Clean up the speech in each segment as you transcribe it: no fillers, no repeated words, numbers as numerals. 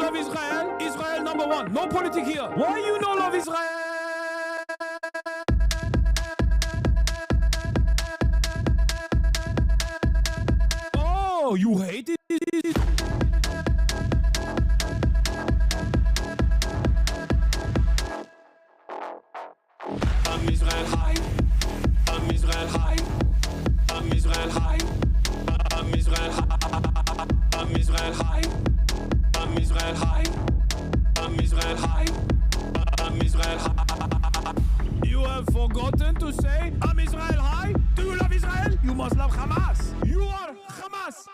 love Israel? Israel number one. No politics here. Why you no love Israel? Oh, you hate it? I'm Israel high. I'm Israel high. I'm Israel high. I'm Israel high. I'm Israel high. I'm Israel high. I'm Israel high. I'm Israel high. You have forgotten to say I'm Israel high? Do you love Israel? You must love Hamas. You are Hamas.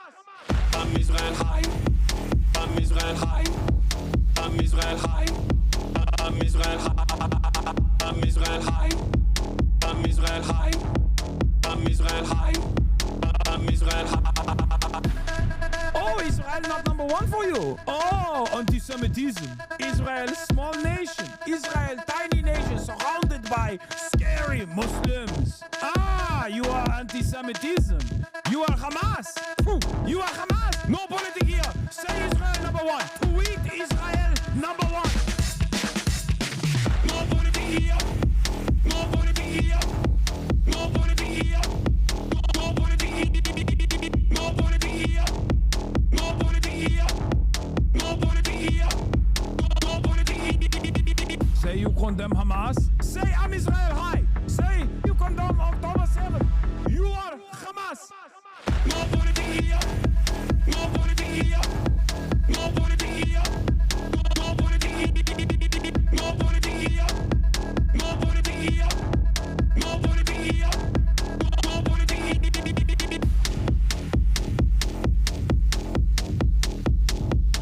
I'm Israel high. I'm Israel high. I'm Israel high. I'm Israel high. I'm Israel high. I'm Israel high. I'm Israel high. I'm Israel high. Oh, Israel not number one for you. Oh, anti-Semitism. Israel, small nation. Israel, tiny nation surrounded by scary Muslims. Ah, you are anti-Semitism. You are Hamas. You are Hamas. No politics here. Say Israel number one. Tweet Israel number one. No politics here. No politics here. No politics here. No politics here. No politics here. No politics here. No politics here. No politics here. Say you condemn Hamas. Say I'm Israel high. Say you condemn October 7th. You are Hamas. No politics here. No politics here. No politics here. No politics here. No politics here. No politics here. No politics here. No politics here.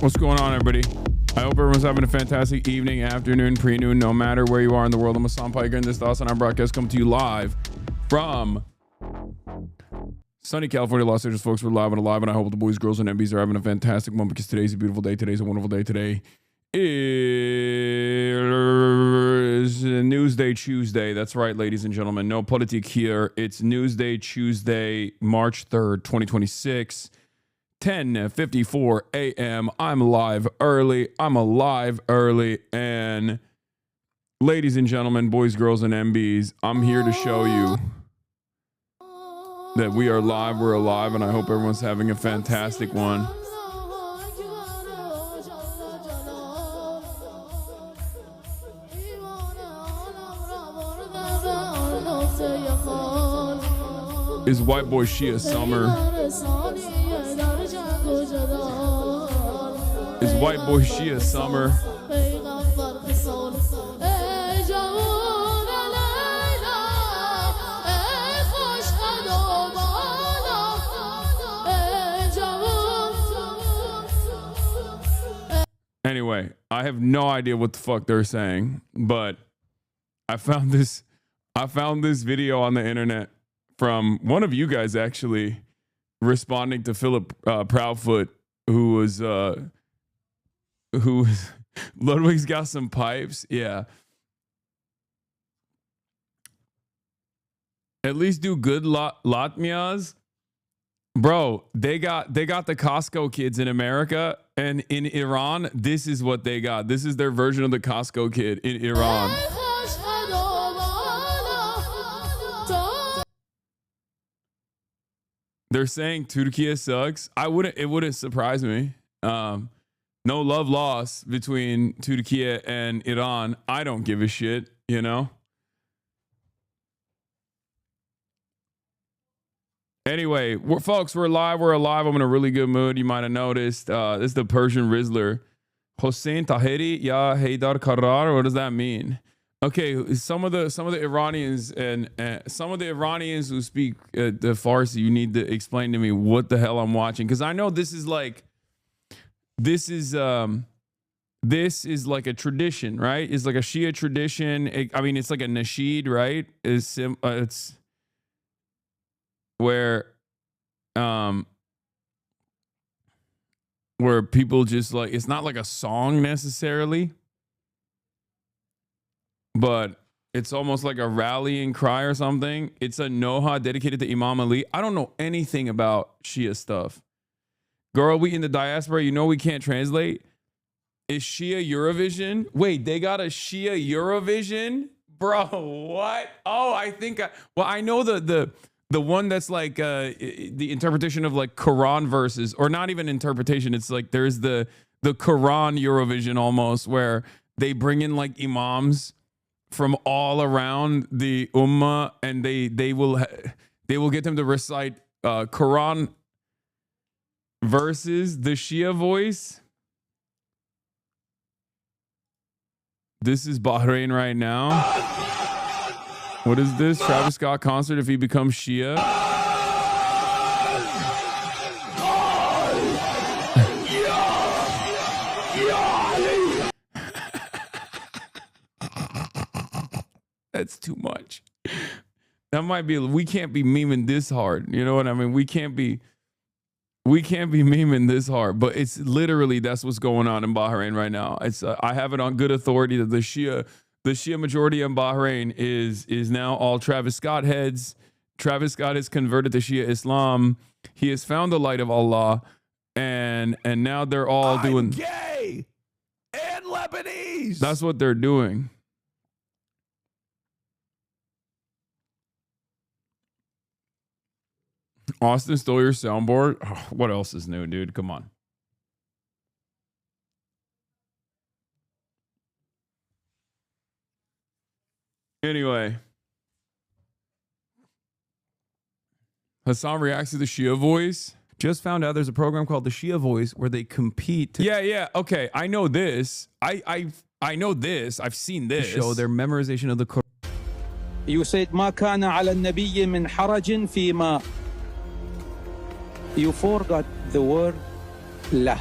What's going on, everybody? I hope everyone's having a fantastic evening, afternoon, pre-noon, no matter where you are in the world. I'm Hasan Piker, and this Hasan broadcast coming to you live from sunny California, Los Angeles. Folks, we're live and alive, and I hope the boys, girls, and MBs are having a fantastic moment because today's a beautiful day. Today's a wonderful day. Today is Newsday Tuesday. That's right, ladies and gentlemen. No politic here. It's Newsday Tuesday, March 3rd, 2026. 10:54 a.m. I'm live early. I'm alive early. And ladies and gentlemen, boys, girls, and MBs, I'm here to show you that we are live, we're alive, and I hope everyone's having a fantastic one. Is white boy Shia summer? Is white boy Shia summer? Anyway, I have no idea what the fuck they're saying, but I found this video on the internet from one of you guys actually responding to Philip Proudfoot, who was Ludwig's got some pipes. Yeah. At least do good latmias. Bro, they got the Costco kids in America, and in Iran, this is what they got. This is their version of the Costco kid in Iran. They're saying Turkey sucks. It wouldn't surprise me. No love lost between Turkey and Iran. I don't give a shit, you know? Anyway, folks, we're live. We're alive. I'm in a really good mood. You might have noticed. This is the Persian Rizzler. Hossein Tahiri Ya Haydar Karar. What does that mean? Okay, some of the Iranians and some of the Iranians who speak the Farsi, you need to explain to me what the hell I'm watching, because I know this is like a tradition, right? It's like a Shia tradition. It's like a nasheed, right? It's where people just like, it's not like a song necessarily, but it's almost like a rallying cry or something. It's a Noha dedicated to Imam Ali. I don't know anything about Shia stuff. Girl, we in the diaspora, you know we can't translate. Is Shia Eurovision? Wait, they got a Shia Eurovision? Bro, what? Oh, I think I know the one that's like the interpretation of like Quran verses, or not even interpretation. It's like there's the Quran Eurovision almost, where they bring in like imams from all around the ummah, and they will get them to recite Quran verses, the Shia voice. This is Bahrain right now. What is this? Travis Scott concert if he becomes Shia? That's too much. That might be, we can't be memeing this hard. You know what I mean? We can't be memeing this hard, but it's literally, that's what's going on in Bahrain right now. It's I have it on good authority that the Shia majority in Bahrain is now all Travis Scott heads. Travis Scott is converted to Shia Islam. He has found the light of Allah, and now they're all doing gay and Lebanese. That's what they're doing. Austin stole your soundboard. Oh, what else is new, dude? Come on. Anyway, Hasan reacts to the Shia voice. Just found out there's a program called the Shia Voice where they compete. Yeah. Okay, I know this. I know this. I've seen this. Show their memorization of the Quran. You said ما كان على النبي من حرج فيما. You forgot the word lah,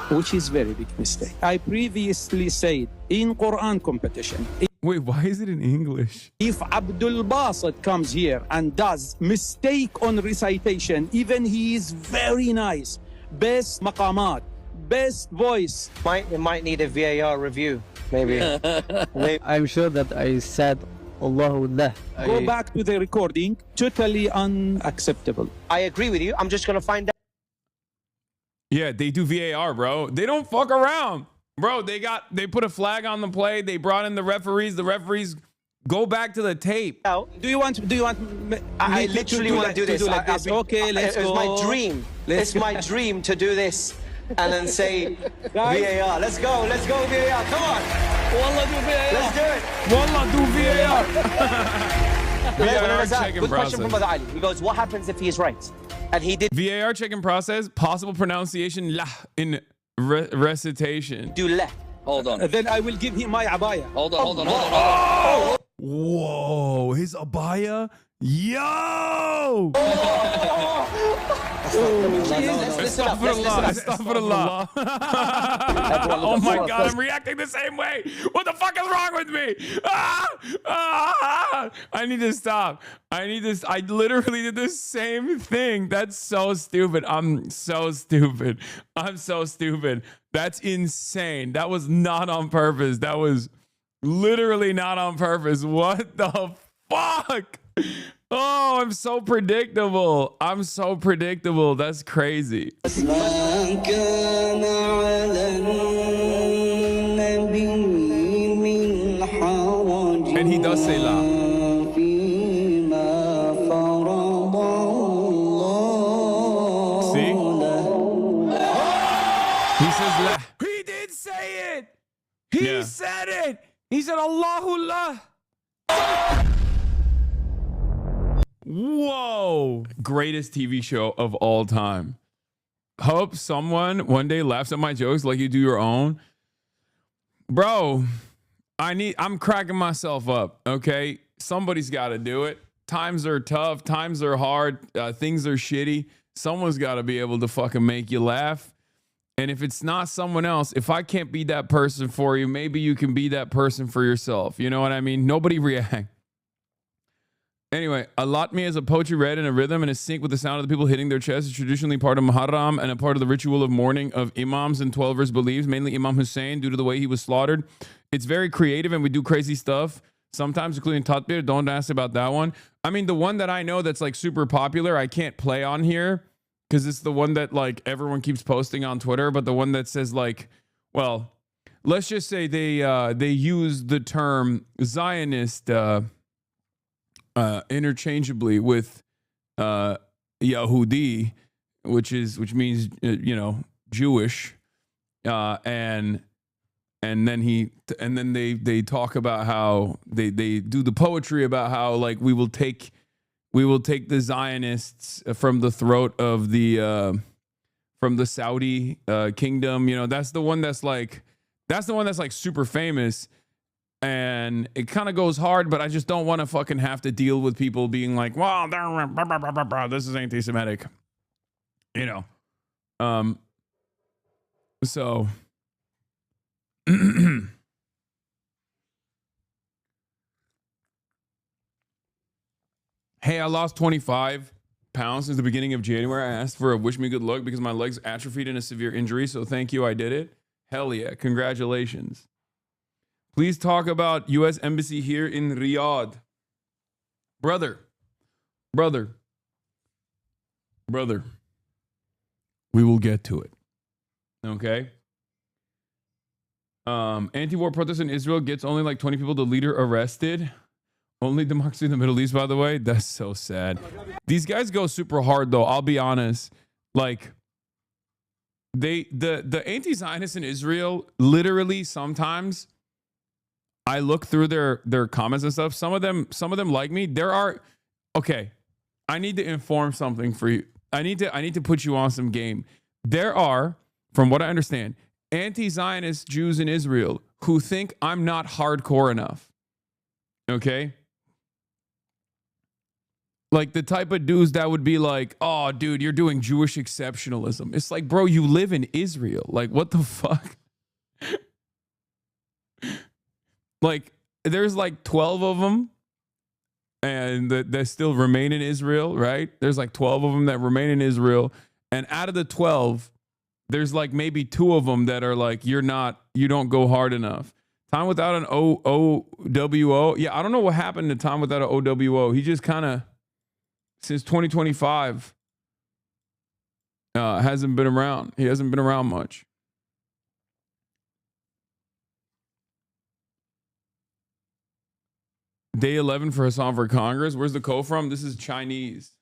which is very big mistake. I previously said in Quran competition. Wait, why is it in English? If Abdul Basit comes here and does mistake on recitation, even he is very nice, best maqamat, best voice. It might need a VAR review, maybe. I'm sure that I said Allahullah. Go back to the recording, totally unacceptable. I agree with you. I'm just going to find out. Yeah, they do VAR, bro. They don't fuck around. Bro, they put a flag on the play. They brought in the referees. The referees go back to the tape. Do you want I literally want to do this. Okay, let's go. It's my dream. It's my dream to do this and then say VAR. Let's go VAR. Come on. Wallah do VAR. Let's do it. Wallah do VAR. VAR checking Good question process. from Brother Ali. He goes, what happens if he is right? And he did VAR checking process. Possible pronunciation lah in recitation. do leh. Hold on. Then I will give him my abaya. Hold on. Whoa, his abaya? Yo! Astaghfirullah. Oh my God, I'm reacting the same way. What the fuck is wrong with me? I need to stop. I literally did the same thing. That's so stupid. I'm so stupid. That's insane. That was not on purpose. That was literally not on purpose. What the fuck? Oh, I'm so predictable. That's crazy. And he does say la. See? He says la. He did say it. He said it. He said Allahullah. Whoa. Greatest TV show of all time. Hope someone one day laughs at my jokes like you do your own. Bro, I'm cracking myself up, okay? Somebody's got to do it. Times are tough. Times are hard. Things are shitty. Someone's got to be able to fucking make you laugh. And if it's not someone else, if I can't be that person for you, maybe you can be that person for yourself. You know what I mean? Nobody react. Anyway, Alatmi is a poetry read in a rhythm and is sync with the sound of the people hitting their chests. It's traditionally part of Muharram and a part of the ritual of mourning of imams and 12ers beliefs, mainly Imam Hussein, due to the way he was slaughtered. It's very creative and we do crazy stuff, sometimes including Tatbir. Don't ask about that one. I mean, the one that I know that's like super popular, I can't play on here because it's the one that like everyone keeps posting on Twitter, but the one that says like, well, let's just say they use the term Zionist interchangeably with Yahudi, which means Jewish, and then they talk about how they do the poetry about how like we will take the Zionists from the throat of the from the Saudi kingdom. That's the one that's like super famous, and it kind of goes hard, but I just don't want to fucking have to deal with people being like, well, this is anti-Semitic, so hey, I lost 25 pounds since the beginning of January. I asked for a wish me good luck because my legs atrophied in a severe injury. So thank you. I did it. Hell yeah. Congratulations. Please talk about U.S. Embassy here in Riyadh. Brother. We will get to it. Okay. Anti-war protest in Israel gets only like 20 people, the leader arrested. Only democracy in the Middle East, by the way. That's so sad. These guys go super hard, though. I'll be honest. Like, the anti-Zionists in Israel, literally, sometimes I look through their comments and stuff. Some of them like me. Okay. I need to inform something for you. I need to put you on some game. There are, from what I understand, anti-Zionist Jews in Israel who think I'm not hardcore enough. Okay? Like the type of dudes that would be like, oh, dude, you're doing Jewish exceptionalism. It's like, bro, you live in Israel. Like, what the fuck? Like, there's like 12 of them and that still remain in Israel, right? There's like 12 of them that remain in Israel. And out of the 12, there's like maybe 2 of them that are like, you don't go hard enough. Time without an OWO. Yeah, I don't know what happened to Time without an OWO. He just kind of, since 2025, hasn't been around. He hasn't been around much. Day 11 for Hasan for Congress. Where's the code from? This is Chinese.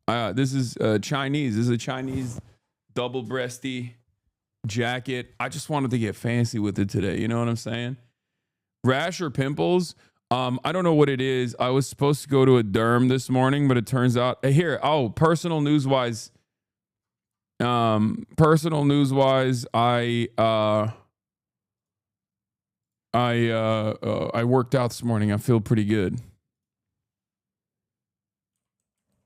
This is Chinese. This is a Chinese double-breasty jacket. I just wanted to get fancy with it today. You know what I'm saying? Rash or pimples? I don't know what it is. I was supposed to go to a derm this morning, but it turns out personal news wise. I worked out this morning. I feel pretty good.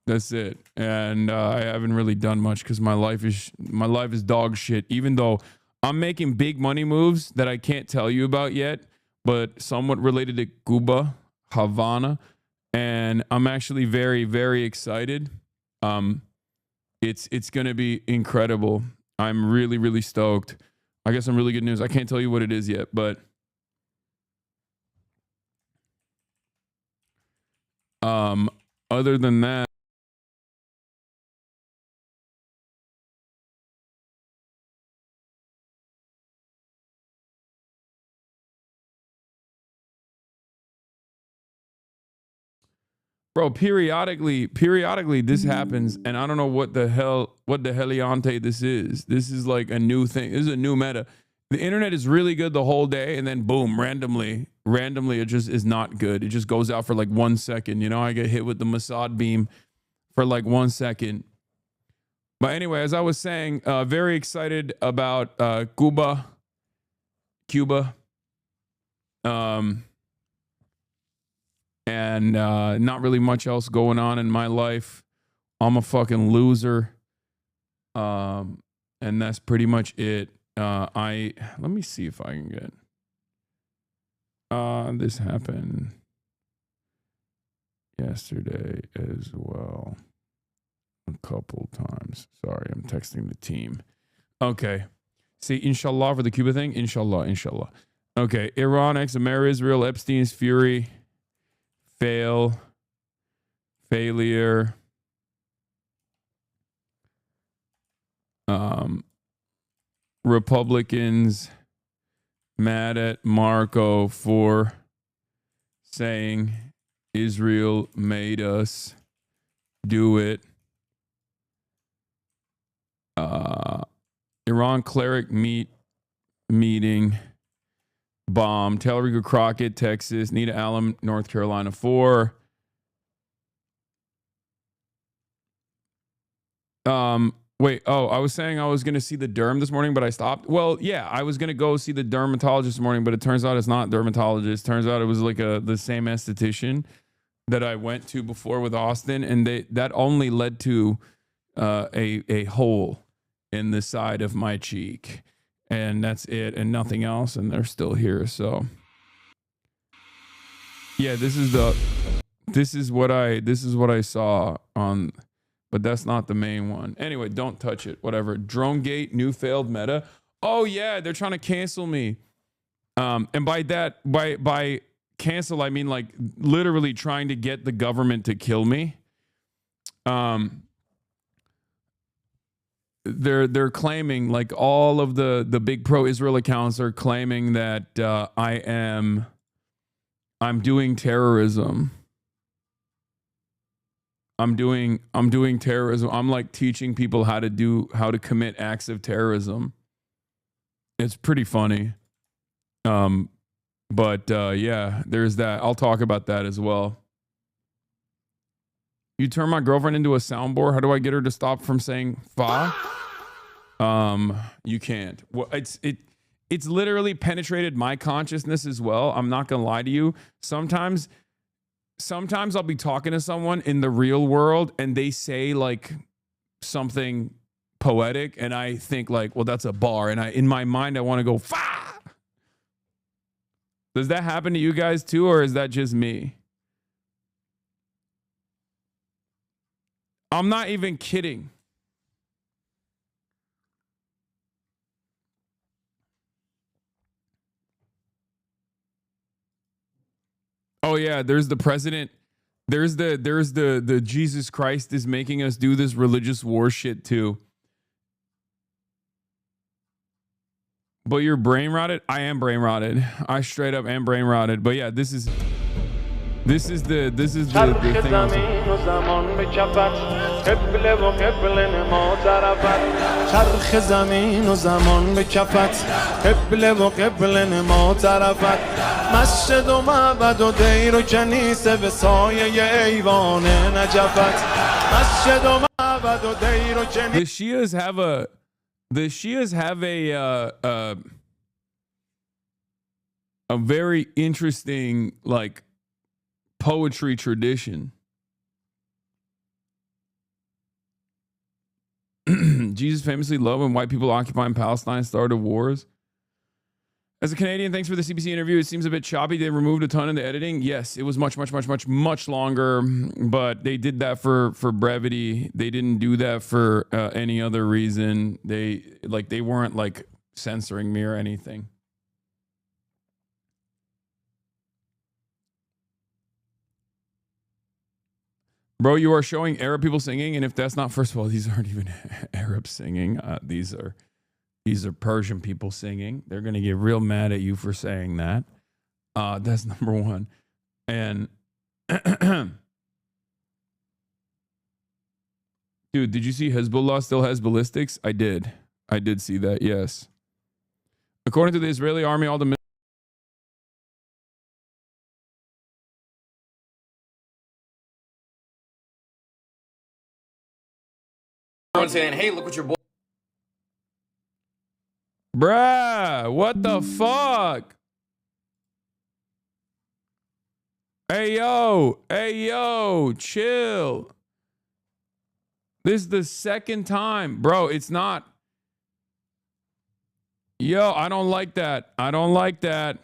That's it. And I haven't really done much because my life is dog shit. Even though I'm making big money moves that I can't tell you about yet, but somewhat related to Cuba, Havana, and I'm actually very, very excited. It's gonna be incredible. I'm really, really stoked. I got some really good news. I can't tell you what it is yet, but other than that. Bro, periodically this happens, and I don't know what the heliante this is. This is like a new thing. This is a new meta. The internet is really good the whole day, and then boom, randomly, it just is not good. It just goes out for like 1 second. I get hit with the Mossad beam for like 1 second. But anyway, as I was saying, very excited about Cuba. And not really much else going on in my life. I'm a fucking loser. And that's pretty much it. Let me see if I can get this happened yesterday as well. A couple times. Sorry, I'm texting the team. Okay. See, inshallah for the Cuba thing. Inshallah. Okay. IRANxAMERISRAEL, Epstein's fury. Failure. Republicans mad at Marco for saying Israel made us do it. Iran cleric meeting bomb. TALARICOvsCROCKETT, Texas. NIDA, ALLAM, North Carolina 4. Wait, I was saying I was going to see the derm this morning, but I stopped. Well, yeah, I was going to go see the dermatologist this morning, but it turns out it's not dermatologist. Turns out it was like the same esthetician that I went to before with Austin, and that only led to a hole in the side of my cheek, and that's it, and nothing else, and they're still here. So yeah, this is what I saw on. But that's not the main one. Anyway, don't touch it. Whatever. DroneGate, new failed meta. Oh yeah, they're trying to cancel me. And by that, by cancel, I mean like literally trying to get the government to kill me. They're claiming, like, all of the big pro-Israel accounts are claiming that I'm doing terrorism. I'm doing terrorism. I'm like teaching people how to commit acts of terrorism. It's pretty funny. But yeah, there's that. I'll talk about that as well. You turn my girlfriend into a soundboard. How do I get her to stop from saying fa? You can't. Well, it's literally penetrated my consciousness as well. I'm not gonna lie to you. Sometimes I'll be talking to someone in the real world and they say like something poetic and I think like, well, that's a bar. And in my mind, I want to go, fa. Does that happen to you guys too? Or is that just me? I'm not even kidding. Oh yeah, there's the president. There's the Jesus Christ is making us do this religious war shit too. But you're brain rotted? I am brain rotted. I straight up am brain rotted. But yeah, this is the thing. مسجد و معبد و دیر و کنیسه به سایه ایوان نجفت مسجد و معبد و دیر و کنیسه. The Shias have a very interesting like poetry tradition. Jesus famously loved when white people occupying Palestine started wars. As a Canadian, thanks for the CBC interview. It seems a bit choppy. They removed a ton in the editing. Yes, it was much longer, but they did that for brevity. They didn't do that for any other reason. They weren't like censoring me or anything. Bro, you are showing Arab people singing, and if that's not, first of all, these aren't even Arab singing. These are Persian people singing. They're going to get real mad at you for saying that. That's number one. And dude, did you see Hezbollah still has ballistics? I did see that, yes. According to the Israeli army, all the saying, hey, look what your boy. Bruh, what the fuck? Hey, yo, chill. This is the second time. Bro, it's not. Yo, I don't like that. I don't like that.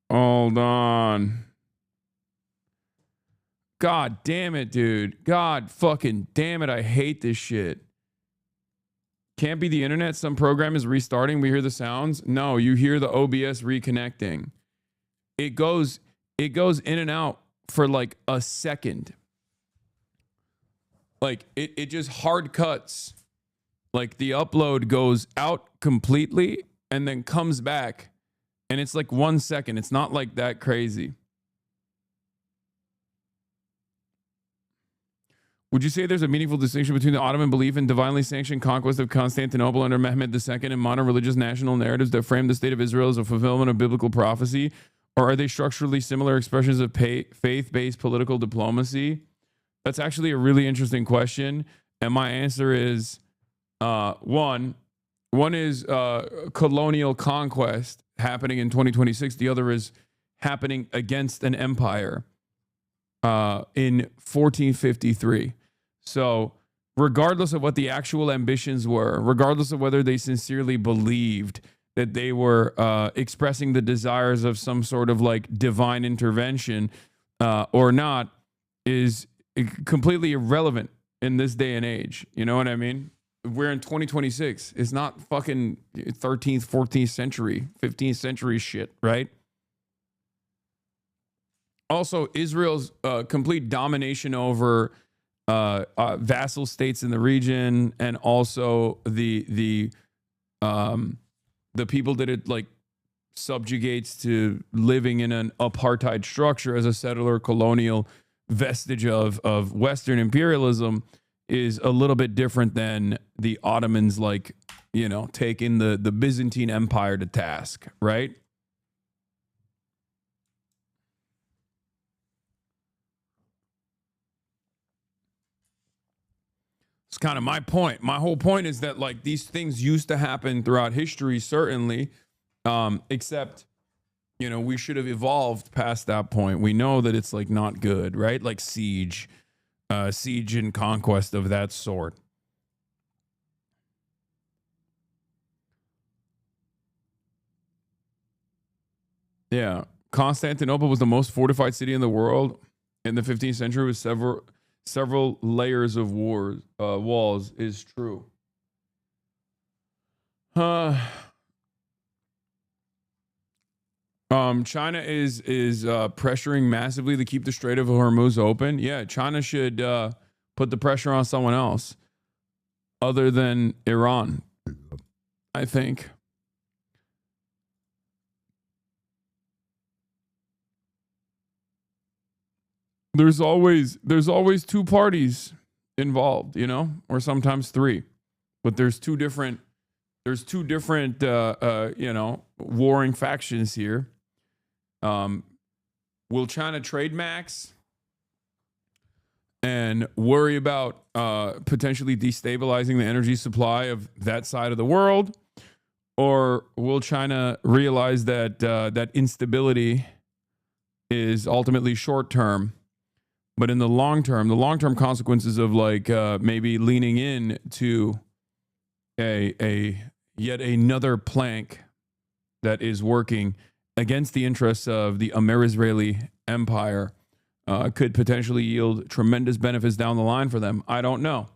Hold on. God damn it, dude. God fucking damn it. I hate this shit. Can't be the internet. Some program is restarting. We hear the sounds. No, you hear the OBS reconnecting. It goes it goes in and out for like a second. Like it just hard cuts. Like the upload goes out completely and then comes back. And it's like 1 second. It's not like that crazy. Would you say there's a meaningful distinction between the Ottoman belief in divinely sanctioned conquest of Constantinople under Mehmed II and modern religious national narratives that frame the state of Israel as a fulfillment of biblical prophecy? Or are they structurally similar expressions of faith-based political diplomacy? That's actually a really interesting question. And my answer is one is colonial conquest happening in 2026. The other is happening against an empire in 1453. So regardless of what the actual ambitions were, regardless of whether they sincerely believed that they were expressing the desires of some sort of like divine intervention or not, is completely irrelevant in this day and age. You know what I mean? We're in 2026. It's not fucking 13th, 14th century, 15th century shit, right? Also, Israel's complete domination over vassal states in the region, and also the people that it like subjugates to living in an apartheid structure as a settler colonial vestige of Western imperialism is a little bit different than the Ottomans, like, you know, taking the Byzantine Empire to task, right? It's kind of my point. My whole point is that like these things used to happen throughout history, certainly, except, you know, we should have evolved past that point. We know that it's like not good, right? Like siege and conquest of that sort. Yeah. Constantinople was the most fortified city in the world in the 15th century with several layers of walls is true. China is pressuring massively to keep the Strait of Hormuz open. Yeah, China should put the pressure on someone else other than Iran, I think. There's always two parties involved, you know, or sometimes three, but there's two different you know, warring factions here. Will China trade max and worry about potentially destabilizing the energy supply of that side of the world, or will China realize that that instability is ultimately short term? But in the long term consequences of like maybe leaning in to a yet another plank that is working against the interests of the Amer-Israeli empire could potentially yield tremendous benefits down the line for them. I don't know.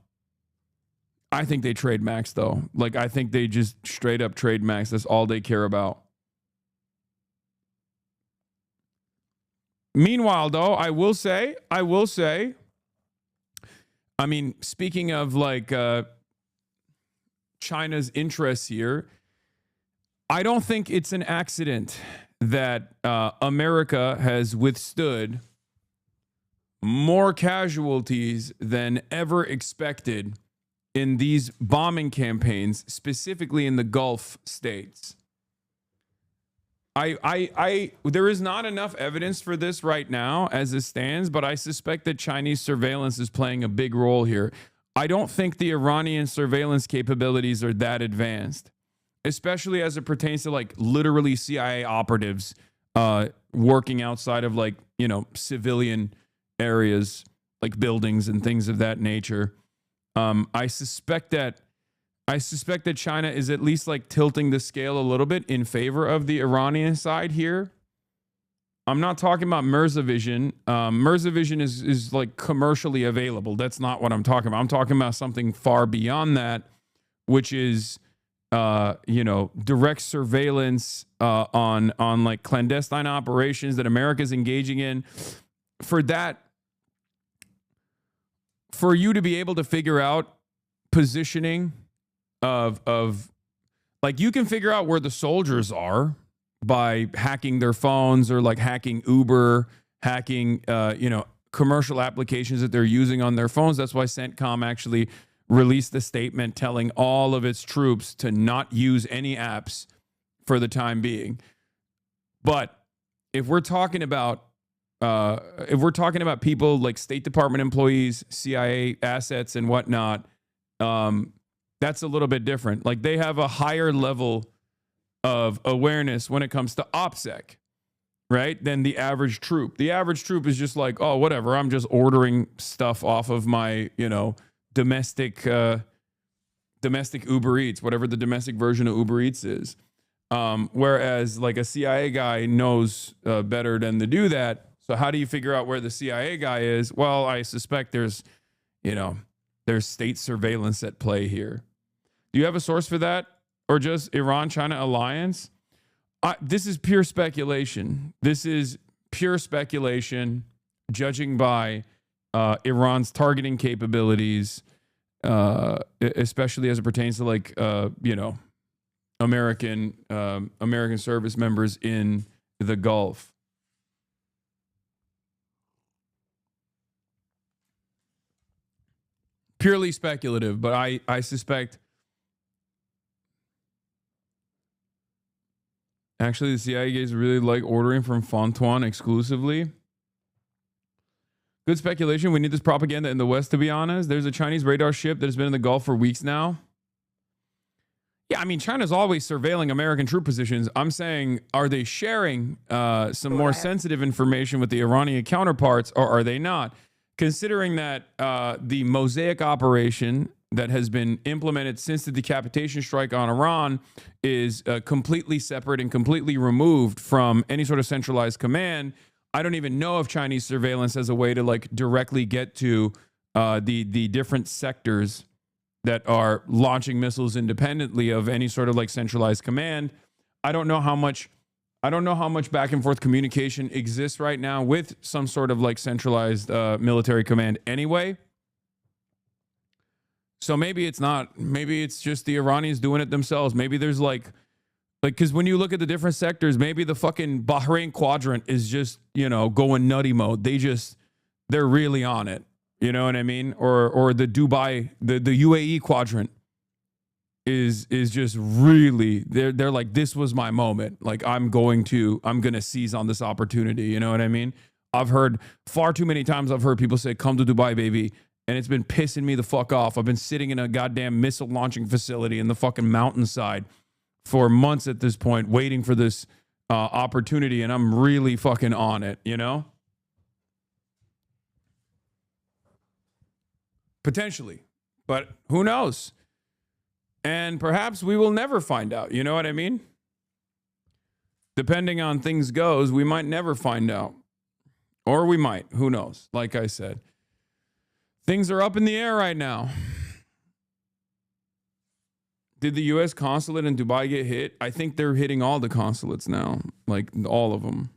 I think they trade max though. Like I think they just straight up trade max. That's all they care about. Meanwhile, though, I will say, I mean, speaking of like China's interests here, I don't think it's an accident that America has withstood more casualties than ever expected in these bombing campaigns, specifically in the Gulf states. There is not enough evidence for this right now as it stands, but I suspect that Chinese surveillance is playing a big role here. I don't think the Iranian surveillance capabilities are that advanced, especially as it pertains to like literally CIA operatives working outside of like, you know, civilian areas like buildings and things of that nature. I suspect that China is at least like tilting the scale a little bit in favor of the Iranian side here. I'm not talking about Mirza Vision. Mirza Vision is like commercially available. That's not what I'm talking about. I'm talking about something far beyond that, which is direct surveillance on like clandestine operations that America's engaging in. For you to be able to figure out positioning of like, you can figure out where the soldiers are by hacking their phones, or like hacking Uber, hacking commercial applications that they're using on their phones. That's why CENTCOM actually released the statement telling all of its troops to not use any apps for the time being. But if we're talking about people like State Department employees, CIA assets and whatnot, that's a little bit different. Like, they have a higher level of awareness when it comes to OPSEC, right, than the average troop. The average troop is just like, oh, whatever, I'm just ordering stuff off of my, domestic Uber Eats, whatever the domestic version of Uber Eats is. Whereas like a CIA guy knows better than to do that. So how do you figure out where the CIA guy is? Well, I suspect there's state surveillance at play here. Do you have a source for that? Or just Iran-China alliance? This is pure speculation. This is pure speculation, judging by Iran's targeting capabilities, especially as it pertains to like, American service members in the Gulf. Purely speculative, but I suspect actually the CIA guys really like ordering from Fontuan exclusively. Good speculation. We need this propaganda in the West, to be honest. There's a Chinese radar ship that has been in the Gulf for weeks now. Yeah, I mean, China's always surveilling American troop positions. I'm saying, are they sharing some more sensitive information with the Iranian counterparts, or are they not? Considering that the Mosaic operation that has been implemented since the decapitation strike on Iran is completely separate and completely removed from any sort of centralized command, I don't even know if Chinese surveillance has a way to like directly get to the different sectors that are launching missiles independently of any sort of like centralized command. I don't know how much back and forth communication exists right now with some sort of like centralized military command anyway. So maybe it's not. Maybe it's just the Iranians doing it themselves. Maybe there's like, because when you look at the different sectors, maybe the fucking Bahrain quadrant is just, going nutty mode. They're really on it. You know what I mean? Or the Dubai, the UAE quadrant is just really, they're like, this was my moment. Like, I'm going to seize on this opportunity. You know what I mean? I've heard far too many times, I've heard people say, come to Dubai, baby. And it's been pissing me the fuck off. I've been sitting in a goddamn missile launching facility in the fucking mountainside for months at this point, waiting for this opportunity. And I'm really fucking on it, Potentially, but who knows? And perhaps we will never find out. You know what I mean? Depending on things goes, we might never find out. Or we might. Who knows? Like I said, things are up in the air right now. Did the U.S. consulate in Dubai get hit? I think they're hitting all the consulates now. Like, all of them.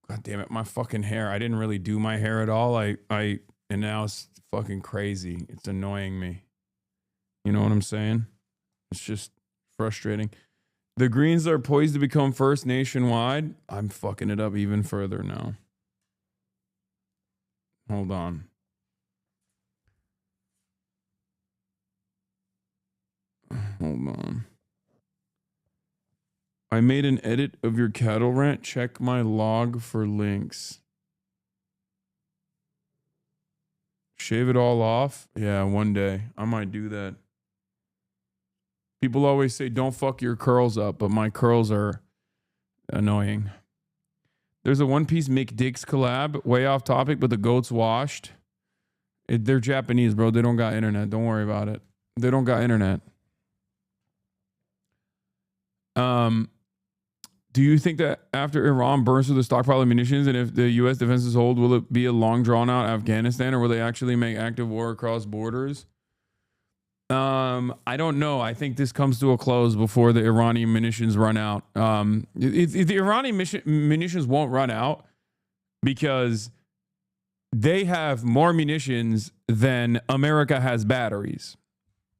God damn it, my fucking hair. I didn't really do my hair at all. And now it's fucking crazy. It's annoying me. You know what I'm saying? It's just frustrating. The Greens are poised to become first nationwide. I'm fucking it up even further now. Hold on. Hold on. I made an edit of your cattle rant. Check my log for links. Shave it all off? Yeah, one day. I might do that. People always say, don't fuck your curls up, but my curls are annoying. There's a One Piece McDicks collab. Way off topic, but the goat's washed. They're Japanese, bro. They don't got internet. Don't worry about it. They don't got internet. Do you think that after Iran burns through the stockpile of munitions and if the U.S. defenses hold, will it be a long drawn out Afghanistan, or will they actually make active war across borders? I don't know. I think this comes to a close before the Iranian munitions run out. The Iranian munitions won't run out because they have more munitions than America has batteries.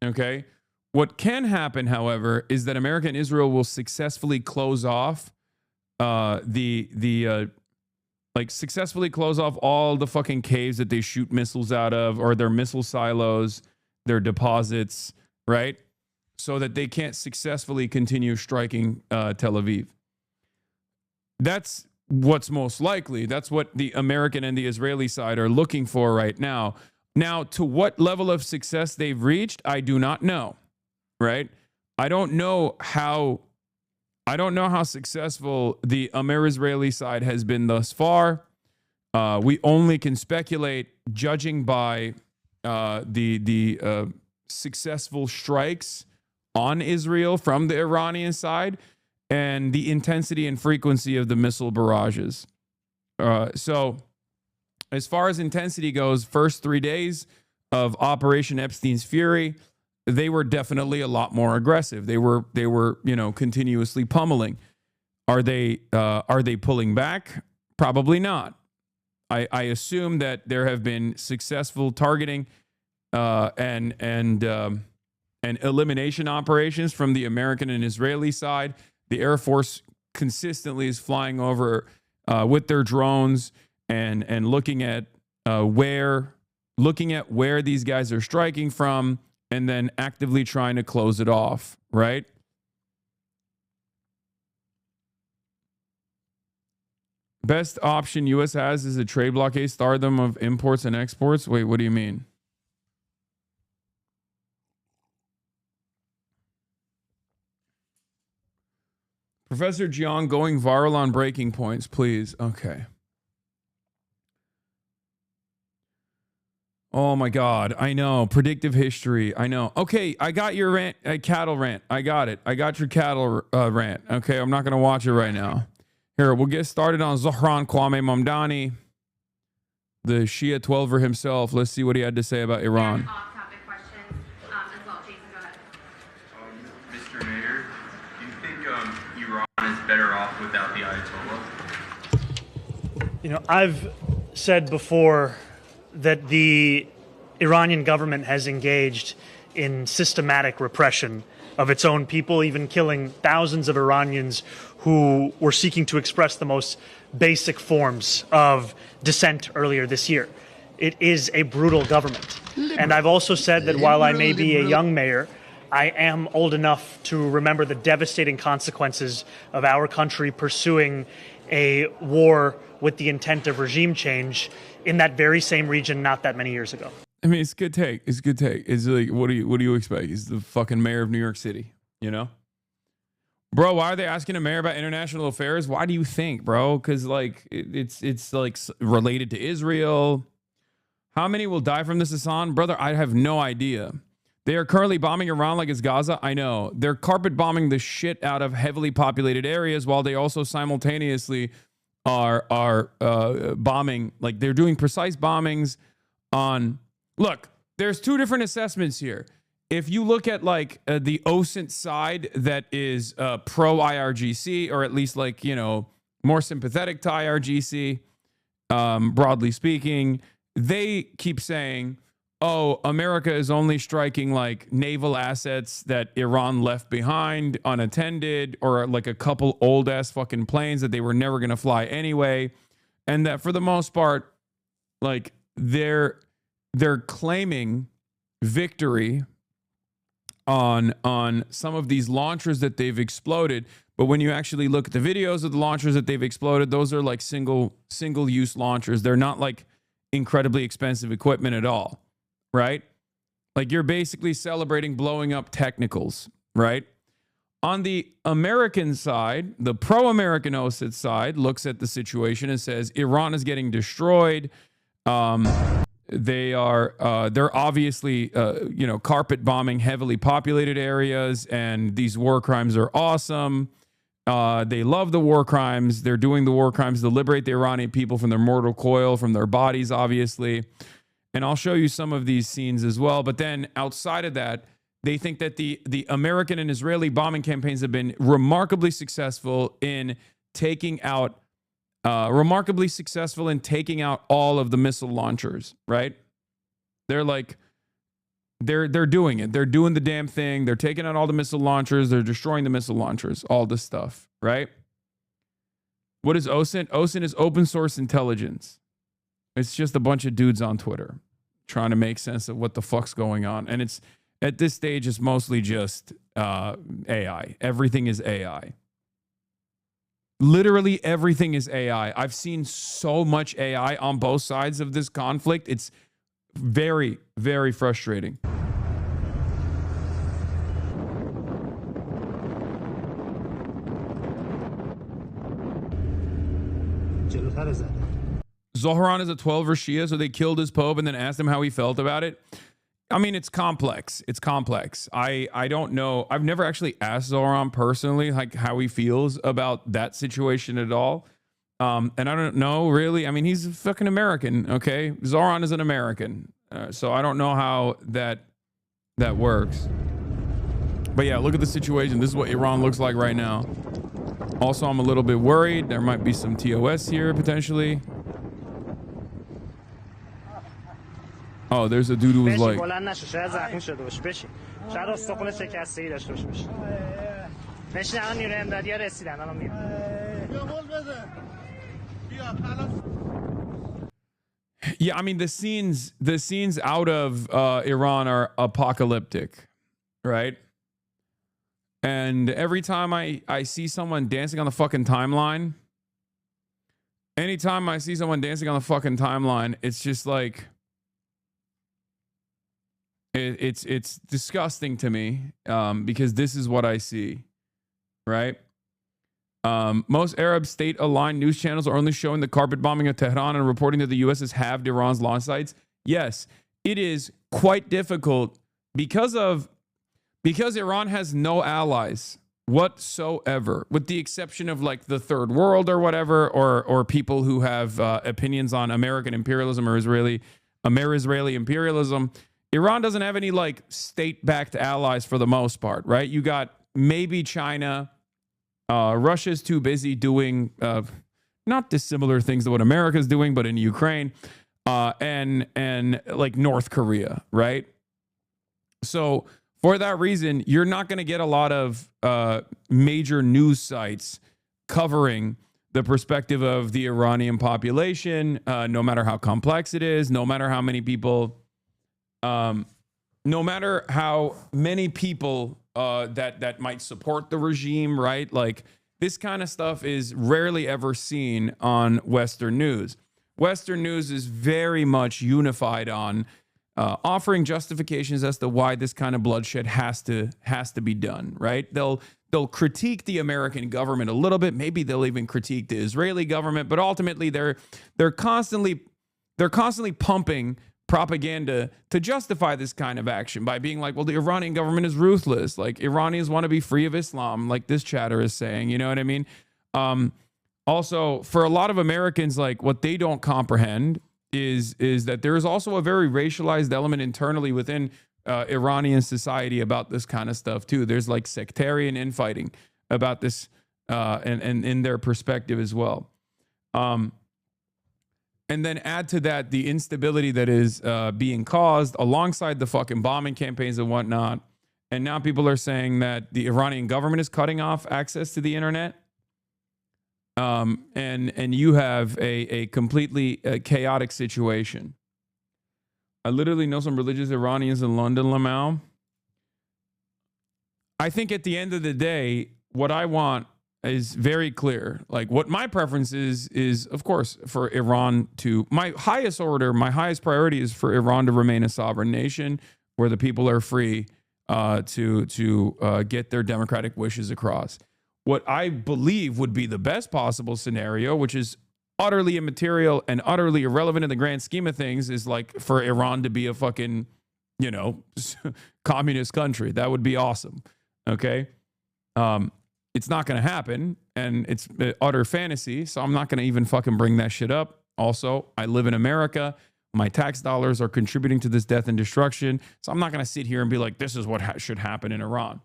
Okay? What can happen, however, is that America and Israel will successfully close off successfully close off all the fucking caves that they shoot missiles out of, or their missile silos, their deposits, right? So that they can't successfully continue striking Tel Aviv. That's what's most likely. That's what the American and the Israeli side are looking for right now. Now, to what level of success they've reached, I do not know, right? I don't know how successful the Amer-Israeli side has been thus far. We only can speculate, judging by the successful strikes on Israel from the Iranian side and the intensity and frequency of the missile barrages. So as far as intensity goes, first 3 days of Operation Epstein's Fury, they were definitely a lot more aggressive. They were, continuously pummeling. Are they pulling back? Probably not. I assume that there have been successful targeting and elimination operations from the American and Israeli side. The Air Force consistently is flying over with their drones and looking at where these guys are striking from, and then actively trying to close it off, right? Best option U.S. has is a trade blockade, starve them of imports and exports. Wait, what do you mean? Professor Jiang going viral on breaking points, please. Okay. Oh my God, I know. Predictive history, I know. Okay, I got your rant, cattle rant. I got it. I got your cattle rant. Okay, I'm not going to watch it right now. Here, we'll get started on Zohran Kwame Mamdani, the Shia 12er himself. Let's see what he had to say about Iran. And off-topic questions as well. Jason, go ahead. Mr. Mayor, do you think Iran is better off without the Ayatollah? You know, I've said before that the Iranian government has engaged in systematic repression of its own people, even killing thousands of Iranians who were seeking to express the most basic forms of dissent earlier this year. It is a brutal government. And I've also said that while I may be a young mayor, I am old enough to remember the devastating consequences of our country pursuing a war with the intent of regime change in that very same region not that many years ago. I mean, it's a good take. It's a good take. It's like, what do you expect? He's the fucking mayor of New York City, you know? Bro, why are they asking a mayor about international affairs? Why do you think, bro? Because, like, it's like related to Israel. How many will die from this, Hasan? Brother, I have no idea. They are currently bombing Iran like it's Gaza. I know. They're carpet bombing the shit out of heavily populated areas while they also simultaneously are bombing. Like, they're doing precise bombings on... Look, there's two different assessments here. If you look at like the OSINT side that is pro IRGC, or at least like, you know, more sympathetic to IRGC, broadly speaking, they keep saying, oh, America is only striking like naval assets that Iran left behind unattended, or like a couple old ass fucking planes that they were never going to fly anyway. And that for the most part, like they're claiming victory on some of these launchers that they've exploded. But when you actually look at the videos of the launchers that they've exploded, those are like single use launchers. They're not like incredibly expensive equipment at all, right? Like you're basically celebrating blowing up technicals, right? On the American side, the pro-American OSIT side looks at the situation and says Iran is getting destroyed. They're obviously, carpet bombing heavily populated areas, and these war crimes are awesome. They love the war crimes. They're doing the war crimes to liberate the Iranian people from their mortal coil, from their bodies, obviously. And I'll show you some of these scenes as well. But then outside of that, They think that the American and Israeli bombing campaigns have been remarkably successful in taking out all of the missile launchers, right? They're like, they're doing it. They're doing the damn thing. They're taking out all the missile launchers. They're destroying the missile launchers, all this stuff, right? What is OSINT? OSINT is open source intelligence. It's just a bunch of dudes on Twitter trying to make sense of what the fuck's going on. And it's, at this stage, it's mostly just AI. Everything is AI. Literally everything is AI. I've seen so much AI on both sides of this conflict. It's very, very frustrating. Zohran is a 12er Shia, so they killed his Pope and then asked him how he felt about it. I mean, it's complex. It's complex. I don't know. I've never actually asked Zohran personally, like, how he feels about that situation at all. And I don't know, really. I mean, he's a fucking American, okay? Zohran is an American. So I don't know how that works. But yeah, look at the situation. This is what Iran looks like right now. Also, I'm a little bit worried. There might be some TOS here, potentially. Oh, there's a dude who was like... Yeah, I mean, the scenes out of Iran are apocalyptic, right? And every time I see someone dancing on the fucking timeline, anytime I see someone dancing on the fucking timeline, it's just like... It's disgusting to me because this is what I see, right? Most Arab state-aligned news channels are only showing the carpet bombing of Tehran and reporting that the U.S. has halved Iran's launch sites. Yes, it is quite difficult because Iran has no allies whatsoever, with the exception of like the third world or whatever, or people who have opinions on American imperialism or Israeli imperialism. Iran doesn't have any like state-backed allies for the most part, right? You got maybe China. Russia's too busy doing not dissimilar things to what America's doing, but in Ukraine, and like North Korea, right? So for that reason, you're not going to get a lot of major news sites covering the perspective of the Iranian population, no matter how complex it is, no matter how many people... no matter how many people that might support the regime, right? Like this kind of stuff is rarely ever seen on Western news. Western news is very much unified on offering justifications as to why this kind of bloodshed has to be done, right? They'll critique the American government a little bit. Maybe they'll even critique the Israeli government, but ultimately they're constantly pumping propaganda to justify this kind of action by being like, well, the Iranian government is ruthless. Like Iranians want to be free of Islam, like this chatter is saying, you know what I mean? Also, for a lot of Americans, like what they don't comprehend is that there is also a very racialized element internally within Iranian society about this kind of stuff too. There's like sectarian infighting about this and in their perspective as well. And then add to that the instability that is being caused alongside the fucking bombing campaigns and whatnot. And now people are saying that the Iranian government is cutting off access to the internet. And you have a completely chaotic situation. I literally know some religious Iranians in London, Lamau. I think at the end of the day, what I want is very clear. Like what my preference is of course for Iran to, my highest priority is for Iran to remain a sovereign nation where the people are free to get their democratic wishes across. What I believe would be the best possible scenario, which is utterly immaterial and utterly irrelevant in the grand scheme of things, is like for Iran to be a fucking, you know, communist country. That would be awesome. Okay. It's not going to happen, and it's utter fantasy, so I'm not going to even fucking bring that shit up. Also, I live in America. My tax dollars are contributing to this death and destruction. So I'm not going to sit here and be like, this is what should happen in Iran.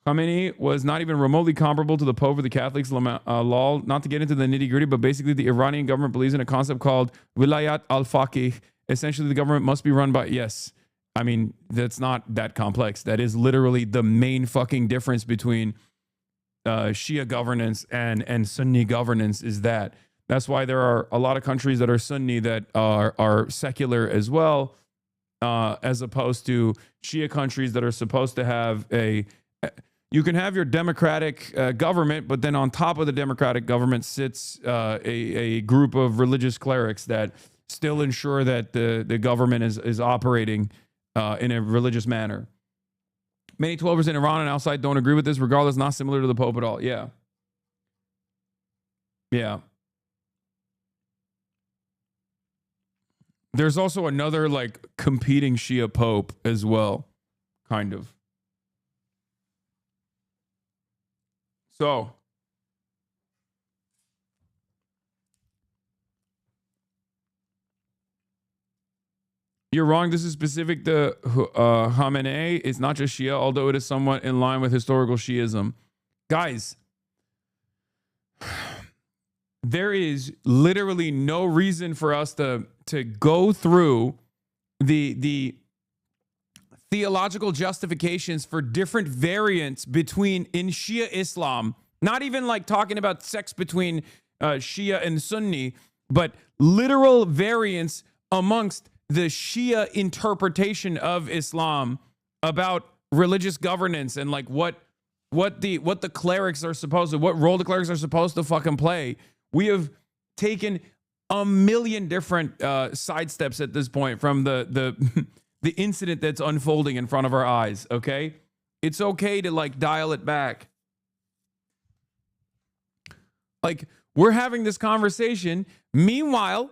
Khamenei was not even remotely comparable to the Pope or the Catholics. Lol, not to get into the nitty gritty, but basically the Iranian government believes in a concept called Wilayat al-Faqih. Essentially, the government must be run by, yes. I mean, that's not that complex. That is literally the main fucking difference between Shia governance and Sunni governance is that. That's why there are a lot of countries that are Sunni that are secular as well, as opposed to Shia countries that are supposed to have a... You can have your democratic government, but then on top of the democratic government sits a group of religious clerics that still ensure that the government is operating in a religious manner. Many 12ers in Iran and outside don't agree with this, regardless, not similar to the Pope at all. Yeah. Yeah. There's also another like competing Shia Pope as well, kind of. So, you're wrong. This is specific to Khamenei. It's not just Shia, although it is somewhat in line with historical Shiism. Guys, there is literally no reason for us to go through the theological justifications for different variants between in Shia Islam, not even like talking about sex between Shia and Sunni, but literal variants amongst the Shia interpretation of Islam about religious governance and like what the clerics are supposed to, what role the clerics are supposed to fucking play. We have taken a million different sidesteps at this point from the incident that's unfolding in front of our eyes, okay? It's okay to like dial it back. Like, we're having this conversation. Meanwhile,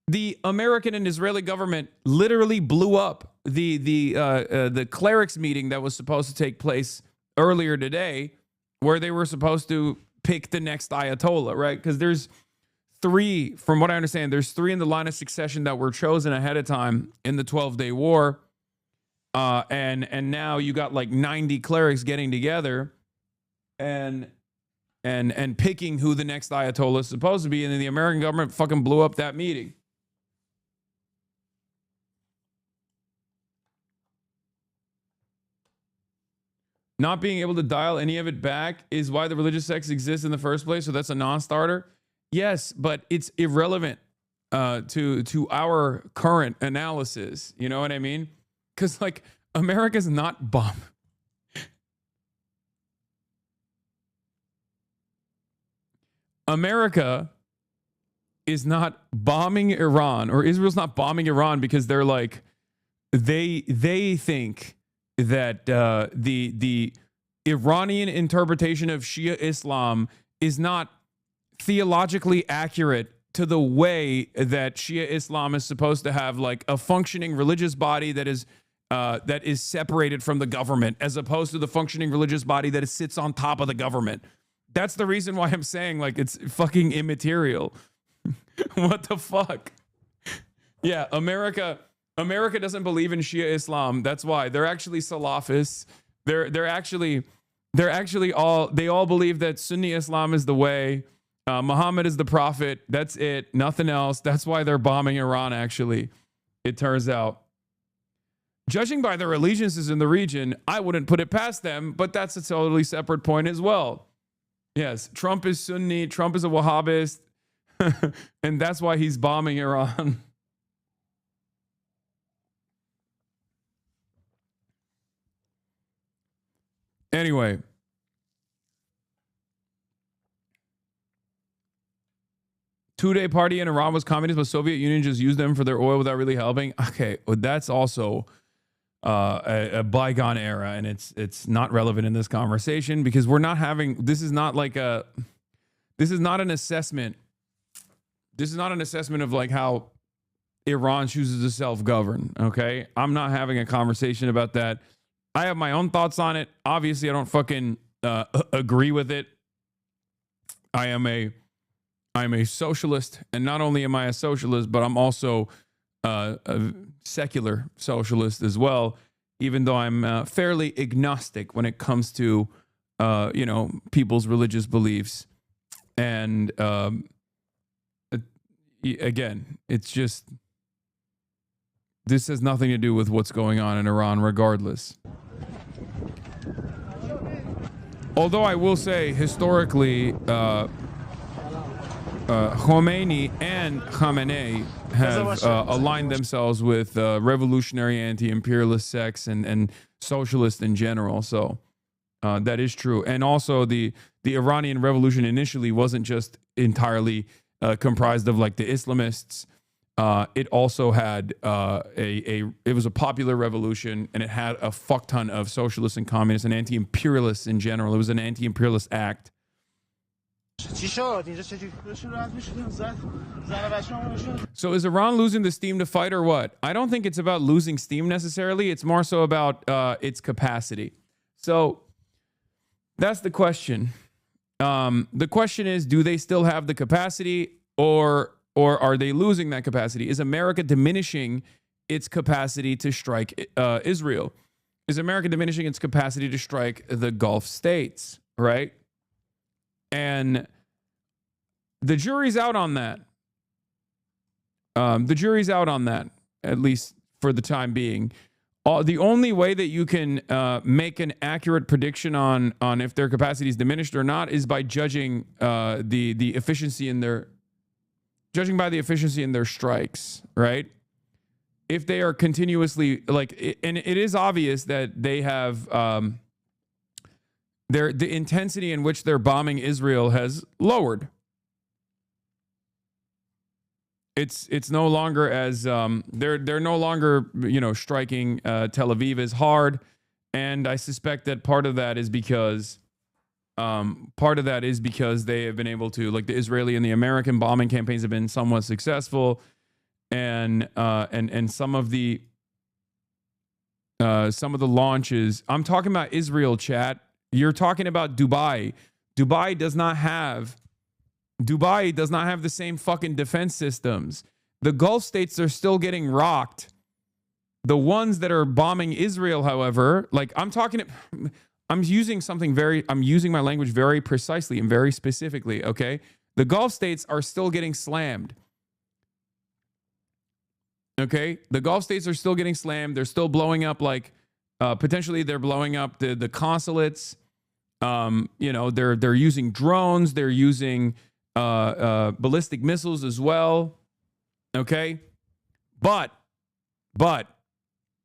the American and Israeli government literally blew up the clerics meeting that was supposed to take place earlier today, where they were supposed to pick the next Ayatollah, right? Because there's three, from what I understand, there's three in the line of succession that were chosen ahead of time in the 12-day war. And now you got like 90 clerics getting together and picking who the next Ayatollah is supposed to be. And then the American government fucking blew up that meeting. Not being able to dial any of it back is why the religious sects exist in the first place. So that's a non-starter. Yes, but it's irrelevant to our current analysis. You know what I mean? Because like America's not bomb. America is not bombing Iran, or Israel's not bombing Iran because they're like they think that the Iranian interpretation of Shia Islam is not theologically accurate to the way that Shia Islam is supposed to have like a functioning religious body that is separated from the government, as opposed to the functioning religious body that sits on top of the government. That's the reason why I'm saying like it's fucking immaterial. What the fuck? Yeah, America doesn't believe in Shia Islam. That's why they're actually Salafists. They all believe that Sunni Islam is the way. Muhammad is the prophet. That's it. Nothing else. That's why they're bombing Iran, actually, it turns out. Judging by their allegiances in the region, I wouldn't put it past them, but that's a totally separate point as well. Yes, Trump is Sunni. Trump is a Wahhabist. And that's why he's bombing Iran. Anyway. Two-day party in Iran was communist, but Soviet Union just used them for their oil without really helping. Okay, well, that's also a bygone era, and it's not relevant in this conversation because we're not having. This is not an assessment. This is not an assessment of like how Iran chooses to self-govern. Okay, I'm not having a conversation about that. I have my own thoughts on it. Obviously, I don't fucking agree with it. I am I'm a socialist, and not only am I a socialist, but I'm also a secular socialist as well, even though I'm fairly agnostic when it comes to, you know, people's religious beliefs. And again, it's just, this has nothing to do with what's going on in Iran regardless. Although I will say, historically, Khomeini and Khamenei have aligned themselves with revolutionary anti-imperialist sects and socialists in general. So that is true. And also the Iranian revolution initially wasn't just entirely comprised of like the Islamists. It also had it was a popular revolution, and it had a fuck ton of socialists and communists and anti-imperialists in general. It was an anti-imperialist act. So is Iran losing the steam to fight or what? I don't think it's about losing steam necessarily. It's more so about its capacity. So that's the question. The question is, do they still have the capacity, or are they losing that capacity? Is America diminishing its capacity to strike Israel? Is America diminishing its capacity to strike the Gulf states, right? And the jury's out on that. The jury's out on that, at least for the time being. The only way that you can make an accurate prediction on if their capacity is diminished or not is by judging the efficiency in their by the efficiency in their strikes, right? If they are continuously and it is obvious that they have the intensity in which they're bombing Israel has lowered. It's no longer as they're no longer, you know, striking Tel Aviv as hard, and I suspect that part of that is because they have been able to, like, the Israeli and the American bombing campaigns have been somewhat successful, and some of the launches. I'm talking about Israel, chat. You're talking about Dubai. Dubai does not have the same fucking defense systems. The Gulf states are still getting rocked. The ones that are bombing Israel, however, like I'm using my language very precisely and very specifically, okay? The Gulf states are still getting slammed. Okay? The Gulf states are still getting slammed. They're still blowing up, like, potentially they're blowing up the consulates. You know, they're using drones. They're using ballistic missiles as well. Okay? But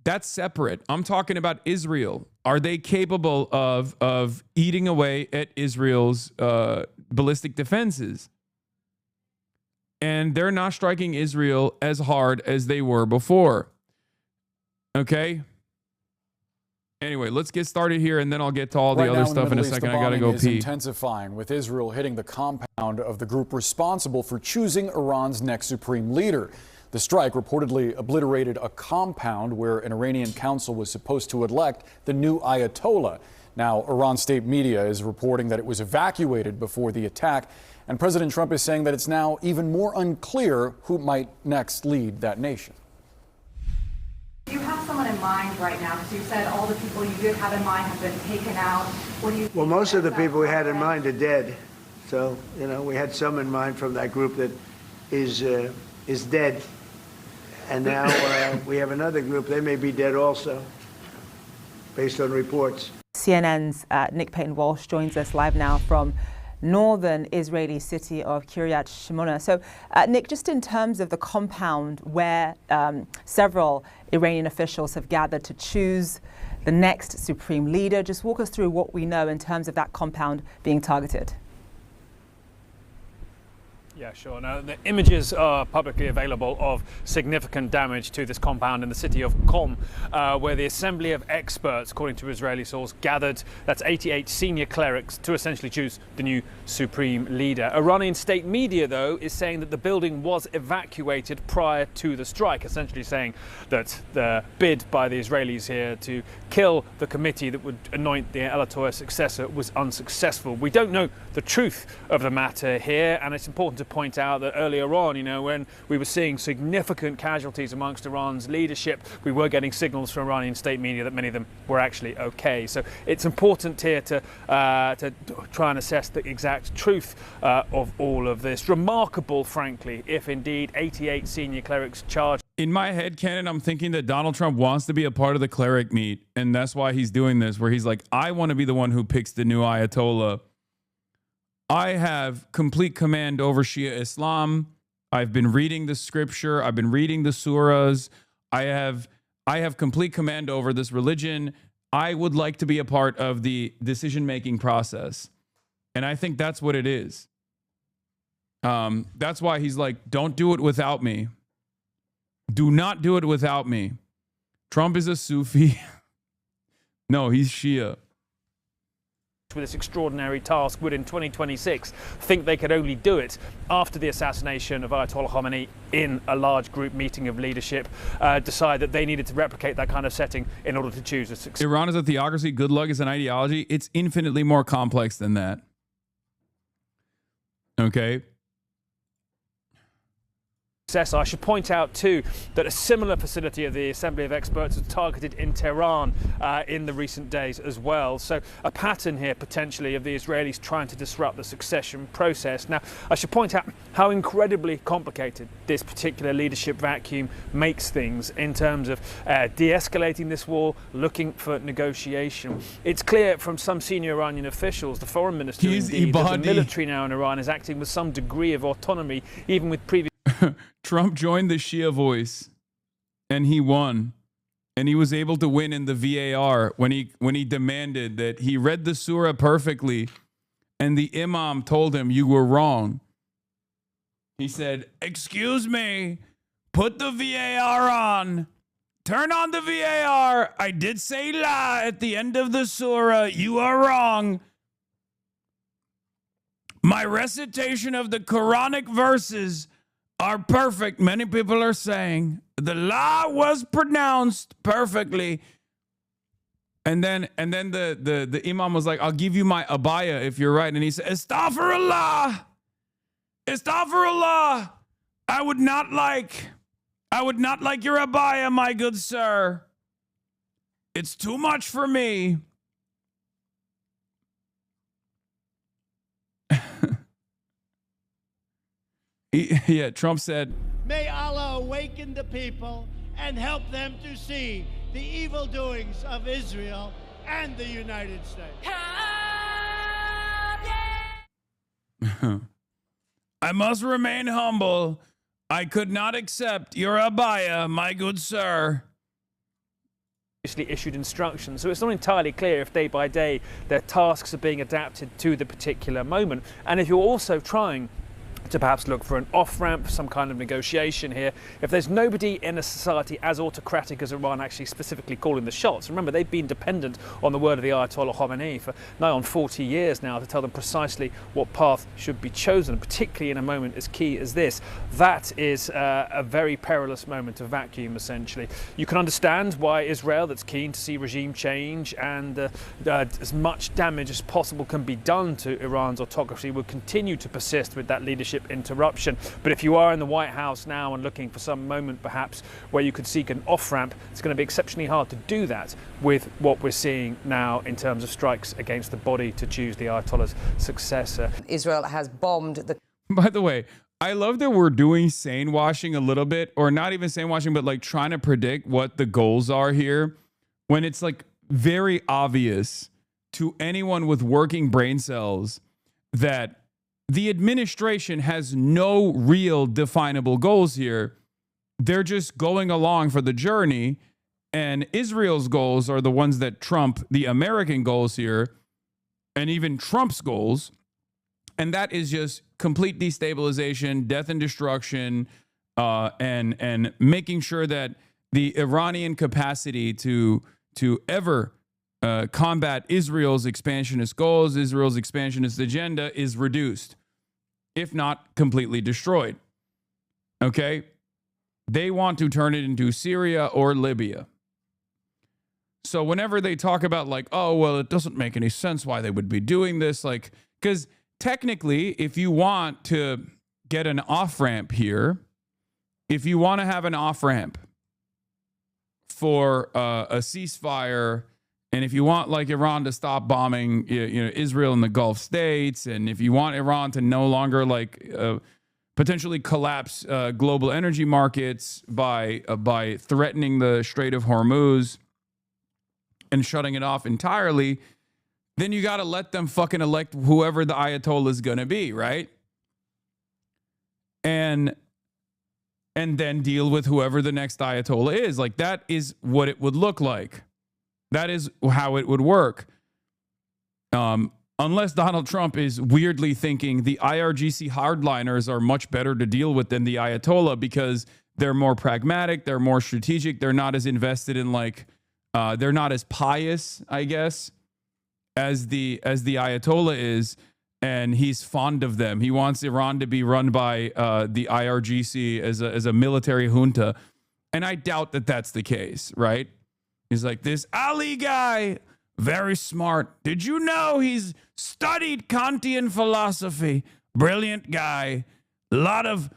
that's separate. I'm talking about Israel. Are they capable of eating away at Israel's ballistic defenses? And they're not striking Israel as hard as they were before. Okay? Anyway, let's get started here, and then I'll get to all the other stuff in a second. I gotta go pee. Intensifying, with Israel hitting the compound of the group responsible for choosing Iran's next supreme leader. The strike reportedly obliterated a compound where an Iranian council was supposed to elect the new Ayatollah. Now, Iran state media is reporting that it was evacuated before the attack, and President Trump is saying that it's now even more unclear who might next lead that nation. Do you have someone in mind right now? Because you said all the people you did have in mind have been taken out. What do you? Well, most of the people we had in mind are dead. So, you know, we had some in mind from that group that is dead. And now we have another group. They may be dead also, based on reports. CNN's Nick Payton-Walsh joins us live now from northern Israeli city of Kiryat Shimona. So, Nick, just in terms of the compound where several Iranian officials have gathered to choose the next supreme leader, just walk us through what we know in terms of that compound being targeted. Yeah, sure. Now, the images are publicly available of significant damage to this compound in the city of Qom, where the assembly of experts, according to Israeli sources, gathered, that's 88 senior clerics, to essentially choose the new supreme leader. Iranian state media, though, is saying that the building was evacuated prior to the strike, essentially saying that the bid by the Israelis here to kill the committee that would anoint the Ayatollah successor was unsuccessful. We don't know the truth of the matter here, and it's important to to point out that earlier on, you know, when we were seeing significant casualties amongst Iran's leadership, we were getting signals from Iranian state media that many of them were actually okay. So it's important here to try and assess the exact truth of all of this. Remarkable, frankly, if indeed 88 senior clerics charged. In my head canon, I'm thinking that Donald Trump wants to be a part of the cleric meet, and that's why he's doing this, where he's like, I want to be the one who picks the new Ayatollah. I have complete command over Shia Islam. I've been reading the scripture. I've been reading the surahs. I have complete command over this religion. I would like to be a part of the decision-making process. And I think that's what it is. That's why he's like, don't do it without me. Do not do it without me. Trump is a Sufi. No, he's Shia. With this extraordinary task would in 2026 think they could only do it after the assassination of Ayatollah Khamenei in a large group meeting of leadership, decide that they needed to replicate that kind of setting in order to choose a success. Iran is a theocracy. Good luck is an ideology. It's infinitely more complex than that. Okay. I should point out too that a similar facility of the Assembly of Experts was targeted in Tehran in the recent days as well. So a pattern here potentially of the Israelis trying to disrupt the succession process. Now I should point out how incredibly complicated this particular leadership vacuum makes things in terms of de-escalating this war, looking for negotiation. It's clear from some senior Iranian officials, the foreign minister indeed, that the military now in Iran is acting with some degree of autonomy, even with previous Trump joined the Shia voice and he won. And he was able to win in the VAR when he demanded that he read the surah perfectly and the imam told him you were wrong. He said, "Excuse me, put the VAR on. Turn on the VAR. I did say la at the end of the surah. You are wrong. My recitation of the Quranic verses are perfect. Many people are saying the law was pronounced perfectly." And then the imam was like, "I'll give you my abaya if you're right." And he said, "Astaghfirullah. Astaghfirullah. I would not like your abaya, my good sir. It's too much for me." Yeah, Trump said, "May Allah awaken the people and help them to see the evil doings of Israel and the United States." "I must remain humble. I could not accept your abaya, my good sir." Issued instructions, so it's not entirely clear if day by day their tasks are being adapted to the particular moment. And if you're also trying to perhaps look for an off-ramp, some kind of negotiation here, if there's nobody in a society as autocratic as Iran actually specifically calling the shots. Remember, they've been dependent on the word of the Ayatollah Khamenei for nigh on 40 years now to tell them precisely what path should be chosen, particularly in a moment as key as this. That is a very perilous moment of vacuum, essentially. You can understand why Israel, that's keen to see regime change and as much damage as possible can be done to Iran's autocracy, will continue to persist with that leadership interruption. But if you are in the White House now and looking for some moment perhaps where you could seek an off-ramp, it's going to be exceptionally hard to do that with what we're seeing now in terms of strikes against the body to choose the Ayatollah's successor. Israel has bombed the... By the way, I love that we're doing sane washing a little bit, or not even sane washing, but like trying to predict what the goals are here when it's like very obvious to anyone with working brain cells that the administration has no real definable goals here. They're just going along for the journey, and Israel's goals are the ones that trump the American goals here, and even Trump's goals. And that is just complete destabilization, death and destruction, and making sure that the Iranian capacity to ever combat Israel's expansionist goals, Israel's expansionist agenda is reduced, if not completely destroyed. Okay? They want to turn it into Syria or Libya. So whenever they talk about like, oh, well, it doesn't make any sense why they would be doing this, like, because technically, if you want to get an off-ramp here, if you want to have an off-ramp for a ceasefire, and if you want like Iran to stop bombing Israel and the Gulf states, and if you want Iran to no longer like potentially collapse global energy markets by threatening the Strait of Hormuz and shutting it off entirely, then you got to let them fucking elect whoever the Ayatollah is going to be, right? And then deal with whoever the next Ayatollah is. Like, that is what it would look like. That is how it would work. Unless Donald Trump is weirdly thinking the IRGC hardliners are much better to deal with than the Ayatollah because they're more pragmatic, they're more strategic, they're not as invested in like, they're not as pious, I guess, as the Ayatollah is, and he's fond of them. He wants Iran to be run by the IRGC as a military junta, and I doubt that that's the case, right? He's like, this Ali guy, very smart. Did you know he's studied Kantian philosophy? Brilliant guy. Lot of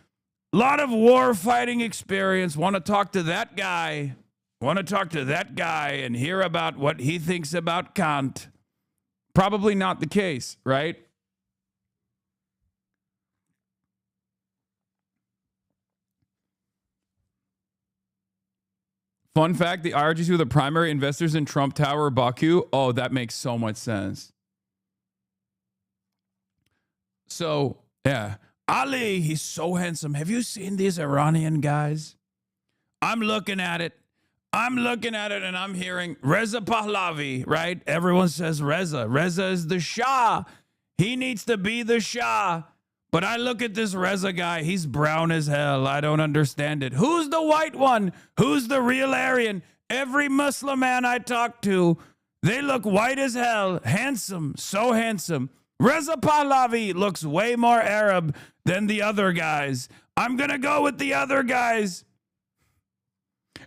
war fighting experience. Want to talk to that guy. Want to talk to that guy and hear about what he thinks about Kant. Probably not the case, right? Fun fact, the IRGC were the primary investors in Trump Tower, Baku. Oh, that makes so much sense. So, yeah. Ali, he's so handsome. Have you seen these Iranian guys? I'm looking at it. And I'm hearing Reza Pahlavi, right? Everyone says Reza. Reza is the Shah. He needs to be the Shah. But I look at this Reza guy. He's brown as hell. I don't understand it. Who's the white one? Who's the real Aryan? Every Muslim man I talk to, they look white as hell. Handsome. So handsome. Reza Pahlavi looks way more Arab than the other guys. I'm going to go with the other guys.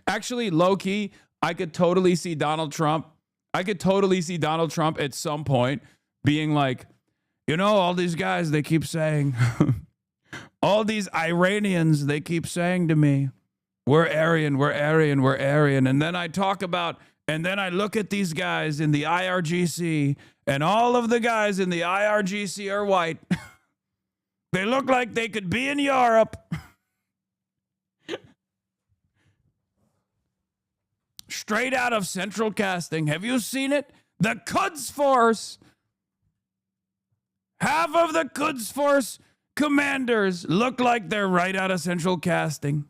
Actually, low-key, I could totally see Donald Trump. At some point being like, you know, all these guys, they keep saying, all these Iranians, they keep saying to me, we're Aryan. And then I talk about, and then I look at these guys in the IRGC, and all of the guys in the IRGC are white. They look like they could be in Europe. Straight out of Central Casting. Have you seen it? The Quds Force. Half of the Quds Force commanders look like they're right out of Central Casting.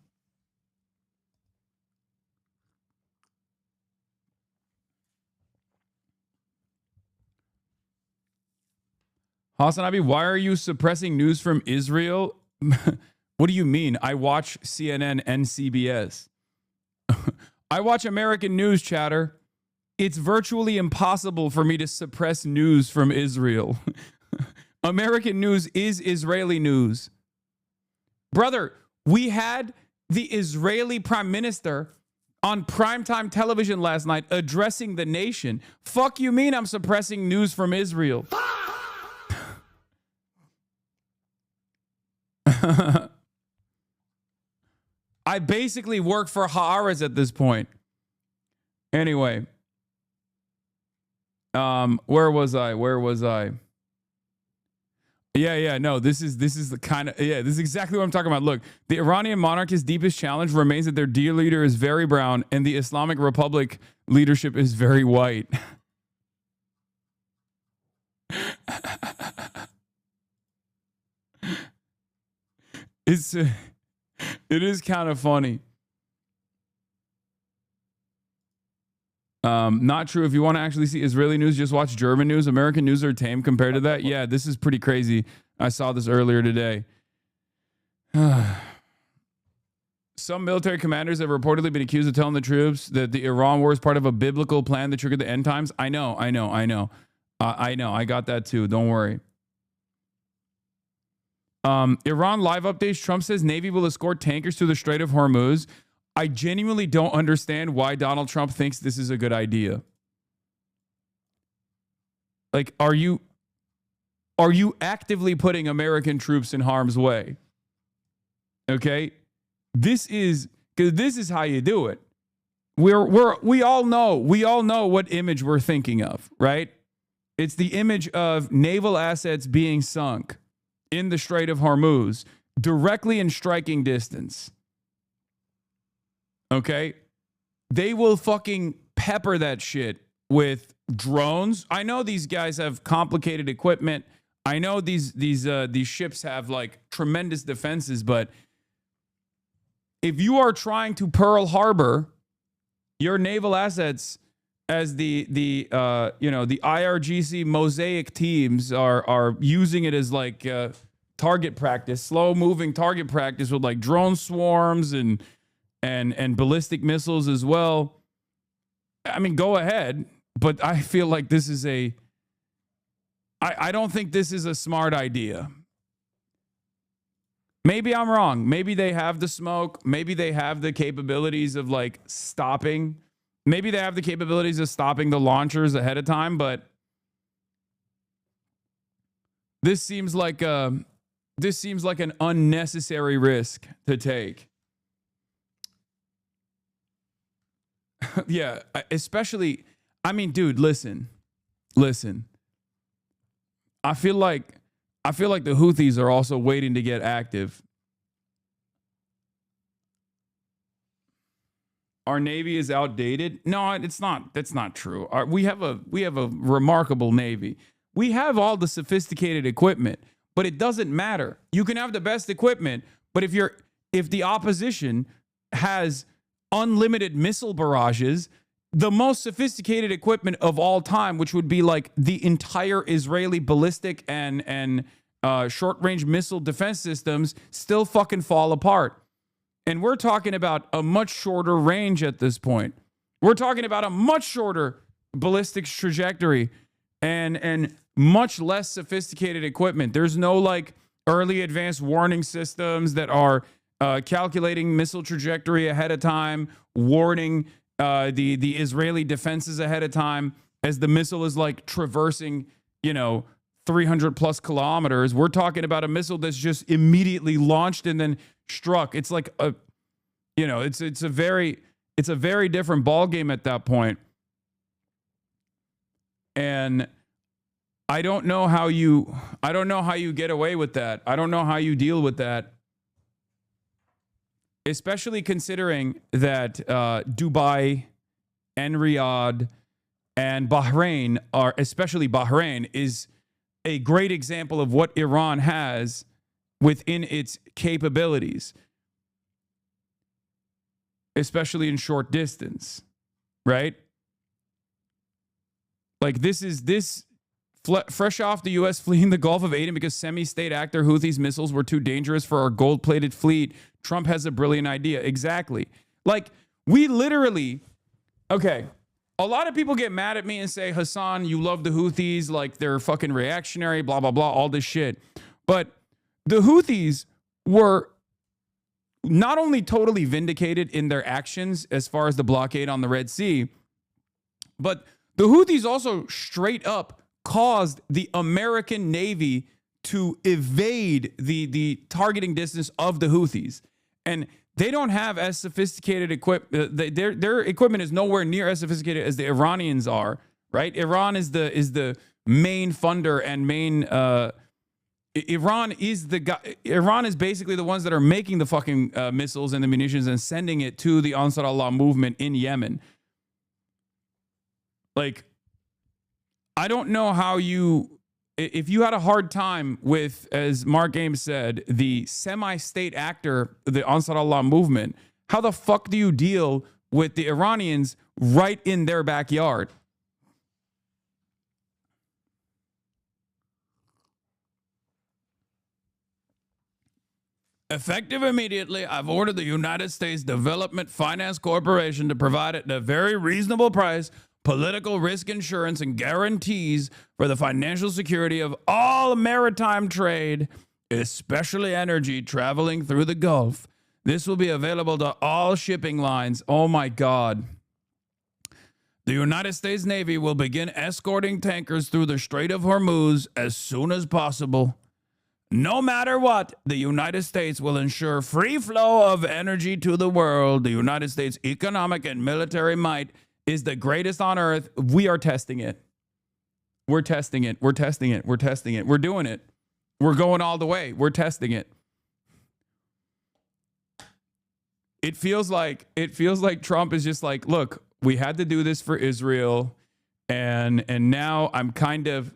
HasanAbi, why are you suppressing news from Israel? What do you mean? I watch CNN and CBS. I watch American news, chatter. It's virtually impossible for me to suppress news from Israel. American news is Israeli news. Brother, we had the Israeli prime minister on primetime television last night addressing the nation. Fuck you mean I'm suppressing news from Israel? I basically work for Haaretz at this point. Anyway. Where was I? Yeah, no, this is the kind of, this is exactly what I'm talking about. Look, the Iranian monarch's deepest challenge remains that their dear leader is very brown and the Islamic Republic leadership is very white. It is kind of funny. Not true. If you want to actually see Israeli news, just watch German news. American news are tame compared to that. Yeah, this is pretty crazy. I saw this earlier today. Some military commanders have reportedly been accused of telling the troops that the Iran war is part of a biblical plan that triggered the end times. I know. I got that too. Don't worry. Iran live updates. Trump says Navy will escort tankers through the Strait of Hormuz. I genuinely don't understand why Donald Trump thinks this is a good idea. Like, are you actively putting American troops in harm's way? Okay? This is how you do it. We all know what image we're thinking of, right? It's the image of naval assets being sunk in the Strait of Hormuz, directly in striking distance. Okay? They will fucking pepper that shit with drones. I know these guys have complicated equipment. I know these ships have like tremendous defenses, but if you are trying to Pearl Harbor your naval assets, as the IRGC Mosaic teams are using it as like target practice, slow moving target practice with like drone swarms and ballistic missiles as well. I mean, go ahead, but I feel like this is I don't think this is a smart idea. Maybe I'm wrong. Maybe they have the smoke. Maybe they have the capabilities of like stopping. Maybe they have the capabilities of stopping the launchers ahead of time, but this seems like an unnecessary risk to take. Yeah, especially, I mean, dude, listen. I feel like the Houthis are also waiting to get active. Our Navy is outdated. No, it's not. That's not true. We have a remarkable Navy. We have all the sophisticated equipment, but it doesn't matter. You can have the best equipment, but if the opposition has unlimited missile barrages, the most sophisticated equipment of all time, which would be like the entire Israeli ballistic and short-range missile defense systems, still fucking fall apart. And we're talking about a much shorter range at this point. We're talking about a much shorter ballistics trajectory and much less sophisticated equipment. There's no like early advanced warning systems that are calculating missile trajectory ahead of time, warning the Israeli defenses ahead of time as the missile is like traversing, 300 plus kilometers. We're talking about a missile that's just immediately launched and then struck. It's like it's a very different ball game at that point. And I don't know how you get away with that. I don't know how you deal with that. Especially considering that Dubai and Riyadh and Bahrain is a great example of what Iran has within its capabilities, especially in short distance, right? Like fresh off the U.S. fleeing the Gulf of Aden because semi-state actor Houthis missiles were too dangerous for our gold-plated fleet. Trump has a brilliant idea. Exactly. Like, we literally, okay, a lot of people get mad at me and say, Hasan, you love the Houthis, like they're fucking reactionary, blah, blah, blah, all this shit. But the Houthis were not only totally vindicated in their actions as far as the blockade on the Red Sea, but the Houthis also straight up caused the American Navy to evade the targeting distance of the Houthis. And they don't have as sophisticated equipment. Their equipment is nowhere near as sophisticated as the Iranians are, right? Iran is the main funder and main Iran is basically the ones that are making the fucking missiles and the munitions and sending it to the Ansar Allah movement in Yemen. Like, I don't know how if you had a hard time with, as Mark Ames said, the semi-state actor, the Ansar Allah movement, how the fuck do you deal with the Iranians right in their backyard? Effective immediately, I've ordered the United States Development Finance Corporation to provide at a very reasonable price political risk insurance and guarantees for the financial security of all maritime trade, especially energy traveling through the Gulf. This will be available to all shipping lines. Oh my God. The United States Navy will begin escorting tankers through the Strait of Hormuz as soon as possible. No matter what, the United States will ensure free flow of energy to the world. The United States' economic and military might is the greatest on earth. We are testing it. We're testing it. We're testing it. We're testing it. We're doing it. We're going all the way. We're testing it. It feels like Trump is just like, look, we had to do this for Israel, and now I'm kind of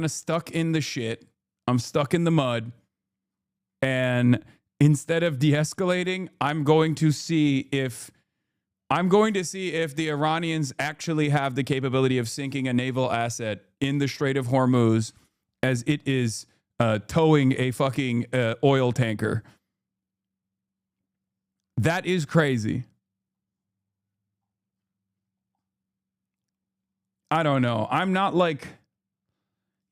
stuck in the shit. I'm stuck in the mud. And instead of de-escalating, I'm going to see if the Iranians actually have the capability of sinking a naval asset in the Strait of Hormuz as it is towing a fucking oil tanker. That is crazy. I don't know. I'm not like,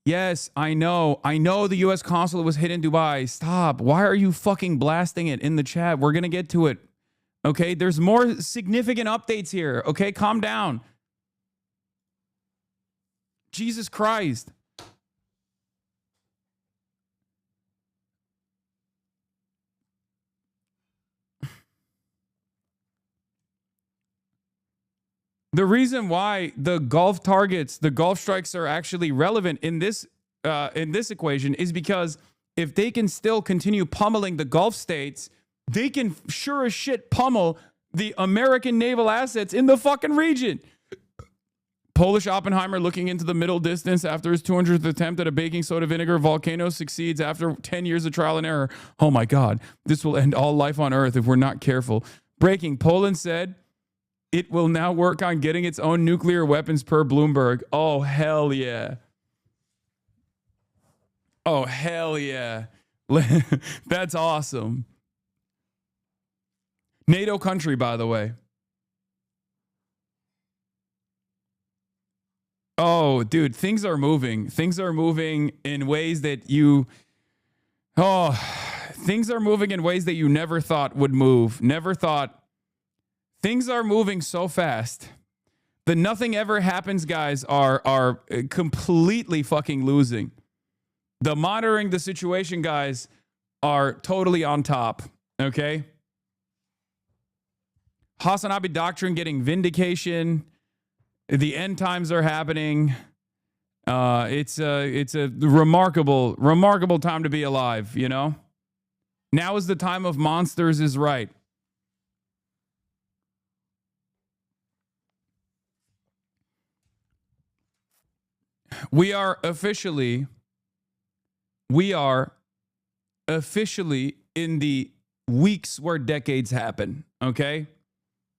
yes, I know the U.S. consulate was hit in Dubai. Stop. Why are you fucking blasting it in the chat? We're going to get to it. Okay, there's more significant updates here. Okay, calm down. Jesus Christ. The reason why the Gulf targets, the Gulf strikes are actually relevant in this equation is because if they can still continue pummeling the Gulf states, they can sure as shit pummel the American naval assets in the fucking region. Polish Oppenheimer looking into the middle distance after his 200th attempt at a baking soda vinegar volcano succeeds after 10 years of trial and error. Oh my God, this will end all life on Earth if we're not careful. Breaking, Poland said it will now work on getting its own nuclear weapons per Bloomberg. Oh, hell yeah. Oh, hell yeah. That's awesome. NATO country, by the way. Oh, dude, things are moving. Things are moving in ways that you... Oh, things are moving in ways that you never thought would move. Never thought. Things are moving so fast. The nothing ever happens guys are completely fucking losing. The monitoring the situation guys are totally on top. Okay? HasanAbi doctrine getting vindication. The end times are happening. It's a remarkable time to be alive, you know? Now is the time of monsters is right. We are officially in the weeks where decades happen, okay?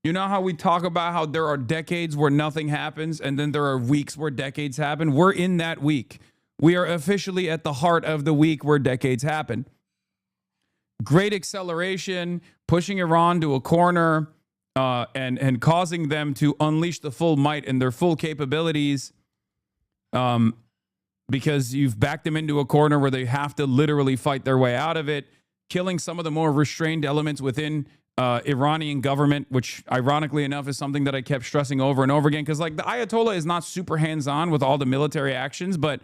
You know how we talk about how there are decades where nothing happens and then there are weeks where decades happen? We're in that week. We are officially at the heart of the week where decades happen. Great acceleration, pushing Iran to a corner and causing them to unleash the full might and their full capabilities because you've backed them into a corner where they have to literally fight their way out of it, killing some of the more restrained elements within Iranian government, which ironically enough is something that I kept stressing over and over again because like the Ayatollah is not super hands-on with all the military actions, but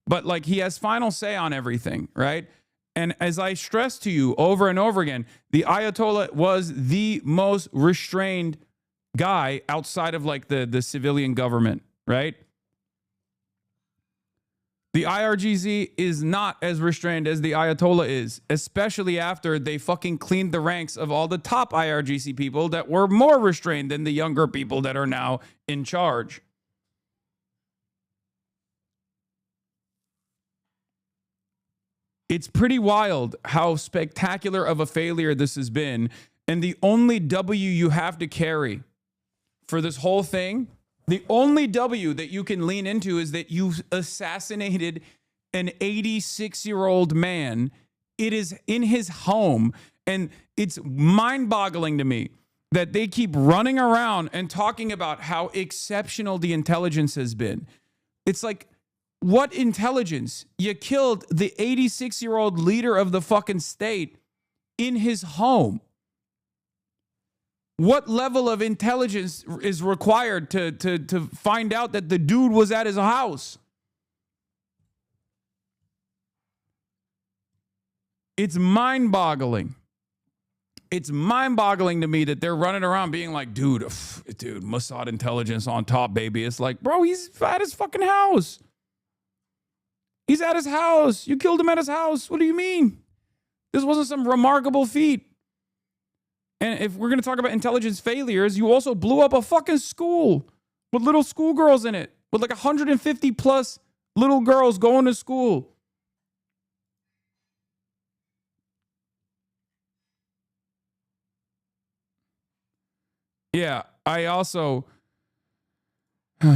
like he has final say on everything, right? And as I stressed to you over and over again, the Ayatollah was the most restrained guy outside of like the civilian government, right? The IRGC is not as restrained as the Ayatollah is, especially after they fucking cleaned the ranks of all the top IRGC people that were more restrained than the younger people that are now in charge. It's pretty wild how spectacular of a failure this has been. And the only W you have to carry for this whole thing, the only W that you can lean into is that you assassinated an 86-year-old man. It is in his home. And it's mind-boggling to me that they keep running around and talking about how exceptional the intelligence has been. It's like, what intelligence? You killed the 86-year-old leader of the fucking state in his home. What level of intelligence is required to find out that the dude was at his house? It's mind-boggling. It's mind-boggling to me that they're running around being like, dude, Mossad intelligence on top, baby. It's like, bro, he's at his fucking house. He's at his house. You killed him at his house. What do you mean? This wasn't some remarkable feat. And if we're going to talk about intelligence failures, you also blew up a fucking school with little schoolgirls in it, with like 150 plus little girls going to school. Yeah, I also, they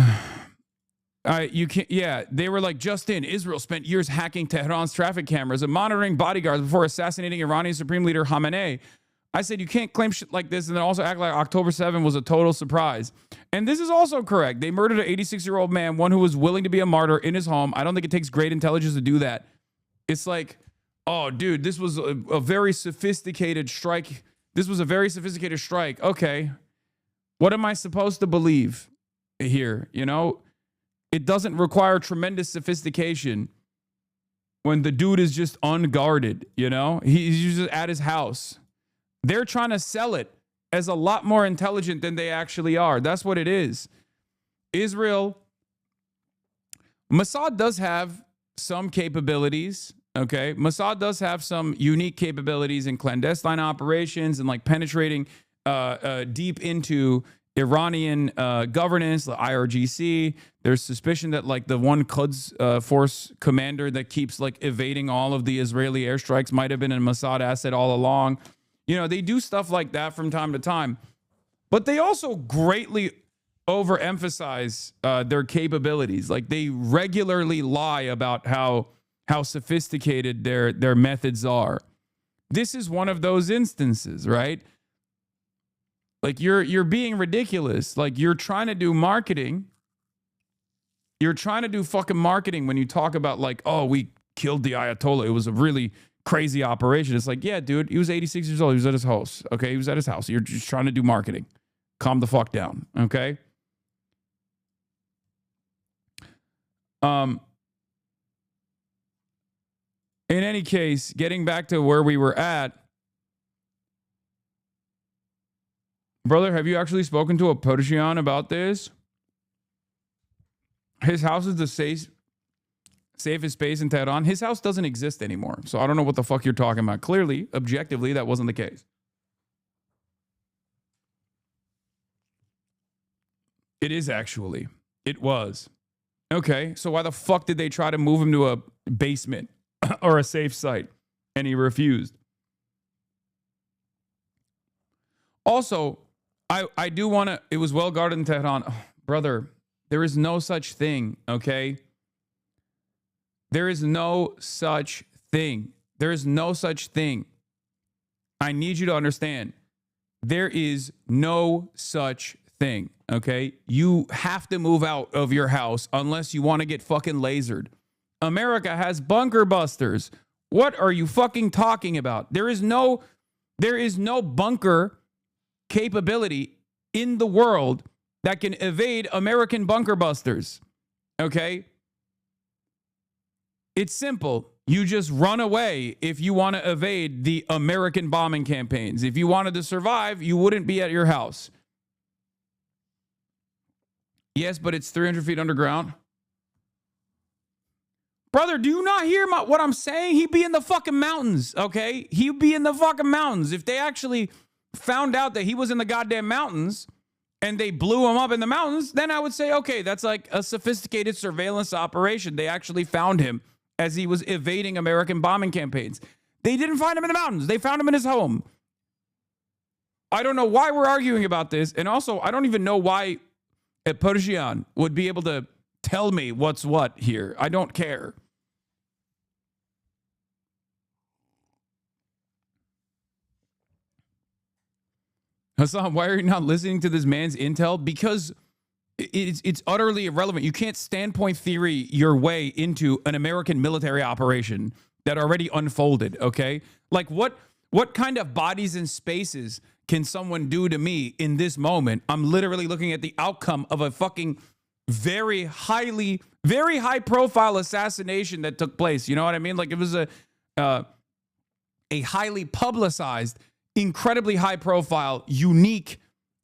were like, just in, Israel spent years hacking Tehran's traffic cameras and monitoring bodyguards before assassinating Iranian Supreme Leader Khamenei. I said, you can't claim shit like this and then also act like October 7 was a total surprise. And this is also correct. They murdered an 86-year-old man, one who was willing to be a martyr in his home. I don't think it takes great intelligence to do that. It's like, oh, dude, this was a very sophisticated strike. This was a very sophisticated strike. Okay. What am I supposed to believe here? You know, it doesn't require tremendous sophistication when the dude is just unguarded, you know? He's just at his house. They're trying to sell it as a lot more intelligent than they actually are. That's what it is. Israel, Mossad does have some capabilities, okay? Mossad does have some unique capabilities in clandestine operations and like penetrating deep into Iranian governance, the IRGC. There's suspicion that like the one Quds force commander that keeps like evading all of the Israeli airstrikes might have been a Mossad asset all along. You know, they do stuff like that from time to time, but they also greatly overemphasize their capabilities. Like they regularly lie about how sophisticated their methods are. This is one of those instances, right? Like you're being ridiculous. Like you're trying to do marketing. You're trying to do fucking marketing when you talk about like, oh, we killed the Ayatollah. It was a really crazy operation. It's like, yeah, dude, he was 86 years old. He was at his house. Okay, he was at his house. You're just trying to do marketing. Calm the fuck down. Okay. In any case, getting back to where we were at, brother, have you actually spoken to a Persian about this? His house is the safest space in Tehran. His house doesn't exist anymore. So I don't know what the fuck you're talking about. Clearly, objectively, that wasn't the case. It is actually. It was. Okay, so why the fuck did they try to move him to a basement or a safe site? And he refused. Also, I do want to, it was well guarded in Tehran. Oh, brother, there is no such thing, okay? There is no such thing. There is no such thing. I need you to understand. There is no such thing, okay? You have to move out of your house unless you want to get fucking lasered. America has bunker busters. What are you fucking talking about? There is no bunker capability in the world that can evade American bunker busters, okay? It's simple. You just run away if you want to evade the American bombing campaigns. If you wanted to survive, you wouldn't be at your house. Yes, but it's 300 feet underground. Brother, do you not hear what I'm saying? He'd be in the fucking mountains, okay? He'd be in the fucking mountains. If they actually found out that he was in the goddamn mountains and they blew him up in the mountains, then I would say, okay, that's like a sophisticated surveillance operation. They actually found him as he was evading American bombing campaigns. They didn't find him in the mountains. They found him in his home. I don't know why we're arguing about this. And also, I don't even know why a Persian would be able to tell me what's what here. I don't care. Hasan, why are you not listening to this man's intel? Because it's utterly irrelevant. You can't standpoint theory your way into an American military operation that already unfolded, okay? Like what kind of bodies and spaces can someone do to me in this moment? I'm literally looking at the outcome of a fucking very high profile assassination that took place. You know what I mean? Like it was a highly publicized, incredibly high profile, unique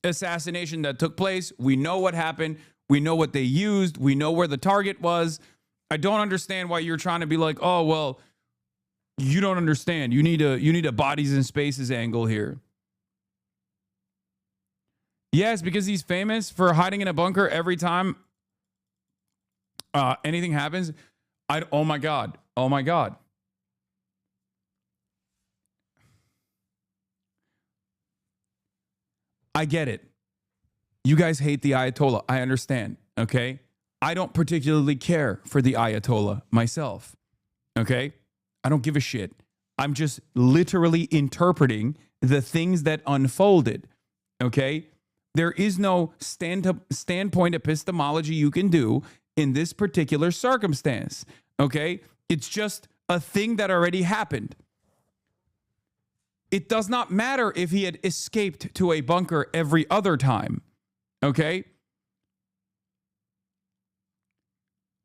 assassination that took place. We know what happened. We know what they used. We know where the target was. I don't understand why you're trying to be like, oh, well, you don't understand. You need a bodies and spaces angle here. Yes, because he's famous for hiding in a bunker every time anything happens. Oh my God. Oh my God. I get it. You guys hate the Ayatollah. I understand. Okay. I don't particularly care for the Ayatollah myself. Okay. I don't give a shit. I'm just literally interpreting the things that unfolded. Okay. There is no standpoint epistemology you can do in this particular circumstance. Okay. It's just a thing that already happened. It does not matter if he had escaped to a bunker every other time. Okay.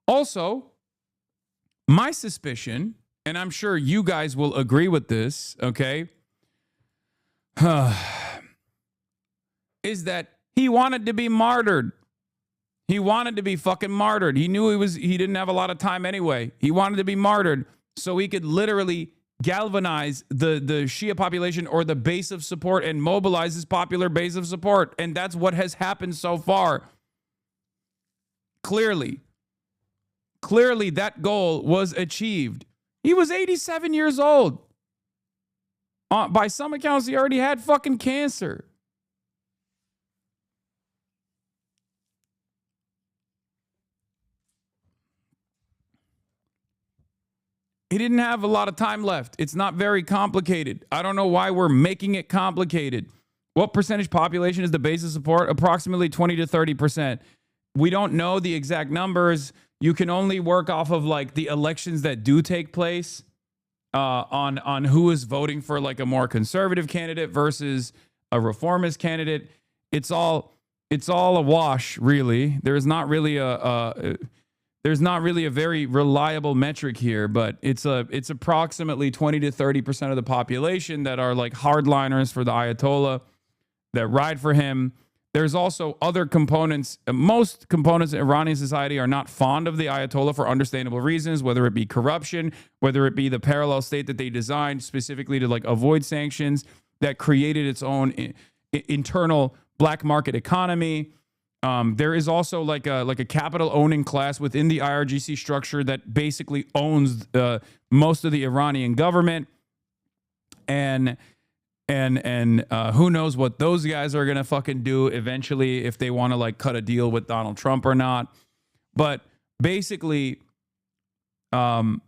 Also, my suspicion, and I'm sure you guys will agree with this, okay, is that he wanted to be martyred. He wanted to be fucking martyred. He knew he didn't have a lot of time anyway. He wanted to be martyred so he could literally galvanize the Shia population or the base of support and mobilize his popular base of support. And that's what has happened so far. Clearly that goal was achieved. He was 87 years old. By some accounts, he already had fucking cancer. He didn't have a lot of time left. It's not very complicated. I don't know why we're making it complicated. What percentage population is the base of support? Approximately 20 to 30%. We don't know the exact numbers. You can only work off of like the elections that do take place on who is voting for like a more conservative candidate versus a reformist candidate. It's all a wash, really. There's not really a very reliable metric here, but it's approximately 20 to 30% of the population that are like hardliners for the Ayatollah, that ride for him. There's also other components. Most components in Iranian society are not fond of the Ayatollah for understandable reasons, whether it be corruption, whether it be the parallel state that they designed specifically to like avoid sanctions that created its own internal black market economy. There is also like a capital owning class within the IRGC structure that basically owns most of the Iranian government, and who knows what those guys are gonna fucking do eventually, if they want to like cut a deal with Donald Trump or not. But basically even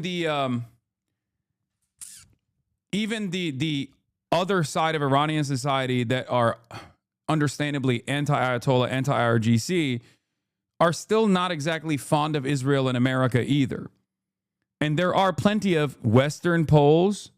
the other side of Iranian society that are understandably anti-Ayatollah, anti-IRGC, are still not exactly fond of Israel and America either. And there are plenty of Western polls.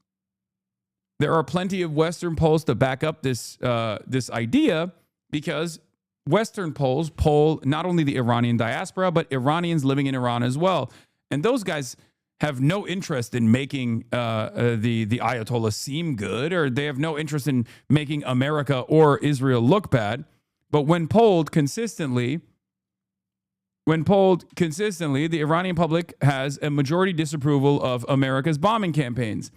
There are plenty of Western polls to back up this idea, because Western polls poll not only the Iranian diaspora, but Iranians living in Iran as well. And those guys have no interest in making the Ayatollah seem good, or they have no interest in making America or Israel look bad. But when polled consistently, the Iranian public has a majority disapproval of America's bombing campaigns.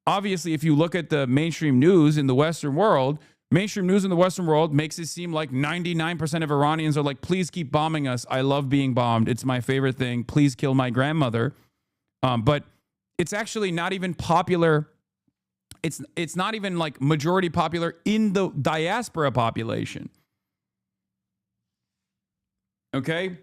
Obviously, if you look at the mainstream news in the Western world, makes it seem like 99% of Iranians are like, please keep bombing us. I love being bombed. It's my favorite thing. Please kill my grandmother. But it's actually not even popular. It's not even like majority popular in the diaspora population. Okay?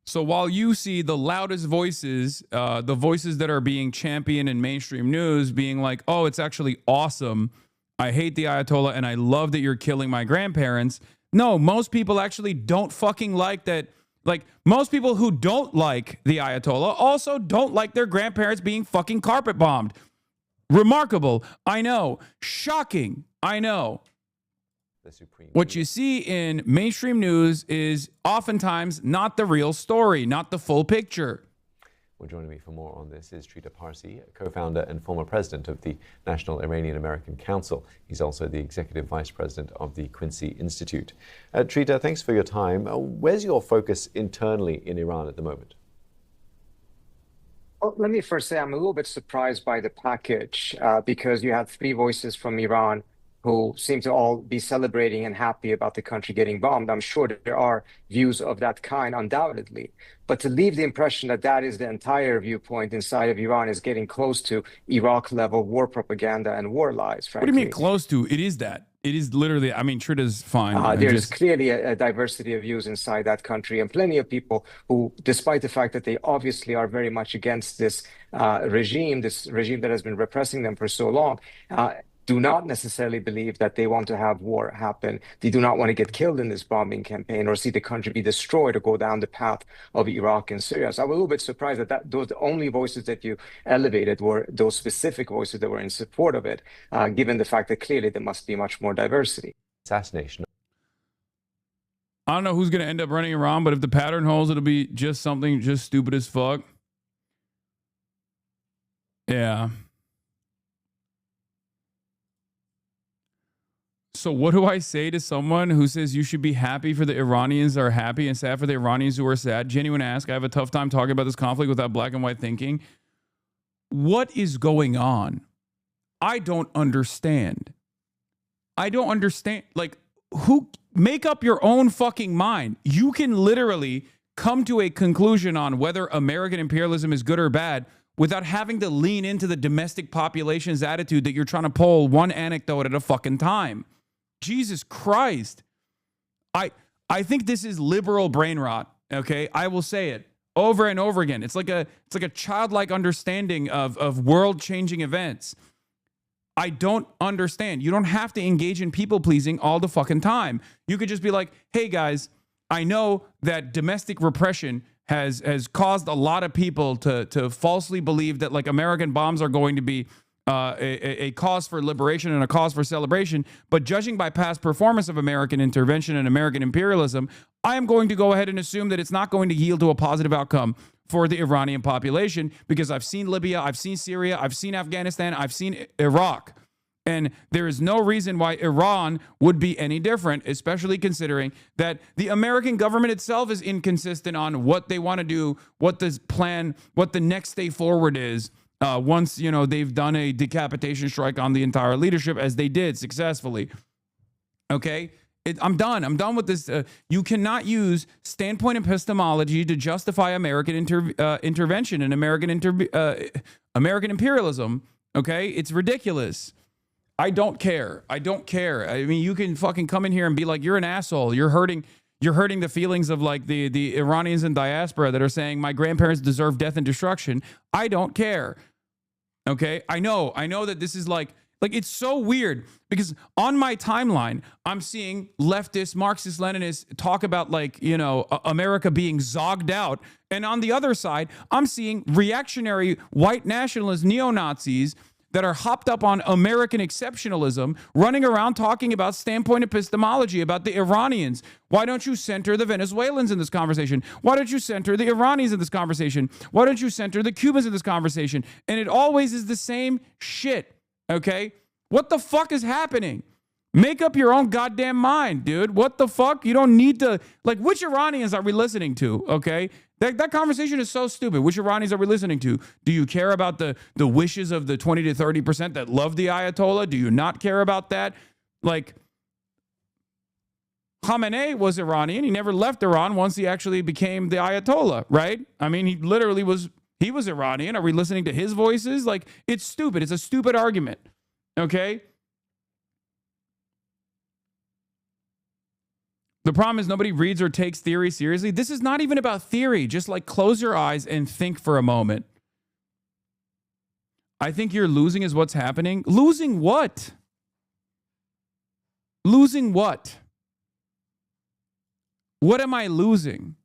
So while you see the loudest voices, the voices that are being championed in mainstream news being like, oh, it's actually awesome. I hate the Ayatollah and I love that you're killing my grandparents. No, most people actually don't fucking like that. Like, most people who don't like the Ayatollah also don't like their grandparents being fucking carpet bombed. Remarkable. I know. Shocking. I know. the supreme. What you see in mainstream news is oftentimes not the real story, not the full picture. Well, joining me for more on this is Trita Parsi, co-founder and former president of the National Iranian American Council. He's also the executive vice president of the Quincy Institute. Trita, thanks for your time. Where's your focus internally in Iran at the moment? Well, let me first say I'm a little bit surprised by the package because you had 3 voices from Iran who seem to all be celebrating and happy about the country getting bombed. I'm sure that there are views of that kind, undoubtedly. But to leave the impression that that is the entire viewpoint inside of Iran is getting close to Iraq-level war propaganda and war lies, frankly. What do you mean close to? It is that. It is literally, I mean, Trita's fine. There's clearly a diversity of views inside that country and plenty of people who, despite the fact that they obviously are very much against this regime that has been repressing them for so long, do not necessarily believe that they want to have war happen. They do not want to get killed in this bombing campaign or see the country be destroyed or go down the path of Iraq and Syria. So I'm a little bit surprised that those the only voices that you elevated were those specific voices that were in support of it, given the fact that clearly there must be much more diversity. Assassination. I don't know who's going to end up running Iran, but if the pattern holds, it'll be just something just stupid as fuck. Yeah. So what do I say to someone who says you should be happy for the Iranians that are happy and sad for the Iranians who are sad? Genuine ask. I have a tough time talking about this conflict without black and white thinking. What is going on? I don't understand. I don't understand. Like, who make up your own fucking mind? You can literally come to a conclusion on whether American imperialism is good or bad without having to lean into the domestic population's attitude that you're trying to pull one anecdote at a fucking time. Jesus Christ. I think this is liberal brain rot, okay? I will say it over and over again. It's like a childlike understanding of world-changing events. I don't understand. You don't have to engage in people-pleasing all the fucking time. You could just be like, hey, guys, I know that domestic repression has caused a lot of people to falsely believe that, like, American bombs are going to be a cause for liberation and a cause for celebration. But judging by past performance of American intervention and American imperialism, I am going to go ahead and assume that it's not going to yield to a positive outcome for the Iranian population, because I've seen Libya, I've seen Syria, I've seen Afghanistan, I've seen Iraq. And there is no reason why Iran would be any different, especially considering that the American government itself is inconsistent on what they want to do, what the plan, what the next step forward is. Once, you know, they've done a decapitation strike on the entire leadership, as they did successfully. Okay, I'm done. I'm done with this. You cannot use standpoint epistemology to justify American intervention and American imperialism. Okay, it's ridiculous. I don't care. I don't care. I mean, you can fucking come in here and be like, you're an asshole. You're hurting the feelings of, like, the Iranians in diaspora that are saying my grandparents deserve death and destruction. I don't care. Okay, I know that this is like it's so weird, because on my timeline, I'm seeing leftist, Marxist, Leninists talk about, like, you know, America being zogged out. And on the other side, I'm seeing reactionary white nationalist neo-Nazis that are hopped up on American exceptionalism, running around talking about standpoint epistemology about the Iranians. Why don't you center the Venezuelans in this conversation? Why don't you center the Iranians in this conversation? Why don't you center the Cubans in this conversation? And it always is the same shit, okay? What the fuck is happening? Make up your own goddamn mind, dude. What the fuck? You don't need to, like, which Iranians are we listening to, okay? That conversation is so stupid. Which Iranians are we listening to? Do you care about the wishes of the 20 to 30% that love the Ayatollah? Do you not care about that? Like, Khamenei was Iranian. He never left Iran once he actually became the Ayatollah, right? I mean, he literally was Iranian. Are we listening to his voices? Like, it's stupid. It's a stupid argument, okay? The problem is nobody reads or takes theory seriously. This is not even about theory. Just, like, close your eyes and think for a moment. I think you're losing is what's happening. Losing what? Losing what? What am I losing?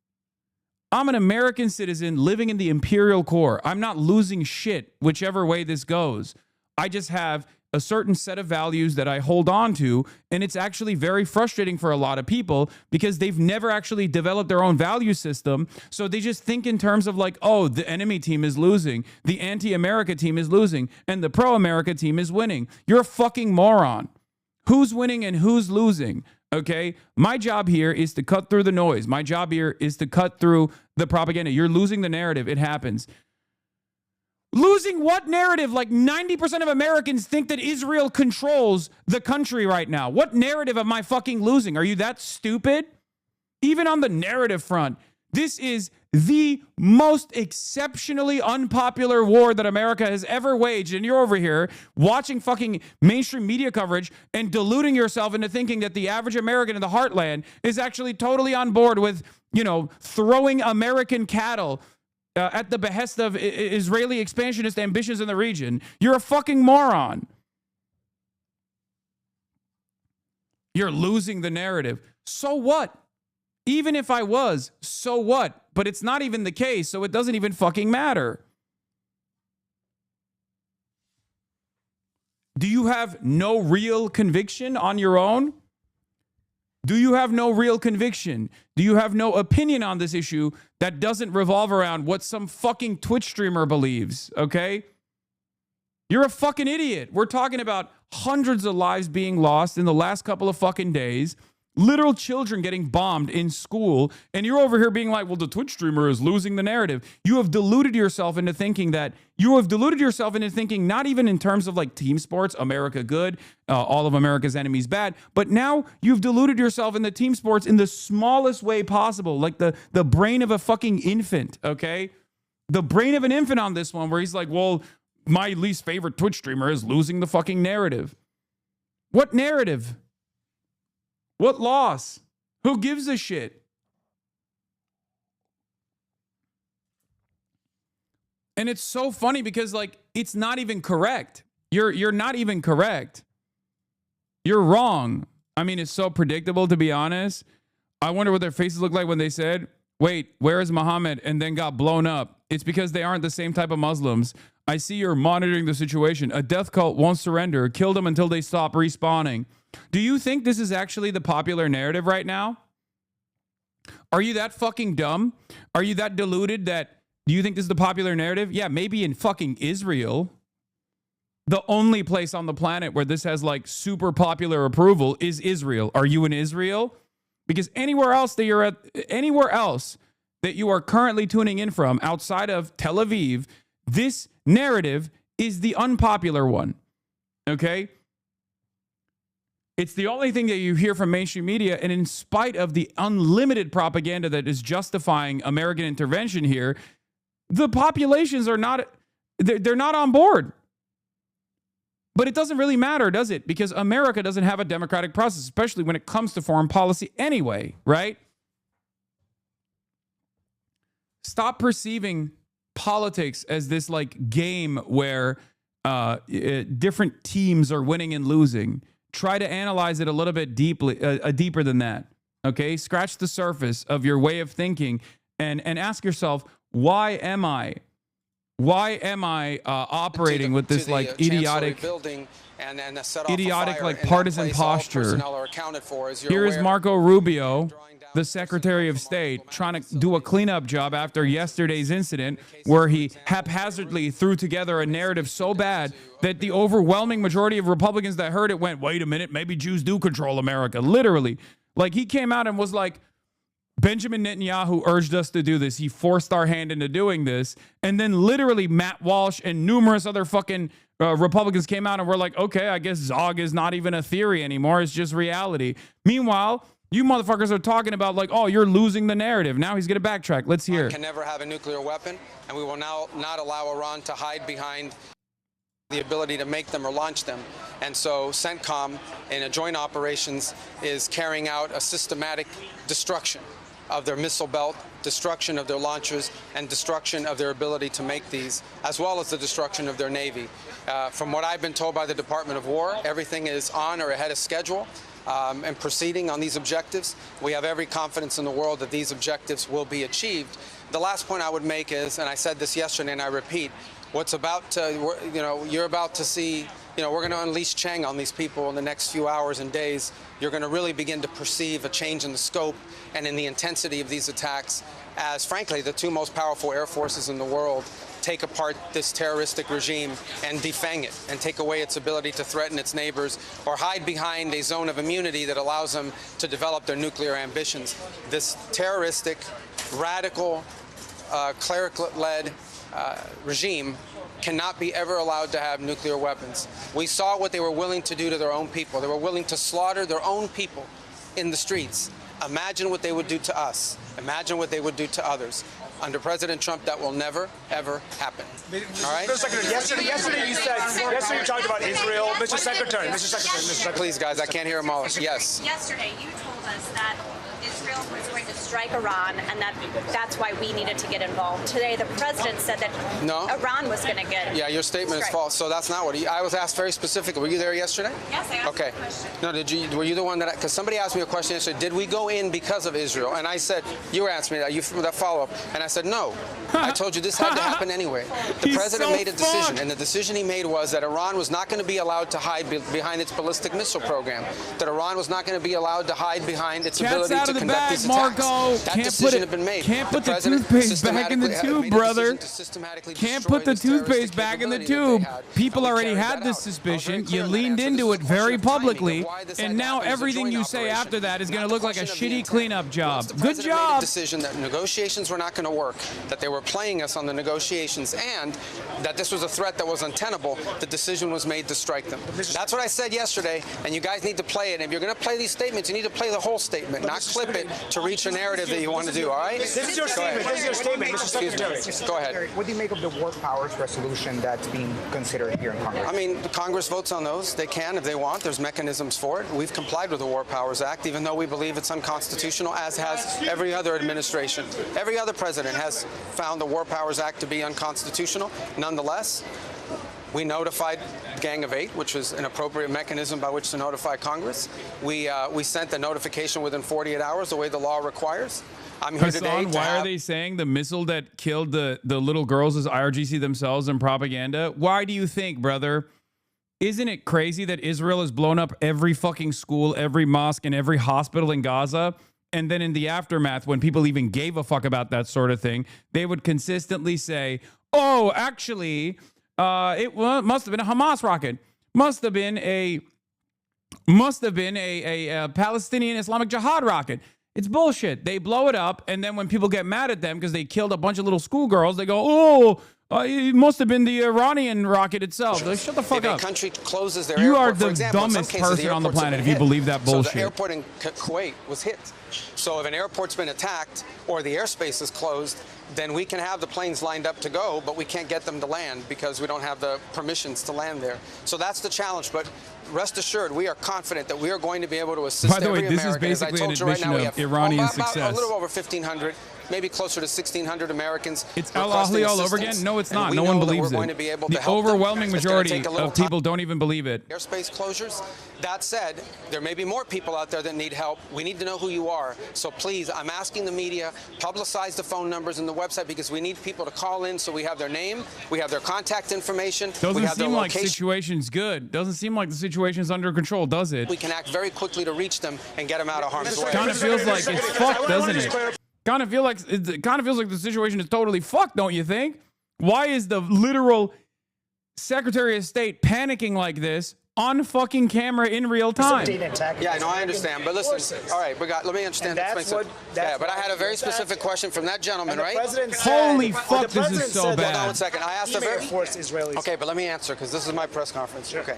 I'm an American citizen living in the imperial core. I'm not losing shit, whichever way this goes. I just have a certain set of values that I hold on to, and it's actually very frustrating for a lot of people because they've never actually developed their own value system. So they just think in terms of like, oh, the enemy team is losing, the anti-America team is losing, and the pro-America team is winning. You're a fucking moron. Who's winning and who's losing? Okay, my job here is to cut through the noise. My job here is to cut through the propaganda. You're losing the narrative. It happens. Losing what narrative? Like 90% of Americans think that Israel controls the country right now. What narrative am I fucking losing? Are you that stupid? Even on the narrative front, this is the most exceptionally unpopular war that America has ever waged. And you're over here watching fucking mainstream media coverage and deluding yourself into thinking that the average American in the heartland is actually totally on board with, you know, throwing American cattle at the behest of Israeli expansionist ambitions in the region. You're a fucking moron. You're losing the narrative. So what? Even if I was, so what? But it's not even the case, so it doesn't even fucking matter. Do you have no real conviction on your own? Do you have no real conviction? Do you have no opinion on this issue that doesn't revolve around what some fucking Twitch streamer believes, okay? You're a fucking idiot. We're talking about hundreds of lives being lost in the last couple of fucking days, literal children getting bombed in school, and you're over here being like, well, the Twitch streamer is losing the narrative. You have deluded yourself into thinking not even in terms of like team sports, America good, all of America's enemies bad, but now you've deluded yourself into team sports in the smallest way possible, like the brain of a fucking infant, okay? The brain of an infant on this one, where he's like, well, my least favorite Twitch streamer is losing the fucking narrative. What narrative? What loss? Who gives a shit? And it's so funny because like it's not even correct. You're not even correct. You're wrong. I mean, it's so predictable, to be honest. I wonder what their faces look like when they said, wait, where is Muhammad? And then got blown up. It's because they aren't the same type of Muslims. I see you're monitoring the situation. A death cult won't surrender. Kill them until they stop respawning. Do you think this is actually the popular narrative right now? Are you that fucking dumb? Are you that deluded that do you think this is the popular narrative? Yeah, maybe in fucking Israel. The only place on the planet where this has like super popular approval is Israel. Are you in Israel? Because anywhere else that you're at, anywhere else that you are currently tuning in from outside of Tel Aviv, this narrative is the unpopular one. Okay? It's the only thing that you hear from mainstream media, and in spite of the unlimited propaganda that is justifying American intervention here, the populations are not, they're not on board. But it doesn't really matter, does it? Because America doesn't have a democratic process, especially when it comes to foreign policy anyway, right? Stop perceiving politics as this like game where different teams are winning and losing. Try to analyze it a little bit deeper than that. Okay, scratch the surface of your way of thinking and ask yourself, why am I operating with this like idiotic like partisan posture? Here is Marco Rubio, the Secretary of State, trying to do a cleanup job after yesterday's incident where he haphazardly threw together a narrative so bad that the overwhelming majority of Republicans that heard it went, wait a minute, maybe Jews do control America. Literally. Like he came out and was like, Benjamin Netanyahu urged us to do this. He forced our hand into doing this. And then literally Matt Walsh and numerous other fucking Republicans came out and were like, okay, I guess Zog is not even a theory anymore. It's just reality. Meanwhile, you motherfuckers are talking about like, oh, you're losing the narrative. Now he's going to backtrack. Let's hear it. Can never have a nuclear weapon, and we will now not allow Iran to hide behind the ability to make them or launch them. And so CENTCOM, in a joint operations, is carrying out a systematic destruction of their missile belt, destruction of their launchers, and destruction of their ability to make these, as well as the destruction of their Navy. From what I've been told by the Department of War, everything is on or ahead of schedule. And proceeding on these objectives. We have every confidence in the world that these objectives will be achieved. The last point I would make is, and I said this yesterday and I repeat, what's about to, you're about to see, you know, we're going to unleash Chang on these people in the next few hours and days, you're going to really begin to perceive a change in the scope and in the intensity of these attacks as, frankly, the two most powerful air forces in the world take apart this terroristic regime and defang it and take away its ability to threaten its neighbors or hide behind a zone of immunity that allows them to develop their nuclear ambitions. This terroristic, radical, cleric-led regime cannot be ever allowed to have nuclear weapons. We saw what they were willing to do to their own people. They were willing to slaughter their own people in the streets. Imagine what they would do to us. Imagine what they would do to others. Under President Trump, that will never, ever happen. All right? Yesterday you talked about Israel. Mr. Secretary. Please, guys, I can't hear them all. Yes. Yesterday, you told us that Israel was going to strike Iran and that's why we needed to get involved. Today, the president said that Iran was going to get Yeah, your statement is false. So that's not what I was asked very specifically. Were you there yesterday? Yes, I asked okay. the question. No, were you the one that, because somebody asked me a question yesterday, did we go in because of Israel? And I said, you asked me that follow-up. And I said, no. I told you this had to happen anyway. The president made a decision, and the decision he made was that Iran was not going to be allowed to hide behind its ballistic missile program, that Iran was not going to be allowed to hide behind its ability to conduct these attacks. Marco. That decision had been made. Can't put the toothpaste back in the tube, brother. Can't put the toothpaste back in the tube. People already had this suspicion. You leaned into it very publicly, and now everything you say after that is going to look like a shitty cleanup job. Good job. Made a decision that negotiations were not going to work, that they were playing us on the negotiations, and that this was a threat that was untenable. The decision was made to strike them. That's what I said yesterday, and you guys need to play it. And if you're going to play these statements, you need to play the whole statement, not clip it to reach a narrative that you want to do, all right? This is your statement. This is your statement, Mr. Secretary. Go ahead. What do you make of the war powers resolution that's being considered here in Congress? I mean, the Congress votes on those. They can if they want. There's mechanisms for it. We've complied with the War Powers Act, even though we believe it's unconstitutional, as has every other administration. Every other president has found the War Powers Act to be unconstitutional. Nonetheless, we notified Gang of Eight, which was an appropriate mechanism by which to notify Congress. We sent the notification within 48 hours, the way the law requires. I'm here today Hasan, why are they saying the missile that killed the little girls is IRGC themselves in propaganda? Why do you think, brother? Isn't it crazy that Israel has blown up every fucking school, every mosque, and every hospital in Gaza? And then in the aftermath, when people even gave a fuck about that sort of thing, they would consistently say, oh, actually, it must have been a Hamas rocket. Must have been a Palestinian Islamic Jihad rocket. It's bullshit. They blow it up, and then when people get mad at them because they killed a bunch of little schoolgirls, they go, oh, it must have been the Iranian rocket itself. Like, shut the fuck up. If a country closes their you airport, are the for example, dumbest person on the planet if you believe that bullshit. So the airport in Kuwait was hit. So if an airport's been attacked or the airspace is closed, then we can have the planes lined up to go, but we can't get them to land because we don't have the permissions to land there. So that's the challenge. But rest assured, we are confident that we are going to be able to assist every American. By the way, this is basically an admission of Iranian success. A little over 1,500, maybe closer to 1,600 Americans. It's Al Ahly all over again? No, it's not. No one believes it. The overwhelming majority of people don't even believe it. Airspace closures. That said, there may be more people out there that need help. We need to know who you are. So please, I'm asking the media, publicize the phone numbers and the website because we need people to call in so we have their name, we have their contact information, we have their location. Doesn't seem like the situation's good. Doesn't seem like the situation's under control, does it? We can act very quickly to reach them and get them out of harm's way. Kind of feels like it's fucked, doesn't it? Kind of feels like the situation is totally fucked, don't you think? Why is the literal Secretary of State panicking like this on fucking camera in real time? Yeah, no, I understand. But listen, all right, let me understand. Yeah, but I had a very specific question from that gentleman, right? Holy fuck, this is so bad. Hold on one second. I asked a very... Okay, but let me answer because this is my press conference. Okay.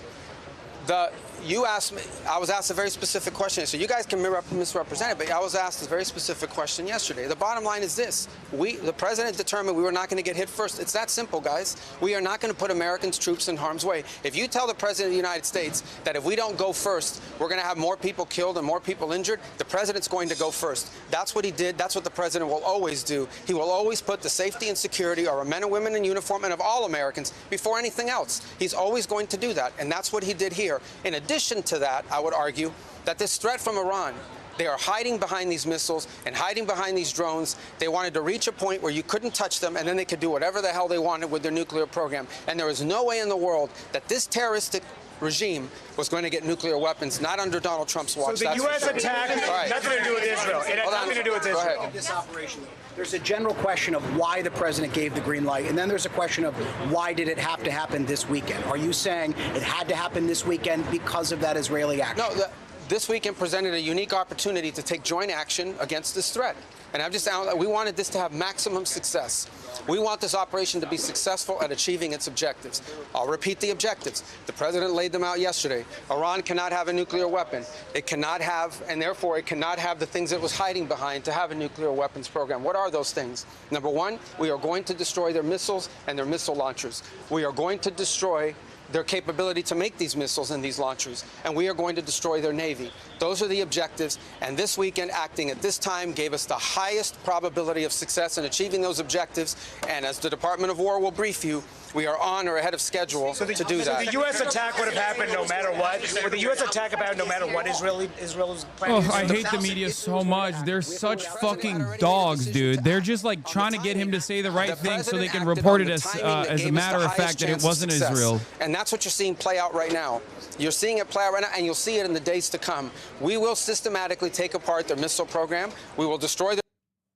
You asked me, I was asked a very specific question. So you guys can misrepresent it, but I was asked a very specific question yesterday. The bottom line is this. The president determined we were not going to get hit first. It's that simple, guys. We are not going to put Americans' troops in harm's way. If you tell the president of the United States that if we don't go first, we're going to have more people killed and more people injured, the president's going to go first. That's what he did. That's what the president will always do. He will always put the safety and security of our men and women in uniform and of all Americans before anything else. He's always going to do that, and that's what he did here. In addition to that, I would argue that this threat from Iran, they are hiding behind these missiles and hiding behind these drones. They wanted to reach a point where you couldn't touch them, and then they could do whatever the hell they wanted with their nuclear program. And there is no way in the world that this terroristic regime was going to get nuclear weapons, not under Donald Trump's watch. So the U.S. attack Right. nothing to do with Israel. It had nothing to do with Go Israel. ahead. This operation, there's a general question of why the president gave the green light, and then there's a question of why did it have to happen this weekend? Are you saying it had to happen this weekend because of that Israeli action? No, this weekend presented a unique opportunity to take joint action against this threat. And I've just outlined, we wanted this to have maximum success. We want this operation to be successful at achieving its objectives. I'll repeat the objectives. The president laid them out yesterday. Iran cannot have a nuclear weapon. It cannot have, and therefore it cannot have the things it was hiding behind to have a nuclear weapons program. What are those things? Number one, we are going to destroy their missiles and their missile launchers. We are going to destroy their capability to make these missiles and these launchers, and we are going to destroy their Navy. Those are the objectives, and this weekend, acting at this time, gave us the highest probability of success in achieving those objectives, and as the Department of War will brief you, we are on or ahead of schedule to do that. So the U.S. attack would have happened no matter what. Would the U.S. attack about no matter what Israel's planning? Oh, I hate the media so much. They're such fucking dogs, dude. They're just like trying to get him to say the right thing so they can report it as a matter of fact that it wasn't Israel. And that's what you're seeing play out right now. You're seeing it play out right now, and you'll see it in the days to come. We will systematically take apart their missile program. We will destroy their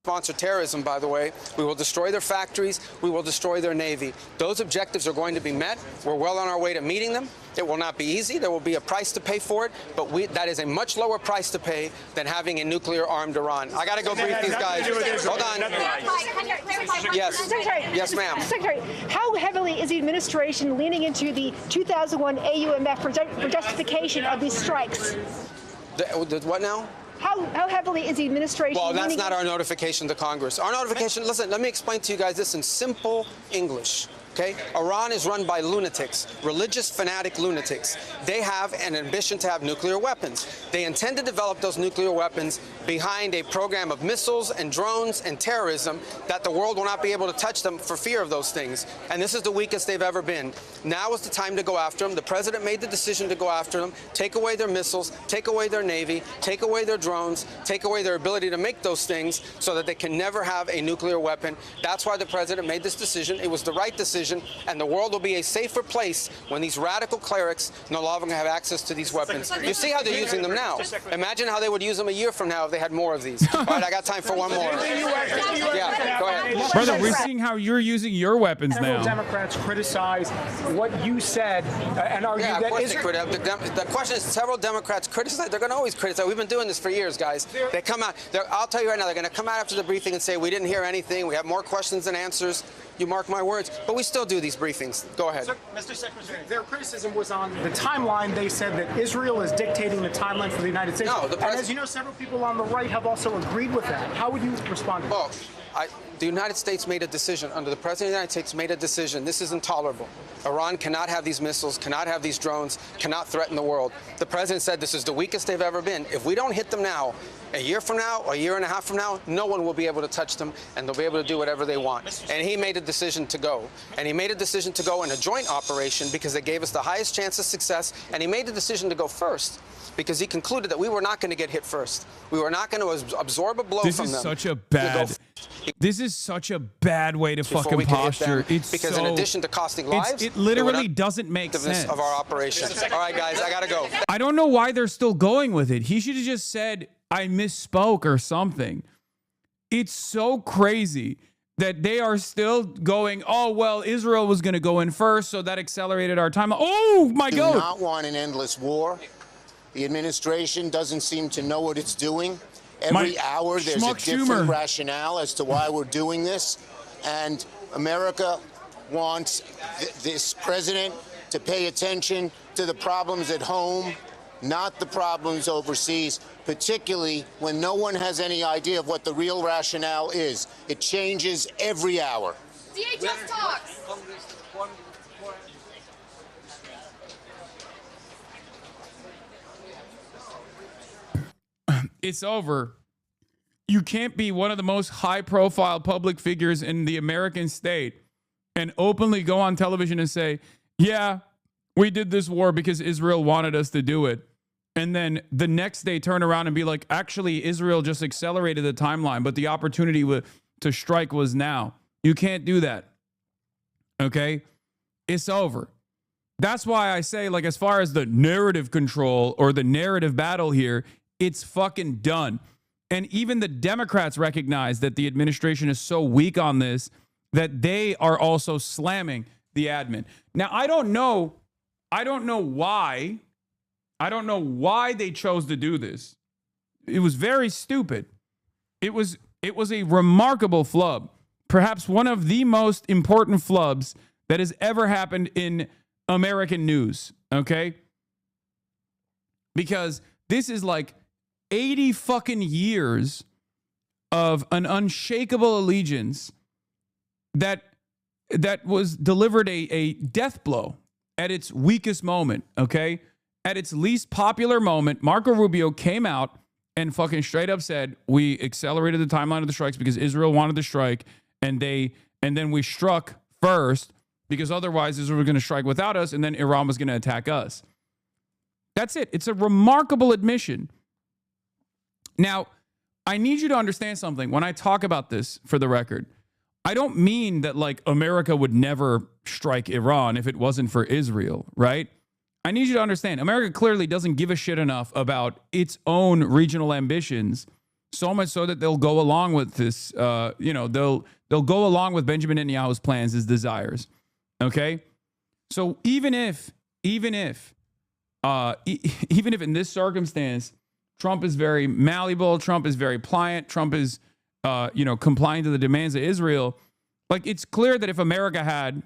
sponsor terrorism, by the way. We will destroy their factories. We will destroy their Navy. Those objectives are going to be met. We're well on our way to meeting them. It will not be easy. There will be a price to pay for it, but that is a much lower price to pay than having a nuclear-armed Iran. I got to go brief these guys. Hold on. Yes. Yes, ma'am. Secretary, how heavily is the administration leaning into the 2001 AUMF for justification of these strikes? What now? How heavily is the administration? Well, that's not our notification to Congress. Our notification, listen, let me explain to you guys this in simple English. Okay? Iran is run by lunatics, religious fanatic lunatics. They have an ambition to have nuclear weapons. They intend to develop those nuclear weapons behind a program of missiles and drones and terrorism that the world will not be able to touch them for fear of those things. And this is the weakest they've ever been. Now is the time to go after them. The president made the decision to go after them, take away their missiles, take away their Navy, take away their drones, take away their ability to make those things so that they can never have a nuclear weapon. That's why the president made this decision. It was the right decision. And the world will be a safer place when these radical clerics no longer have access to these weapons. You see how they're using them now. Imagine how they would use them a year from now if they had more of these. All right, I got time for one more. Yeah, go ahead. Brother, we're seeing how you're using your weapons Several now. Democrats criticize what you said and argue Yeah, that of course they criticize. The question is, several Democrats criticize. They're going to always criticize. We've been doing this for years, guys. They come out. I'll tell you right now, they're going to come out after the briefing and say, we didn't hear anything. We have more questions than answers. You mark my words. But we still do these briefings. Go ahead. Mr. Secretary, their criticism was on the timeline. They said that Israel is dictating the timeline for the United States. No, and as you know, several people on the right have also agreed with that. How would you respond to that? The United States made a decision. Under the President of the United States made a decision. This is intolerable. Iran cannot have these missiles, cannot have these drones, cannot threaten the world. The President said this is the weakest they've ever been. If we don't hit them now, a year from now, a year and a half from now, no one will be able to touch them, and they'll be able to do whatever they want. And he made a decision to go. And he made a decision to go in a joint operation because it gave us the highest chance of success, and he made the decision to go first because he concluded that we were not going to get hit first. We were not going to absorb a blow from them. This is such a bad way to fucking posture. It's because so, in addition to costing lives, it literally doesn't make sense. Of our operation. All right, guys, I gotta go. I don't know why they're still going with it. He should have just said, I misspoke or something. It's so crazy that they are still going, oh, well, Israel was going to go in first, so that accelerated our time. Oh, my God. We do not want an endless war. The administration doesn't seem to know what it's doing. Every hour there's a different rationale as to why we're doing this. And America wants this president to pay attention to the problems at home, not the problems overseas, particularly when no one has any idea of what the real rationale is. It changes every hour. DHS talks. It's over. You can't be one of the most high-profile public figures in the American state and openly go on television and say, yeah, we did this war because Israel wanted us to do it. And then the next day turn around and be like, actually, Israel just accelerated the timeline, but the opportunity to strike was now. You can't do that. Okay? It's over. That's why I say, like, as far as the narrative control or the narrative battle here, it's fucking done. And even the Democrats recognize that the administration is so weak on this that they are also slamming the admin. Now, I don't know why they chose to do this. It was very stupid. It was a remarkable flub. Perhaps one of the most important flubs that has ever happened in American news, okay? Because this is like 80 fucking years of an unshakable allegiance that was delivered a death blow at its weakest moment, okay? At its least popular moment, Marco Rubio came out and fucking straight up said, we accelerated the timeline of the strikes because Israel wanted to strike, and then we struck first because otherwise Israel was going to strike without us, and then Iran was going to attack us. That's it. It's a remarkable admission. Now, I need you to understand something. When I talk about this, for the record, I don't mean that, like, America would never strike Iran if it wasn't for Israel, right? I need you to understand, America clearly doesn't give a shit enough about its own regional ambitions, so much so that they'll go along with this, they'll go along with Benjamin Netanyahu's plans, his desires, okay? So even if in this circumstance, Trump is very malleable, Trump is very pliant, Trump is, complying to the demands of Israel, like, it's clear that if America had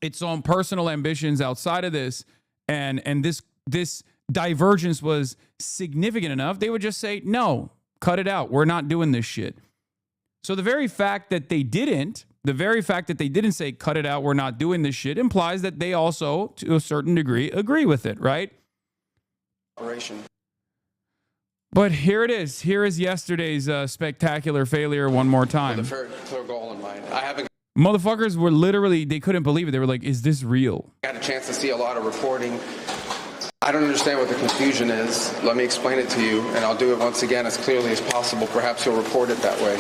its own personal ambitions outside of this, and this divergence was significant enough, they would just say, no, cut it out. We're not doing this shit. So the very fact that they didn't say, cut it out, we're not doing this shit, implies that they also, to a certain degree, agree with it, right? But here it is. Here is yesterday's spectacular failure one more time. With a clear goal in mind. I haven't Motherfuckers were literally, they couldn't believe it. They were like, is this real? got a chance to see a lot of reporting. I don't understand what the confusion is. Let me explain it to you, and I'll do it once again as clearly as possible. Perhaps you'll report it that way.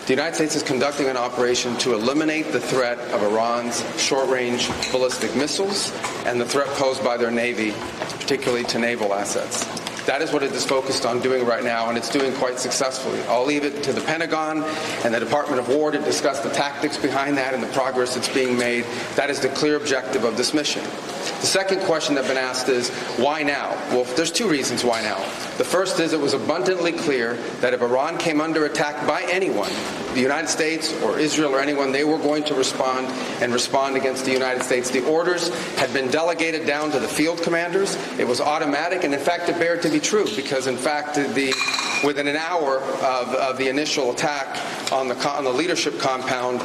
The United States is conducting an operation to eliminate the threat of Iran's short-range ballistic missiles and the threat posed by their Navy, particularly to naval assets. That is what it is focused on doing right now, and it's doing quite successfully. I'll leave it to the Pentagon and the Department of War to discuss the tactics behind that and the progress that's being made. That is the clear objective of this mission. The second question that's been asked is, why now? Well, there's two reasons why now. The first is it was abundantly clear that if Iran came under attack by anyone, the United States or Israel or anyone, they were going to respond against the United States. The orders had been delegated down to the field commanders. It was automatic, and in fact, it bared to be true, because in fact, within an hour of the initial attack on the leadership compound,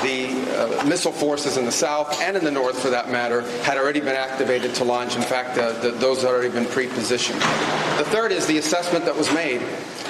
the missile forces in the south and in the north, for that matter, had already been activated to launch. In fact, those had already been pre-positioned. The third is the assessment that was made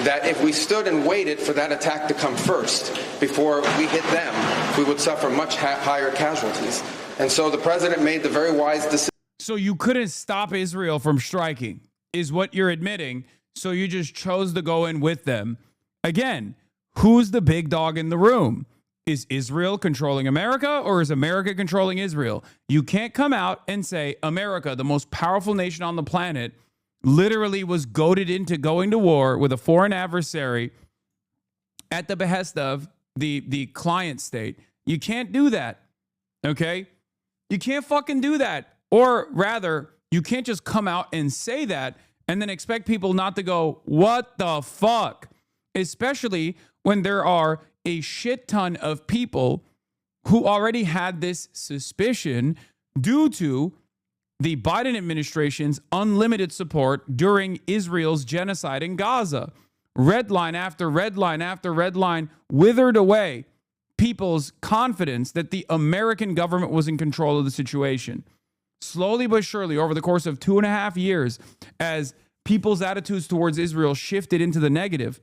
that if we stood and waited for that attack to come first before we hit them, we would suffer much higher casualties. And so the president made the very wise decision. So you couldn't stop Israel from striking, is what you're admitting. So you just chose to go in with them. Again, who's the big dog in the room? Is Israel controlling America, or is America controlling Israel? You can't come out and say America, the most powerful nation on the planet, literally was goaded into going to war with a foreign adversary at the behest of the client state. You can't do that, okay? You can't fucking do that. Or rather, you can't just come out and say that and then expect people not to go, what the fuck? Especially when there are a shit ton of people who already had this suspicion due to the Biden administration's unlimited support during Israel's genocide in Gaza. Red line after red line after red line withered away people's confidence that the American government was in control of the situation. Slowly but surely, over the course of 2.5 years, as people's attitudes towards Israel shifted into the negative,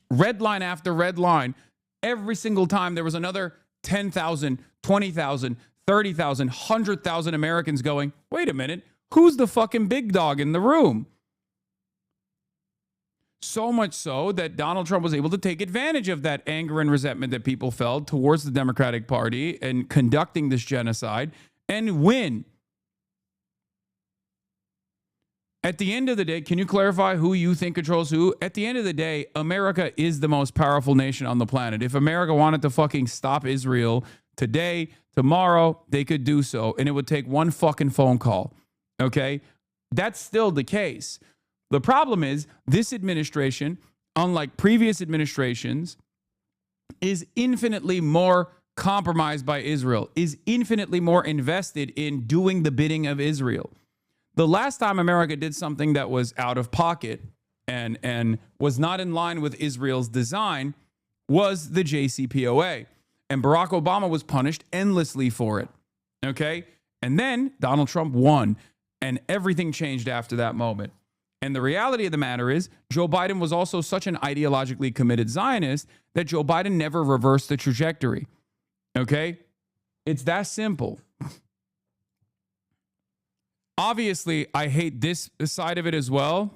red line after red line, every single time there was another 10,000, 20,000, 30,000, 100,000 Americans going, wait a minute, who's the fucking big dog in the room? So much so that Donald Trump was able to take advantage of that anger and resentment that people felt towards the Democratic Party and conducting this genocide, and win. At the end of the day, can you clarify who you think controls who? At the end of the day, America is the most powerful nation on the planet. If America wanted to fucking stop Israel today, tomorrow, they could do so, and it would take one fucking phone call. Okay? That's still the case. The problem is this administration, unlike previous administrations, is infinitely more compromised by Israel, is infinitely more invested in doing the bidding of Israel. The last time America did something that was out of pocket and was not in line with Israel's design was the JCPOA. And Barack Obama was punished endlessly for it. Okay? And then Donald Trump won, and everything changed after that moment. And the reality of the matter is, Joe Biden was also such an ideologically committed Zionist that Joe Biden never reversed the trajectory. Okay? It's that simple. Obviously, I hate this side of it as well.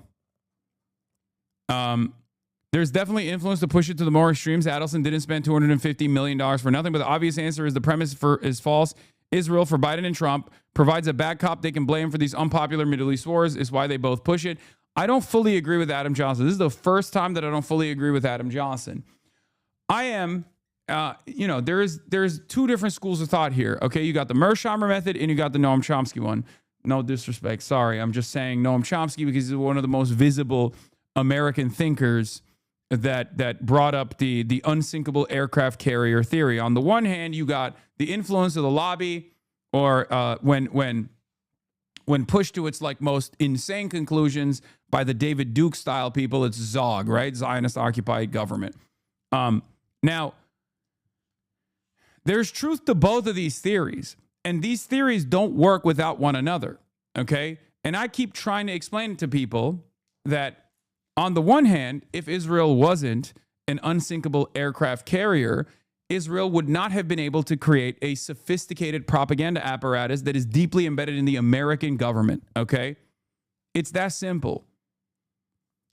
There's definitely influence to push it to the more extremes. Adelson didn't spend $250 million for nothing, but the obvious answer is the premise is false. Israel, for Biden and Trump, provides a bad cop they can blame for these unpopular Middle East wars. Is why they both push it. I don't fully agree with Adam Johnson. This is the first time that I don't fully agree with Adam Johnson. I am, there's two different schools of thought here. Okay, you got the Mearsheimer method and you got the Noam Chomsky one. No disrespect. Sorry. I'm just saying Noam Chomsky because he's one of the most visible American thinkers that brought up the unsinkable aircraft carrier theory. On the one hand, you got the influence of the lobby, or when pushed to its like most insane conclusions by the David Duke style people, it's ZOG, right? Zionist occupied government. Now, there's truth to both of these theories. And these theories don't work without one another, okay? And I keep trying to explain to people that on the one hand, if Israel wasn't an unsinkable aircraft carrier, Israel would not have been able to create a sophisticated propaganda apparatus that is deeply embedded in the American government, okay? It's that simple.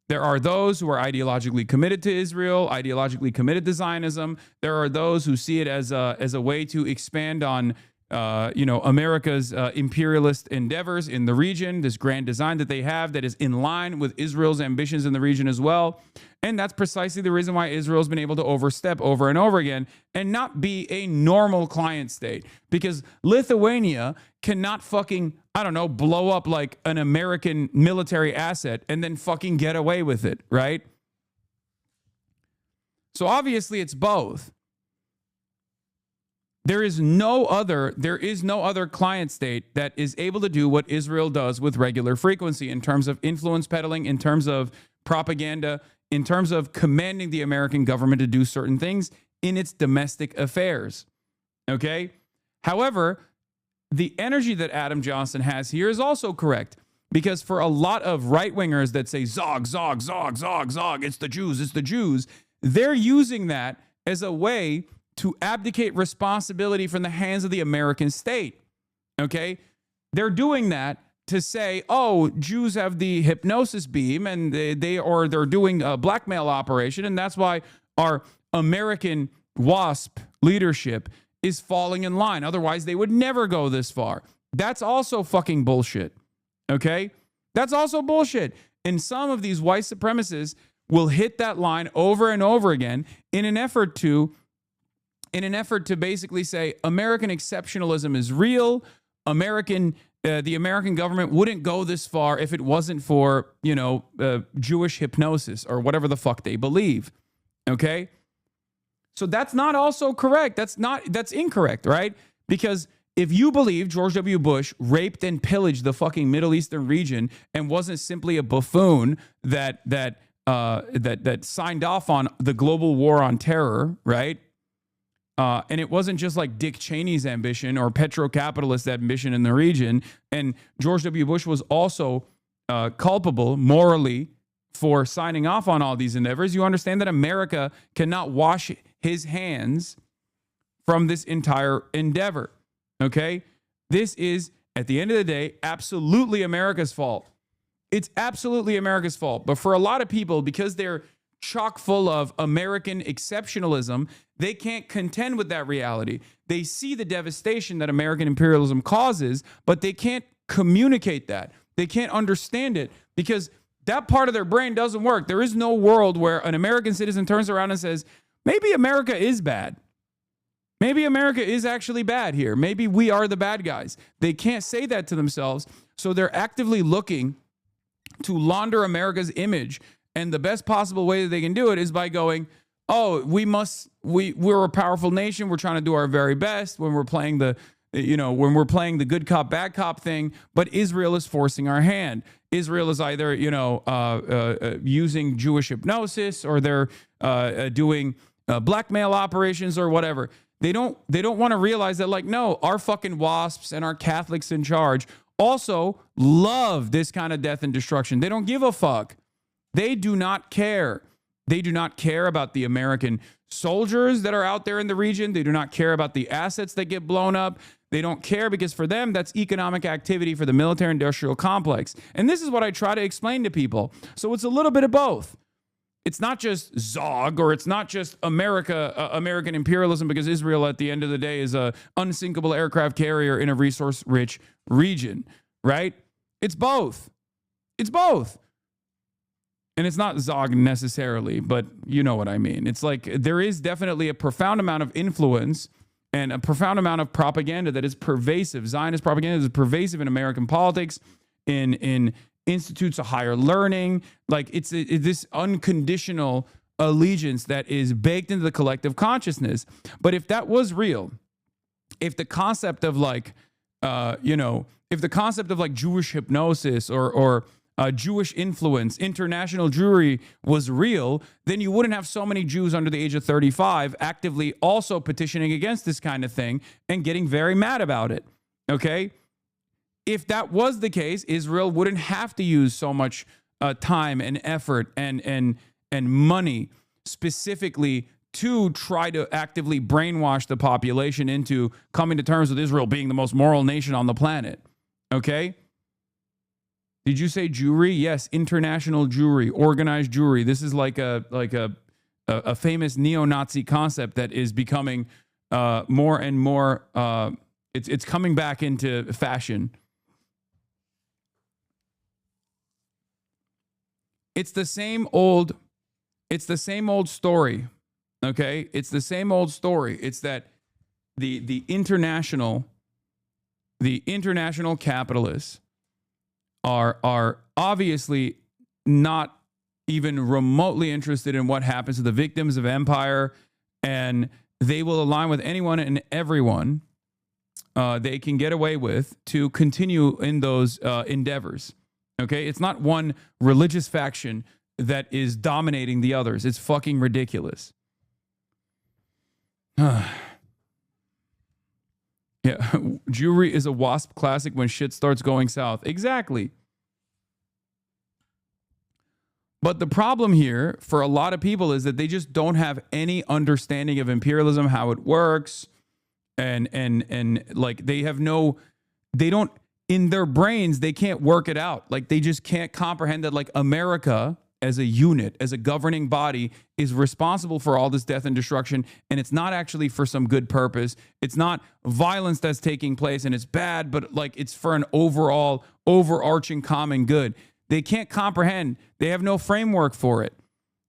There are those who are ideologically committed to Israel, ideologically committed to Zionism. There are those who see it as a way to expand on America's imperialist endeavors in the region, this grand design that they have that is in line with Israel's ambitions in the region as well. And that's precisely the reason why Israel's been able to overstep over and over again and not be a normal client state. Because Lithuania cannot fucking, blow up like an American military asset and then fucking get away with it, right? So obviously it's both. There is no other client state that is able to do what Israel does with regular frequency in terms of influence peddling, in terms of propaganda, in terms of commanding the American government to do certain things in its domestic affairs. Okay? However, the energy that Adam Johnson has here is also correct, because for a lot of right-wingers that say Zog, Zog, Zog, Zog, Zog, it's the Jews, they're using that as a way to abdicate responsibility from the hands of the American state, okay? They're doing that to say, oh, Jews have the hypnosis beam and they're doing a blackmail operation, and that's why our American WASP leadership is falling in line. Otherwise, they would never go this far. That's also fucking bullshit, okay? That's also bullshit. And some of these white supremacists will hit that line over and over again in an effort to basically say American exceptionalism is real. The American government wouldn't go this far if it wasn't for, Jewish hypnosis or whatever the fuck they believe. Okay? So that's not also correct. That's incorrect, right? Because if you believe George W. Bush raped and pillaged the fucking Middle Eastern region and wasn't simply a buffoon that signed off on the global war on terror, right? And it wasn't just like Dick Cheney's ambition or petro-capitalist ambition in the region. And George W. Bush was also culpable morally for signing off on all these endeavors. You understand that America cannot wash his hands from this entire endeavor. Okay? This is, at the end of the day, absolutely America's fault. It's absolutely America's fault. But for a lot of people, because they're chock full of American exceptionalism, they can't contend with that reality. They see the devastation that American imperialism causes, but they can't communicate that. They can't understand it because that part of their brain doesn't work. There is no world where an American citizen turns around and says, maybe America is bad. Maybe America is actually bad here. Maybe we are the bad guys. They can't say that to themselves, so they're actively looking to launder America's image. And the best possible way that they can do it is by going, oh, we're a powerful nation. We're trying to do our very best when we're playing the good cop, bad cop thing. But Israel is forcing our hand. Israel is either, using Jewish hypnosis, or they're doing blackmail operations or whatever. They don't want to realize that, like, no, our fucking WASPs and our Catholics in charge also love this kind of death and destruction. They don't give a fuck. They do not care. They do not care about the American soldiers that are out there in the region. They do not care about the assets that get blown up. They don't care because for them, that's economic activity for the military-industrial complex. And this is what I try to explain to people. So it's a little bit of both. It's not just Zog, or it's not just American imperialism, because Israel at the end of the day is a unsinkable aircraft carrier in a resource-rich region, right? It's both. It's both. And it's not Zog necessarily, but you know what I mean. It's like there is definitely a profound amount of influence and a profound amount of propaganda that is pervasive. Zionist propaganda is pervasive in American politics, in institutes of higher learning. Like it's this unconditional allegiance that is baked into the collective consciousness. But if that was real, if the concept of like, if the concept of like Jewish hypnosis or Jewish influence, international Jewry was real, then you wouldn't have so many Jews under the age of 35 actively also petitioning against this kind of thing and getting very mad about it. Okay? If that was the case, Israel wouldn't have to use so much time and effort and money specifically to try to actively brainwash the population into coming to terms with Israel being the most moral nation on the planet. Okay? Did you say Jewry? Yes, international Jewry, organized Jewry. This is like a famous neo-Nazi concept that is becoming more and more. It's coming back into fashion. It's the same old story. Okay, it's the same old story. It's that the international capitalists are obviously not even remotely interested in what happens to the victims of empire, and they will align with anyone and everyone they can get away with to continue in those endeavors. Okay, it's not one religious faction that is dominating the others. It's fucking ridiculous. Yeah, Jewry is a WASP classic when shit starts going south. Exactly. But the problem here for a lot of people is that they just don't have any understanding of imperialism, how it works, and like they don't, in their brains, they can't work it out. Like they just can't comprehend that like America as a unit, as a governing body, is responsible for all this death and destruction, and it's not actually for some good purpose. It's not violence that's taking place and it's bad, but like it's for an overall overarching common good. They can't comprehend. They have no framework for it.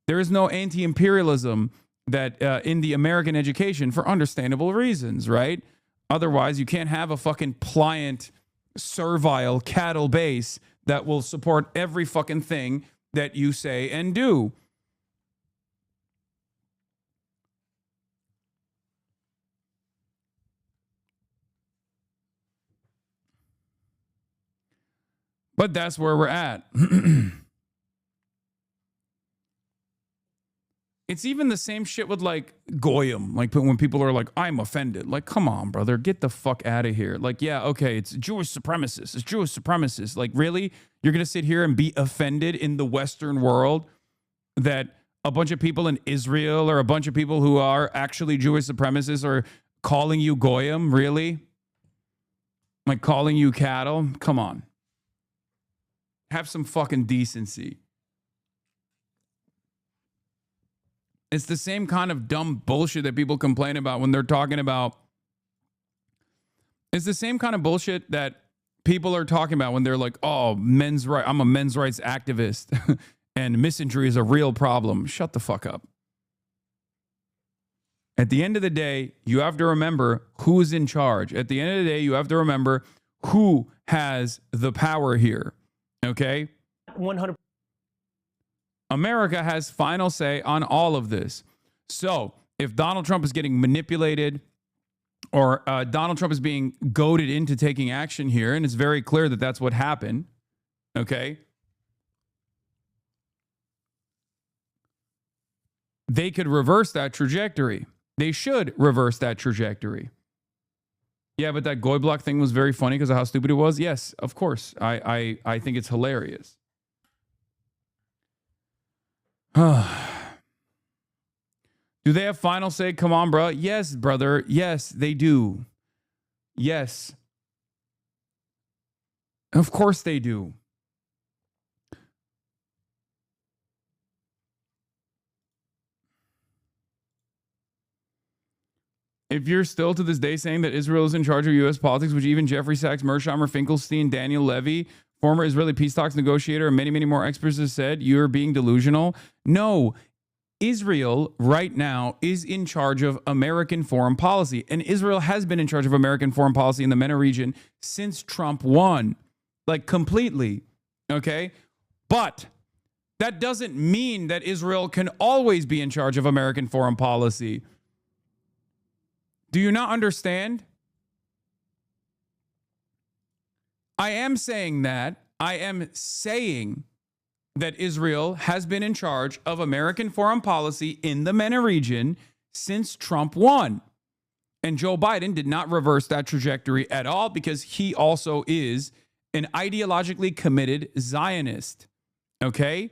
There is no anti-imperialism that in the American education, for understandable reasons, right? Otherwise, you can't have a fucking pliant, servile cattle base that will support every fucking thing that you say and do. But that's where we're at. It's even the same shit with like Goyim, like when people are like, I'm offended. Like, come on, brother, get the fuck out of here. Like, yeah, okay, it's Jewish supremacists. It's Jewish supremacists. Like, really? You're going to sit here and be offended in the Western world that a bunch of people in Israel or a bunch of people who are actually Jewish supremacists are calling you Goyim? Really? Like calling you cattle? Come on. Have some fucking decency. It's the same kind of dumb bullshit that people complain about when they're talking about. It's the same kind of bullshit that people are talking about when they're like, oh, men's right. I'm a men's rights activist and misandry is a real problem. Shut the fuck up. At the end of the day, you have to remember who's in charge. At the end of the day, you have to remember who has the power here. Okay? 100%. America has final say on all of this. So if Donald Trump is getting manipulated or Donald Trump is being goaded into taking action here, and it's very clear that that's what happened, okay? They could reverse that trajectory. They should reverse that trajectory. Yeah, but that Goy block thing was very funny because of how stupid it was. Yes, of course. I think it's hilarious. Do they have final say? Come on, bro. Yes, brother. Yes, they do. Yes. Of course they do. If you're still to this day saying that Israel is in charge of U.S. politics, which even Jeffrey Sachs, Mersheimer, Finkelstein, Daniel Levy, former Israeli peace talks negotiator, and many, many more experts have said, you're being delusional. No, Israel right now is in charge of American foreign policy. And Israel has been in charge of American foreign policy in the MENA region since Trump won. Like completely. Okay? But that doesn't mean that Israel can always be in charge of American foreign policy. Do you not understand? I am saying that. I am saying that Israel has been in charge of American foreign policy in the MENA region since Trump won. And Joe Biden did not reverse that trajectory at all because he also is an ideologically committed Zionist. Okay?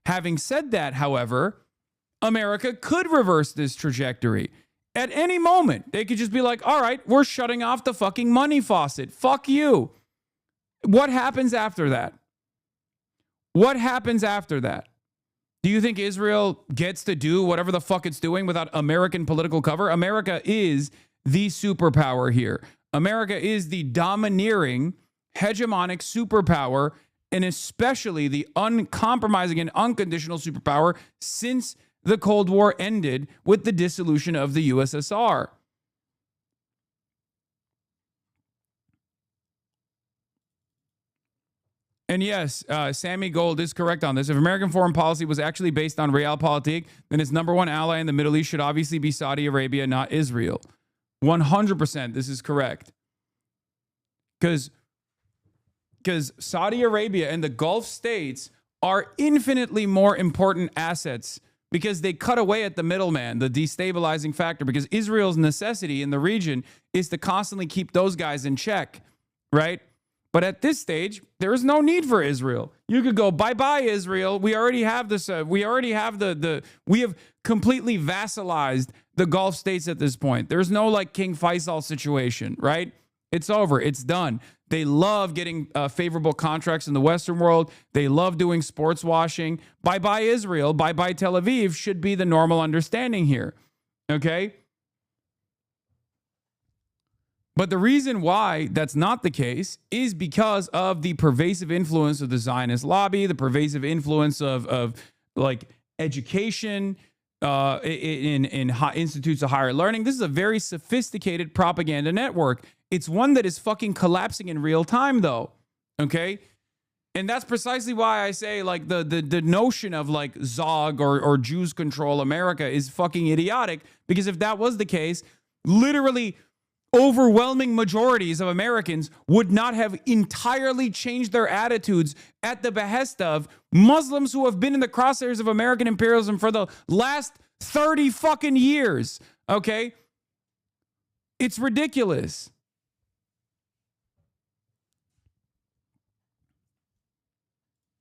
Having said that, however, America could reverse this trajectory. At any moment, they could just be like, all right, we're shutting off the fucking money faucet. Fuck you. What happens after that? What happens after that? Do you think Israel gets to do whatever the fuck it's doing without American political cover? America is the superpower here. America is the domineering, hegemonic superpower, and especially the uncompromising and unconditional superpower since the Cold War ended with the dissolution of the USSR. And yes, Sammy Gold is correct on this. If American foreign policy was actually based on realpolitik, then its number one ally in the Middle East should obviously be Saudi Arabia, not Israel. 100% this is correct. Because Saudi Arabia and the Gulf states are infinitely more important assets because they cut away at the middleman, the destabilizing factor, because Israel's necessity in the region is to constantly keep those guys in check, right? But at this stage, there is no need for Israel. You could go, bye-bye, Israel. We already have this. We have completely vassalized the Gulf states at this point. There's no like King Faisal situation, right? It's over. It's done. They love getting favorable contracts in the Western world. They love doing sports washing. Bye-bye, Israel. Bye-bye, Tel Aviv should be the normal understanding here, okay? But the reason why that's not the case is because of the pervasive influence of the Zionist lobby, the pervasive influence of like education in institutes of higher learning. This is a very sophisticated propaganda network. It's one that is fucking collapsing in real time, though. Okay? And that's precisely why I say like the notion of like Zog or Jews control America is fucking idiotic, because if that was the case, literally overwhelming majorities of Americans would not have entirely changed their attitudes at the behest of Muslims who have been in the crosshairs of American imperialism for the last 30 fucking years. Okay? It's ridiculous.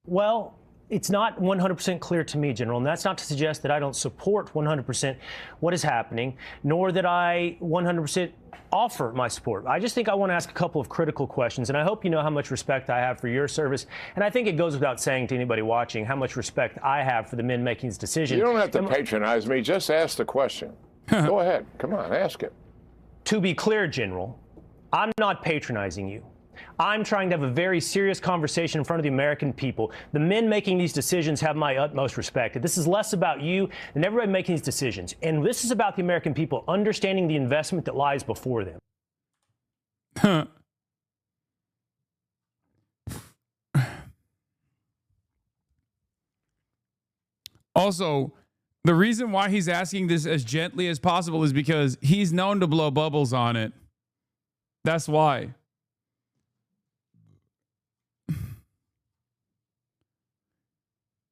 Well, It's not 100% clear to me, General, and that's not to suggest that I don't support 100% what is happening, nor that I 100% offer my support. I just think I want to ask a couple of critical questions, and I hope you know how much respect I have for your service. And I think it goes without saying to anybody watching how much respect I have for the men making this decision. You don't have to patronize me. Just ask the question. Go ahead. Come on, ask it. To be clear, General, I'm not patronizing you. I'm trying to have a very serious conversation in front of the American people. The men making these decisions have my utmost respect. This is less about you than everybody making these decisions. And this is about the American people understanding the investment that lies before them. Also, the reason why he's asking this as gently as possible is because he's known to blow bubbles on it. That's why.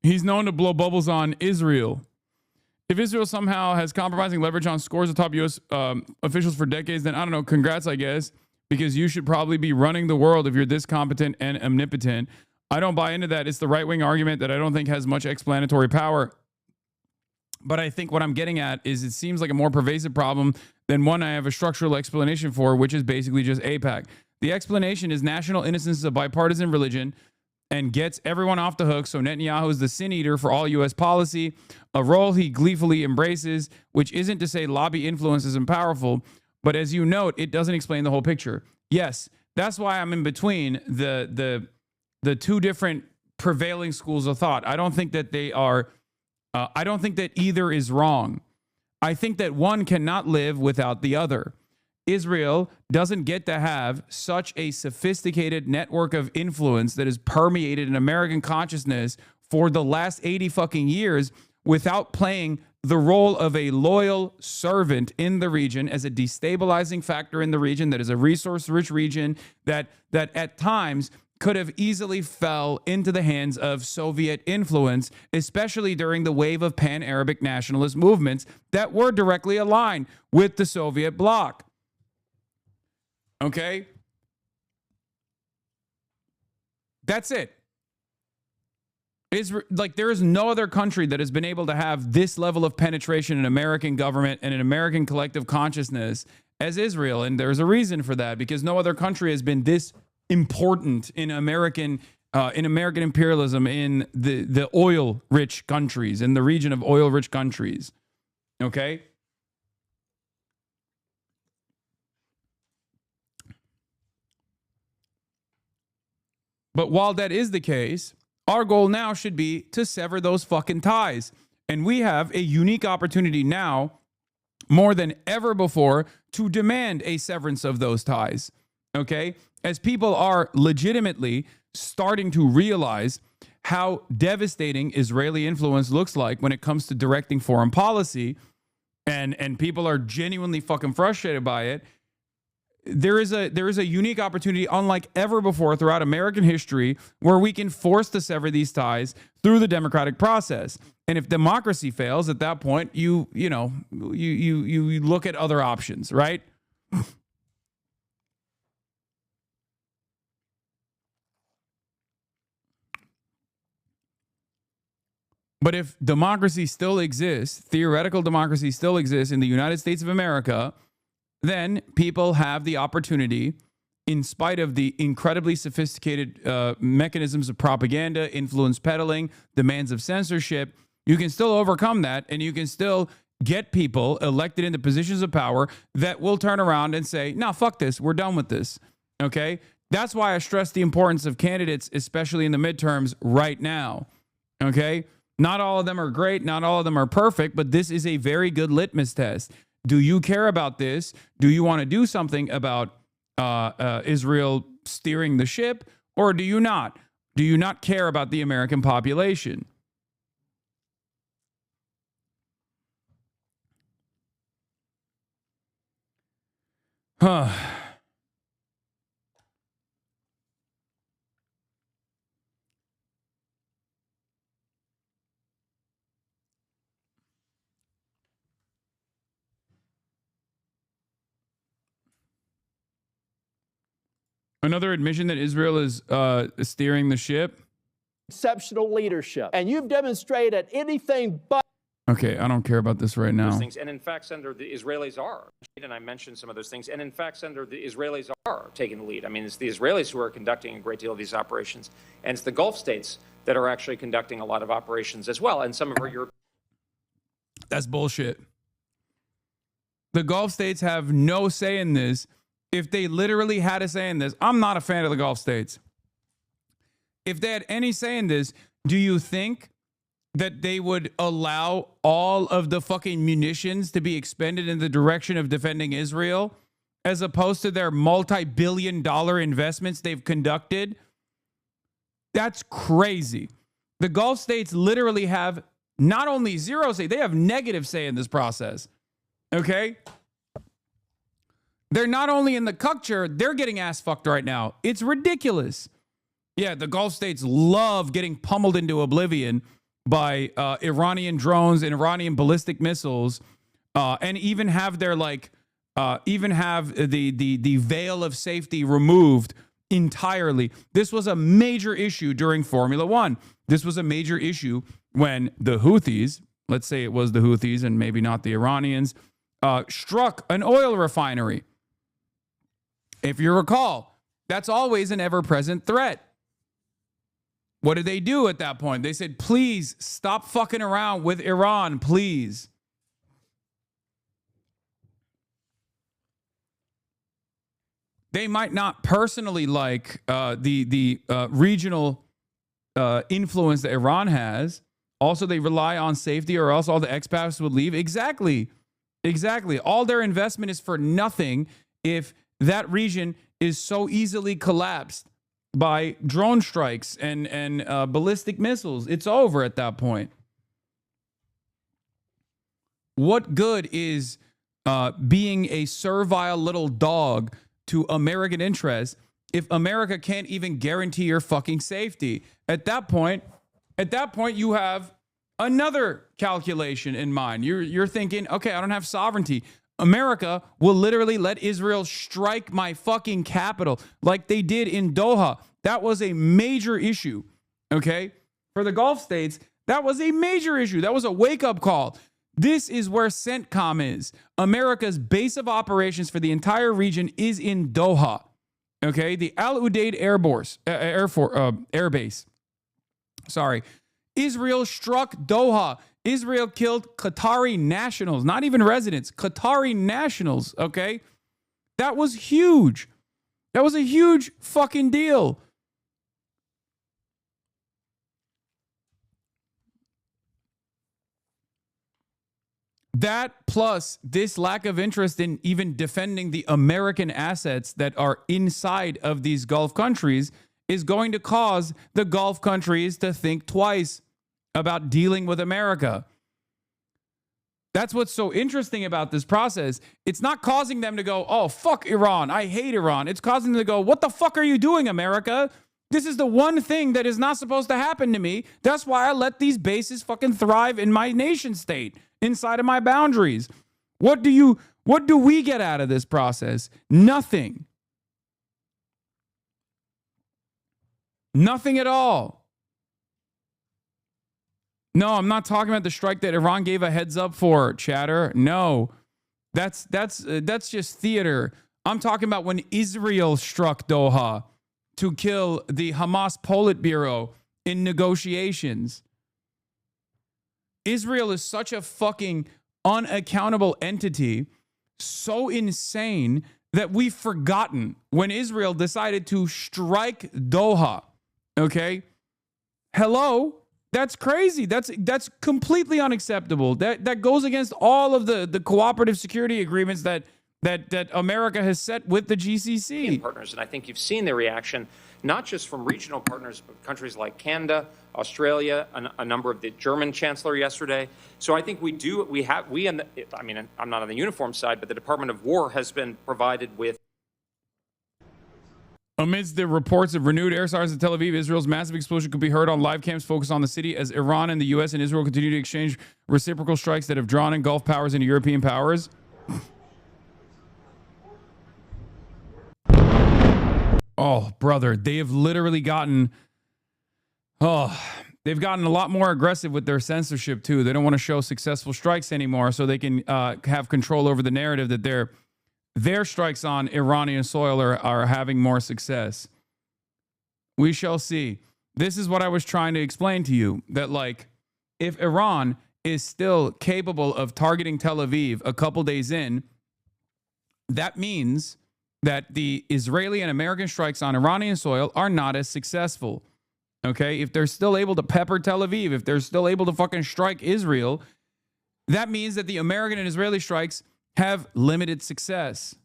He's known to blow bubbles on Israel. If Israel somehow has compromising leverage on scores of top U.S. Officials for decades, then I don't know, congrats, I guess, because you should probably be running the world if you're this competent and omnipotent. I don't buy into that. It's the right-wing argument that I don't think has much explanatory power. But I think what I'm getting at is it seems like a more pervasive problem than one I have a structural explanation for, which is basically just AIPAC. The explanation is national innocence is a bipartisan religion and gets everyone off the hook. So Netanyahu is the sin eater for all U.S. policy, a role he gleefully embraces, which isn't to say lobby influence isn't powerful, but as you note, it doesn't explain the whole picture. Yes, that's why I'm in between the two different prevailing schools of thought. I don't think that they are, I don't think that either is wrong. I think that one cannot live without the other. Israel doesn't get to have such a sophisticated network of influence that has permeated in American consciousness for the last 80 fucking years without playing the role of a loyal servant in the region as a destabilizing factor in the region that is a resource-rich region that at times could have easily fell into the hands of Soviet influence, especially during the wave of pan-Arabic nationalist movements that were directly aligned with the Soviet bloc. Okay? That's it. Like, there is no other country that has been able to have this level of penetration in American government and in American collective consciousness as Israel. And there's a reason for that, because no other country has been this important in American imperialism in the oil-rich countries, in the region of oil-rich countries. Okay? But while that is the case, our goal now should be to sever those fucking ties. And we have a unique opportunity now, more than ever before, to demand a severance of those ties. Okay? As people are legitimately starting to realize how devastating Israeli influence looks like when it comes to directing foreign policy, and people are genuinely fucking frustrated by it, there is a unique opportunity unlike ever before throughout American history where we can force to sever these ties through the democratic process. And if democracy fails, at that point, you look at other options, right? But if democracy still exists, theoretical democracy still exists in the United States of America, then people have the opportunity, in spite of the incredibly sophisticated mechanisms of propaganda, influence peddling, demands of censorship, you can still overcome that, and you can still get people elected into positions of power that will turn around and say, nah, fuck this, we're done with this, okay? That's why I stress the importance of candidates, especially in the midterms right now, okay? Not all of them are great, not all of them are perfect, but this is a very good litmus test. Do you care about this? Do you want to do something about Israel steering the ship, or do you not? Do you not care about the American population? Another admission that Israel is steering the ship. exceptional leadership. And you've demonstrated anything but. Okay, I don't care about this right now. Things. And in fact, Senator, the Israelis are. And I mentioned some of those things. And in fact, Senator, the Israelis are taking the lead. I mean, it's the Israelis who are conducting a great deal of these operations. And it's the Gulf states that are actually conducting a lot of operations as well. And some of our European. That's bullshit. The Gulf states have no say in this. If they literally had a say in this, I'm not a fan of the Gulf states. If they had any say in this, do you think that they would allow all of the fucking munitions to be expended in the direction of defending Israel, as opposed to their multi-billion-dollar investments they've conducted? That's crazy. The Gulf states literally have not only zero say, they have negative say in this process. Okay? They're not only in the cuck chair, they're getting ass fucked right now. It's ridiculous. Yeah, the Gulf states love getting pummeled into oblivion by Iranian drones and Iranian ballistic missiles, and even have their even have the veil of safety removed entirely. This was a major issue during Formula One. This was a major issue when the Houthis, let's say it was the Houthis and maybe not the Iranians, struck an oil refinery. If you recall, that's always an ever-present threat. What did they do at that point? They said, please stop fucking around with Iran, please. They might not personally like the regional influence that Iran has. Also, they rely on safety or else all the expats would leave. Exactly. Exactly. All their investment is for nothing if that region is so easily collapsed by drone strikes and ballistic missiles. It's over at that point. What good is being a servile little dog to American interests if America can't even guarantee your fucking safety? At that point, you have another calculation in mind. You're thinking, okay, I don't have sovereignty. America will literally let Israel strike my fucking capital like they did in Doha. That was a major issue, okay? For the Gulf states, that was a major issue. That was a wake-up call. This is where CENTCOM is. America's base of operations for the entire region is in Doha, okay? The Al Udeid Air Base. Sorry. Israel struck Doha. Israel killed Qatari nationals, not even residents, Qatari nationals, okay? That was huge. That was a huge fucking deal. That plus this lack of interest in even defending the American assets that are inside of these Gulf countries is going to cause the Gulf countries to think twice about dealing with America. That's what's so interesting about this process. It's not causing them to go, oh, fuck Iran, I hate Iran. It's causing them to go, what the fuck are you doing, America? This is the one thing that is not supposed to happen to me. That's why I let these bases fucking thrive in my nation state, inside of my boundaries. What do we get out of this process? Nothing. Nothing at all. No, I'm not talking about the strike that Iran gave a heads up for, chatter. No, that's just theater. I'm talking about when Israel struck Doha to kill the Hamas Politburo in negotiations. Israel is such a fucking unaccountable entity, so insane that we've forgotten when Israel decided to strike Doha. Okay? Hello? That's crazy. That's completely unacceptable. That goes against all of the cooperative security agreements that America has set with the GCC. Partners, and I think you've seen the reaction, not just from regional partners, but countries like Canada, Australia, a number of the German chancellor yesterday. So I think I'm not on the uniform side, but the Department of War has been provided with. Amidst the reports of renewed air sirens in Tel Aviv, Israel's massive explosion could be heard on live cams focused on the city as Iran and the U.S. and Israel continue to exchange reciprocal strikes that have drawn in Gulf powers into European powers. Oh, brother, they have literally gotten... Oh, they've gotten a lot more aggressive with their censorship too. They don't want to show successful strikes anymore, so they can have control over the narrative that their strikes on Iranian soil are having more success. We shall see. This is what I was trying to explain to you, that like if Iran is still capable of targeting Tel Aviv a couple days in, that means that the Israeli and American strikes on Iranian soil are not as successful. Okay, if they're still able to pepper Tel Aviv, if they're still able to fucking strike Israel, that means that the American and Israeli strikes have limited success.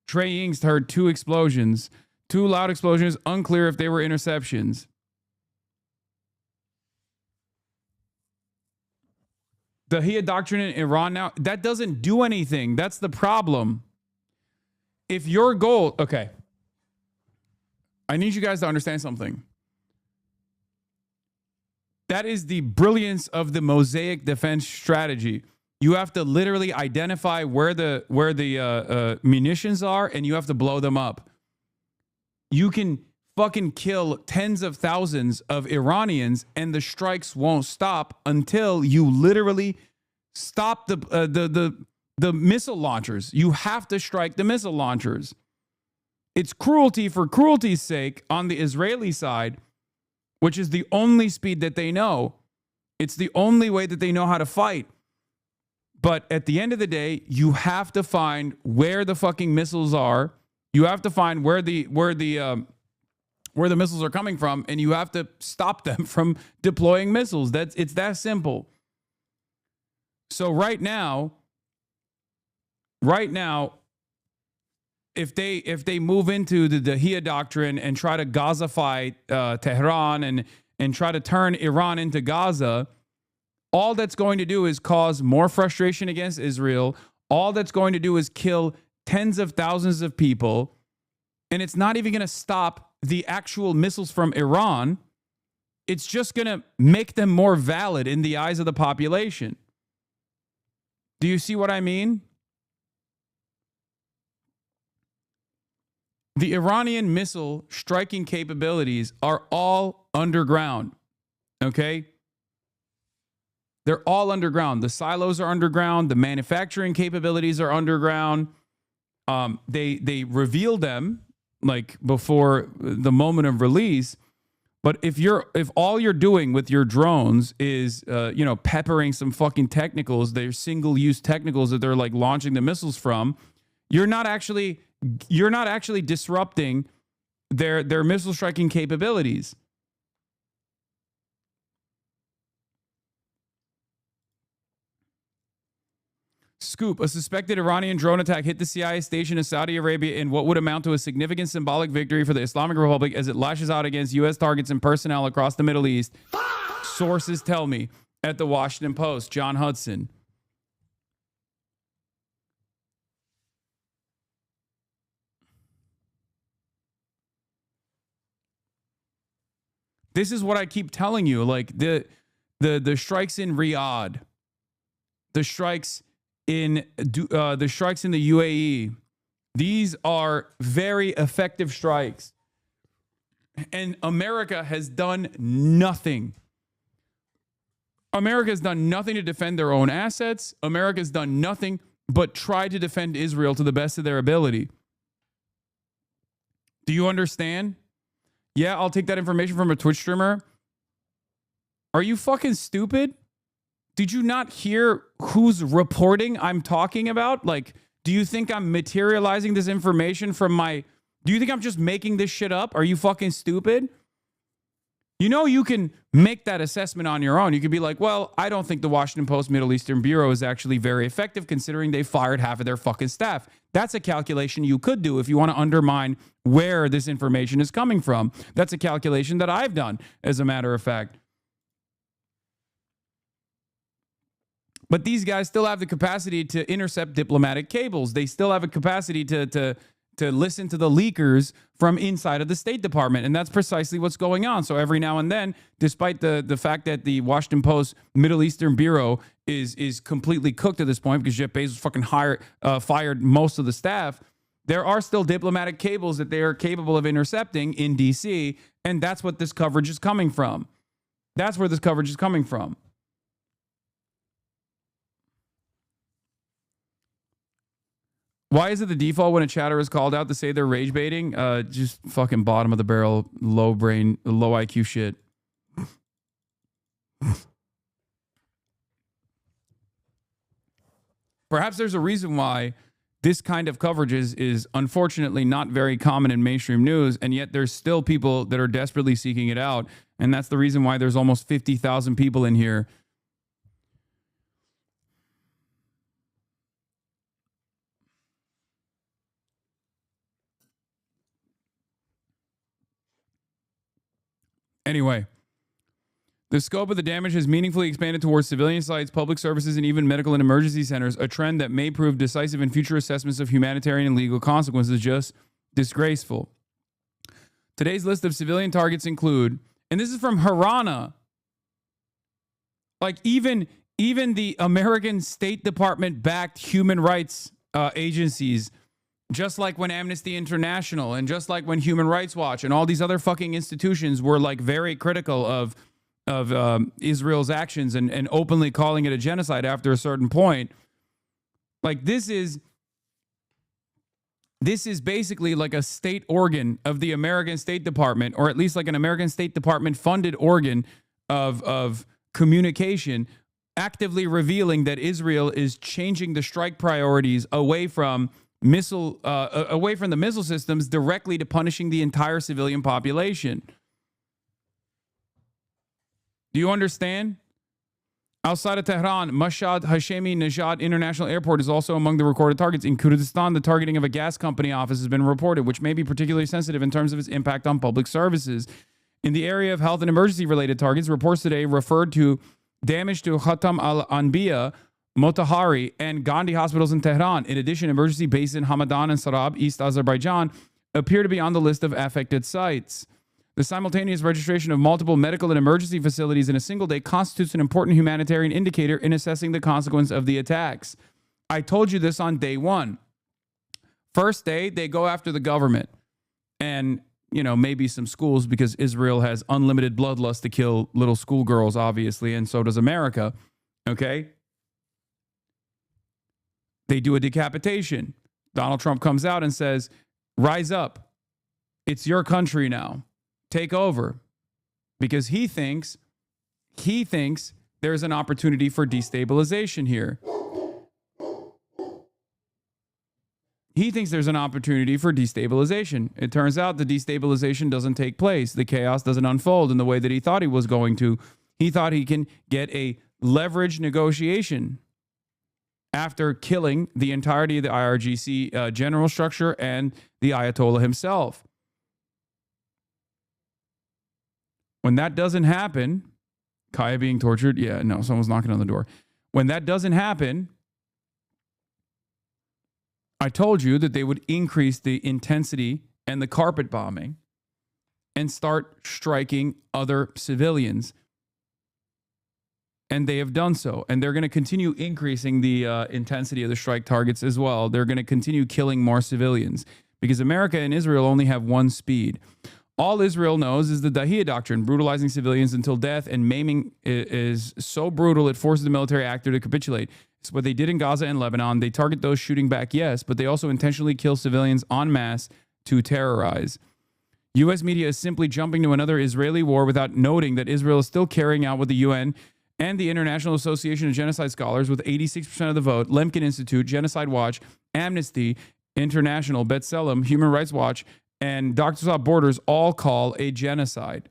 Trey Yingst heard 2 explosions, 2 loud explosions, unclear if they were interceptions. The Shia doctrine in Iran now, that doesn't do anything. That's the problem. If your goal, okay, I need you guys to understand something. That is the brilliance of the mosaic defense strategy. You have to literally identify where the munitions are, and you have to blow them up. You can fucking kill tens of thousands of Iranians, and the strikes won't stop until you literally stop the missile launchers. You have to strike the missile launchers. It's cruelty for cruelty's sake on the Israeli side, which is the only speed that they know. It's the only way that they know how to fight. But at the end of the day, you have to find where the fucking missiles are. You have to find where the missiles are coming from, and you have to stop them from deploying missiles. It's that simple. So right now, if they move into the Shia doctrine and try to Gazafy Tehran and try to turn Iran into Gaza, all that's going to do is cause more frustration against Israel. All that's going to do is kill tens of thousands of people. And it's not even going to stop the actual missiles from Iran. It's just going to make them more valid in the eyes of the population. Do you see what I mean? The Iranian missile striking capabilities are all underground. Okay? They're all underground. The silos are underground. The manufacturing capabilities are underground. They reveal them like before the moment of release. But if all you're doing with your drones is peppering some fucking technicals, they're single-use technicals that they're like launching the missiles from, you're not actually disrupting their missile striking capabilities. Scoop, a suspected Iranian drone attack hit the CIA station in Saudi Arabia in what would amount to a significant symbolic victory for the Islamic Republic as it lashes out against U.S. targets and personnel across the Middle East. Sources tell me at the Washington Post. John Hudson. This is what I keep telling you. Like the strikes in Riyadh, the strikes in the UAE, these are very effective strikes, and America has done nothing. America has done nothing to defend their own assets. America has done nothing but try to defend Israel to the best of their ability. Do you understand? Yeah, I'll take that information from a Twitch streamer. Are you fucking stupid? Did you not hear whose reporting I'm talking about? Like, do you think I'm materializing this information from do you think I'm just making this shit up? Are you fucking stupid? You know, you can make that assessment on your own. You could be like, well, I don't think the Washington Post Middle Eastern Bureau is actually very effective considering they fired half of their fucking staff. That's a calculation you could do if you want to undermine where this information is coming from. That's a calculation that I've done, as a matter of fact. But these guys still have the capacity to intercept diplomatic cables. They still have a capacity to listen to the leakers from inside of the State Department. And that's precisely what's going on. So every now and then, despite the fact that the Washington Post Middle Eastern Bureau is completely cooked at this point because Jeff Bezos fucking fired most of the staff, There are still diplomatic cables that they are capable of intercepting in DC, and that's what this coverage is coming from. That's where this coverage is coming from. Why is it the default when a chatter is called out to say they're rage baiting? Just fucking bottom of the barrel, low brain, low IQ shit. Perhaps there's a reason why this kind of coverage is unfortunately not very common in mainstream news, and yet there's still people that are desperately seeking it out. And that's the reason why there's almost 50,000 people in here. Anyway, the scope of the damage has meaningfully expanded towards civilian sites, public services, and even medical and emergency centers, a trend that may prove decisive in future assessments of humanitarian and legal consequences. Just disgraceful. Today's list of civilian targets include, and this is from Harana, like even the American State Department-backed human rights agencies, just like when Amnesty International and just like when Human Rights Watch and all these other fucking institutions were like very critical of Israel's actions and openly calling it a genocide after a certain point. Like this is basically like a state organ of the American State Department, or at least like an American State Department funded organ of communication, actively revealing that Israel is changing the strike priorities away from the missile systems directly to punishing the entire civilian population. Do you understand? Outside of Tehran, Mashhad Hashemi Nejad International Airport is also among the recorded targets. In Kurdistan, the targeting of a gas company office has been reported, which may be particularly sensitive in terms of its impact on public services. In the area of health and emergency-related targets, reports today referred to damage to Khatam al-Anbiya, Motahari, and Gandhi hospitals in Tehran. In addition, emergency bases in Hamadan and Sarab, East Azerbaijan, appear to be on the list of affected sites. The simultaneous registration of multiple medical and emergency facilities in a single day constitutes an important humanitarian indicator in assessing the consequence of the attacks. I told you this on day one. First day, they go after the government and, you know, maybe some schools, because Israel has unlimited bloodlust to kill little schoolgirls, obviously, and so does America. Okay? They do a decapitation. Donald Trump comes out and says, rise up. It's your country now. Take over. Because he thinks there's an opportunity for destabilization here. He thinks there's an opportunity for destabilization. It turns out the destabilization doesn't take place. The chaos doesn't unfold in the way that he thought he was going to. He thought he can get a leveraged negotiation after killing the entirety of the IRGC general structure and the Ayatollah himself. When that doesn't happen, Kaya being tortured, yeah, no, someone's knocking on the door. When that doesn't happen, I told you that they would increase the intensity and the carpet bombing and start striking other civilians. And they have done so. And they're going to continue increasing the intensity of the strike targets as well. They're going to continue killing more civilians because America and Israel only have one speed. All Israel knows is the Dahiyya doctrine, brutalizing civilians until death, and maiming is so brutal it forces the military actor to capitulate. It's what they did in Gaza and Lebanon. They target those shooting back, yes, but they also intentionally kill civilians en masse to terrorize. U.S. media is simply jumping to another Israeli war without noting that Israel is still carrying out what the UN and the International Association of Genocide Scholars, with 86% of the vote, Lemkin Institute, Genocide Watch, Amnesty International, B'Tselem, Human Rights Watch, and Doctors Without Borders all call a genocide.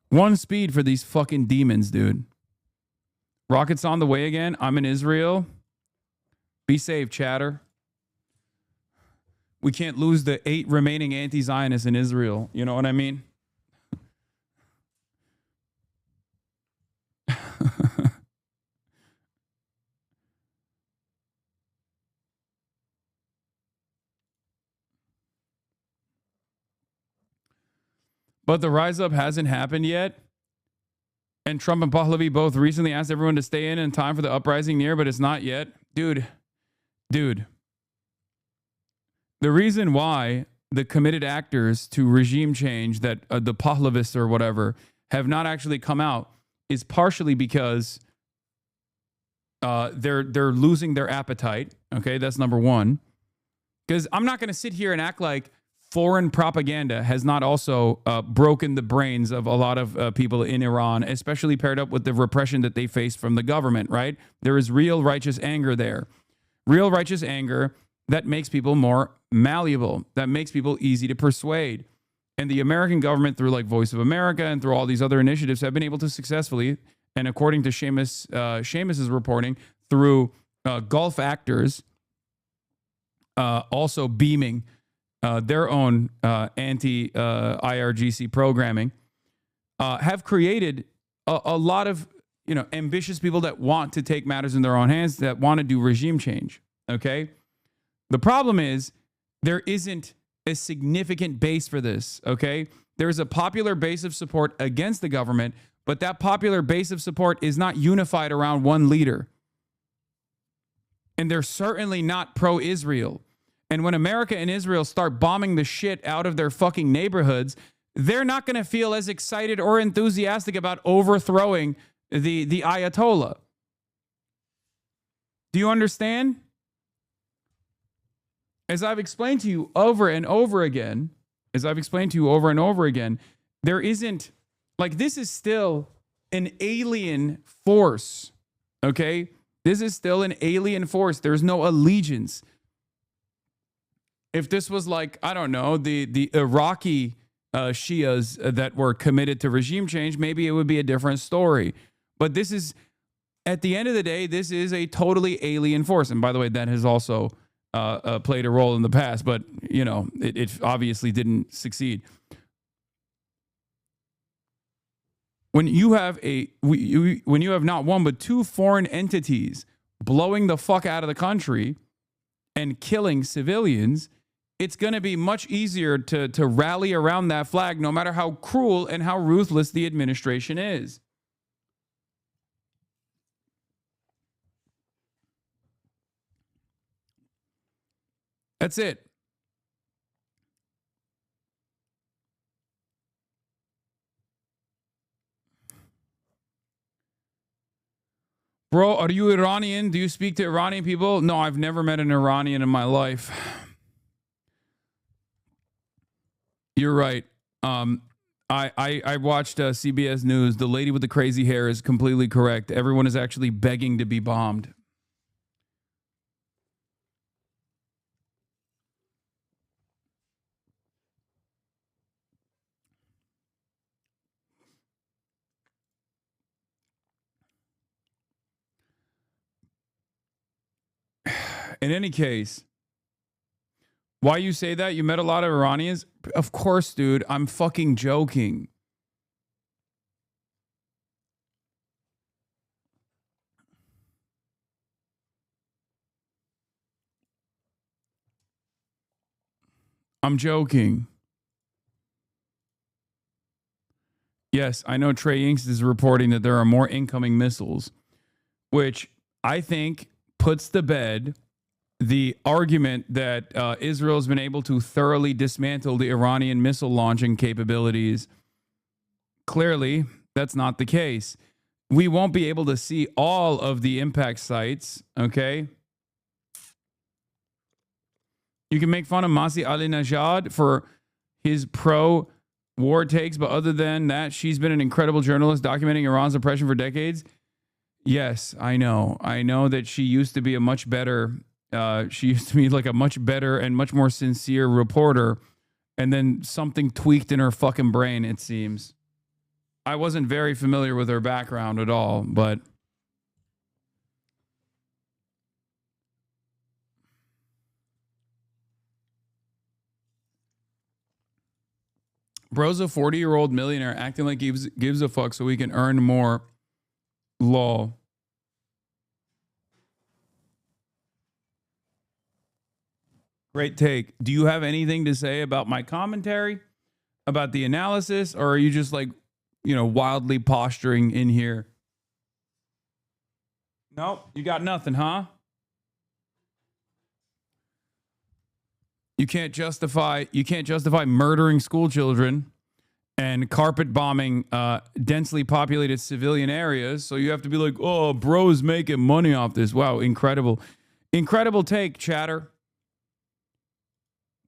One speed for these fucking demons, dude. Rockets on the way again. I'm in Israel. Be safe, chatter. We can't lose the 8 remaining anti-Zionists in Israel. You know what I mean? but the rise up hasn't happened yet. And Trump and Pahlavi both recently asked everyone to stay in time for the uprising near, but it's not yet. Dude. The reason why the committed actors to regime change, that the Pahlavists or whatever, have not actually come out is partially because they're losing their appetite. Okay, that's number one. Because I'm not going to sit here and act like foreign propaganda has not also broken the brains of a lot of people in Iran, especially paired up with the repression that they face from the government, right? There is real righteous anger there. Real righteous anger that makes people more malleable, that makes people easy to persuade. And the American government, through like Voice of America and through all these other initiatives, have been able to successfully, and according to Seamus's reporting, through Gulf actors also beaming their own anti-IRGC programming, have created a lot of ambitious people that want to take matters in their own hands, that want to do regime change. Okay, the problem is there isn't a significant base for this. Okay, there's a popular base of support against the government, but that popular base of support is not unified around one leader, and they're certainly not pro-Israel. And when America and Israel start bombing the shit out of their fucking neighborhoods, they're not going to feel as excited or enthusiastic about overthrowing the Ayatollah. Do you understand? As I've explained to you over and over again, there isn't, like, this is still an alien force, okay? This is still an alien force. There's no allegiance. If this was like, I don't know, the Iraqi Shias that were committed to regime change, maybe it would be a different story. But this is, at the end of the day, this is a totally alien force. And by the way, that has also played a role in the past, but it obviously didn't succeed. When you have when you have not one but two foreign entities blowing the fuck out of the country and killing civilians, it's going to be much easier to rally around that flag, no matter how cruel and how ruthless the administration is. That's it. Bro, are you Iranian? Do you speak to Iranian people? No, I've never met an Iranian in my life. You're right. I watched CBS News. The lady with the crazy hair is completely correct. Everyone is actually begging to be bombed. In any case, why you say that? You met a lot of Iranians? Of course, dude. I'm fucking joking. I'm joking. Yes, I know Trey Inks is reporting that there are more incoming missiles, which I think puts to bed the argument that Israel has been able to thoroughly dismantle the Iranian missile launching capabilities. Clearly, that's not the case. We won't be able to see all of the impact sites, okay? You can make fun of Masih Ali-Najad for his pro-war takes, but other than that, she's been an incredible journalist documenting Iran's oppression for decades. Yes, I know. I know that she used to be a much better... she used to be like a much better and much more sincere reporter, and then something tweaked in her fucking brain, it seems. I wasn't very familiar with her background at all, but bro's a 40-year-old millionaire acting like he gives a fuck so he can earn more. Lol. Great take. Do you have anything to say about my commentary? about the analysis, or are you just like, you know, wildly posturing in here? Nope, you got nothing, huh? You can't justify murdering school children and carpet bombing densely populated civilian areas. So you have to be like, oh, bro's making money off this. Wow, incredible. Incredible take, chatter.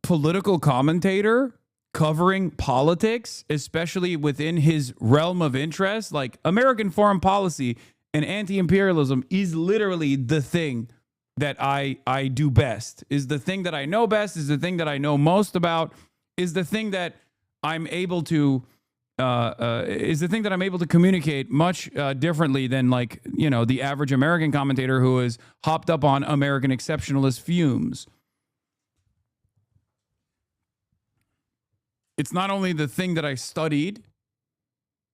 Political commentator covering politics, especially within his realm of interest, like American foreign policy and anti-imperialism is literally the thing that I do best, is the thing that I know best, is the thing that I know most about, is the thing that I'm able to communicate much differently than, like, you know, the average American commentator who is hopped up on American exceptionalist fumes. It's not only the thing that I studied,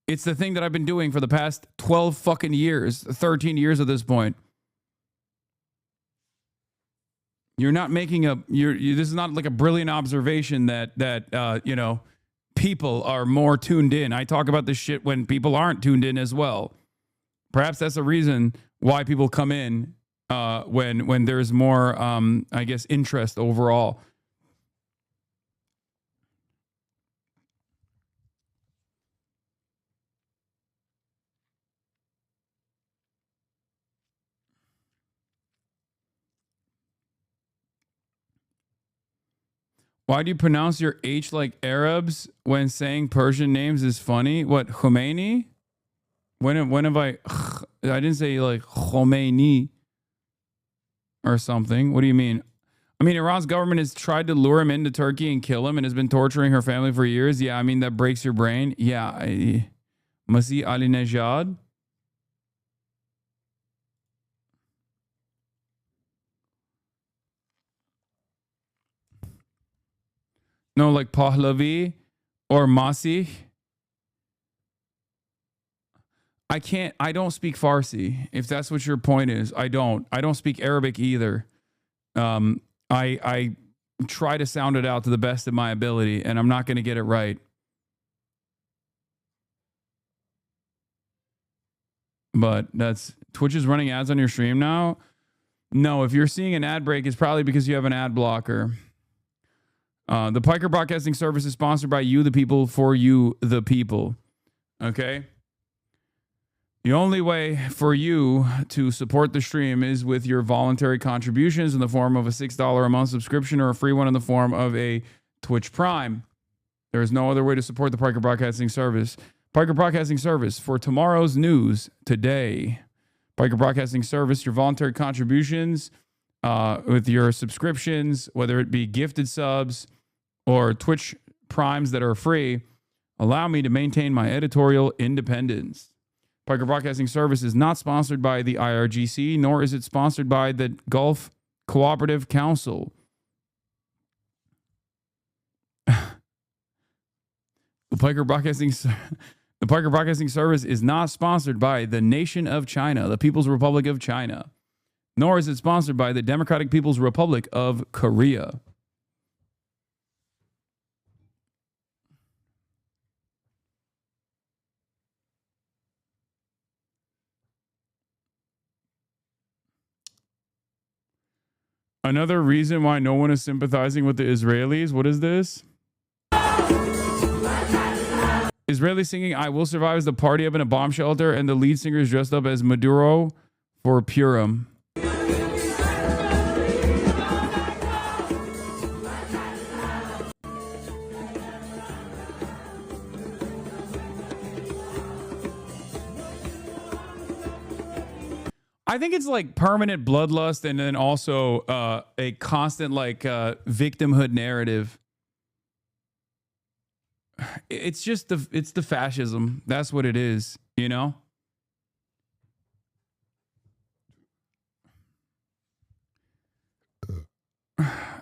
it's the thing that I've been doing for the past 12 fucking years, 13 years at this point. You're not making this is not like a brilliant observation that you know, people are more tuned in. I talk about this shit when people aren't tuned in as well. Perhaps that's the reason why people come in when there's more, I guess, interest overall. Why do you pronounce your H like Arabs when saying Persian names is funny? What, Khomeini? When have I didn't say like Khomeini or something. What do you mean? I mean, Iran's government has tried to lure him into Turkey and kill him and has been torturing her family for years. Yeah, I mean, that breaks your brain. Yeah. Masih Ali Nejad. No, like Pahlavi or Masih. I don't speak Farsi, if that's what your point is. I don't speak Arabic either. I try to sound it out to the best of my ability, and I'm not going to get it right. But Twitch is running ads on your stream now? No, if you're seeing an ad break, it's probably because you have an ad blocker. The Piker Broadcasting Service is sponsored by you, the people, for you, the people. Okay? The only way for you to support the stream is with your voluntary contributions in the form of a $6 a month subscription or a free one in the form of a Twitch Prime. There is no other way to support the Piker Broadcasting Service. Piker Broadcasting Service, for tomorrow's news today. Piker Broadcasting Service, your voluntary contributions with your subscriptions, whether it be gifted subs or Twitch Primes that are free, allow me to maintain my editorial independence. Piker Broadcasting Service is not sponsored by the IRGC, nor is it sponsored by the Gulf Cooperative Council. The Piker Broadcasting Service is not sponsored by the Nation of China, the People's Republic of China, nor is it sponsored by the Democratic People's Republic of Korea. Another reason why no one is sympathizing with the Israelis. What is this? Israelis singing "I Will Survive" as the party up in a bomb shelter, and the lead singer is dressed up as Maduro for Purim. I think it's like permanent bloodlust, and then also a constant like victimhood narrative. It's just the fascism. That's what it is, you know?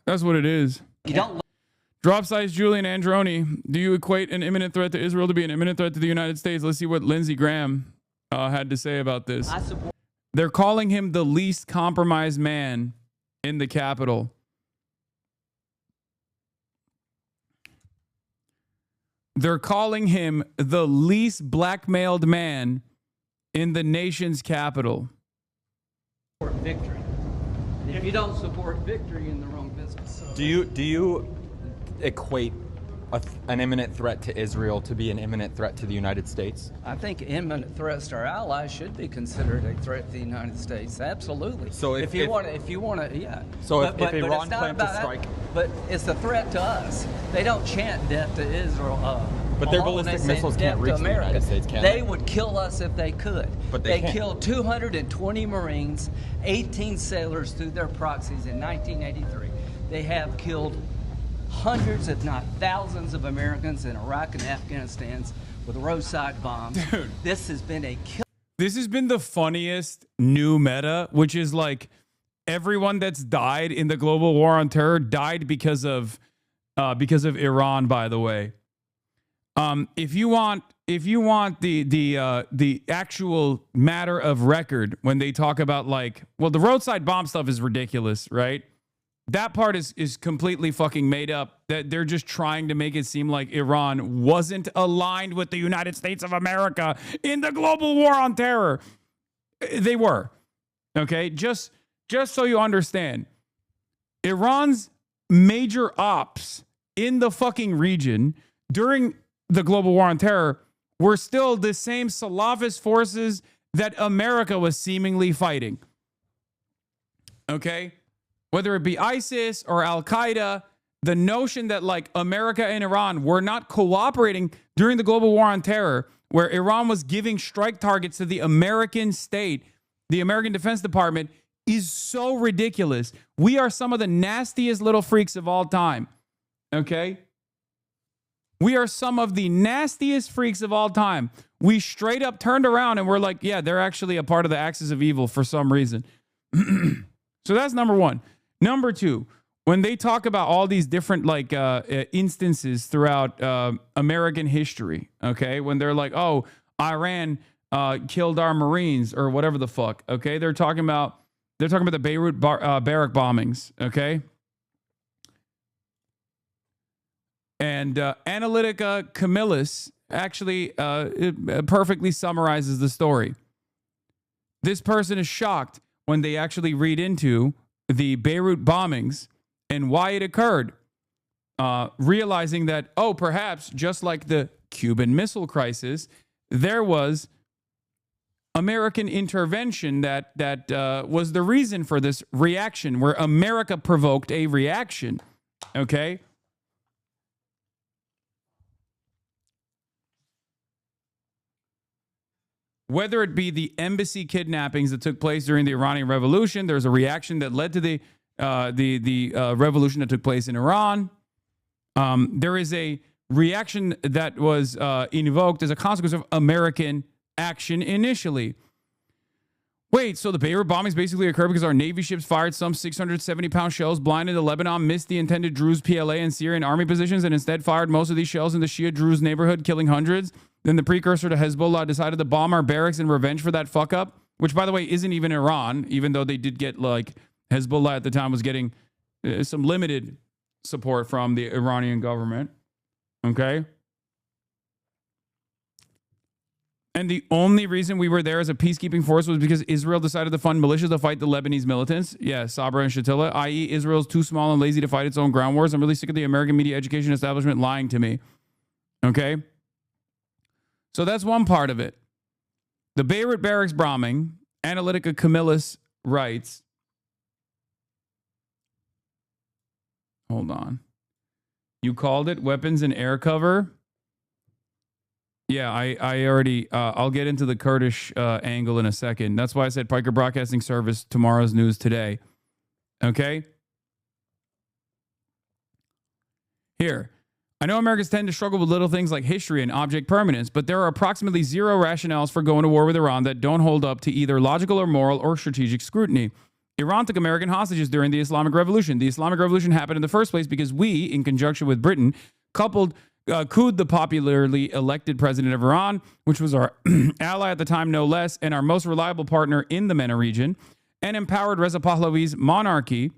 That's what it is. You don't drop size Julian Androni. Do you equate an imminent threat to Israel to be an imminent threat to the United States? Let's see what Lindsey Graham had to say about this. They're calling him the least compromised man in the Capitol. They're calling him the least blackmailed man in the nation's capital. Victory. If you don't support victory, you're in the wrong business. Do you equate an imminent threat to Israel to be an imminent threat to the United States? I think imminent threats to our allies should be considered a threat to the United States. Absolutely. So if you want to, yeah. So if Iran planned to strike, but it's a threat to us. They don't chant death to Israel. But their ballistic missiles can't reach the United States, can they? They would kill us if they could. But they killed 220 Marines, 18 sailors through their proxies in 1983. They have killed hundreds, if not thousands, of Americans in Iraq and Afghanistan with roadside bombs. Dude. This has been a kill. This has been the funniest new meta, which is like everyone that's died in the global war on terror died because of Iran, by the way. If you want the actual matter of record, when they talk about like, well, the roadside bomb stuff is ridiculous, right? That part is completely fucking made up. That they're just trying to make it seem like Iran wasn't aligned with the United States of America in the global war on terror. They were. Okay? Just so you understand. Iran's major ops in the fucking region during the global war on terror were still the same Salafist forces that America was seemingly fighting. Okay? Whether it be ISIS or Al-Qaeda, the notion that like America and Iran were not cooperating during the global war on terror, where Iran was giving strike targets to the American state, the American Defense Department, is so ridiculous. We are some of the nastiest little freaks of all time. Okay? We are some of the nastiest freaks of all time. We straight up turned around and we're like, yeah, they're actually a part of the axis of evil for some reason. So that's number one. Number two, when they talk about all these different like instances throughout American history, okay, when they're like, oh, Iran killed our Marines or whatever the fuck, okay, they're talking about the Beirut barrack bombings, okay, and Analytica Camillus actually it perfectly summarizes the story. This person is shocked when they actually read into the Beirut bombings and why it occurred, realizing that, oh, perhaps just like the Cuban Missile Crisis, there was American intervention that was the reason for this reaction, where America provoked a reaction, okay? Whether it be the embassy kidnappings that took place during the Iranian Revolution, there's a reaction that led to the revolution that took place in Iran. There is a reaction that was invoked as a consequence of American action initially. Wait, so the Beirut bombings basically occurred because our Navy ships fired some 670-pound shells blind into Lebanon, missed the intended Druze PLA and Syrian army positions, and instead fired most of these shells in the Shia Druze neighborhood, killing hundreds. Then the precursor to Hezbollah decided to bomb our barracks in revenge for that fuck up, which, by the way, isn't even Iran, even though they did get, like, Hezbollah at the time was getting some limited support from the Iranian government. Okay? And the only reason we were there as a peacekeeping force was because Israel decided to fund militias to fight the Lebanese militants. Yeah, Sabra and Shatila, i.e. Israel's too small and lazy to fight its own ground wars. I'm really sick of the American media education establishment lying to me. Okay? So that's one part of it. The Beirut barracks bombing, Analytica Camillus writes, hold on. You called it weapons and air cover? Yeah, I already, I'll get into the Kurdish angle in a second. That's why I said Piker Broadcasting Service, tomorrow's news today. Okay? Here. I know Americans tend to struggle with little things like history and object permanence, but there are approximately zero rationales for going to war with Iran that don't hold up to either logical or moral or strategic scrutiny. Iran took American hostages during the Islamic Revolution. The Islamic Revolution happened in the first place because we, in conjunction with Britain, couped the popularly elected president of Iran, which was our ally at the time, no less, and our most reliable partner in the MENA region, and empowered Reza Pahlavi's monarchy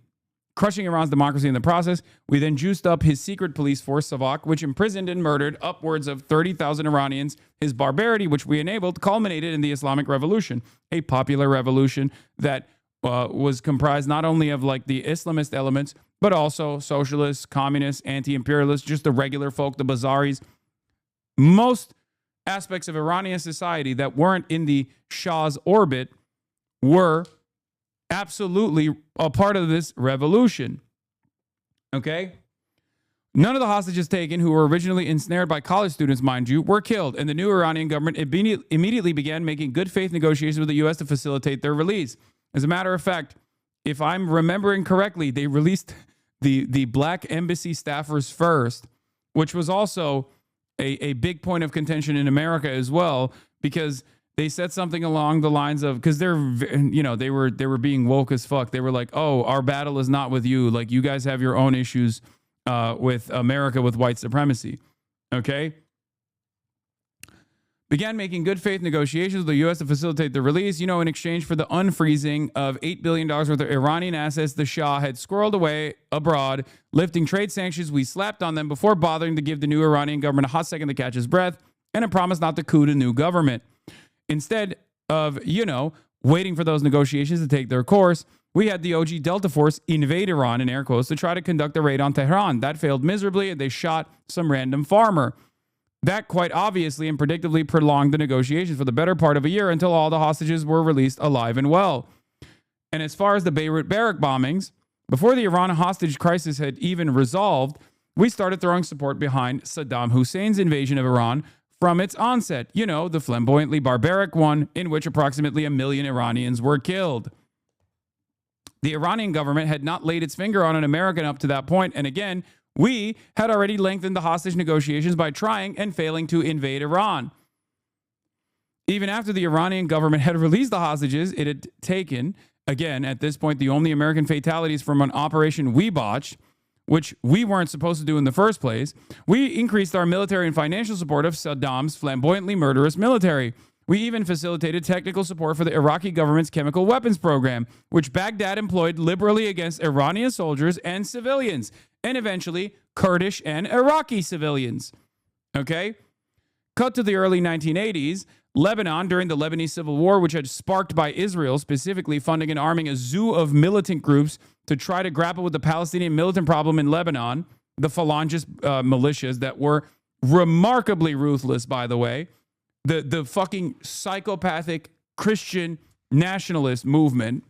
crushing Iran's democracy in the process. We then juiced up his secret police force, Savak, which imprisoned and murdered upwards of 30,000 Iranians. His barbarity, which we enabled, culminated in the Islamic Revolution, a popular revolution that was comprised not only of like the Islamist elements, but also socialists, communists, anti-imperialists, just the regular folk, the Bazaris. Most aspects of Iranian society that weren't in the Shah's orbit were absolutely a part of this revolution. Okay? None of the hostages taken, who were originally ensnared by college students, mind you, were killed, and the new Iranian government immediately began making good faith negotiations with the U.S. to facilitate their release. As a matter of fact, if I'm remembering correctly, they released the black embassy staffers first, which was also a big point of contention in America as well, because they said something along the lines of, because they were being woke as fuck. They were like, oh, our battle is not with you. Like, you guys have your own issues with America, with white supremacy. Okay? Began making good faith negotiations with the U.S. to facilitate the release, in exchange for the unfreezing of $8 billion worth of Iranian assets the Shah had squirreled away abroad, lifting trade sanctions we slapped on them before bothering to give the new Iranian government a hot second to catch his breath, and a promise not to coup the new government. Instead of, waiting for those negotiations to take their course, we had the OG Delta Force invade Iran, in air quotes, to try to conduct a raid on Tehran. That failed miserably, and they shot some random farmer. That quite obviously and predictably prolonged the negotiations for the better part of a year until all the hostages were released alive and well. And as far as the Beirut barrack bombings, before the Iran hostage crisis had even resolved, we started throwing support behind Saddam Hussein's invasion of Iran from its onset, the flamboyantly barbaric one in which approximately 1 million Iranians were killed. The Iranian government had not laid its finger on an American up to that point, and again, we had already lengthened the hostage negotiations by trying and failing to invade Iran. Even after the Iranian government had released the hostages it had taken, again, at this point, the only American fatalities from an operation we botched, which we weren't supposed to do in the first place, we increased our military and financial support of Saddam's flamboyantly murderous military. We even facilitated technical support for the Iraqi government's chemical weapons program, which Baghdad employed liberally against Iranian soldiers and civilians, and eventually Kurdish and Iraqi civilians. Okay? Cut to the early 1980s, Lebanon, during the Lebanese Civil War, which had sparked by Israel, specifically funding and arming a zoo of militant groups to try to grapple with the Palestinian militant problem in Lebanon, the Phalangist militias that were remarkably ruthless, by the way, the fucking psychopathic Christian nationalist movement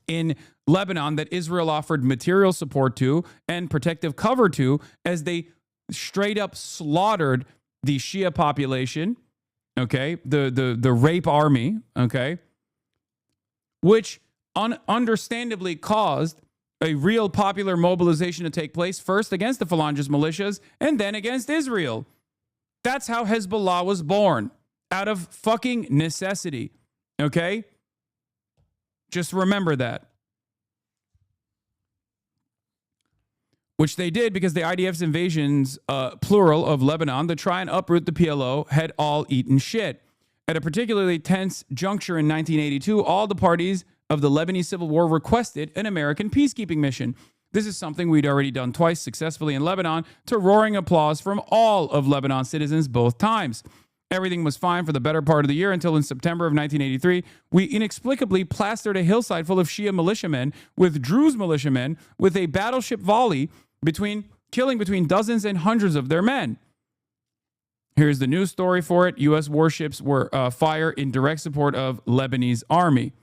in Lebanon that Israel offered material support to and protective cover to, as they straight up slaughtered the Shia population, okay, the rape army, okay, which understandably caused a real popular mobilization to take place, first against the Phalangist militias and then against Israel. That's how Hezbollah was born, out of fucking necessity, okay? Just remember that. Which they did because the IDF's invasions, plural, of Lebanon to try and uproot the PLO had all eaten shit. At a particularly tense juncture in 1982, all the parties of the Lebanese Civil War requested an American peacekeeping mission. This is something we'd already done twice successfully in Lebanon, to roaring applause from all of Lebanon's citizens both times. Everything was fine for the better part of the year until in September of 1983, we inexplicably plastered a hillside full of Shia militiamen with Druze militiamen with a battleship volley, killing between dozens and hundreds of their men. Here's the news story for it. U.S. warships were fire in direct support of Lebanese army.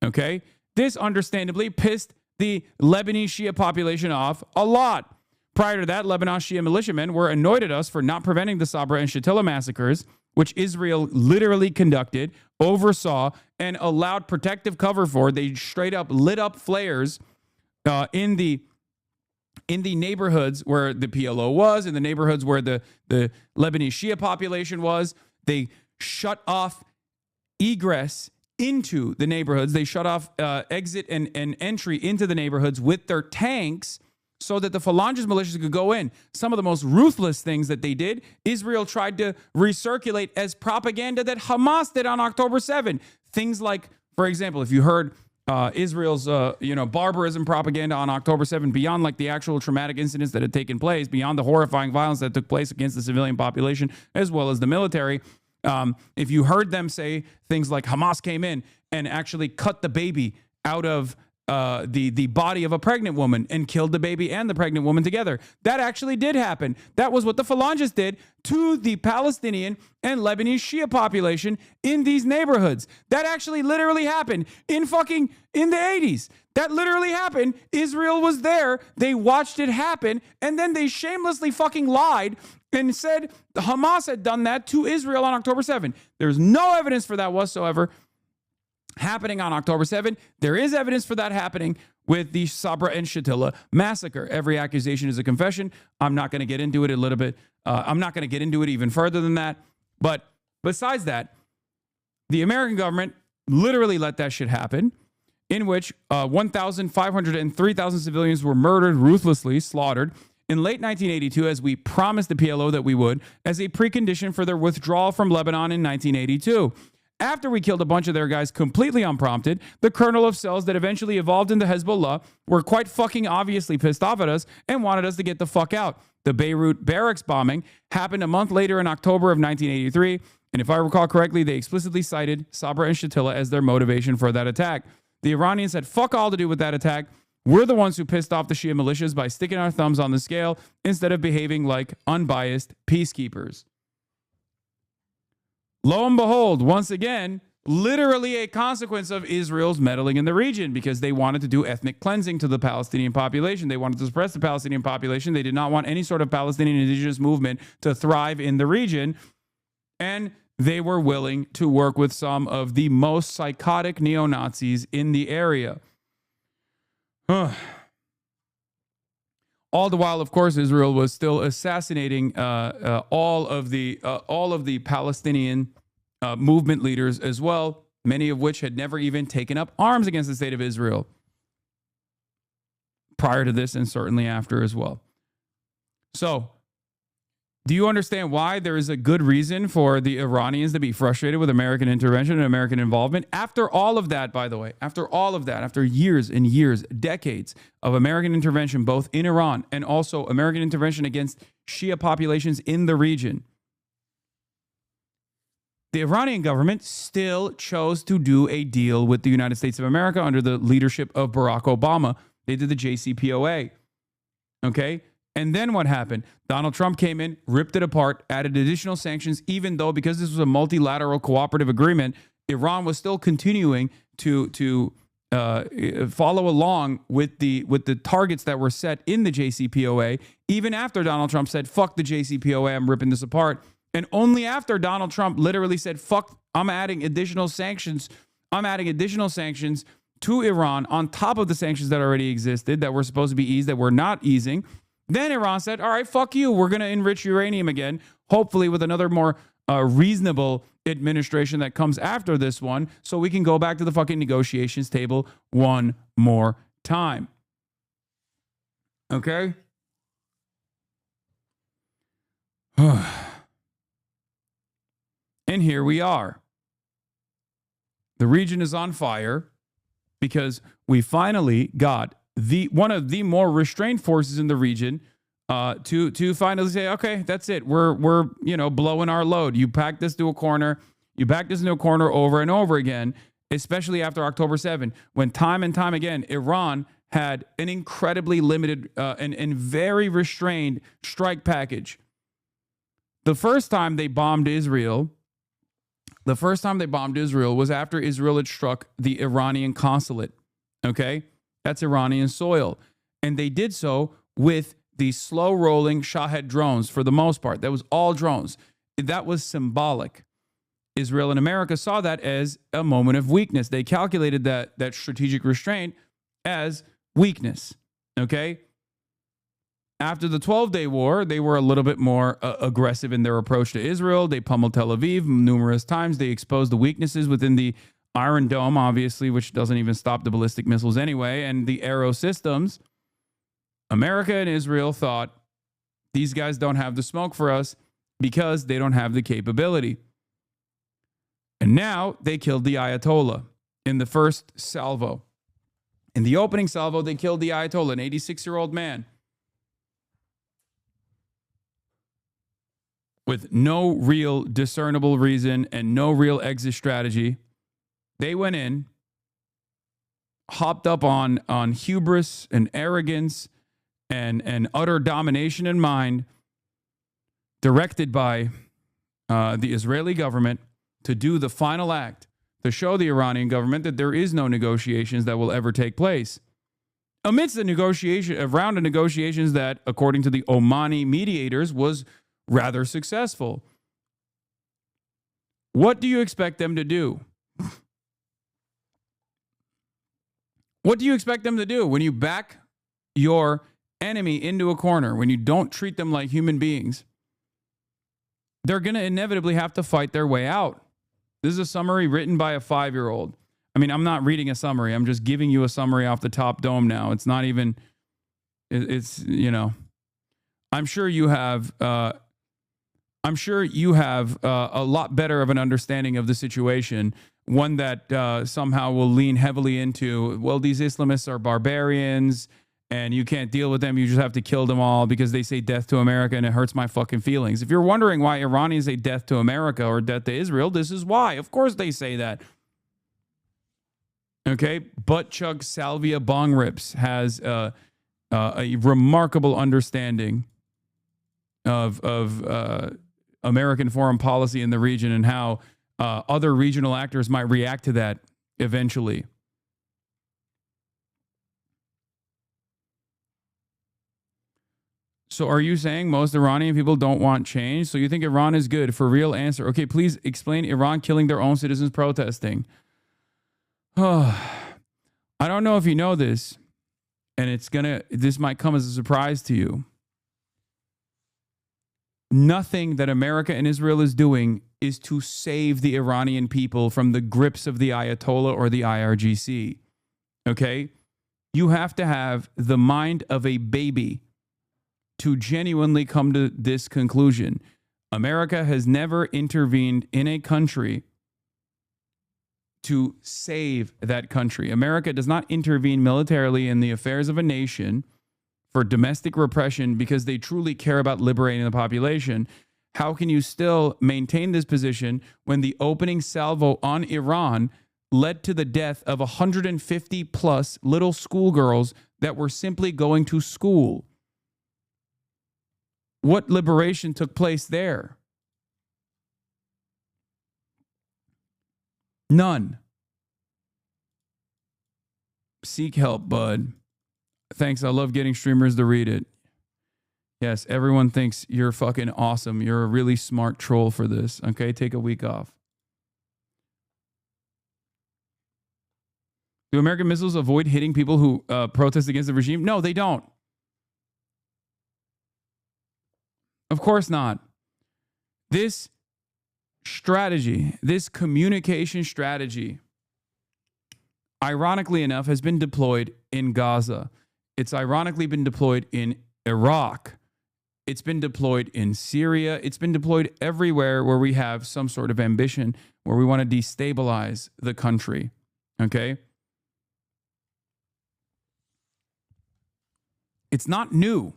Okay? This understandably pissed the Lebanese Shia population off a lot. Prior to that, Lebanon Shia militiamen were annoyed at us for not preventing the Sabra and Shatila massacres, which Israel literally conducted, oversaw, and allowed protective cover for. They straight up lit up flares in the neighborhoods where the PLO was, in the neighborhoods where the Lebanese Shia population was. They shut off egress into the neighborhoods. They shut off exit and entry into the neighborhoods with their tanks so that the Phalangist militias could go in. Some of the most ruthless things that they did, Israel tried to recirculate as propaganda that Hamas did on October 7. Things like, for example, if you heard Israel's, barbarism propaganda on October 7th, beyond like the actual traumatic incidents that had taken place, beyond the horrifying violence that took place against the civilian population, as well as the military. If you heard them say things like Hamas came in and actually cut the baby out of the body of a pregnant woman and killed the baby and the pregnant woman together. That actually did happen. That was what the Phalangists did to the Palestinian and Lebanese Shia population in these neighborhoods. That actually literally happened in the 80s. That literally happened. Israel was there. They watched it happen. And then they shamelessly fucking lied and said Hamas had done that to Israel on October 7th. There's no evidence for that whatsoever happening on October 7th. There is evidence for that happening with the Sabra and Shatila massacre. Every accusation is a confession. I'm not going to get into it a little bit. I'm not going to get into it even further than that. But besides that, the American government literally let that shit happen, in which 1,500 and 3,000 civilians were murdered, ruthlessly slaughtered in late 1982, as we promised the PLO that we would, as a precondition for their withdrawal from Lebanon in 1982. After we killed a bunch of their guys completely unprompted, the kernel of cells that eventually evolved into Hezbollah were quite fucking obviously pissed off at us and wanted us to get the fuck out. The Beirut barracks bombing happened a month later in October of 1983, and if I recall correctly, they explicitly cited Sabra and Shatila as their motivation for that attack. The Iranians had fuck all to do with that attack. We're the ones who pissed off the Shia militias by sticking our thumbs on the scale instead of behaving like unbiased peacekeepers. Lo and behold, once again, literally a consequence of Israel's meddling in the region, because they wanted to do ethnic cleansing to the Palestinian population. They wanted to suppress the Palestinian population. They did not want any sort of Palestinian indigenous movement to thrive in the region. And they were willing to work with some of the most psychotic neo-Nazis in the area. All the while, of course, Israel was still assassinating all of the Palestinian movement leaders as well, many of which had never even taken up arms against the state of Israel prior to this, and certainly after as well. So, do you understand why there is a good reason for the Iranians to be frustrated with American intervention and American involvement? After all of that, by the way, after years and years, decades of American intervention, both in Iran and also American intervention against Shia populations in the region, the Iranian government still chose to do a deal with the United States of America under the leadership of Barack Obama. They did the JCPOA. Okay? And then what happened? Donald Trump came in, ripped it apart, added additional sanctions, even though, because this was a multilateral cooperative agreement, Iran was still continuing to follow along with the targets that were set in the JCPOA, even after Donald Trump said, fuck the JCPOA, I'm ripping this apart. And only after Donald Trump literally said, fuck, I'm adding additional sanctions to Iran on top of the sanctions that already existed, that were supposed to be eased, that were not easing. Then Iran said, all right, fuck you. We're going to enrich uranium again, hopefully with another more reasonable administration that comes after this one, so we can go back to the fucking negotiations table one more time. Okay? And here we are. The region is on fire because we finally got one of the more restrained forces in the region to finally say, okay, that's it. We're blowing our load. You packed this into a corner. You backed us into a corner over and over again, especially after October 7, when time and time again, Iran had an incredibly limited and very restrained strike package. The first time they bombed Israel was after Israel had struck the Iranian consulate. Okay? That's Iranian soil. And they did so with the slow-rolling Shahed drones for the most part. That was all drones. That was symbolic. Israel and America saw that as a moment of weakness. They calculated that strategic restraint as weakness. Okay? After the 12-day war, they were a little bit more aggressive in their approach to Israel. They pummeled Tel Aviv numerous times. They exposed the weaknesses within the Iron Dome, obviously, which doesn't even stop the ballistic missiles anyway, and the Arrow systems. America and Israel thought, these guys don't have the smoke for us because they don't have the capability. And now they killed the Ayatollah in the first salvo. In the opening salvo, they killed the Ayatollah, an 86-year-old man, with no real discernible reason and no real exit strategy. They went in, hopped up on hubris and arrogance and utter domination in mind, directed by the Israeli government to do the final act, to show the Iranian government that there is no negotiations that will ever take place. Amidst a round of negotiations that, according to the Omani mediators, was rather successful. What do you expect them to do? What do you expect them to do when you back your enemy into a corner, when you don't treat them like human beings? They're going to inevitably have to fight their way out. This is a summary written by a 5-year-old. I mean, I'm not reading a summary. I'm just giving you a summary off the top dome now. It's not even, it's, you know, I'm sure you have a lot better of an understanding of the situation, one that somehow will lean heavily into, well, these Islamists are barbarians and you can't deal with them. You just have to kill them all because they say death to America and it hurts my fucking feelings. If you're wondering why Iranians say death to America or death to Israel, this is why. Of course they say that. Okay? Butt Chug Salvia Bong Rips has a remarkable understanding of American foreign policy in the region and how other regional actors might react to that eventually. So are you saying most Iranian people don't want change? So you think Iran is good? For real answer. Okay, please explain Iran killing their own citizens protesting. I don't know if you know this, and this might come as a surprise to you. Nothing that America and Israel is doing is to save the Iranian people from the grips of the Ayatollah or the IRGC. Okay? You have to have the mind of a baby to genuinely come to this conclusion. America has never intervened in a country to save that country. America does not intervene militarily in the affairs of a nation for domestic repression because they truly care about liberating the population. How can you still maintain this position when the opening salvo on Iran led to the death of 150 plus little schoolgirls that were simply going to school? What liberation took place there? None. Seek help, bud. Thanks. I love getting streamers to read it. Yes, everyone thinks you're fucking awesome. You're a really smart troll for this. Okay, take a week off. Do American missiles avoid hitting people who protest against the regime? No, they don't. Of course not. This strategy, this communication strategy, ironically enough, has been deployed in Gaza. It's ironically been deployed in Iraq. It's been deployed in Syria. It's been deployed everywhere where we have some sort of ambition, where we want to destabilize the country. Okay? It's not new.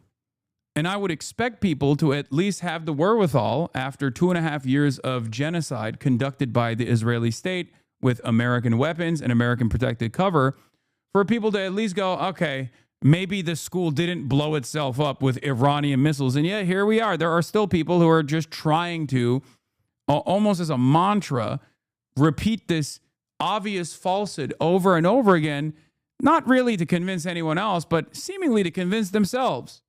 And I would expect people to at least have the wherewithal after 2.5 years of genocide conducted by the Israeli state with American weapons and American protected cover, for people to at least go, okay, maybe the school didn't blow itself up with Iranian missiles. And yet here we are. There are still people who are just trying to, almost as a mantra, repeat this obvious falsehood over and over again, not really to convince anyone else, but seemingly to convince themselves.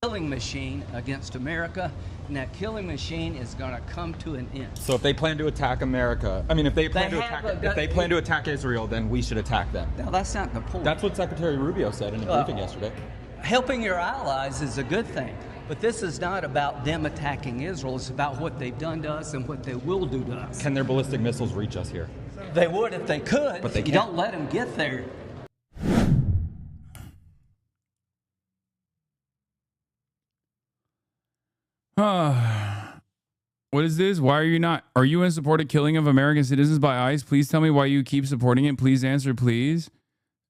Killing machine against America, and that killing machine is going to come to an end. So if they plan to attack America, I mean, if they plan to attack Israel, then we should attack them. No, that's not the point. That's what Secretary Rubio said in a briefing yesterday. Helping your allies is a good thing, but this is not about them attacking Israel. It's about what they've done to us and what they will do to us. Can their ballistic missiles reach us here? They would if they could, but they can't. You don't let them get there. What is this? Why are you not? Are you in support of killing of American citizens by ICE? Please tell me why you keep supporting it. Please answer, please.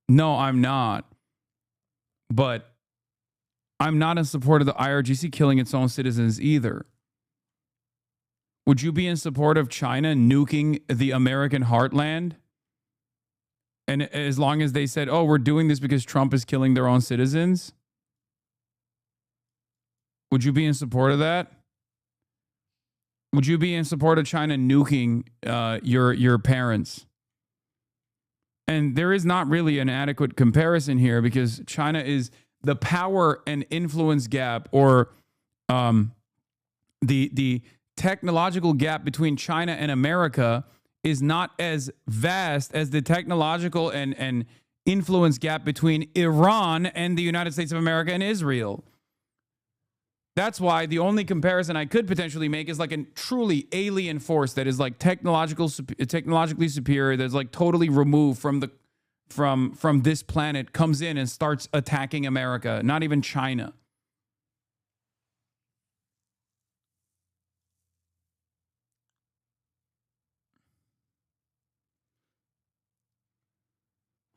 No, I'm not. But I'm not in support of the IRGC killing its own citizens either. Would you be in support of China nuking the American heartland? And as long as they said, oh, we're doing this because Trump is killing their own citizens? Would you be in support of that? Would you be in support of China nuking your parents? And there is not really an adequate comparison here because China is the power and influence gap, or the technological gap between China and America is not as vast as the technological and influence gap between Iran and the United States of America and Israel. That's why the only comparison I could potentially make is like a truly alien force that is like technologically superior, that's like totally removed from this planet, comes in and starts attacking America, not even China.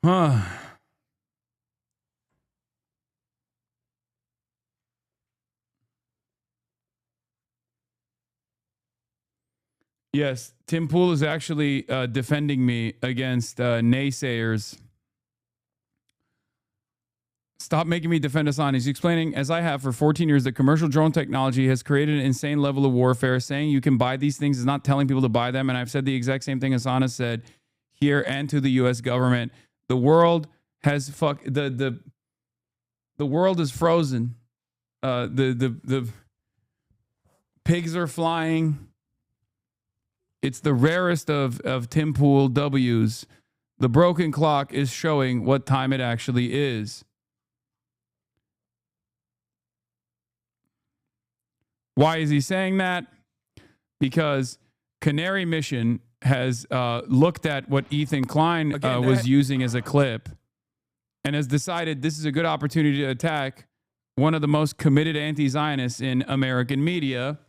Huh. Yes, Tim Pool is actually defending me against naysayers. Stop making me defend Hasan. He's explaining, as I have for 14 years, that commercial drone technology has created an insane level of warfare. Saying you can buy these things is not telling people to buy them. And I've said the exact same thing Hasan has said here and to the U.S. government. The world has the world is frozen. The pigs are flying. It's the rarest of Tim Pool W's. The broken clock is showing what time it actually is. Why is he saying that? Because Canary Mission has looked at what Ethan Klein was using as a clip and has decided this is a good opportunity to attack one of the most committed anti-Zionists in American media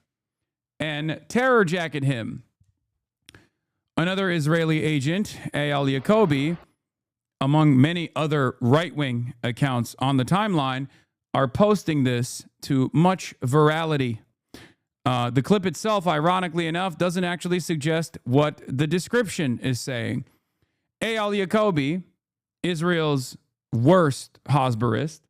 and terror jacket him. Another Israeli agent, Eyal Yacobi, among many other right-wing accounts on the timeline, are posting this to much virality. The clip itself, ironically enough, doesn't actually suggest what the description is saying. Eyal Yacobi, Israel's worst Hasbarist,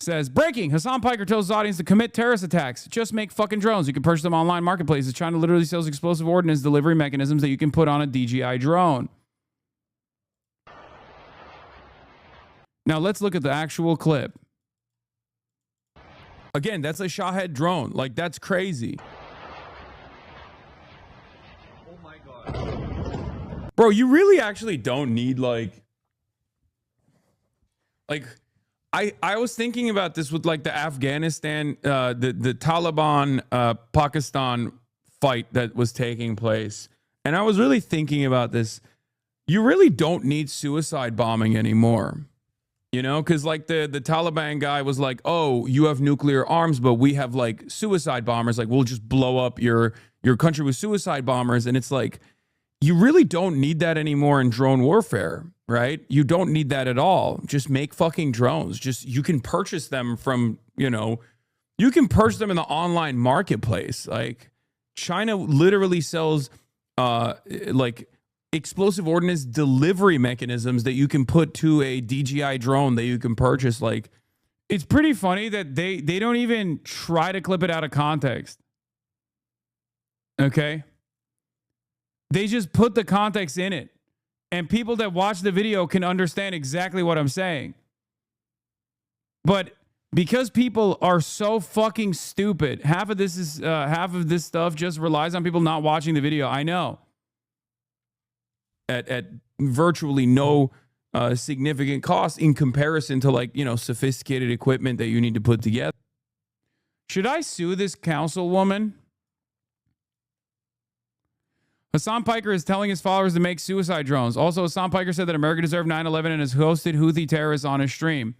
says, breaking, Hasan Piker tells his audience to commit terrorist attacks. Just make fucking drones. You can purchase them online marketplaces. China literally sells explosive ordnance delivery mechanisms that you can put on a DJI drone. Now let's look at the actual clip. Again, that's a Shahed drone. Like, that's crazy. Oh my God. Bro, you really actually don't need like I was thinking about this with like the Afghanistan, the Taliban, Pakistan fight that was taking place. And I was really thinking about this. You really don't need suicide bombing anymore. You know, because like the Taliban guy was like, oh, you have nuclear arms, but we have like suicide bombers. Like, we'll just blow up your country with suicide bombers. And it's like, you really don't need that anymore in drone warfare, right? You don't need that at all. Just make fucking drones. Just, you can purchase them from, you know, you can purchase them in the online marketplace. Like, China literally sells like explosive ordnance delivery mechanisms that you can put to a DJI drone that you can purchase. Like, it's pretty funny that they don't even try to clip it out of context. Okay? They just put the context in it. And people that watch the video can understand exactly what I'm saying. But because people are so fucking stupid, half of this stuff just relies on people not watching the video. I know. At virtually no significant cost in comparison to, like, you know, sophisticated equipment that you need to put together. Should I sue this councilwoman? Hasan Piker is telling his followers to make suicide drones. Also, Hasan Piker said that America deserved 9/11 and has hosted Houthi terrorists on his stream.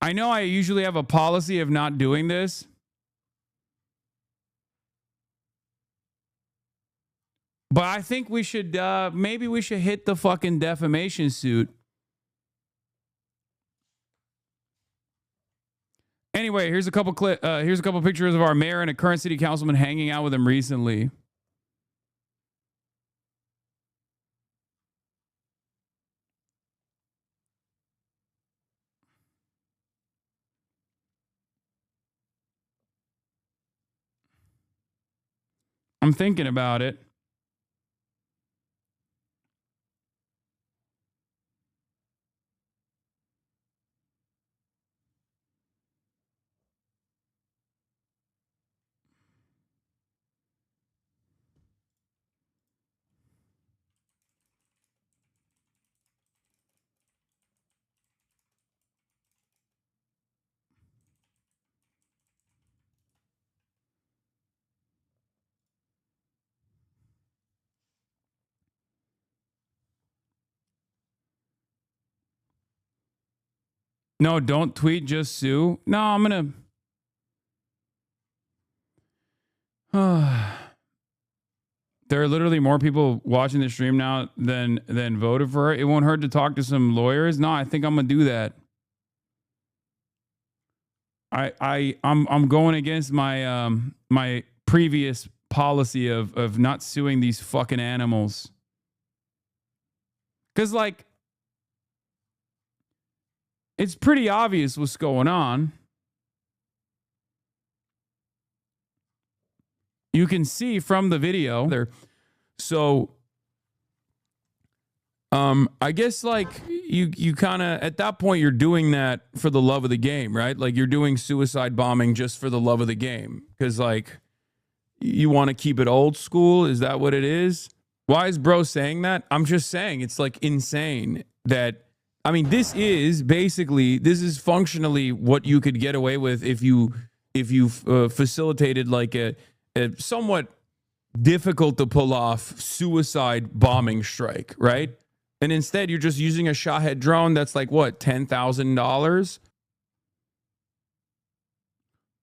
I know I usually have a policy of not doing this. But I think we should, maybe we should hit the fucking defamation suit. Anyway, here's a couple pictures of our mayor and a current city councilman hanging out with him recently. I'm thinking about it. No, don't tweet, just sue. No, I'm gonna. There are literally more people watching the stream now than voted for it. It won't hurt to talk to some lawyers. No, I think I'm gonna do that. I'm going against my my previous policy of not suing these fucking animals. Cause like it's pretty obvious what's going on. You can see from the video there. So I guess like you kind of at that point you're doing that for the love of the game, right? Like you're doing suicide bombing just for the love of the game because like you want to keep it old school. Is that what it is? Why is bro saying that? I'm just saying it's like insane that I mean this is functionally what you could get away with if you facilitated like a somewhat difficult to pull off suicide bombing strike, right? And instead, you're just using a Shahed drone that's like, what, $10,000?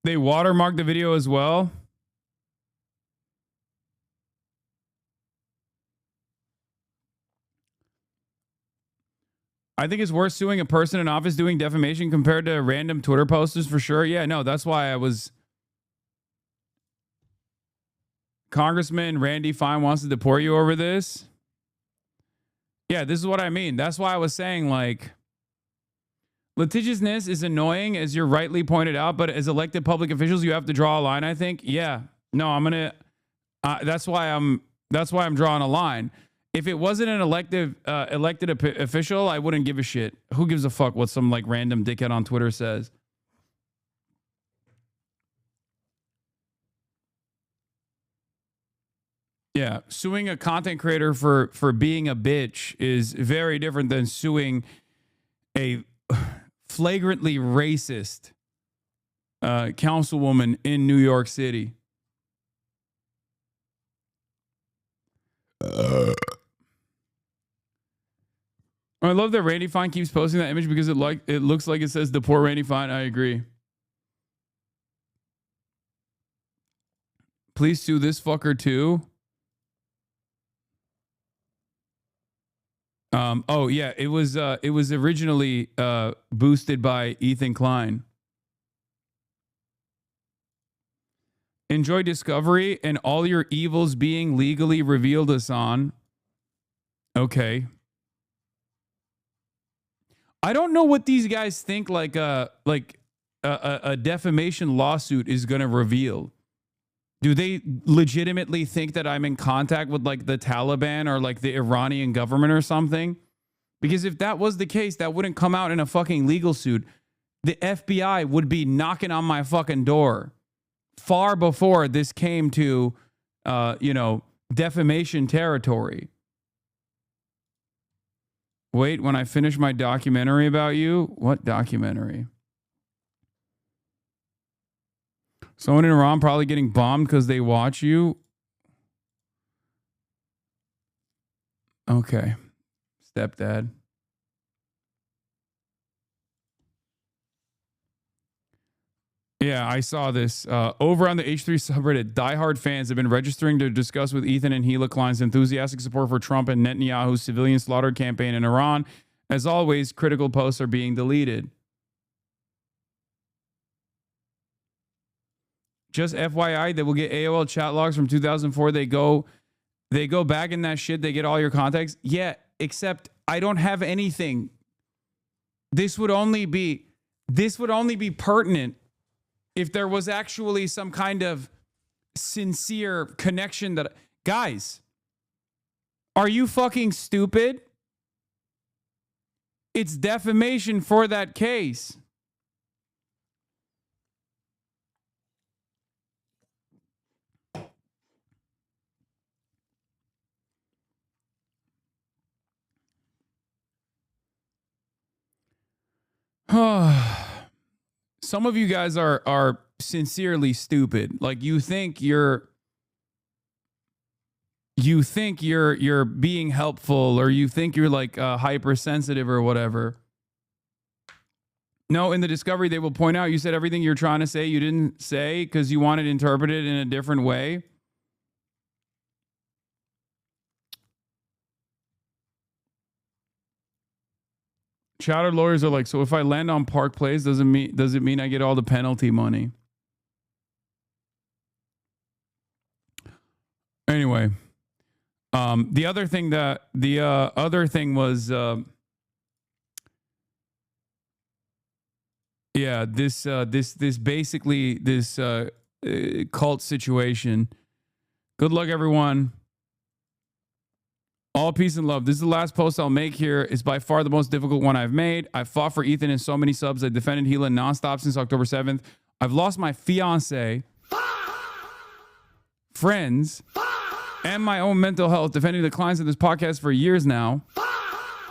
They watermarked the video as well. I think it's worth suing a person in office doing defamation compared to random Twitter posters for sure. Yeah, no, that's why I was... Congressman Randy Fine wants to deport you over this. Yeah, this is what I mean. That's why I was saying, like, litigiousness is annoying, as you're rightly pointed out, but as elected public officials, you have to draw a line, I think. Yeah. No, I'm going to... that's why I'm drawing a line. If it wasn't an elected official, I wouldn't give a shit. Who gives a fuck what some, like, random dickhead on Twitter says? Yeah, suing a content creator for being a bitch is very different than suing a flagrantly racist councilwoman in New York City. I love that Randy Fine keeps posting that image because it looks like it says deport Randy Fine. I agree. Please sue this fucker too. Oh yeah, it was originally boosted by Ethan Klein. Enjoy discovery and all your evils being legally revealed, Hasan. Okay. I don't know what these guys think like a defamation lawsuit is going to reveal. Do they legitimately think that I'm in contact with like the Taliban or like the Iranian government or something? Because if that was the case, that wouldn't come out in a fucking legal suit. The FBI would be knocking on my fucking door far before this came to, defamation territory. Wait, when I finish my documentary about you? What documentary? Someone in Iran probably getting bombed because they watch you. Okay. Stepdad. Yeah, I saw this. Over on the H3 subreddit, diehard fans have been registering to discuss with Ethan and Gila Klein's enthusiastic support for Trump and Netanyahu's civilian slaughter campaign in Iran. As always, critical posts are being deleted. Just FYI, they will get AOL chat logs from 2004. They go back in that shit. They get all your contacts. Yeah, except I don't have anything. This would only be pertinent if there was actually some kind of sincere connection that, guys, are you fucking stupid? It's defamation for that case. Some of you guys are sincerely stupid. Like you think you're being helpful, or you think you're like hypersensitive or whatever. No, in the discovery they will point out you said everything you're trying to say you didn't say because you wanted to interpret it in a different way. Chowder lawyers are like, so if I land on Park Place, does it mean I get all the penalty money? Anyway, the other thing was, this basically this cult situation. Good luck, everyone. All peace and love. This is the last post I'll make here. It's by far the most difficult one I've made. I've fought for Ethan in so many subs. I defended Gila nonstop since October 7th. I've lost my fiance, friends, and my own mental health defending the clients of this podcast for years now.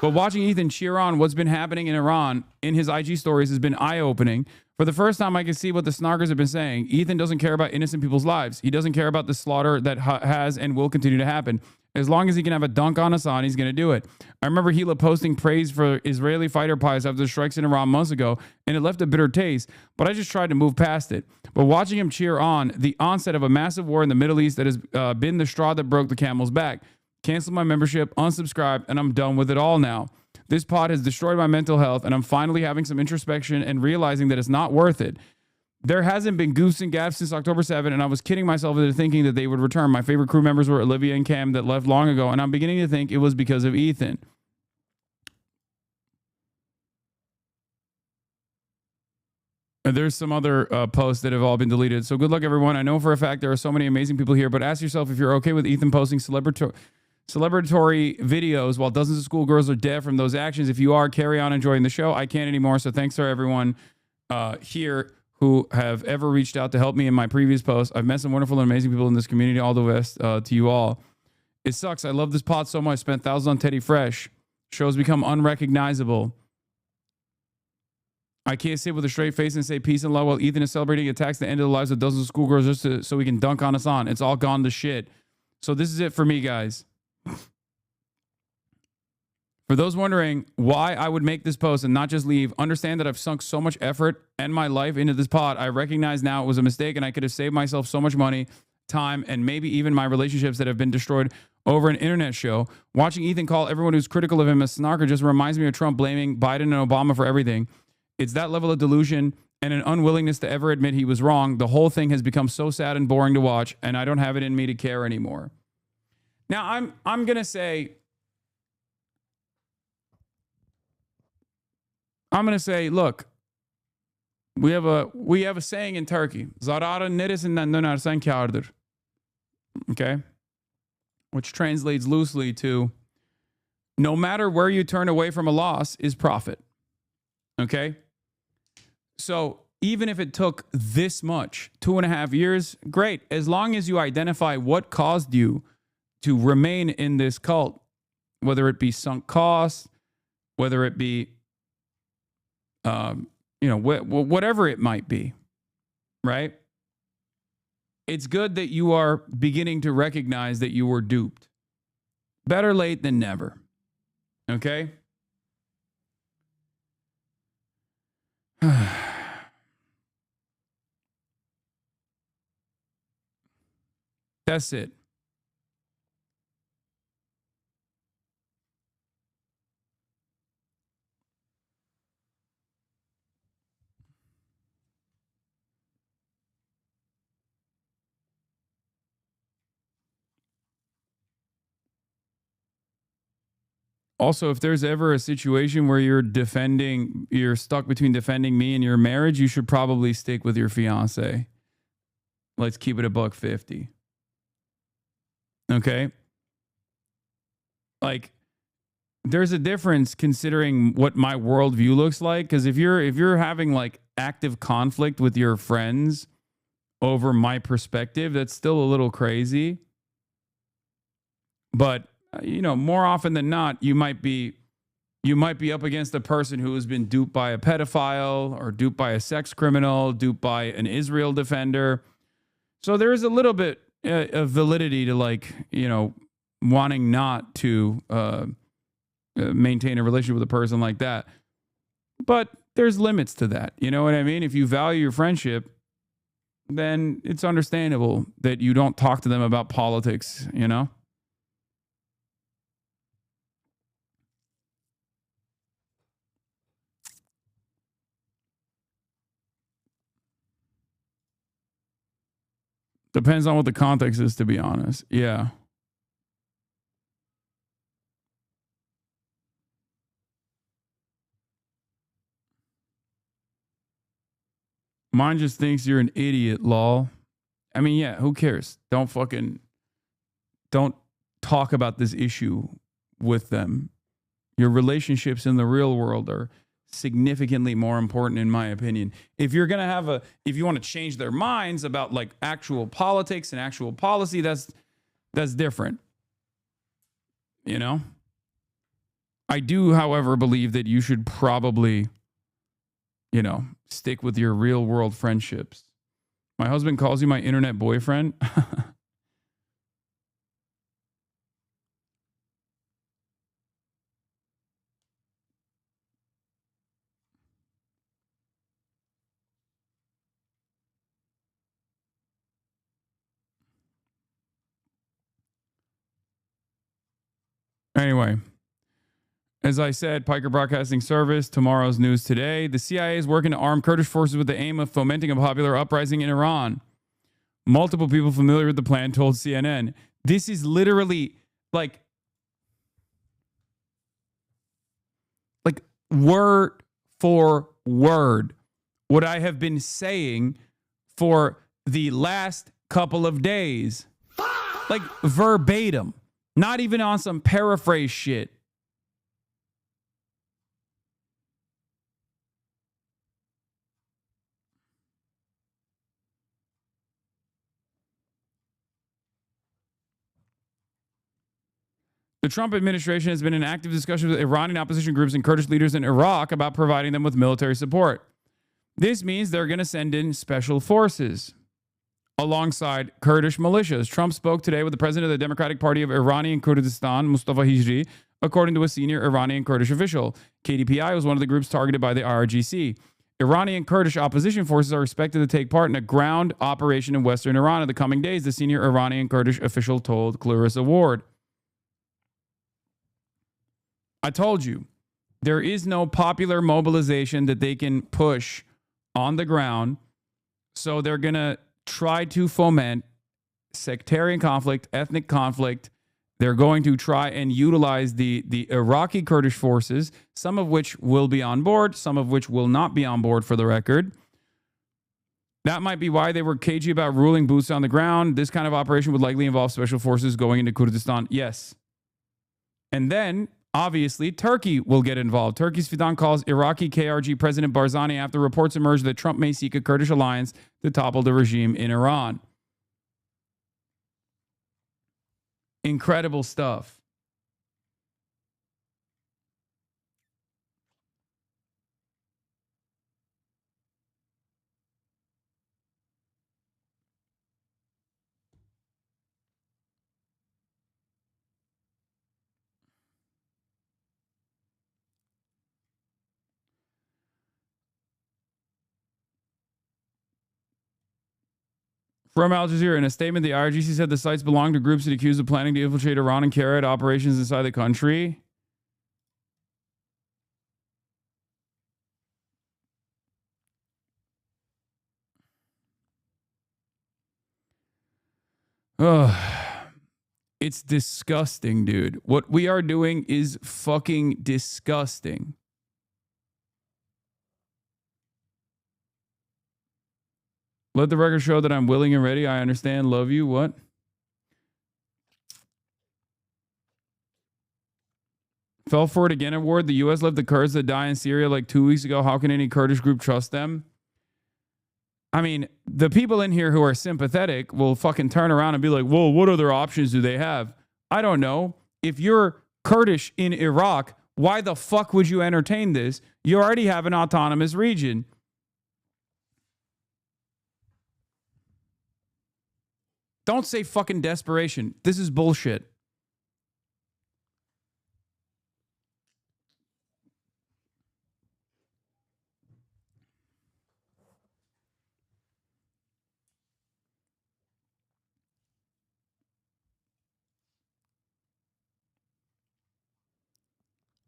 But watching Ethan cheer on what's been happening in Iran in his IG stories has been eye-opening. For the first time, I can see what the snarkers have been saying. Ethan doesn't care about innocent people's lives. He doesn't care about the slaughter that has and will continue to happen. As long as he can have a dunk on Hasan, he's going to do it. I remember Gila posting praise for Israeli fighter pilots after the strikes in Iran months ago, and it left a bitter taste, but I just tried to move past it. But watching him cheer on the onset of a massive war in the Middle East that has been the straw that broke the camel's back. Cancel my membership, unsubscribe, and I'm done with it all now. This pod has destroyed my mental health, and I'm finally having some introspection and realizing that it's not worth it. There hasn't been goofs and gaffs since October 7th, and I was kidding myself into thinking that they would return. My favorite crew members were Olivia and Cam that left long ago, and I'm beginning to think it was because of Ethan. And there's some other posts that have all been deleted. So good luck, everyone. I know for a fact there are so many amazing people here, but ask yourself if you're okay with Ethan posting celebratory videos while dozens of schoolgirls are dead from those actions. If you are, carry on enjoying the show. I can't anymore, so thanks to everyone here who have ever reached out to help me in my previous posts. I've met some wonderful and amazing people in this community. All the best to you all. It sucks. I love this pod so much. Spent thousands on Teddy Fresh. Shows become unrecognizable. I can't sit with a straight face and say peace and love while Ethan is celebrating attacks at the end of the lives of dozens of schoolgirls just so he can dunk on Hasan. It's all gone to shit. So this is it for me, guys. For those wondering why I would make this post and not just leave, understand that I've sunk so much effort and my life into this pod. I recognize now it was a mistake and I could have saved myself so much money, time, and maybe even my relationships that have been destroyed over an internet show. Watching Ethan call everyone who's critical of him a snarker just reminds me of Trump blaming Biden and Obama for everything. It's that level of delusion and an unwillingness to ever admit he was wrong. The whole thing has become so sad and boring to watch, and I don't have it in me to care anymore. Now, I'm going to say, look, we have a saying in Turkey, zararın neresinden dönersen kârdır. Okay? Which translates loosely to no matter where you turn away from a loss is profit. Okay? So even if it took this much, 2.5 years, great. As long as you identify what caused you to remain in this cult, whether it be sunk costs, whether it be whatever it might be, right? It's good that you are beginning to recognize that you were duped. Better late than never. Okay? That's it. Also, if there's ever a situation where you're stuck between defending me and your marriage, you should probably stick with your fiance. Let's keep it $150. Okay? Like, there's a difference considering what my worldview looks like. Because if you're having like active conflict with your friends over my perspective, that's still a little crazy. But more often than not, you might be up against a person who has been duped by a pedophile or duped by a sex criminal, duped by an Israel defender. So there is a little bit of validity to wanting not to maintain a relationship with a person like that. But there's limits to that. You know what I mean? If you value your friendship, then it's understandable that you don't talk to them about politics, Depends on what the context is, to be honest. Yeah. Mine just thinks you're an idiot, lol. I mean, yeah, who cares? Don't talk about this issue with them. Your relationships in the real world are significantly more important, in my opinion. If you're gonna if you want to change their minds about like actual politics and actual policy, that's different. I do, however, believe that you should probably, stick with your real world friendships. My husband calls you my internet boyfriend. Anyway, as I said, Piker Broadcasting Service, tomorrow's news today. The CIA is working to arm Kurdish forces with the aim of fomenting a popular uprising in Iran. Multiple people familiar with the plan told CNN. This is literally like word for word what I have been saying for the last couple of days. Like verbatim. Not even on some paraphrase shit. The Trump administration has been in active discussion with Iranian opposition groups and Kurdish leaders in Iraq about providing them with military support. This means they're going to send in special forces alongside Kurdish militias. Trump spoke today with the president of the Democratic Party of Iranian Kurdistan, Mustafa Hijri, according to a senior Iranian Kurdish official. KDPI was one of the groups targeted by the IRGC. Iranian Kurdish opposition forces are expected to take part in a ground operation in western Iran in the coming days, the senior Iranian Kurdish official told Clarissa Ward. I told you, there is no popular mobilization that they can push on the ground, so they're going to try to foment sectarian conflict, ethnic conflict. They're going to try and utilize the Iraqi Kurdish forces, some of which will be on board, some of which will not be on board, for the record. That might be why they were cagey about ruling boots on the ground. This kind of operation would likely involve special forces going into Kurdistan. Yes. And then, obviously, Turkey will get involved. Turkey's Fidan calls Iraqi KRG President Barzani after reports emerged that Trump may seek a Kurdish alliance to topple the regime in Iran. Incredible stuff. From Al Jazeera, in a statement, the IRGC said the sites belong to groups it accused of planning to infiltrate Iran and carry out operations inside the country. Ugh. It's disgusting, dude. What we are doing is fucking disgusting. Let the record show that I'm willing and ready. I understand. Love you. What? Fell for it again award. The U.S. left the Kurds that die in Syria like 2 weeks ago. How can any Kurdish group trust them? I mean, the people in here who are sympathetic will fucking turn around and be like, well, what other options do they have? I don't know. If you're Kurdish in Iraq, why the fuck would you entertain this? You already have an autonomous region. Don't say fucking desperation. This is bullshit.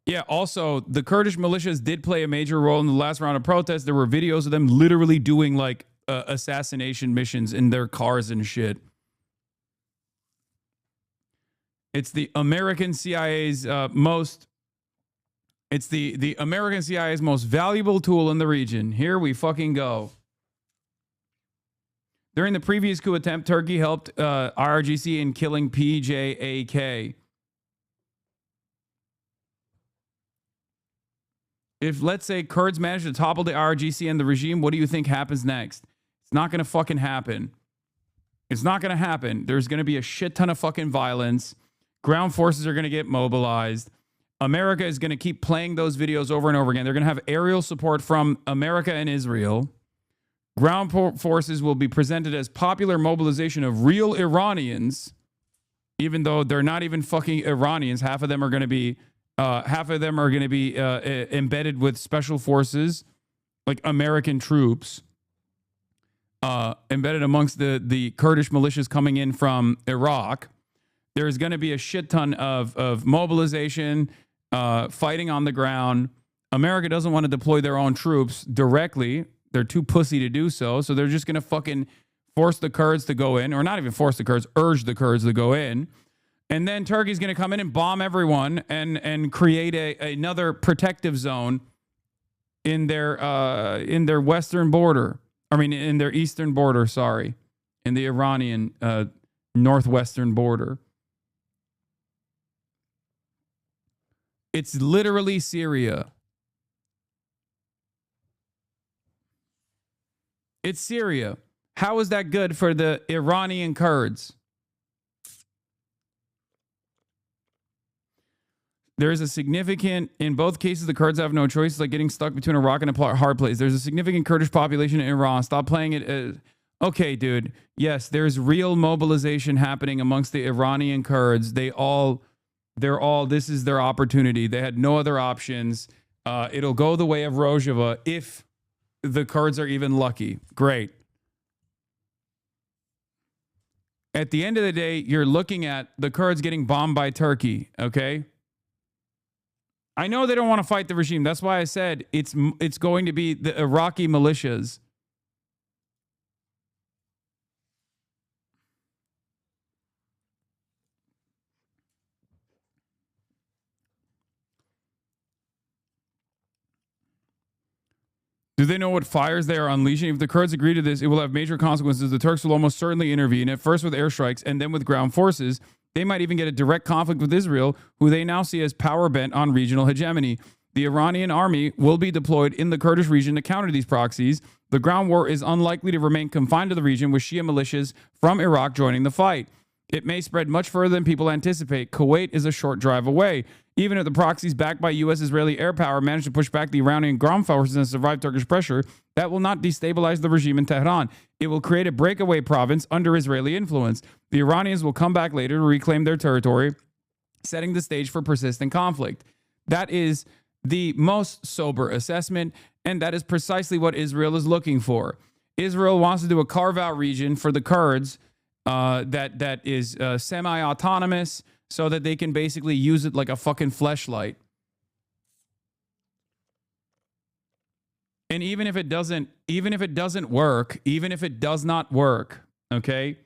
Yeah, also, the Kurdish militias did play a major role in the last round of protests. There were videos of them literally doing, like, assassination missions in their cars and shit. It's the American CIA's most valuable tool in the region. Here we fucking go. During the previous coup attempt, Turkey helped IRGC in killing PJAK. If, let's say, Kurds manage to topple the IRGC and the regime, what do you think happens next? It's not going to fucking happen. It's not going to happen. There's going to be a shit ton of fucking violence. Ground forces are going to get mobilized. America is going to keep playing those videos over and over again. They're going to have aerial support from America and Israel. Ground forces will be presented as popular mobilization of real Iranians, even though they're not even fucking Iranians. Half of them are going to be embedded with special forces, like American troops, embedded amongst the Kurdish militias coming in from Iraq. There's going to be a shit ton of mobilization, fighting on the ground. America doesn't want to deploy their own troops directly. They're too pussy to do so. So they're just going to fucking force the Kurds to go in, or not even force the Kurds, urge the Kurds to go in. And then Turkey's going to come in and bomb everyone and create another protective zone in their western border. I mean, in their eastern border, sorry. In the Iranian northwestern border. It's literally Syria. It's Syria. How is that good for the Iranian Kurds? There is a significant, in both cases, the Kurds have no choice. It's like getting stuck between a rock and a hard place. There's a significant Kurdish population in Iran. Stop playing it. Okay, dude. Yes, there's real mobilization happening amongst the Iranian Kurds. They're all, this is their opportunity. They had no other options. It'll go the way of Rojava if the Kurds are even lucky. Great. At the end of the day, you're looking at the Kurds getting bombed by Turkey, okay? I know they don't want to fight the regime. That's why I said it's going to be the Iraqi militias. Do they know what fires they are unleashing? If the Kurds agree to this, it will have major consequences. The Turks will almost certainly intervene, at first with airstrikes and then with ground forces. They might even get a direct conflict with Israel, who they now see as power bent on regional hegemony. The Iranian army will be deployed in the Kurdish region to counter these proxies. The ground war is unlikely to remain confined to the region, with Shia militias from Iraq joining the fight. It may spread much further than people anticipate. Kuwait is a short drive away. Even if the proxies backed by U.S.-Israeli air power manage to push back the Iranian ground forces and survive Turkish pressure, that will not destabilize the regime in Tehran. It will create a breakaway province under Israeli influence. The Iranians will come back later to reclaim their territory, setting the stage for persistent conflict. That is the most sober assessment, and that is precisely what Israel is looking for. Israel wants to do a carve-out region for the Kurds that is semi-autonomous so that they can basically use it like a fucking fleshlight. And even if it doesn't work, even if it does not work, okay,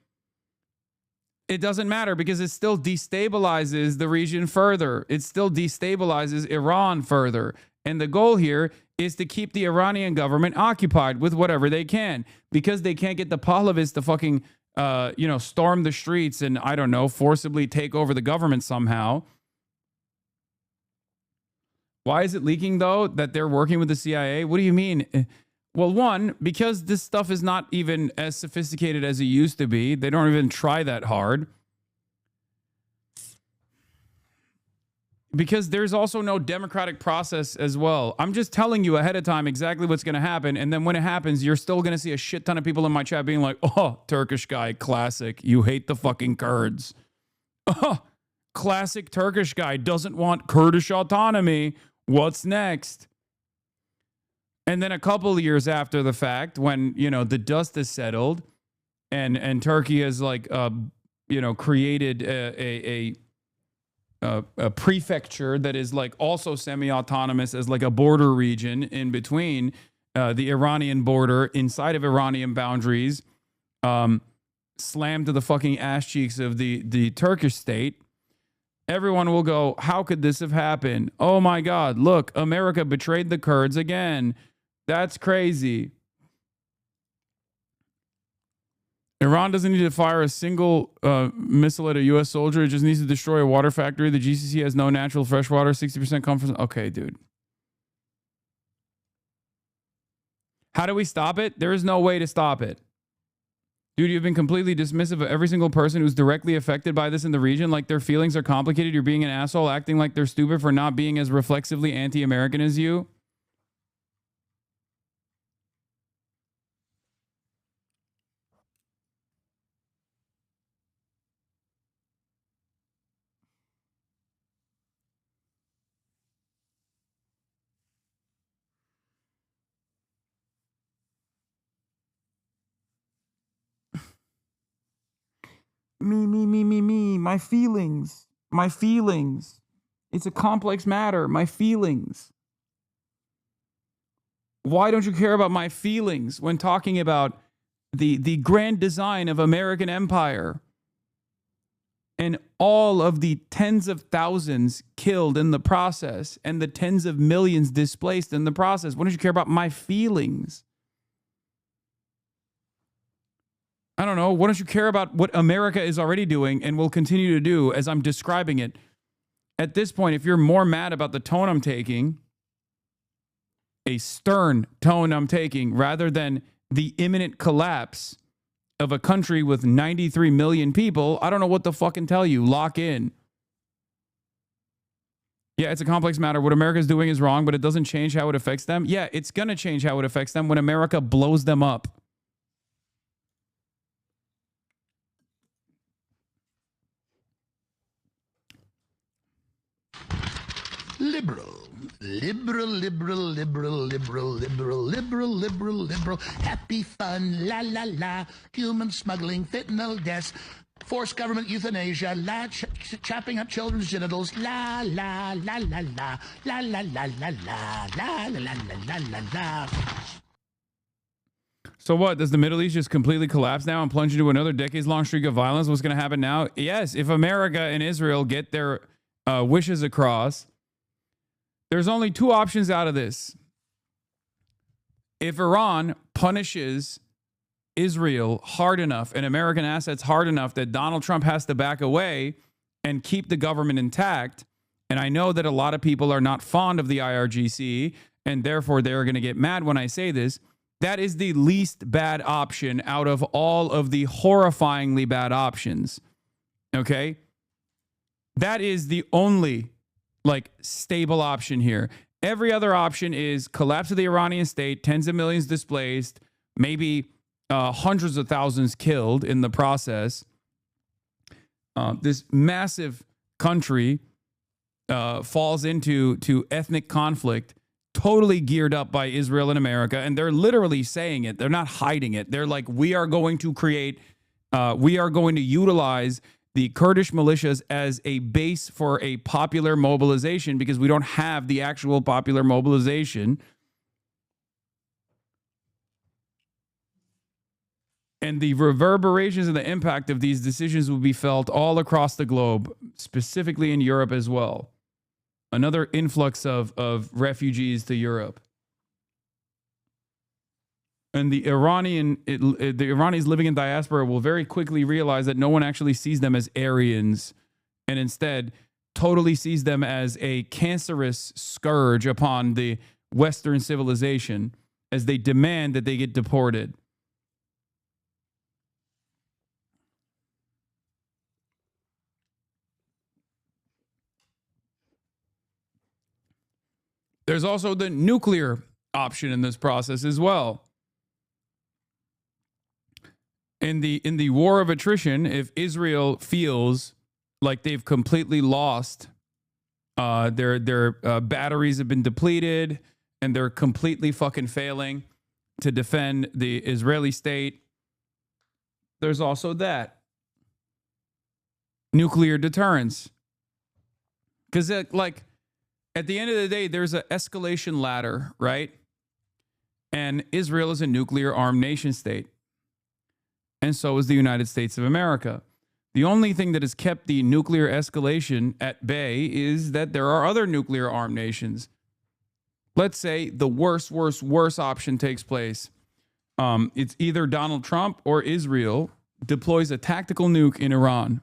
it doesn't matter because it still destabilizes the region further. It still destabilizes Iran further. And the goal here is to keep the Iranian government occupied with whatever they can, because they can't get the Pahlavis to fucking, storm the streets and, I don't know, forcibly take over the government somehow. Why is it leaking, though, that they're working with the CIA? What do you mean? Well, one, because this stuff is not even as sophisticated as it used to be. They don't even try that hard. Because there's also no democratic process as well. I'm just telling you ahead of time exactly what's going to happen. And then when it happens, you're still going to see a shit ton of people in my chat being like, oh, Turkish guy, classic. You hate the fucking Kurds. Oh, classic Turkish guy doesn't want Kurdish autonomy. What's next? And then a couple of years after the fact, when, the dust is settled and Turkey has created a prefecture that is like also semi-autonomous as like a border region in between the Iranian border inside of Iranian boundaries, slammed to the fucking ass cheeks of the Turkish state. Everyone will go, how could this have happened? Oh my God, look, America betrayed the Kurds again. That's crazy. Iran doesn't need to fire a single missile at a U.S. soldier. It just needs to destroy a water factory. The GCC has no natural fresh water. 60% comes from... Okay, dude. How do we stop it? There is no way to stop it. Dude, you've been completely dismissive of every single person who's directly affected by this in the region. Like their feelings are complicated. You're being an asshole, acting like they're stupid for not being as reflexively anti-American as you. Me, my feelings. It's a complex matter, my feelings. Why don't you care about my feelings when talking about the grand design of American empire and all of the tens of thousands killed in the process and the tens of millions displaced in the process? Why don't you care about my feelings? I don't know. Why don't you care about what America is already doing and will continue to do as I'm describing it? At this point, if you're more mad about the tone I'm taking, a stern tone I'm taking, rather than the imminent collapse of a country with 93 million people, I don't know what to fucking tell you. Lock in. Yeah, it's a complex matter. What America's doing is wrong, but it doesn't change how it affects them. Yeah, it's going to change how it affects them when America blows them up. Liberal. Happy fun, la la la. Human smuggling, fentanyl deaths, forced government euthanasia, chopping up children's genitals, la la la la la, la la la la la, la la la la la. So what? Does the Middle East just completely collapse now and plunge into another decades-long streak of violence? What's going to happen now? Yes, if America and Israel get their wishes across, there's only two options out of this. If Iran punishes Israel hard enough and American assets hard enough that Donald Trump has to back away and keep the government intact, and I know that a lot of people are not fond of the IRGC, and therefore they're going to get mad when I say this, that is the least bad option out of all of the horrifyingly bad options. Okay? That is the only stable option here. Every other option is collapse of the Iranian state, tens of millions displaced, maybe hundreds of thousands killed in the process. This massive country falls into ethnic conflict, totally geared up by Israel and America, and they're literally saying it. They're not hiding it. They're like, we are going to utilize the Kurdish militias as a base for a popular mobilization because we don't have the actual popular mobilization. And the reverberations and the impact of these decisions will be felt all across the globe, specifically in Europe as well. Another influx of refugees to Europe. And the Iranians living in diaspora will very quickly realize that no one actually sees them as Aryans, and instead totally sees them as a cancerous scourge upon the Western civilization as they demand that they get deported. There's also the nuclear option in this process as well. In the war of attrition, if Israel feels like they've completely lost, their batteries have been depleted, and they're completely fucking failing to defend the Israeli state, there's also that nuclear deterrence. Because like at the end of the day, there's an escalation ladder, right? And Israel is a nuclear armed nation state. And so is the United States of America. The only thing that has kept the nuclear escalation at bay is that there are other nuclear armed nations. Let's say the worst option takes place. It's either Donald Trump or Israel deploys a tactical nuke in Iran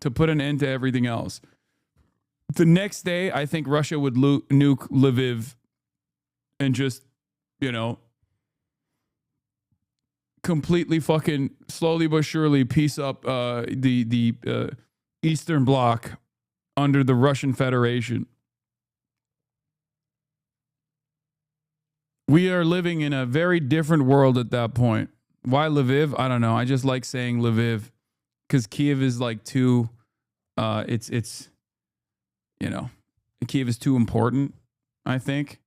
to put an end to everything else. The next day, I think Russia would nuke Lviv and just, completely fucking slowly but surely piece up the Eastern Bloc under the Russian Federation. We are living in a very different world at that point. Why Lviv? I don't know. I just like saying Lviv because Kiev is like too. Kiev is too important, I think.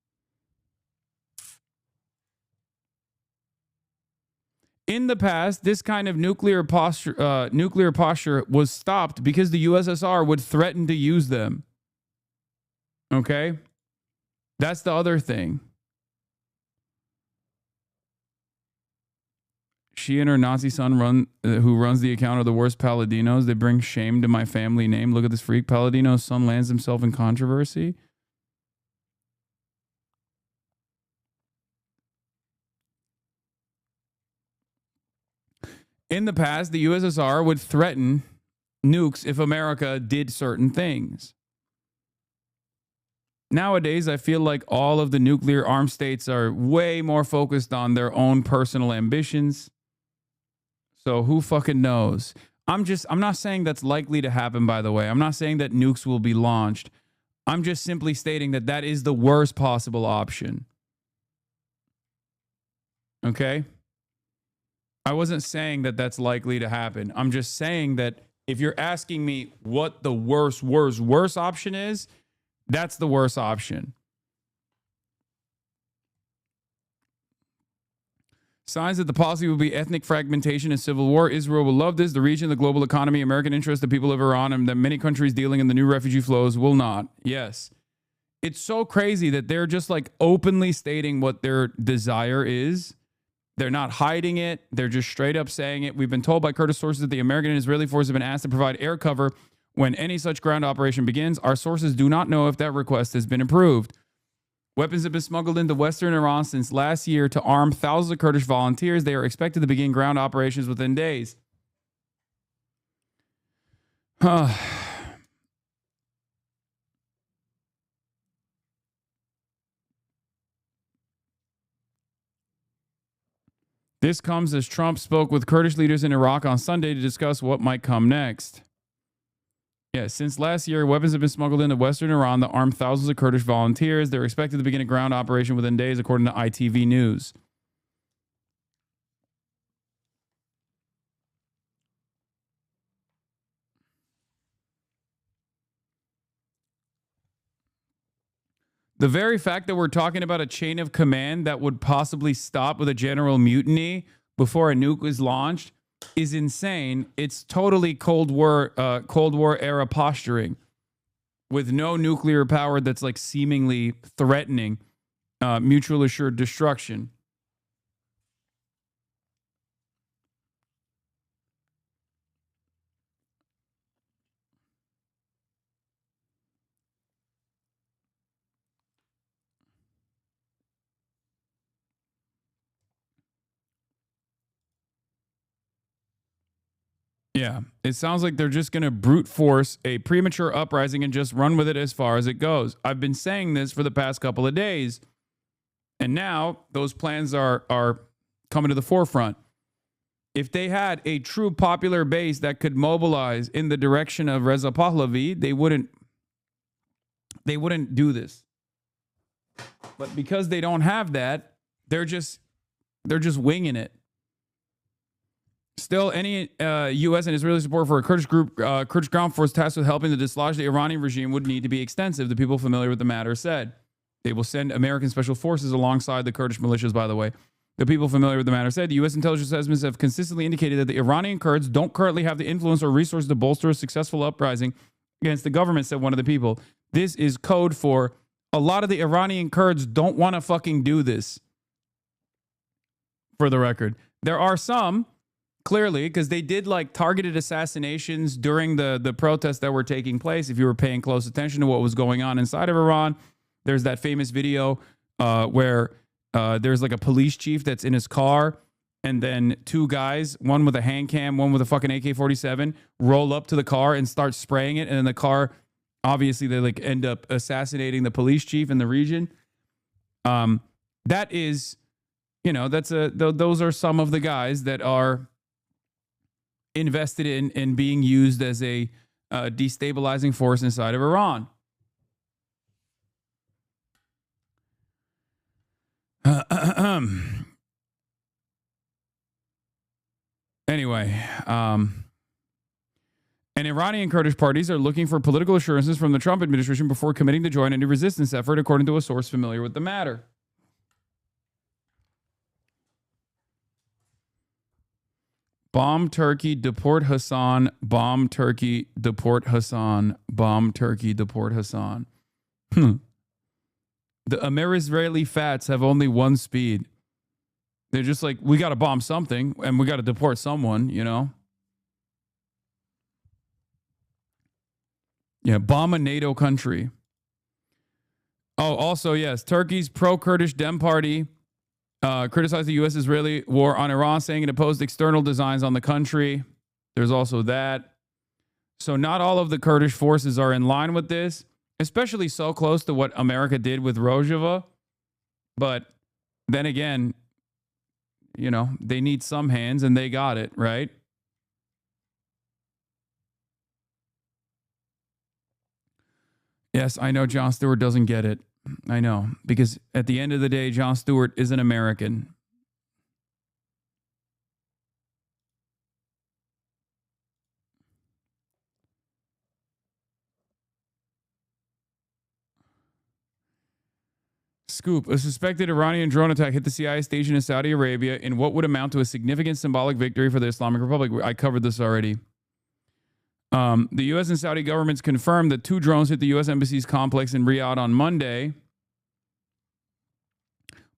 In the past, this kind of nuclear posture was stopped because the USSR would threaten to use them. Okay? That's the other thing. She and her Nazi son who runs the account are the worst Paladinos. They bring shame to my family name. Look at this freak. Palladino's son lands himself in controversy. In the past, the USSR would threaten nukes if America did certain things. Nowadays, I feel like all of the nuclear armed states are way more focused on their own personal ambitions. So who fucking knows? I'm not saying that's likely to happen, by the way. I'm not saying that nukes will be launched. I'm just simply stating that that is the worst possible option. Okay? I wasn't saying that that's likely to happen. I'm just saying that if you're asking me what the worst option is, that's the worst option. Signs that the policy will be ethnic fragmentation and civil war. Israel will love this. The region, the global economy, American interests, the people of Iran, and that many countries dealing in the new refugee flows will not. Yes. It's so crazy that they're just like openly stating what their desire is. They're not hiding it. They're just straight up saying it. We've been told by Kurdish sources that the American and Israeli forces have been asked to provide air cover when any such ground operation begins. Our sources do not know if that request has been approved. Weapons have been smuggled into Western Iran since last year to arm thousands of Kurdish volunteers. They are expected to begin ground operations within days. This comes as Trump spoke with Kurdish leaders in Iraq on Sunday to discuss what might come next. Yeah, since last year, weapons have been smuggled into Western Iran that arm thousands of Kurdish volunteers. They're expected to begin a ground operation within days, according to ITV News. The very fact that we're talking about a chain of command that would possibly stop with a general mutiny before a nuke is launched is insane. It's totally Cold War era posturing with no nuclear power that's like seemingly threatening mutual assured destruction. Yeah, it sounds like they're just going to brute force a premature uprising and just run with it as far as it goes. I've been saying this for the past couple of days, and now those plans are coming to the forefront. If they had a true popular base that could mobilize in the direction of Reza Pahlavi, they wouldn't do this. But because they don't have that, they're just winging it. Still, any U.S. and Israeli support for a Kurdish group, Kurdish ground force tasked with helping to dislodge the Iranian regime would need to be extensive, the people familiar with the matter said. They will send American special forces alongside the Kurdish militias, by the way. The people familiar with the matter said, the U.S. intelligence estimates have consistently indicated that the Iranian Kurds don't currently have the influence or resources to bolster a successful uprising against the government, said one of the people. This is code for a lot of the Iranian Kurds don't want to fucking do this. For the record. There are some... Clearly, because they did like targeted assassinations during the protests that were taking place. If you were paying close attention to what was going on inside of Iran, there's that famous video where there's like a police chief that's in his car, and then two guys, one with a hand cam, one with a fucking AK-47, roll up to the car and start spraying it, and then the car, obviously, they like end up assassinating the police chief in the region. That is, you know, those are some of the guys that are invested in and being used as a destabilizing force inside of Iran. Anyway, and Iranian Kurdish parties are looking for political assurances from the Trump administration before committing to join any resistance effort, according to a source familiar with the matter. Bomb Turkey, deport Hasan. Bomb Turkey, deport Hasan. Bomb Turkey, deport Hasan. The Amer-Israeli fats have only one speed. They're just like, we got to bomb something and we got to deport someone, you know? Yeah, bomb a NATO country. Oh, also, yes, Turkey's pro-Kurdish Dem Party criticized the U.S.-Israeli war on Iran, saying it opposed external designs on the country. There's also that. So not all of the Kurdish forces are in line with this, especially so close to what America did with Rojava. But then again, you know, they need some hands and they got it, right? Yes, I know Jon Stewart doesn't get it. I know, because at the end of the day, Jon Stewart is an American. Scoop, a suspected Iranian drone attack hit the CIA station in Saudi Arabia in what would amount to a significant symbolic victory for the Islamic Republic. I covered this already. The U.S. and Saudi governments confirmed that 2 drones hit the U.S. Embassy's complex in Riyadh on Monday,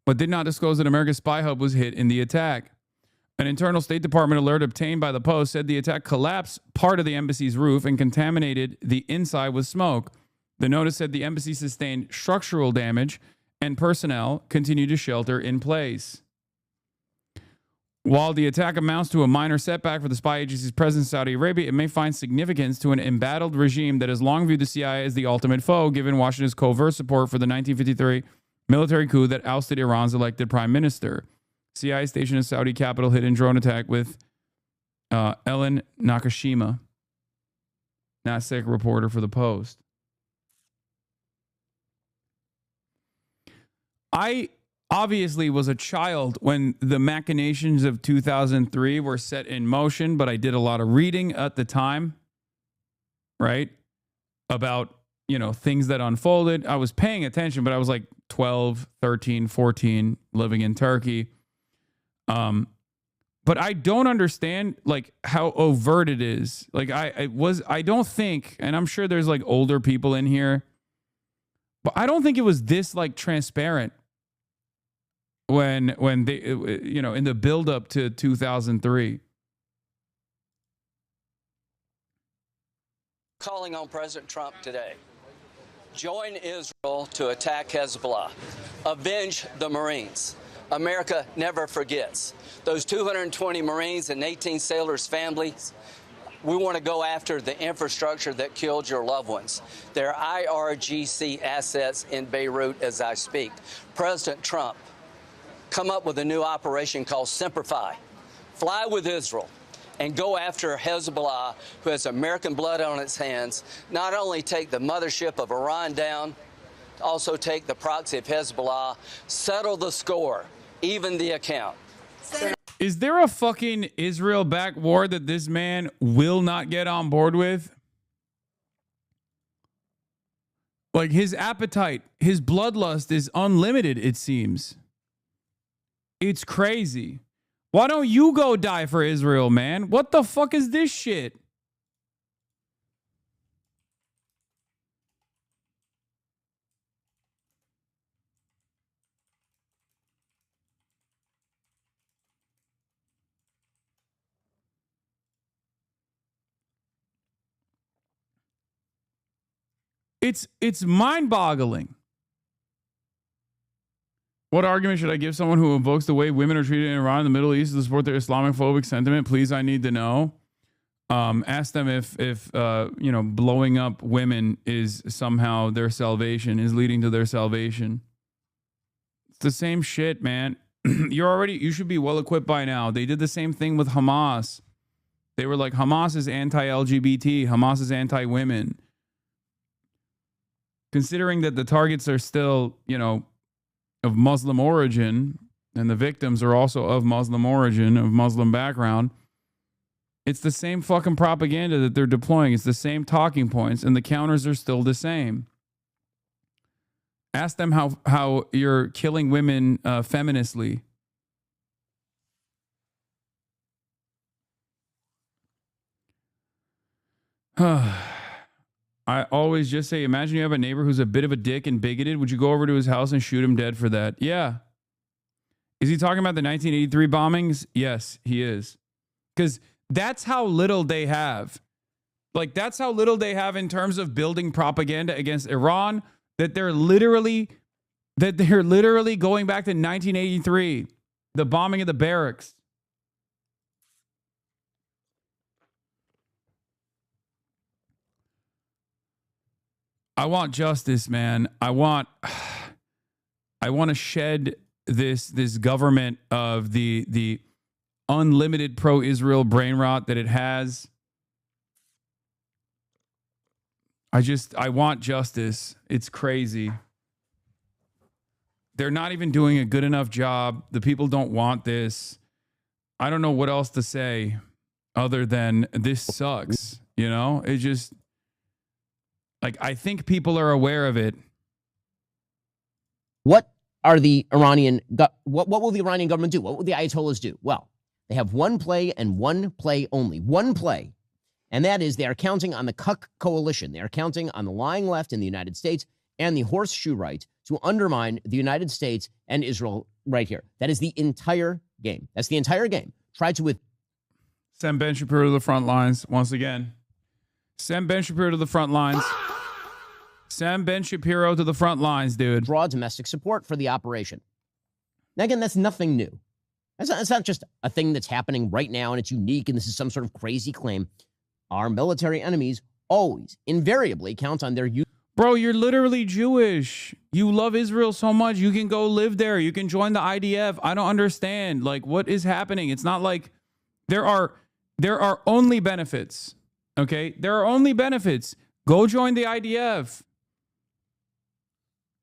but did not disclose that America's spy hub was hit in the attack. An internal State Department alert obtained by the Post said the attack collapsed part of the embassy's roof and contaminated the inside with smoke. The notice said the embassy sustained structural damage and personnel continued to shelter in place. While the attack amounts to a minor setback for the spy agency's presence in Saudi Arabia, it may find significance to an embattled regime that has long viewed the CIA as the ultimate foe, given Washington's covert support for the 1953 military coup that ousted Iran's elected prime minister. CIA station in Saudi capital hit in drone attack with Ellen Nakashima, NASEC reporter for the Post. I obviously was a child when the machinations of 2003 were set in motion, but I did a lot of reading at the time, right? About you know, things that unfolded. I was paying attention, but I was like 12, 13, 14, living in Turkey. But I don't understand like how overt it is. Like I don't think, and I'm sure there's like older people in here, but I don't think it was this like transparent when they, you know, in the build up to 2003. Calling on President Trump today. Join Israel to attack Hezbollah. Avenge the Marines. America never forgets. Those 220 Marines and 18 sailors' families, we want to go after the infrastructure that killed your loved ones. There are IRGC assets in Beirut as I speak. President Trump, come up with a new operation called Simplify. Fly with Israel and go after Hezbollah, who has American blood on its hands. Not only take the mothership of Iran down, also take the proxy of Hezbollah, settle the score, even the account. Is there a fucking Israel-backed war that this man will not get on board with? Like, his appetite, his bloodlust is unlimited, it seems. It's crazy. Why don't you go die for Israel, man? What the fuck is this shit? It's mind-boggling. What argument should I give someone who invokes the way women are treated in Iran and the Middle East to support their Islamophobic sentiment? Please, I need to know. Ask them if you know, blowing up women is somehow their salvation, is leading to their salvation. It's the same shit, man. You should be well equipped by now. They did the same thing with Hamas. They were like, Hamas is anti-LGBT, Hamas is anti-women. Considering that the targets are still, you know, of Muslim origin, and the victims are also of Muslim origin, of Muslim background, it's the same fucking propaganda that they're deploying. It's the same talking points, and the counters are still the same. Ask them how you're killing women feministly. I always just say, imagine you have a neighbor who's a bit of a dick and bigoted. Would you go over to his house and shoot him dead for that? Yeah. Is he talking about the 1983 bombings? Yes, he is. Because that's how little they have. Like, that's how little they have in terms of building propaganda against Iran, that they're literally going back to 1983, the bombing of the barracks. I want justice, man. I want to shed this government of the unlimited pro-Israel brain rot that it has. I want justice. It's crazy. They're not even doing a good enough job. The people don't want this. I don't know what else to say other than this sucks. You know, it just, like, I think people are aware of it. What are the Iranian, what will the Iranian government do? What will the Ayatollahs do? Well, they have one play and one play only. One play. And that is they are counting on the Cuck coalition. They are counting on the lying left in the United States and the horseshoe right to undermine the United States and Israel right here. That is the entire game. That's the entire game. Try to send Ben Shapiro to the front lines once again. Send Ben Shapiro to the front lines. Send Ben Shapiro to the front lines, dude. Draw domestic support for the operation. Now, again, that's nothing new. That's not just a thing that's happening right now and it's unique and this is some sort of crazy claim. Our military enemies always, invariably count on their use. Bro, you're literally Jewish. You love Israel so much. You can go live there. You can join the IDF. I don't understand. Like, what is happening? It's not like there are only benefits. Okay? There are only benefits. Go join the IDF.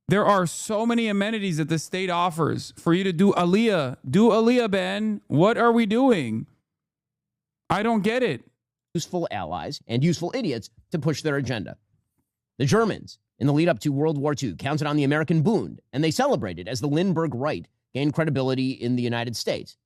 There are so many amenities that the state offers for you to do Aliyah. Do Aliyah, Ben. What are we doing? I don't get it. Useful allies and useful idiots to push their agenda. The Germans, in the lead up to World War II, counted on the American Bund, and they celebrated as the Lindbergh Right gained credibility in the United States.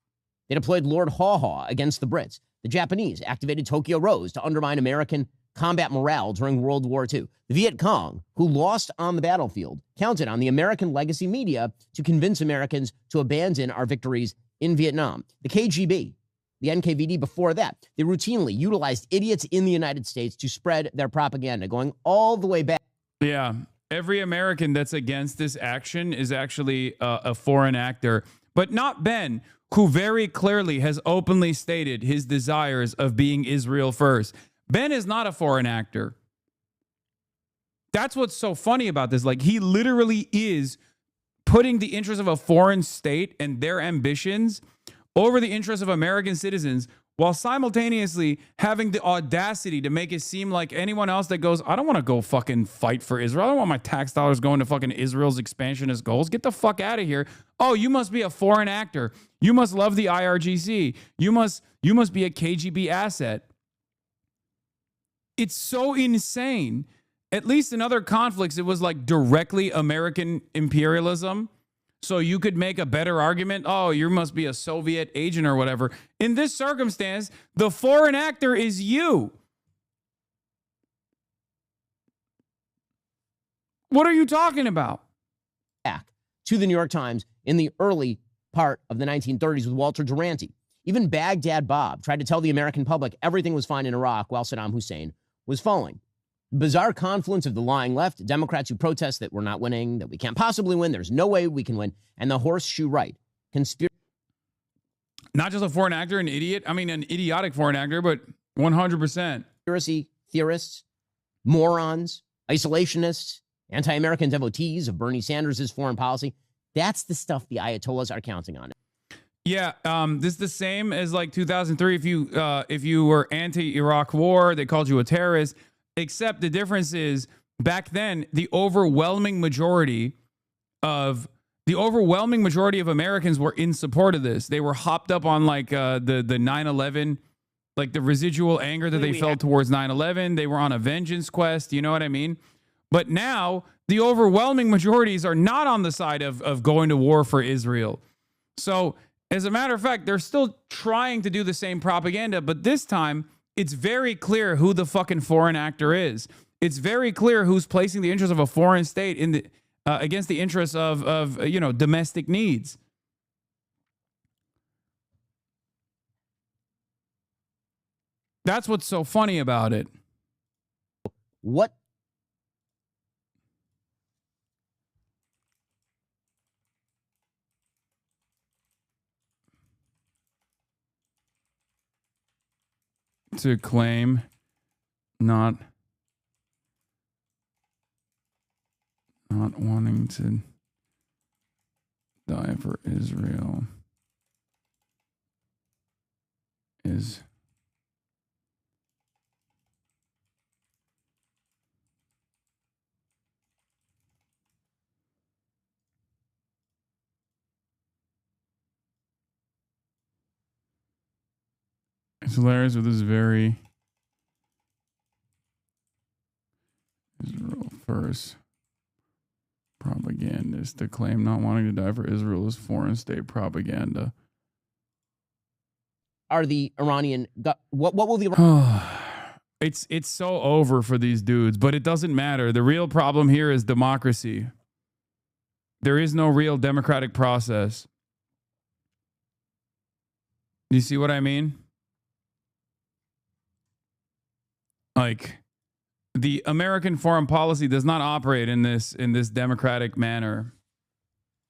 They deployed Lord Haw Haw against the Brits. The Japanese activated Tokyo Rose to undermine American combat morale during World War II. The Viet Cong, who lost on the battlefield, counted on the American legacy media to convince Americans to abandon our victories in Vietnam. The KGB, the NKVD before that, they routinely utilized idiots in the United States to spread their propaganda, going all the way back. Yeah. Every American that's against this action is actually a foreign actor, but not Ben, who very clearly has openly stated his desires of being Israel first. Ben is not a foreign actor. That's what's so funny about this. Like, he literally is putting the interests of a foreign state and their ambitions over the interests of American citizens, while simultaneously having the audacity to make it seem like anyone else that goes, I don't want to go fucking fight for Israel. I don't want my tax dollars going to fucking Israel's expansionist goals. Get the fuck out of here. Oh, you must be a foreign actor. You must love the IRGC. You must be a KGB asset. It's so insane. At least in other conflicts, it was like directly American imperialism. So you could make a better argument. Oh, you must be a Soviet agent or whatever. In this circumstance, the foreign actor is you. What are you talking about? Back to the New York Times in the early part of the 1930s with Walter Duranty. Even Baghdad Bob tried to tell the American public everything was fine in Iraq while Saddam Hussein was falling. Bizarre confluence of the lying left, Democrats who protest that we're not winning, that we can't possibly win, there's no way we can win, and the horseshoe right. Not just a foreign actor, an idiot. I mean, an idiotic foreign actor, but 100%. Conspiracy theorists, morons, isolationists, anti-American devotees of Bernie Sanders' foreign policy. That's the stuff the Ayatollahs are counting on. Yeah, this is the same as like 2003. If you were anti-Iraq war, they called you a terrorist. Except the difference is back then, the overwhelming majority of Americans were in support of this. They were hopped up on like the 9/11, like the residual anger that they felt towards 9/11. They were on a vengeance quest. You know what I mean? But now the overwhelming majorities are not on the side of going to war for Israel. So as a matter of fact, they're still trying to do the same propaganda, but this time it's very clear who the fucking foreign actor is. It's very clear who's placing the interests of a foreign state in the against the interests of domestic needs. That's what's so funny about it. What? To claim not wanting to die for Israel is it's hilarious with this very Israel first propagandist to claim not wanting to die for Israel is foreign state propaganda. Are the Iranian what will the It's so over for these dudes, but it doesn't matter. The real problem here is democracy. There is no real democratic process. You see what I mean? Like, the American foreign policy does not operate in this democratic manner.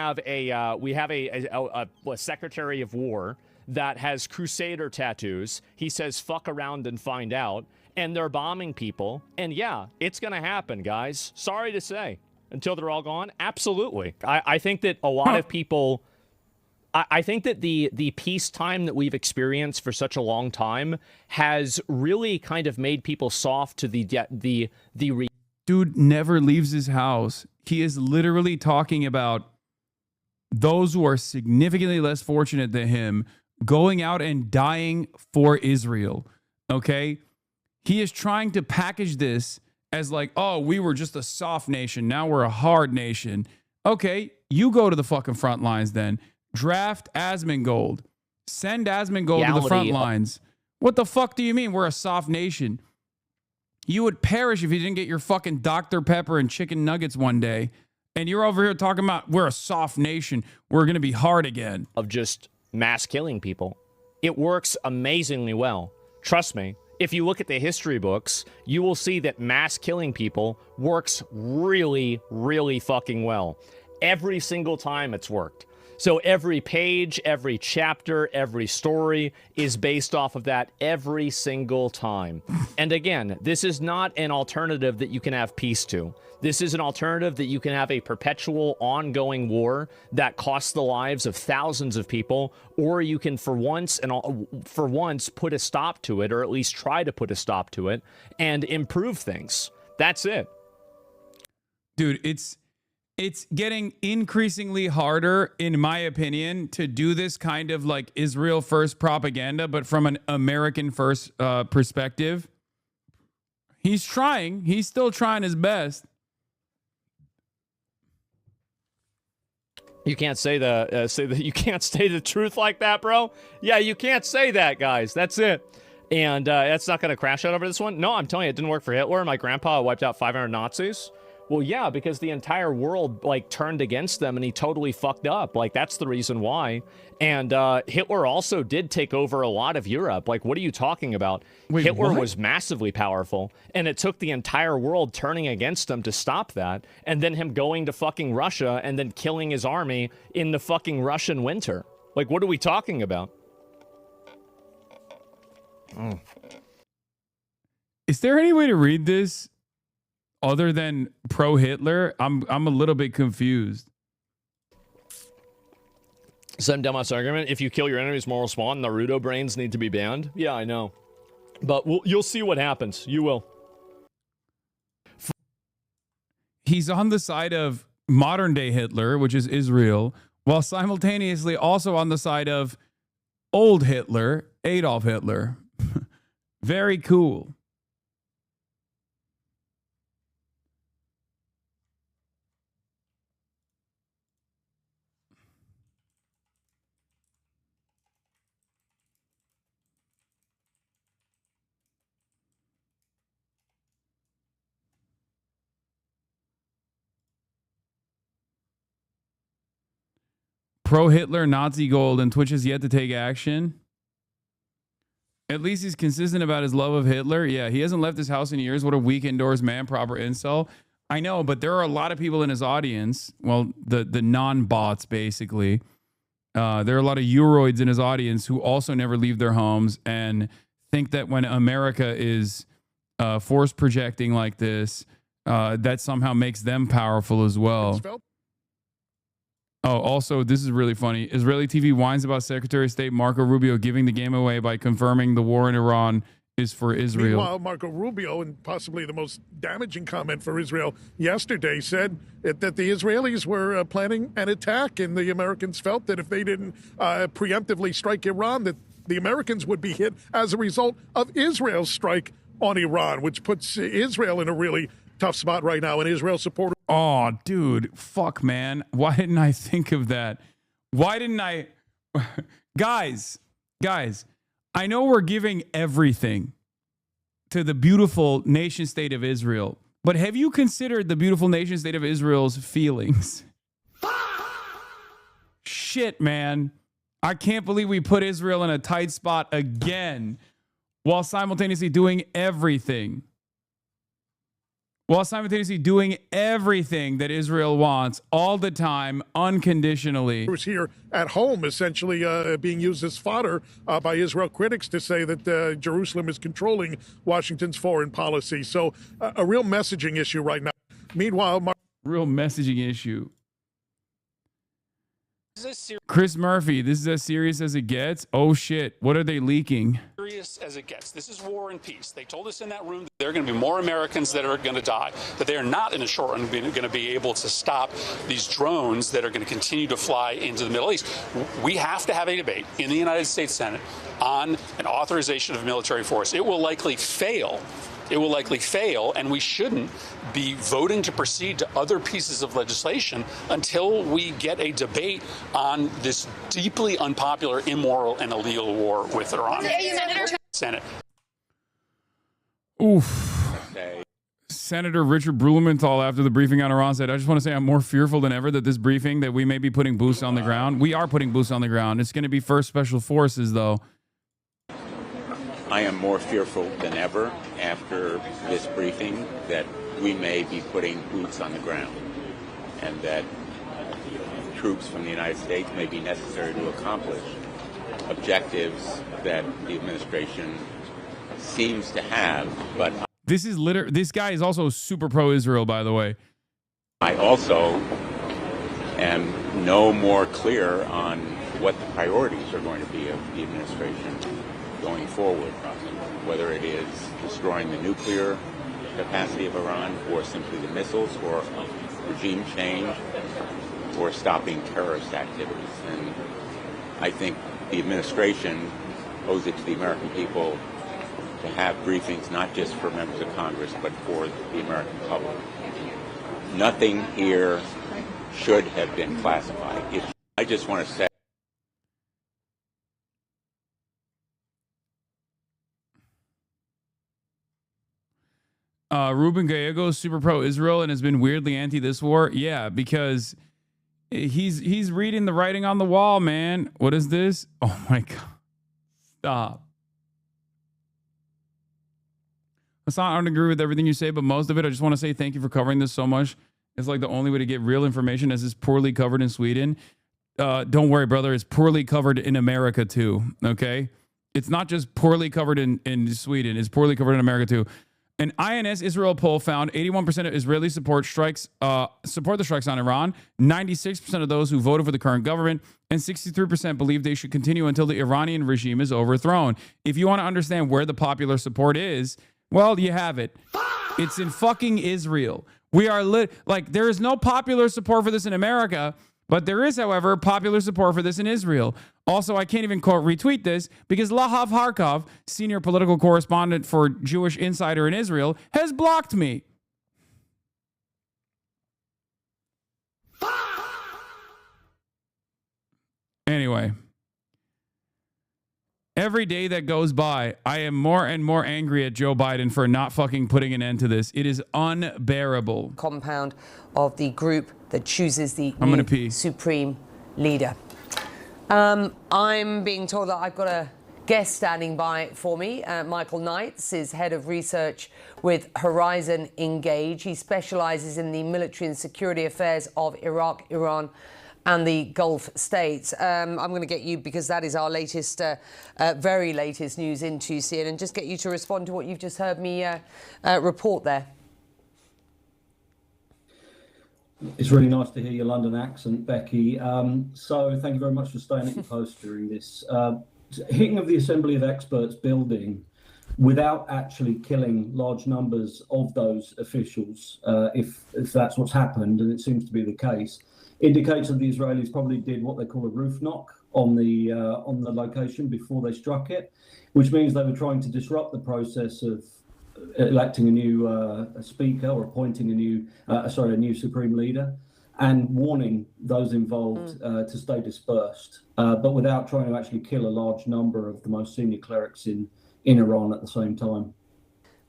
We have a Secretary of War that has crusader tattoos. He says, fuck around and find out. And they're bombing people. And yeah, it's going to happen, guys. Sorry to say. Until they're all gone? Absolutely. I think that a lot of people... I think that the peacetime that we've experienced for such a long time has really kind of made people soft to the Dude never leaves his house. He is literally talking about those who are significantly less fortunate than him going out and dying for Israel. Okay? He is trying to package this as like, oh, we were just a soft nation. Now we're a hard nation. Okay, you go to the fucking front lines then. Draft Asmongold. Send Asmongold to the front lines. What the fuck do you mean we're a soft nation? You would perish if you didn't get your fucking Dr. Pepper and chicken nuggets one day. And you're over here talking about we're a soft nation. We're going to be hard again. Of just mass killing people. It works amazingly well. Trust me. If you look at the history books, you will see that mass killing people works really, really fucking well. Every single time it's worked. So every page, every chapter, every story is based off of that every single time. And again, this is not an alternative that you can have peace to. This is an alternative that you can have a perpetual ongoing war that costs the lives of thousands of people, or you can for once put a stop to it, or at least try to put a stop to it and improve things. That's it. Dude, it's getting increasingly harder, in my opinion, to do this kind of like Israel first propaganda, but from an American first perspective. He's trying. He's still trying his best. You can't say you can't say the truth like that, bro. Yeah, you can't say that, guys. That's it. And that's not going to crash out over this one. No, I'm telling you, it didn't work for Hitler. My grandpa wiped out 500 Nazis. Well, yeah, because the entire world like turned against them and he totally fucked up. Like, that's the reason why. And Hitler also did take over a lot of Europe. Like, what are you talking about? Wait, Hitler what? was massively powerful, and it took the entire world turning against him to stop that, and then him going to fucking Russia and then killing his army in the fucking Russian winter. Like, what are we talking about? Is there any way to read this other than pro-Hitler? I'm a little bit confused. Send Demos argument. If you kill your enemy's moral spawn, Naruto brains need to be banned. Yeah, I know. But you'll see what happens. You will. He's on the side of modern day Hitler, which is Israel, while simultaneously also on the side of old Hitler, Adolf Hitler. Very cool. Pro-Hitler, Nazi gold, and Twitch has yet to take action. At least he's consistent about his love of Hitler. Yeah, he hasn't left his house in years. What a weak indoors man, proper incel. I know, but there are a lot of people in his audience. Well, the non-bots, basically. There are a lot of Euroids in his audience who also never leave their homes and think that when America is force projecting like this, that somehow makes them powerful as well. Oh, also, this is really funny. Israeli TV whines about Secretary of State Marco Rubio giving the game away by confirming the war in Iran is for Israel. Meanwhile, Marco Rubio, and possibly the most damaging comment for Israel yesterday, said that the Israelis were planning an attack, and the Americans felt that if they didn't preemptively strike Iran, that the Americans would be hit as a result of Israel's strike on Iran, which puts Israel in a really tough spot right now, and Israel supporters. Oh, dude, fuck, man. Why didn't I think of that? Why didn't I? Guys, I know we're giving everything to the beautiful nation state of Israel, but have you considered the beautiful nation state of Israel's feelings? Shit, man. I can't believe we put Israel in a tight spot again while simultaneously doing everything. While simultaneously doing everything that Israel wants all the time, unconditionally. Here at home, essentially being used as fodder by Israel critics to say that Jerusalem is controlling Washington's foreign policy. So a real messaging issue right now. Meanwhile, real messaging issue. Chris Murphy, this is as serious as it gets. Oh shit, what are they leaking? Serious as it gets. This is war and peace. They told us in that room that there are going to be more Americans that are going to die, that they are not in the short run going to be able to stop these drones that are going to continue to fly into the Middle East. We have to have a debate in the United States Senate on an authorization of military force. It will likely fail it will likely fail, and we shouldn't be voting to proceed to other pieces of legislation until we get a debate on this deeply unpopular, immoral, and illegal war with Iran. Senate. Oof. Senator Richard Blumenthal, after the briefing on Iran, said, I just want to say I'm more fearful than ever that this briefing, that we may be putting boots on the ground. We are putting boots on the ground. It's going to be first special forces, though. I am more fearful than ever after this briefing that we may be putting boots on the ground and that troops from the United States may be necessary to accomplish objectives that the administration seems to have, but this guy is also super pro-Israel, by the way. I also am no more clear on what the priorities are going to be of the administration going forward, whether it is destroying the nuclear capacity of Iran or simply the missiles or regime change or stopping terrorist activities. And I think the administration owes it to the American people to have briefings not just for members of Congress but for the American public. Nothing here should have been classified. I just want to say Ruben Gallego is super pro-Israel and has been weirdly anti this war. Yeah, because he's reading the writing on the wall, man. What is this? Oh my God. Stop. Hasan, I don't agree with everything you say, but most of it, I just want to say thank you for covering this so much. It's like the only way to get real information, as it's poorly covered in Sweden. Don't worry, brother. It's poorly covered in America too, okay? It's not just poorly covered in Sweden. It's poorly covered in America too. An INS Israel poll found 81% of Israeli support the strikes on Iran, 96% of those who voted for the current government, and 63% believe they should continue until the Iranian regime is overthrown. If you want to understand where the popular support is, well, you have it. It's in fucking Israel. We are there is no popular support for this in America, but there is, however, popular support for this in Israel. Also, I can't even quote retweet this because Lahav Harkov, senior political correspondent for Jewish Insider in Israel, has blocked me. Anyway, every day that goes by, I am more and more angry at Joe Biden for not fucking putting an end to this. It is unbearable. Compound of the group that chooses the supreme leader. I'm being told that I've got a guest standing by for me. Michael Knights is head of research with Horizon Engage. He specializes in the military and security affairs of Iraq, Iran, and the Gulf states. I'm going to get you, because that is our latest, very latest news into CNN, just get you to respond to what you've just heard me report there. It's really nice to hear your London accent, Becky. So thank you very much for staying at your post during this. Hitting of the Assembly of Experts building without actually killing large numbers of those officials, if that's what's happened, and it seems to be the case, indicates that the Israelis probably did what they call a roof knock on the location before they struck it, which means they were trying to disrupt the process of electing a new speaker or appointing a new supreme leader, and warning those involved to stay dispersed, but without trying to actually kill a large number of the most senior clerics in Iran at the same time.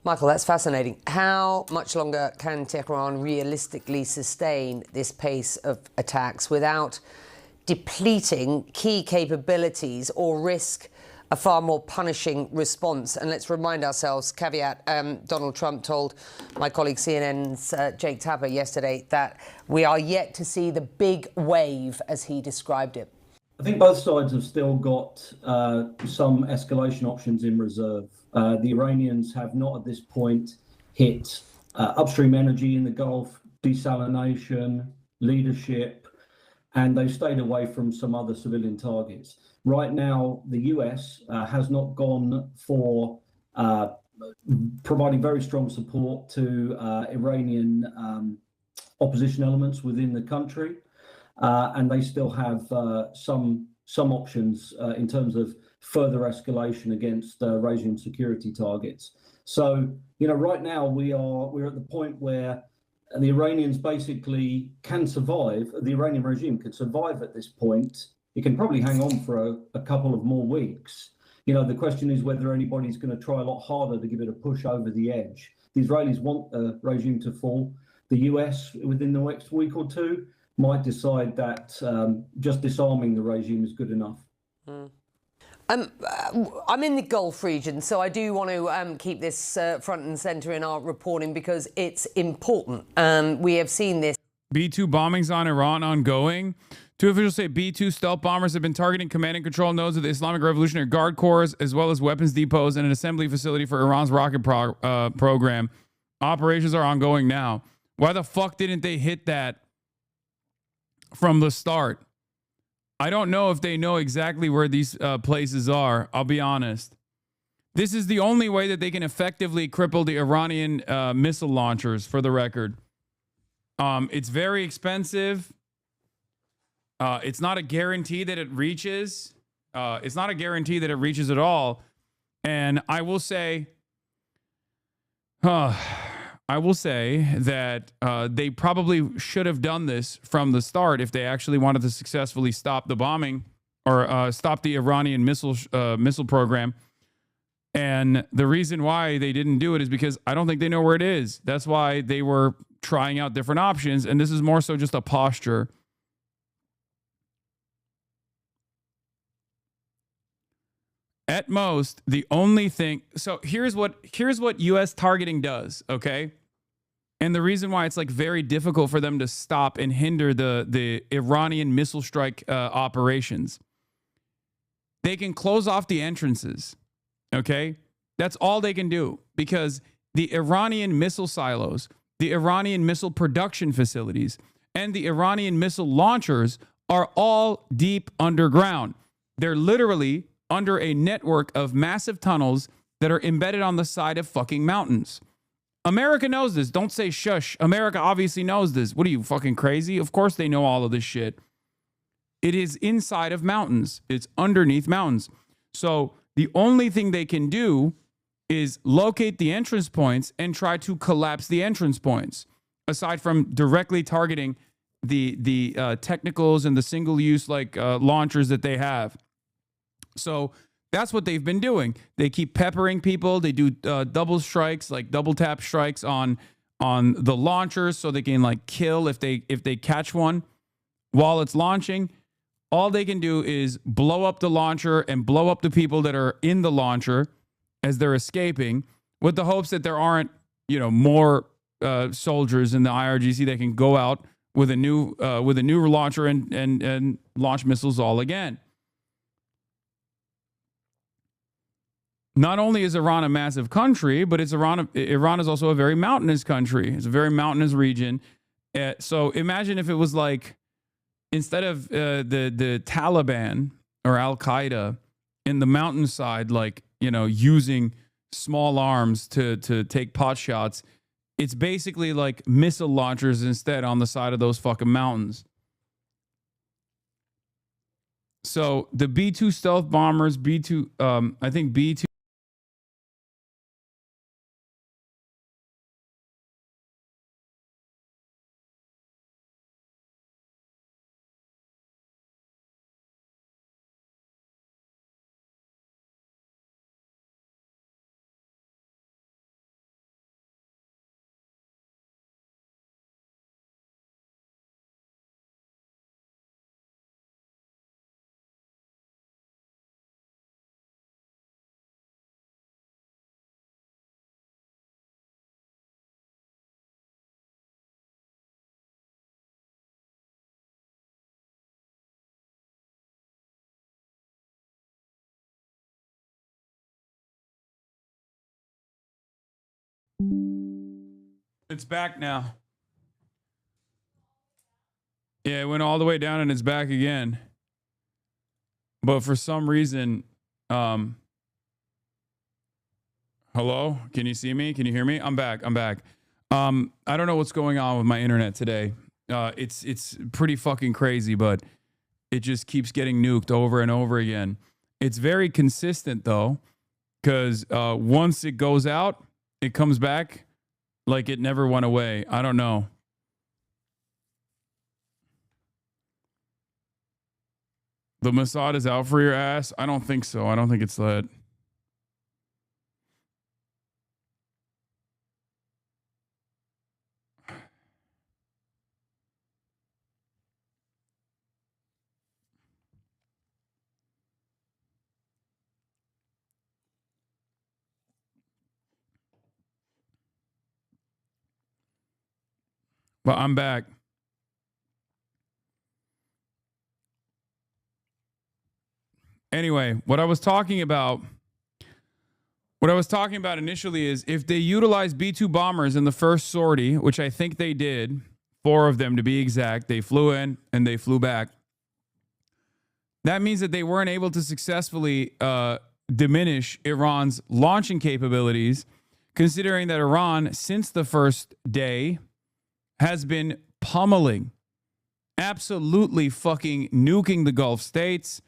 Michael, that's fascinating. How much longer can Tehran realistically sustain this pace of attacks without depleting key capabilities or risk a far more punishing response? And let's remind ourselves, caveat, Donald Trump told my colleague CNN's Jake Tapper yesterday that we are yet to see the big wave, as he described it. I think both sides have still got some escalation options in reserve. The Iranians have not at this point hit upstream energy in the Gulf, desalination, leadership, and they've stayed away from some other civilian targets. Right now, the US has not gone for providing very strong support to Iranian opposition elements within the country. And they still have some some options in terms of further escalation against regime security targets. So, you know, right now we're at the point where the Iranians basically can survive. The Iranian regime can survive at this point. It can probably hang on for a couple of more weeks. You know, the question is whether anybody's going to try a lot harder to give it a push over the edge. The Israelis want the regime to fall. The US, within the next week or two, might decide that just disarming the regime is good enough. I'm in the Gulf region, so I do want to keep this front and center in our reporting because it's important. We have seen this. B-2 bombings on Iran ongoing. 2 officials say B-2 stealth bombers have been targeting command and control nodes of the Islamic Revolutionary Guard Corps, as well as weapons depots and an assembly facility for Iran's rocket program. Operations are ongoing now. Why the fuck didn't they hit that from the start? I don't know if they know exactly where these places are. I'll be honest. This is the only way that they can effectively cripple the Iranian missile launchers, for the record. It's very expensive. It's not a guarantee that it reaches. It's not a guarantee that it reaches at all. And I will say, that they probably should have done this from the start if they actually wanted to successfully stop the bombing or stop the Iranian missile program. And the reason why they didn't do it is because I don't think they know where it is. That's why they were trying out different options. And this is more so just a posture. At most, the only thing. So here's what U.S. targeting does, okay? And the reason why it's like very difficult for them to stop and hinder the Iranian missile strike operations. They can close off the entrances, okay? That's all they can do because the Iranian missile silos, the Iranian missile production facilities, and the Iranian missile launchers are all deep underground. They're literally under a network of massive tunnels that are embedded on the side of fucking mountains. America knows this. Don't say shush. America obviously knows this. What are you, fucking crazy? Of course they know all of this shit. It is inside of mountains. It's underneath mountains. So the only thing they can do is locate the entrance points and try to collapse the entrance points, aside from directly targeting the technicals and the single-use launchers that they have. So that's what they've been doing. They keep peppering people. They do double strikes, like double tap strikes on the launchers, so they can kill if they catch one while it's launching. All they can do is blow up the launcher and blow up the people that are in the launcher as they're escaping, with the hopes that there aren't more soldiers in the IRGC that can go out with a new launcher and launch missiles all again. Not only is Iran a massive country, but Iran is also a very mountainous country. It's a very mountainous region. So imagine if it was like, instead of the Taliban or Al-Qaeda in the mountainside, using small arms to take pot shots, it's basically like missile launchers instead on the side of those fucking mountains. So the B-2 stealth bombers, I think B-2. It's back now. Yeah, it went all the way down and it's back again. But for some reason, hello? Can you see me? Can you hear me? I'm back. I don't know what's going on with my internet today. It's pretty fucking crazy, but it just keeps getting nuked over and over again. It's very consistent though, because once it goes out, it comes back like it never went away. I don't know. The Mossad is out for your ass? I don't think so. I don't think it's that. But I'm back. Anyway, what I was talking about initially is if they utilized B-2 bombers in the first sortie, which I think they did, 4 of them to be exact, they flew in and they flew back. That means that they weren't able to successfully diminish Iran's launching capabilities, considering that Iran, since the first day, has been pummeling, absolutely fucking nuking the Gulf states.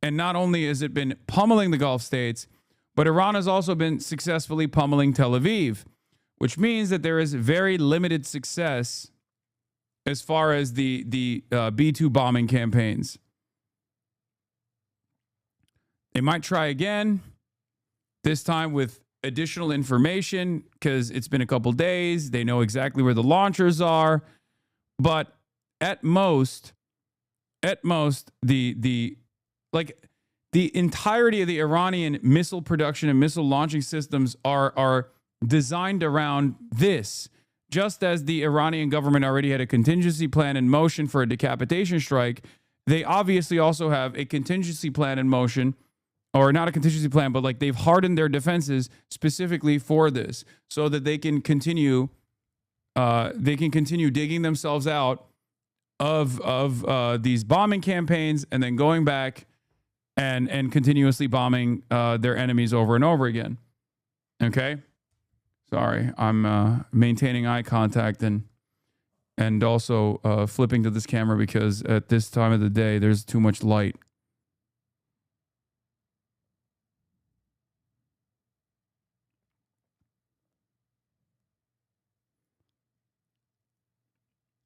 And not only has it been pummeling the Gulf states, but Iran has also been successfully pummeling Tel Aviv, which means that there is very limited success as far as the B-2 bombing campaigns. They might try again, this time with additional information, because it's been a couple days. They know exactly where the launchers are. But at most, the entirety of the Iranian missile production and missile launching systems are designed around this. Just as the Iranian government already had a contingency plan in motion for a decapitation strike, they obviously also have a contingency plan in motion, or not a contingency plan, but like they've hardened their defenses specifically for this, so that they can continue digging themselves out of these bombing campaigns, and then going back and continuously bombing their enemies over and over again. Okay? Sorry, I'm maintaining eye contact and also flipping to this camera because at this time of the day, there's too much light.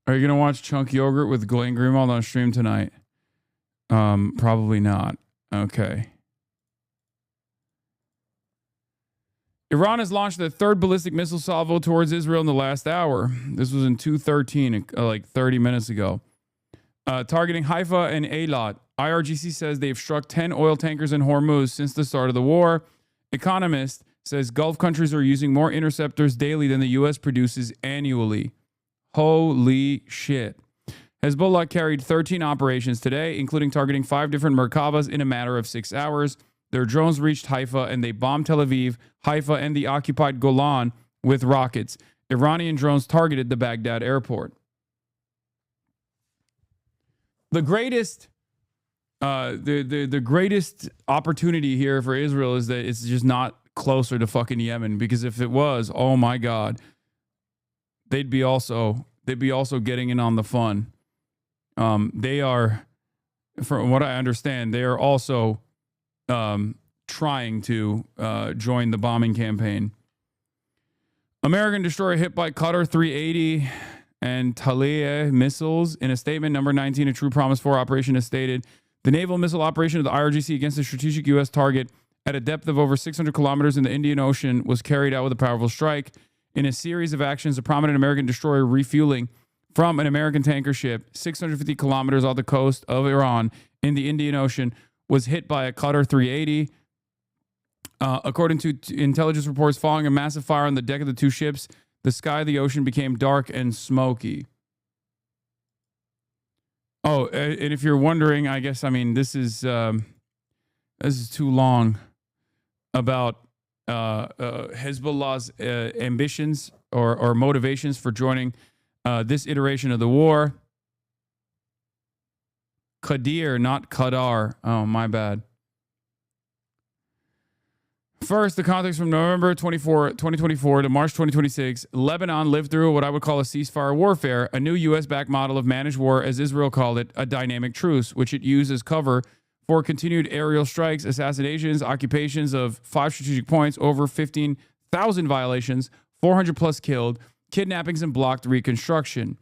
Are you going to watch Chunk Yogurt with Glenn Greenwald on stream tonight? Probably not. Okay. Iran has launched the third ballistic missile salvo towards Israel in the last hour. This was in 2:13, like 30 minutes ago. Targeting Haifa and Eilat. IRGC says they've struck 10 oil tankers in Hormuz since the start of the war. Economist says Gulf countries are using more interceptors daily than the U.S. produces annually. Holy shit. Hezbollah carried 13 operations today, including targeting 5 different Merkavas in a matter of 6 hours. Their drones reached Haifa and they bombed Tel Aviv, Haifa, and the occupied Golan with rockets. Iranian drones targeted the Baghdad airport. The greatest the greatest opportunity here for Israel is that it's just not closer to fucking Yemen, because if it was, oh my God, they'd be also getting in on the fun. They are, from what I understand, they are also trying to join the bombing campaign. American destroyer hit by Qatar 380 and Taliyah missiles. In a statement, number 19, a True Promise 4 operation has stated, the naval missile operation of the IRGC against a strategic U.S. target at a depth of over 600 kilometers in the Indian Ocean was carried out with a powerful strike. In a series of actions, a prominent American destroyer refueling from an American tanker ship 650 kilometers off the coast of Iran in the Indian Ocean was hit by a Qatar 380. According to intelligence reports, following a massive fire on the deck of the two ships, the sky of the ocean became dark and smoky. Oh, and if you're wondering, I guess, I mean, this is too long about Hezbollah's ambitions or motivations for joining this iteration of the war. Qadir, not Qadar. Oh, my bad. First, the context from November 2024 to March 2026, Lebanon lived through what I would call a ceasefire warfare, a new U.S.-backed model of managed war, as Israel called it, a dynamic truce, which it used as cover for continued aerial strikes, assassinations, occupations of 5 strategic points, over 15,000 violations, 400 plus killed, kidnappings, and blocked reconstruction.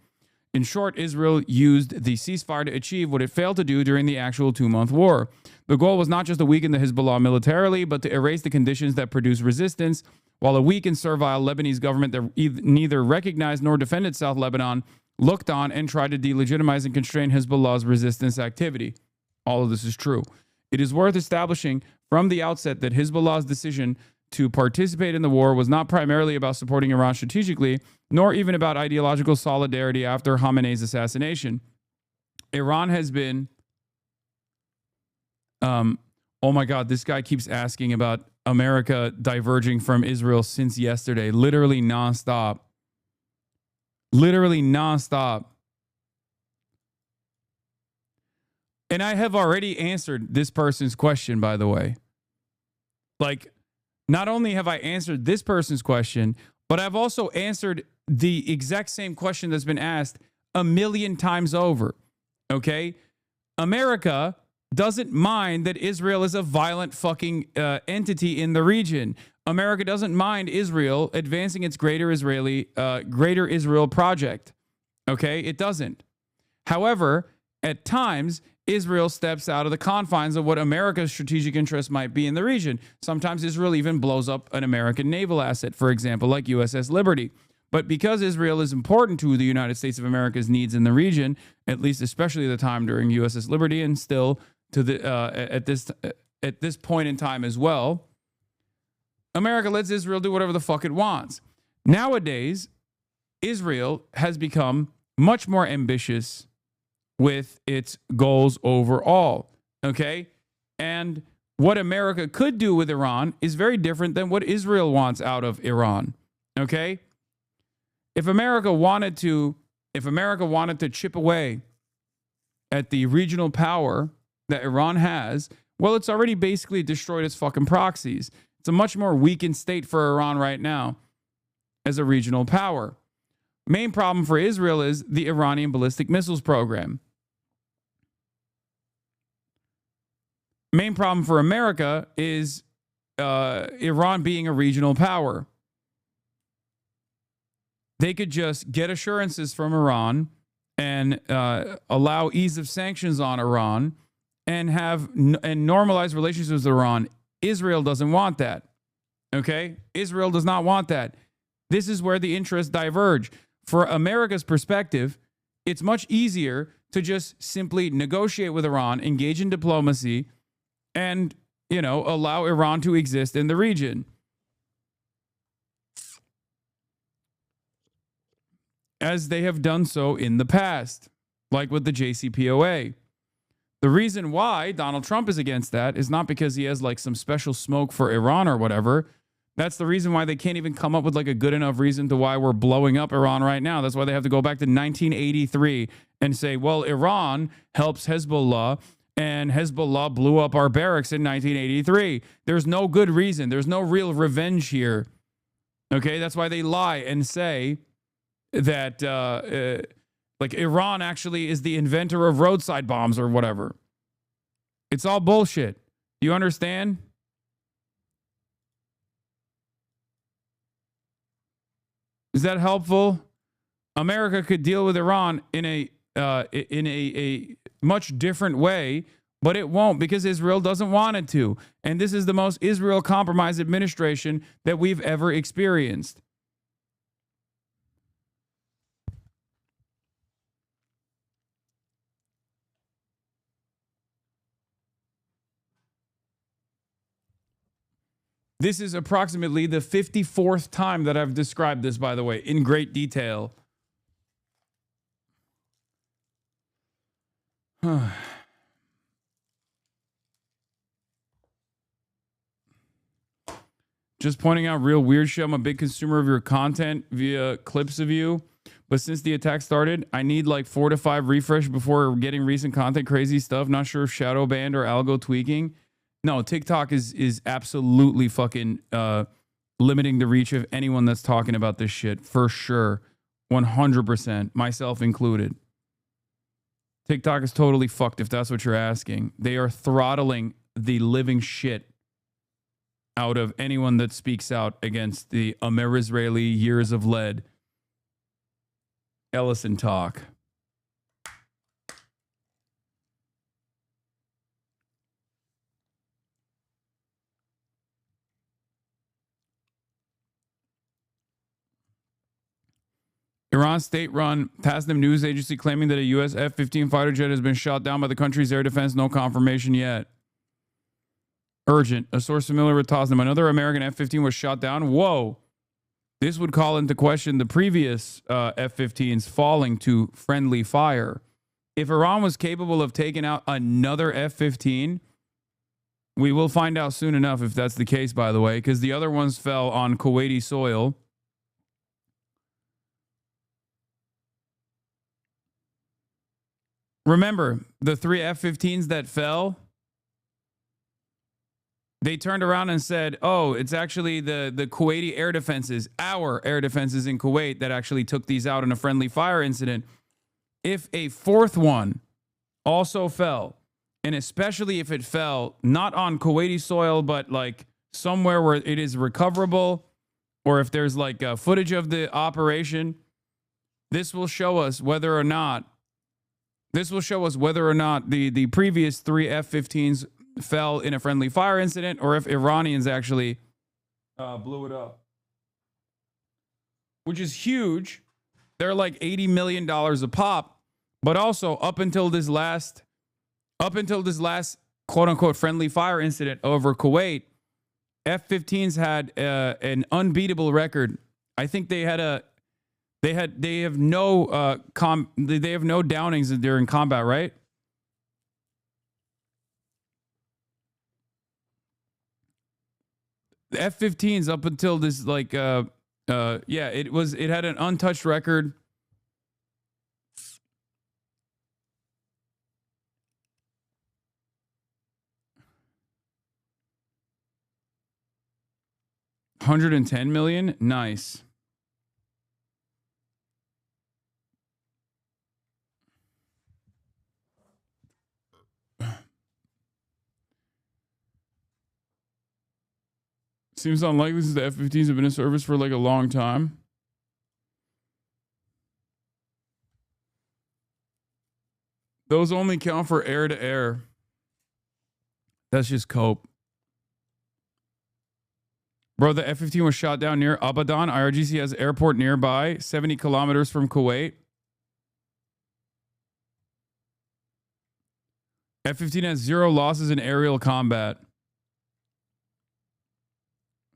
In short, Israel used the ceasefire to achieve what it failed to do during the actual 2-month war. The goal was not just to weaken the Hezbollah militarily, but to erase the conditions that produce resistance, while a weak and servile Lebanese government that neither recognized nor defended South Lebanon looked on and tried to delegitimize and constrain Hezbollah's resistance activity. All of this is true. It is worth establishing from the outset that Hezbollah's decision to participate in the war was not primarily about supporting Iran strategically, nor even about ideological solidarity after Khamenei's assassination. Iran has been... oh my God, this guy keeps asking about America diverging from Israel since yesterday. Literally nonstop. Literally nonstop. And I have already answered this person's question, by the way. Like, not only have I answered this person's question, but I've also answered the exact same question that's been asked 1,000,000 times over. Okay? America doesn't mind that Israel is a violent fucking entity in the region. America doesn't mind Israel advancing its Greater Israel project. Okay? It doesn't. However, at times, Israel steps out of the confines of what America's strategic interests might be in the region. Sometimes Israel even blows up an American naval asset, for example, like USS Liberty. But because Israel is important to the United States of America's needs in the region, at least especially the time during USS Liberty and still to the at this point in time as well, America lets Israel do whatever the fuck it wants. Nowadays, Israel has become much more ambitious with its goals overall, okay? And what America could do with Iran is very different than what Israel wants out of Iran, okay? If America wanted to chip away at the regional power that Iran has, well, it's already basically destroyed its fucking proxies. It's a much more weakened state for Iran right now as a regional power. Main problem for Israel is the Iranian ballistic missiles program. Main problem for America is Iran being a regional power. They could just get assurances from Iran and allow ease of sanctions on Iran and normalize relationships with Iran. Israel doesn't want that. Okay? Israel does not want that. This is where the interests diverge. For America's perspective, it's much easier to just simply negotiate with Iran, engage in diplomacy, and, allow Iran to exist in the region. As they have done so in the past, like with the JCPOA. The reason why Donald Trump is against that is not because he has like some special smoke for Iran or whatever. That's the reason why they can't even come up with like a good enough reason to why we're blowing up Iran right now. That's why they have to go back to 1983 and say, well, Iran helps Hezbollah and Hezbollah blew up our barracks in 1983. There's no good reason. There's no real revenge here. Okay, that's why they lie and say that like Iran actually is the inventor of roadside bombs or whatever. It's all bullshit. Do you understand? Is that helpful? America could deal with Iran in a much different way, but it won't because Israel doesn't want it to. And this is the most Israel compromised administration that we've ever experienced. This is approximately the 54th time that I've described this, by the way, in great detail. Just pointing out real weird shit. I'm a big consumer of your content via clips of you. But since the attack started, I need like 4 to 5 refresh before getting recent content. Crazy stuff. Not sure if shadow banned or algo tweaking. No, TikTok is absolutely fucking limiting the reach of anyone that's talking about this shit for sure. 100%, myself included. TikTok is totally fucked if that's what you're asking. They are throttling the living shit out of anyone that speaks out against the Amer-Israeli years of lead. Ellison talk. Iran's state-run Tasnim news agency claiming that a U.S. F-15 fighter jet has been shot down by the country's air defense. No confirmation yet. Urgent. A source familiar with Tasnim. Another American F-15 was shot down. Whoa. This would call into question the previous F-15s falling to friendly fire. If Iran was capable of taking out another F-15, we will find out soon enough if that's the case, by the way, because the other ones fell on Kuwaiti soil. Remember, the 3 F-15s that fell, they turned around and said, oh, it's actually the Kuwaiti air defenses, our air defenses in Kuwait that actually took these out in a friendly fire incident. If a fourth one also fell, and especially if it fell not on Kuwaiti soil, but like somewhere where it is recoverable, or if there's like footage of the operation, this will show us whether or not the previous 3 F-15s fell in a friendly fire incident or if Iranians actually blew it up. Which is huge. They're like $80 million a pop. But also up until this last quote unquote friendly fire incident over Kuwait, F-15s had an unbeatable record. I think they have no downings during combat, right? The F-15s up until this it had an untouched record. $110 million, nice. Seems unlikely since the F-15s have been in service for like a long time. Those only count for air to air. That's just cope. Bro, the F-15 was shot down near Abadan. IRGC has an airport nearby, 70 kilometers from Kuwait. F-15 has 0 losses in aerial combat.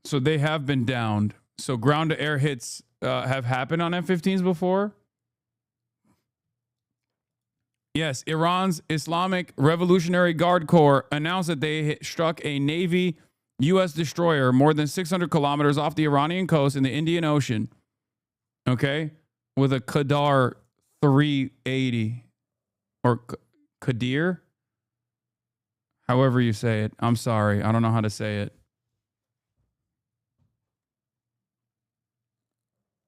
So they have been downed. So ground-to-air hits have happened on F-15s before. Yes, Iran's Islamic Revolutionary Guard Corps announced that they struck a Navy U.S. destroyer more than 600 kilometers off the Iranian coast in the Indian Ocean. Okay? With a Qadar 380. Or Qadir? However you say it. I'm sorry. I don't know how to say it.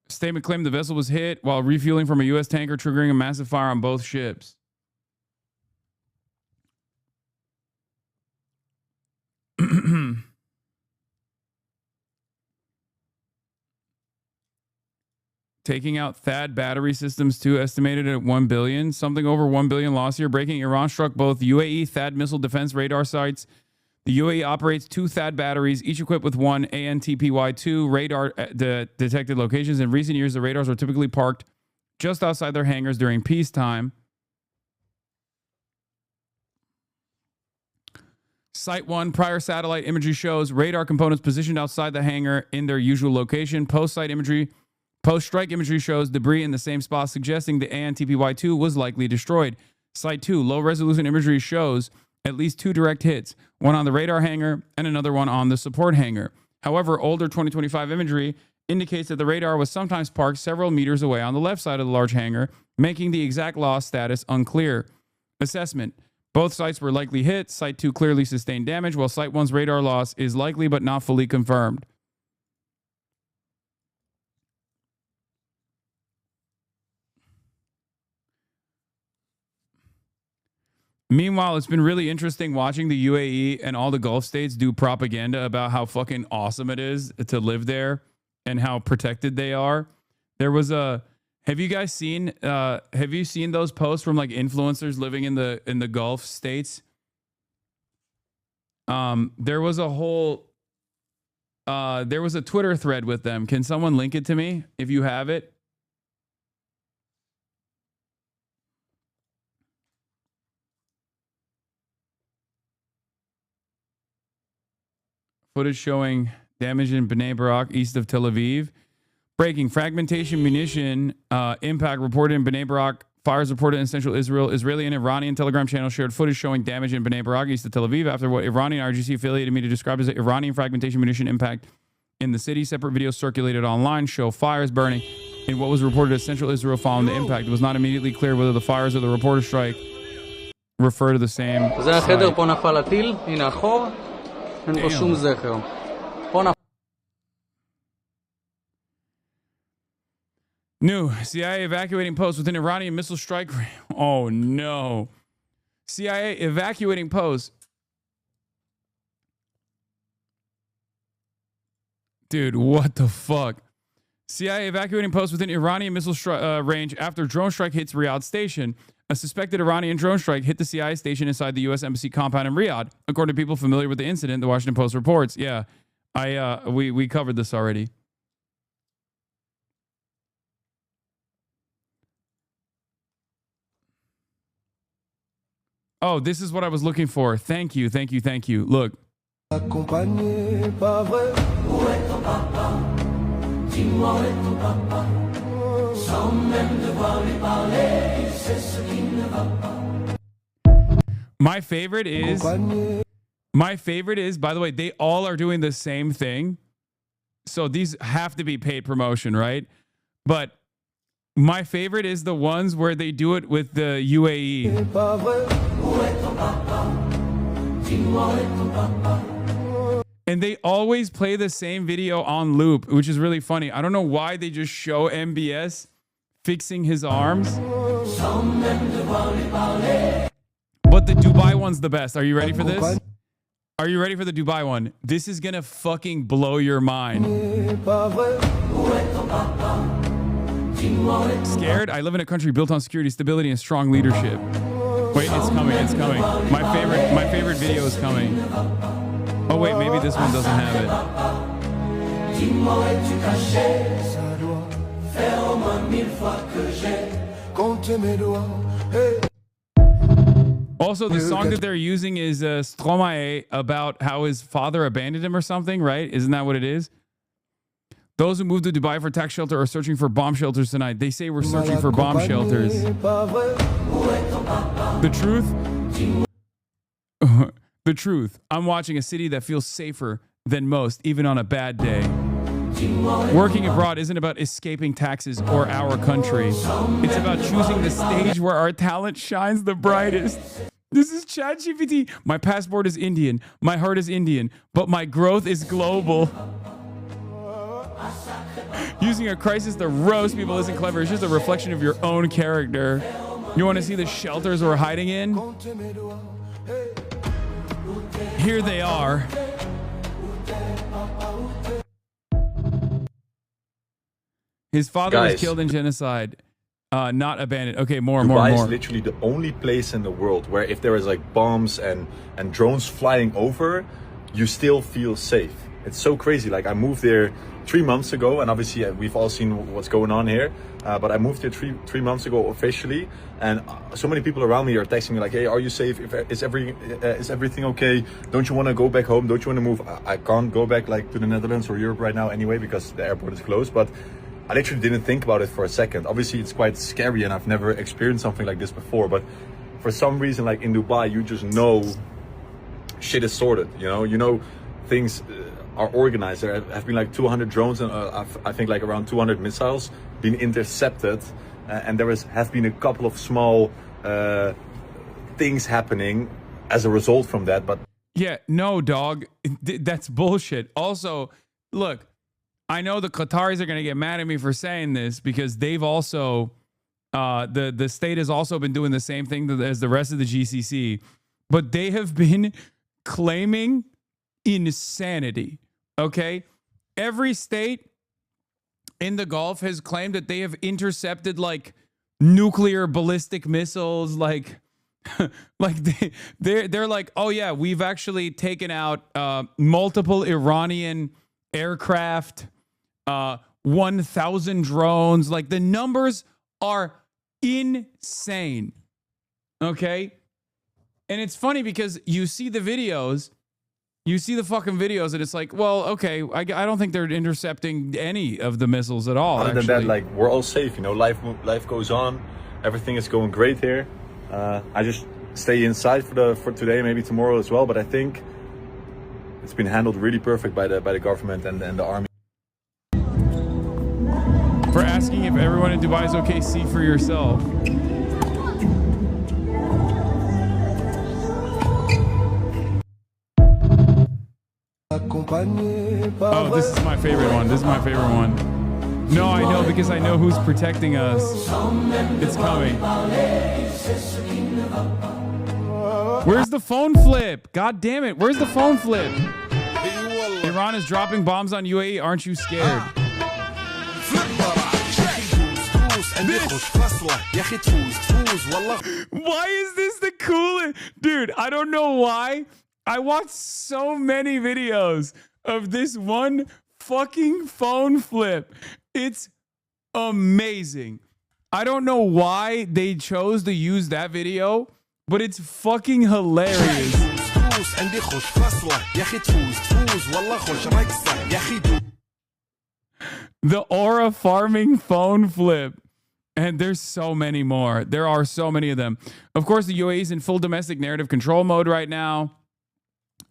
Statement claimed the vessel was hit while refueling from a U.S. tanker, triggering a massive fire on both ships. Taking out THAAD battery systems too, estimated at $1 billion. Something over $1 billion lost here. Breaking: Iran struck both UAE THAAD missile defense radar sites. The UAE operates 2 THAAD batteries, each equipped with 1 ANTPY-2 radar detected locations. In recent years, the radars were typically parked just outside their hangars during peacetime. Site 1, prior satellite imagery shows radar components positioned outside the hangar in their usual location. Post-strike imagery shows debris in the same spot, suggesting the ANTPY-2 was likely destroyed. Site 2, low-resolution imagery shows at least 2 direct hits, one on the radar hangar and another one on the support hangar. However, older 2025 imagery indicates that the radar was sometimes parked several meters away on the left side of the large hangar, making the exact loss status unclear. Assessment: Both sites were likely hit. Site 2 clearly sustained damage, while Site 1's radar loss is likely but not fully confirmed. Meanwhile, it's been really interesting watching the UAE and all the Gulf states do propaganda about how fucking awesome it is to live there and how protected they are. There was a... Have you guys seen those posts from like influencers living in the Gulf states? There was a whole there was a Twitter thread with them. Can someone link it to me if you have it? Footage showing damage in Bnei Barak east of Tel Aviv. Breaking: fragmentation munition impact reported in Bnei Barak. Fires reported in central Israel. Israeli and Iranian Telegram channel shared footage showing damage in Bnei Barak east of Tel Aviv after what Iranian RGC affiliated media described as an Iranian fragmentation munition impact in the city. Separate videos circulated online show fires burning in what was reported as central Israel following the impact. It was not immediately clear whether the fires or the reporter strike refer to the same site. New CIA evacuating post within Iranian missile strike. Oh no. CIA evacuating post. Dude, what the fuck? CIA evacuating post within Iranian missile range after drone strike hits Riyadh station. A suspected Iranian drone strike hit the CIA station inside the U.S. Embassy compound in Riyadh. According to people familiar with the incident, the Washington Post reports. Yeah, we covered this already. Oh, this is what I was looking for. Thank you, thank you, thank you. Look. My favorite is, by the way, they all are doing the same thing. So these have to be paid promotion, right? But my favorite is the ones where they do it with the UAE. And they always play the same video on loop, which is really funny. I don't know why they just show MBS fixing his arms. But the Dubai one's the best. Are you ready for this? Are you ready for the Dubai one? This is gonna fucking blow your mind. Scared? I live in a country built on security, stability, and strong leadership. Wait, it's coming, it's coming. My favorite video is coming. Oh wait, maybe this one doesn't have it. Also, the song that they're using is Stromae, about how his father abandoned him or something, right? Isn't that what it is? Those who moved to Dubai for tax shelter are searching for bomb shelters tonight. They say we're searching for bomb shelters. The truth? The truth. I'm watching a city that feels safer than most, even on a bad day. Working abroad isn't about escaping taxes or our country. It's about choosing the stage where our talent shines the brightest. This is ChatGPT. My passport is Indian. My heart is Indian. But my growth is global. Using a crisis to roast people isn't clever. It's just a reflection of your own character. You want to see the shelters we're hiding in? Here they are. His father was killed in genocide, not abandoned. Okay, more. Dubai is literally the only place in the world where if there is like bombs and drones flying over, you still feel safe. It's so crazy. Like I moved there 3 months ago, and obviously we've all seen what's going on here. But I moved here three months ago officially, and so many people around me are texting me like, "Hey, are you safe? Is everything okay? Don't you want to go back home? Don't you want to move?" I can't go back like to the Netherlands or Europe right now anyway because the airport is closed. But I literally didn't think about it for a second. Obviously, it's quite scary, and I've never experienced something like this before. But for some reason, like in Dubai, you just know shit is sorted. You know things are organized. There have been like 200 drones and I think like around 200 missiles being intercepted, and there have been a couple of small things happening as a result from that, but yeah, no, dog, that's bullshit. Also, look, I know the Qataris are going to get mad at me for saying this because they've also, the state has also been doing the same thing as the rest of the GCC, but they have been claiming insanity. Okay, every state in the Gulf has claimed that they have intercepted like nuclear ballistic missiles, like they're like, oh yeah, we've actually taken out multiple Iranian aircraft, 1,000 drones. Like the numbers are insane. Okay, and it's funny because you see the videos. You see the fucking videos, and it's like, well, okay, I don't think they're intercepting any of the missiles at all. Other than that, like, we're all safe. You know, life goes on. Everything is going great here. I just stay inside for today, maybe tomorrow as well. But I think it's been handled really perfect by the government and the army. For asking if everyone in Dubai is okay, see for yourself. Oh, this is my favorite one. This is my favorite one. No, I know, because I know who's protecting us. It's coming. Where's the phone flip? God damn it. Where's the phone flip? Iran is dropping bombs on UAE. Aren't you scared? Why is this the coolest? Dude, I don't know why. I watched so many videos of this one fucking phone flip. It's amazing. I don't know why they chose to use that video, but it's fucking hilarious. The aura farming phone flip. And there's so many more. There are so many of them. Of course, the UAE is in full domestic narrative control mode right now.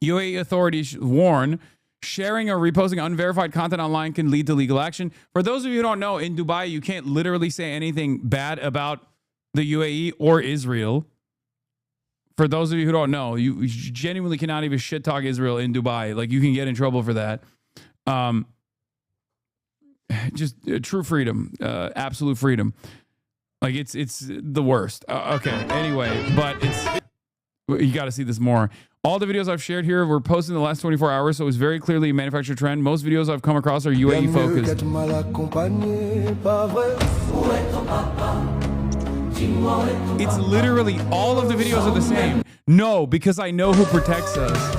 UAE authorities warn sharing or reposting unverified content online can lead to legal action. For those of you who don't know, in Dubai, you can't literally say anything bad about the UAE or Israel. For those of you who don't know, you genuinely cannot even shit talk Israel in Dubai. Like, you can get in trouble for that. Just true freedom, absolute freedom. Like, it's the worst. Okay, anyway, but you got to see this more. All the videos I've shared here were posted in the last 24 hours, so it's very clearly a manufactured trend. Most videos I've come across are UAE focused. It's literally all of the videos are the same. No, because I know who protects us.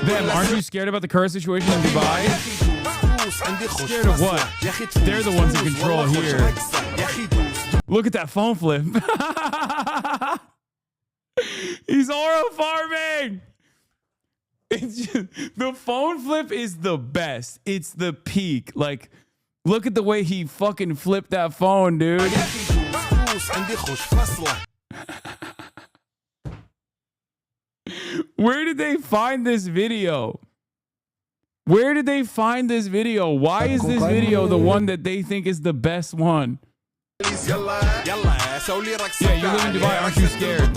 Them, aren't you scared about the current situation in Dubai? Scared of what? They're the ones in control here. Look at that phone flip. He's aura farming. It's just, the phone flip is the best. It's the peak. Like, look at the way he fucking flipped that phone, dude. Where did they find this video? Where did they find this video? Why is this video the one that they think is the best one? Yeah, you live in Dubai, aren't you scared?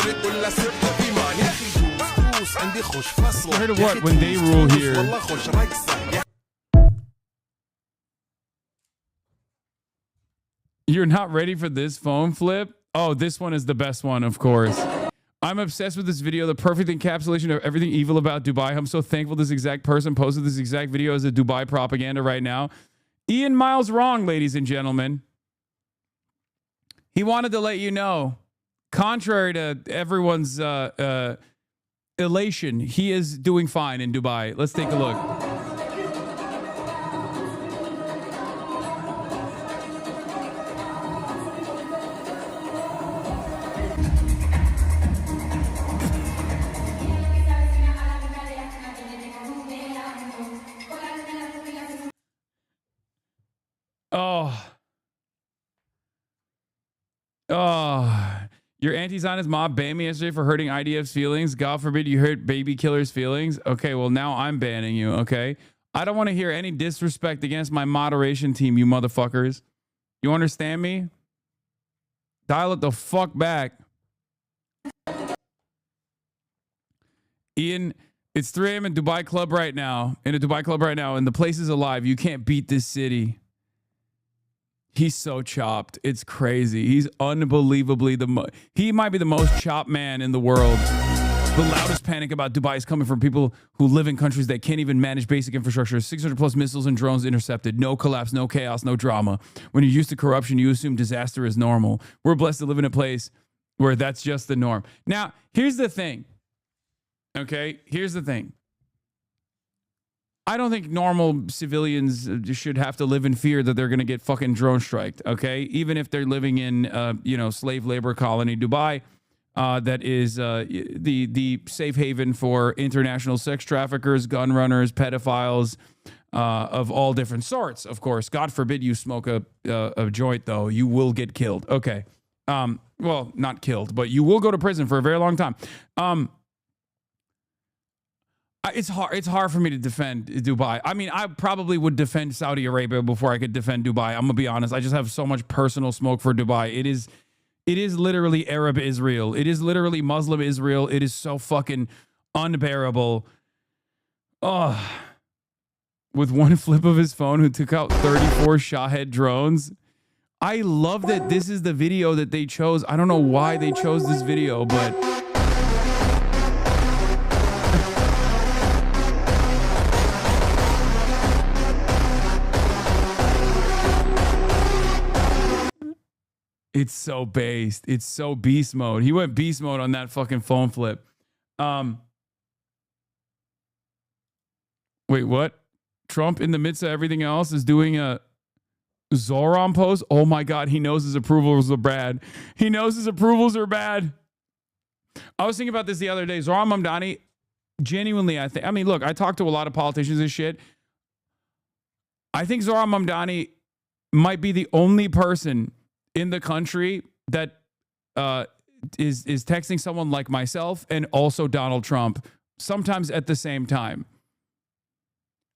Scared of what when they rule here? You're not ready for this phone flip? Oh, this one is the best one, of course. I'm obsessed with this video, the perfect encapsulation of everything evil about Dubai. I'm so thankful this exact person posted this exact video as a Dubai propaganda right now. Ian Miles wrong, ladies and gentlemen. He wanted to let you know, contrary to everyone's elation, he is doing fine in Dubai. Let's take a look. Oh. Your anti-Zionist mob banned me yesterday for hurting IDF's feelings. God forbid you hurt baby killers' feelings. Okay, well, now I'm banning you, okay? I don't want to hear any disrespect against my moderation team, you motherfuckers. You understand me? Dial it the fuck back. Ian, it's 3 a.m. in Dubai Club right now. In a Dubai Club right now, and the place is alive. You can't beat this city. He's so chopped. It's crazy. He's unbelievably he might be the most chopped man in the world. The loudest panic about Dubai is coming from people who live in countries that can't even manage basic infrastructure. 600 plus missiles and drones intercepted. No collapse, no chaos, no drama. When you're used to corruption, you assume disaster is normal. We're blessed to live in a place where that's just the norm. Now, here's the thing. Okay, here's the thing. I don't think normal civilians should have to live in fear that they're going to get fucking drone striked. Okay, even if they're living in, slave labor colony Dubai, that is the safe haven for international sex traffickers, gun runners, pedophiles of all different sorts. Of course, God forbid you smoke a joint, though. You will get killed. Okay, well, not killed, but you will go to prison for a very long time. It's hard for me to defend Dubai. I mean, I probably would defend Saudi Arabia before I could defend Dubai. I'm gonna be honest. I just have so much personal smoke for Dubai. It is literally Arab Israel. It is literally Muslim Israel. It is so fucking unbearable. Oh, with one flip of his phone, who took out 34 Shahed drones. I love that this is the video that they chose. I don't know why they chose this video, but it's so based. It's so beast mode. He went beast mode on that fucking phone flip. Wait, what? Trump, in the midst of everything else, is doing a Zoran pose? Oh my God, he knows his approvals are bad. He knows his approvals are bad. I was thinking about this the other day. Zoran Mamdani, genuinely, I mean, look, I talked to a lot of politicians and shit. I think Zoran Mamdani might be the only person in the country that is texting someone like myself and also Donald Trump, sometimes at the same time.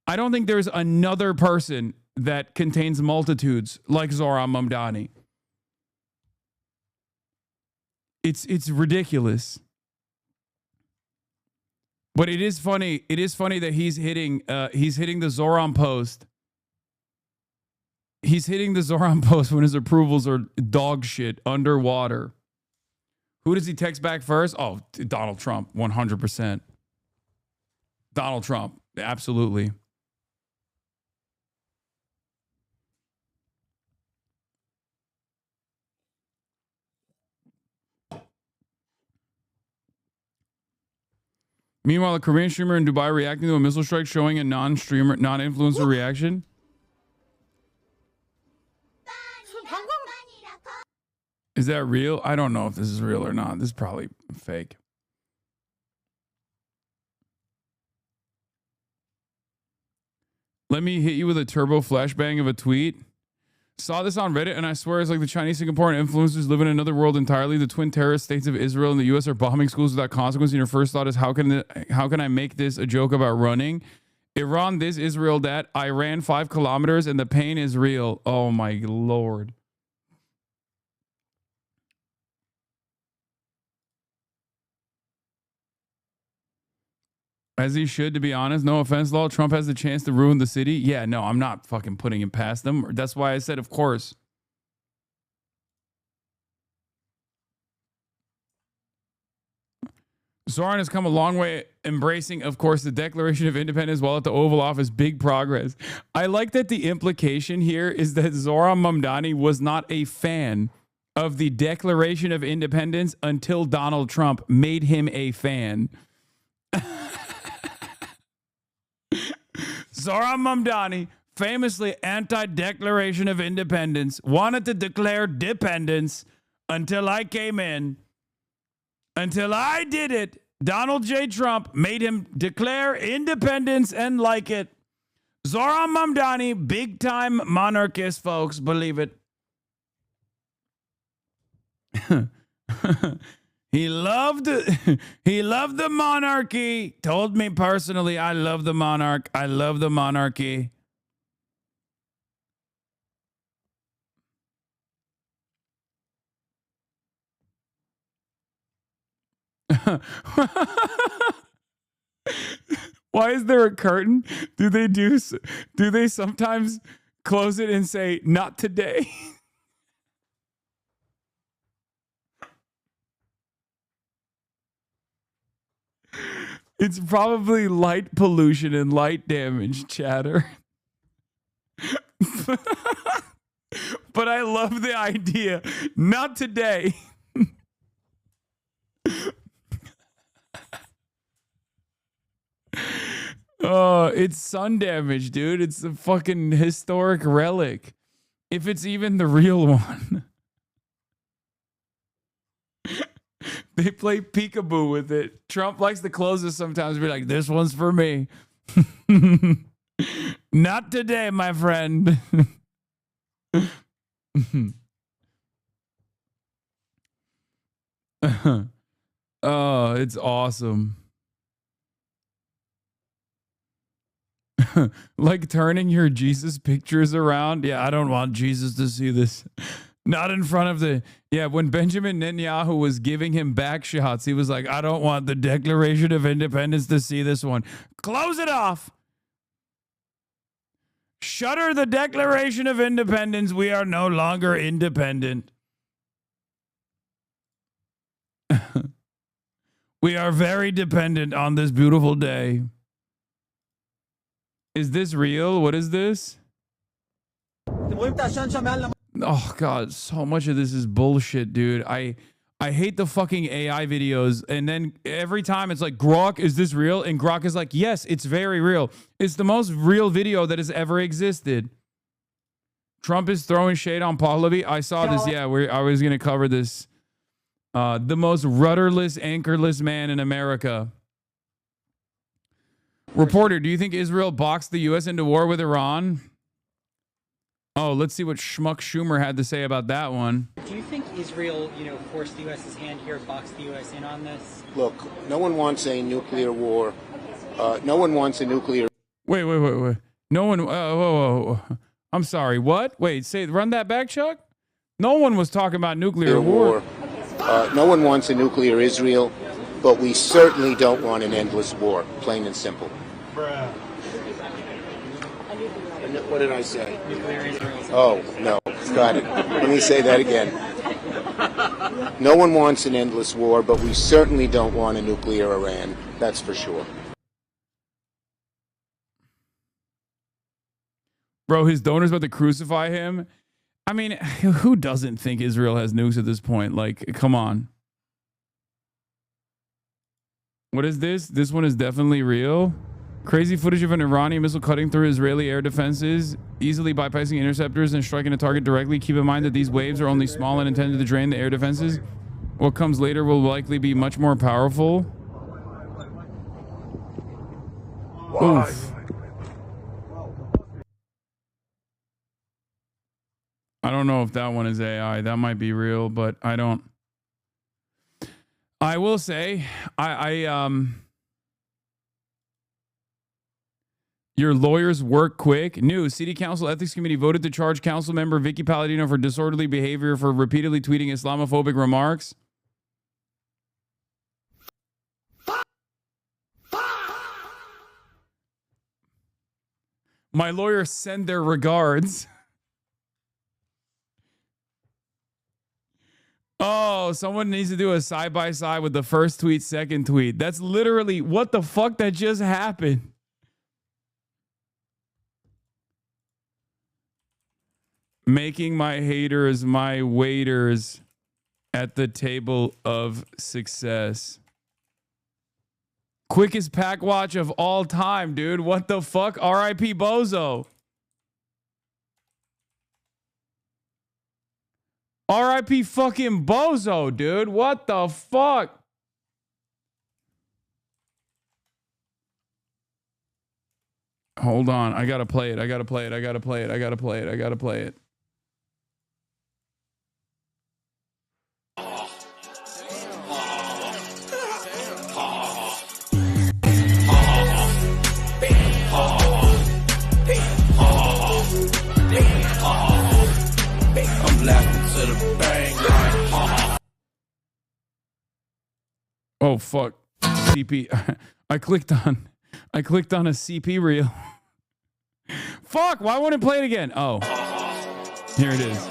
I don't think there's another person that contains multitudes like Zoran Mamdani. It's ridiculous. But it is funny. It is funny that he's hitting the Zoran post. He's hitting the Zoran post when his approvals are dog shit underwater. Who does he text back first? Oh, Donald Trump, 100%. Donald Trump, absolutely. Meanwhile, a Korean streamer in Dubai reacting to a missile strike, showing a non-influencer reaction. Is that real? I don't know if this is real or not. This is probably fake. Let me hit you with a turbo flashbang of a tweet. Saw this on Reddit, and I swear it's like the Chinese, Singaporean influencers live in another world entirely. The twin terrorist states of Israel and the U.S. are bombing schools without consequence. And your first thought is, how can I make this a joke about running? Iran this, Israel that. I ran 5 kilometers, and the pain is real. Oh my Lord. As he should, to be honest. No offense, Law. Trump has the chance to ruin the city. Yeah, no, I'm not fucking putting him past them. That's why I said, of course. Zoran has come a long way, embracing, of course, the Declaration of Independence while at the Oval Office. Big progress. I like that the implication here is that Zoran Mamdani was not a fan of the Declaration of Independence until Donald Trump made him a fan. Zoran Mamdani, famously anti-Declaration of Independence, wanted to declare dependence until I came in. Until I did it, Donald J. Trump made him declare independence and like it. Zoran Mamdani, big time monarchist, folks. Believe it. He loved the monarchy. Told me personally, I love the monarch. I love the monarchy. Why is there a curtain? Do they sometimes close it and say, not today? It's probably light pollution and light damage, chatter. But I love the idea. Not today. Oh, it's sun damage, dude. It's a fucking historic relic. If it's even the real one. They play peekaboo with it. Trump likes to close it sometimes and be like, this one's for me. Not today, my friend. Oh, it's awesome. Like turning your Jesus pictures around. Yeah, I don't want Jesus to see this. Not in front of the... Yeah, when Benjamin Netanyahu was giving him back shots, he was like, I don't want the Declaration of Independence to see this one. Close it off. Shutter the Declaration of Independence. We are no longer independent. We are very dependent on this beautiful day. Is this real? What is this? Oh God, so much of this is bullshit, dude. I hate the fucking AI videos. And then every time it's like, Grok, is this real? And Grok is like, yes, it's very real. It's the most real video that has ever existed. Trump is throwing shade on Pahlavi. I saw this. Yeah, I was going to cover this. The most rudderless, anchorless man in America. Reporter, do you think Israel boxed the U.S. into war with Iran? Oh, let's see what Schmuck Schumer had to say about that one. Do you think Israel, forced the U.S.'s hand here, boxed the U.S. in on this? Look, no one wants a nuclear war. No one wants a nuclear... Wait. No one... whoa. I'm sorry, what? Wait, run that back, Chuck? No one was talking about nuclear war. No one wants a nuclear Israel, but we certainly don't want an endless war, plain and simple. Bruh. What did I say? Oh, no. Got it. Let me say that again. No one wants an endless war, but we certainly don't want a nuclear Iran. That's for sure. Bro, his donor's about to crucify him. I mean, who doesn't think Israel has nukes at this point? Like, come on. What is this? This one is definitely real. Crazy footage of an Iranian missile cutting through Israeli air defenses, easily bypassing interceptors and striking a target directly. Keep in mind that these waves are only small and intended to drain the air defenses. What comes later will likely be much more powerful. Oof. I don't know if that one is AI. That might be real, but I don't. I will say, your lawyers work quick. News. City Council Ethics Committee voted to charge council member Vicky Palladino for disorderly behavior for repeatedly tweeting Islamophobic remarks. My lawyers send their regards. Oh, someone needs to do a side-by-side with the first tweet, second tweet. That's literally what the fuck that just happened. Making my haters my waiters at the table of success. Quickest pack watch of all time, dude. What the fuck? R.I.P. Bozo. R.I.P. fucking Bozo, dude. What the fuck? Hold on. I gotta play it. I gotta play it. I gotta play it. I gotta play it. I gotta play it. I'm laughing to the bang like, Oh fuck. CP. I clicked on a CP reel. Fuck, why won't it play it again? Oh. Here it is.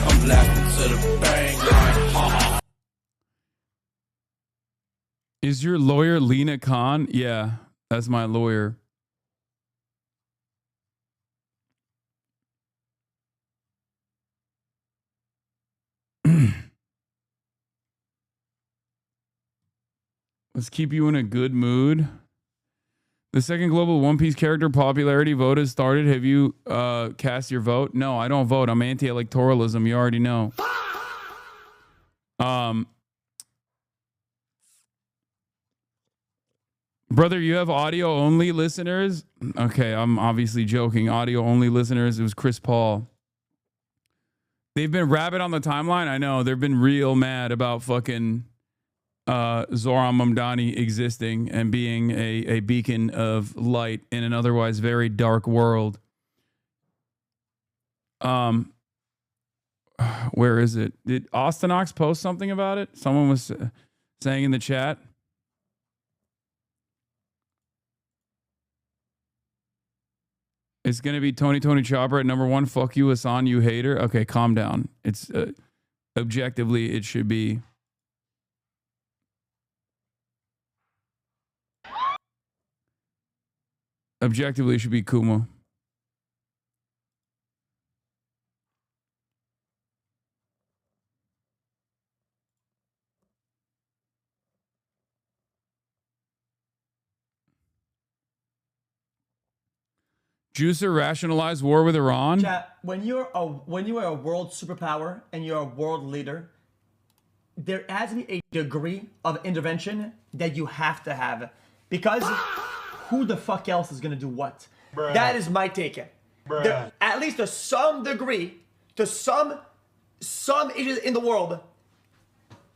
I'm laughing to the bang like, Is your lawyer Lena Khan? Yeah, that's my lawyer. Let's keep you in a good mood. The second global One Piece character popularity vote has started. Have you cast your vote? No, I don't vote. I'm anti-electoralism. You already know. Brother, you have audio only listeners? Okay, I'm obviously joking. Audio only listeners. It was Chris Paul. They've been rabid on the timeline. I know. They've been real mad about fucking Zoran Mamdani existing and being a beacon of light in an otherwise very dark world. Where is it? Did Austinox post something about it? Someone was saying in the chat. It's going to be Tony Chopper at number 1. Fuck you, Hasan, you hater. Okay, calm down. It's objectively, it should be. Objectively, it should be Kuma. Juicer rationalized war with Iran. Chat, when you are a world superpower and you're a world leader, there has to be a degree of intervention that you have to have, because who the fuck else is gonna do what? Bruh. That is my take. At least to some degree, to some issues in the world,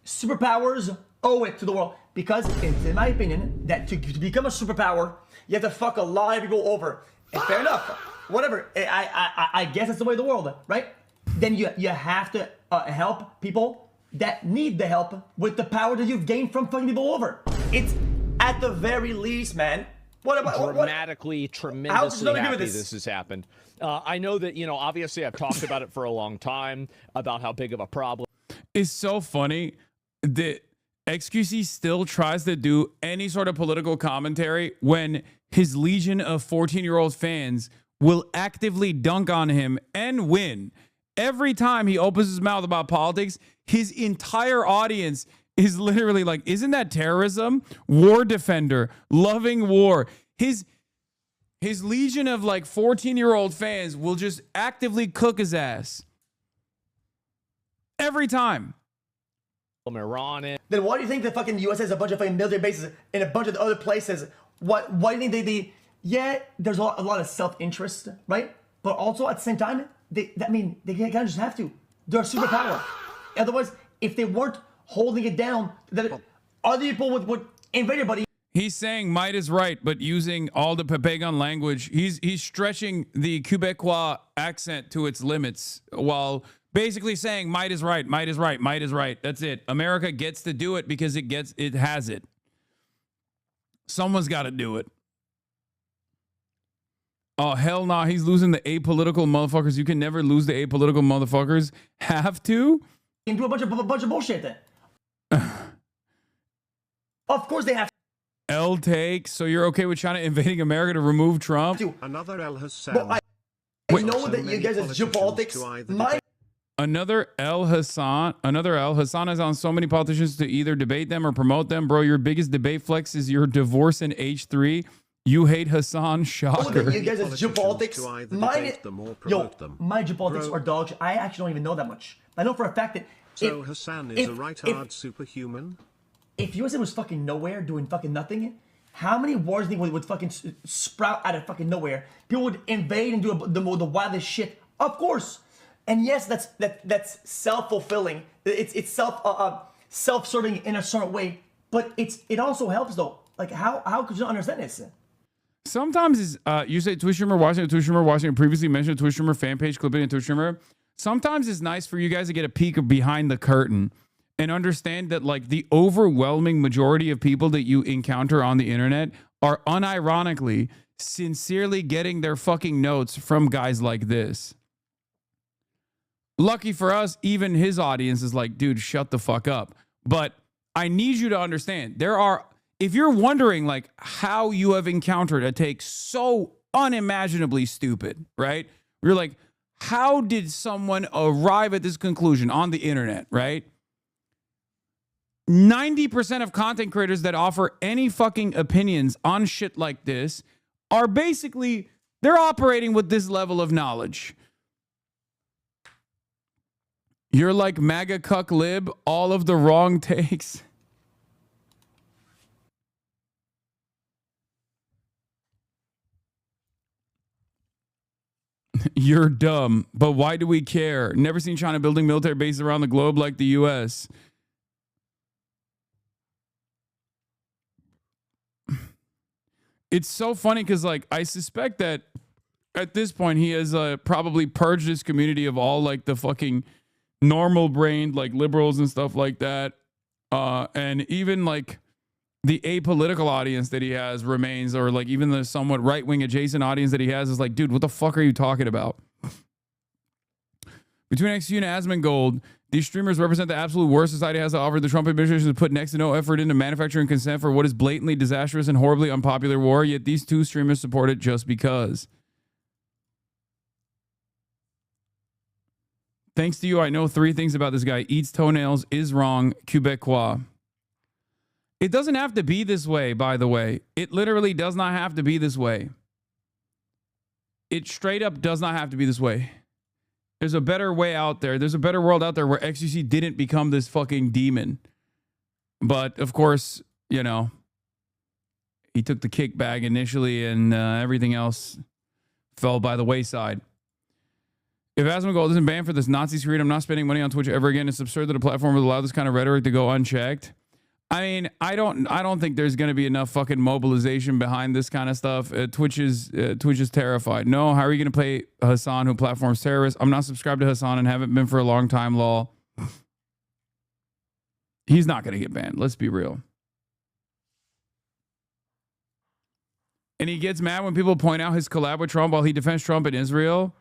superpowers owe it to the world, because it's in my opinion that to become a superpower, you have to fuck a lot of people over. And fair enough, whatever. I guess it's the way of the world, right? Then you have to help people that need the help with the power that you've gained from fucking people over. It's at the very least, man. Dramatically, tremendously happy this has happened. I know that, you know, obviously I've talked about it for a long time, about how big of a problem. It's so funny that XQC still tries to do any sort of political commentary when his legion of 14-year-old fans will actively dunk on him and win. Every time he opens his mouth about politics, his entire audience is literally like, isn't that terrorism? War defender, loving war. His legion of like 14-year-old fans will just actively cook his ass. Every time. Iran. Then why do you think the fucking U.S. has a bunch of fucking military bases in a bunch of other places? Why do you think they yeah, there's a lot of self-interest, right? But also at the same time, they kind of just have to. They're a superpower. Otherwise, if they weren't holding it down, that other people would invade everybody. He's saying might is right, but using all the Papagon language. He's stretching the Quebecois accent to its limits while basically saying might is right, might is right, might is right. That's it. America gets to do it because it has it. Someone's got to do it. Oh, hell nah. He's losing the apolitical motherfuckers. You can never lose the apolitical motherfuckers. Have to? You can do a bunch of bullshit then. Of course they have to. L take. So you're okay with China invading America to remove Trump? Another El Hasan. Well, I know that you guys are geopolitics. Another El Hasan is on so many politicians to either debate them or promote them. Bro, your biggest debate flex is your divorce in H3 You hate Hasan? Shocker. You guys' geopolitics. My geopolitics are dog shit. I actually don't even know that much. I know for a fact that. So Hasan is a right-hard superhuman? If USA was fucking nowhere doing fucking nothing, how many wars do you think would fucking sprout out of fucking nowhere? People would invade and do the wildest shit. Of course. And yes, that's self-fulfilling. It's self-serving in a certain way. But it also helps though. Like how could you not understand this? Sometimes it's, you say Twitch streamer watching, previously mentioned Twitch streamer fan page, clipping in Twitch streamer. Sometimes it's nice for you guys to get a peek behind the curtain and understand that like the overwhelming majority of people that you encounter on the internet are unironically, sincerely getting their fucking notes from guys like this. Lucky for us, even his audience is like, dude, shut the fuck up. But I need you to understand, if you're wondering like how you have encountered a take so unimaginably stupid, right? You're like, how did someone arrive at this conclusion on the internet, right? 90% of content creators that offer any fucking opinions on shit like this are basically, they're operating with this level of knowledge. You're like MAGA cuck lib, all of the wrong takes. You're dumb, but why do we care? Never seen China building military bases around the globe like the US. It's so funny because, like, I suspect that at this point he has probably purged his community of all, like, the fucking normal-brained, like, liberals and stuff like that. And even, like, the apolitical audience that he has remains, or like even the somewhat right-wing adjacent audience that he has is like, dude, what the fuck are you talking about? Between XQ and Asmongold, these streamers represent the absolute worst society has to offer. The Trump administration has put next to no effort into manufacturing consent for what is blatantly disastrous and horribly unpopular war, yet these two streamers support it just because. Thanks to you, I know 3 things about this guy. Eats toenails, is wrong, Quebecois. It doesn't have to be this way, by the way. It literally does not have to be this way. It straight up does not have to be this way. There's a better way out there. There's a better world out there where XQC didn't become this fucking demon. But, of course, you know, he took the kickback initially and everything else fell by the wayside. If Asmongold isn't banned for this Nazi screen, I'm not spending money on Twitch ever again. It's absurd that a platform would allow this kind of rhetoric to go unchecked. I mean, I don't think there's going to be enough fucking mobilization behind this kind of stuff. Twitch is terrified. No, how are you going to play Hasan, who platforms terrorists? I'm not subscribed to Hasan and haven't been for a long time, lol. He's not going to get banned. Let's be real. And he gets mad when people point out his collab with Trump while he defends Trump and Israel.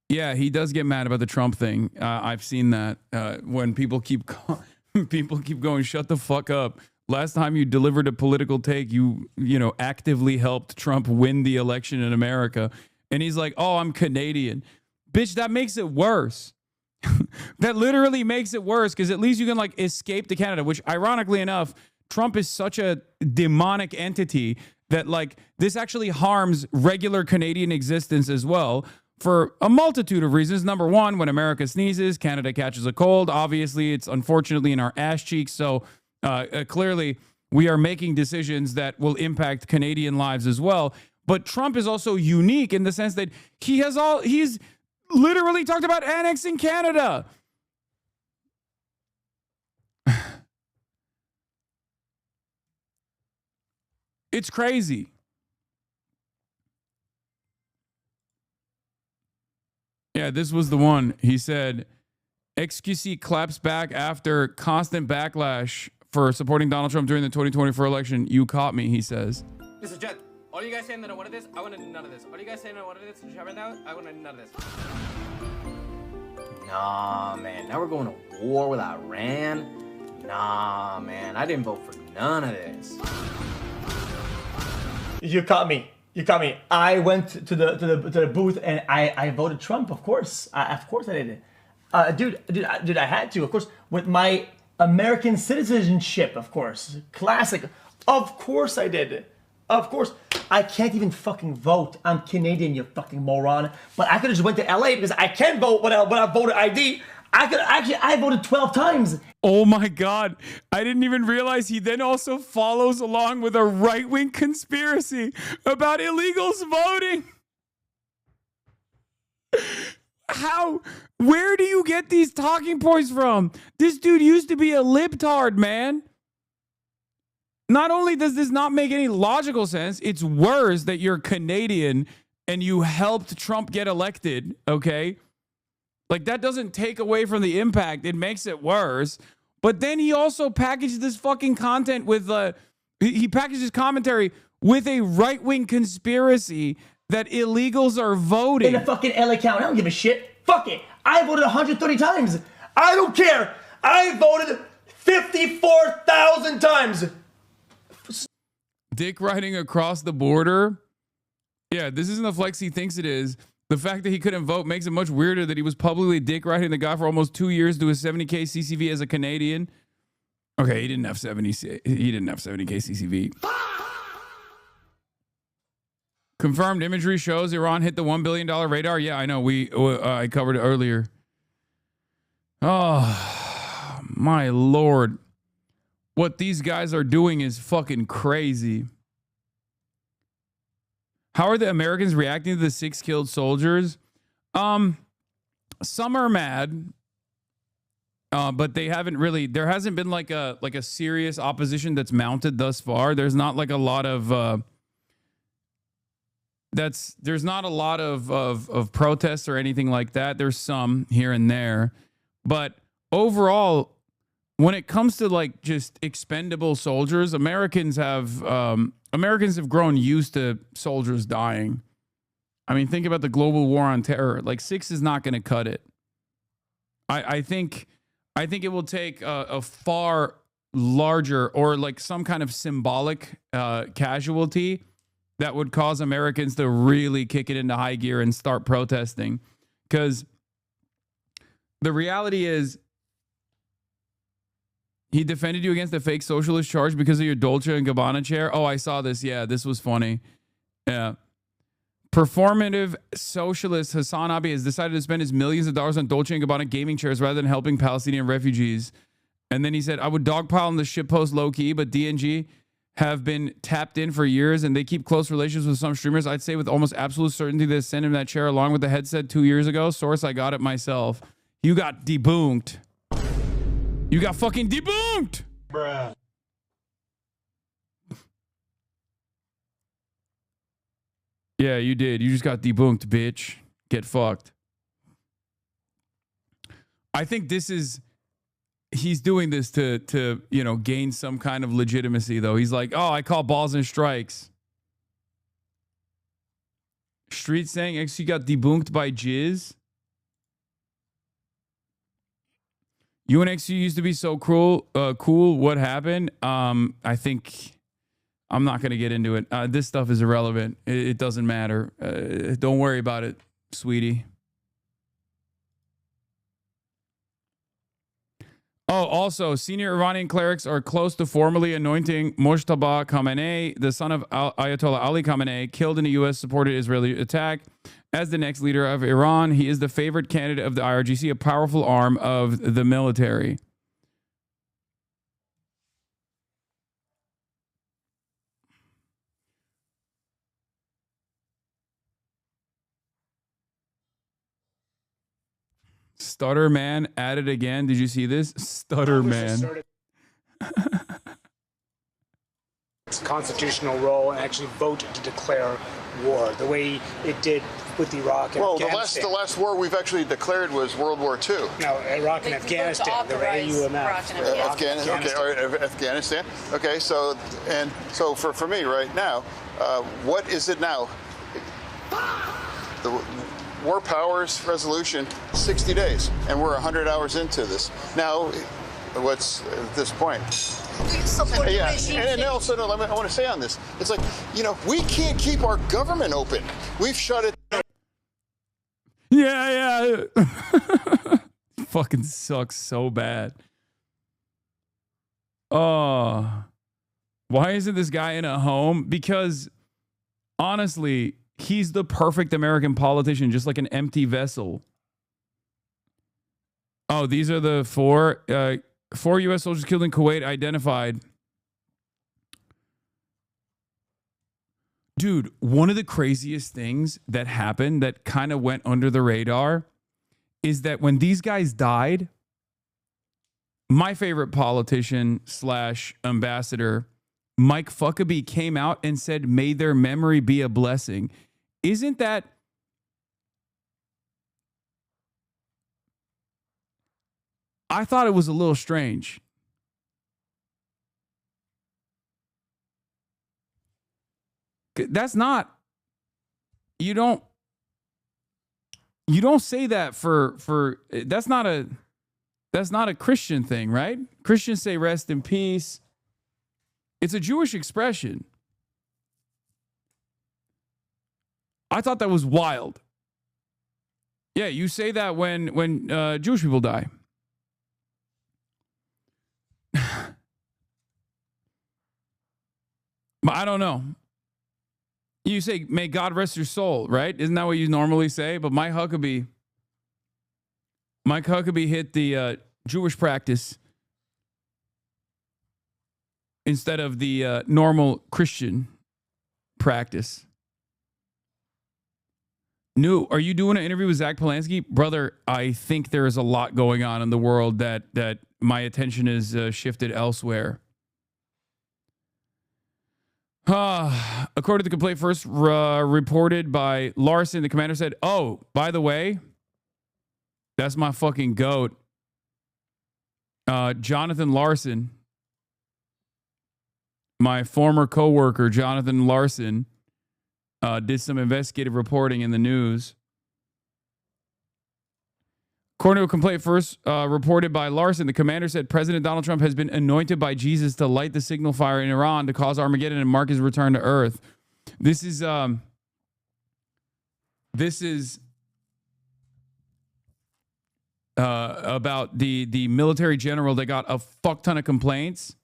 Yeah, he does get mad about the Trump thing. I've seen that when people keep going, shut the fuck up. Last time you delivered a political take, you know, actively helped Trump win the election in America. And he's like, oh, I'm Canadian. Bitch, that makes it worse. That literally makes it worse because at least you can like escape to Canada, which ironically enough, Trump is such a demonic entity that like this actually harms regular Canadian existence as well. For a multitude of reasons. Number one, when America sneezes, Canada catches a cold. Obviously, it's unfortunately in our ass cheeks. So clearly, we are making decisions that will impact Canadian lives as well. But Trump is also unique in the sense that he's literally talked about annexing Canada. It's crazy. Yeah, this was the one. He said, XQC claps back after constant backlash for supporting Donald Trump during the 2024 election. You caught me, he says. Mr. Jet, all you guys saying that I wanted this? I wanted none of this. All you guys saying I wanted this? I wanted none of this. Nah, man. Now we're going to war with Iran? Nah, man. I didn't vote for none of this. You caught me. You caught me. I went to the booth and I voted Trump. Of course I did. Dude, I had to, of course, with my American citizenship, of course. Classic. Of course I did. Of course. I can't even fucking vote. I'm Canadian, you fucking moron. But I could have just went to LA because I can vote without voter ID. I voted 12 times. Oh my God. I didn't even realize he then also follows along with a right-wing conspiracy about illegals voting. How? Where do you get these talking points from? This dude used to be a libtard, man. Not only does this not make any logical sense, it's worse that you're Canadian and you helped Trump get elected, okay? Like, that doesn't take away from the impact. It makes it worse. But then he also packaged this fucking content with, he packaged his commentary with a right-wing conspiracy that illegals are voting. In a fucking LA County. I don't give a shit. Fuck it. I voted 130 times. I don't care. I voted 54,000 times. Dick riding across the border. Yeah, this isn't the flex he thinks it is. The fact that he couldn't vote makes it much weirder that he was publicly dick riding the guy for almost 2 years to his 70K CCV as a Canadian. Okay, he didn't have 70K CCV. Confirmed imagery shows Iran hit the $1 billion radar. Yeah, I know. I covered it earlier. Oh, my Lord. What these guys are doing is fucking crazy. How are the Americans reacting to the 6 killed soldiers? Some are mad, but they haven't really. There hasn't been like a serious opposition that's mounted thus far. There's not like a lot of. There's not a lot of protests or anything like that. There's some here and there, but overall, when it comes to like just expendable soldiers, Americans have grown used to soldiers dying. I mean, think about the global war on terror. Like 6 is not going to cut it. I think it will take a far larger or like some kind of symbolic casualty that would cause Americans to really kick it into high gear and start protesting. Because the reality is, he defended you against the fake socialist charge because of your Dolce & Gabbana chair. Oh, I saw this. Yeah, this was funny. Yeah. Performative socialist HasanAbi has decided to spend his millions of dollars on Dolce & Gabbana gaming chairs rather than helping Palestinian refugees. And then he said, I would dogpile on the shitpost low-key, but DNG have been tapped in for years and they keep close relations with some streamers. I'd say with almost absolute certainty they sent him that chair along with the headset 2 years ago. Source, I got it myself. You got debunked. You got fucking debunked! Bruh. Yeah, you did. You just got debunked, bitch. Get fucked. I think this is... He's doing this to you know, gain some kind of legitimacy, though. He's like, oh, I call balls and strikes. Street saying XC got debunked by Jizz. UNXU used to be so cool. What happened? I think I'm not going to get into it. This stuff is irrelevant. It doesn't matter. Don't worry about it, sweetie. Oh, also, senior Iranian clerics are close to formally anointing Mojtaba Khamenei, the son of Ayatollah Ali Khamenei, killed in a U.S.-supported Israeli attack, as the next leader of Iran. He is the favorite candidate of the IRGC, a powerful arm of the military. Stutter Man at it again. Did you see this? Stutter Man. Its constitutional role and actually vote to declare war, the way it did with Iraq and Afghanistan. The last war we've actually declared was World War II. No, Iraq and Afghanistan. There were AUMF. Afghanistan. Okay, all right, Afghanistan. Okay, so for me right now, what is it now? The War Powers Resolution, 60 days, and we're 100 hours into this. Now, what's at this point? Yeah, and also, I want to say on this, it's like, you know, we can't keep our government open. We've shut it down. Yeah. fucking sucks so bad. Oh, why isn't this guy in a home? Because honestly, he's the perfect American politician, just like an empty vessel. Oh, these are the four U.S. soldiers killed in Kuwait identified. Dude, one of the craziest things that happened that kind of went under the radar is that when these guys died, my favorite politician / ambassador, Mike Huckabee, came out and said, may their memory be a blessing. Isn't that... I thought it was a little strange. That's not... You don't say that for that's not a Christian thing, right? Christians say rest in peace. It's a Jewish expression. I thought that was wild. Yeah, you say that when Jewish people die. But I don't know. You say, may God rest your soul, right? Isn't that what you normally say? But Mike Huckabee hit the Jewish practice instead of the normal Christian practice. Are you doing an interview with Zach Polanski? Brother, I think there is a lot going on in the world that my attention is shifted elsewhere. According to the complaint first reported by Larson, the commander said, oh, by the way, that's my fucking goat. Jonathan Larson, my former coworker, Jonathan Larson, did some investigative reporting in the news. According to a complaint first reported by Larson, the commander said President Donald Trump has been anointed by Jesus to light the signal fire in Iran to cause Armageddon and mark his return to Earth. This is about the military general that got a fuck ton of complaints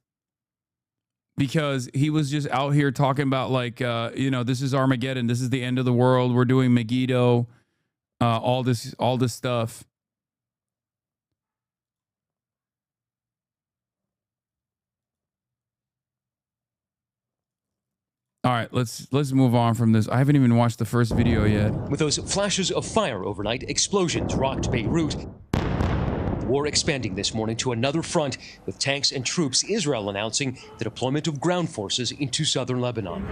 because he was just out here talking about like, this is Armageddon. This is the end of the world. We're doing Megiddo, all this stuff. All right, let's move on from this. I haven't even watched the first video yet. With those flashes of fire overnight, explosions rocked Beirut. The war expanding this morning to another front with tanks and troops, Israel announcing the deployment of ground forces into southern Lebanon.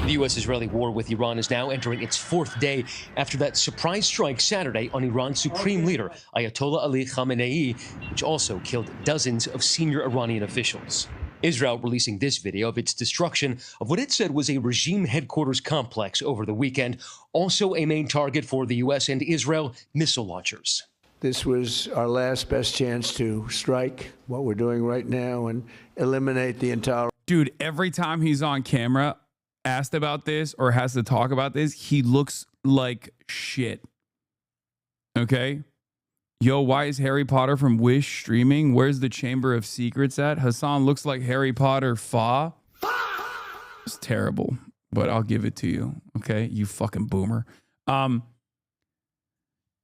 The U.S.-Israeli war with Iran is now entering its fourth day after that surprise strike Saturday on Iran's supreme leader, Ayatollah Ali Khamenei, which also killed dozens of senior Iranian officials. Israel releasing this video of its destruction of what it said was a regime headquarters complex over the weekend, also a main target for the U.S. and Israel missile launchers. This was our last best chance to strike what we're doing right now and eliminate the entire... Dude, every time he's on camera, asked about this or has to talk about this, he looks like shit. Okay? Yo, why is Harry Potter from Wish streaming? Where's the Chamber of Secrets at? Hasan looks like Harry Potter Fa. It's terrible, but I'll give it to you. Okay, you fucking boomer.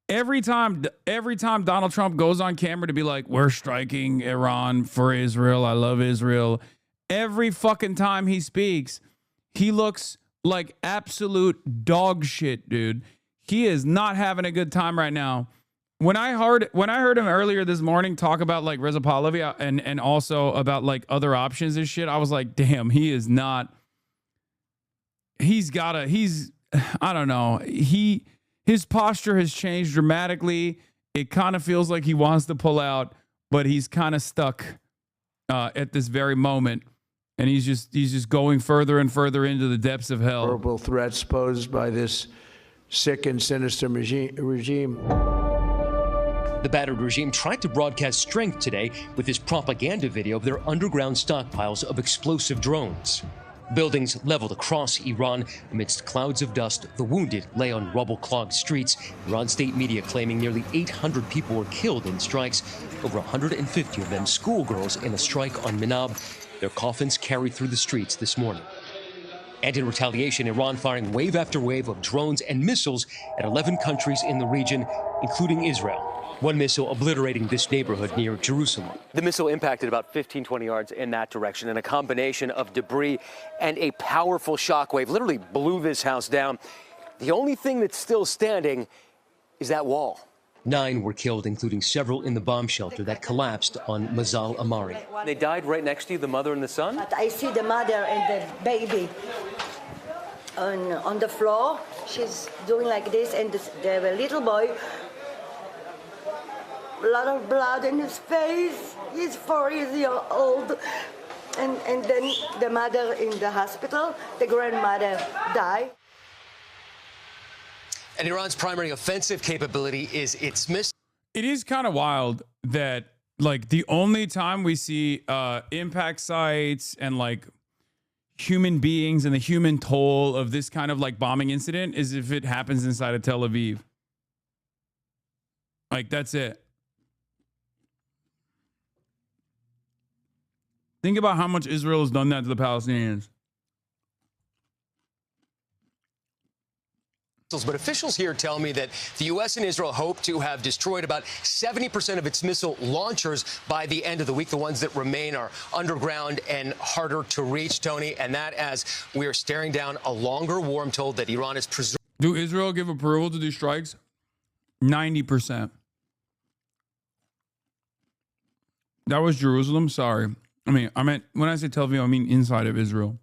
Every time Donald Trump goes on camera to be like, we're striking Iran for Israel. I love Israel. Every fucking time he speaks, he looks like absolute dog shit, dude. He is not having a good time right now. When I heard him earlier this morning talk about like Reza Pahlavi and also about like other options and shit, I was like, damn, he is not. I don't know. His posture has changed dramatically. It kind of feels like he wants to pull out, but he's kind of stuck at this very moment, and he's just going further and further into the depths of hell. Horrible threats posed by this sick and sinister regime. The battered regime tried to broadcast strength today with this propaganda video of their underground stockpiles of explosive drones. Buildings leveled across Iran amidst clouds of dust. The wounded lay on rubble-clogged streets. Iran state media claiming nearly 800 people were killed in strikes, over 150 of them schoolgirls in a strike on Minab. Their coffins carried through the streets this morning. And in retaliation, Iran firing wave after wave of drones and missiles at 11 countries in the region, including Israel. One missile obliterating this neighborhood near Jerusalem. The missile impacted about 15-20 yards in that direction, and a combination of debris and a powerful shockwave literally blew this house down. The only thing that's still standing is that wall. 9 were killed, including several in the bomb shelter that collapsed on Mazal Amari. They died right next to you, the mother and the son? But I see the mother and the baby on the floor. She's doing like this, and the little boy, a lot of blood in his face. He's 4 years old. And then the mother in the hospital, the grandmother died. And Iran's primary offensive capability is its missiles. It is kind of wild that, like, the only time we see impact sites and, like, human beings and the human toll of this kind of, like, bombing incident is if it happens inside of Tel Aviv. Like, that's it. Think about how much Israel has done that to the Palestinians. But officials here tell me that the U.S. and Israel hope to have destroyed about 70% of its missile launchers by the end of the week. The ones that remain are underground and harder to reach, Tony. And that as we are staring down a longer war, I'm told that Iran is preserving. Do Israel give approval to do strikes? 90%. That was Jerusalem. Sorry. I meant when I say Tel Aviv, I mean inside of Israel.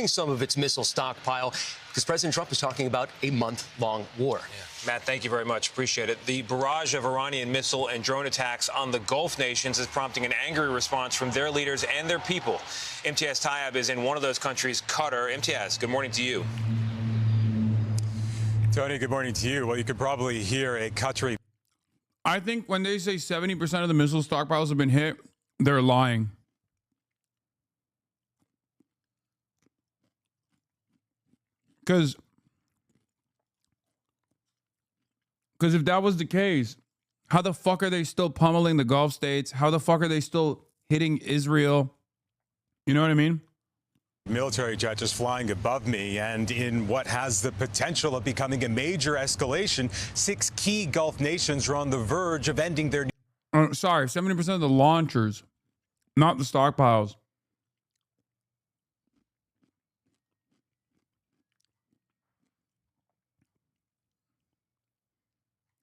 Some of its missile stockpile because President Trump is talking about a month-long war. Yeah. Matt, thank you very much. Appreciate it. The barrage of Iranian missile and drone attacks on the Gulf nations is prompting an angry response from their leaders and their people. Imtiaz Tayyab is in one of those countries, Qatar. Imtiaz, good morning to you. Tony, good morning to you. Well, you could probably hear a Qatari. I think when they say 70% of the missile stockpiles have been hit, they're lying. Because if that was the case, how the fuck are they still pummeling the Gulf states? How the fuck are they still hitting Israel? You know what I mean? Military jet just flying above me, and in what has the potential of becoming a major escalation, 6 key Gulf nations are on the verge of ending their... Sorry, 70% of the launchers, not the stockpiles.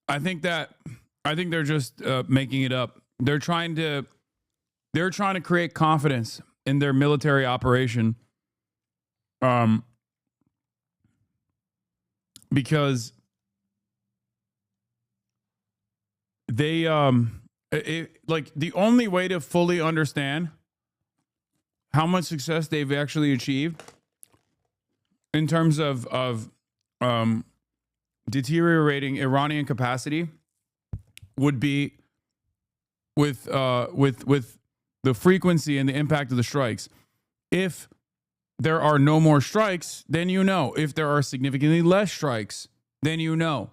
I think they're just making it up. They're trying to create confidence in their military operation, because they like the only way to fully understand how much success they've actually achieved in terms of deteriorating Iranian capacity would be with the frequency and the impact of the strikes. If there are no more strikes, then you know. If there are significantly less strikes, then you know.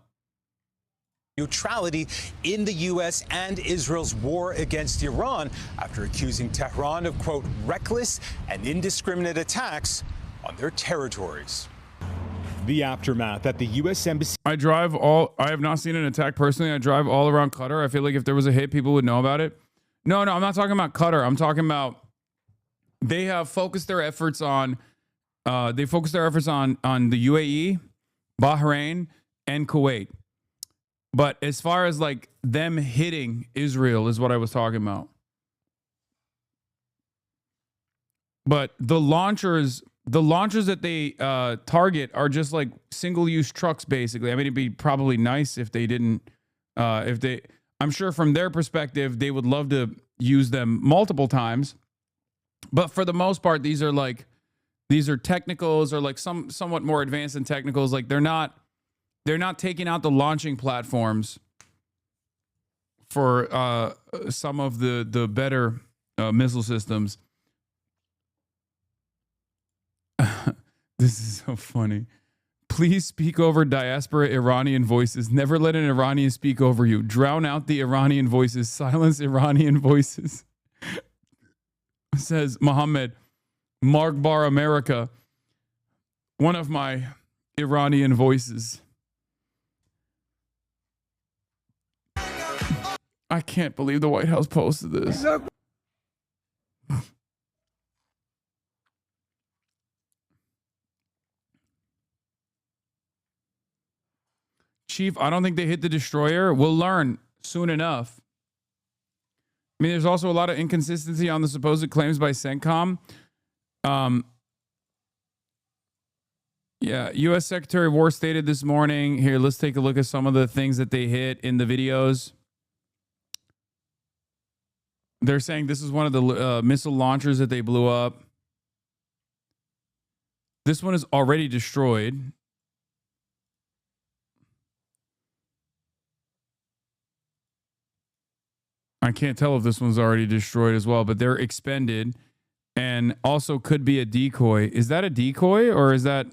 Neutrality in the U.S. and Israel's war against Iran after accusing Tehran of, quote, reckless and indiscriminate attacks on their territories. The aftermath at the U.S. Embassy. I have not seen an attack personally. I drive all around Qatar. I feel like if there was a hit, people would know about it. No, I'm not talking about Qatar. I'm talking about they have focused their efforts on the UAE, Bahrain, and Kuwait. But as far as like them hitting Israel is what I was talking about. But the launchers that they target are just like single-use trucks, basically. I mean, it'd be probably nice if they didn't. I'm sure from their perspective, they would love to use them multiple times. But for the most part, these are technicals or like somewhat more advanced than technicals. Like they're not taking out the launching platforms for some of the better missile systems. This is so funny. Please speak over diaspora Iranian voices. Never let an Iranian speak over you. Drown out the Iranian voices. Silence Iranian voices. Says Mohammed Margbar America. One of my Iranian voices. I can't believe the White House posted this. Chief, I don't think they hit the destroyer. We'll learn soon enough. I mean, there's also a lot of inconsistency on the supposed claims by CENTCOM. Yeah, U.S. Secretary of War stated this morning. Here, let's take a look at some of the things that they hit in the videos. They're saying this is one of the missile launchers that they blew up. This one is already destroyed. I can't tell if this one's already destroyed as well, but they're expended and also could be a decoy. Is that a decoy or is that...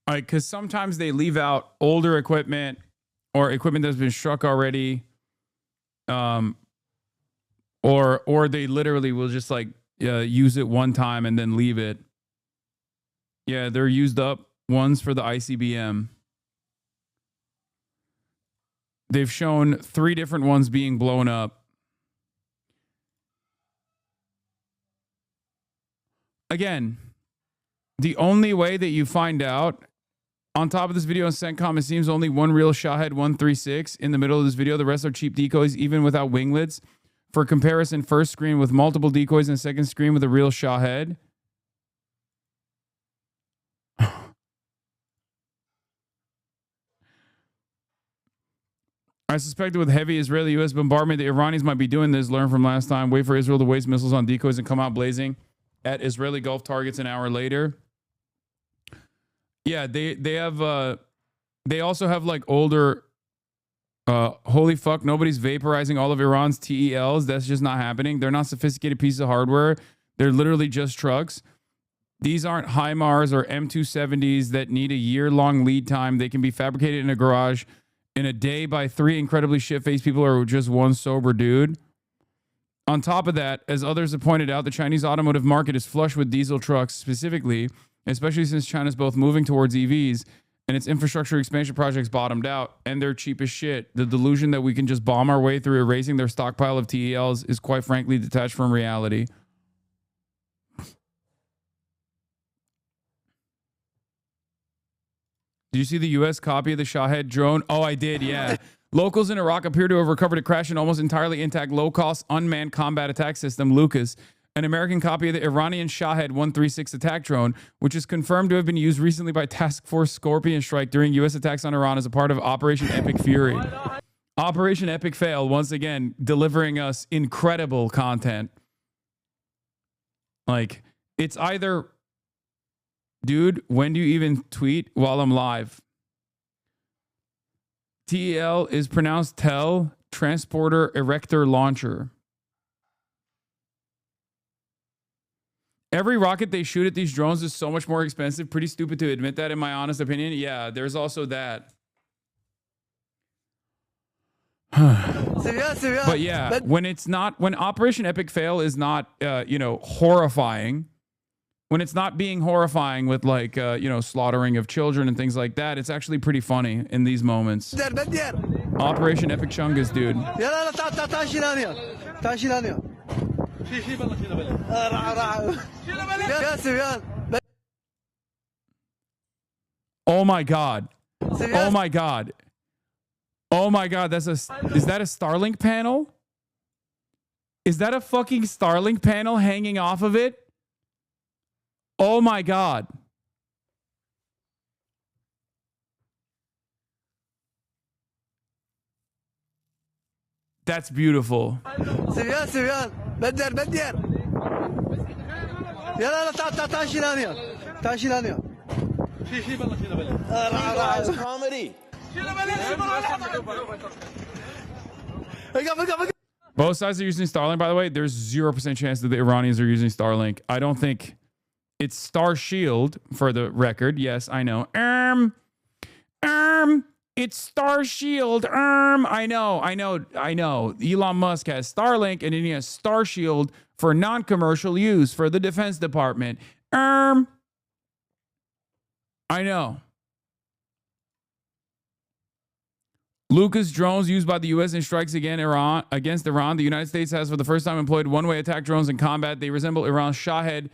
Because sometimes they leave out older equipment or equipment that's been struck already, or they literally will just like use it one time and then leave it. Yeah, they're used up ones for the ICBM. They've shown 3 different ones being blown up. Again, the only way that you find out, on top of this video on CENTCOM, it seems only one real Shahed 136 in the middle of this video. The rest are cheap decoys, even without winglets. For comparison, first screen with multiple decoys and second screen with a real Shahed. I suspect that with heavy Israeli-U.S. bombardment, the Iranians might be doing this. Learn from last time. Wait for Israel to waste missiles on decoys and come out blazing at Israeli Gulf targets an hour later. Yeah, they have. They also have like older. Holy fuck! Nobody's vaporizing all of Iran's TELs. That's just not happening. They're not sophisticated pieces of hardware. They're literally just trucks. These aren't HIMARS or M270s that need a year-long lead time. They can be fabricated in a garage in a day by 3 incredibly shit-faced people or just one sober dude. On top of that, as others have pointed out, the Chinese automotive market is flush with diesel trucks specifically, especially since China's both moving towards EVs and its infrastructure expansion projects bottomed out, and they're cheap as shit. The delusion that we can just bomb our way through erasing their stockpile of TELs is quite frankly detached from reality. Did you see the U.S. copy of the Shahed drone? Oh, I did, yeah. Locals in Iraq appear to have recovered a crash and almost entirely intact low-cost unmanned combat attack system, Lucas, an American copy of the Iranian Shahed 136 attack drone, which is confirmed to have been used recently by Task Force Scorpion Strike during U.S. attacks on Iran as a part of Operation Epic Fury. Operation Epic Fail, once again, delivering us incredible content. Like, it's either... Dude, when do you even tweet while I'm live? TEL is pronounced TEL, Transporter Erector Launcher. Every rocket they shoot at these drones is so much more expensive. Pretty stupid to admit that, in my honest opinion. Yeah, there's also that. But yeah, when Operation Epic Fail is not, horrifying, when it's not being horrifying with like, slaughtering of children and things like that, it's actually pretty funny in these moments. Operation Epic Chungus, dude. Oh my God. Oh my God. Oh my God. Is that a Starlink panel? Is that a fucking Starlink panel hanging off of it? Oh my God. That's beautiful. يلا تعال شيل هنا تعال شيل هنا في بالله شيل بالله comedy Both sides are using Starlink, by the way. There's 0% chance that the Iranians are using Starlink. I don't think it's Star Shield for the record. Yes, I know. It's Star Shield. I know. Elon Musk has Starlink and then he has Star Shield for non-commercial use for the Defense Department. I know. Lucas drones used by the U.S. in strikes against Iran. The United States has for the first time employed one-way attack drones in combat. They resemble Iran's Shahed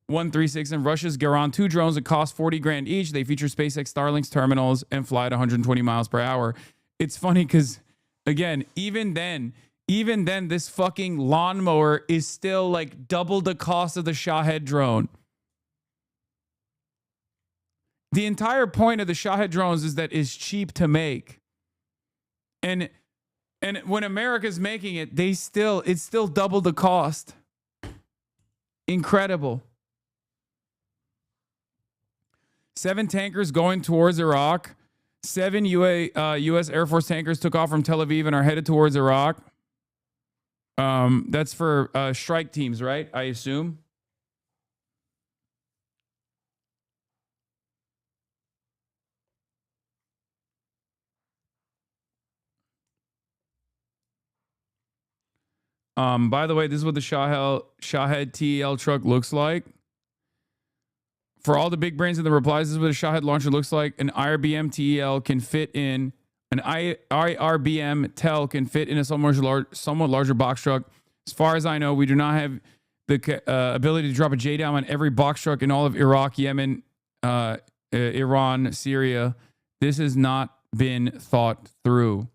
136 and Russia's Garan 2 drones that cost 40 grand each. They feature SpaceX Starlink's terminals and fly at 120 miles per hour. It's funny because, again, even then, this fucking lawnmower is still like double the cost of the Shahed drone. The entire point of the Shahed drones is that it's cheap to make. And when America's making it, it's still double the cost. Incredible. 7 tankers going towards Iraq. 7 U.S. Air Force tankers took off from Tel Aviv and are headed towards Iraq. That's for strike teams, right? I assume. By the way, this is what the Shahed TEL truck looks like. For all the big brains in the replies, this is what a Shahed launcher looks like. An IRBM TEL can fit in an IRBM TEL can fit in a somewhat larger box truck. As far as I know, we do not have the ability to drop a JDAM on every box truck in all of Iraq, Yemen, Iran, Syria. This has not been thought through.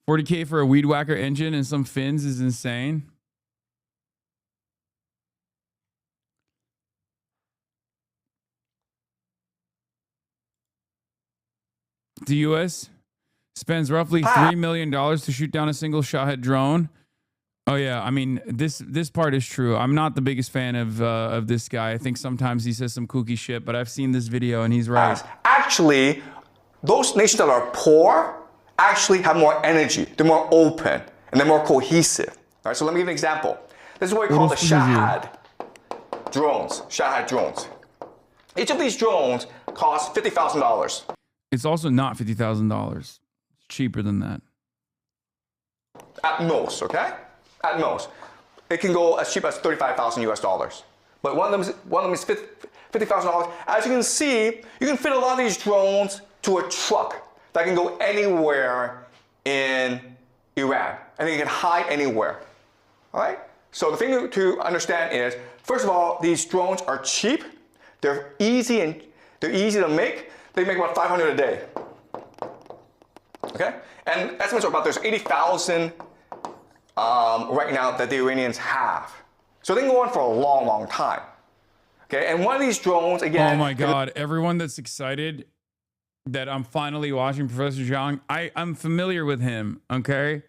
$40K for a weed whacker engine and some fins is insane. The U.S. spends roughly $3 million to shoot down a single Shahed drone. Oh yeah, I mean this part is true. I'm not the biggest fan of this guy. I think sometimes he says some kooky shit, but I've seen this video and he's right. Actually, those nations that are poor actually have more energy. They're more open and they're more cohesive. All right, so let me give you an example. This is what we call the Shahed drones. Shahed drones. Each of these drones costs $50,000. It's also not $50,000. It's cheaper than that. At most, okay? At most. It can go as cheap as $35,000 US. But one of them is $50,000. As you can see, you can fit a lot of these drones to a truck that can go anywhere in Iran. And they can hide anywhere. All right? So the thing to understand is, first of all, these drones are cheap. They're easy to make. They make about 500 a day. Okay? And estimates are about there's 80,000 right now that the Iranians have. So they can go on for a long, long time. Okay? And one of these drones, again... Oh my God. Everyone that's excited that I'm finally watching Professor Zhang, I'm familiar with him, okay?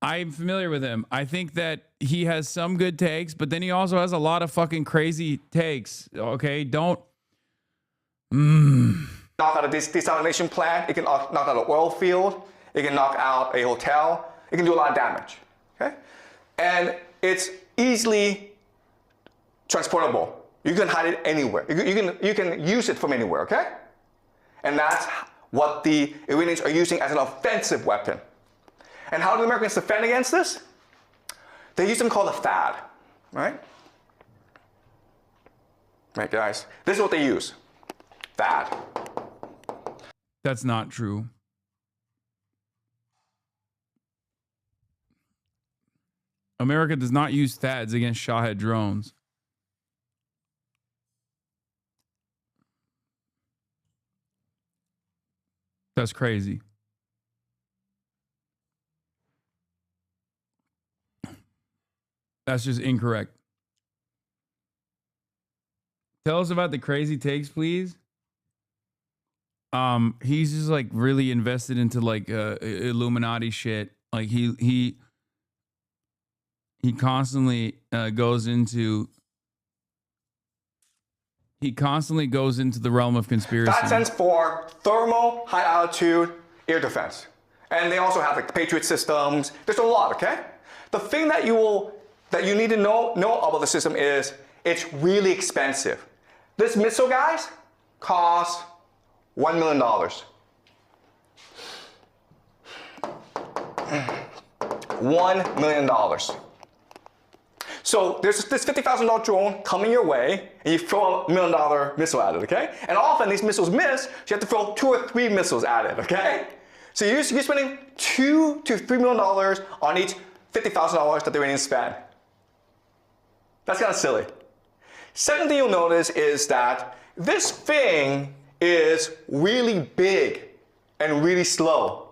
I'm familiar with him. I think that he has some good takes, but then he also has a lot of fucking crazy takes, okay? Don't... knock out a desalination plant. It can knock out an oil field. It can knock out a hotel. It can do a lot of damage. Okay, and it's easily transportable. You can hide it anywhere. You can use it from anywhere. Okay, and that's what the Iranians are using as an offensive weapon. And how do the Americans defend against this? They use something called a THAAD. Right, guys. This is what they use. THAAD. That's not true. America does not use THAADs against Shahed drones. That's crazy. That's just incorrect. Tell us about the crazy takes, please. He's just like really invested into like Illuminati shit. Like he constantly goes into the realm of conspiracy. That stands for thermal high altitude air defense. And they also have like Patriot systems. There's a lot, okay? The thing that you need to know about the system is it's really expensive. This missile, guys, costs $1 million. $1 million. So there's this $50,000 drone coming your way, and you throw a $1 million missile at it, okay? And often these missiles miss, so you have to throw 2 or 3 missiles at it, okay? So you're spending $2 to $3 million on each $50,000 that the Iranians spend. That's kind of silly. Second thing you'll notice is that this thing is really big and really slow.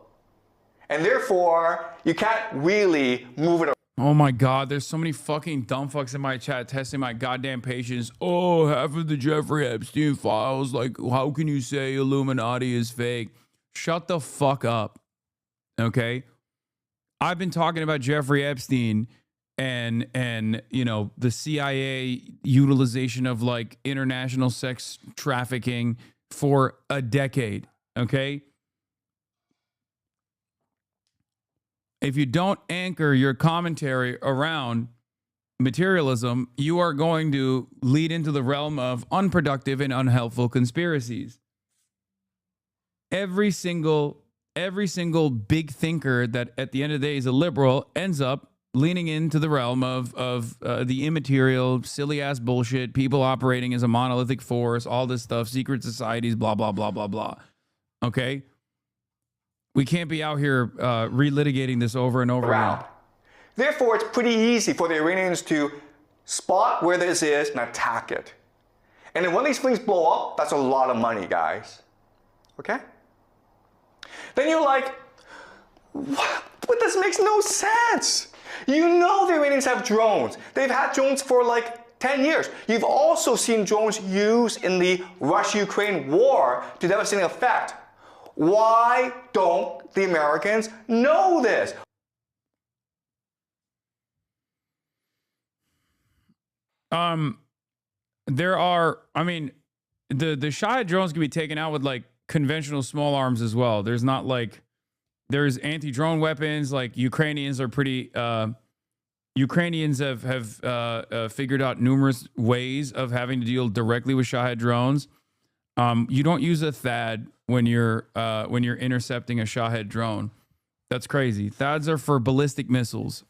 And therefore, you can't really move it around. Oh my God, there's so many fucking dumb fucks in my chat testing my goddamn patience. Oh, half of the Jeffrey Epstein files, like, how can you say Illuminati is fake? Shut the fuck up, okay? I've been talking about Jeffrey Epstein and you know, the CIA utilization of like international sex trafficking for a decade, okay? If you don't anchor your commentary around materialism, you are going to lead into the realm of unproductive and unhelpful conspiracies. Every single big thinker that at the end of the day is a liberal ends up leaning into the realm of the immaterial, silly ass bullshit, people operating as a monolithic force, all this stuff, secret societies, blah, blah, blah, blah, blah. Okay? We can't be out here relitigating this over and over again. Therefore, it's pretty easy for the Iranians to spot where this is and attack it. And then when these things blow up, that's a lot of money, guys. Okay? Then you're like, what? But this makes no sense. You know the Iranians have drones. They've had drones for like 10 years. You've also seen drones used in the Russia-Ukraine war to devastating effect. Why don't the Americans know this? There are, I mean, the Shia drones can be taken out with like conventional small arms as well. There's not like, there's anti-drone weapons. Like Ukrainians are pretty, Ukrainians have figured out numerous ways of having to deal directly with Shahed drones. You don't use a THAAD when you're intercepting a Shahed drone. That's crazy. THAADs are for ballistic missiles.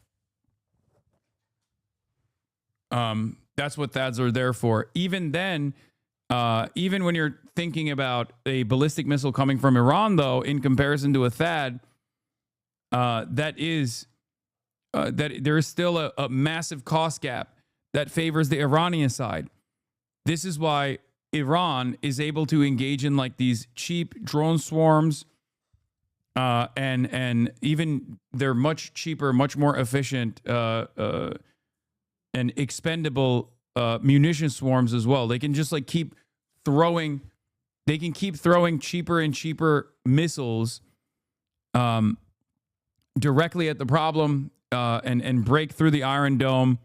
That's what THAADs are there for. Even then, even when you're thinking about a ballistic missile coming from Iran, though, in comparison to a THAAD, that there is still a massive cost gap that favors the Iranian side. This is why Iran is able to engage in like these cheap drone swarms, and even they're much cheaper, much more efficient, and expendable munition swarms as well. They can just like keep throwing. They can keep throwing cheaper and cheaper missiles directly at the problem and break through the Iron Dome.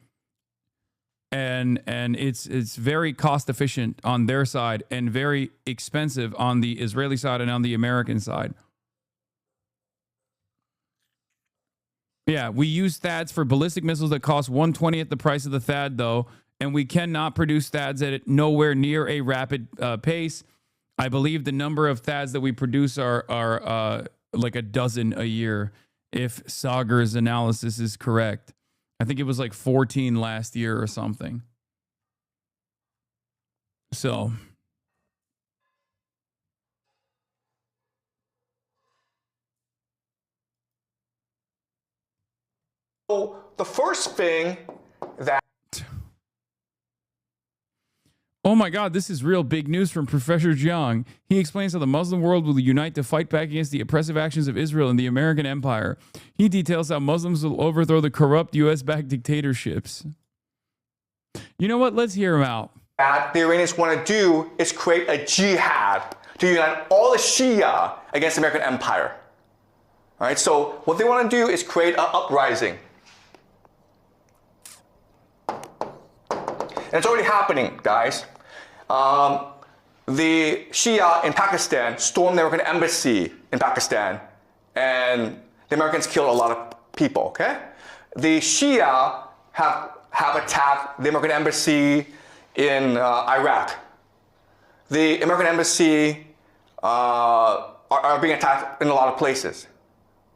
And it's very cost efficient on their side and very expensive on the Israeli side and on the American side. Yeah, we use THAADs for ballistic missiles that cost 1/20th the price of the THAAD, though, and we cannot produce THAADs at nowhere near a rapid pace. I believe the number of THAADs that we produce are like a dozen a year, if Sagar's analysis is correct. I think it was like 14 last year or something. So the first thing that... Oh my God, this is real big news from Professor Jiang. He explains how the Muslim world will unite to fight back against the oppressive actions of Israel and the American empire. He details how Muslims will overthrow the corrupt US-backed dictatorships. You know what? Let's hear him out. That the Iranians want to do is create a jihad, to unite all the Shia against the American empire. All right, so what they want to do is create an uprising. And it's already happening, guys. The Shia in Pakistan stormed the American embassy in Pakistan, and the Americans killed a lot of people, okay? The Shia have attacked the American embassy in Iraq. The American embassy are being attacked in a lot of places,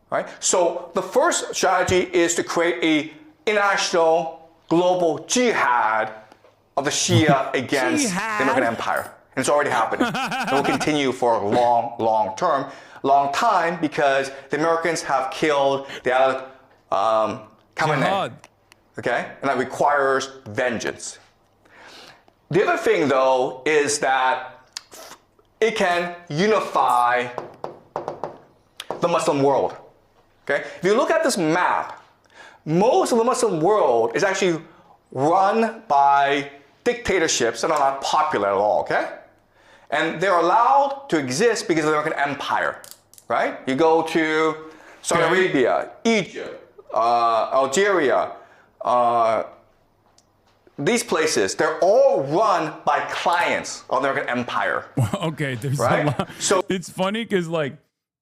right? So the first strategy is to create an international global jihad of the Shia against the American empire. And it's already happening. It will continue for a long time because the Americans have killed the Khamenei. Okay? And that requires vengeance. The other thing, though, is that it can unify the Muslim world. Okay? If you look at this map, most of the Muslim world is actually run by dictatorships that are not popular at all, okay? And they're allowed to exist because of the American empire, right? You go to Saudi Arabia, Egypt, Algeria, these places, they're all run by clients of the American empire. Okay, there's right? a lot. So it's funny because like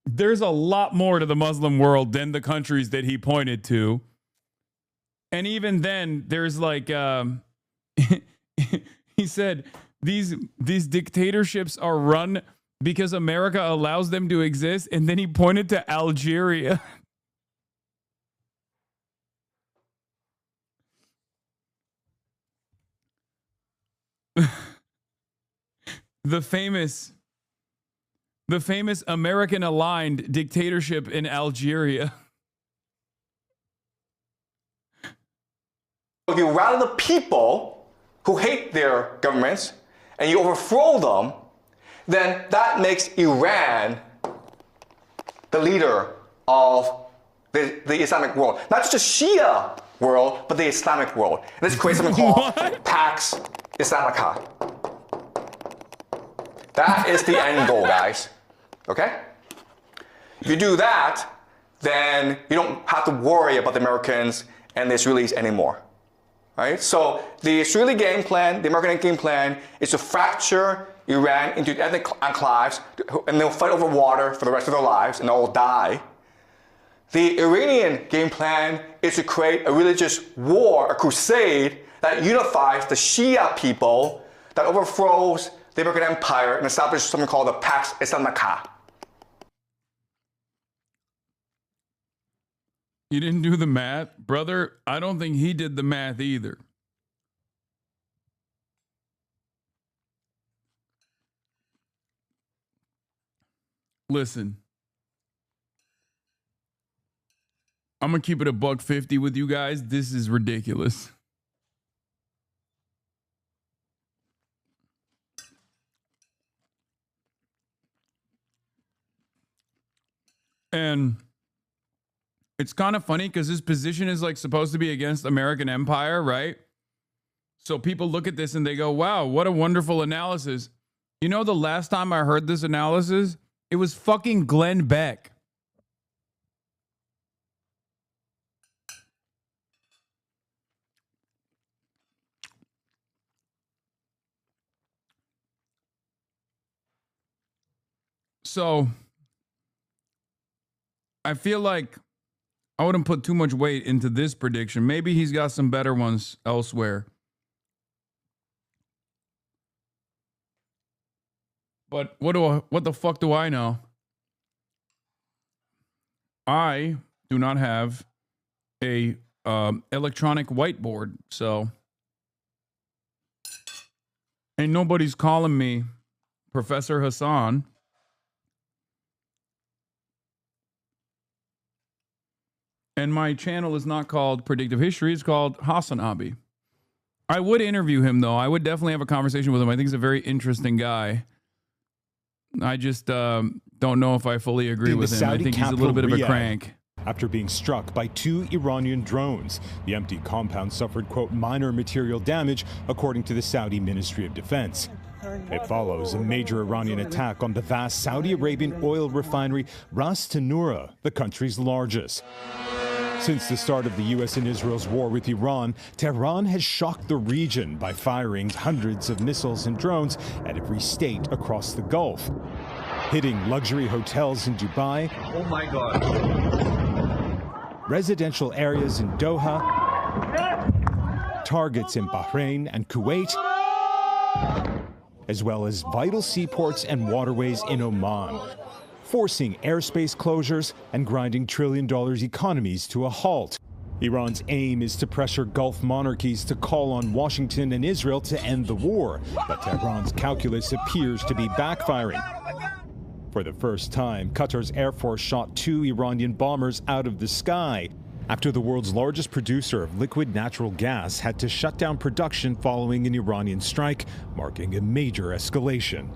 there's a lot more to the Muslim world than the countries that he pointed to. And even then, there's like he said these dictatorships are run because America allows them to exist, and then he pointed to Algeria. The famous American aligned dictatorship in Algeria. If you rally the people who hate their governments and you overthrow them, then that makes Iran the leader of the Islamic world. Not just the Shia world, but the Islamic world. And this creates something called Pax Islamica. That is the end goal, guys. Okay? If you do that, then you don't have to worry about the Americans and the Israelis anymore. Right? So the Israeli game plan, the American game plan, is to fracture Iran into ethnic enclaves, and they'll fight over water for the rest of their lives, and they'll all die. The Iranian game plan is to create a religious war, a crusade, that unifies the Shia people, that overthrows the American empire and establishes something called the Pax Islamica. You didn't do the math? Brother, I don't think he did the math either. Listen. I'm going to keep it $150 with you guys. This is ridiculous. And it's kind of funny because his position is like supposed to be against American empire, right? So people look at this and they go, wow, what a wonderful analysis. You know, the last time I heard this analysis, it was fucking Glenn Beck. So I feel like I wouldn't put too much weight into this prediction. Maybe he's got some better ones elsewhere. But what the fuck do I know? I do not have a electronic whiteboard, so ain't nobody's calling me Professor Hasan. And my channel is not called Predictive History. It's called HasanAbi. I would interview him, though. I would definitely have a conversation with him. I think he's a very interesting guy. I just don't know if I fully agree with him. I think he's a little bit of a crank. After being struck by 2 Iranian drones, the empty compound suffered, quote, minor material damage, according to the Saudi Ministry of Defense. It follows a major Iranian attack on the vast Saudi Arabian oil refinery Ras Tanura, the country's largest. Since the start of the U.S. and Israel's war with Iran, Tehran has shocked the region by firing hundreds of missiles and drones at every state across the Gulf, hitting luxury hotels in Dubai, oh my God, residential areas in Doha, targets in Bahrain and Kuwait, as well as vital seaports and waterways in Oman, forcing airspace closures and grinding trillion-dollar economies to a halt. Iran's aim is to pressure Gulf monarchies to call on Washington and Israel to end the war, but Tehran's calculus appears to be backfiring. For the first time, Qatar's Air Force shot 2 Iranian bombers out of the sky after the world's largest producer of liquid natural gas had to shut down production following an Iranian strike, marking a major escalation.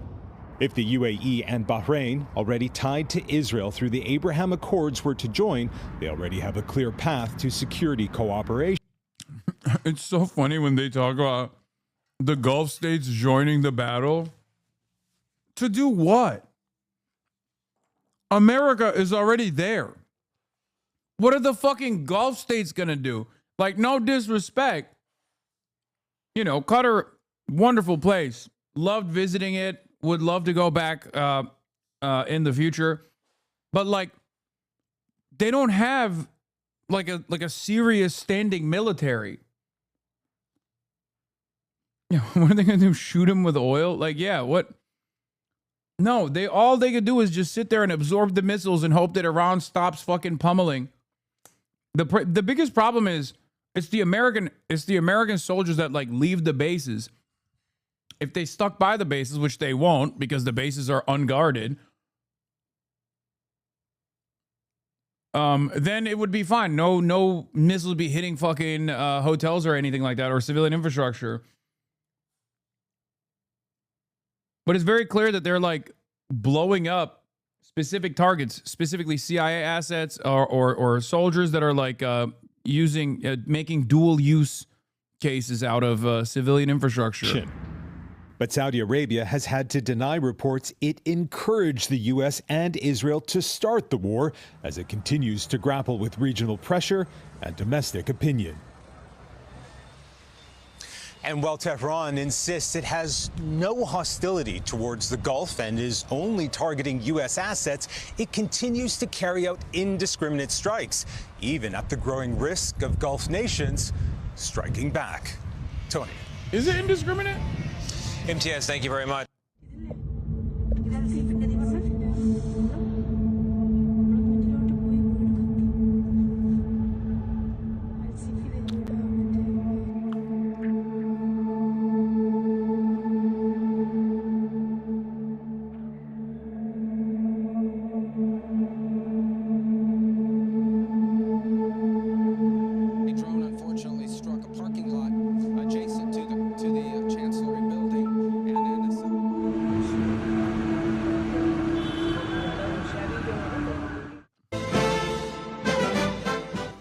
If the UAE and Bahrain, already tied to Israel through the Abraham Accords, were to join, they already have a clear path to security cooperation. It's so funny when they talk about the Gulf states joining the battle. To do what? America is already there. What are the fucking Gulf states gonna do? Like, no disrespect. You know, Qatar, wonderful place. Loved visiting it. Would love to go back in the future. But like, they don't have like a serious standing military. You know, what are they gonna do? Shoot them with oil? Like, yeah, what? No, all they could do is just sit there and absorb the missiles and hope that Iran stops fucking pummeling. The biggest problem is it's the American soldiers that like leave the bases. If they stuck by the bases, which they won't because the bases are unguarded, then it would be fine. No missiles be hitting fucking hotels or anything like that or civilian infrastructure. But it's very clear that they're like blowing up specific targets, specifically CIA assets or soldiers that are like making dual use cases out of civilian infrastructure. But Saudi Arabia has had to deny reports it encouraged the U.S. and Israel to start the war as it continues to grapple with regional pressure and domestic opinion. And while Tehran insists it has no hostility towards the Gulf and is only targeting U.S. assets, it continues to carry out indiscriminate strikes, even at the growing risk of Gulf nations striking back. Tony. Is it indiscriminate? MTS, thank you very much.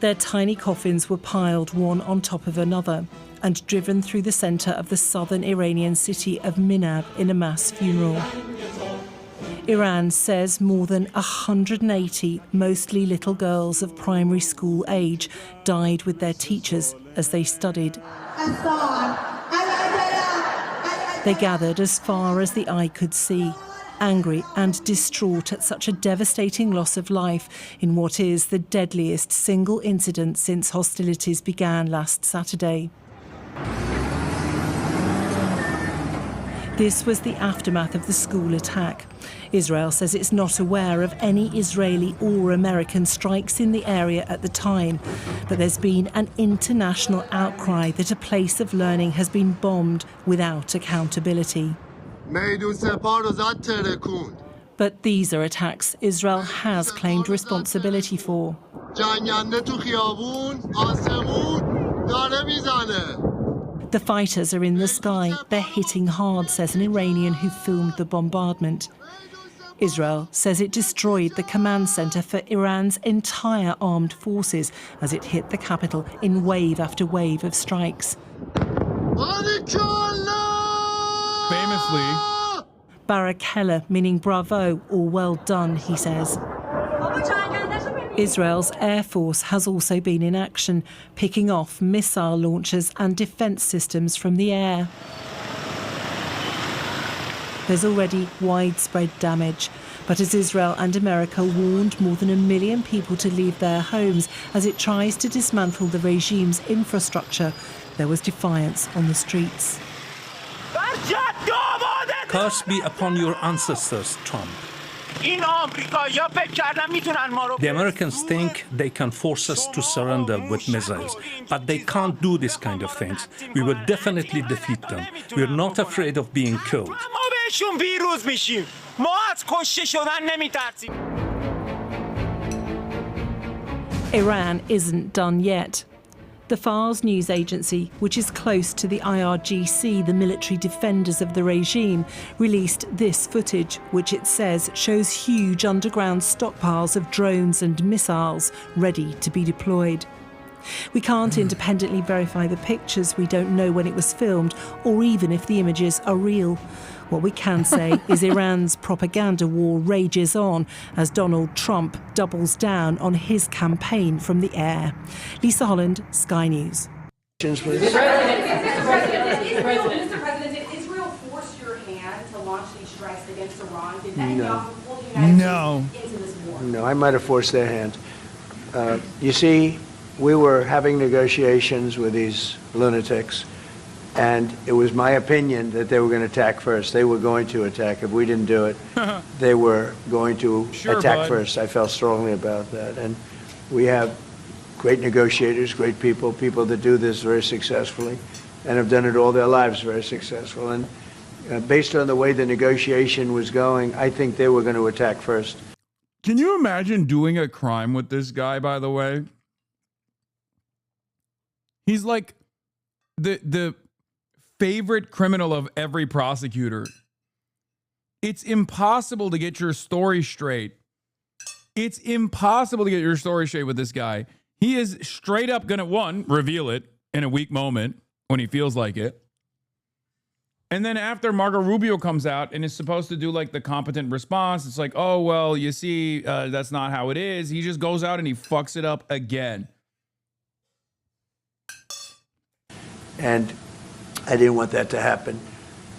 Their tiny coffins were piled one on top of another and driven through the center of the southern Iranian city of Minab in a mass funeral. Iran says more than 180, mostly little girls of primary school age, died with their teachers as they studied. They gathered as far as the eye could see, angry and distraught at such a devastating loss of life in what is the deadliest single incident since hostilities began last Saturday. This was the aftermath of the school attack. Israel says it's not aware of any Israeli or American strikes in the area at the time, but there's been an international outcry that a place of learning has been bombed without accountability. But these are attacks Israel has claimed responsibility for. The fighters are in the sky. They're hitting hard, says an Iranian who filmed the bombardment. Israel says it destroyed the command center for Iran's entire armed forces as it hit the capital in wave after wave of strikes. Famous Obviously. Barakella, meaning bravo or well done, he says. Israel's Air Force has also been in action, picking off missile launchers and defence systems from the air. There's already widespread damage, but as Israel and America warned more than 1 million people to leave their homes as it tries to dismantle the regime's infrastructure, there was defiance on the streets. Curse be upon your ancestors, Trump. The Americans think they can force us to surrender with missiles, but they can't do this kind of things. We will definitely defeat them. We're not afraid of being killed. Iran isn't done yet. The Fars news agency, which is close to the IRGC, the military defenders of the regime, released this footage, which it says shows huge underground stockpiles of drones and missiles ready to be deployed. We can't independently verify the pictures. We don't know when it was filmed or even if the images are real. What we can say is Iran's propaganda war rages on as Donald Trump doubles down on his campaign from the air. Lisa Holland, Sky News. Mr. President, did Israel force your hand to launch these strikes against Iran? Did Netanyahu pull the United States into this war? No, I might have forced their hand. You see, we were having negotiations with these lunatics, and it was my opinion that they were going to attack first. They were going to attack. If we didn't do it, they were going to attack first. I felt strongly about that. And we have great negotiators, great people, people that do this very successfully and have done it all their lives very successful. And based on the way the negotiation was going, I think they were going to attack first. Can you imagine doing a crime with this guy, by the way? He's like the favorite criminal of every prosecutor. It's impossible to get your story straight. It's impossible to get your story straight with this guy. He is straight up going to, one, reveal it in a weak moment when he feels like it. And then after Marco Rubio comes out and is supposed to do like the competent response, it's like, oh, well, you see, that's not how it is. He just goes out and he fucks it up again. And I didn't want that to happen.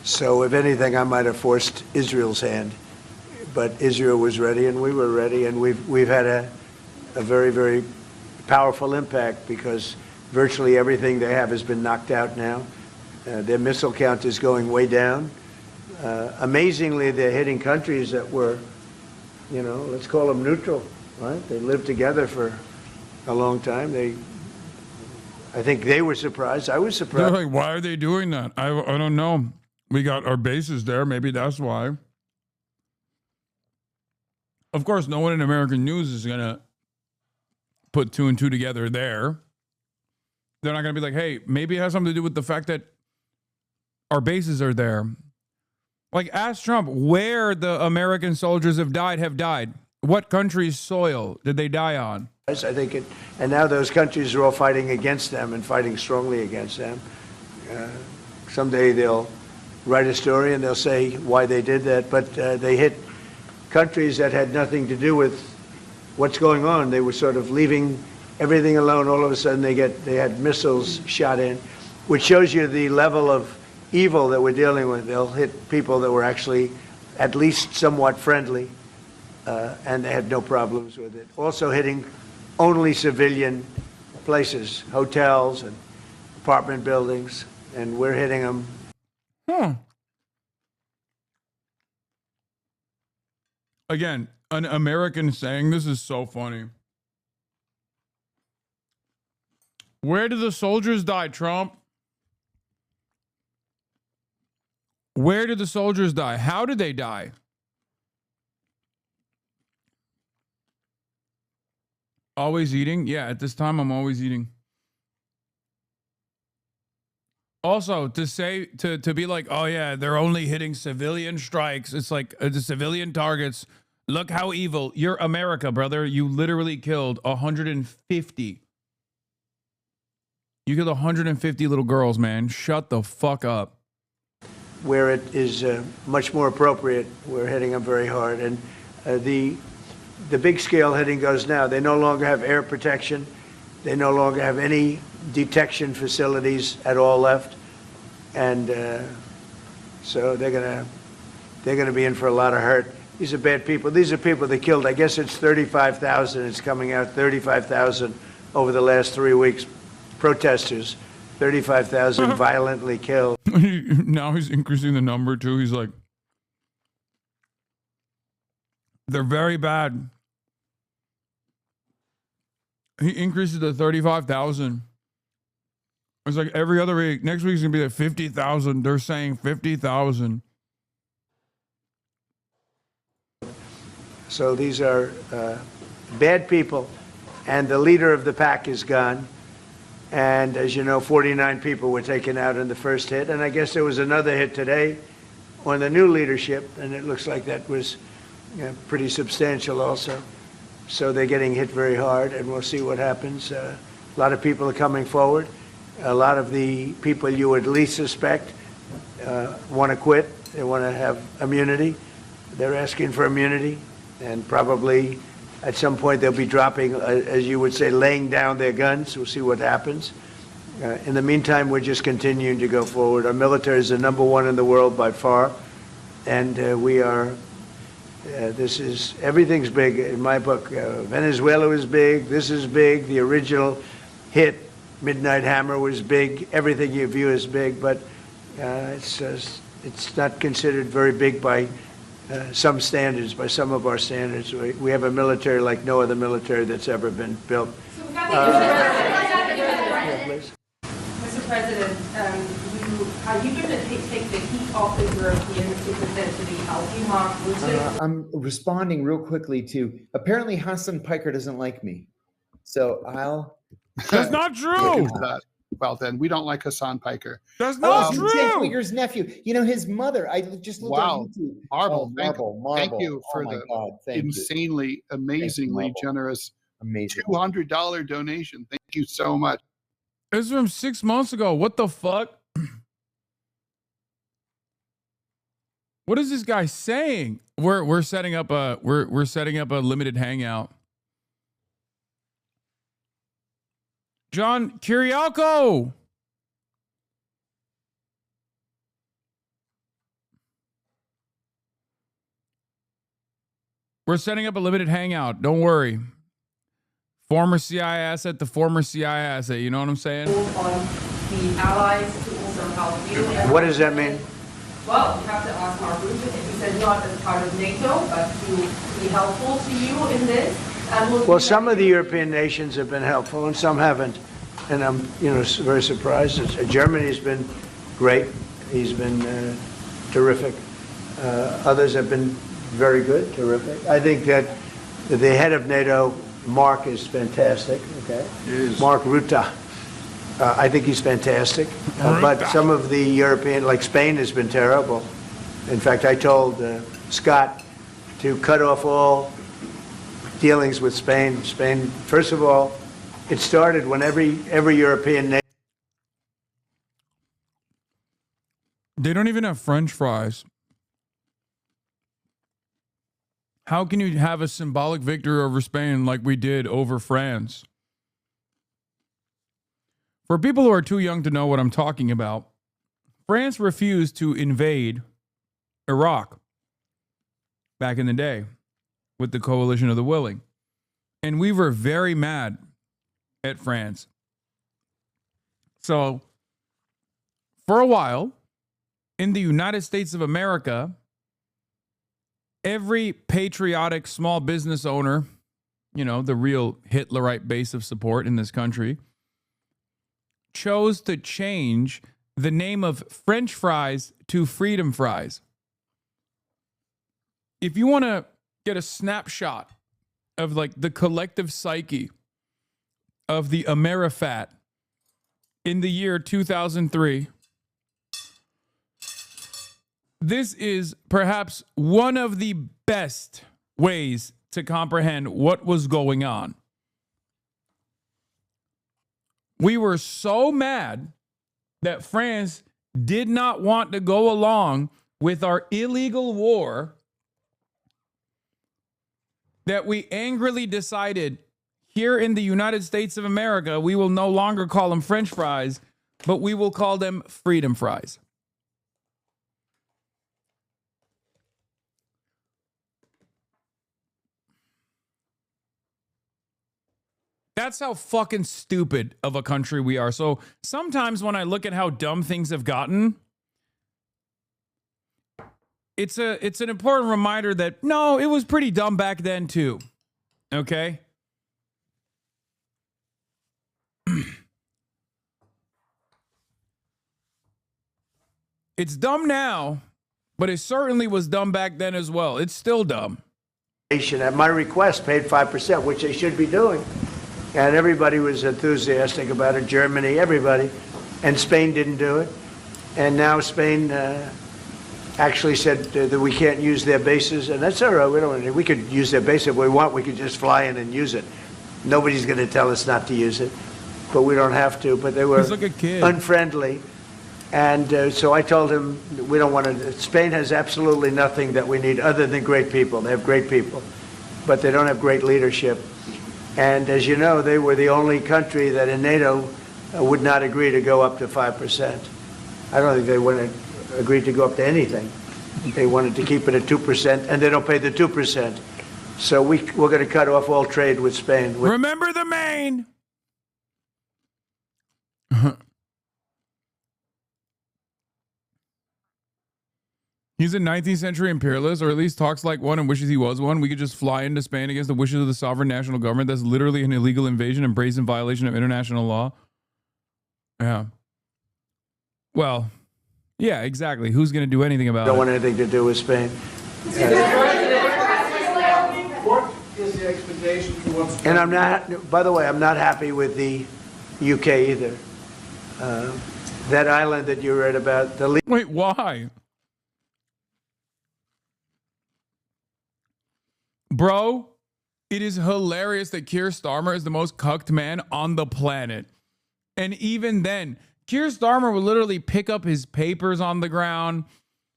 So if anything, I might have forced Israel's hand. But Israel was ready and we were ready, and we've had a very, very powerful impact because virtually everything they have has been knocked out now. Their missile count is going way down. Amazingly, they're hitting countries that were, you know, let's call them neutral, right? They lived together for a long time. I think they were surprised. I was surprised. They're like, why are they doing that? I don't know. We got our bases there. Maybe that's why. Of course, no one in American news is going to put two and two together there. They're not going to be like, hey, maybe it has something to do with the fact that our bases are there. Like, ask Trump where the American soldiers have died. What country's soil did they die on? I think it, and now those countries are all fighting against them and fighting strongly against them. Someday they'll write a story and they'll say why they did that, but they hit countries that had nothing to do with what's going on. They were sort of leaving everything alone. All of a sudden they had missiles shot in, which shows you the level of evil that we're dealing with. They'll hit people that were actually at least somewhat friendly, and they had no problems with it. Also hitting only civilian places, hotels and apartment buildings, and we're hitting them. Again, an American saying this is so funny. Where did the soldiers die, Trump? Where did the soldiers die? How did they die? Always eating? Yeah, at this time, I'm always eating. Also, to say, to be like, oh yeah, they're only hitting civilian strikes. It's like the civilian targets. Look how evil. You're America, brother. You literally killed 150. You killed 150 little girls, man. Shut the fuck up. where it is much more appropriate, we're hitting them very hard. And the big scale hitting goes now. They no longer have air protection. They no longer have any detection facilities at all left. And so they're gonna be in for a lot of hurt. These are bad people. These are people they killed. I guess it's 35,000. It's coming out 35,000 over the last 3 weeks. Protesters, 35,000 violently killed. Now he's increasing the number too. He's like, they're very bad. He increases to 35,000. It's like every other week. Next week's gonna be at 50,000. They're saying 50,000. So these are bad people, and the leader of the pack is gone. And as you know, 49 people were taken out in the first hit, and I guess there was another hit today on the new leadership, and it looks like that was pretty substantial also. So they're getting hit very hard, and we'll see what happens. A lot of people are coming forward. A lot of the people you would least suspect want to quit. They want to have immunity. They're asking for immunity. And probably at some point they'll be dropping, as you would say, laying down their guns. We'll see what happens. In the meantime, we're just continuing to go forward. Our military is the #1 in the world by far. And we are, everything's big in my book. Venezuela was big. This is big. The original hit, Midnight Hammer, was big. Everything you view is big, but it's not considered very big by some standards, by some of our standards. We have a military like no other military that's ever been built. Mr. President, are you going to take the heat off the Europeans to present to the Mark? I'm responding real quickly to, apparently Hasan Piker doesn't like me. So I'll... That's not true! Well, then we don't like Hasan Piker. That's not true. Ted Uyghur's nephew. You know, his mother. I just looked on YouTube. Marble. Marble. Thank you for insanely, amazingly generous $200 donation. Thank you so much. It's from 6 months ago. What the fuck? What is this guy saying? We're setting up a we're setting up a limited hangout. John Kiriakou. We're setting up a limited hangout. Don't worry. Former CIA asset to former CIA asset. You know what I'm saying? On the allies to also help you. What does that mean? Well, you have to ask Mark Rutte. He said not as part of NATO, but to be helpful to you in this. Well, some of the European nations have been helpful and some haven't. And I'm, very surprised. Germany's been great. He's been terrific. Others have been very good, terrific. I think that the head of NATO, Mark, is fantastic. Okay, Mark Rutte. I think he's fantastic. But some of the European, like Spain, has been terrible. In fact, I told Scott to cut off all dealings with Spain. Spain, first of all, it started when every European nation. They don't even have French fries. How can you have a symbolic victory over Spain like we did over France? For people who are too young to know what I'm talking about, France refused to invade Iraq back in the day with the coalition of the willing. And we were very mad at France. So, for a while, in the United States of America, every patriotic small business owner, the real Hitlerite base of support in this country, chose to change the name of French fries to freedom fries. If you want to get a snapshot of the collective psyche of the Amerifat in the year 2003, this is perhaps one of the best ways to comprehend what was going on. We were so mad that France did not want to go along with our illegal war, that we angrily decided here in the United States of America, we will no longer call them French fries, but we will call them freedom fries. That's how fucking stupid of a country we are. So sometimes when I look at how dumb things have gotten, it's an important reminder that no, it was pretty dumb back then too. Okay? It's dumb now, but it certainly was dumb back then as well. It's still dumb. At my request, paid 5%, which they should be doing. And everybody was enthusiastic about it. Germany, everybody. And Spain didn't do it. And now Spain actually said that we can't use their bases. And that's all right. We could use their base if we want. We could just fly in and use it. Nobody's going to tell us not to use it. But we don't have to. But they were like a kid. Unfriendly. And so I told him, we don't want to. Spain has absolutely nothing that we need other than great people. They have great people. But they don't have great leadership. And as you know, they were the only country that in NATO would not agree to go up to 5%. I don't think they would have agreed to go up to anything. They wanted to keep it at 2%, and they don't pay the 2%. So we're going to cut off all trade with Spain. Remember the Maine. He's a 19th century imperialist, or at least talks like one and wishes he was one. We could just fly into Spain against the wishes of the sovereign national government. That's literally an illegal invasion and brazen violation of international law. Yeah. Well, yeah, exactly. Who's going to do anything about it? Don't want anything to do with Spain. What is the expectation towards... And I'm not, by the way, I'm not happy with the UK either. That island that you read about. Wait, why? Bro, it is hilarious that Keir Starmer is the most cucked man on the planet. And even then, Keir Starmer will literally pick up his papers on the ground.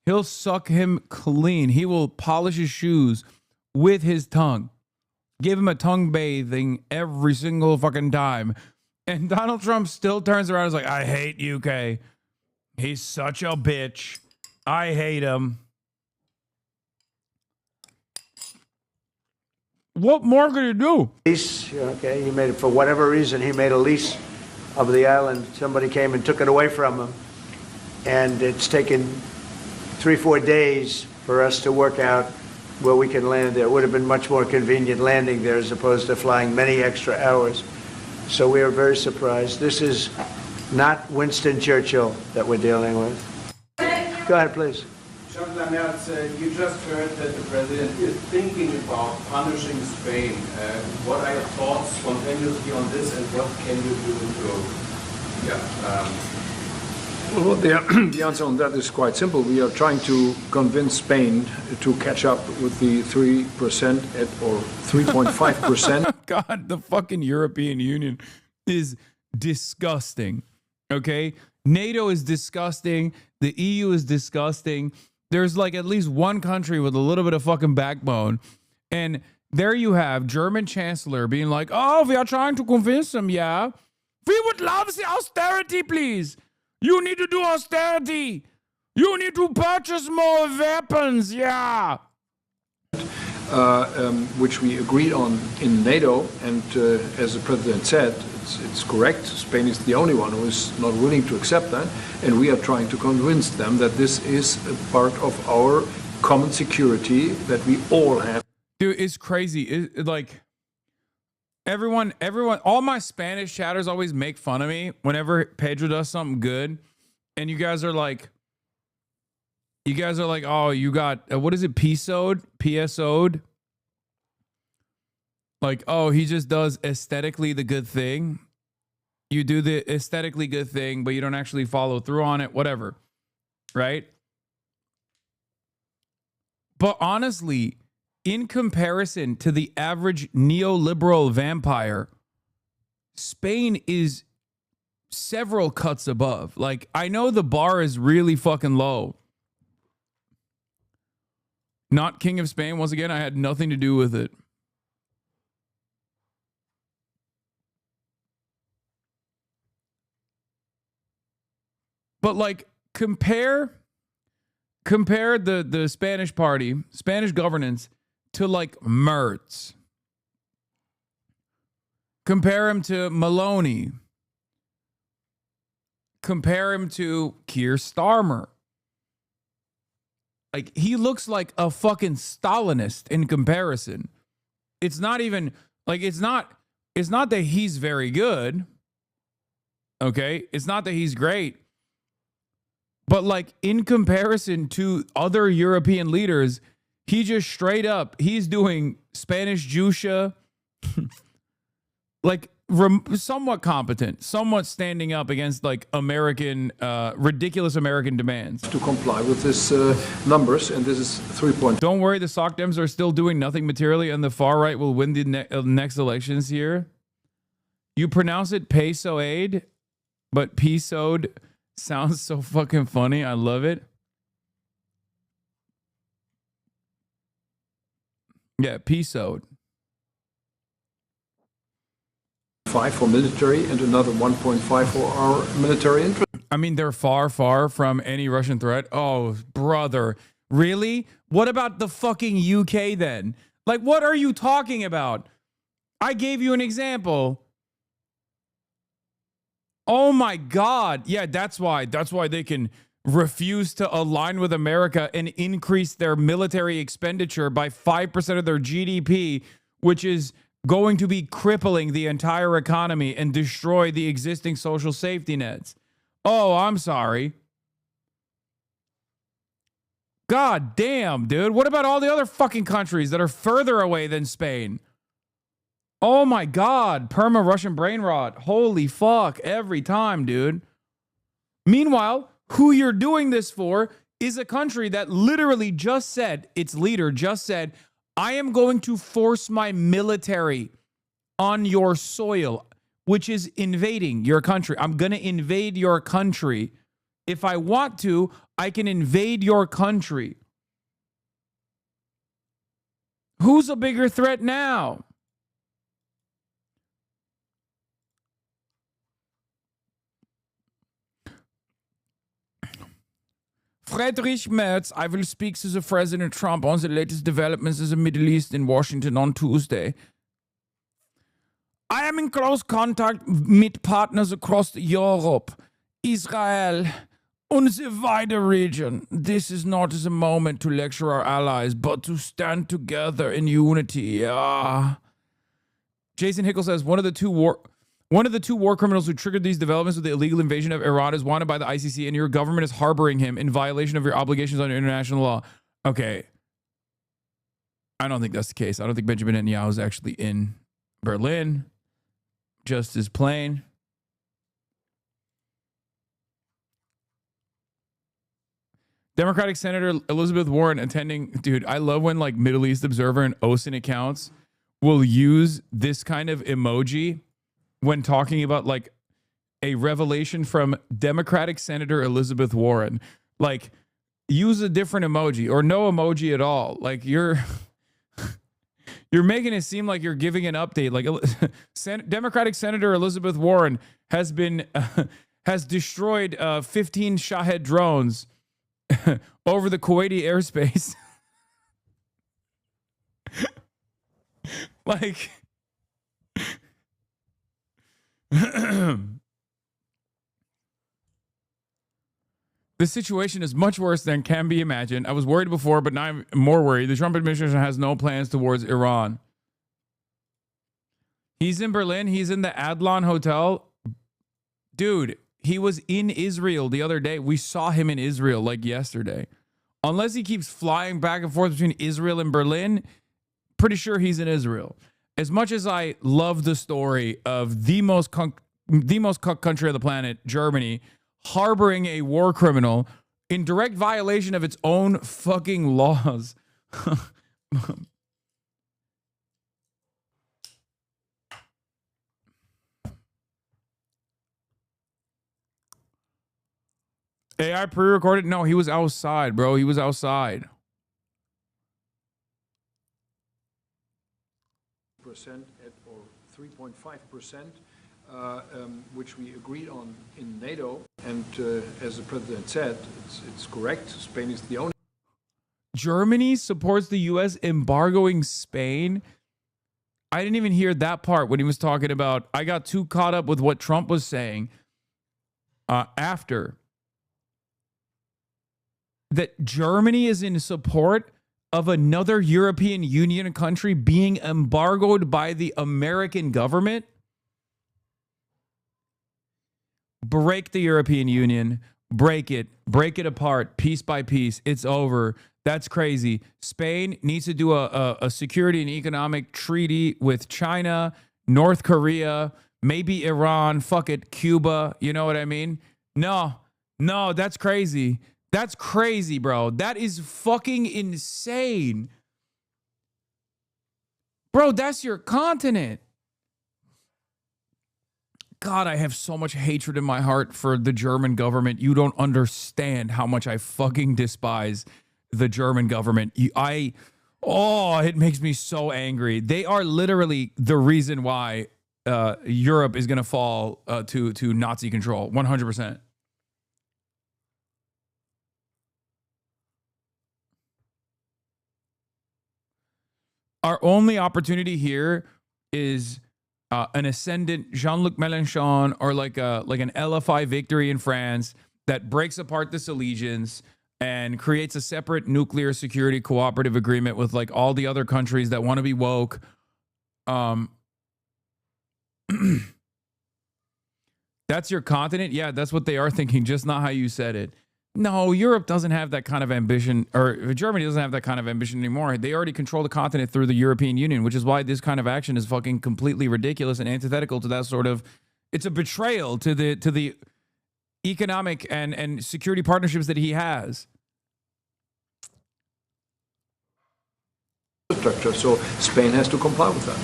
He'll suck him clean. He will polish his shoes with his tongue. Give him a tongue bathing every single fucking time. And Donald Trump still turns around and is like, I hate UK. He's such a bitch. I hate him. What more could he do? Lease, okay, he made it for whatever reason. He made a lease of the island. Somebody came and took it away from him. And it's taken 3-4 days for us to work out where we can land there. It would have been much more convenient landing there as opposed to flying many extra hours. So we are very surprised. This is not Winston Churchill that we're dealing with. Go ahead, please. Chancellor Merz, you just heard that the president is thinking about punishing Spain. What are your thoughts spontaneously on this, and what can you do to, Well, the answer on that is quite simple. We are trying to convince Spain to catch up with the 3% or 3.5%. God, the fucking European Union is disgusting. Okay? NATO is disgusting. The EU is disgusting. There's like at least one country with a little bit of fucking backbone. And there you have German Chancellor being like, oh, we are trying to convince them, yeah. We would love the austerity, please. You need to do austerity. You need to purchase more weapons, yeah. Which we agreed on in NATO. And as the president said, it's correct. Spain is the only one who is not willing to accept that. And we are trying to convince them that this is a part of our common security that we all have. Dude, it's crazy. It like everyone, all my Spanish chatters always make fun of me whenever Pedro does something good. And you guys are like, oh, you got, what is it? PSO'd? Like, oh, he just does aesthetically the good thing. You do the aesthetically good thing, but you don't actually follow through on it, whatever. Right? But honestly, in comparison to the average neoliberal vampire, Spain is several cuts above. Like, I know the bar is really fucking low. Not King of Spain. Once again, I had nothing to do with it. But like, compare the Spanish party, Spanish governance, to like Merz. Compare him to Maloney. Compare him to Keir Starmer. Like, he looks like a fucking Stalinist in comparison. It's not even like, it's not that he's very good. Okay? It's not that he's great. But like, in comparison to other European leaders, he just straight up, he's doing Spanish Jusha, like somewhat competent, somewhat standing up against like American, ridiculous American demands. To comply with this numbers, and this is 3 points. Don't worry, the Soc Dems are still doing nothing materially, and the far right will win the next elections here. You pronounce it peso-aid, but pesoed sounds so fucking funny. I love it. Yeah, pesoed. 5 for military and another 1.5 for our military interest. I mean, they're far, far from any Russian threat. Oh, brother. Really? What about the fucking UK then? Like, what are you talking about? I gave you an example. Oh my God. Yeah, that's why. That's why they can refuse to align with America and increase their military expenditure by 5% of their GDP, which is going to be crippling the entire economy and destroy the existing social safety nets. Oh, I'm sorry. God damn, dude. What about all the other fucking countries that are further away than Spain? Oh my God. Perma-Russian brain rot. Holy fuck. Every time, dude. Meanwhile, who you're doing this for is a country that literally just said, its leader just said, I am going to force my military on your soil, which is invading your country. I'm going to invade your country. If I want to, I can invade your country. Who's a bigger threat now? Friedrich Merz, I will speak to the President Trump on the latest developments in the Middle East in Washington on Tuesday. I am in close contact with partners across Europe, Israel, and the wider region. This is not the moment to lecture our allies, but to stand together in unity. Jason Hickle says, one of the two war criminals who triggered these developments with the illegal invasion of Iran is wanted by the ICC, and your government is harboring him in violation of your obligations under international law. Okay. I don't think that's the case. I don't think Benjamin Netanyahu is actually in Berlin. Just as plain. Democratic Senator Elizabeth Warren attending. Dude, I love when like Middle East Observer and OSIN accounts will use this kind of emoji when talking about like a revelation from Democratic Senator Elizabeth Warren. Like, use a different emoji or no emoji at all. Like, you're making it seem like you're giving an update. Like, Democratic Senator Elizabeth Warren has been has destroyed 15 Shahed drones over the Kuwaiti airspace. Like, the situation is much worse than can be imagined. I was worried before, but now I'm more worried. The Trump administration has no plans towards Iran. He's in Berlin. He's in the Adlon Hotel. Dude, he was in Israel the other day. We saw him in Israel like yesterday. Unless he keeps flying back and forth between Israel and Berlin, pretty sure he's in Israel. As much as I love the story of the most cuck country on the planet, Germany, harboring a war criminal in direct violation of its own fucking laws. AI pre-recorded? No, he was outside, bro. He was outside. Or 3.5%, which we agreed on in NATO. And as the president said, it's correct. Spain is the only. Germany supports the U.S. embargoing Spain. I didn't even hear that part when he was talking about. I got too caught up with what Trump was saying after that. Germany is in support of another European Union country being embargoed by the American government. Break the European Union, break it apart piece by piece. It's over. That's crazy. Spain needs to do a security and economic treaty with China, North Korea, maybe Iran, fuck it, Cuba. You know what I mean? No, that's crazy. That's crazy, bro. That is fucking insane. Bro, that's your continent. God, I have so much hatred in my heart for the German government. You don't understand how much I fucking despise the German government. It makes me so angry. They are literally the reason why Europe is going to fall to Nazi control. 100%. Our only opportunity here is an ascendant Jean-Luc Mélenchon or like an LFI victory in France that breaks apart this allegiance and creates a separate nuclear security cooperative agreement with like all the other countries that want to be woke. That's your continent? Yeah, that's what they are thinking, just not how you said it. No, Europe doesn't have that kind of ambition, or Germany doesn't have that kind of ambition anymore. They already control the continent through the European Union, which is why this kind of action is fucking completely ridiculous and antithetical to that sort of. It's a betrayal to the economic and security partnerships that he has. Structure, so Spain has to comply with that.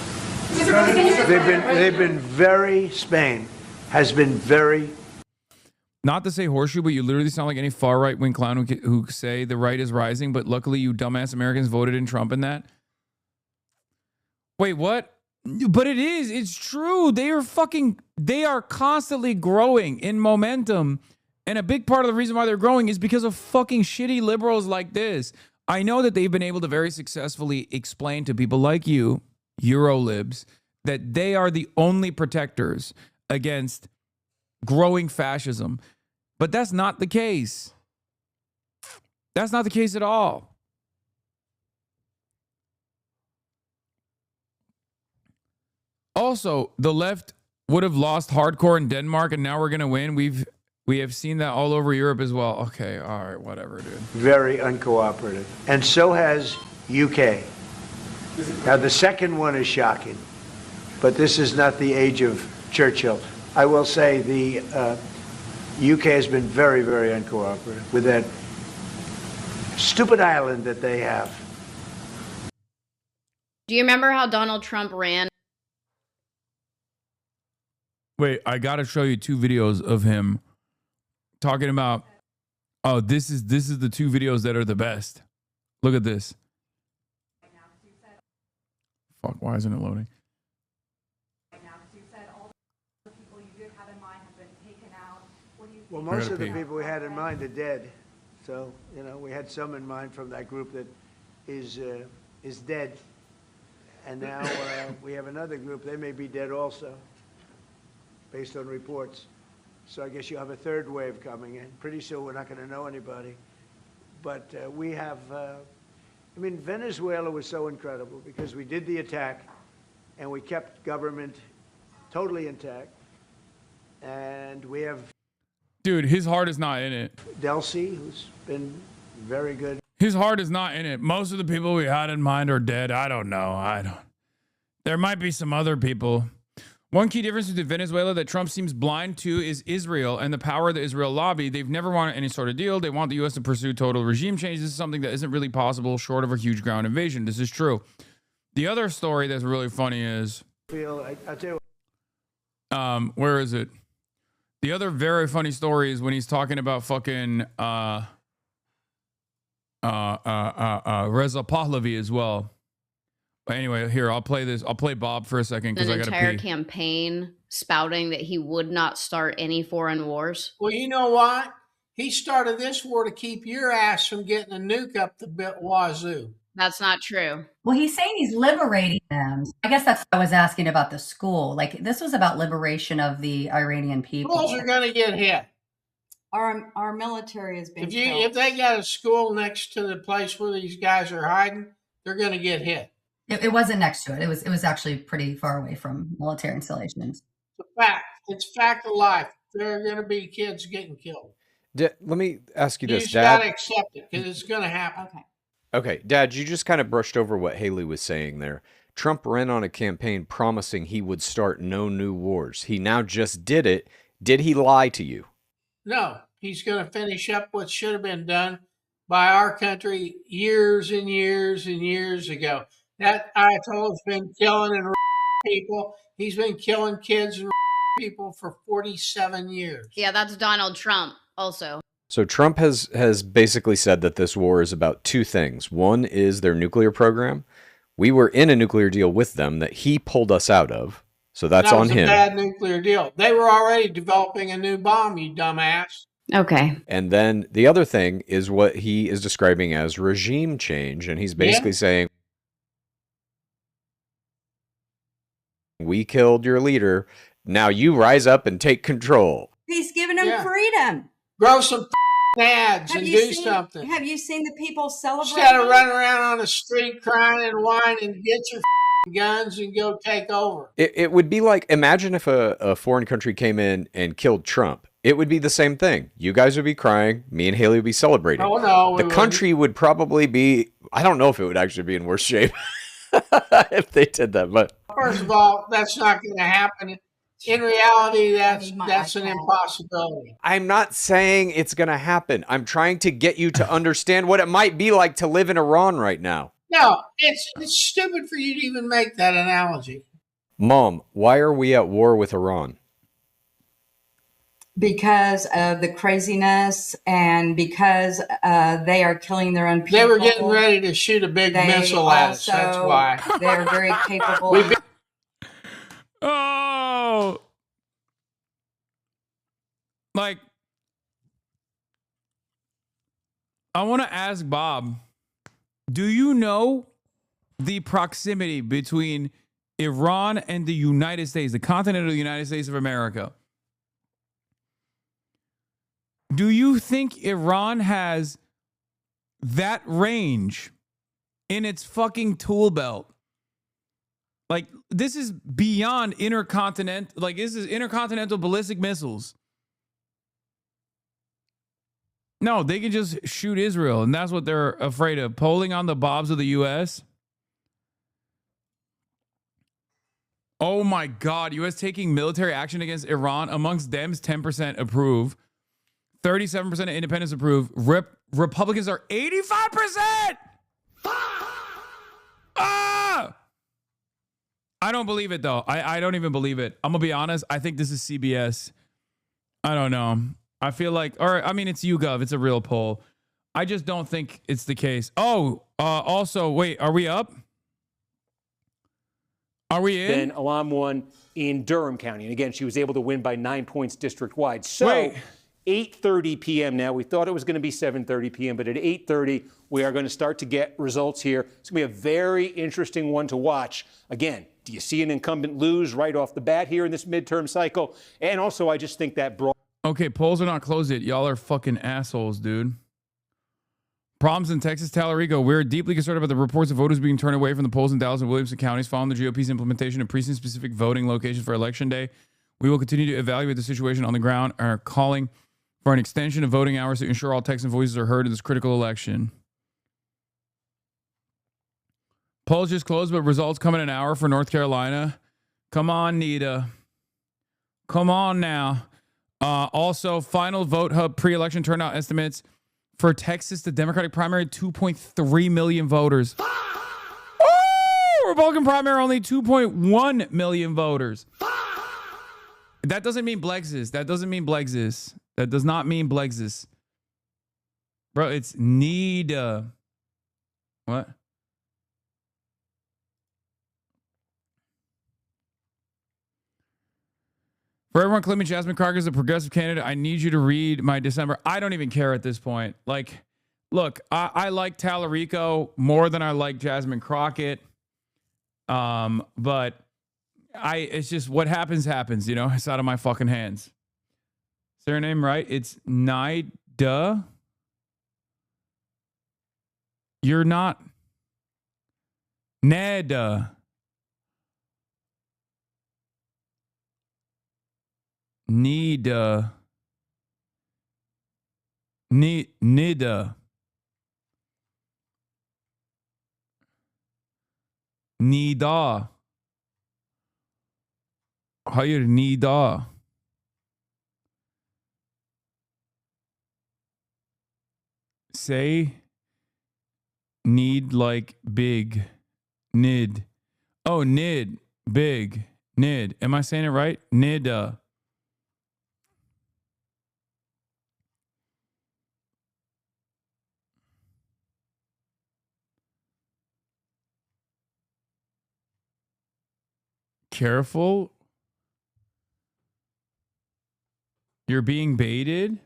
Spain has been very. Not to say horseshoe, but you literally sound like any far right wing clown who say the right is rising. But luckily, you dumbass Americans voted in Trump in that. Wait, what? But it is. It's true. They are constantly growing in momentum. And a big part of the reason why they're growing is because of fucking shitty liberals like this. I know that they've been able to very successfully explain to people like you, Eurolibs, that they are the only protectors against growing fascism. But that's not the case. That's not the case at all. Also, the left would have lost hardcore in Denmark and now we're going to win. We have seen that all over Europe as well. Okay, all right, whatever, dude. Very uncooperative. And so has UK. Now, the second one is shocking, but this is not the age of Churchill. I will say the UK has been very, very uncooperative with that stupid island that they have. Do you remember how Donald Trump ran? Wait, I got to show you two videos of him talking about, oh, this is the two videos that are the best. Look at this. Fuck, why isn't it loading? Well, most of the people we had in mind are dead. So, you know, we had some in mind from that group that is dead. And now we have another group, they may be dead also, based on reports. So I guess you have a third wave coming in. Pretty soon we're not going to know anybody. But we have, I mean, Venezuela was so incredible because we did the attack and we kept government totally intact. And we have... Dude, his heart is not in it. Delcy, who's been very good. His heart is not in it. Most of the people we had in mind are dead. I don't know. There might be some other people. One key difference with Venezuela that Trump seems blind to is Israel and the power of the Israel lobby. They've never wanted any sort of deal. They want the U.S. to pursue total regime change. This is something that isn't really possible short of a huge ground invasion. This is true. The other story that's really funny is... I'll tell you where is it? The other very funny story is when he's talking about fucking Reza Pahlavi as well. But anyway, here, I'll play this. I'll play Bob for a second because I got to entire pee. campaign spouting that he would not start any foreign wars. Well, you know what? He started this war to keep your ass from getting a nuke up the wazoo. That's not true. Well, he's saying he's liberating them. I guess that's what I was asking about the school. Like, this was about liberation of the Iranian people. Schools are going to get hit. Our military is being killed. If they got a school next to the place where these guys are hiding, they're going to get hit. It wasn't next to it. It was actually pretty far away from military installations. It's a fact. It's fact of life. There are going to be kids getting killed. Let me ask you You this, just Dad. got to accept it because it's going to happen. Okay. Okay, Dad, you just kind of brushed over what Haley was saying there. Trump ran on a campaign promising he would start no new wars. He now just did it. Did he lie to you? No, he's going to finish up what should have been done by our country years and years and years ago. That Ayatollah's been killing and people. He's been killing kids and people for 47 years. Yeah, that's Donald Trump also. So Trump has basically said that this war is about two things. One is their nuclear program. We were in a nuclear deal with them that he pulled us out of. So that's on him. That was a bad nuclear deal. They were already developing a new bomb, you dumbass. Okay. And then the other thing is what he is describing as regime change. And he's basically saying, we killed your leader. Now you rise up and take control. He's giving them freedom. Grow some ads and do something. Have you seen the people celebrating? Instead of running around on the street crying and whining, get your guns and go take over. It would be like, imagine if a foreign country came in and killed Trump. It would be the same thing. You guys would be crying. Me and Haley would be celebrating. Oh, no. The country would probably be, I don't know if it would actually be in worse shape if they did that. But first of all, that's not going to happen. In reality, that's an impossibility. I'm not saying it's going to happen. I'm trying to get you to understand what it might be like to live in Iran right now. No, it's stupid for you to even make that analogy. Mom, why are we at war with Iran? Because of the craziness and because they are killing their own people. They were getting ready to shoot a big missile at us. That's why. They're very capable. Oh, like, I want to ask Bob, do you know the proximity between Iran and the United States, the continental United States of America? Do you think Iran has that range in its fucking tool belt? Like, this is beyond intercontinental, like, this is intercontinental ballistic missiles. No, they can just shoot Israel, and that's what they're afraid of. Polling on the bobs of the U.S. Oh my God, U.S. taking military action against Iran. Amongst Dems, 10% approve. 37% of independents approve. Republicans are 85%. Ah! I don't believe it, though. I don't even believe it. I'm going to be honest. I think this is CBS. I don't know. I feel like, or I mean, it's YouGov. It's a real poll. I just don't think it's the case. Oh, also, wait, are we up? Are we in? Then ALLAM won in Durham County. And again, she was able to win by 9 points district-wide. So, wait. 8:30 p.m. now. We thought it was going to be 7:30 p.m., but at 8:30, we are going to start to get results here. It's going to be a very interesting one to watch. Again, do you see an incumbent lose right off the bat here in this midterm cycle? And also, I just think that Okay, polls are not closed yet. Y'all are fucking assholes, dude. Problems in Texas, Talarico. We're deeply concerned about the reports of voters being turned away from the polls in Dallas and Williamson counties following the GOP's implementation of precinct-specific voting locations for Election Day. We will continue to evaluate the situation on the ground and are calling for an extension of voting hours to ensure all Texan voices are heard in this critical election. Polls just closed, but results come in an hour for North Carolina. Come on, NIDA. Come on now. Also, final vote hub pre-election turnout estimates for Texas, the Democratic primary, 2.3 million voters. Republican primary, only 2.1 million voters. That doesn't mean Blexis. That doesn't mean Blexis. That does not mean Blexis. Bro, it's NIDA. What? For everyone claiming Jasmine Crockett is a progressive candidate, I need you to read my December. I don't even care at this point. Like, look, I like Talarico more than I like Jasmine Crockett. But it's just what happens, you know? It's out of my fucking hands. Is their name right? It's NIDA. You're not NIDA. NIDA. NIDA. NIDA. Hayır, NIDA. Say need like big. Nid. Oh, nid. Big. Nid. Am I saying it right? NIDA. Careful. You're being baited?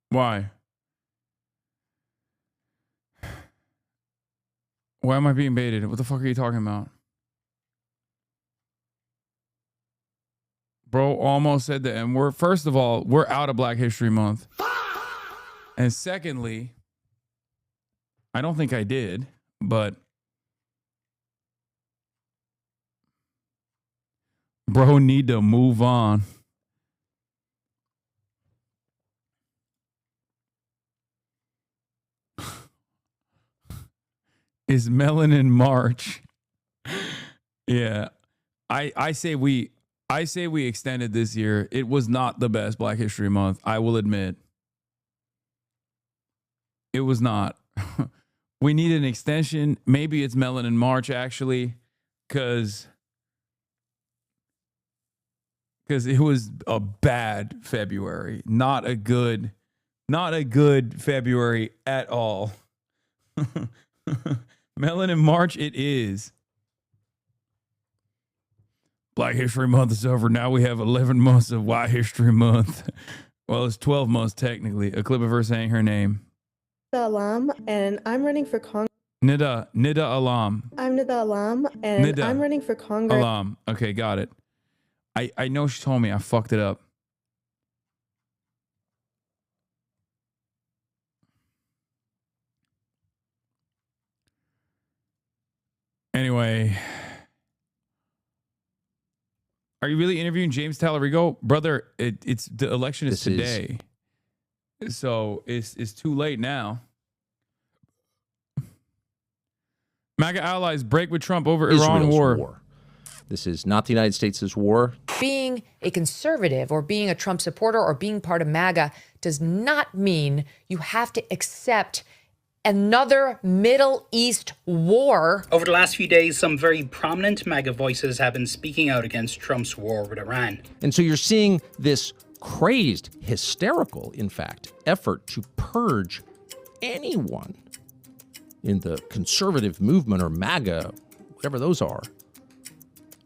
Why? Why am I being baited? What the fuck are you talking about? Bro almost said the M word. First of all, we're out of Black History Month. And secondly, I don't think I did, but bro need to move on. Is Melanin March? Yeah. I say we extended this year. It was not the best Black History Month, I will admit. It was not. We need an extension. Maybe it's Melanin March actually, because it was a bad February. Not a good February at all. Melanin March it is. Black History Month is over. Now we have 11 months of White History Month. Well, it's 12 months technically. A clip of her saying her name. ALLAM, and I'm running for Congress. NIDA ALLAM. I'm NIDA ALLAM, and NIDA I'm running for Congress. ALLAM. Okay, got it. I know she told me. I fucked it up. Anyway, are you really interviewing James Talarico? Brother, it's the election is today. So it's too late now. MAGA allies break with Trump over Iran war. This is not the United States' war. Being a conservative or being a Trump supporter or being part of MAGA does not mean you have to accept another Middle East war. Over the last few days, some very prominent MAGA voices have been speaking out against Trump's war with Iran. And so you're seeing this crazed, hysterical, in fact, effort to purge anyone in the conservative movement or MAGA, whatever those are,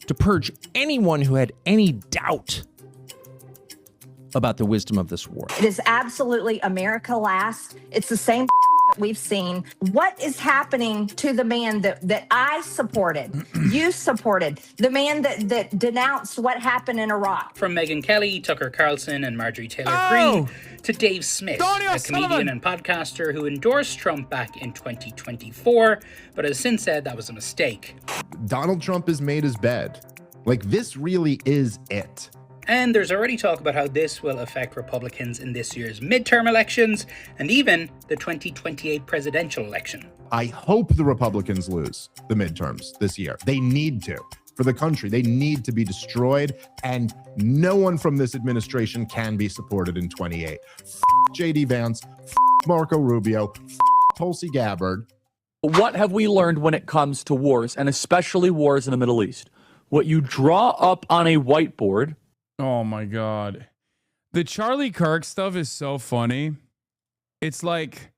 to purge anyone who had any doubt about the wisdom of this war. It is absolutely America last. It's the same we've seen. What is happening to the man that I supported, you supported, the man that denounced what happened in Iraq? From Megyn Kelly, Tucker Carlson, and Marjorie Taylor Greene to Dave Smith, a comedian and podcaster who endorsed Trump back in 2024, but has since said that was a mistake. Donald Trump has made his bed. Like, this really is it. And there's already talk about how this will affect Republicans in this year's midterm elections and even the 2028 presidential election. I hope the Republicans lose the midterms this year. They need to. For the country, they need to be destroyed, and no one from this administration can be supported in 28. J.D. Vance, Marco Rubio, Tulsi Gabbard. What have we learned when it comes to wars, and especially wars in the Middle East? what you draw up on a whiteboard. Oh my God. The Charlie Kirk stuff is so funny. It's like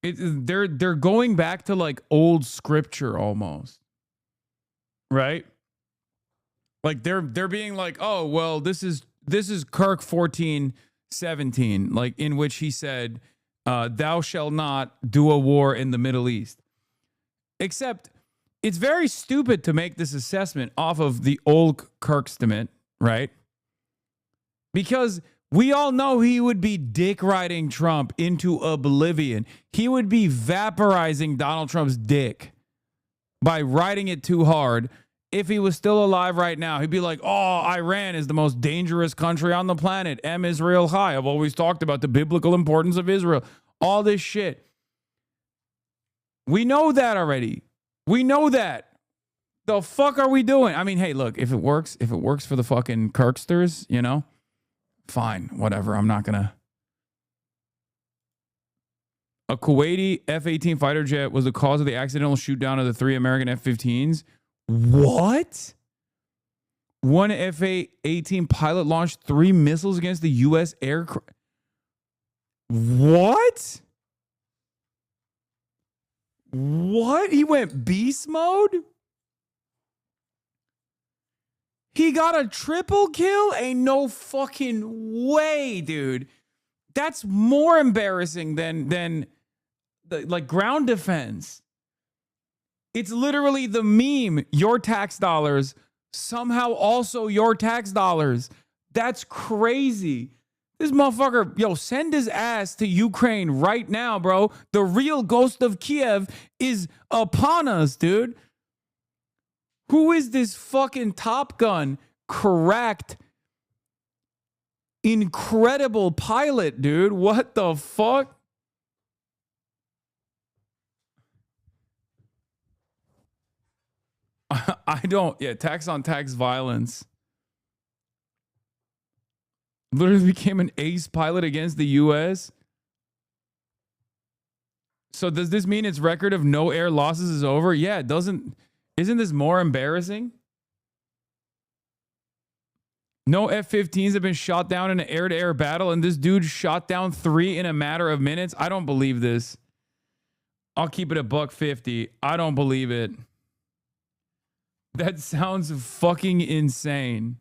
they're going back to like old scripture almost. Right? Like they're being like, "Oh, well, this is Kirk 14:17, like in which he said, thou shalt not do a war in the Middle East." Except it's very stupid to make this assessment off of the old Kirkstament, right? Because we all know he would be dick riding Trump into oblivion. He would be vaporizing Donald Trump's dick by riding it too hard. If he was still alive right now, he'd be like, "Oh, Iran is the most dangerous country on the planet. Israel high. I've always talked about the biblical importance of Israel." All this shit. We know that already. We know that. The fuck are we doing? I mean, hey, look, if it works for the fucking Kirksters, you know, fine, whatever. I'm not gonna. A Kuwaiti F-18 fighter jet was the cause of the accidental shoot down of the 3 American F-15s. What? One F-18 pilot launched 3 missiles against the U.S. aircraft. What? What? He went beast mode? He got a triple kill? Ain't no fucking way, dude. That's more embarrassing than the like ground defense. It's literally the meme, your tax dollars, somehow also your tax dollars. That's crazy. This motherfucker, yo, send his ass to Ukraine right now, bro. The real ghost of Kiev is upon us, dude. Who is this fucking Top Gun cracked, incredible pilot, dude? What the fuck? I don't. Yeah, tax on tax violence. Literally became an ace pilot against the U.S. So does this mean its record of no air losses is over? Yeah, it doesn't. Isn't this more embarrassing? No F-15s have been shot down in an air-to-air battle, and this dude shot down 3 in a matter of minutes. I don't believe this. I'll keep it $150. I don't believe it. That sounds fucking insane.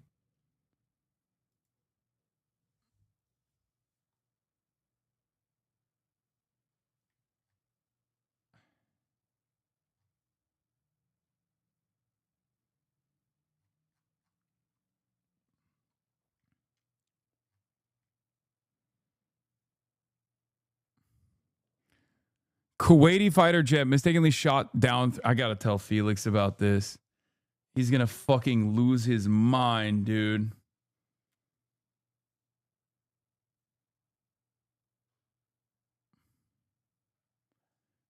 Kuwaiti fighter jet mistakenly shot down. I gotta tell Felix about this. He's gonna fucking lose his mind, dude.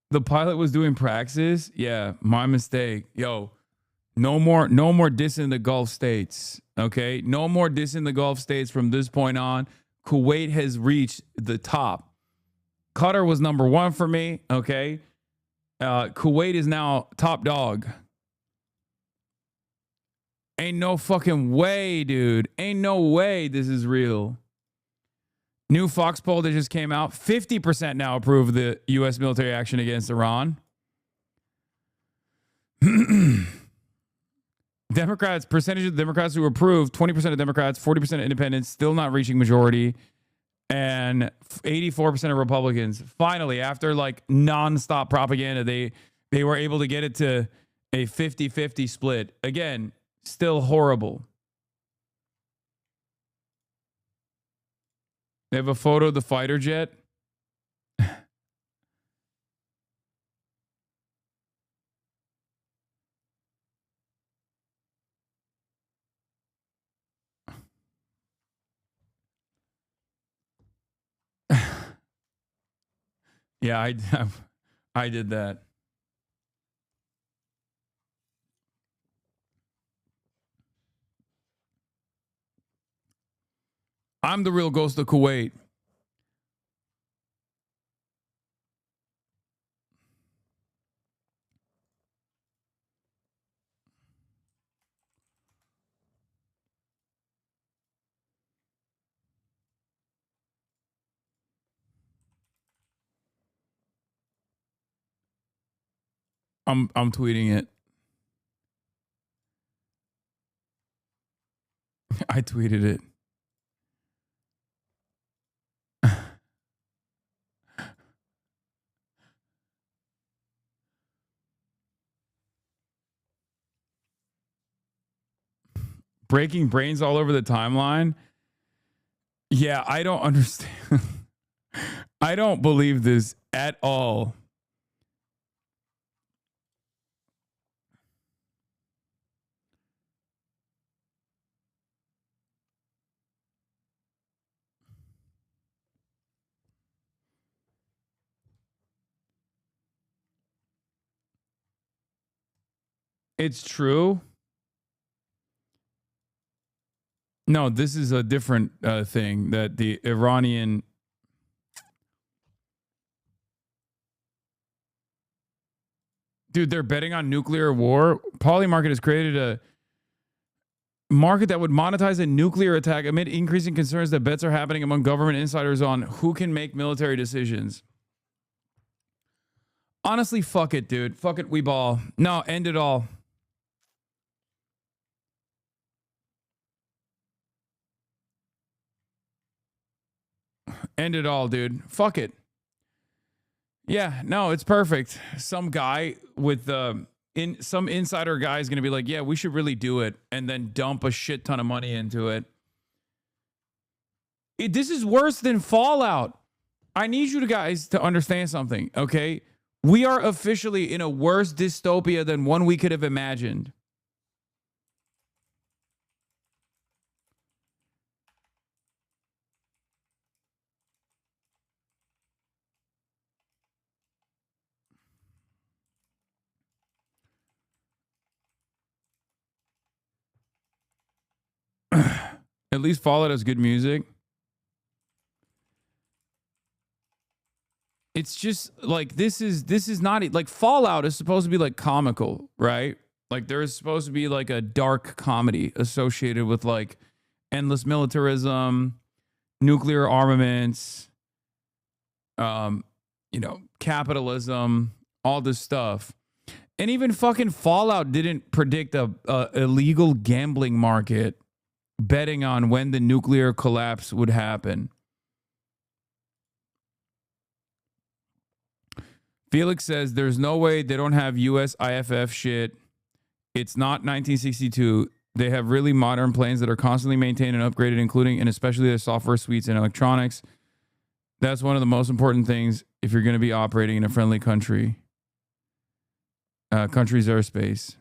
The pilot was doing praxis. Yeah, my mistake. Yo, no more dissing the Gulf states. Okay, no more dissing the Gulf states from this point on. Kuwait has reached the top. Qatar was number 1 for me. Okay, Kuwait is now top dog. Ain't no fucking way, dude. Ain't no way this is real. New Fox poll that just came out. 50% now approve the U.S. military action against Iran. Democrats, percentage of Democrats who approve, 20% of Democrats, 40% of independents, still not reaching majority, and 84% of Republicans. Finally, after like nonstop propaganda, they were able to get it to a 50-50 split. Again, still horrible. They have a photo of the fighter jet. Yeah, I did that. I'm the real ghost of Kuwait. I'm tweeting it. I tweeted it. Breaking brains all over the timeline. Yeah, I don't understand. I don't believe this at all. It's true. No, this is a different thing that the Iranian. Dude, they're betting on nuclear war. Polymarket has created a market that would monetize a nuclear attack amid increasing concerns that bets are happening among government insiders on who can make military decisions. Honestly, fuck it, dude. Fuck it, we ball. No, end it all. End it all, dude. Fuck it. Yeah, no, it's perfect. Some guy with some insider guy is going to be like, yeah, we should really do it, and then dump a shit ton of money into it. This is worse than Fallout. I need you guys to understand something, okay? We are officially in a worse dystopia than one we could have imagined. At least Fallout has good music. It's just like this is not like Fallout is supposed to be like comical, right? Like there is supposed to be like a dark comedy associated with like endless militarism, nuclear armaments, you know, capitalism, all this stuff. And even fucking Fallout didn't predict a illegal gambling market betting on when the nuclear collapse would happen. Felix says there's no way they don't have US IFF shit. It's not 1962. They have really modern planes that are constantly maintained and upgraded, including and especially their software suites and electronics. That's one of the most important things if you're going to be operating in a friendly country's airspace.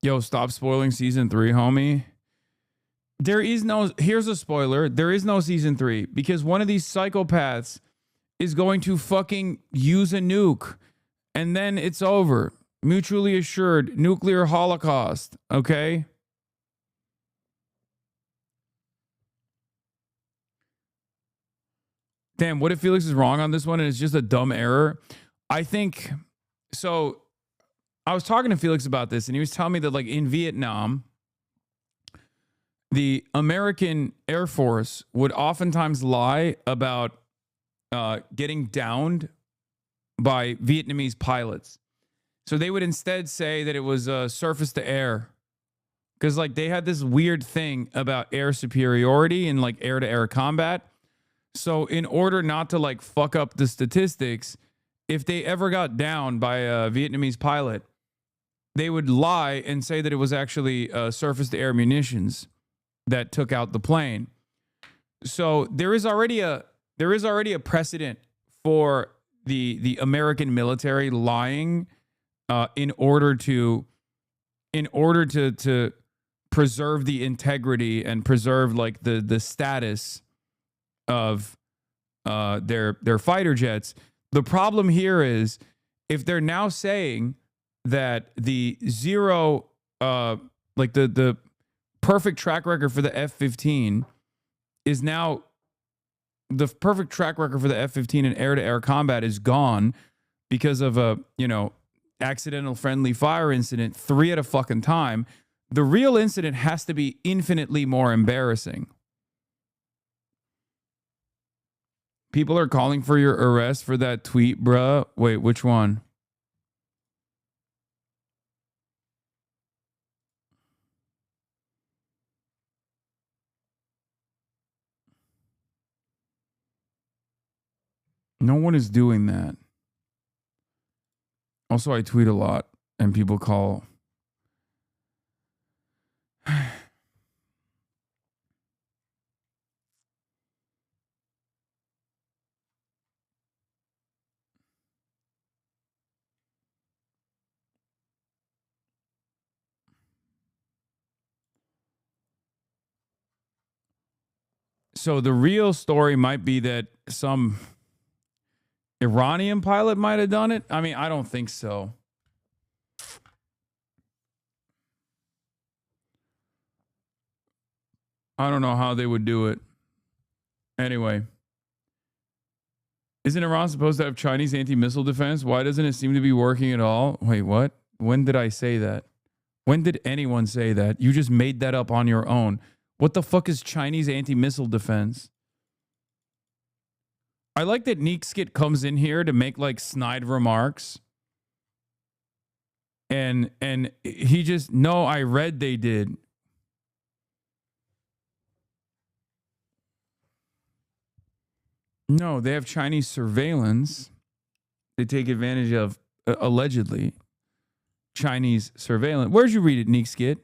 Yo, stop spoiling season 3, homie. There is no, here's a spoiler. There is no season 3 because one of these psychopaths is going to fucking use a nuke and then it's over. Mutually assured nuclear holocaust. Okay. Damn, what if Felix is wrong on this one and it's just a dumb error? I think so. I was talking to Felix about this and he was telling me that like in Vietnam, the American Air Force would oftentimes lie about getting downed by Vietnamese pilots. So they would instead say that it was surface to air because like they had this weird thing about air superiority and like air to air combat. So in order not to like fuck up the statistics, if they ever got downed by a Vietnamese pilot, they would lie and say that it was actually surface to air munitions that took out the plane. So there is already a precedent for the American military lying in order to preserve the integrity and preserve like the status of their fighter jets. The problem here is if they're now saying that the zero like the perfect track record for the F-15 is now the perfect track record for the F-15 in air-to-air combat is gone because of a, you know, accidental friendly fire incident 3 at a fucking time. The real incident has to be infinitely more embarrassing. People are calling for your arrest for that tweet, bruh. Wait, which one? No one is doing that. Also, I tweet a lot and people call. So the real story might be that some Iranian pilot might have done it. I mean, I don't think so. I don't know how they would do it. Anyway. Isn't Iran supposed to have Chinese anti-missile defense? Why doesn't it seem to be working at all? Wait, what? When did I say that? When did anyone say that? You just made that up on your own. What the fuck is Chinese anti-missile defense? I like that Neekskit comes in here to make like snide remarks. And he just, no, I read they did. No, they have Chinese surveillance. They take advantage of, allegedly, Chinese surveillance. Where'd you read it, Neekskit?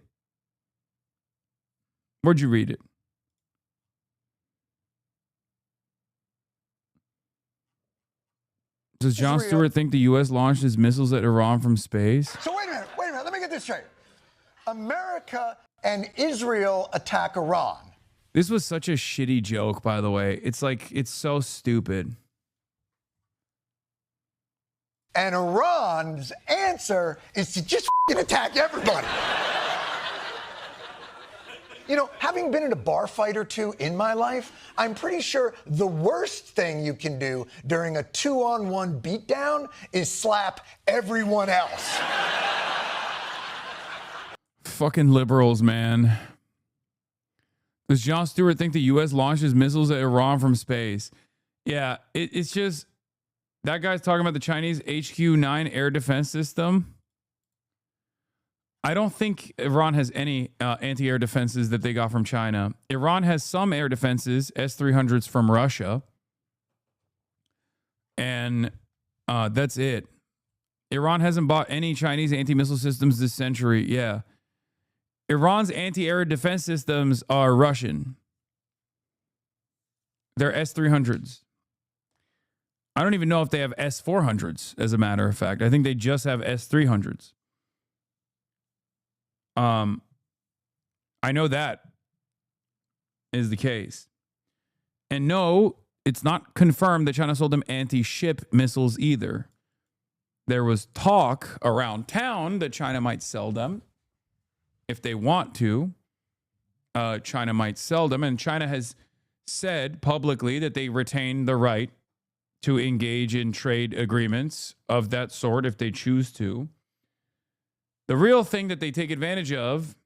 Where'd you read it? Does Jon Stewart think the U.S. launched his missiles at Iran from space? So wait a minute. Let me get this straight. America and Israel attack Iran. This was such a shitty joke, by the way. It's like, it's so stupid. And Iran's answer is to just attack everybody. You know, having been in a bar fight or two in my life, I'm pretty sure the worst thing you can do during a 2-on-1 beatdown is slap everyone else. Fucking liberals, man. Does Jon Stewart think the U.S. launches missiles at Iran from space? Yeah, it's just, that guy's talking about the Chinese HQ-9 air defense system. I don't think Iran has any anti-air defenses that they got from China. Iran has some air defenses, S-300s from Russia. And that's it. Iran hasn't bought any Chinese anti-missile systems this century. Yeah. Iran's anti-air defense systems are Russian. They're S-300s. I don't even know if they have S-400s, as a matter of fact. I think they just have S-300s. I know that is the case. And no, it's not confirmed that China sold them anti-ship missiles either. There was talk around town that China might sell them. If they want to, China might sell them. And China has said publicly that they retain the right to engage in trade agreements of that sort if they choose to. The real thing that they take advantage of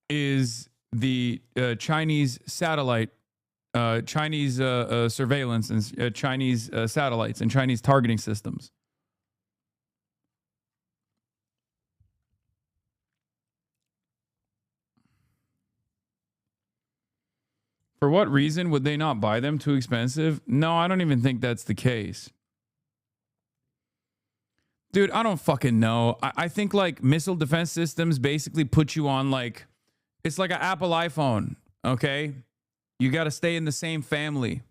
is the Chinese satellite, Chinese surveillance and Chinese satellites and Chinese targeting systems. For what reason would they not buy them? Too expensive? No, I don't even think that's the case. Dude, I don't fucking know. I think like missile defense systems basically put you on like, it's like an Apple iPhone, okay? You got to stay in the same family.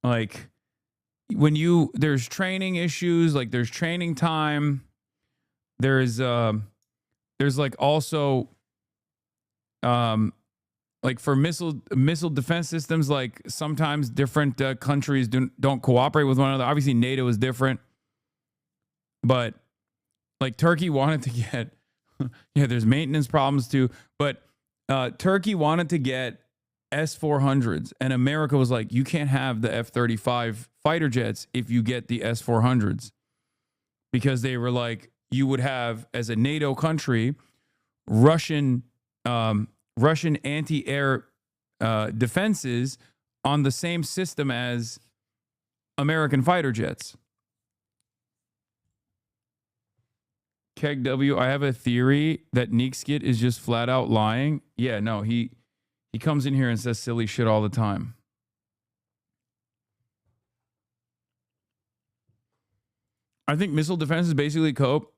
Like when there's training issues, like there's training time. There's like also, like for missile defense systems, like sometimes different countries don't cooperate with one another. Obviously NATO is different. But like Turkey wanted to get, yeah, there's maintenance problems too. But Turkey wanted to get S-400s. And America was like, you can't have the F-35 fighter jets if you get the S-400s. because they were like, you would have, as a NATO country, Russian anti-air defenses on the same system as American fighter jets. Keg W, I have a theory that Neekskit is just flat out lying. Yeah, no, he comes in here and says silly shit all the time. I think missile defense is basically cope.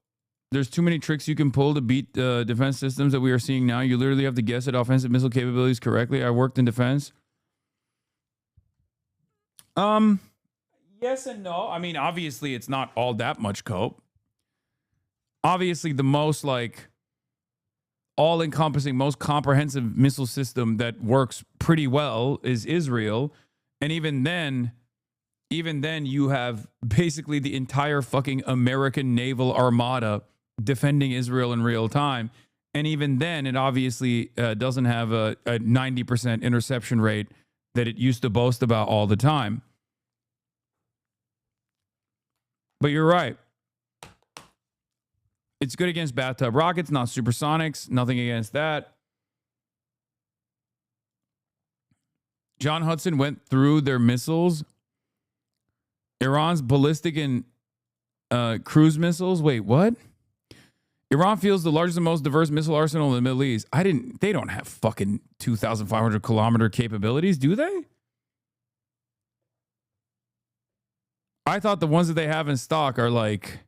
There's too many tricks you can pull to beat defense systems that we are seeing now. You literally have to guess at offensive missile capabilities correctly. I worked in defense. Yes and no. I mean, obviously, it's not all that much cope. Obviously, the most like all-encompassing, most comprehensive missile system that works pretty well is Israel. And even then you have basically the entire fucking American naval armada defending Israel in real time. And even then, it obviously doesn't have a 90% interception rate that it used to boast about all the time. But you're right. It's good against bathtub rockets, not supersonics. Nothing against that. John Hudson went through their missiles. Iran's ballistic and cruise missiles. Wait, what? Iran fields the largest and most diverse missile arsenal in the Middle East. They don't have fucking 2,500 kilometer capabilities, do they? I thought the ones that they have in stock are like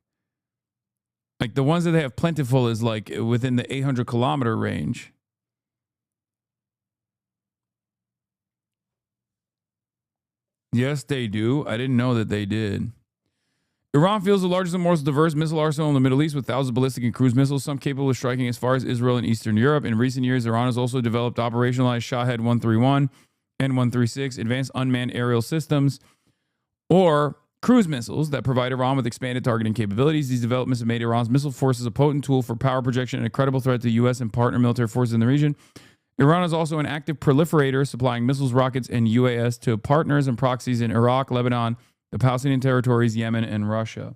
the ones that they have plentiful is like within the 800 kilometer range. Yes, they do. I didn't know that they did. Iran fields the largest and most diverse missile arsenal in the Middle East with thousands of ballistic and cruise missiles, some capable of striking as far as Israel and Eastern Europe. In recent years, Iran has also developed operationalized Shahed 131 and 136 advanced unmanned aerial systems, or cruise missiles that provide Iran with expanded targeting capabilities. These developments have made Iran's missile forces a potent tool for power projection and a credible threat to U.S. and partner military forces in the region. Iran is also an active proliferator, supplying missiles, rockets, and UAS to partners and proxies in Iraq, Lebanon, the Palestinian territories, Yemen, and Russia.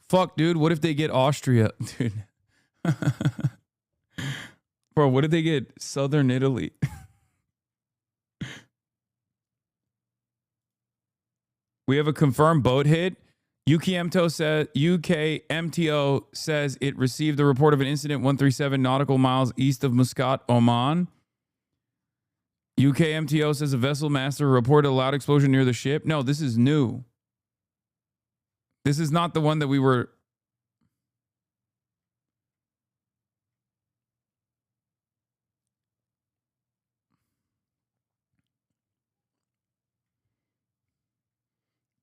Fuck, dude. What if they get Austria? Dude. Bro, what if they get southern Italy? We have a confirmed boat hit. UKMTO says it received the report of an incident 137 nautical miles east of Muscat, Oman. UKMTO says a vessel master reported a loud explosion near the ship. No, this is new. This is not the one that we were...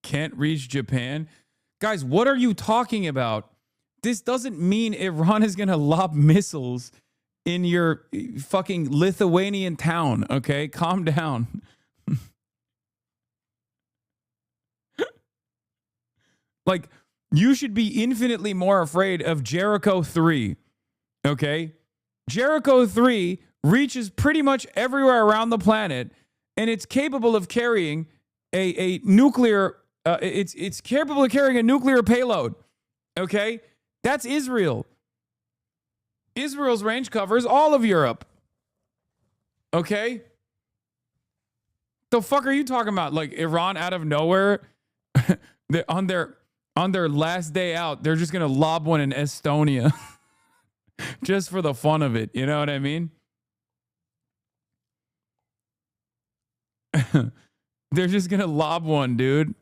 Can't reach Japan. Guys, what are you talking about? This doesn't mean Iran is going to lob missiles in your fucking Lithuanian town, okay? Calm down. Like, you should be infinitely more afraid of Jericho 3, okay? Jericho 3 reaches pretty much everywhere around the planet, and it's capable of carrying a nuclear... it's capable of carrying a nuclear payload. Okay? That's Israel. Israel's range covers all of Europe. Okay? The fuck are you talking about? Like Iran out of nowhere on their last day out, they're just going to lob one in Estonia just for the fun of it. You know what I mean? They're just going to lob one, dude.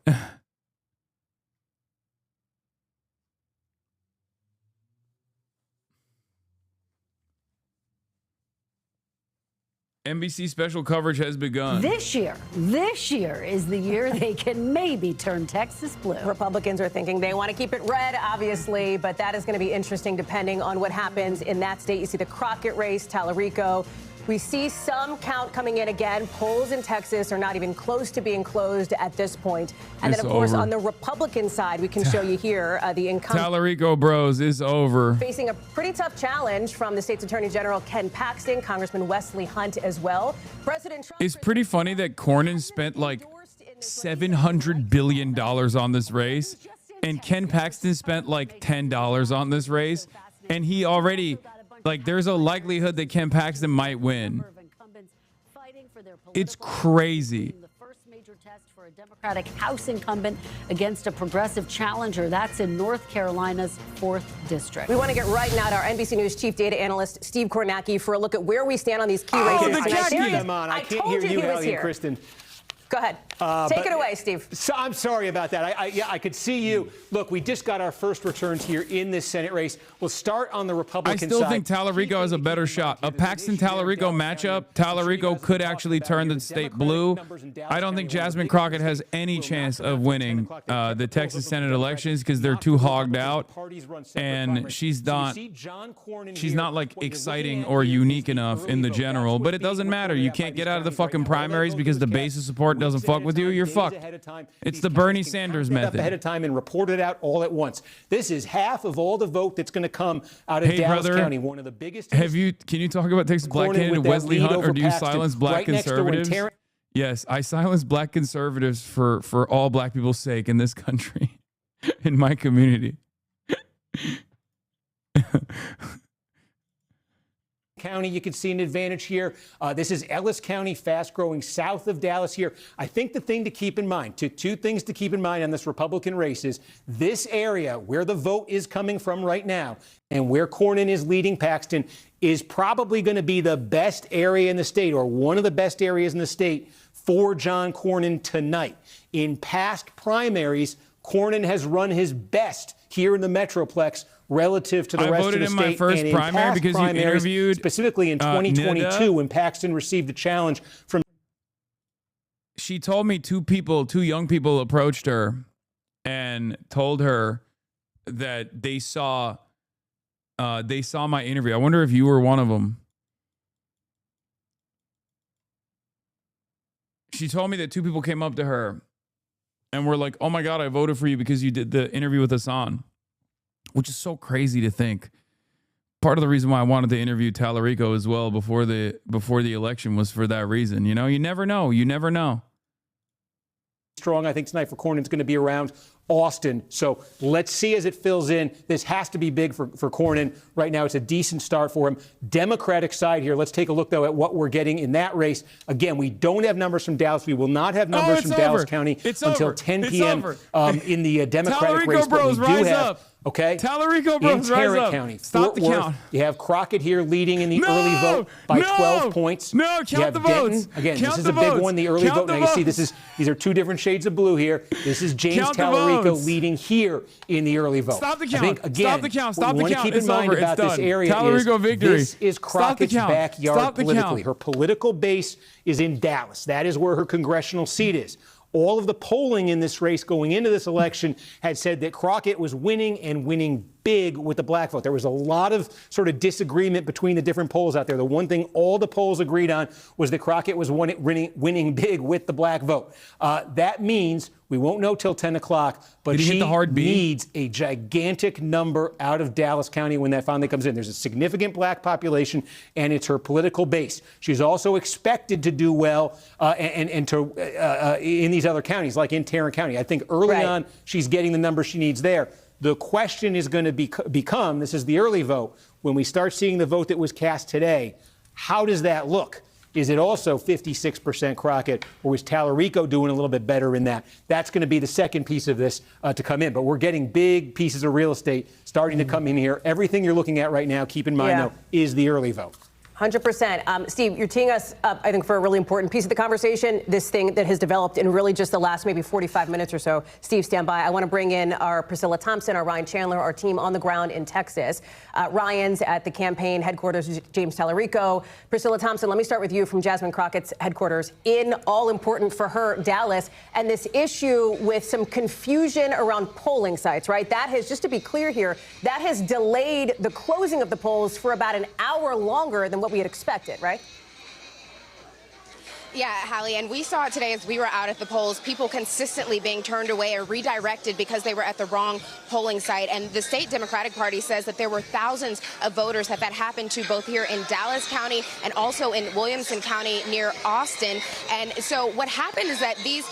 NBC special coverage has begun. This year is the year they can maybe turn Texas blue. Republicans are thinking they want to keep it red, obviously, but that is going to be interesting depending on what happens in that state. You see the Crockett race, Talarico. We see some count coming in again. Polls in Texas are not even close to being closed at this point. And then, of course, on the Republican side, we can show you here the incumbent. Talarico bros is over. Facing a pretty tough challenge from the state's Attorney General Ken Paxton, Congressman Wesley Hunt as well. President Trump. It's pretty funny that Cornyn spent like $700 billion on this race, and Ken Paxton spent like $10 on this race, and he already, like, there's a likelihood that Ken Paxton might win. It's crazy. For a Democratic House incumbent against a progressive challenger. That's in North Carolina's 4th district. We want to get right now to our NBC News chief data analyst, Steve Kornacki, for a look at where we stand on these key races. I can't hear you, Hallie and Kristen. Go ahead. Take it away, Steve. So, I'm sorry about that. I could see you. Look, we just got our first returns here in this Senate race. We'll start on the Republican side. I still think Talarico has a better shot. A Paxton-Talarico matchup, Talarico could actually turn the state blue. I don't think Jasmine Crockett has any chance of winning the Texas Senate elections because they're too hogged out, and she's not like exciting or unique enough in the general. But it doesn't matter. You can't get out of the fucking primaries because the base of support doesn't fuck with you. You're fucked. It's the Bernie Sanders method. Ahead of time and report it out all at once. This is half of all the vote that's going to come out of Dallas County, one of the biggest. Can you talk about Texas black candidate Wesley Hunt, or do you silence black conservatives? Yes, I silence black conservatives for all black people's sake in this country, in my community. County, you can see an advantage here. This is Ellis County, fast growing south of Dallas here. I think the thing to keep in mind, two things to keep in mind on this Republican race is this area where the vote is coming from right now and where Cornyn is leading Paxton is probably going to be the best area in the state, or one of the best areas in the state for John Cornyn tonight. In past primaries, Cornyn has run his best here in the Metroplex relative to the rest of the state. I voted in my first primary because you interviewed specifically in 2022 NIDA, when Paxton received a challenge from. She told me two young people approached her and told her that they saw my interview. I wonder if you were one of them. She told me that two people came up to her and were like, "Oh my God, I voted for you because you did the interview with Hasan," which is so crazy to think. Part of the reason why I wanted to interview Talarico as well before the election was for that reason. You know, you never know. You never know. Strong, I think tonight for Cornyn's going to be around Austin. So let's see as it fills in. This has to be big for Cornyn. Right now, it's a decent start for him. Democratic side here. Let's take a look, though, at what we're getting in that race. Again, we don't have numbers from Dallas. We will not have numbers from Dallas County until 10 p.m. In the Democratic race. But we do have. Okay. Talarico Bros, rise up. County, Stop the count. You have Crockett here leading in the early vote by 12 points. No, count the votes. Again, this is a big one, the early vote. Now you see these are two different shades of blue here. This is James Talarico leading here in the early vote. Stop the count. I think, again, Stop the count. Stop the count. Keep in mind about this area Talarico victory. This is Crockett's backyard politically. Her political base is in Dallas. That is where her congressional seat is. All of the polling in this race going into this election had said that Crockett was winning and winning big with the black vote. There was a lot of sort of disagreement between the different polls out there. The one thing all the polls agreed on was that Crockett was winning big with the black vote. That means we won't know till 10 o'clock, but she needs a gigantic number out of Dallas County when that finally comes in. There's a significant black population, and it's her political base. She's also expected to do well in these other counties, like in Tarrant County. I think early on, she's getting the number she needs there. The question is going to become, this is the early vote, when we start seeing the vote that was cast today, how does that look? Is it also 56% Crockett, or is Talarico doing a little bit better in that? That's going to be the second piece of this to come in. But we're getting big pieces of real estate starting to come in here. Everything you're looking at right now, keep in mind, though, is the early vote. 100%. Steve, you're teeing us up, I think, for a really important piece of the conversation, this thing that has developed in really just the last maybe 45 minutes or so. Steve, stand by. I want to bring in our Priscilla Thompson, our Ryan Chandler, our team on the ground in Texas. Ryan's at the campaign headquarters, James Talarico. Priscilla Thompson, let me start with you from Jasmine Crockett's headquarters in all important for her, Dallas, and this issue with some confusion around polling sites, right? That has, just to be clear here, that has delayed the closing of the polls for about an hour longer than what we had expected, right? Yeah, Hallie, and we saw it today as we were out at the polls, people consistently being turned away or redirected because they were at the wrong polling site. And the state Democratic Party says that there were thousands of voters that happened to both here in Dallas County and also in Williamson County near Austin. And so what happened is that these,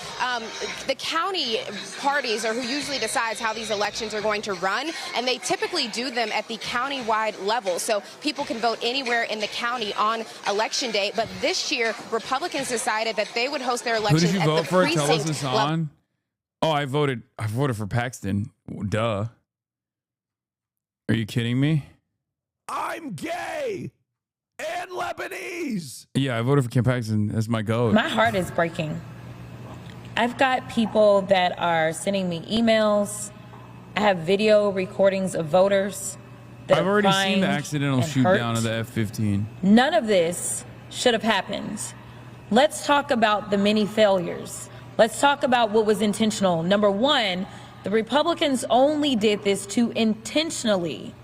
the county parties are who usually decides how these elections are going to run, and they typically do them at the county-wide level. So people can vote anywhere in the county on election day. But this year, Republicans decided that they would host their elections Who did you at vote the for? Tell us, precinct Hasan. level. Oh, I voted for Paxton. Duh. Are you kidding me? I'm gay and Lebanese. Yeah, I voted for Kim Paxton. That's my goat. My heart is breaking. I've got people that are sending me emails. I have video recordings of voters that I've are already crying seen the accidental and shoot hurt. down of the F-15. None of this should have happened. Let's talk about the many failures. Let's talk about what was intentional. Number one, the Republicans only did this to intentionally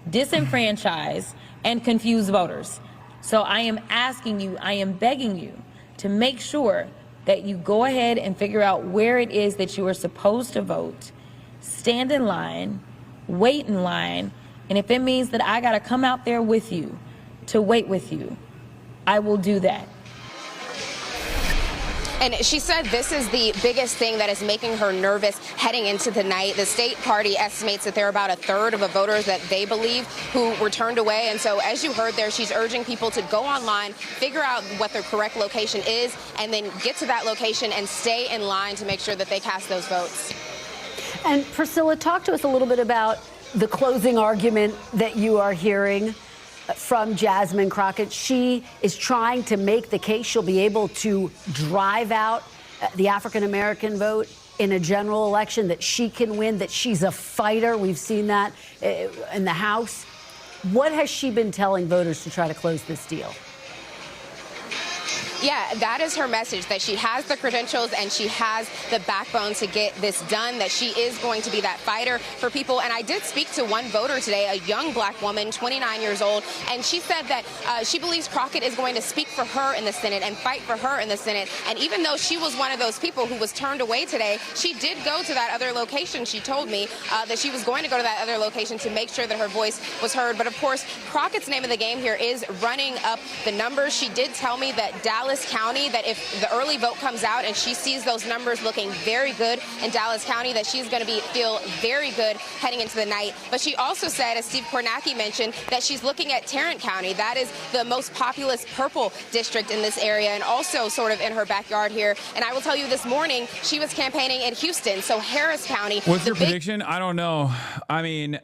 disenfranchise and confuse voters. So I am asking you, I am begging you to make sure that you go ahead and figure out where it is that you are supposed to vote, stand in line, wait in line, and if it means that I gotta come out there with you to wait with you, I will do that. And she said this is the biggest thing that is making her nervous heading into the night. The state party estimates that there are about a third of the voters that they believe who were turned away. And so as you heard there, she's urging people to go online, figure out what their correct location is, and then get to that location and stay in line to make sure that they cast those votes. And Priscilla, talk to us a little bit about the closing argument that you are hearing from Jasmine Crockett. She is trying to make the case she'll be able to drive out the African-American vote in a general election, that she can win, that she's a fighter. We've seen that in the House. What has she been telling voters to try to close this deal? Yeah, that is her message, that she has the credentials and she has the backbone to get this done, that she is going to be that fighter for people. And I did speak to one voter today, a young black woman, 29 years old, and she said that she believes Crockett is going to speak for her in the Senate and fight for her in the Senate. And even though she was one of those people who was turned away today, she did go to that other location. She told me that she was going to go to that other location to make sure that her voice was heard. But of course, Crockett's name of the game here is running up the numbers. She did tell me that Dallas County, that if the early vote comes out and she sees those numbers looking very good in Dallas County, that she's going to feel very good heading into the night. But she also said, as Steve Kornacki mentioned, that she's looking at Tarrant County. That is the most populous purple district in this area and also sort of in her backyard here. And I will tell you, this morning she was campaigning in Houston, so Harris County. What's your prediction? I don't know. I mean,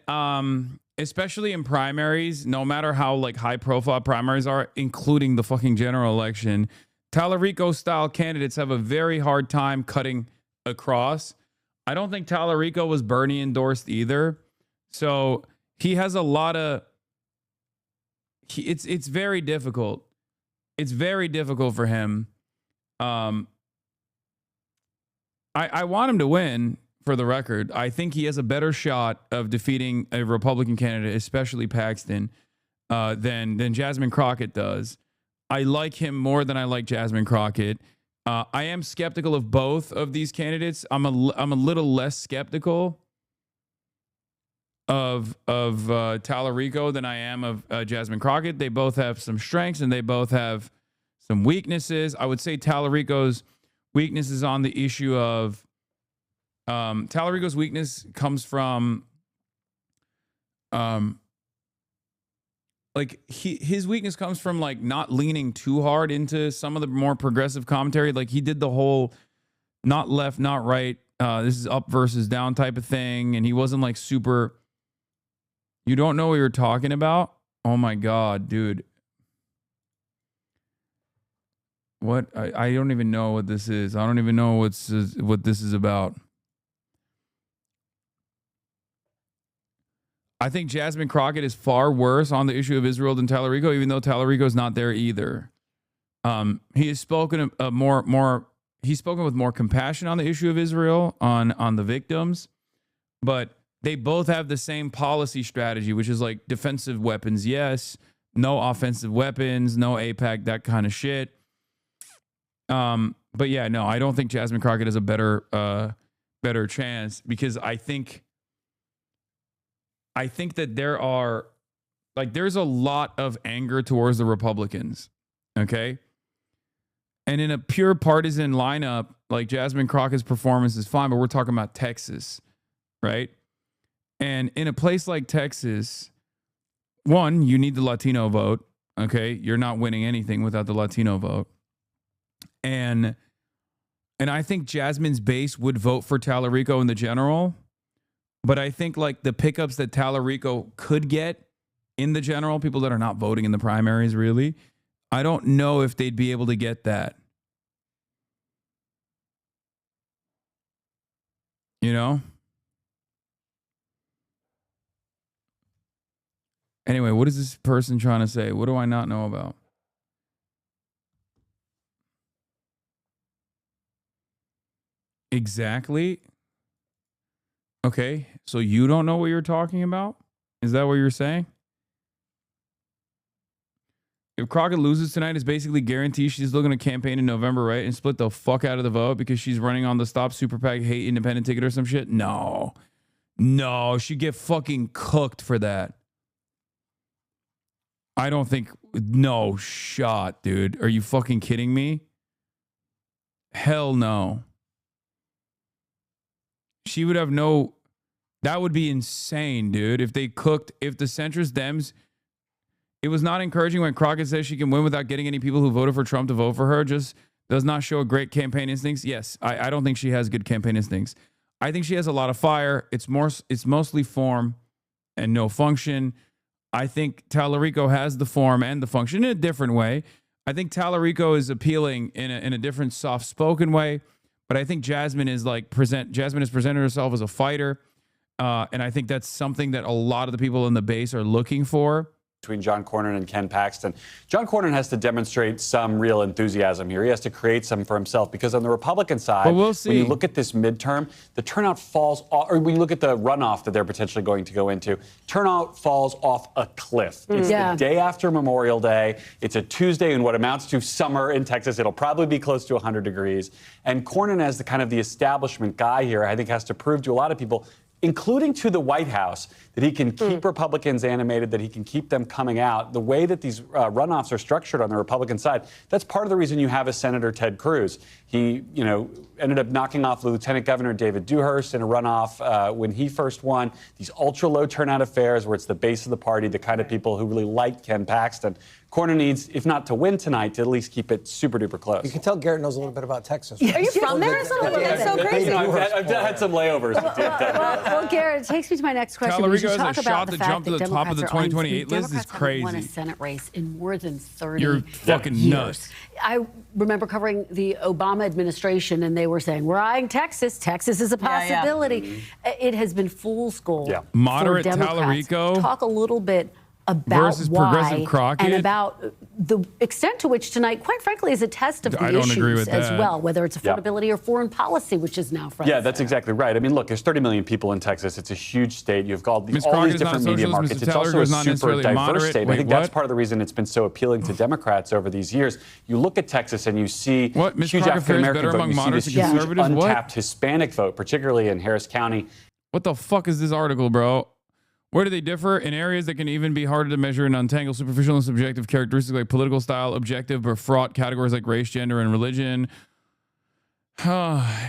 especially in primaries, no matter how like high profile primaries are, including the fucking general election, Talarico style candidates have a very hard time cutting across. I don't think Talarico was Bernie endorsed either. So he has a lot of, it's very difficult. It's very difficult for him. I want him to win, for the record. I think he has a better shot of defeating a Republican candidate, especially Paxton, than Jasmine Crockett does. I like him more than I like Jasmine Crockett. I am skeptical of both of these candidates. I'm a little less skeptical of Talarico than I am of Jasmine Crockett. They both have some strengths and they both have some weaknesses. I would say Talarico's weakness is on the issue of Talarico's weakness comes from like his weakness comes from like not leaning too hard into some of the more progressive commentary. Like he did the whole not left, not right. This is up versus down type of thing. And he wasn't like super, you don't know what you're talking about. Oh my God, dude. What? I don't even know what this is. I don't even know what this is about. I think Jasmine Crockett is far worse on the issue of Israel than Talarico, even though Talarico's not there either. He has spoken he's spoken with more compassion on the issue of Israel, on the victims, but they both have the same policy strategy, which is like defensive weapons, yes, no offensive weapons, no APAC, that kind of shit. But yeah, no, I don't think Jasmine Crockett has a better chance, because I think that there's a lot of anger towards the Republicans. Okay. And in a pure partisan lineup, like Jasmine Crockett's performance is fine, but we're talking about Texas, right? And in a place like Texas, one, you need the Latino vote. Okay. You're not winning anything without the Latino vote. And I think Jasmine's base would vote for Talarico in the general. But I think like the pickups that Talarico could get in the general, people that are not voting in the primaries, really, I don't know if they'd be able to get that. You know? Anyway, what is this person trying to say? What do I not know about? Exactly. Okay, so you don't know what you're talking about? Is that what you're saying? If Crockett loses tonight, it's basically guaranteed she's looking to campaign in November, right? And split the fuck out of the vote because she's running on the Stop Super PAC Hate Independent ticket or some shit? No. No, she'd get fucking cooked for that. I don't think... No shot, dude. Are you fucking kidding me? Hell no. She would have no... That would be insane, dude. If they cooked... If the centrist Dems... It was not encouraging when Crockett says she can win without getting any people who voted for Trump to vote for her. Just does not show a great campaign instincts. Yes, I don't think she has good campaign instincts. I think she has a lot of fire. It's mostly form and no function. I think Talarico has the form and the function in a different way. I think Talarico is appealing in a different soft-spoken way. But I think Jasmine has presented herself as a fighter. And I think that's something that a lot of the people in the base are looking for. Between John Cornyn and Ken Paxton. John Cornyn has to demonstrate some real enthusiasm here. He has to create some for himself, because on the Republican side, when you look at this midterm, the turnout falls off, or when you look at the runoff that they're potentially going to go into, turnout falls off a cliff. It's the day after Memorial Day. It's a Tuesday in what amounts to summer in Texas. It'll probably be close to 100 degrees. And Cornyn, as the kind of the establishment guy here, I think has to prove to a lot of people, including to the White House, that he can keep Republicans animated, that he can keep them coming out. The way that these runoffs are structured on the Republican side, that's part of the reason you have a Senator Ted Cruz. He, ended up knocking off Lieutenant Governor David Dewhurst in a runoff when he first won. These ultra-low turnout affairs where it's the base of the party, the kind of people who really like Ken Paxton. Cornyn needs, if not to win tonight, to at least keep it super-duper close. You can tell Garrett knows a little bit about Texas. Are you from there? That's so crazy. I've had some layovers. Well, Garrett, it takes me to my next question. Talarico has a shot to jump to the top of the 2028 list. Is crazy. Won a Senate race in more than 30 You're fucking years. nuts. I remember covering the Obama administration, and they were saying, we're eyeing Texas. Texas is a possibility. It has been fool's gold. Moderate for Democrats. Talarico Talk a little bit about versus progressive Crockett, and about the extent to which tonight, quite frankly, is a test of the issues as well, whether it's affordability or foreign policy, which is now front. Yeah, that's exactly right. I mean, look, there's 30 million people in Texas. It's a huge state. You've got all these different media markets. It's also a super diverse state. I think that's part of the reason it's been so appealing to Democrats over these years. You look at Texas and you see huge African-American vote. You see this huge untapped Hispanic vote, particularly in Harris County. What the fuck is this article, bro? Where do they differ? In areas that can even be harder to measure and untangle superficial and subjective characteristics like political style, objective but fraught categories like race, gender, and religion. By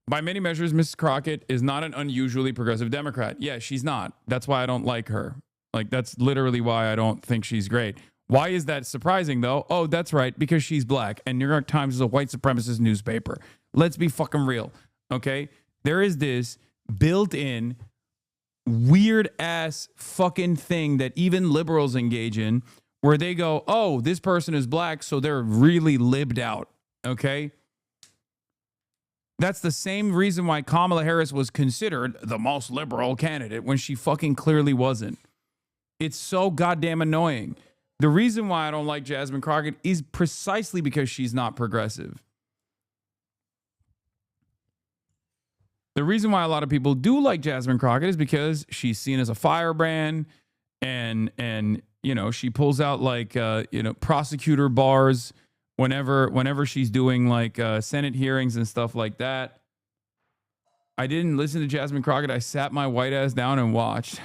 many measures, Mrs. Crockett is not an unusually progressive Democrat. Yeah, she's not. That's why I don't like her. Like, that's literally why I don't think she's great. Why is that surprising, though? Oh, that's right, because she's black, and New York Times is a white supremacist newspaper. Let's be fucking real, okay? There is this built-in weird ass fucking thing that even liberals engage in, where they go, oh, this person is black, so they're really libbed out. Okay. That's the same reason why Kamala Harris was considered the most liberal candidate when she fucking clearly wasn't. It's so goddamn annoying. The reason why I don't like Jasmine Crockett is precisely because she's not progressive. The reason why a lot of people do like Jasmine Crockett is because she's seen as a firebrand, and she pulls out like prosecutor bars whenever she's doing like Senate hearings and stuff like that. I didn't listen to Jasmine Crockett. I sat my white ass down and watched.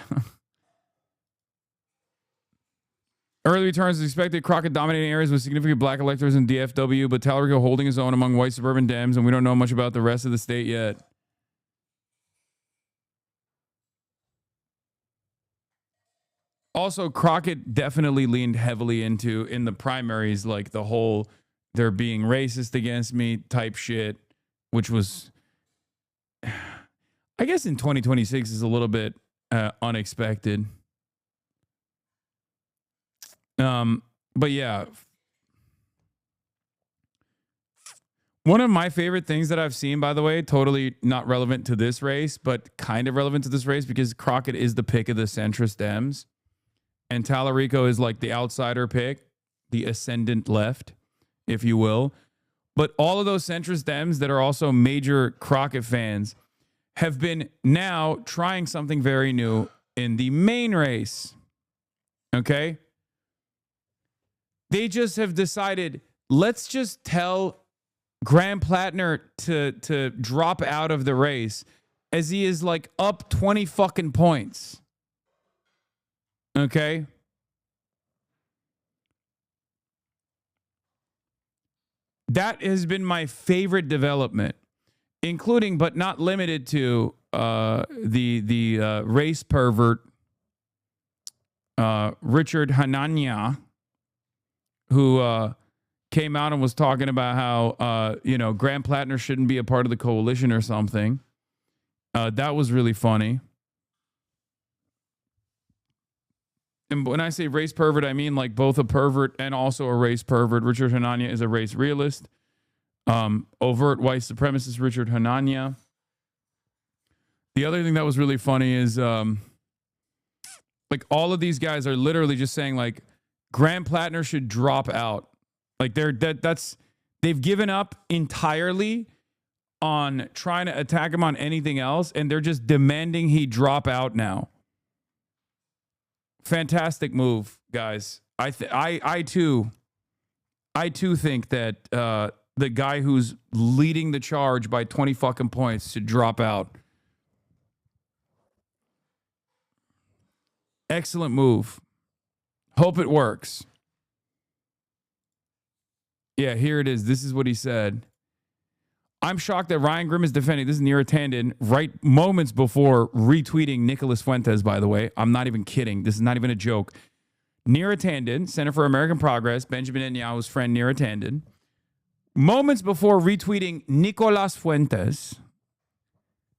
Early returns as expected. Crockett dominating areas with significant black electors in DFW, but Talarico holding his own among white suburban Dems, and we don't know much about the rest of the state yet. Also, Crockett definitely leaned heavily into, in the primaries, like the whole they're being racist against me type shit, which was, I guess in 2026 is a little bit unexpected. But yeah, one of my favorite things that I've seen, by the way, totally not relevant to this race, but kind of relevant to this race because Crockett is the pick of the centrist Dems. And Talarico is like the outsider pick, the ascendant left, if you will. But all of those centrist Dems that are also major Crockett fans have been now trying something very new in the main race. Okay? They just have decided, let's just tell Graham Plattner to drop out of the race as he is like up 20 fucking points. Okay. That has been my favorite development, including but not limited to the race pervert Richard Hanania, who came out and was talking about how Graham Plattner shouldn't be a part of the coalition or something. That was really funny. And when I say race pervert, I mean like both a pervert and also a race pervert. Richard Hanania is a race realist. Overt white supremacist Richard Hanania. The other thing that was really funny is like all of these guys are literally just saying like Graham Plattner should drop out. Like they've given up entirely on trying to attack him on anything else, and they're just demanding he drop out now. Fantastic move, guys. I too think that the guy who's leading the charge by 20 fucking points should drop out. Excellent move. Hope it works. Yeah, here it is. This is what he said. I'm shocked that Ryan Grimm is defending. This is Neera Tanden, right moments before retweeting Nicholas Fuentes, by the way. I'm not even kidding. This is not even a joke. Neera Tanden, Center for American Progress, Benjamin Netanyahu's friend Neera Tanden, moments before retweeting Nicolas Fuentes,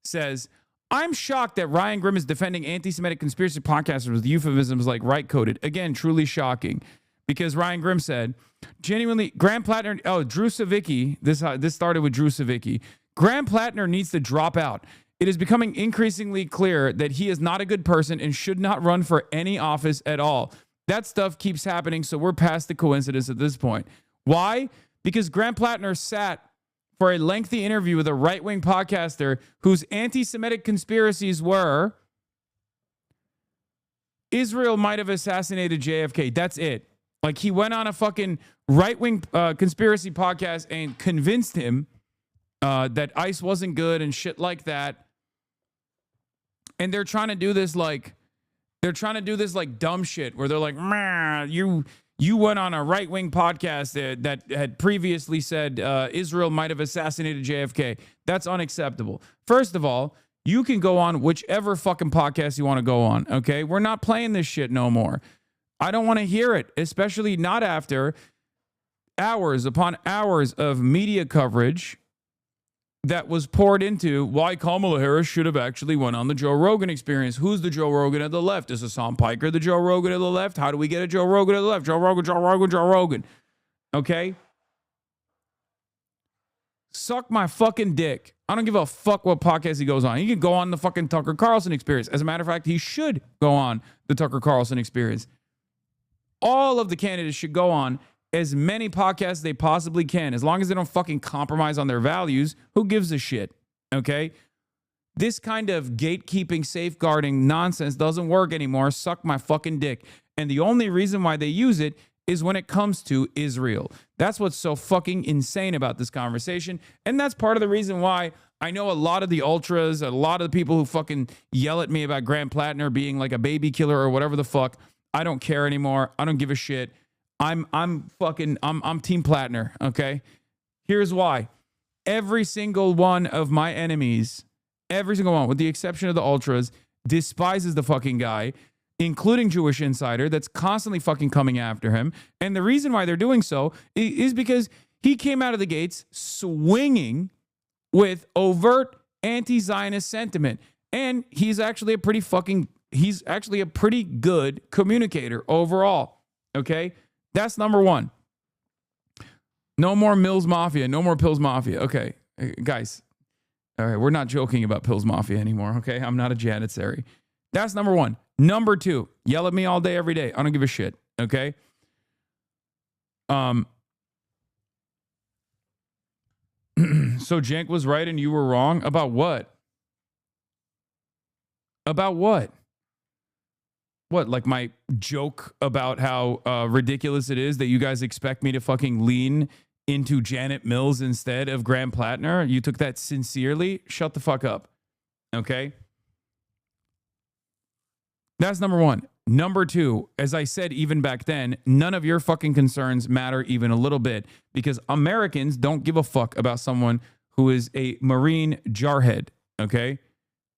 says, I'm shocked that Ryan Grimm is defending anti-Semitic conspiracy podcasters with euphemisms like right-coded. Again, truly shocking. Because Ryan Grimm said, genuinely, Graham Plattner, Drew Savicki, this started with Drew Savicki. Graham Plattner needs to drop out. It is becoming increasingly clear that he is not a good person and should not run for any office at all. That stuff keeps happening, so we're past the coincidence at this point. Why? Because Graham Plattner sat for a lengthy interview with a right-wing podcaster whose anti-Semitic conspiracies were Israel might have assassinated JFK. That's it. Like, he went on a fucking right-wing conspiracy podcast and convinced him that ICE wasn't good and shit like that. And they're trying to do this like dumb shit where they're like, you went on a right-wing podcast that had previously said Israel might have assassinated JFK. That's unacceptable. First of all, you can go on whichever fucking podcast you want to go on, okay? We're not playing this shit no more. I don't want to hear it, especially not after hours upon hours of media coverage that was poured into why Kamala Harris should have actually went on the Joe Rogan Experience. Who's the Joe Rogan of the left? Is Hassan Piker the Joe Rogan of the left? How do we get a Joe Rogan of the left? Joe Rogan, Joe Rogan, Joe Rogan. Okay? Suck my fucking dick. I don't give a fuck what podcast he goes on. He can go on the fucking Tucker Carlson Experience. As a matter of fact, he should go on the Tucker Carlson Experience. All of the candidates should go on as many podcasts as they possibly can. As long as they don't fucking compromise on their values, who gives a shit? Okay? This kind of gatekeeping, safeguarding nonsense doesn't work anymore. Suck my fucking dick. And the only reason why they use it is when it comes to Israel. That's what's so fucking insane about this conversation. And that's part of the reason why I know a lot of the ultras, a lot of the people who fucking yell at me about Graham Plattner being like a baby killer or whatever the fuck. I don't care anymore. I don't give a shit. I'm Team Plattner, okay? Here's why. Every single one of my enemies, every single one, with the exception of the ultras, despises the fucking guy, including Jewish Insider, that's constantly fucking coming after him. And the reason why they're doing so is because he came out of the gates swinging with overt anti-Zionist sentiment. And he's actually a pretty good communicator overall. Okay? That's number one. No more Mills Mafia. No more Pills Mafia. Okay. Guys. All right. We're not joking about Pills Mafia anymore. Okay. I'm not a janissary. That's number one. Number two, yell at me all day, every day. I don't give a shit. Okay. So Cenk was right and you were wrong about what? About what? What, like my joke about how ridiculous it is that you guys expect me to fucking lean into Janet Mills instead of Graham Plattner? You took that sincerely? Shut the fuck up. Okay? That's number one. Number two, as I said even back then, none of your fucking concerns matter even a little bit because Americans don't give a fuck about someone who is a Marine jarhead. Okay?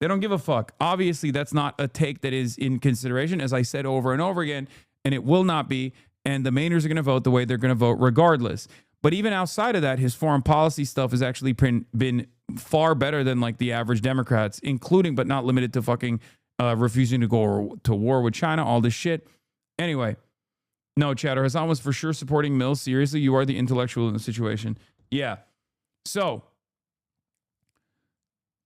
They don't give a fuck. Obviously, that's not a take that is in consideration, as I said over and over again, and it will not be. And the Mainers are going to vote the way they're going to vote regardless. But even outside of that, his foreign policy stuff has actually been far better than like the average Democrats, including but not limited to fucking refusing to go to war with China, all this shit. Anyway, no, Chatter, Hasan was for sure supporting Mills. Seriously, you are the intellectual in the situation. Yeah. So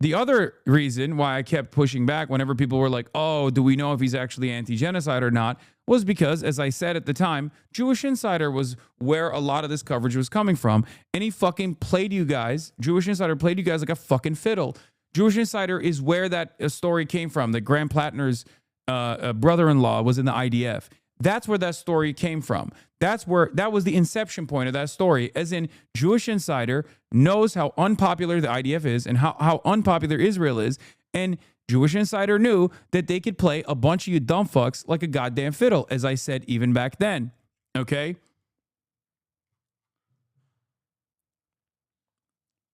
the other reason why I kept pushing back whenever people were like, oh, do we know if he's actually anti-genocide or not, was because, as I said at the time, Jewish Insider was where a lot of this coverage was coming from. And he fucking played you guys. Jewish Insider played you guys like a fucking fiddle. Jewish Insider is where that story came from, that Graham Plattner's brother-in-law was in the IDF. That's where that story came from. That was the inception point of that story, as in Jewish Insider knows how unpopular the IDF is and how unpopular Israel is. And Jewish Insider knew that they could play a bunch of you dumb fucks like a goddamn fiddle, as I said even back then. Okay?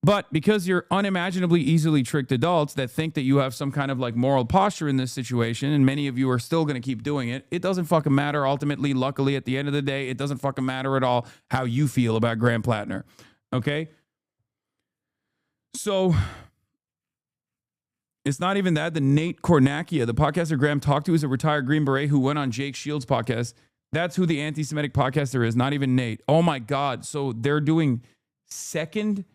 But because you're unimaginably easily tricked adults that think that you have some kind of like moral posture in this situation, and many of you are still going to keep doing it, it doesn't fucking matter. Ultimately, luckily, at the end of the day, it doesn't fucking matter at all how you feel about Graham Plattner. Okay? So it's not even that. The Nate Kornakia, the podcaster Graham talked to, is a retired Green Beret who went on Jake Shields' podcast. That's who the anti-Semitic podcaster is, not even Nate. Oh my God. So they're doing secondary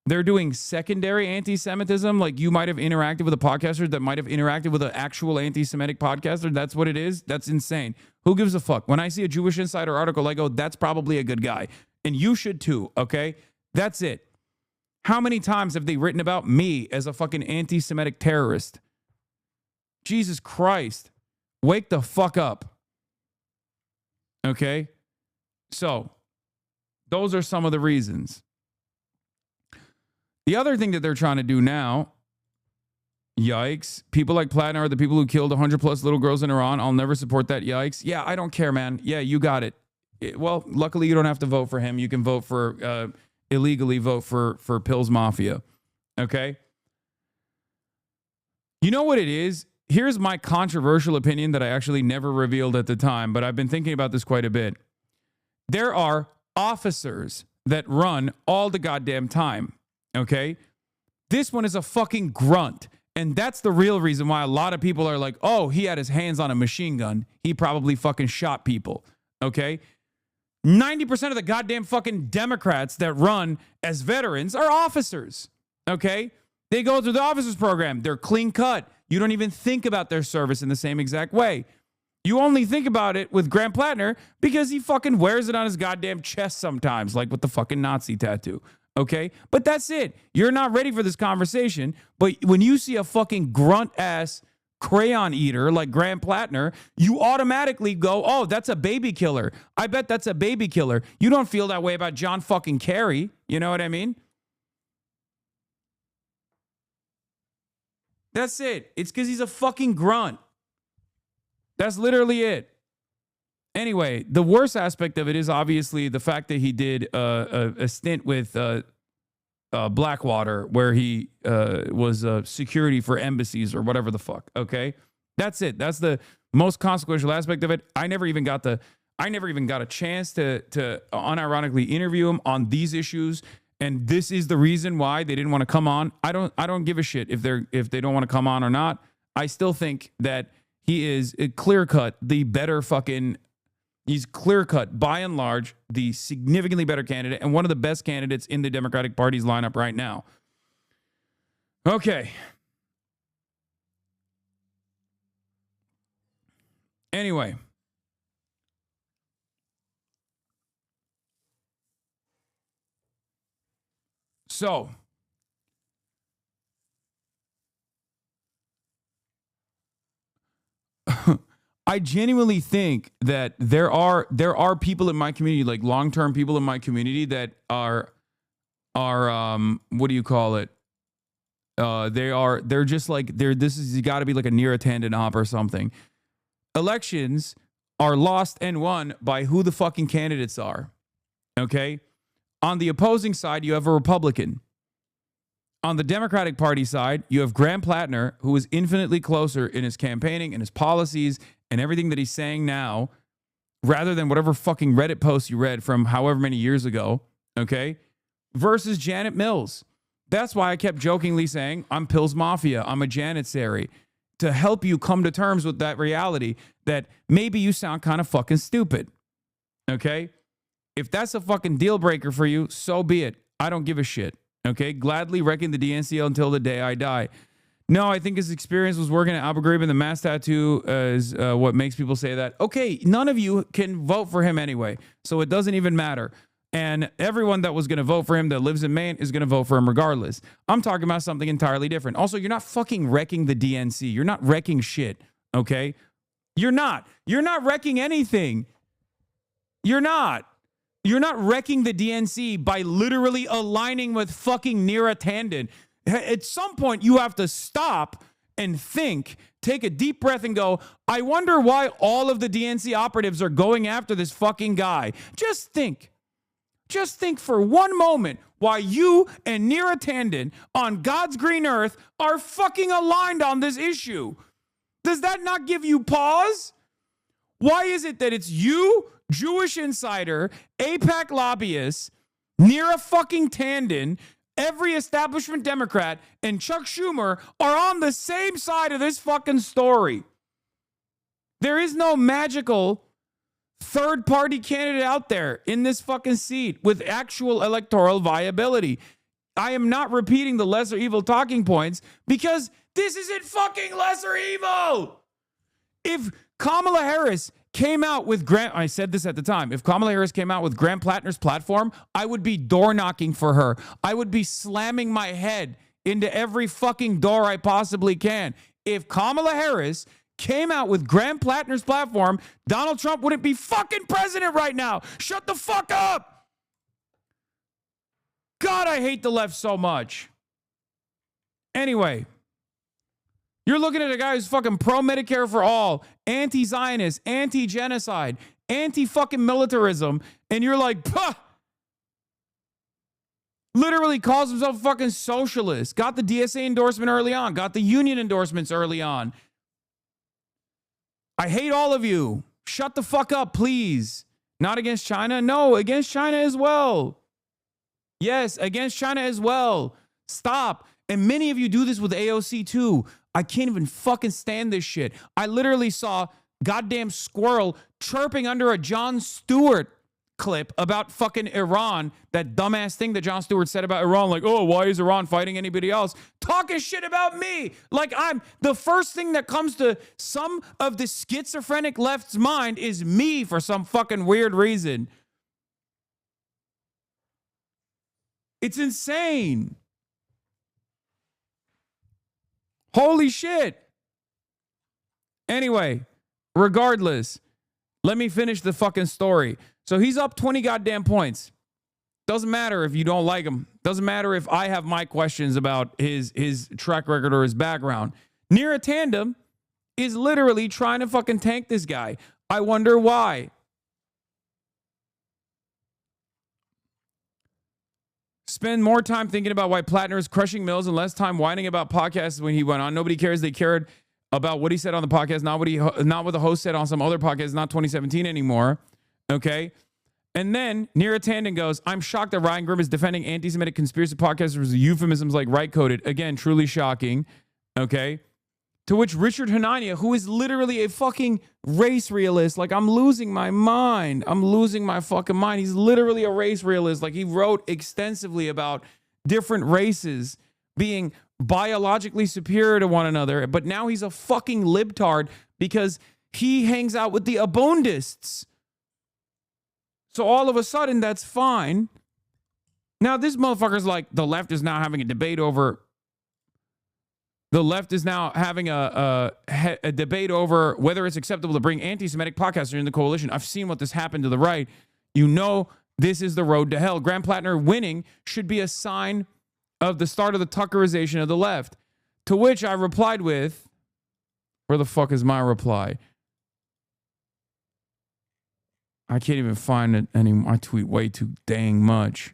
anti-Semitism. Like you might have interacted with a podcaster that might have interacted with an actual anti-Semitic podcaster. That's what it is. That's insane. Who gives a fuck? When I see a Jewish Insider article, I go, that's probably a good guy. And you should too, okay? That's it. How many times have they written about me as a fucking anti-Semitic terrorist? Jesus Christ. Wake the fuck up. Okay? So, those are some of the reasons. The other thing that they're trying to do now, yikes, people like Plattner are the people who killed 100 plus little girls in Iran. I'll never support that, yikes. Yeah, I don't care, man. Yeah, you got it. Well, luckily you don't have to vote for him. You can vote for, illegally vote for Pills Mafia. Okay? You know what it is? Here's my controversial opinion that I actually never revealed at the time, but I've been thinking about this quite a bit. There are officers that run all the goddamn time. Okay? This one is a fucking grunt. And that's the real reason why a lot of people are like, oh, he had his hands on a machine gun. He probably fucking shot people. Okay? 90% of the goddamn fucking Democrats that run as veterans are officers. Okay? They go through the officers program. They're clean cut. You don't even think about their service in the same exact way. You only think about it with Graham Plattner because he fucking wears it on his goddamn chest sometimes, like with the fucking Nazi tattoo. Okay? But that's it. You're not ready for this conversation. But when you see a fucking grunt ass crayon eater like Graham Plattner, you automatically go, oh, that's a baby killer. I bet that's a baby killer. You don't feel that way about John fucking Kerry. You know what I mean? That's it. It's because he's a fucking grunt. That's literally it. Anyway, the worst aspect of it is obviously the fact that he did a stint with Blackwater, where he was security for embassies or whatever the fuck. Okay, that's it. That's the most consequential aspect of it. I never even got a chance to unironically interview him on these issues, and this is the reason why they didn't want to come on. I don't give a shit if they don't want to come on or not. I still think that he is clear cut the better fucking. He's clear-cut, by and large, the significantly better candidate and one of the best candidates in the Democratic Party's lineup right now. Okay. Anyway. So. I genuinely think that there are people in my community, like long-term people in my community, that are what do you call it? They're just like this is got to be like a near attendant op or something. Elections are lost and won by who the fucking candidates are. Okay? On the opposing side, you have a Republican. On the Democratic Party side, you have Graham Plattner, who is infinitely closer in his campaigning and his policies and everything that he's saying now, rather than whatever fucking Reddit post you read from however many years ago, okay, versus Janet Mills. That's why I kept jokingly saying, I'm Pill's Mafia, I'm a Janitsary, to help you come to terms with that reality that maybe you sound kind of fucking stupid, okay? If that's a fucking deal breaker for you, so be it. I don't give a shit. Okay, gladly wrecking the DNC until the day I die. No, I think his experience was working at Abu Ghraib and the mass tattoo is what makes people say that. Okay, none of you can vote for him anyway, so it doesn't even matter. And everyone that was going to vote for him that lives in Maine is going to vote for him regardless. I'm talking about something entirely different. Also, you're not fucking wrecking the DNC. You're not wrecking shit, okay? You're not. You're not wrecking anything. You're not. You're not wrecking the DNC by literally aligning with fucking Neera Tanden. At some point, you have to stop and think, take a deep breath and go, I wonder why all of the DNC operatives are going after this fucking guy. Just think. Just think for one moment why you and Neera Tanden on God's green earth are fucking aligned on this issue. Does that not give you pause? Why is it that it's you, Jewish insider, AIPAC lobbyists, Neera fucking Tanden, every establishment Democrat, and Chuck Schumer are on the same side of this fucking story? There is no magical third-party candidate out there in this fucking seat with actual electoral viability. I am not repeating the lesser evil talking points because this isn't fucking lesser evil. If Kamala Harris came out with I said this at the time, if Kamala Harris came out with Graham Plattner's platform, I would be door knocking for her. I would be slamming my head into every fucking door I possibly can. If Kamala Harris came out with Graham Plattner's platform, Donald Trump wouldn't be fucking president right now. Shut the fuck up. God, I hate the left so much. Anyway, you're looking at a guy who's fucking pro-Medicare for all, anti-Zionist, anti-genocide, anti-fucking militarism, and you're like, puh! Literally calls himself a fucking socialist. Got the DSA endorsement early on. Got the union endorsements early on. I hate all of you. Shut the fuck up, please. Not against China? No, against China as well. Yes, against China as well. Stop. And many of you do this with AOC too. I can't even fucking stand this shit. I literally saw goddamn Squirrel chirping under a Jon Stewart clip about fucking Iran, that dumbass thing that Jon Stewart said about Iran, like, oh, why is Iran fighting anybody else? Talking shit about me. Like, I'm the first thing that comes to some of the schizophrenic left's mind is me for some fucking weird reason. It's insane. Holy shit. Anyway, regardless, let me finish the fucking story. So he's up 20 goddamn points. Doesn't matter if you don't like him. Doesn't matter if I have my questions about his track record or his background. Near a Tandem is literally trying to fucking tank this guy. I wonder why. Spend more time thinking about why Plattner is crushing Mills and less time whining about podcasts when he went on. Nobody cares. They cared about what he said on the podcast, not what the host said on some other podcast, not 2017 anymore. Okay? And then Neera Tanden goes, I'm shocked that Ryan Grim is defending anti-Semitic conspiracy podcasters with euphemisms like right-coded. Again, truly shocking. Okay? To which Richard Hanania, who is literally a fucking race realist, like, I'm losing my mind. I'm losing my fucking mind. He's literally a race realist. Like, he wrote extensively about different races being biologically superior to one another, but now he's a fucking libtard because he hangs out with the abundists. So all of a sudden, that's fine. Now, this motherfucker's like, the left is now having a debate over... The left is now having a debate over whether it's acceptable to bring anti-Semitic podcasters in the coalition. I've seen what this happened to the right. You know this is the road to hell. Graham Plattner winning should be a sign of the start of the Tuckerization of the left. To which I replied with, where the fuck is my reply? I can't even find it anymore. I tweet way too dang much.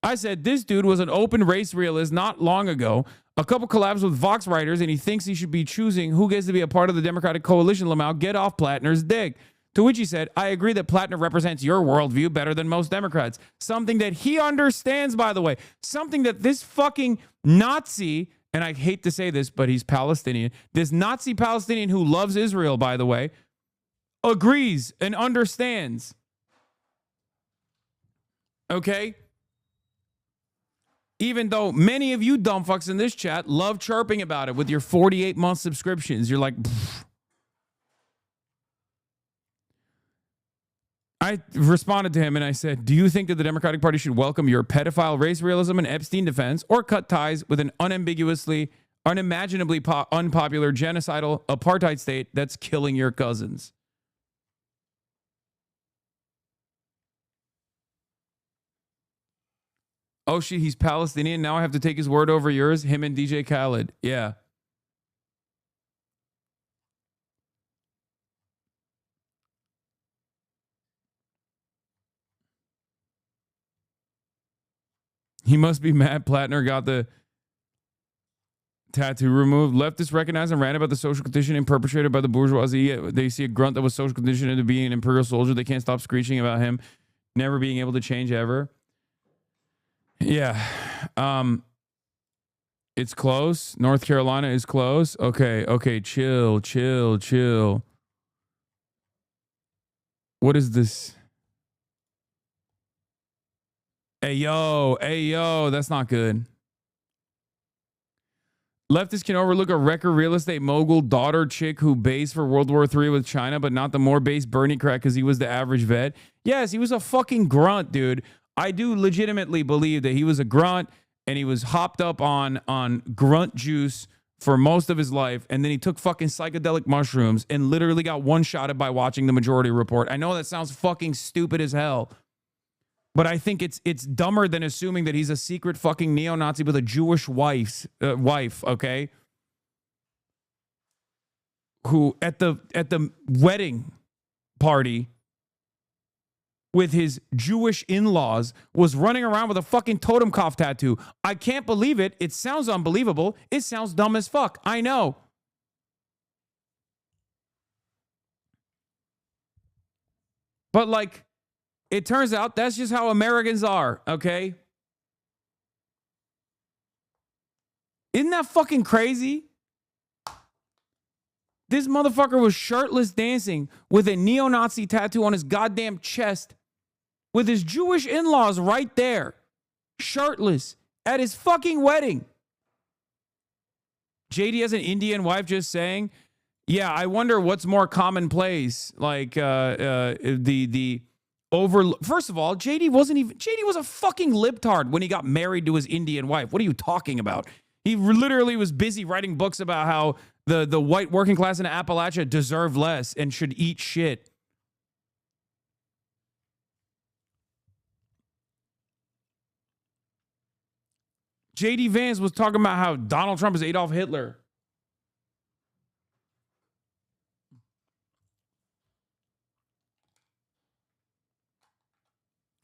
I said, this dude was an open race realist not long ago. A couple collabs with Vox writers, and he thinks he should be choosing who gets to be a part of the Democratic coalition. Lamau, get off Plattner's dick. To which he said, I agree that Plattner represents your worldview better than most Democrats. Something that he understands, by the way. Something that this fucking Nazi, and I hate to say this, but he's Palestinian. This Nazi Palestinian who loves Israel, by the way, agrees and understands. Okay? Even though many of you dumb fucks in this chat love chirping about it with your 48-month subscriptions. You're like, pfft. I responded to him and I said, do you think that the Democratic Party should welcome your pedophile race realism and Epstein defense or cut ties with an unimaginably unpopular genocidal apartheid state that's killing your cousins? Oh shit, he's Palestinian. Now I have to take his word over yours. Him and DJ Khaled. Yeah. He must be mad Plattner got the tattoo removed. Leftists recognize and ran about the social conditioning perpetrated by the bourgeoisie. They see a grunt that was social conditioned into being an imperial soldier. They can't stop screeching about him never being able to change ever. Yeah. It's close. North Carolina is close. Okay, chill. What is this? Hey yo, that's not good. Leftists can overlook a record real estate mogul daughter chick who based for World War III with China, but not the more based Bernie crack because he was the average vet. Yes, he was a fucking grunt, dude. I do legitimately believe that he was a grunt and he was hopped up on grunt juice for most of his life. And then he took fucking psychedelic mushrooms and literally got one-shotted by watching the Majority Report. I know that sounds fucking stupid as hell, but I think it's dumber than assuming that he's a secret fucking neo-Nazi with a Jewish wife, okay? Who at the wedding party with his Jewish in-laws was running around with a fucking Totenkopf tattoo. I can't believe it. It sounds unbelievable. It sounds dumb as fuck. I know. But like, it turns out that's just how Americans are, okay? Isn't that fucking crazy? This motherfucker was shirtless dancing with a neo-Nazi tattoo on his goddamn chest with his Jewish in-laws right there, shirtless, at his fucking wedding. JD has an Indian wife just saying, yeah, I wonder what's more commonplace. Like, first of all, JD was a fucking libtard when he got married to his Indian wife. What are you talking about? He literally was busy writing books about how the white working class in Appalachia deserve less and should eat shit. J.D. Vance was talking about how Donald Trump is Adolf Hitler.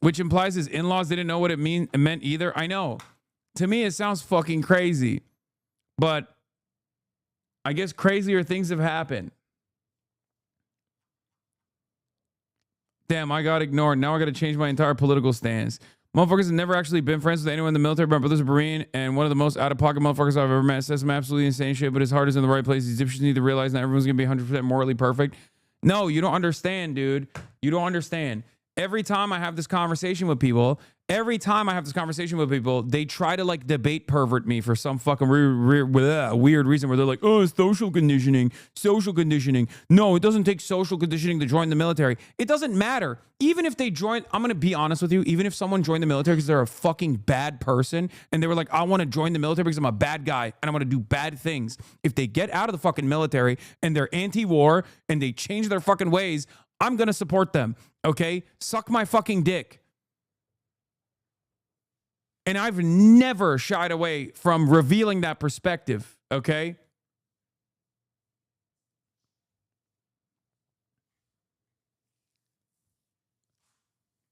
Which implies his in-laws didn't know what it meant either. I know. To me, it sounds fucking crazy. But I guess crazier things have happened. Damn, I got ignored. Now I got to change my entire political stance. Motherfuckers have never actually been friends with anyone in the military. My brother's a Marine, and one of the most out-of-pocket motherfuckers I've ever met. Says some absolutely insane shit, but his heart is in the right place. These Egyptians need to realize not everyone's going to be 100% morally perfect. No, you don't understand, dude. You don't understand. Every time I have this conversation with people, they try to like debate pervert me for some fucking weird reason where they're like, oh, social conditioning. No, it doesn't take social conditioning to join the military. It doesn't matter. Even if they join, I'm going to be honest with you, even if someone joined the military because they're a fucking bad person and they were like, I want to join the military because I'm a bad guy and I want to do bad things. If they get out of the fucking military and they're anti-war and they change their fucking ways, I'm going to support them. Okay? Suck my fucking dick. And I've never shied away from revealing that perspective. Okay?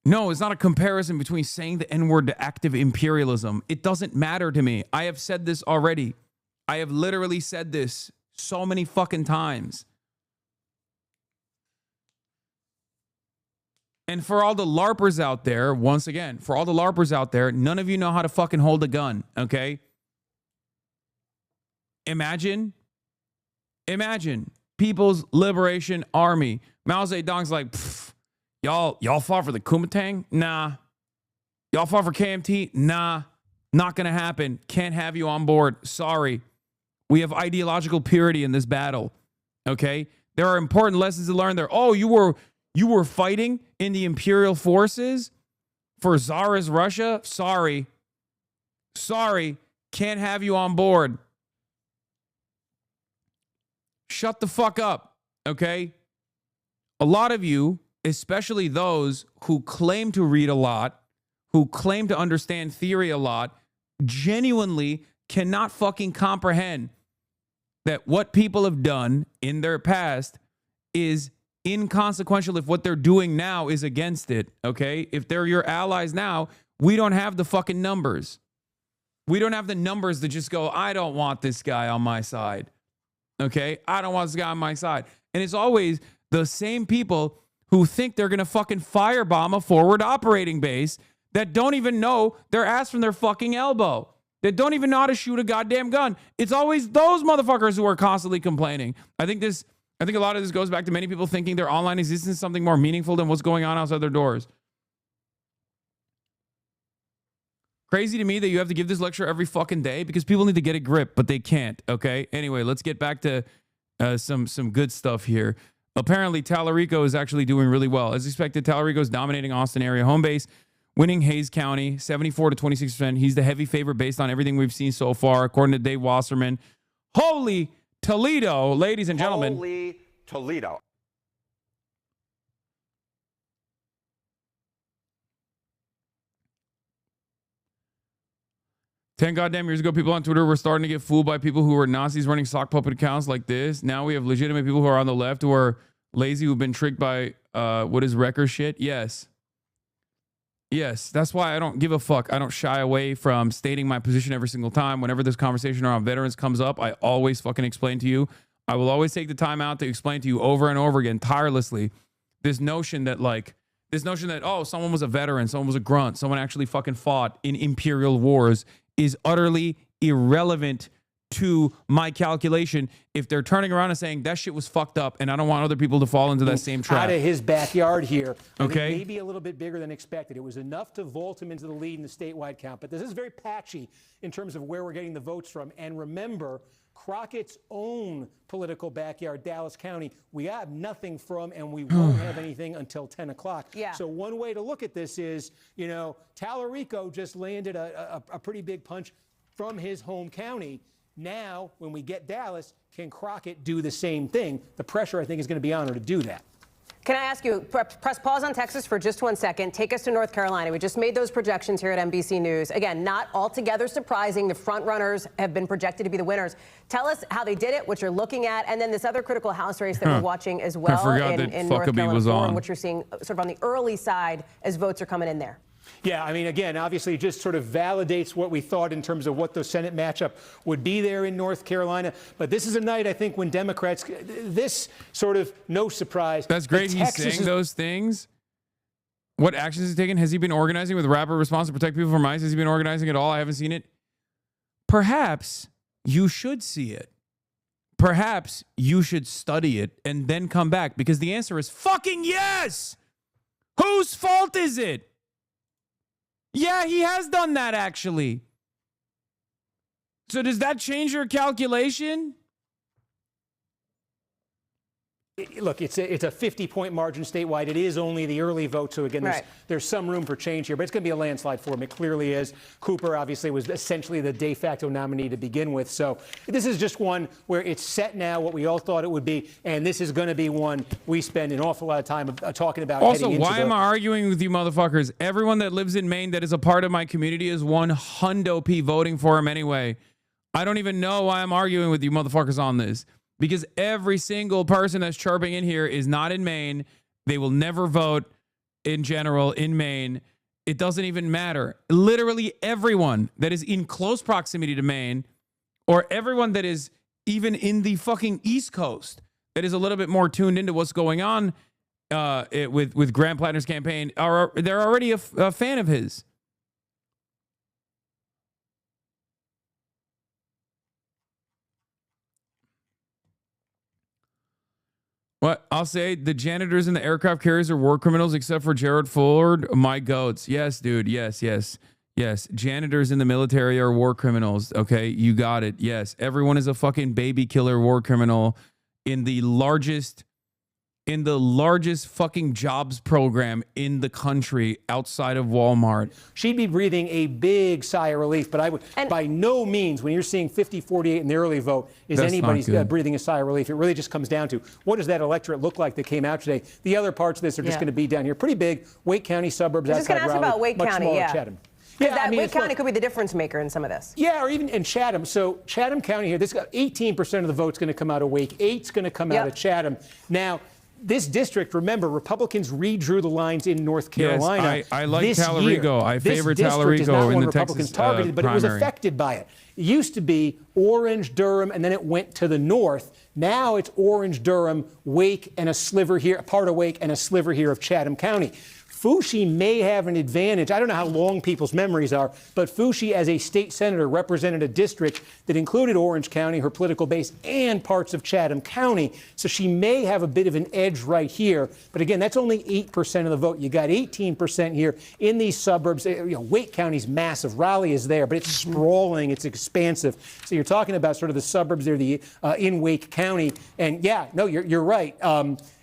No, it's not a comparison between saying the N-word to active imperialism. It doesn't matter to me. I have said this already. I have literally said this so many fucking times. And for all the LARPers out there, once again, for all the LARPers out there, none of you know how to fucking hold a gun, okay? Imagine People's Liberation Army. Mao Zedong's like, y'all fought for the Kuomintang? Nah. Y'all fought for KMT? Nah. Not gonna happen. Can't have you on board. Sorry. We have ideological purity in this battle, okay? There are important lessons to learn there. Oh, you were fighting in the imperial forces for Tsarist Russia? Sorry. Can't have you on board. Shut the fuck up, okay? A lot of you, especially those who claim to read a lot, who claim to understand theory a lot, genuinely cannot fucking comprehend that what people have done in their past is inconsequential if what they're doing now is against it, okay? If they're your allies now, we don't have the fucking numbers. We don't have the numbers to just go, I don't want this guy on my side, okay? I don't want this guy on my side. And it's always the same people who think they're going to fucking firebomb a forward operating base that don't even know their ass from their fucking elbow, that don't even know how to shoot a goddamn gun. It's always those motherfuckers who are constantly complaining. I think a lot of this goes back to many people thinking their online existence is something more meaningful than what's going on outside their doors. Crazy to me that you have to give this lecture every fucking day because people need to get a grip, but they can't, okay? Anyway, let's get back to some good stuff here. Apparently, Talarico is actually doing really well. As expected, Talarico is dominating Austin area home base, winning Hayes County 74% to 26%. He's the heavy favorite based on everything we've seen so far, according to Dave Wasserman. Holy Toledo, ladies and gentlemen. Holy Toledo. Ten goddamn years ago, people on Twitter were starting to get fooled by people who were Nazis running sock puppet accounts like this. Now we have legitimate people who are on the left who are lazy, who've been tricked by what is wrecker shit. Yes, that's why I don't give a fuck. I don't shy away from stating my position every single time. Whenever this conversation around veterans comes up, I always fucking explain to you. I will always take the time out to explain to you over and over again, tirelessly, this notion that, oh, someone was a veteran, someone was a grunt, someone actually fucking fought in imperial wars is utterly irrelevant to my calculation if they're turning around and saying that shit was fucked up and I don't want other people to fall into that same trap. Out of his backyard here. Okay. Maybe a little bit bigger than expected. It was enough to vault him into the lead in the statewide count, but this is very patchy in terms of where we're getting the votes from. And remember, Crockett's own political backyard, Dallas County, we have nothing from, and we won't have anything until 10 o'clock. Yeah. So one way to look at this is, Talarico just landed a pretty big punch from his home county. Now, when we get Dallas, can Crockett do the same thing? The pressure, I think, is going to be on her to do that. Can I ask you, press pause on Texas for just 1 second. Take us to North Carolina. We just made those projections here at NBC News. Again, not altogether surprising. The front runners have been projected to be the winners. Tell us how they did it, what you're looking at, and then this other critical House race that we're watching as well in North Carolina, and what you're seeing sort of on the early side as votes are coming in there. Yeah, I mean, again, obviously it just sort of validates what we thought in terms of what the Senate matchup would be there in North Carolina. But this is a night, I think, when Democrats, this sort of no surprise. That's great. He's saying those things. What actions has he taken? Has he been organizing with rapid response to protect people from ICE? Has he been organizing at all? I haven't seen it. Perhaps you should see it. Perhaps you should study it and then come back, because the answer is fucking yes. Whose fault is it? Yeah, he has done that, actually. So does that change your calculation? Look, it's a 50-point margin statewide. It is only the early vote, so again, there's some room for change here, but it's going to be a landslide for him. It clearly is. Cooper obviously was essentially the de facto nominee to begin with, so this is just one where it's set now, what we all thought it would be, and this is going to be one we spend an awful lot of time talking about. Also, why am I arguing with you motherfuckers? Everyone that lives in Maine that is a part of my community is 100% voting for him anyway. I don't even know why I'm arguing with you motherfuckers on this. Because every single person that's chirping in here is not in Maine. They will never vote in general in Maine. It doesn't even matter. Literally everyone that is in close proximity to Maine, or everyone that is even in the fucking East Coast that is a little bit more tuned into what's going on with Graham Plattner's campaign, they're already a fan of his. What I'll say, the janitors and the aircraft carriers are war criminals, except for Gerald Ford. My goats. Yes, dude. Yes. Janitors in the military are war criminals. Okay, you got it. Yes, everyone is a fucking baby killer war criminal in the largest fucking jobs program in the country outside of Walmart. She'd be breathing a big sigh of relief, but I would, by no means, when you're seeing 50-48 in the early vote, is anybody's breathing a sigh of relief. It really just comes down to what does that electorate look like that came out today. The other parts of this are just going to be down here. Pretty big. Wake County suburbs outside Raleigh. I was just going to ask about Wake County, Chatham. Because Wake County could be the difference maker in some of this. Yeah, or even in Chatham. So Chatham County here, this got 18% of the vote's going to come out of Wake. 8's going to come out of Chatham. Now, this district, remember, Republicans redrew the lines in North Carolina. Yes, I like Talarico. I favor Talarico in the Texas targeted, but primary. It was affected by it. It used to be Orange, Durham, and then it went to the north. Now it's Orange, Durham, Wake, and a sliver here, a part of Wake, and a sliver here of Chatham County. Fushi may have an advantage. I don't know how long people's memories are, but Fushi, as a state senator, represented a district that included Orange County, her political base, and parts of Chatham County. So she may have a bit of an edge right here. But again, that's only 8% of the vote. You got 18% here in these suburbs. Wake County's massive. Raleigh is there, but it's sprawling. It's expansive. So you're talking about sort of the suburbs there, in Wake County. And yeah, no, you're right.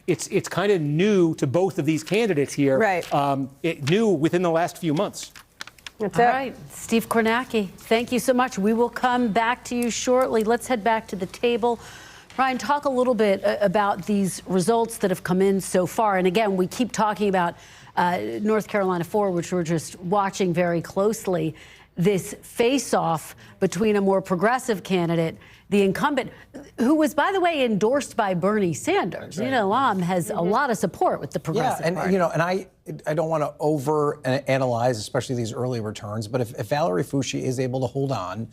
It's kind of new to both of these candidates here. Right. It new within the last few months. That's all right. Steve Kornacki, thank you so much. We will come back to you shortly. Let's head back to the table. Ryan, talk a little bit about these results that have come in so far. And again, we keep talking about North Carolina 4, which we're just watching very closely. This face-off between a more progressive candidate, the incumbent, who was, by the way, endorsed by Bernie Sanders. Right. ALLAM has a lot of support with the progressive party. And I don't want to over-analyze, especially these early returns, but if Valerie Fushi is able to hold on,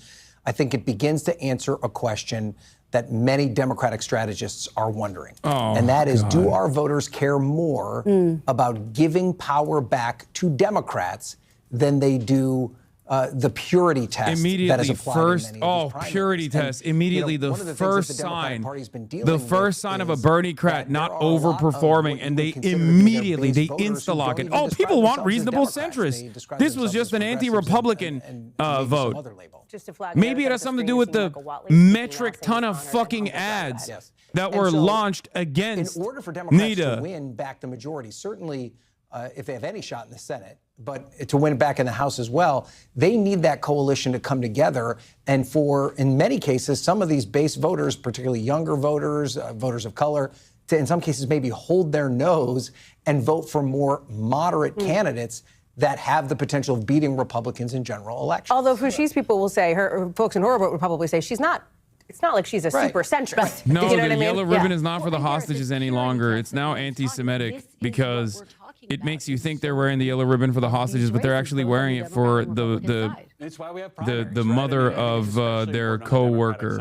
I think it begins to answer a question that many Democratic strategists are wondering. And that is, do our voters care more about giving power back to Democrats than they do the purity test immediately that is applied in many of these purity test immediately the first sign of a Bernie-crat not overperforming, and they immediately insta-lock it. Oh, people want reasonable centrists. This was just an anti-Republican vote. Maybe it has something to do with the metric ton of fucking ads that were launched against in order for Democrats NIDA. to win back the majority. Certainly if they have any shot in the Senate, but to win back in the House as well, they need that coalition to come together. And for, in many cases, some of these base voters, particularly younger voters, voters of color, to in some cases maybe hold their nose and vote for more moderate candidates that have the potential of beating Republicans in general elections. Although Foushie's people will say, her folks in her vote would probably say she's not. It's not like she's a super centrist. No, you know the what I mean? yellow ribbon is not for the hostages any longer. It's now anti-Semitic because it makes you think they're wearing the yellow ribbon for the hostages, but they're actually wearing it for the mother of their co-worker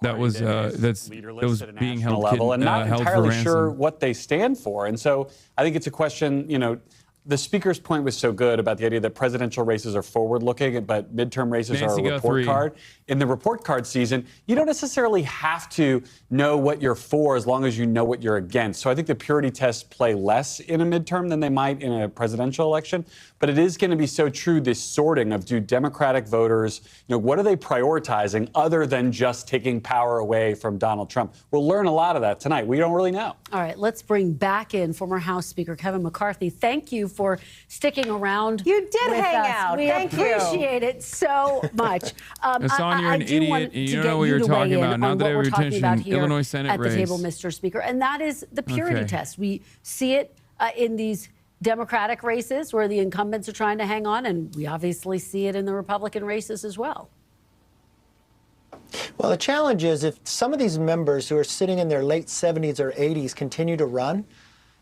that was being held level and not held entirely for ransom. sure what they stand for. And so I think it's a question, you know, the speaker's point was so good about the idea that presidential races are forward-looking, but midterm races are a report card. In the report card season, you don't necessarily have to know what you're for as long as you know what you're against. So I think the purity tests play less in a midterm than they might in a presidential election. But it is going to be so true, this sorting of do Democratic voters, you know, what are they prioritizing other than just taking power away from Donald Trump? We'll learn a lot of that tonight. We don't really know. All right, let's bring back in former House Speaker Kevin McCarthy. Thank you for sticking around. You did with hang us. out. We Thank you. appreciate it so much. Hassan, you're an idiot, and you don't know what you're talking about. Now that I have your attention, Illinois Senate at race. the table, Mr. Speaker, and that is the purity Okay. test. We see it in these Democratic races where the incumbents are trying to hang on, and we obviously see it in the Republican races as well. Well, the challenge is if some of these members who are sitting in their late 70s or 80s continue to run,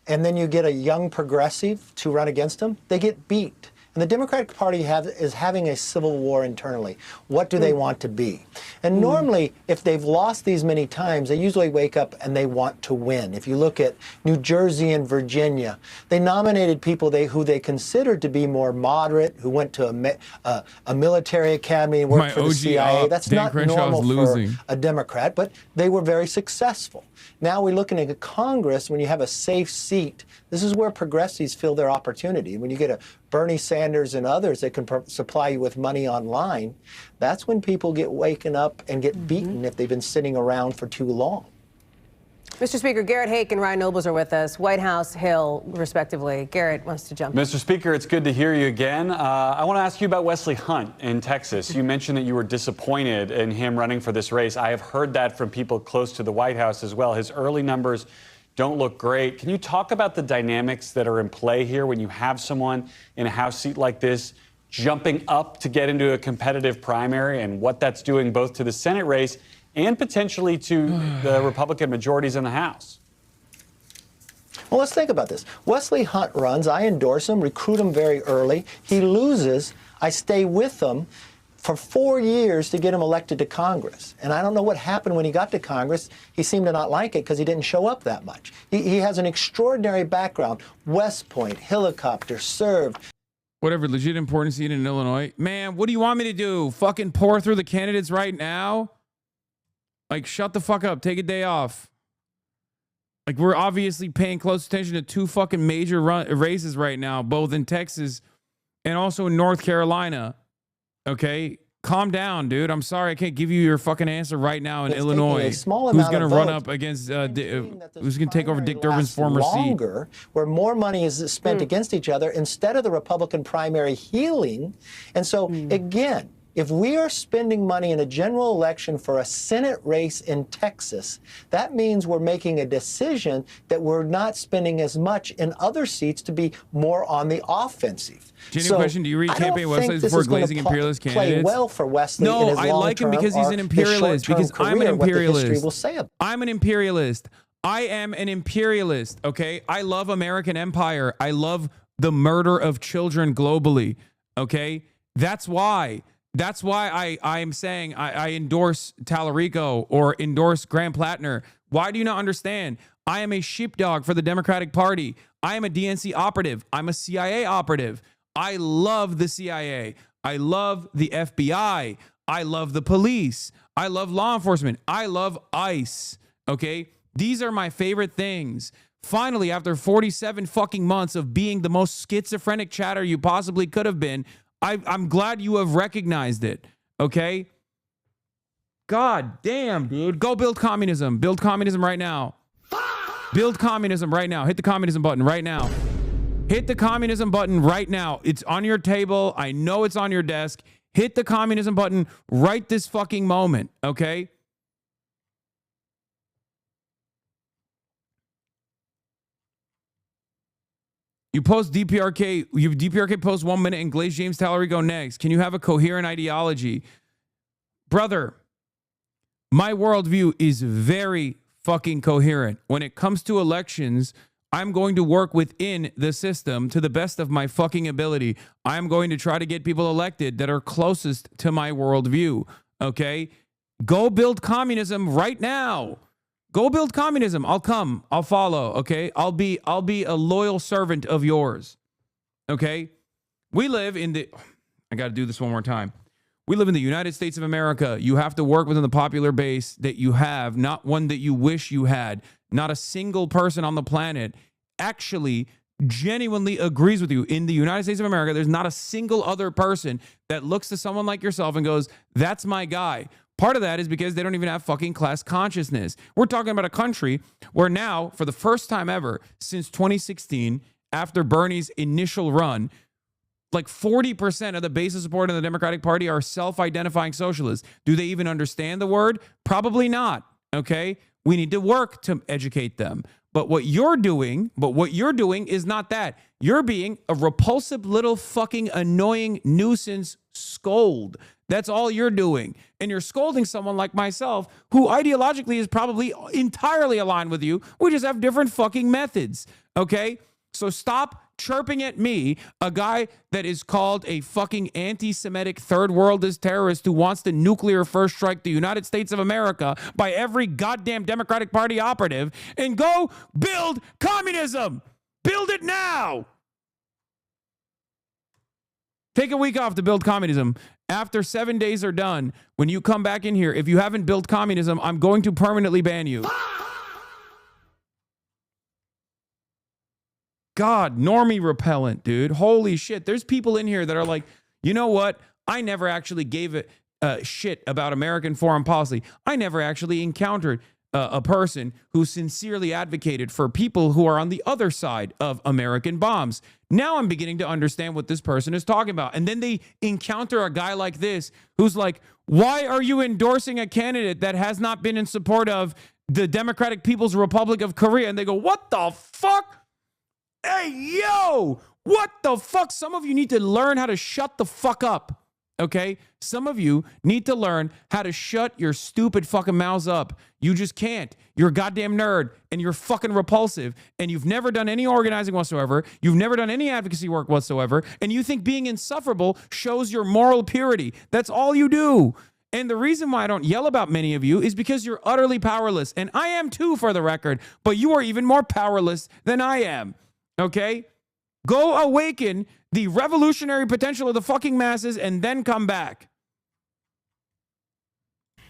and then you get a young progressive to run against them, they get beat. And the Democratic Party is having a civil war internally. What do they want to be? And normally, if they've lost these many times, they usually wake up and they want to win. If you look at New Jersey and Virginia, they nominated people who they considered to be more moderate, who went to a military academy and worked for the CIA. That's Dan not Crenshaw's normal losing. for a Democrat, but they were very successful. Now we're looking at Congress, when you have a safe seat, this is where progressives feel their opportunity. When you get a Bernie Sanders and others that can supply you with money online, that's when people get waken up and get beaten if they've been sitting around for too long. Mr. Speaker, Garrett Hake and Ryan Nobles are with us, White House, Hill, respectively. Garrett wants to jump in. Mr. Speaker, it's good to hear you again. I want to ask you about Wesley Hunt in Texas. You mentioned that you were disappointed in him running for this race. I have heard that from people close to the White House as well. His early numbers don't look great. Can you talk about the dynamics that are in play here when you have someone in a House seat like this jumping up to get into a competitive primary and what that's doing both to the Senate race and potentially to the Republican majorities in the House? Well, let's think about this. Wesley Hunt runs. I endorse him, recruit him very early. He loses. I stay with him for 4 years to get him elected to Congress. And I don't know what happened when he got to Congress. He seemed to not like it because he didn't show up that much. He has an extraordinary background. West Point, helicopter, served. Whatever, legit important seat in Illinois. Man, what do you want me to do? Fucking pour through the candidates right now? Like, shut the fuck up. Take a day off. Like, we're obviously paying close attention to two fucking major races right now, both in Texas and also in North Carolina. Okay? Calm down, dude. I'm sorry I can't give you your fucking answer right now in Illinois. Who's going to run up against, who's going to take over Dick Durbin's former seat? Where more money is spent against each other instead of the Republican primary healing. And so, again, if we are spending money in a general election for a Senate race in Texas, that means we're making a decision that we're not spending as much in other seats to be more on the offensive. Genuine question, do you read campaign websites before glazing imperialist candidates? Play well for Wesley no, in his I like him because he's an imperialist, because I'm an imperialist. I'm an imperialist. I am an imperialist, okay? I love American empire. I love the murder of children globally, okay? That's why I'm saying I endorse Talarico or endorse Graham Plattner. Why do you not understand? I am a sheepdog for the Democratic Party. I am a DNC operative. I'm a CIA operative. I love the CIA. I love the FBI. I love the police. I love law enforcement. I love ICE. Okay? These are my favorite things. Finally, after 47 fucking months of being the most schizophrenic chatter you possibly could have been, I'm glad you have recognized it, okay? God damn, dude. Go build communism. Build communism right now. Build communism right now. Hit the communism button right now. Hit the communism button right now. It's on your table. I know it's on your desk. Hit the communism button right this fucking moment, okay? You post DPRK, DPRK post 1 minute and Glaze James Talarico next. Can you have a coherent ideology? Brother, my worldview is very fucking coherent. When it comes to elections, I'm going to work within the system to the best of my fucking ability. I'm going to try to get people elected that are closest to my worldview, okay? Go build communism right now. Go build communism. I'll come. I'll follow, okay? I'll be a loyal servant of yours, okay? We live in the... I got to do this one more time. We live in the United States of America. You have to work within the popular base that you have, not one that you wish you had. Not a single person on the planet actually genuinely agrees with you. In the United States of America, there's not a single other person that looks to someone like yourself and goes, that's my guy. Part of that is because they don't even have fucking class consciousness. We're talking about a country where now, for the first time ever since 2016, after Bernie's initial run, like 40% of the base of support in the Democratic Party are self-identifying socialists. Do they even understand the word? Probably not, okay? We need to work to educate them. But what you're doing is not that. You're being a repulsive little fucking annoying nuisance scold. That's all you're doing. And you're scolding someone like myself who ideologically is probably entirely aligned with you. We just have different fucking methods, okay? So stop chirping at me, a guy that is called a fucking anti-Semitic third worldist terrorist who wants to nuclear first strike the United States of America by every goddamn Democratic Party operative, and go build communism. Build it now. Take a week off to build communism. After 7 days are done, when you come back in here, if you haven't built communism, I'm going to permanently ban you. God, normie repellent, dude. Holy shit. There's people in here that are like, you know what? I never actually gave a shit about American foreign policy. I never actually encountered a person who sincerely advocated for people who are on the other side of American bombs. Now I'm beginning to understand what this person is talking about. And then they encounter a guy like this who's like, why are you endorsing a candidate that has not been in support of the Democratic People's Republic of Korea? And they go, what the fuck? Hey, yo, what the fuck? Some of you need to learn how to shut the fuck up, okay? Some of you need to learn how to shut your stupid fucking mouths up. You just can't. You're a goddamn nerd, and you're fucking repulsive, and you've never done any organizing whatsoever. You've never done any advocacy work whatsoever, and you think being insufferable shows your moral purity. That's all you do. And the reason why I don't yell about many of you is because you're utterly powerless, and I am too, for the record, but you are even more powerless than I am. Okay? Go awaken the revolutionary potential of the fucking masses and then come back.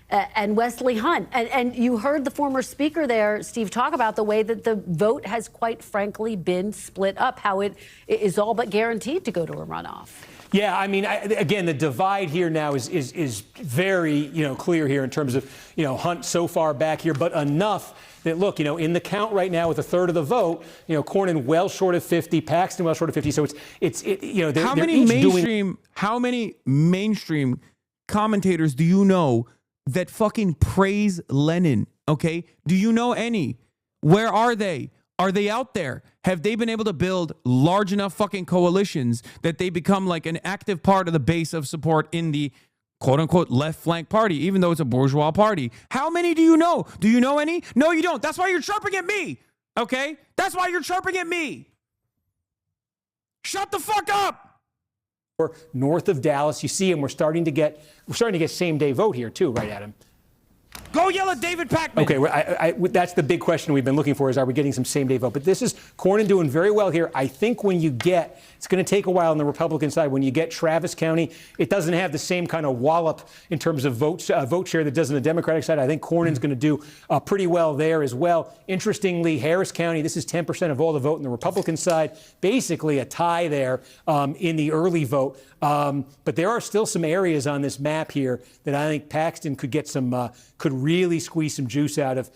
And Wesley Hunt. And you heard the former speaker there, Steve, talk about the way that the vote has quite frankly been split up, how it is all but guaranteed to go to a runoff. Yeah, I mean, again, the divide here now is very, clear here in terms of, Hunt so far back here, but enough that, look, in the count right now with a third of the vote, Cornyn well short of 50, Paxton well short of 50. So how many mainstream commentators do you know that fucking praise Lenin? Okay, do you know any? Where are they? Are they out there? Have they been able to build large enough fucking coalitions that they become like an active part of the base of support in the quote unquote left flank party, even though it's a bourgeois party? How many do you know? Do you know any? No, you don't. That's why you're chirping at me. Okay? That's why you're chirping at me. Shut the fuck up. North of Dallas, you see, and we're starting to get same day vote here too, right, Adam? Go yell at David Pakman. Okay, that's the big question we've been looking for is, are we getting some same-day vote? But this is Cornyn doing very well here. I think when you get, it's going to take a while on the Republican side, when you get Travis County, it doesn't have the same kind of wallop in terms of vote share that does on the Democratic side. I think Cornyn's going to do pretty well there as well. Interestingly, Harris County, this is 10% of all the vote on the Republican side, basically a tie there in the early vote. But there are still some areas on this map here that I think Paxton could get some could really squeeze some juice out of.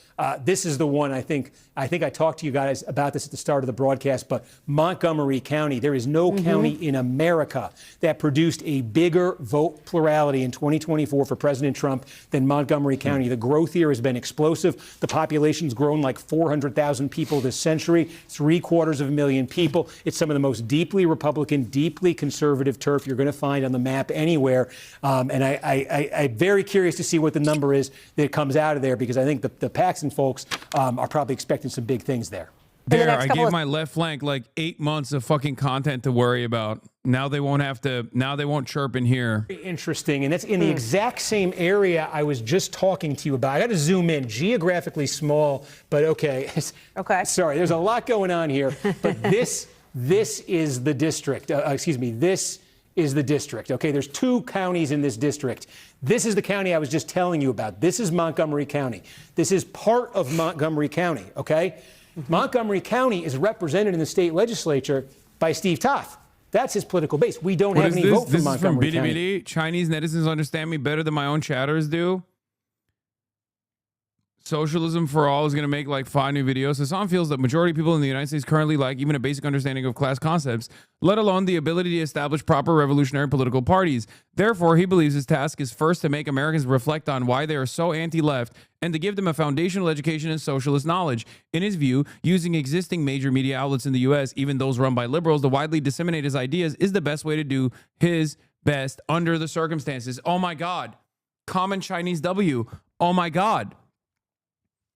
This is the one I think I talked to you guys about this at the start of the broadcast, but Montgomery County, there is no county in America that produced a bigger vote plurality in 2024 for President Trump than Montgomery County. The growth here has been explosive. The population's grown like 400,000 people this century, 750,000 people. It's some of the most deeply Republican, deeply conservative turf you're going to find on the map anywhere. And I'm very curious to see what the number is that comes out of there, because I think the Paxton folks are probably expecting some big things there. I gave my left flank like 8 months of fucking content to worry about. Now they won't have to, now they won't chirp in here. Very interesting. And that's in the exact same area I was just talking to you about. I got to zoom in, geographically small, but okay. Okay. Sorry, there's a lot going on here. But this is the district. This is the district. Okay, there's 2 counties in this district. This is the county I was just telling you about. This is Montgomery County. This is part of Montgomery County, okay? Montgomery County is represented in the state legislature by Steve Toth. That's his political base. We don't have any vote from Montgomery County. BDBD? Chinese netizens understand me better than my own chatters do. Socialism for all is going to make like 5 new videos. Hasan feels that majority of people in the United States currently lack even a basic understanding of class concepts, let alone the ability to establish proper revolutionary political parties. Therefore, he believes his task is first to make Americans reflect on why they are so anti-left and to give them a foundational education in socialist knowledge. In his view, using existing major media outlets in the U.S., even those run by liberals, to widely disseminate his ideas is the best way to do his best under the circumstances. Oh my God. Common Chinese W. Oh my God.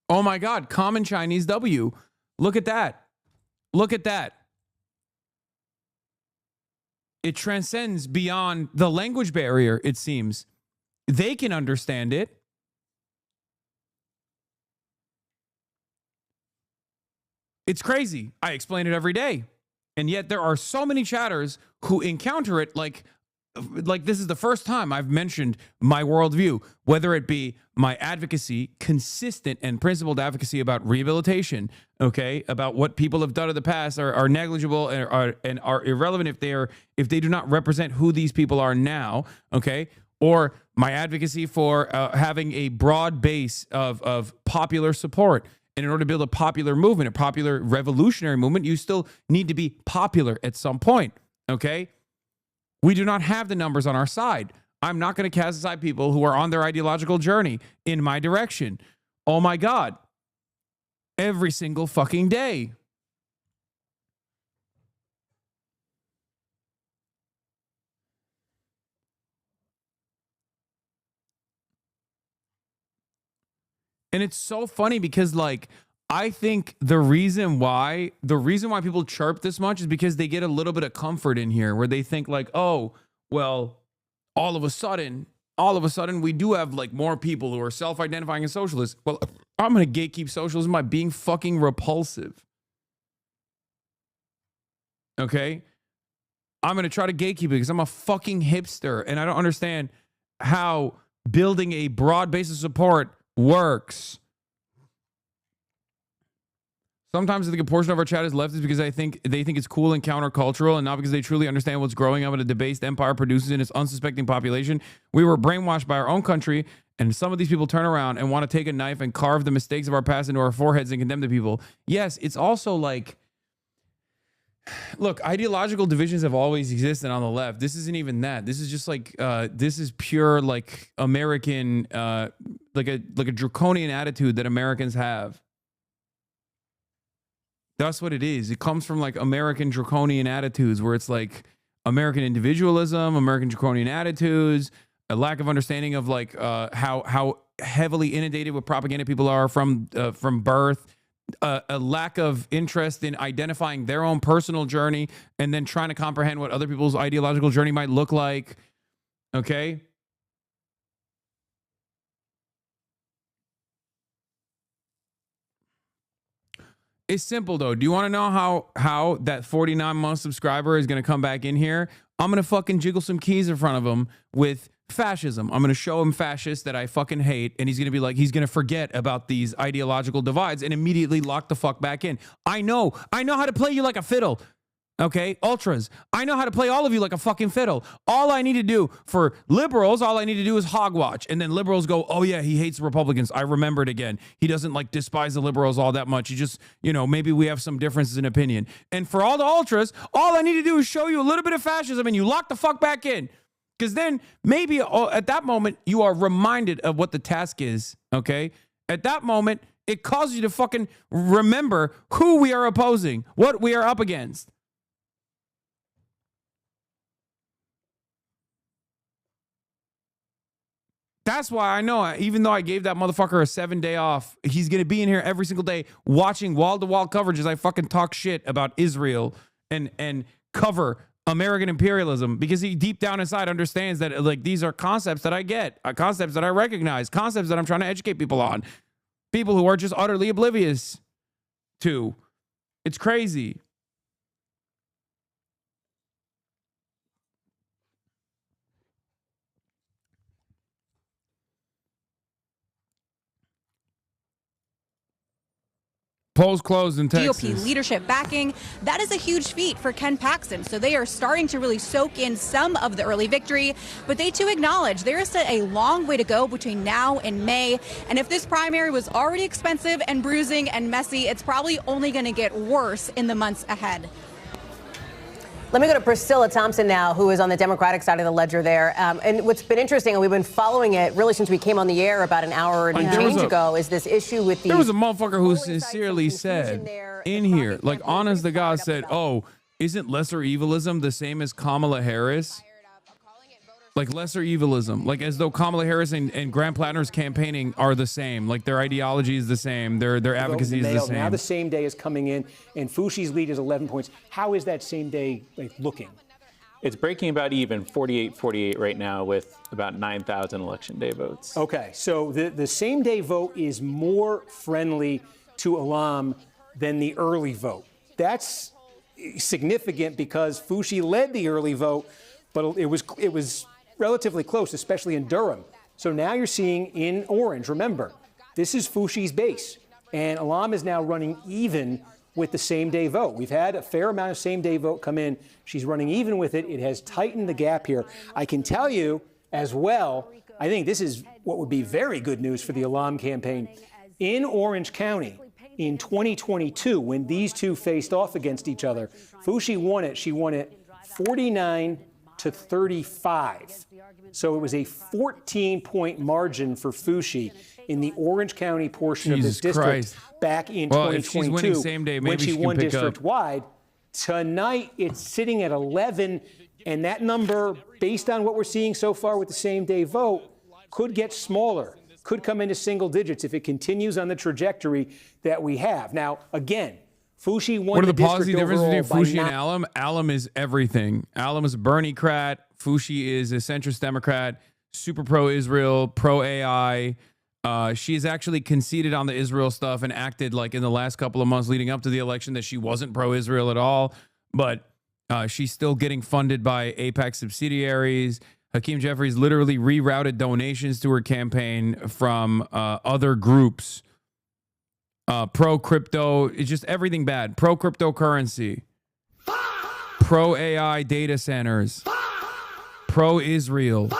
Oh my God, common Chinese W. Look at that. Look at that. It transcends beyond the language barrier, it seems. They can understand it. It's crazy. I explain it every day. And yet there are so many chatters who encounter it like this is the first time I've mentioned my worldview, whether it be my advocacy, consistent and principled advocacy about rehabilitation, okay, about what people have done in the past are negligible and are irrelevant if they do not represent who these people are now, okay, or my advocacy for having a broad base of popular support. And in order to build a popular movement, a popular revolutionary movement, you still need to be popular at some point, okay? We do not have the numbers on our side. I'm not going to cast aside people who are on their ideological journey in my direction. Oh my God. Every single fucking day. And it's so funny because like, I think the reason why people chirp this much is because they get a little bit of comfort in here where they think like, oh, well, all of a sudden we do have like more people who are self-identifying as socialists. Well, I'm going to gatekeep socialism by being fucking repulsive. Okay? I'm going to try to gatekeep it because I'm a fucking hipster and I don't understand how building a broad base of support works. Sometimes I think a portion of our chat is leftist because they think it's cool and countercultural and not because they truly understand what's growing up in a debased empire produces in its unsuspecting population. We were brainwashed by our own country, and some of these people turn around and want to take a knife and carve the mistakes of our past into our foreheads and condemn the people. Yes, it's also like, look, ideological divisions have always existed on the left. This isn't even that. This is just like, this is pure like American, like a draconian attitude that Americans have. That's what it is. It comes from like American draconian attitudes where it's like American individualism, American draconian attitudes, a lack of understanding of like how heavily inundated with propaganda people are from birth, a lack of interest in identifying their own personal journey and then trying to comprehend what other people's ideological journey might look like. Okay? It's simple though. Do you want to know how that 49-month subscriber is going to come back in here? I'm going to fucking jiggle some keys in front of him with fascism. I'm going to show him fascists that I fucking hate, and he's going to be like, he's going to forget about these ideological divides and immediately lock the fuck back in. I know how to play you like a fiddle. Okay, ultras. I know how to play all of you like a fucking fiddle. All I need to do for liberals, all I need to do is hogwatch. And then liberals go, oh yeah, he hates Republicans. I remember it again. He doesn't like despise the liberals all that much. He just, you know, maybe we have some differences in opinion. And for all the ultras, all I need to do is show you a little bit of fascism and you lock the fuck back in. Because then maybe at that moment, you are reminded of what the task is, okay? At that moment, it causes you to fucking remember who we are opposing, what we are up against. That's why I know, even though I gave that motherfucker a 7-day off, he's going to be in here every single day watching wall-to-wall coverage as I fucking talk shit about Israel and cover American imperialism, because he deep down inside understands that, like, these are concepts that I get, concepts that I recognize, concepts that I'm trying to educate people on, people who are just utterly oblivious to. It's crazy. Polls closed in Texas. GOP leadership backing. That is a huge feat for Ken Paxton. So they are starting to really soak in some of the early victory, but they too acknowledge there is a long way to go between now and May. And if this primary was already expensive and bruising and messy, it's probably only going to get worse in the months ahead. Let me go to Priscilla Thompson now, who is on the Democratic side of the ledger there. And what's been interesting, and we've been following it really since we came on the air about an hour and change ago, is this issue with the... There was a motherfucker who sincerely said in here, like, honest to God, said, oh, isn't lesser evilism the same as Kamala Harris? Like lesser evilism, like as though Kamala Harris and Grant Plattner's campaigning are the same, like their ideology is the same, their advocacy is the same. Now the same day is coming in, and Fouchi's lead is 11 points. How is that same day looking? It's breaking about even, 48-48 right now, with about 9,000 election day votes. Okay, so the same day vote is more friendly to ALLAM than the early vote. That's significant because Fouchi led the early vote, but it was relatively close, especially in Durham. So now you're seeing in orange, remember, this is Fouchi's base, and ALLAM is now running even with the same-day vote. We've had a fair amount of same-day vote come in. She's running even with it. It has tightened the gap here. I can tell you as well, I think this is what would be very good news for the ALLAM campaign. In Orange County, in 2022, when these two faced off against each other, Fouchi won it. She won it 49-35. So it was a 14-point margin for Fouchi in the Orange County portion of this district back in 2022 same day, maybe when she she won can pick up. district-wide. Tonight, it's sitting at 11, and that number, based on what we're seeing so far with the same-day vote, could get smaller, could come into single digits if it continues on the trajectory that we have. Now, again, Fouchi won What are the district policy differences overall between Fouchi by and ALLAM? ALLAM is everything. ALLAM is a Bernie-crat. Fouchi is a centrist Democrat, super pro-Israel, pro-AI. She has actually conceded on the Israel stuff and acted like in the last couple of months leading up to the election that she wasn't pro-Israel at all. But she's still getting funded by AIPAC subsidiaries. Hakeem Jeffries literally rerouted donations to her campaign from other groups. Pro-crypto, it's just everything bad. Pro-cryptocurrency. Pro-AI data centers. Pro-Israel.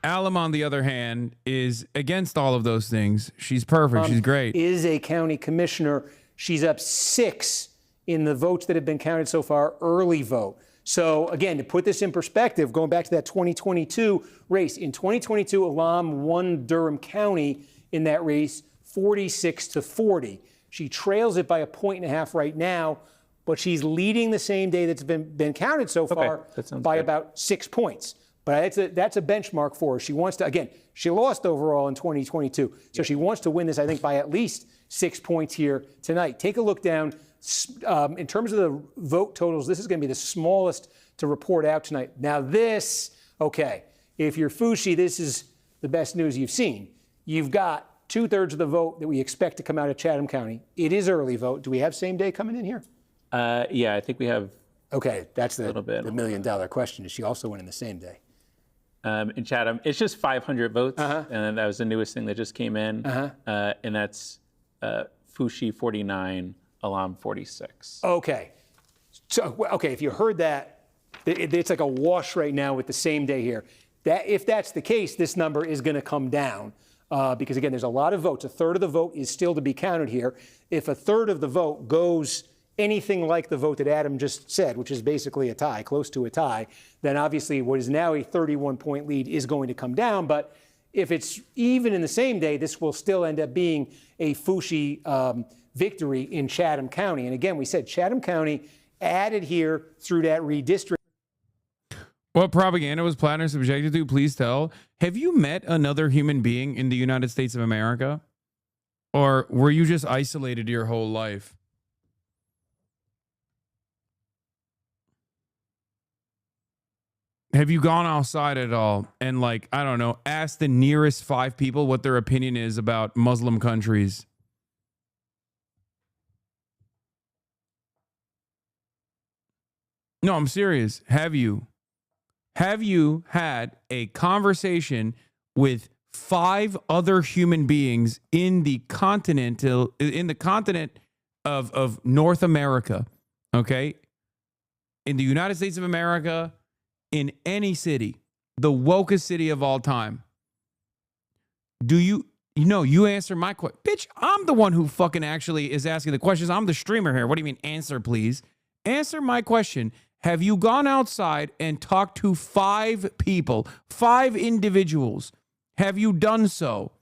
ALLAM, on the other hand, is against all of those things. She's perfect. She's great. Is a county commissioner. She's up 6 in the votes that have been counted so far, early vote. So, again, to put this in perspective, going back to that 2022 race, in 2022, ALLAM won Durham County in that race 46-40. She trails it by 1.5 points right now, but she's leading the same day that's been counted so far by about 6 points. But that's a benchmark for her. She wants to, again, she lost overall in 2022. So she wants to win this, I think, by at least 6 points here tonight. Take a look down. In terms of the vote totals, this is going to be the smallest to report out tonight. Now this, okay, if you're Fouchi, this is the best news you've seen. You've got 2/3 of the vote that we expect to come out of Chatham County. It is early vote. Do we have same day coming in here? Yeah, I think we have. Okay, that's the $1 million question. Is she also winning the same day? In Chatham, it's just 500 votes, and that was the newest thing that just came in, and that's Fouchi 49, ALLAM 46. Okay, So, okay, if you heard that, it's like a wash right now with the same day here. That if that's the case, this number is going to come down because, again, there's a lot of votes. A third of the vote is still to be counted here. If a third of the vote goes anything like the vote that Adam just said, which is basically a tie, close to a tie, then obviously what is now a 31-point lead is going to come down. But if it's even in the same day, this will still end up being a Foushee victory in Chatham County. And again, we said Chatham County added here through that redistricting. What propaganda was Plattner subjected to? Please tell. Have you met another human being in the United States of America? Or were you just isolated your whole life? Have you gone outside at all and, like, I don't know, asked the nearest 5 people what their opinion is about Muslim countries? No, I'm serious. Have you? Have you had a conversation with 5 other human beings in the continent of North America? Okay? In the United States of America, in any city, the wokest city of all time. Do you answer my question? Bitch, I'm the one who fucking actually is asking the questions. I'm the streamer here. What do you mean, answer, please? Answer my question. Have you gone outside and talked to 5 people, 5 individuals? Have you done so?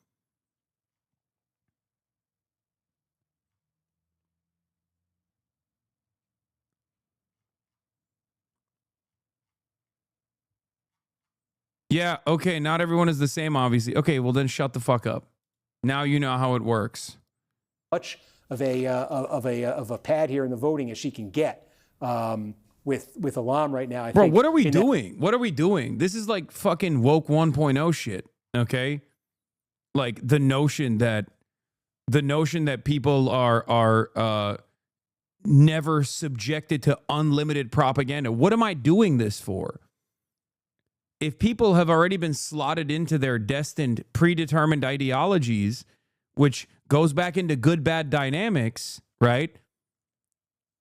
Yeah, okay, not everyone is the same, obviously. Okay, well then shut the fuck up. Now you know how it works. Much of a pad here in the voting as she can get with ALLAM right now. I Bro, think what are we doing? What are we doing? This is like fucking woke 1.0 shit, okay? Like the notion that people are never subjected to unlimited propaganda. What am I doing this for? If people have already been slotted into their destined, predetermined ideologies, which goes back into good-bad dynamics, right?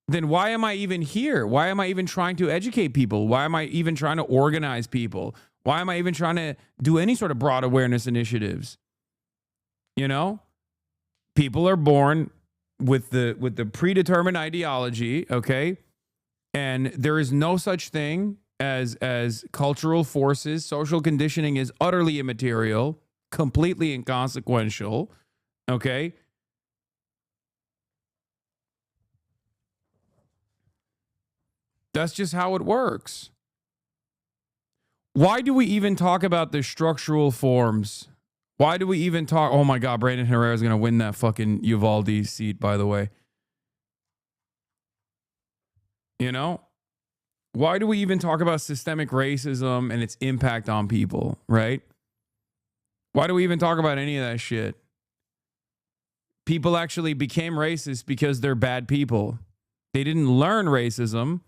Then why am I even here? Why am I even trying to educate people? Why am I even trying to organize people? Why am I even trying to do any sort of broad awareness initiatives? You know? People are born with the predetermined ideology, okay? And there is no such thing as cultural forces. Social conditioning is utterly immaterial, completely inconsequential, okay? That's just how it works. Why do we even talk about the structural forms? Why do we even talk? Oh my God, Brandon Herrera is going to win that fucking Uvalde seat, by the way. You know? Why do we even talk about systemic racism and its impact on people, right? Why do we even talk about any of that shit? People actually became racist because they're bad people. They didn't learn racism.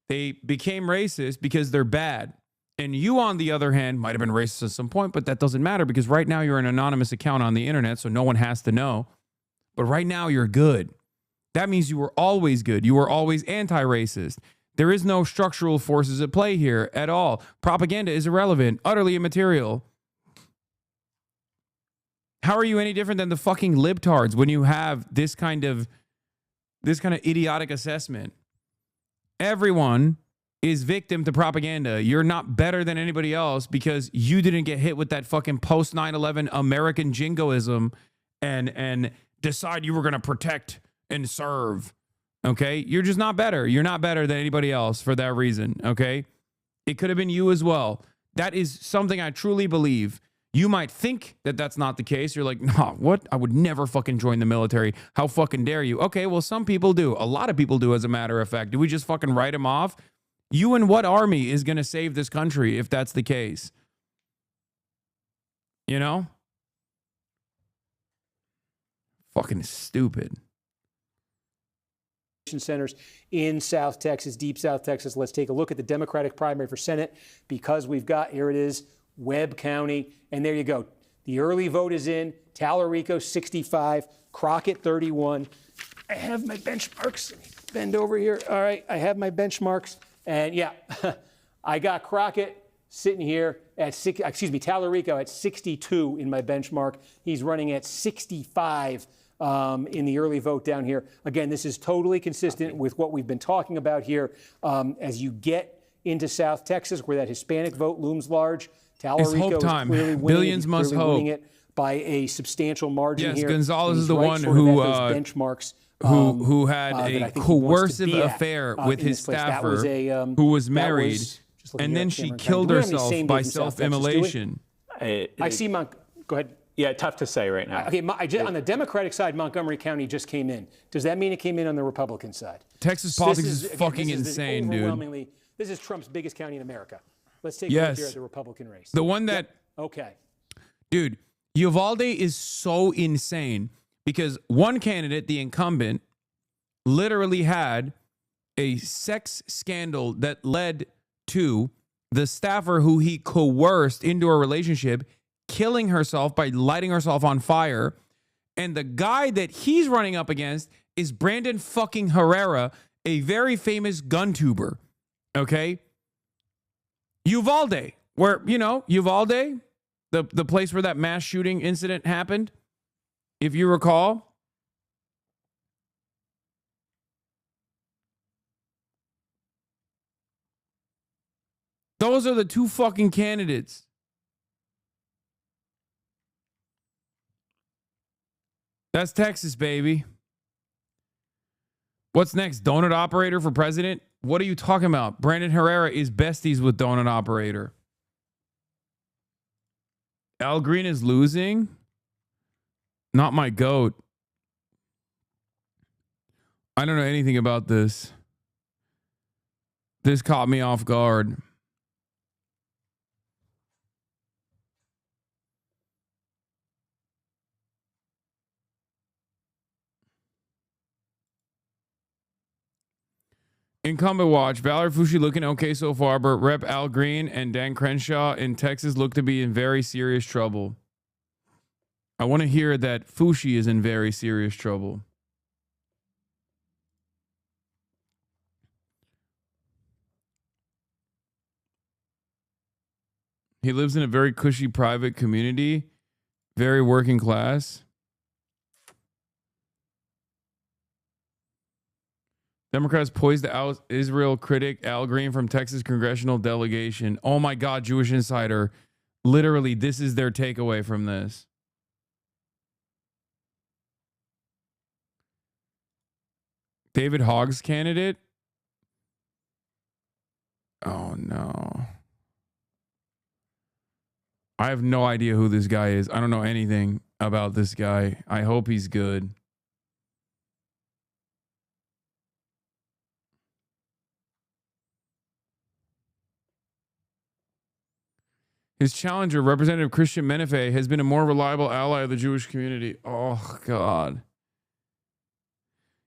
They became racist because they're bad. And you, on the other hand, might have been racist at some point, but that doesn't matter because right now you're an anonymous account on the internet, so no one has to know. But right now you're good. That means you were always good. You were always anti-racist. There is no structural forces at play here at all. Propaganda is irrelevant, utterly immaterial. How are you any different than the fucking libtards when you have this kind of idiotic assessment? Everyone is victim to propaganda. You're not better than anybody else because you didn't get hit with that fucking post 9/11 American jingoism and decide you were going to protect and serve. Okay? You're just not better. You're not better than anybody else for that reason. Okay? It could have been you as well. That is something I truly believe. You might think that that's not the case. You're like, nah, what? I would never fucking join the military. How fucking dare you? Okay, well, some people do. A lot of people do, as a matter of fact. Do we just fucking write them off? You and what army is going to save this country if that's the case? You know? Fucking stupid. Centers in South Texas, deep South Texas. Let's take a look at the Democratic primary for Senate because we've got, here it is, Webb County. And there you go. The early vote is in. Talarico 65, Crockett 31. I have my benchmarks. bend over here. All right, I have my benchmarks. And yeah, I got Crockett sitting here at Talarico at 62 in my benchmark. He's running at 65 in the early vote down here. Again, this is totally consistent with what we've been talking about here. As you get into South Texas, where that Hispanic vote looms large, Talarico is clearly winning. Billions must hope. Winning it by a substantial margin here. Yes, Gonzalez is the one sort of who at those benchmarks. Who had a coercive affair with his staffer who was married, and then she killed herself by self-immolation. I see go ahead. Yeah, tough to say right now. Okay, on the Democratic side, Montgomery County just came in. Does that mean it came in on the Republican side? Texas politics is fucking insane, dude. This is Trump's biggest county in America. Let's take a look here at the Republican race. The one that... Okay. Dude, Uvalde is so insane because one candidate, the incumbent, literally had a sex scandal that led to the staffer who he coerced into a relationship killing herself by lighting herself on fire. And the guy that he's running up against is Brandon fucking Herrera, a very famous gun tuber. Okay? Uvalde, where, Uvalde, the place where that mass shooting incident happened, if you recall. Those are the two fucking candidates. That's Texas, baby. What's next? Donut operator for president? What are you talking about? Brandon Herrera is besties with donut operator. Al Green is losing. Not my goat. I don't know anything about this. This caught me off guard. Incumbent watch. Valerie Foushee looking okay so far, but Rep. Al Green and Dan Crenshaw in Texas look to be in very serious trouble. I want to hear that Foushee is in very serious trouble. He lives in a very cushy private community, very working class. Democrats poised to oust Israel critic Al Green from Texas congressional delegation. Oh my God, Jewish Insider. Literally, this is their takeaway from this. David Hogg's candidate? Oh no. I have no idea who this guy is. I don't know anything about this guy. I hope he's good. His challenger, Representative Christian Menefee, has been a more reliable ally of the Jewish community. Oh, God.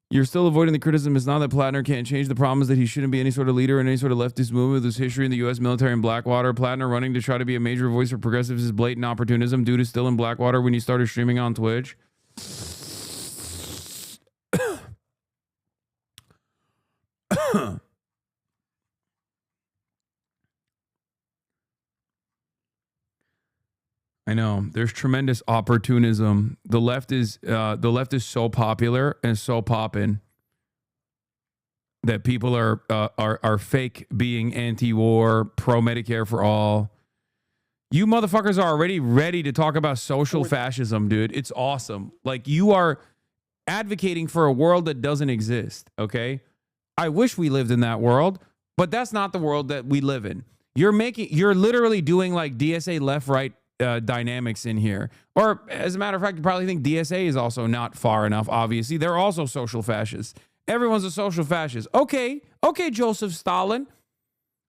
You're still avoiding the criticism. It's not that Plattner can't change. The problem is that he shouldn't be any sort of leader in any sort of leftist movement with his history in the U.S. military in Blackwater. Plattner running to try to be a major voice for progressives is blatant opportunism. Dude is still in Blackwater when you started streaming on Twitch. I know there's tremendous opportunism. The left is so popular and so poppin' that people are fake being anti-war, pro-Medicare for all. You motherfuckers are already ready to talk about social fascism, dude. It's awesome. Like, you are advocating for a world that doesn't exist, okay? I wish we lived in that world, but that's not the world that we live in. You're literally doing like DSA left-right dynamics in here. Or as a matter of fact, you probably think DSA is also not far enough, obviously. They're also social fascists. Everyone's a social fascist. Okay, Joseph Stalin.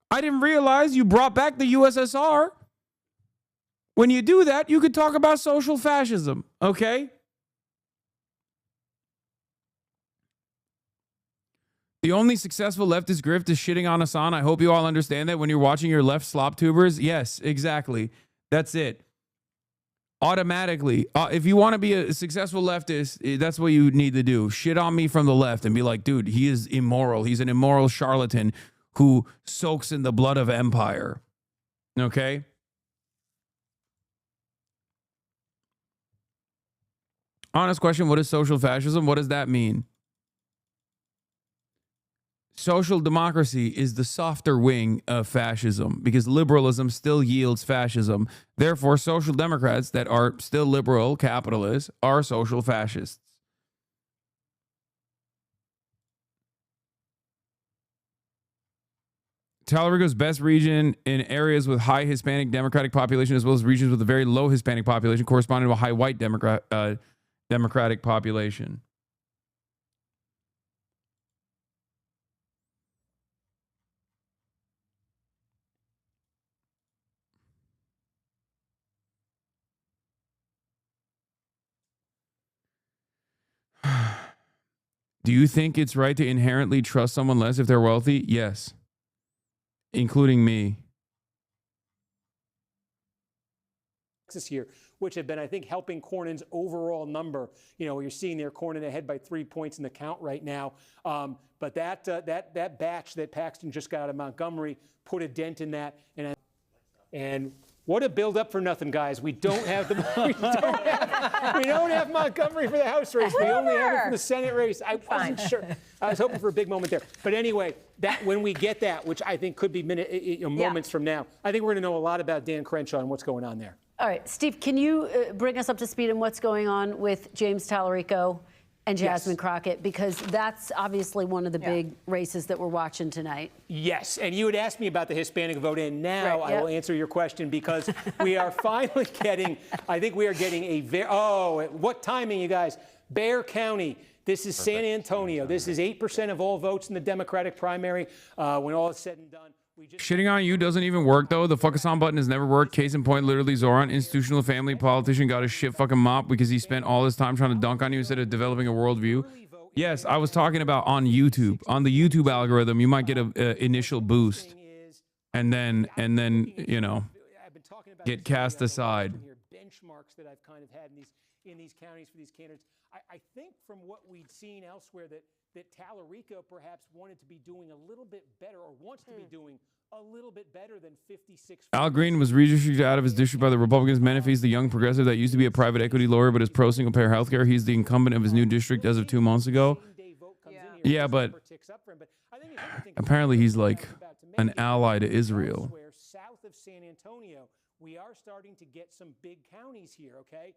I didn't realize you brought back the USSR. When you do that, you could talk about social fascism, okay? The only successful leftist grift is shitting on Hasan. I hope you all understand that when you're watching your left slop tubers. Yes, exactly. That's it. automatically. If you want to be a successful leftist, that's what you need to do. Shit on me from the left and be like, dude, he is immoral. He's an immoral charlatan who soaks in the blood of empire. Okay? Honest question, what is social fascism? What does that mean? Social democracy is the softer wing of fascism because liberalism still yields fascism. Therefore, social democrats that are still liberal capitalists are social fascists. Talarico's best region in areas with high Hispanic Democratic population as well as regions with a very low Hispanic population corresponding to a high white Democratic population. Do you think it's right to inherently trust someone less if they're wealthy? Yes. Including me. This year, which have been, I think, helping Cornyn's overall number. You know, you're seeing there Cornyn ahead by 3 points in the count right now. But that batch that Paxton just got out of Montgomery put a dent in that. And what a build up for nothing, guys. We don't have the we don't have Montgomery for the House race. We only have it for the Senate race. I wasn't sure. I was hoping for a big moment there. But anyway, that when we get that, which I think could be moments from now, I think we're going to know a lot about Dan Crenshaw and what's going on there. All right, Steve, can you bring us up to speed on what's going on with James Talarico and Jasmine Crockett? Because that's obviously one of the big races that we're watching tonight. Yes, and you had asked me about the Hispanic vote, and now I will answer your question because we are finally getting, I think we are getting a very, what timing, you guys? Bexar County. This is San Antonio. This is 8% of all votes in the Democratic primary when all is said and done. Shitting on you doesn't even work, though. The fuck us on button has never worked. Case in point, literally, Zoran, institutional family politician, got a shit fucking mop because he spent all his time trying to dunk on you instead of developing a worldview. Yes, I was talking about on YouTube. On the YouTube algorithm, you might get an initial boost and then, you know, get cast aside. Benchmarks that I've kind of had in these counties for these candidates. I think from what we'd seen elsewhere that Talarico perhaps wanted to be doing a little bit better or wants to be doing a little bit better than 56. Al Green was redistricted out of his district by the Republicans. Menifee's the young progressive that used to be a private equity lawyer but is pro single-payer healthcare. He's the incumbent of his new district as of 2 months ago. Yeah, but apparently he's like an ally to Israel. South of San Antonio, we are starting to get some big counties here, okay?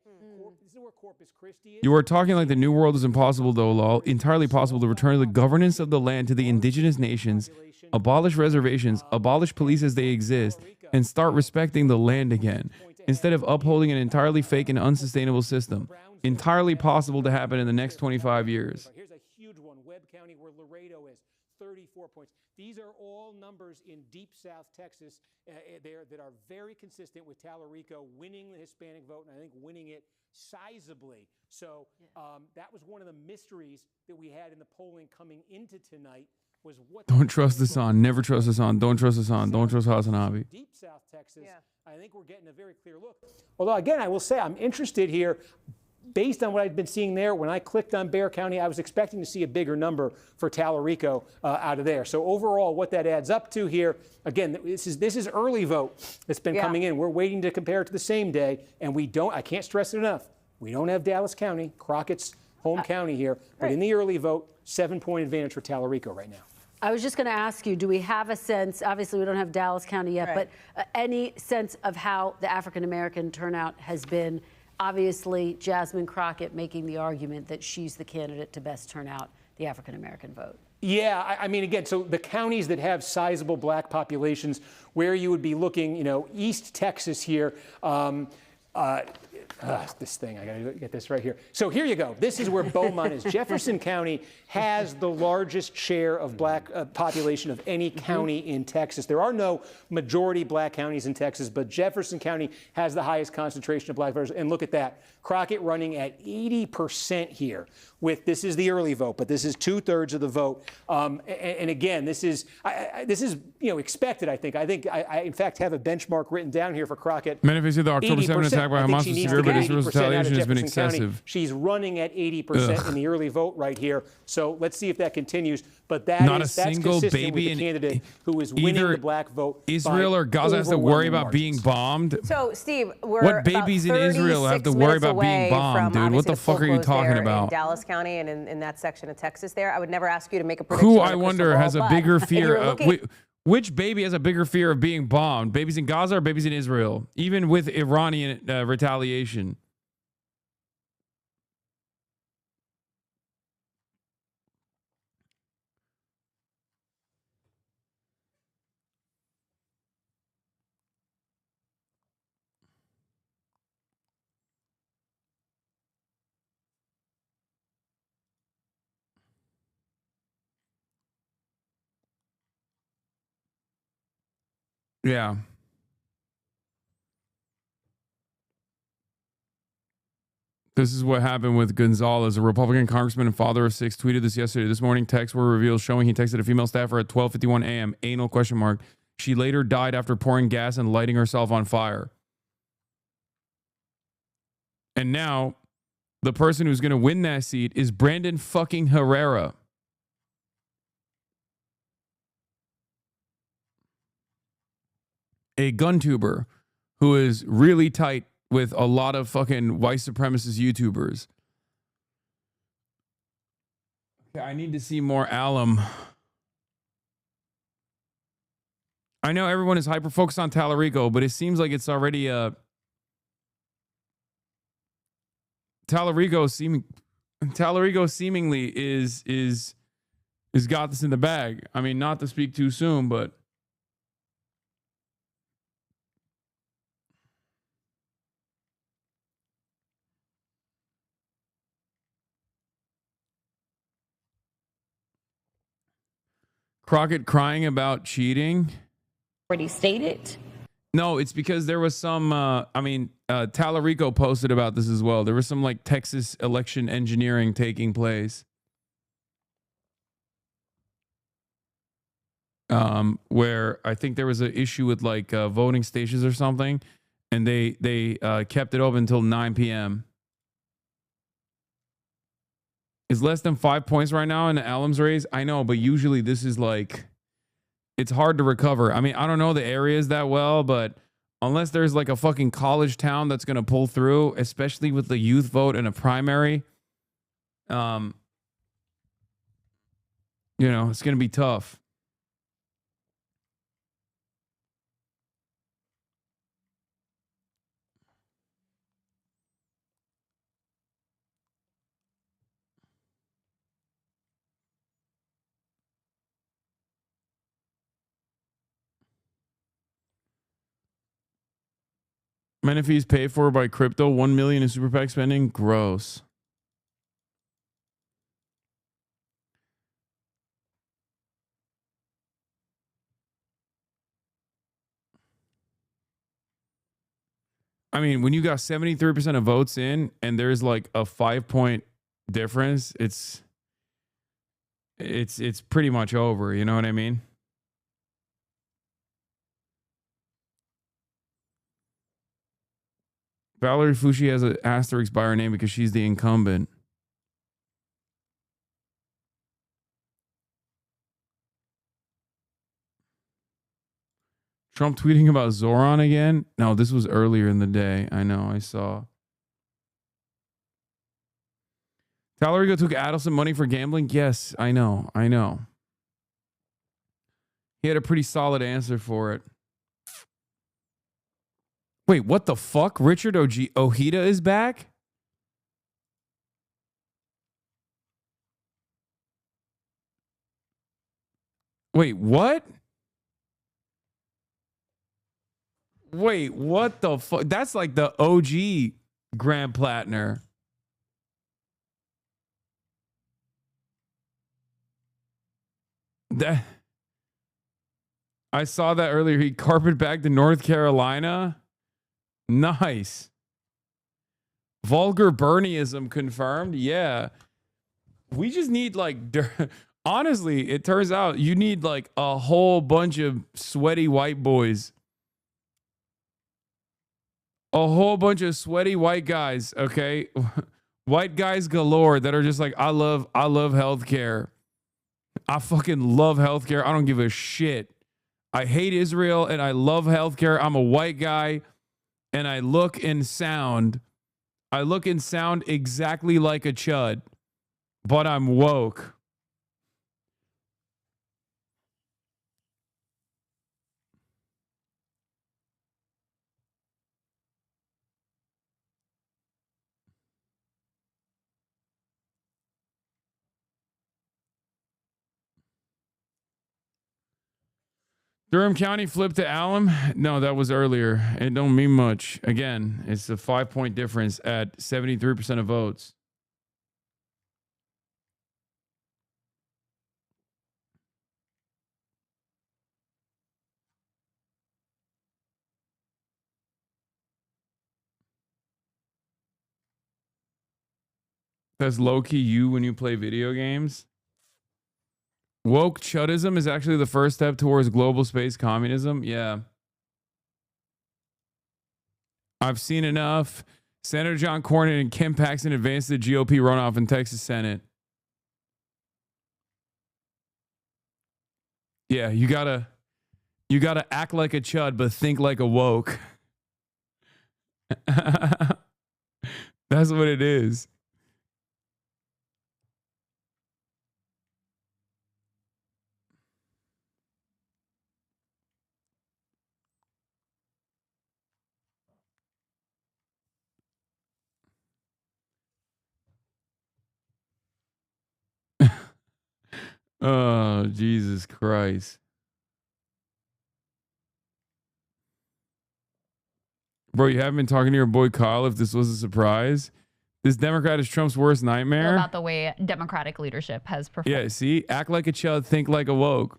This is where Corpus Christi is. You are talking like the new world is impossible, though, lol. Entirely possible to return the governance of the land to the indigenous nations, abolish reservations, abolish police as they exist, and start respecting the land again, instead of upholding an entirely fake and unsustainable system. Entirely possible to happen in the next 25 years. Here's a huge one, Webb County, where Laredo is, 34 points. These are all numbers in deep South Texas that are very consistent with Talarico winning the Hispanic vote, and I think winning it sizably. So that was one of the mysteries that we had in the polling coming into tonight. Was what don't trust Hasan. Never trust Hasan. Don't trust Hasan. Don't trust HasanAbi. Deep South Texas, I think we're getting a very clear look. Although, again, I will say I'm interested here. Based on what I've been seeing there, when I clicked on Bexar County, I was expecting to see a bigger number for Talarico out of there. So overall, what that adds up to here, again, this is early vote that's been coming in. We're waiting to compare it to the same day, and I can't stress it enough, we don't have Dallas County, Crockett's home county here, but in the early vote, 7-point advantage for Talarico right now. I was just going to ask you, do we have a sense, obviously we don't have Dallas County yet, but any sense of how the African-American turnout has been? Obviously, Jasmine Crockett making the argument that she's the candidate to best turn out the African-American vote. Yeah, I mean, again, so the counties that have sizable black populations, where you would be looking, you know, East Texas here, this thing, I gotta get this right here. So here you go. This is where Beaumont is. Jefferson County has the largest share of black population of any county in Texas. There are no majority black counties in Texas, but Jefferson County has the highest concentration of black voters. And look at that. Crockett running at 80% here. This is the early vote, but this is 2/3 of the vote. And again, this is expected. I think I in fact have a benchmark written down here for Crockett. Menifee said the October 7th attack by Hamas was sure, but Israel's 80% out of retaliation has been Jefferson County. excessive. She's running at 80% in the early vote right here. So let's see if that continues. But that's single consistent baby with the candidate who is either winning the black vote. Israel by or Gaza has to worry overwhelming about margins. being bombed. So, Steve, we're What babies in about Israel have to 36 worry minutes about being away bombed, from, dude? What obviously, the fuck are you full close talking there about? in Dallas County and in that section of Texas there. I would never ask you to make a prediction. Who, on I the wonder, crystal has a ball, bigger but if you fear were of... looking- Which baby has a bigger fear of being bombed? Babies in Gaza or babies in Israel? Even with Iranian retaliation. Yeah. This is what happened with Gonzalez, a Republican congressman and father of 6, tweeted this yesterday. This morning, texts were revealed showing he texted a female staffer at 12:51 a.m. Anal question mark. She later died after pouring gas and lighting herself on fire. And now, the person who's going to win that seat is Brandon fucking Herrera. A gun tuber who is really tight with a lot of fucking white supremacist YouTubers. Okay, I need to see more ALLAM. I know everyone is hyper focused on Talarico, but it seems like it's already Talarico seemingly is got this in the bag. I mean, not to speak too soon, but Crockett crying about cheating. Already stated. No, it's because there was some, Talarico posted about this as well. There was some like Texas election engineering taking place. Where I think there was an issue with like voting stations or something. And they kept it open until 9 p.m. It's less than 5 points right now in the ALLAM's race. I know, but usually this is like, it's hard to recover. I mean, I don't know the areas that well, but unless there's like a fucking college town that's going to pull through, especially with the youth vote and a primary, it's going to be tough. Menifees paid for by crypto, 1 million in super PAC spending. Gross. I mean, when you got 73% of votes in and there's like a 5-point difference, it's pretty much over, you know what I mean? Valerie Fouché has an asterisk by her name because she's the incumbent. Trump tweeting about Zoran again? No, this was earlier in the day. I know, I saw. Talarico took Adelson money for gambling? Yes, I know. He had a pretty solid answer for it. Wait, what the fuck? Richard Ojeda is back? Wait, what? Wait, what the fuck? That's like the OG Grand Platinum. That I saw that earlier. He carpet back to North Carolina. Nice. Vulgar Bernieism confirmed. Yeah. We just need like, honestly, it turns out you need like a whole bunch of sweaty white boys A whole bunch of sweaty white guys, okay? White guys galore that are just like, I love healthcare. I fucking love healthcare. I don't give a shit. I hate Israel and I love healthcare. I'm a white guy and I look and sound exactly like a chud, but I'm woke. Durham County flipped to ALLAM? No, that was earlier. It don't mean much. Again, it's a 5-point difference at 73% of votes. That's low-key you when you play video games. Woke chudism is actually the first step towards global space communism. Yeah. I've seen enough. Senator John Cornyn and Ken Paxton advanced the GOP runoff in Texas Senate. Yeah, you gotta act like a chud, but think like a woke. That's what it is. Oh, Jesus Christ. Bro, you haven't been talking to your boy Kyle if this was a surprise. This Democrat is Trump's worst nightmare. About the way Democratic leadership has performed. Yeah, see? Act like a chud, think like a woke.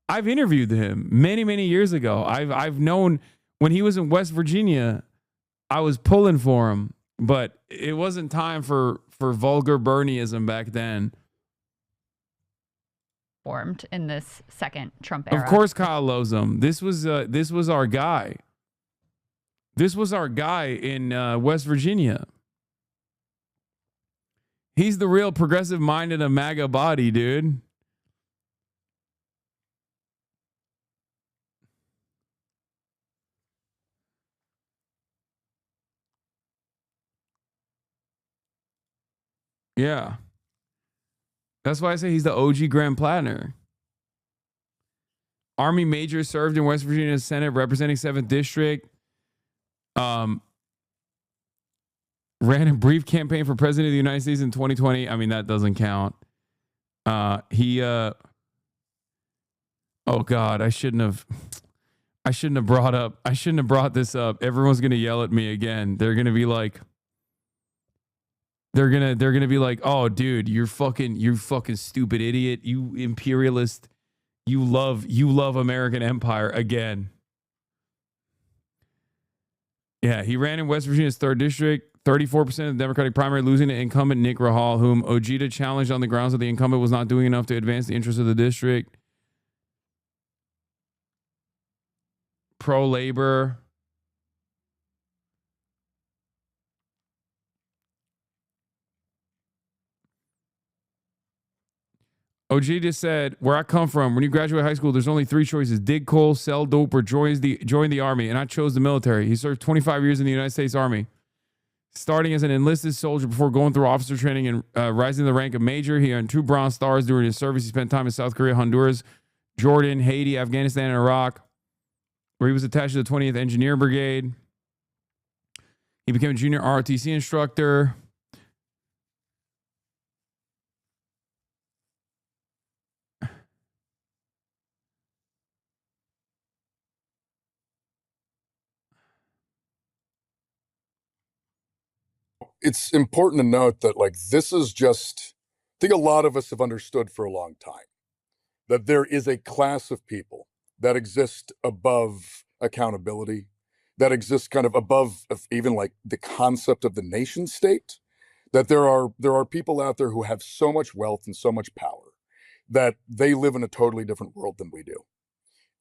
I've interviewed him many, many years ago. I've known when he was in West Virginia, I was pulling for him, but it wasn't time for vulgar Bernieism back then. Formed in this second Trump era. Of course Kyle loves him. This was our guy. This was our guy in West Virginia. He's the real progressive mind in a MAGA body, dude. Yeah. That's why I say he's the OG Grand Platinum. Army Major served in West Virginia Senate representing 7th District. Ran a brief campaign for president of the United States in 2020. I mean, that doesn't count. Oh God, I shouldn't have brought this up. Everyone's gonna yell at me again. They're gonna be like, oh dude, you're fucking stupid idiot. You imperialist. You love American empire again. Yeah, he ran in West Virginia's 3rd District, 34% of the Democratic primary, losing to incumbent Nick Rahal, whom Ojeda challenged on the grounds that the incumbent was not doing enough to advance the interests of the district. Pro-labor. Ojeda said, where I come from, when you graduate high school, there's only 3 choices: dig coal, sell dope, or join the army. And I chose the military. He served 25 years in the United States Army, starting as an enlisted soldier before going through officer training and rising to the rank of major. He earned 2 Bronze Stars during his service. He spent time in South Korea, Honduras, Jordan, Haiti, Afghanistan, and Iraq, where he was attached to the 20th Engineer Brigade. He became a junior ROTC instructor. It's important to note that, like, this is just, I think a lot of us have understood for a long time that there is a class of people that exist above accountability, that exists kind of above of even like the concept of the nation state, that there are people out there who have so much wealth and so much power that they live in a totally different world than we do.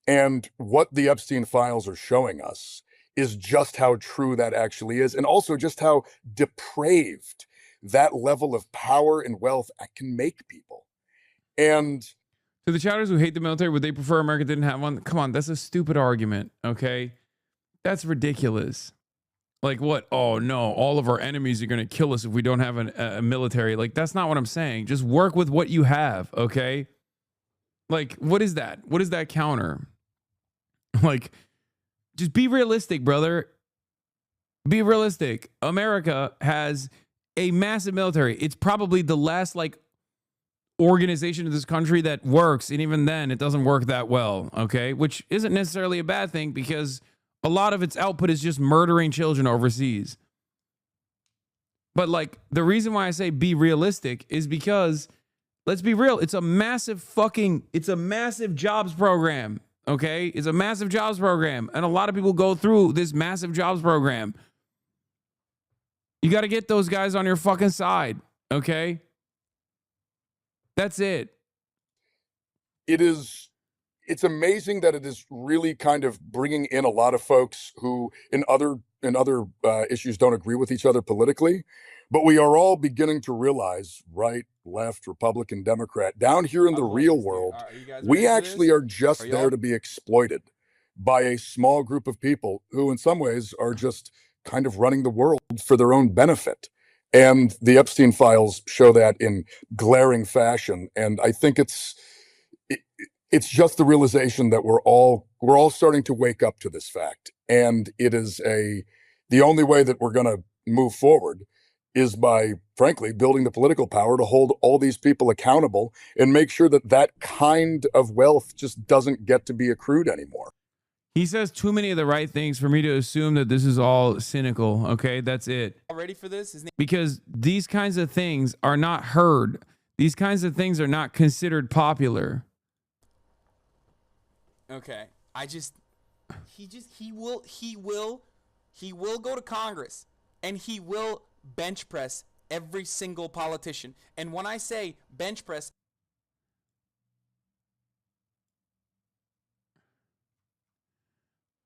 And what the Epstein files are showing us is just how true that actually is, and also just how depraved that level of power and wealth can make people. And to the chatters who hate the military, would they prefer America didn't have one? Come on, that's a stupid argument, okay? That's ridiculous. Like what? Oh no, all of our enemies are going to kill us if we don't have a military. Like that's not what I'm saying. Just work with what you have, okay? Like what is that? What is that counter? Like just be realistic, brother. Be realistic. America has a massive military. It's probably the last like organization in this country that works, and even then it doesn't work that well, okay? Which isn't necessarily a bad thing because a lot of its output is just murdering children overseas. But like the reason why I say be realistic is because let's be real, it's a massive jobs program, okay? It's a massive jobs program, and a lot of people go through this massive jobs program. You got to get those guys on your fucking side, okay? That's it. It's amazing that it is really kind of bringing in a lot of folks who in other issues don't agree with each other politically, but we are all beginning to realize, right, left, Republican, Democrat, down here in the real world, we actually are just there to be exploited by a small group of people who in some ways are just kind of running the world for their own benefit. And the Epstein files show that in glaring fashion. And I think it's just the realization that we're all starting to wake up to this fact. And it is the only way that we're going to move forward is by, frankly, building the political power to hold all these people accountable and make sure that that kind of wealth just doesn't get to be accrued anymore. He says too many of the right things for me to assume that this is all cynical. Okay, that's it. Ready for this? Because these kinds of things are not heard. These kinds of things are not considered popular. Okay, he will go to Congress and he will bench press every single politician. And when I say bench press,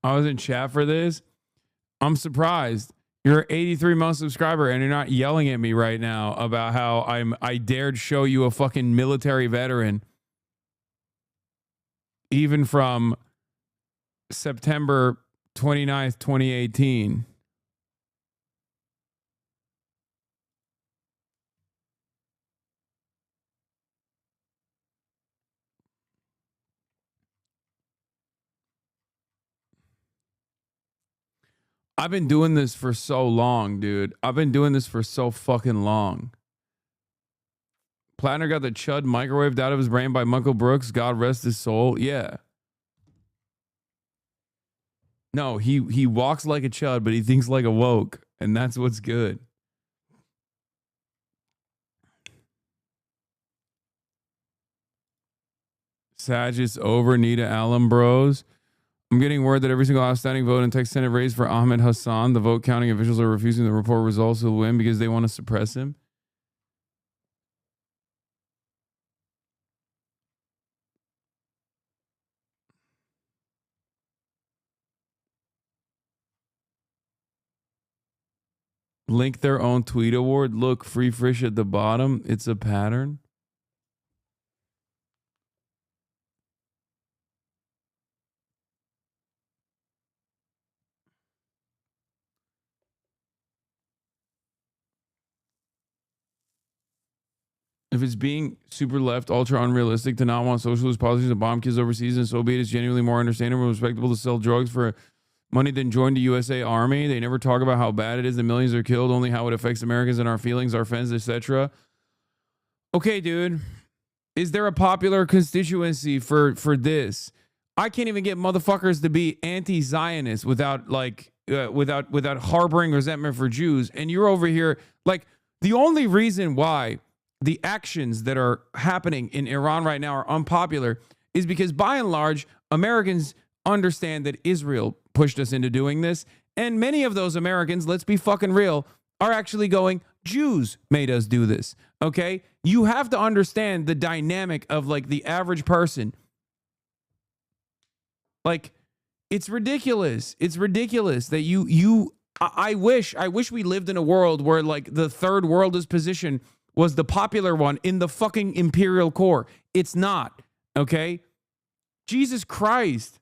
I was in chat for this. I'm surprised. You're an 83-month subscriber and you're not yelling at me right now about how I dared show you a fucking military veteran even from September 29th, 2018. I've been doing this for so long, dude. I've been doing this for so fucking long. Plattner got the chud microwaved out of his brain by Michael Brooks. God rest his soul. Yeah. No, he walks like a chud, but he thinks like a woke. And that's what's good. Sagis over NIDA ALLAM bros. I'm getting word that every single outstanding vote in Texas Senate race for Ahmed Hasan, the vote counting officials are refusing to report results to win because they want to suppress him. Link their own tweet award. Look, free fish at the bottom. It's a pattern. If it's being super left, ultra unrealistic to not want socialist policies and bomb kids overseas, and so be it, it's genuinely more understandable and respectable to sell drugs for money than join the USA Army. They never talk about how bad it is that millions are killed, only how it affects Americans and our feelings, our friends, etc. Okay, dude. Is there a popular constituency for this? I can't even get motherfuckers to be anti-Zionist without harboring resentment for Jews. And you're over here like the only reason why the actions that are happening in Iran right now are unpopular is because by and large, Americans understand that Israel pushed us into doing this. And many of those Americans, let's be fucking real, are actually going, Jews made us do this. Okay. You have to understand the dynamic of like the average person. Like It's ridiculous. It's ridiculous that I wish we lived in a world where like the third worldist position was the popular one in the fucking imperial core. It's not, okay? Jesus Christ.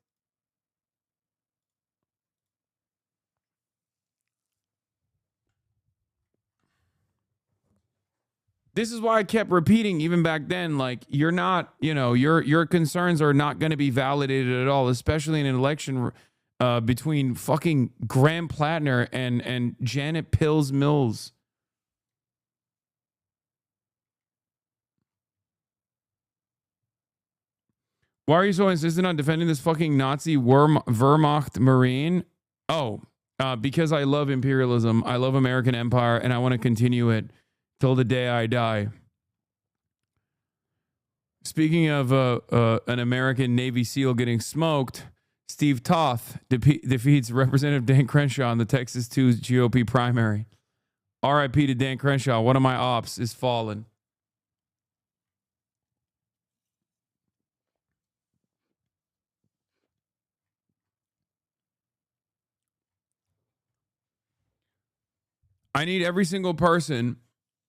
This is why I kept repeating even back then, like, you're not, you know, your concerns are not going to be validated at all, especially in an election between fucking Graham Plattner and Janet Pills Mills. Why are you so insistent on defending this fucking Nazi Wehrmacht Marine? Oh, because I love imperialism. I love American empire, and I want to continue it till the day I die. Speaking of an American Navy SEAL getting smoked, Steve Toth defeats Representative Dan Crenshaw in the Texas 2 GOP primary. RIP to Dan Crenshaw. One of my ops is fallen. I need every single person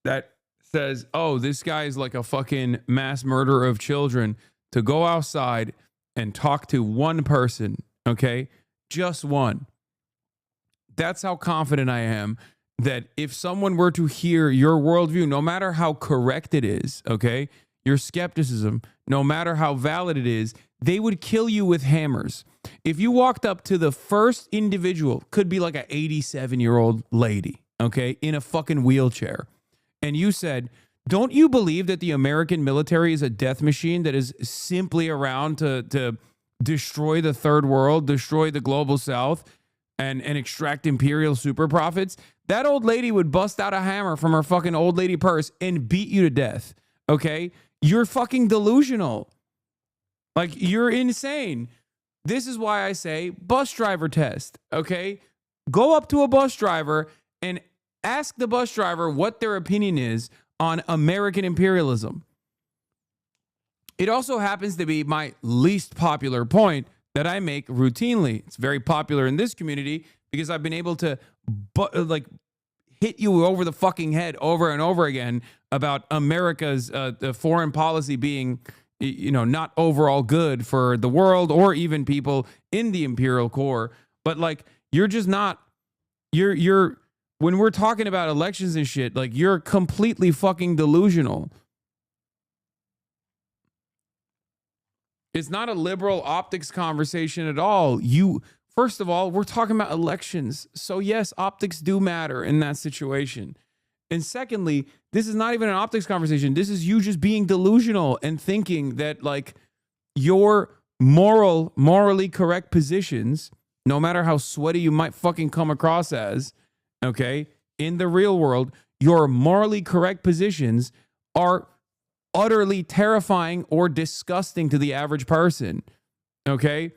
that says, oh, this guy is like a fucking mass murderer of children to go outside and talk to one person, okay? Just one. That's how confident I am that if someone were to hear your worldview, no matter how correct it is, okay, your skepticism, no matter how valid it is, they would kill you with hammers. If you walked up to the first individual, could be like an 87-year-old lady, okay, in a fucking wheelchair, and you said, don't you believe that the American military is a death machine that is simply around to destroy the third world, destroy the global south, and extract imperial super profits? That old lady would bust out a hammer from her fucking old lady purse and beat you to death, okay? You're fucking delusional. Like, you're insane. This is why I say bus driver test, okay? Go up to a bus driver and ask the bus driver what their opinion is on American imperialism. It also happens to be my least popular point that I make routinely. It's very popular in this community because I've been able to hit you over the fucking head over and over again about America's foreign policy being, you know, not overall good for the world or even people in the imperial core. But like, you're just not, you're when we're talking about elections and shit, like, you're completely fucking delusional. It's not a liberal optics conversation at all. First of all, we're talking about elections. So yes, optics do matter in that situation. And secondly, this is not even an optics conversation. This is you just being delusional and thinking that like your morally correct positions, no matter how sweaty you might fucking come across as, okay, in the real world, your morally correct positions are utterly terrifying or disgusting to the average person, okay?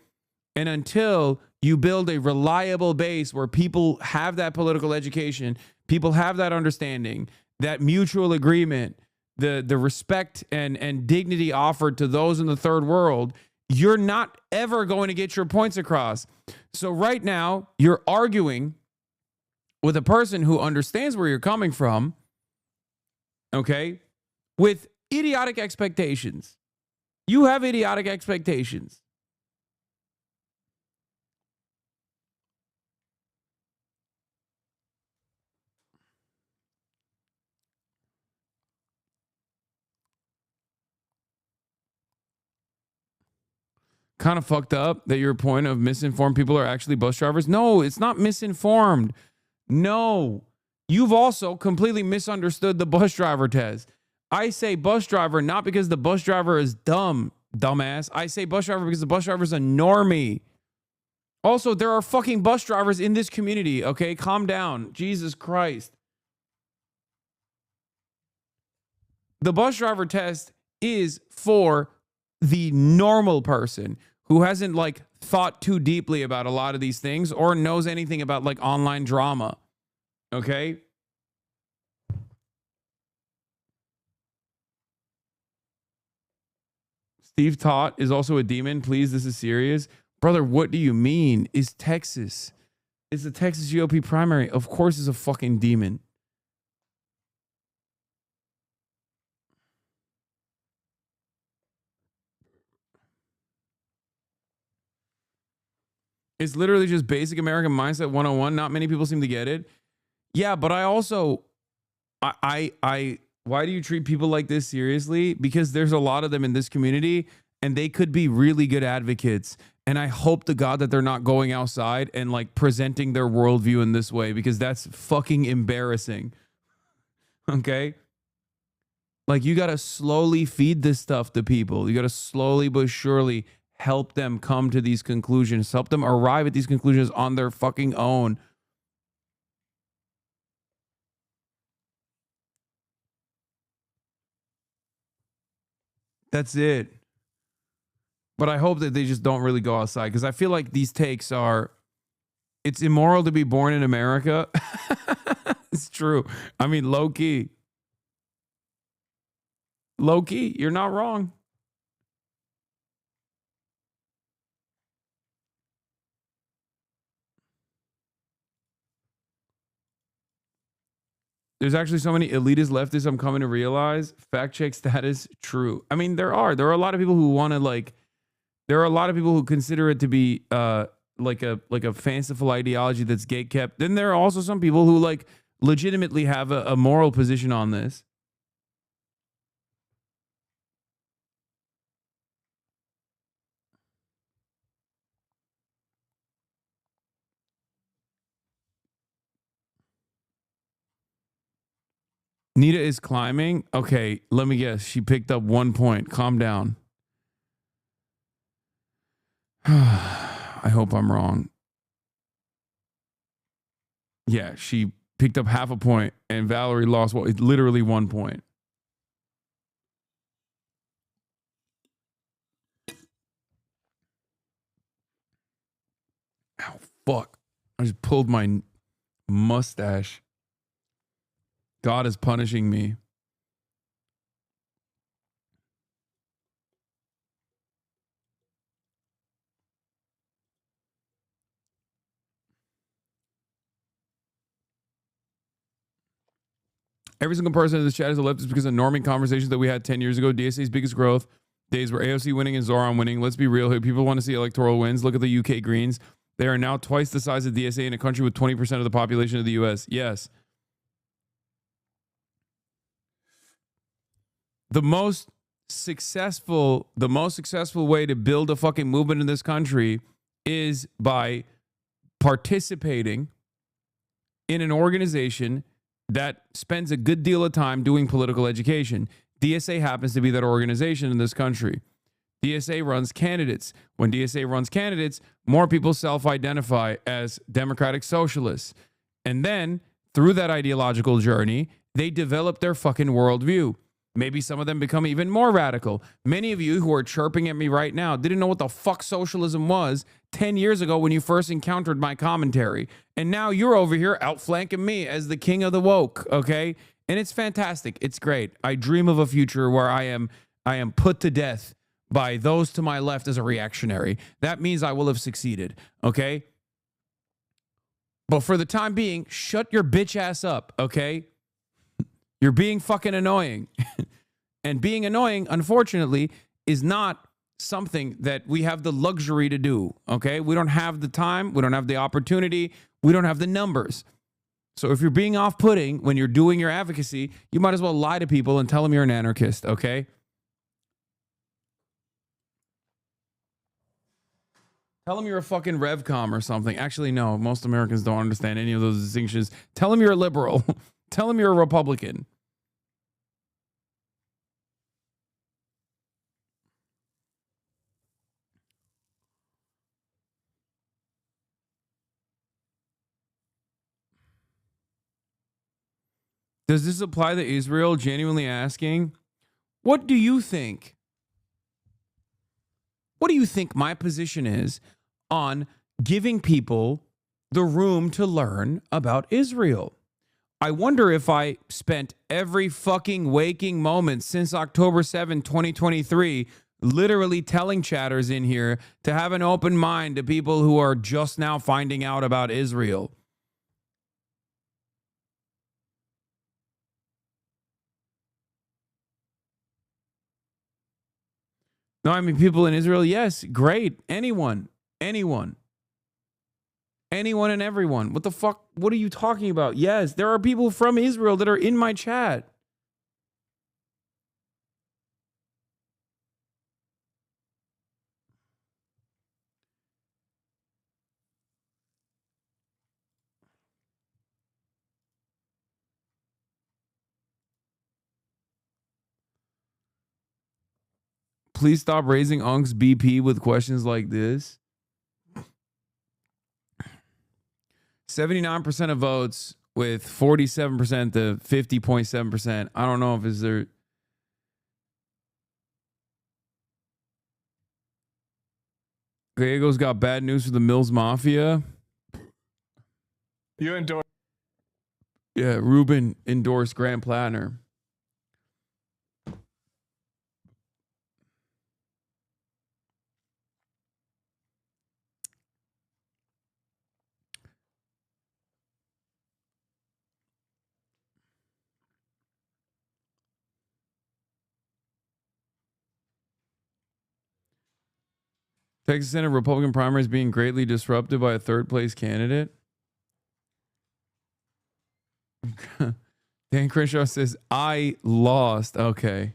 And until you build a reliable base where people have that political education, people have that understanding, that mutual agreement, the respect and dignity offered to those in the third world, you're not ever going to get your points across. So right now, you're arguing with a person who understands where you're coming from, okay, with idiotic expectations. You have idiotic expectations. Kind of fucked up that your point of misinformed people are actually bus drivers. No, it's not misinformed. No, you've also completely misunderstood the bus driver test. I say bus driver not because the bus driver is dumb, dumbass. I say bus driver because the bus driver is a normie. Also, there are fucking bus drivers in this community, okay? Calm down. Jesus Christ. The bus driver test is for the normal person who hasn't like thought too deeply about a lot of these things or knows anything about like online drama. Okay? Steve Tott is also a demon. Please, this is serious. Brother, what do you mean? Is Texas? Is the Texas GOP primary? Of course it's a fucking demon. It's literally just basic American mindset 101. Not many people seem to get it. Yeah, but I also, why do you treat people like this seriously? Because there's a lot of them in this community and they could be really good advocates. And I hope to God that they're not going outside and like presenting their worldview in this way, because that's fucking embarrassing. Okay? Like, you got to slowly feed this stuff to people. You got to slowly but surely help them come to these conclusions, help them arrive at these conclusions on their fucking own. That's it. But I hope that they just don't really go outside, because I feel like these takes are, it's immoral to be born in America. It's true. I mean, low key. Low key, you're not wrong. There's actually so many elitist leftists I'm coming to realize. Fact check that is true. I mean, there are a lot of people who want to like, there are a lot of people who consider it to be like a fanciful ideology that's gatekept. Then there are also some people who like legitimately have a moral position on this. NIDA is climbing. Okay, let me guess. She picked up 1 point. Calm down. I hope I'm wrong. Yeah, she picked up half a point, and Valerie lost literally 1 point. Ow, fuck. I just pulled my mustache. God is punishing me. Every single person in this chat is a leftist because of norming conversations that we had 10 years ago. DSA's biggest growth days were AOC winning and Zoran winning. Let's be real here. People want to see electoral wins. Look at the UK Greens. They are now twice the size of DSA in a country with 20% of the population of the US. Yes. The most successful way to build a fucking movement in this country is by participating in an organization that spends a good deal of time doing political education. DSA happens to be that organization in this country. DSA runs candidates. When DSA runs candidates, more people self-identify as democratic socialists. And then, through that ideological journey, they develop their fucking worldview. Maybe some of them become even more radical. Many of you who are chirping at me right now didn't know what the fuck socialism was 10 years ago when you first encountered my commentary. And now you're over here outflanking me as the king of the woke, okay? And it's fantastic. It's great. I dream of a future where I am put to death by those to my left as a reactionary. That means I will have succeeded, okay? But for the time being, shut your bitch ass up, okay? You're being fucking annoying. And being annoying, unfortunately, is not something that we have the luxury to do, okay? We don't have the time. We don't have the opportunity. We don't have the numbers. So if you're being off-putting when you're doing your advocacy, you might as well lie to people and tell them you're an anarchist, okay? Tell them you're a fucking RevCom or something. Actually, no. Most Americans don't understand any of those distinctions. Tell them you're a liberal. Tell them you're a Republican. Does this apply to Israel? Genuinely asking, what do you think? What do you think my position is on giving people the room to learn about Israel? I wonder if I spent every fucking waking moment since October 7, 2023 literally telling chatters in here to have an open mind to people who are just now finding out about Israel. No, I mean, people in Israel, yes, great. Anyone and everyone. What the fuck? What are you talking about? Yes, there are people from Israel that are in my chat. Please stop raising Unc's BP with questions like this. 79% of votes with 47% to 50.7%. I don't know if is there. Gallego's got bad news for the Mills Mafia. You endorse. Yeah, Ruben endorsed Grant Plattner. Texas Senate Republican primaries being greatly disrupted by a third place candidate. Dan Crenshaw says, I lost. Okay.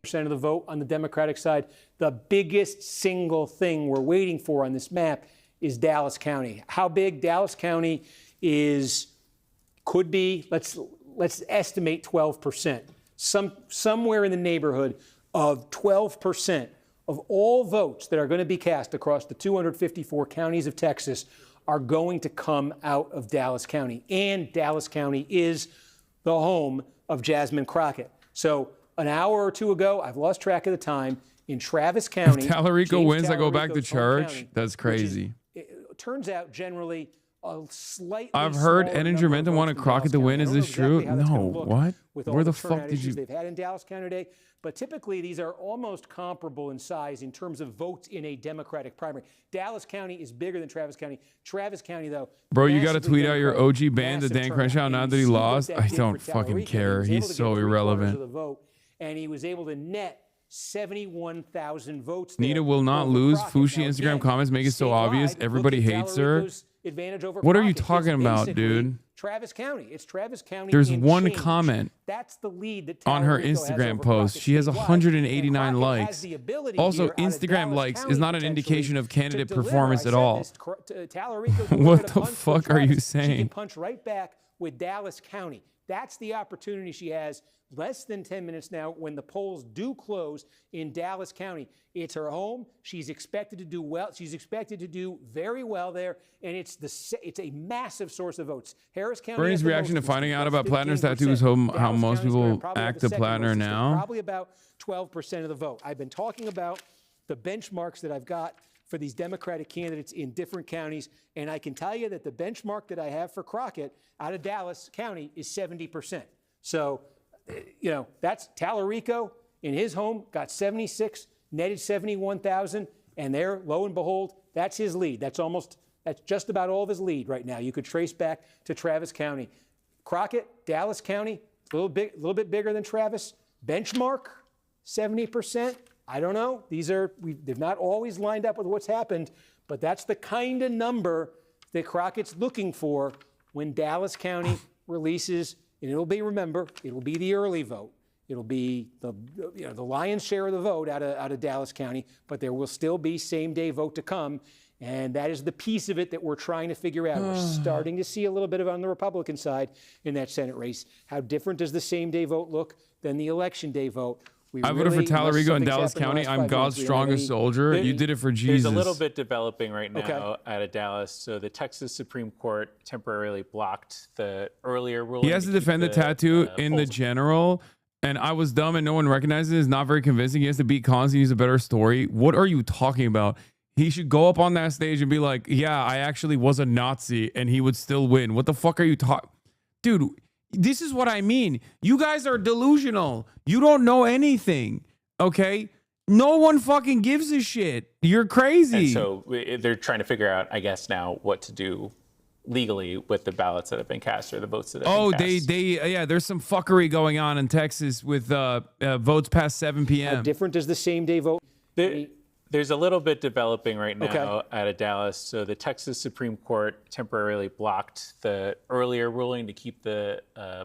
Percent of the vote on the Democratic side. The biggest single thing we're waiting for on this map is Dallas County. How big Dallas County could be, let's estimate 12%. Somewhere in the neighborhood of 12% of all votes that are going to be cast across the 254 counties of Texas are going to come out of Dallas County. And Dallas County is the home of Jasmine Crockett. So an hour or two ago, I've lost track of the time, in Travis County. If Talarico wins, I go back to Talarico's church. county, That's crazy. it turns out generally a slightly I've heard smaller Ed and number of Jermenta want votes in Crockett to Dallas win. County. Is I don't this know true? exactly how that's gonna No. look What? with all Where the turnout fuck did issues you? they've had in Dallas County today? But typically, these are almost comparable in size in terms of votes in a Democratic primary. Dallas County is bigger than Travis County. Travis County, though, Bro, you got to massively tweet out your Democratic, OG band to massive Dan turnout. Crenshaw And now you that he see what lost. that I did don't for fucking Talarico. care. He was able He's to so get 3/4 irrelevant. of the vote, and he was able to net 71,000 votes. Nita will not lose. Fushi Instagram comments make it so obvious. Everybody hates her. Advantage over What are you Crockett is talking about, basically dude? Travis County. It's Travis County. There's in one change. comment That's the lead that on her Talarico has Instagram over post. Crockett She has statewide. 189 And Crockett has likes. the ability Also, here out of Instagram Dallas likes County is not an potentially indication of candidate to deliver. performance I at said all. this, Talarico delivered What a the punch for fuck are you Travis. She can saying? punch right back with Dallas County. That's the opportunity she has. Less than 10 minutes now when the polls do close in Dallas County. It's her home. She's expected to do well. She's expected to do very well there, and it's a massive source of votes. Harris County. Bernie's reaction to finding out about Plattner's tattoos, how most people act to Plattner now. Probably about 12% of the vote. I've been talking about the benchmarks that I've got for these Democratic candidates in different counties, and I can tell you that the benchmark that I have for Crockett out of Dallas County is 70%. So, you know, that's Talarico in his home got 76, netted 71,000, and there, lo and behold, that's his lead. That's just about all of his lead right now. You could trace back to Travis County. Crockett, Dallas County, a little bit bigger than Travis. Benchmark, 70%. I don't know. They've not always lined up with what's happened, but that's the kind of number that Crockett's looking for when Dallas County releases. And it'll be, remember, it'll be the early vote. It'll be the lion's share of the vote out of Dallas County, but there will still be same-day vote to come. And that is the piece of it that we're trying to figure out. We're starting to see a little bit of on the Republican side in that Senate race. How different does the same-day vote look than the election day vote? I voted for Talarico in Dallas County. I'm God's strongest soldier. You did it for Jesus. There's a little bit developing right now out of Dallas. So the Texas Supreme Court temporarily blocked the earlier ruling. He has to defend the tattoo in the general, and I was dumb and no one recognizes it. It's not very convincing. He has to beat Cons and use a better story. What are you talking about? He should go up on that stage and be like, yeah, I actually was a Nazi and he would still win. What the fuck are you talking? Dude, this is what I mean. You guys are delusional. You don't know anything, okay? No one fucking gives a shit. You're crazy. And so they're trying to figure out, I guess, now what to do legally with the ballots that have been cast or the votes that have been cast. Yeah, there's some fuckery going on in Texas with votes past 7 p.m. How different does the same day vote? There's a little bit developing right now out of Dallas. So the Texas Supreme Court temporarily blocked the earlier ruling to keep the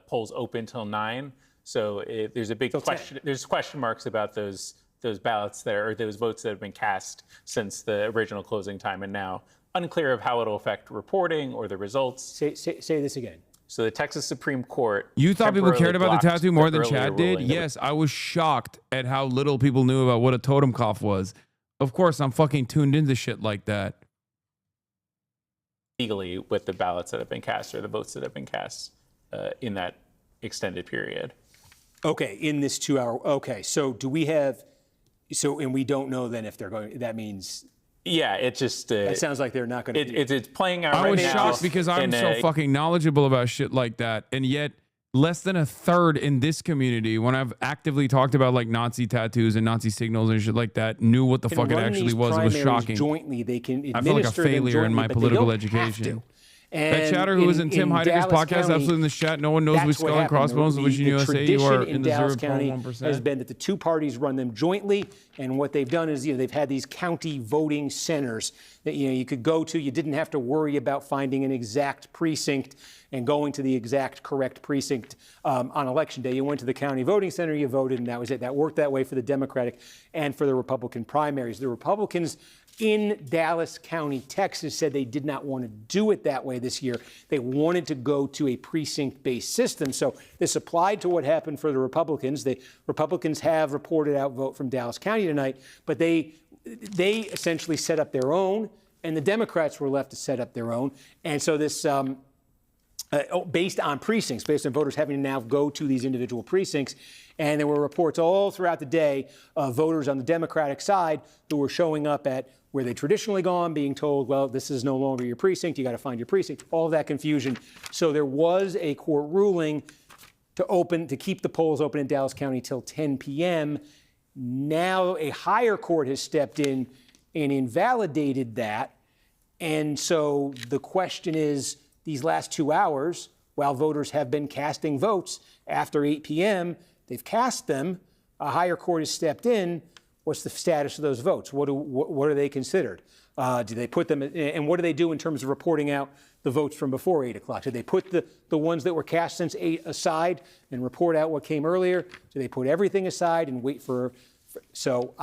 polls open till 9. So there's a big question. There's question marks about those ballots there, or those votes that have been cast since the original closing time, and now unclear of how it'll affect reporting or the results. Say this again. So the Texas Supreme Court. You thought people cared about the tattoo more than earlier Chad did? ruling. Yes, I was shocked at how little people knew about what a totem cough was. Of course, I'm fucking tuned into shit like that. Legally with the ballots that have been cast or the votes that have been cast in that extended period. Okay, in this 2 hour. Okay, so do we have? So, and we don't know then if they're going. That means. Yeah, it just. That sounds like they're not going to. It's playing out. I right was now shocked because I'm so fucking knowledgeable about shit like that, and yet less than a third in this community, when I've actively talked about like Nazi tattoos and Nazi signals and shit like that, knew what the fuck it actually was. It was shocking. Jointly, they can. I feel like a failure in my political education. That chatter who was in Tim Heidegger's podcast, absolutely in the chat. No one knows which skull and crossbones of which in USA you are in the Dallas County 0.1%. has been that the two parties run them jointly, and what they've done is they've had these county voting centers that you could go to. You didn't have to worry about finding an exact precinct and going to the exact correct precinct on election day. You went to the county voting center, you voted, and that was it. That worked that way for the Democratic and for the Republican primaries. The Republicans in Dallas County, Texas, said they did not want to do it that way this year. They wanted to go to a precinct-based system. So this applied to what happened for the Republicans. The Republicans have reported out vote from Dallas County tonight, but they essentially set up their own, and the Democrats were left to set up their own. And so this, based on precincts, based on voters having to now go to these individual precincts. And there were reports all throughout the day of voters on the Democratic side who were showing up at where they traditionally gone, being told, well, this is no longer your precinct, you got to find your precinct, all of that confusion. So there was a court ruling to keep the polls open in Dallas County till 10 p.m. Now a higher court has stepped in and invalidated that. And so the question is, these last 2 hours, while voters have been casting votes after 8 p.m., they've cast them, a higher court has stepped in. What's the status of those votes? What are they considered? Do they put them, and what do they do in terms of reporting out the votes from before 8 o'clock? Do they put the ones that were cast since 8 aside and report out what came earlier? Do they put everything aside and wait for so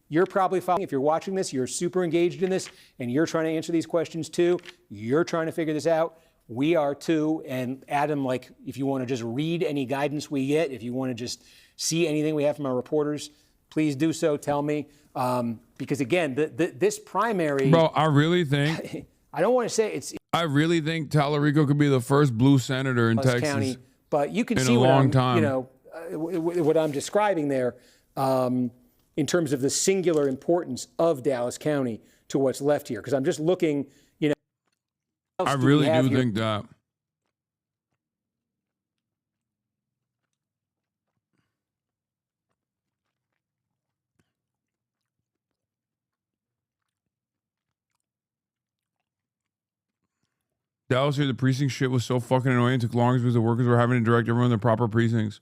you're probably following, if you're watching this, you're super engaged in this, and you're trying to answer these questions too. You're trying to figure this out. We are too. And Adam, like, if you want to just read any guidance we get, if you want to just see anything we have from our reporters, please do so. Tell me. Because again, this primary. Bro, I really think. I don't want to say it's. I really think Talarico could be the first blue senator in Texas. County, but you can in see a what long I'm, time. What I'm describing there in terms of the singular importance of Dallas County to what's left here. Because I'm just looking, I really do think that. Dallas here, the precinct shit was so fucking annoying. It took long because the workers were having to direct everyone to the proper precincts.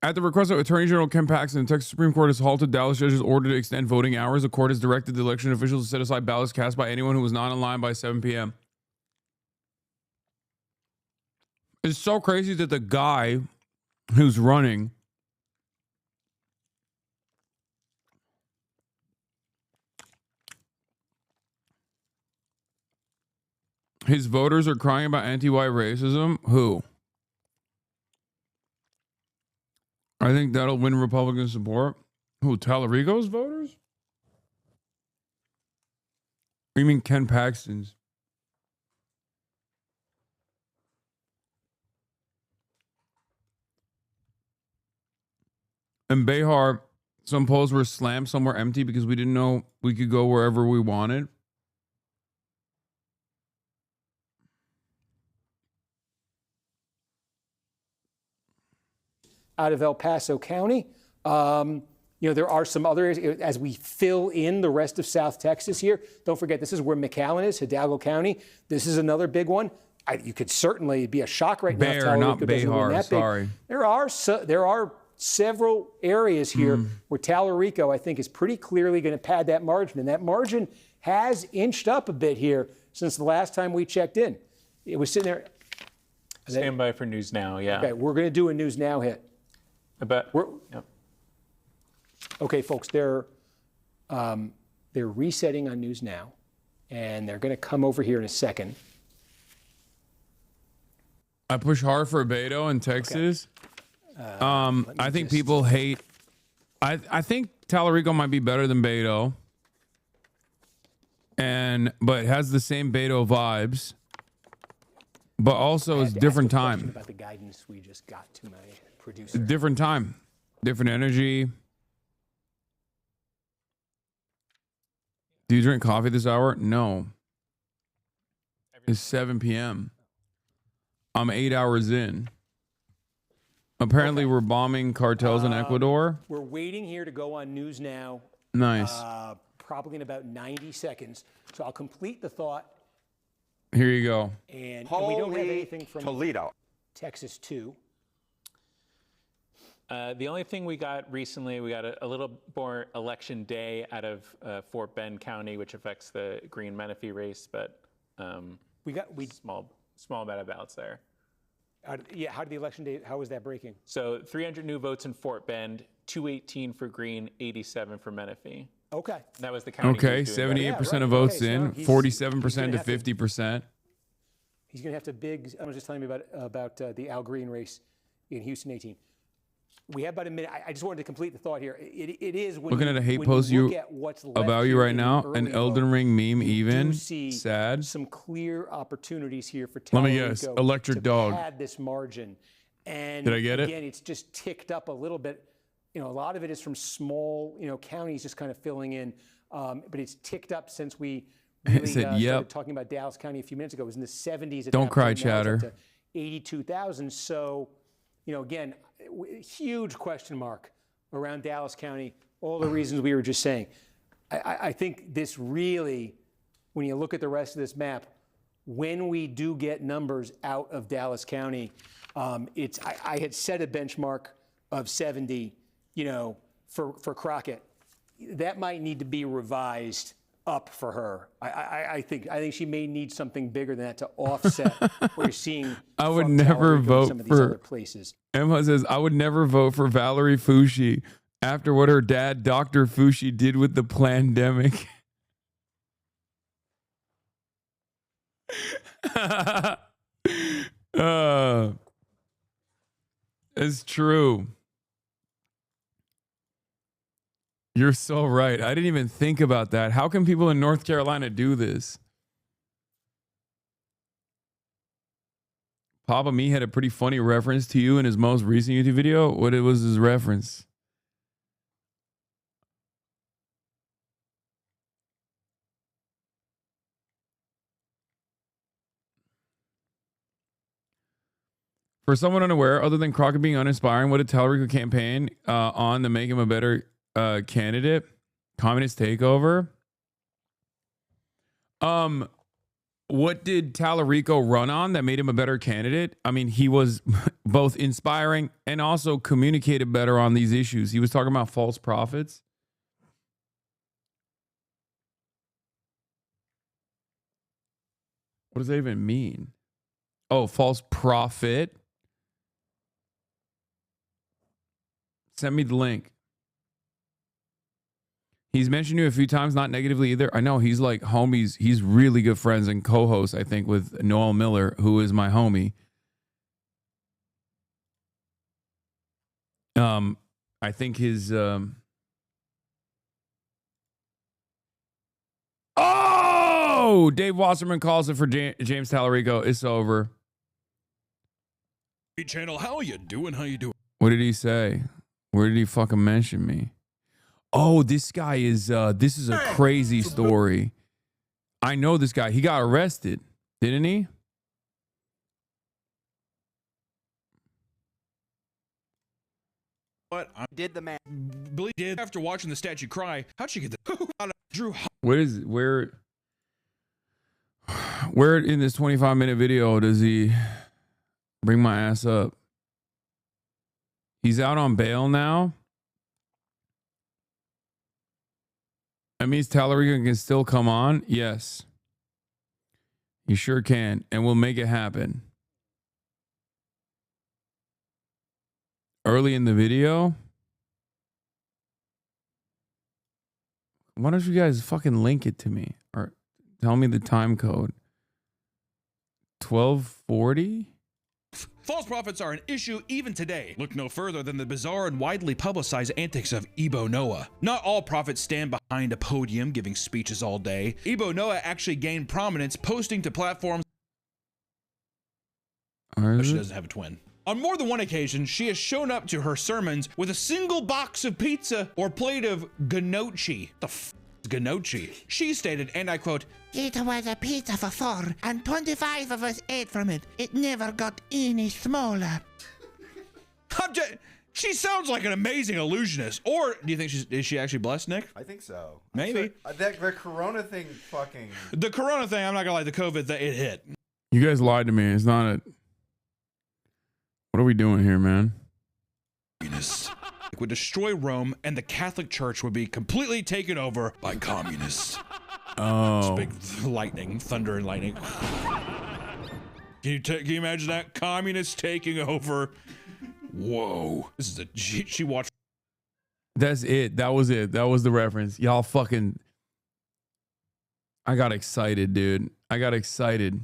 At the request of Attorney General Ken Paxton, the Texas Supreme Court has halted Dallas judge's order to extend voting hours. The court has directed the election officials to set aside ballots cast by anyone who was not in line by 7 p.m. It's so crazy that the guy who's running his voters are crying about anti-white racism. Who? I think that'll win Republican support. Who? Talarico's voters? You mean Ken Paxton's? In Behar, some polls were slammed, some were empty because we didn't know we could go wherever we wanted. Out of El Paso County. There are some other areas as we fill in the rest of South Texas here. Don't forget, this is where McAllen is, Hidalgo County. This is another big one. You could certainly be a shock right now. Bear, not Behar. Sorry. There are several areas here where Talarico, I think, is pretty clearly going to pad that margin, and that margin has inched up a bit here since the last time we checked in. It was sitting there. Stand by for News Now. Yeah. Okay, we're going to do a News Now hit. Yep. Okay, folks, they're resetting on News Now, and they're going to come over here in a second. I push hard for Beto in Texas. Okay. I think people hate. I think Talarico might be better than Beto, but has the same Beto vibes. But also it's different time. About the guidance we just got to my producer. Different time, different energy. Do you drink coffee this hour? No. It's 7 p.m. I'm 8 hours in. Apparently, we're bombing cartels in Ecuador. We're waiting here to go on News Now. Nice. Probably in about 90 seconds. So I'll complete the thought. Here you go. And we don't have anything from Toledo, Texas, too. The only thing we got recently, we got a little more election day out of Fort Bend County, which affects the Green Menifee race, but we small amount of ballots there. How did the election day? How was that breaking? So 300 new votes in Fort Bend, 218 for Green, 87 for Menifee. Okay. That was the county. Okay, 78% of votes in, 47% to 50%. He's going to have to I was just telling you about the Al Green race in Houston 18. We have about a minute. I just wanted to complete the thought here. It is when looking at a hate post about you right now, an Elden Ring meme. Even sad. Some clear opportunities here for Talarico. Let me guess. Electric dog. Pad this margin, and did I get it? Again, it's just ticked up a little bit. A lot of it is from small, counties just kind of filling in, but it's ticked up since we really started talking about Dallas County a few minutes ago. It was in the 70s. Don't cry, chatter. To 82,000. So, again, huge question mark around Dallas County. All the reasons we were just saying. I think this really, when you look at the rest of this map, when we do get numbers out of Dallas County, I had set a benchmark of 70. For Crockett, that might need to be revised up for her. I think she may need something bigger than that to offset what you're seeing. I would never vote some of these for other places. Emma says I would never vote for Valerie Foushee after what her dad, Dr. Foushee, did with the pandemic. It's true. You're so right. I didn't even think about that. How can people in North Carolina do this? Papa Me had a pretty funny reference to you in his most recent YouTube video. What was his reference? For someone unaware, other than Crockett being uninspiring, what did Talarico campaign on to make him a better candidate? Communist takeover. What did Talarico run on that made him a better candidate? I mean, he was both inspiring and also communicated better on these issues. He was talking about false prophets. What does that even mean? Oh, false prophet. Send me the link. He's mentioned you a few times, not negatively either. I know he's like homies. He's really good friends and co-host, I think, with Noel Miller, who is my homie. I think his Oh, Dave Wasserman calls it for James Talarico. It's over. Hey, channel, how you doing? How you doing? What did he say? Where did he fucking mention me? Oh, this guy is, this is a crazy story. I know this guy. He got arrested, didn't he? What did the man Billy did after watching the statue cry? How'd she get the Drew? Where in this 25-minute video does he bring my ass up? He's out on bail now. That means Talarico can still come on? Yes. He sure can, and we'll make it happen. Early in the video? Why don't you guys fucking link it to me? Or tell me the time code. 1240? False prophets are an issue even today. Look no further than the bizarre and widely publicized antics of Ebo Noah. Not all prophets stand behind a podium giving speeches all day. Ebo Noah actually gained prominence posting to platforms. But she doesn't have a twin. On more than one occasion, she has shown up to her sermons with a single box of pizza or plate of gnocchi. The f is gnocchi? She stated, and I quote, "It was a pizza for 4, and 25 of us ate from it. It never got any smaller." She sounds like an amazing illusionist. Or do you think is she actually blessed, Nick? I think so. Maybe. The Corona thing fucking... The Corona thing, I'm not gonna lie, the COVID thing, it hit. You guys lied to me. It's not a... What are we doing here, man? Communists would destroy Rome, and the Catholic Church would be completely taken over by communists. Oh. It's big lightning, thunder and lightning. Can you imagine that? Communists taking over. Whoa. This is she watched. That's it. That was it. That was the reference. Y'all fucking... I got excited, dude. I got excited.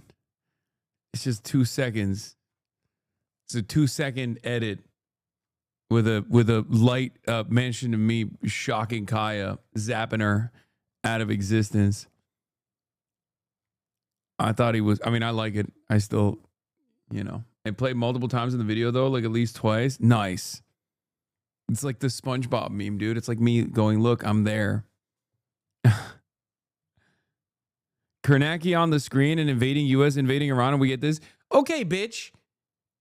It's just 2 seconds. It's a 2-second edit with a light mention of me shocking Kaya, zapping her out of existence. I thought he was, I mean, I like it. I still, you know, I played multiple times in the video though, like at least twice. Nice. It's like the SpongeBob meme, dude. It's like me going, look, I'm there. Kernacki on the screen and invading US, invading Iran, and we get this. Okay, bitch.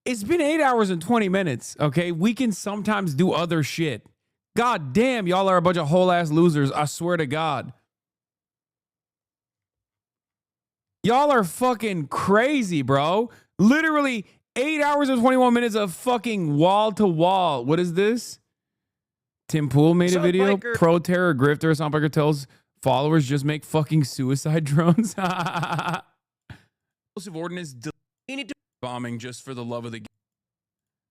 It's been 8 hours and 20 minutes, okay? We can sometimes do other shit. God damn, y'all are a bunch of whole-ass losers. I swear to God. Y'all are fucking crazy, bro. Literally 8 hours and 21 minutes of fucking wall-to-wall. What is this? Tim Pool made a video. Pro-terror grifter. Sunbiker tells followers just make fucking suicide drones. Explosive ordnance. Bombing just for the love of the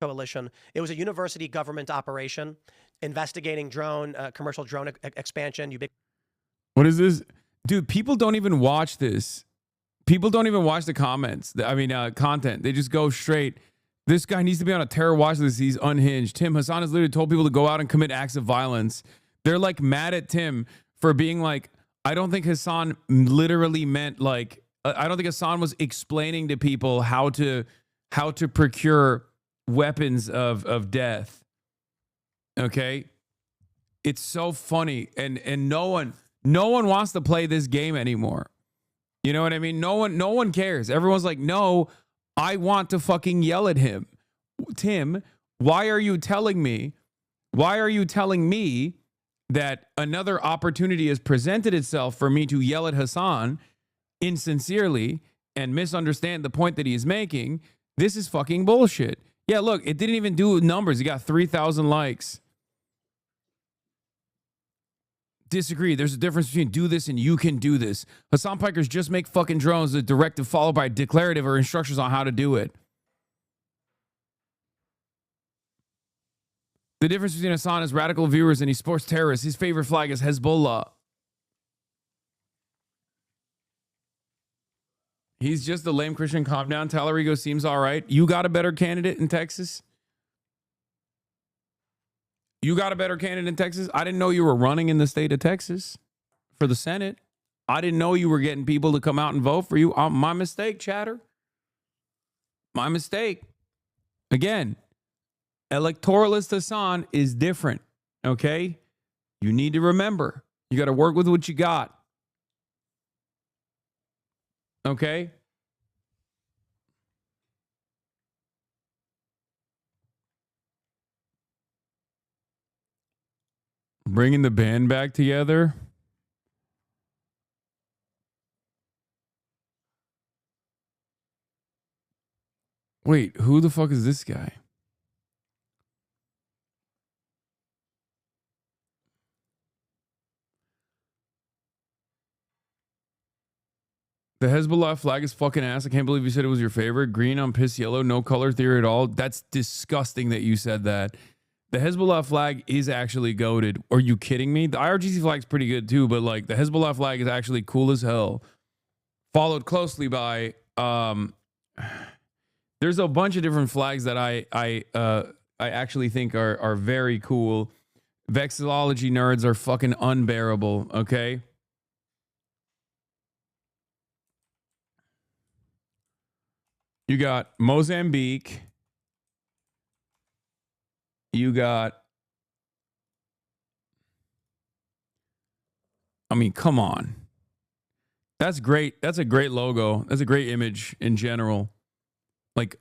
coalition. It was a university government operation investigating commercial drone expansion. What is this? Dude, people don't even watch this. People don't even watch the comments. Content. They just go straight. This guy needs to be on a terror watch list. He's unhinged. Hasan has literally told people to go out and commit acts of violence. They're like mad at Tim for being like, I don't think Hasan literally meant like, I don't think Hasan was explaining to people how to procure weapons of death. Okay? It's so funny. And no one wants to play this game anymore. You know what I mean? No one cares. Everyone's like, no, I want to fucking yell at him. Tim, why are you telling me that another opportunity has presented itself for me to yell at Hasan insincerely and misunderstand the point that he's making? This is fucking bullshit. Yeah, look, it didn't even do numbers. It got 3,000 likes. Disagree. There's a difference between do this and you can do this. Hasan Pikers just make fucking drones. The directive followed by declarative or instructions on how to do it. The difference between Hasan is radical viewers and he supports terrorists. His favorite flag is Hezbollah. He's just a lame Christian. Calm down. Talarico seems all right. You got a better candidate in Texas? You got a better candidate in Texas? I didn't know you were running in the state of Texas for the Senate. I didn't know you were getting people to come out and vote for you. My mistake, chatter. My mistake. Again, Electoralist Hasan is different, okay? You need to remember, you got to work with what you got, okay? Bringing the band back together. Wait, who the fuck is this guy? The Hezbollah flag is fucking ass. I can't believe you said it was your favorite. Green on piss yellow, no color theory at all. That's disgusting that you said that. The Hezbollah flag is actually goated. Are you kidding me? The IRGC flag's pretty good too, but like the Hezbollah flag is actually cool as hell. Followed closely by there's a bunch of different flags that I actually think are very cool. Vexillology nerds are fucking unbearable, okay? You got Mozambique. You got, I mean, come on. That's great. That's a great logo. That's a great image in general. Like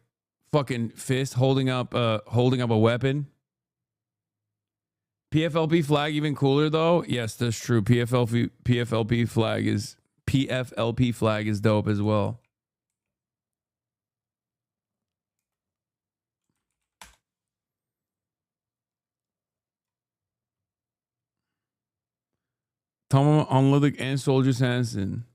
fucking fist holding up a weapon. PFLP flag even cooler though. Yes, that's true. PFLP flag is dope as well. Tom Onlydic and Soldier Sanson.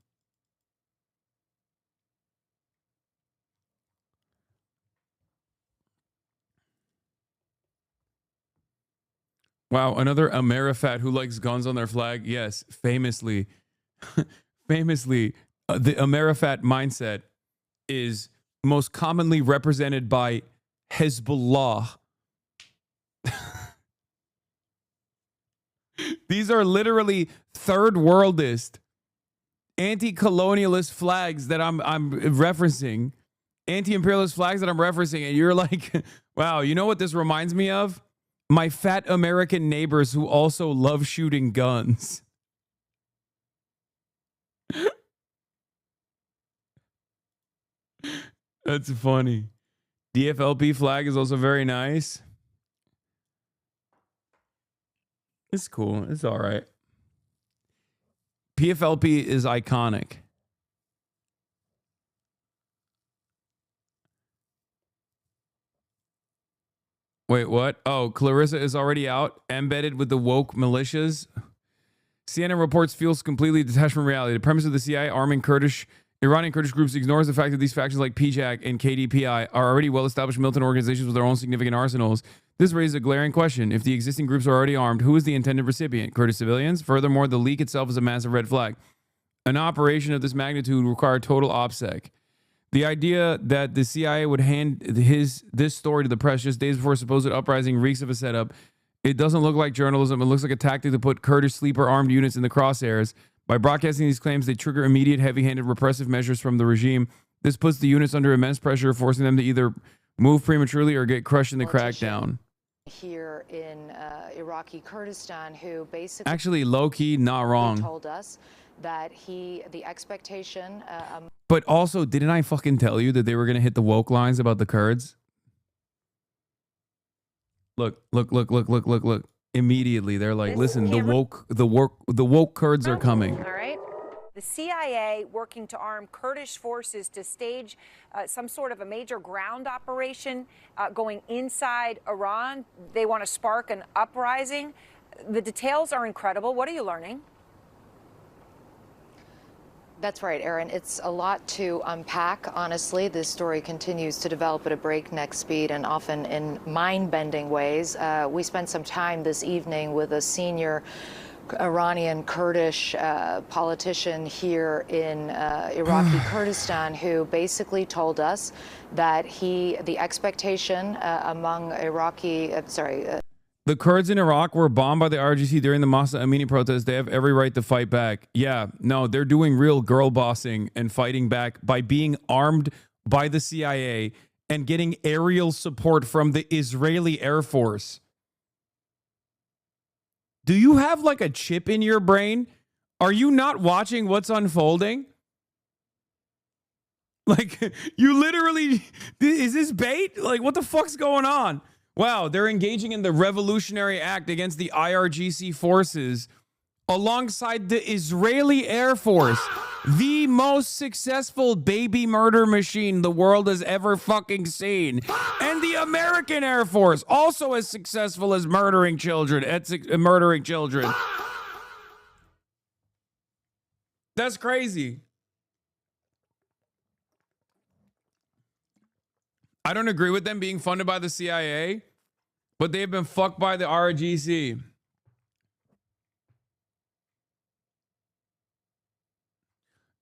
Wow, another Amerifat who likes guns on their flag. Yes, famously, the Amerifat mindset is most commonly represented by Hezbollah. These are literally third worldist, anti-colonialist flags that I'm referencing, anti-imperialist flags that I'm referencing, and you're like, wow, you know what this reminds me of? My fat American neighbors who also love shooting guns. That's funny. DFLP flag is also very nice. It's cool. It's all right. PFLP is iconic. Wait, what? Oh, Clarissa is already out, embedded with the woke militias. CNN reports feels completely detached from reality. The premise of the CIA arming Iranian Kurdish groups ignores the fact that these factions like PJAK and KDPI are already well-established militant organizations with their own significant arsenals. This raises a glaring question. If the existing groups are already armed, who is the intended recipient? Kurdish civilians? Furthermore, the leak itself is a massive red flag. An operation of this magnitude would require total OPSEC. The idea that the CIA would hand this story to the press just days before a supposed uprising reeks of a setup. It doesn't look like journalism. It looks like a tactic to put Kurdish sleeper armed units in the crosshairs. By broadcasting these claims, they trigger immediate heavy-handed repressive measures from the regime. This puts the units under immense pressure, forcing them to either move prematurely or get crushed in the crackdown. Here in Iraqi Kurdistan, who basically actually low-key not wrong, told us that the expectation. But also, didn't I fucking tell you that they were gonna hit the woke lines about the Kurds? Look. Immediately, they're like, listen, the woke Kurds are coming. All right. The CIA working to arm Kurdish forces to stage some sort of a major ground operation going inside Iran. They want to spark an uprising. The details are incredible. What are you learning? That's right, Aaron. It's a lot to unpack, honestly. This story continues to develop at a breakneck speed and often in mind-bending ways. We spent some time this evening with a senior Iranian Kurdish politician here in Iraqi Kurdistan who basically told us that the expectation among the Kurds in Iraq were bombed by the IRGC during the Masa Amini protests. They have every right to fight back. Yeah, no, they're doing real girl bossing and fighting back by being armed by the CIA and getting aerial support from the Israeli Air Force. Do you have like a chip in your brain? Are you not watching what's unfolding? Like, you literally, is this bait? Like, what the fuck's going on? Wow, they're engaging in the revolutionary act against the IRGC forces alongside the Israeli Air Force, the most successful baby murder machine the world has ever fucking seen. And the American Air Force, also as successful as murdering children. That's crazy. I don't agree with them being funded by the CIA, but they've been fucked by the RGC.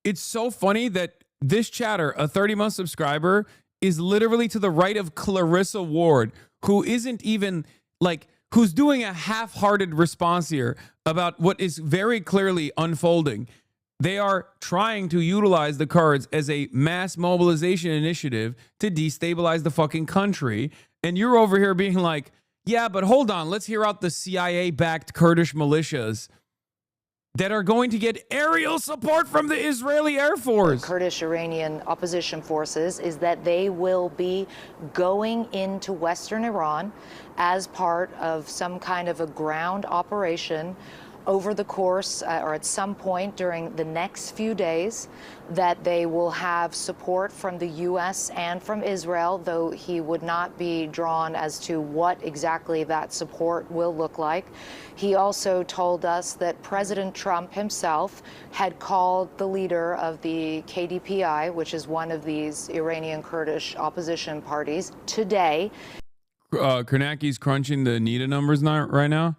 It's so funny that this chatter, a 30-month subscriber, is literally to the right of Clarissa Ward, who isn't even like, who's doing a half-hearted response here about what is very clearly unfolding. They are trying to utilize the Kurds as a mass mobilization initiative to destabilize the fucking country. And you're over here being like, yeah, but hold on, let's hear out the CIA-backed Kurdish militias that are going to get aerial support from the Israeli Air Force. The Kurdish Iranian opposition forces is that they will be going into Western Iran as part of some kind of a ground operation over the course or at some point during the next few days, that they will have support from the U.S. and from Israel, though he would not be drawn as to what exactly that support will look like. He also told us that President Trump himself had called the leader of the KDPI, which is one of these Iranian Kurdish opposition parties, today. Kornaki's crunching the NIDA numbers right now.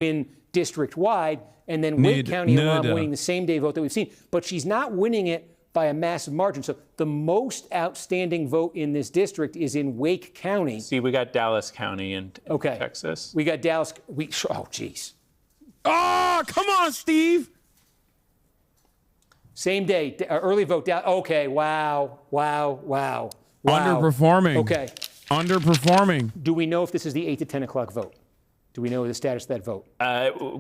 In district-wide, and then Wake County Iran winning the same-day vote that we've seen. But she's not winning it by a massive margin. So the most outstanding vote in this district is in Wake County. See, we got Dallas County in Texas. We got Dallas. Oh, geez. Oh, come on, Steve. Same day, early vote. Okay, wow. Underperforming. Okay. Underperforming. Do we know if this is the 8 to 10 o'clock vote? Do we know the status of that vote?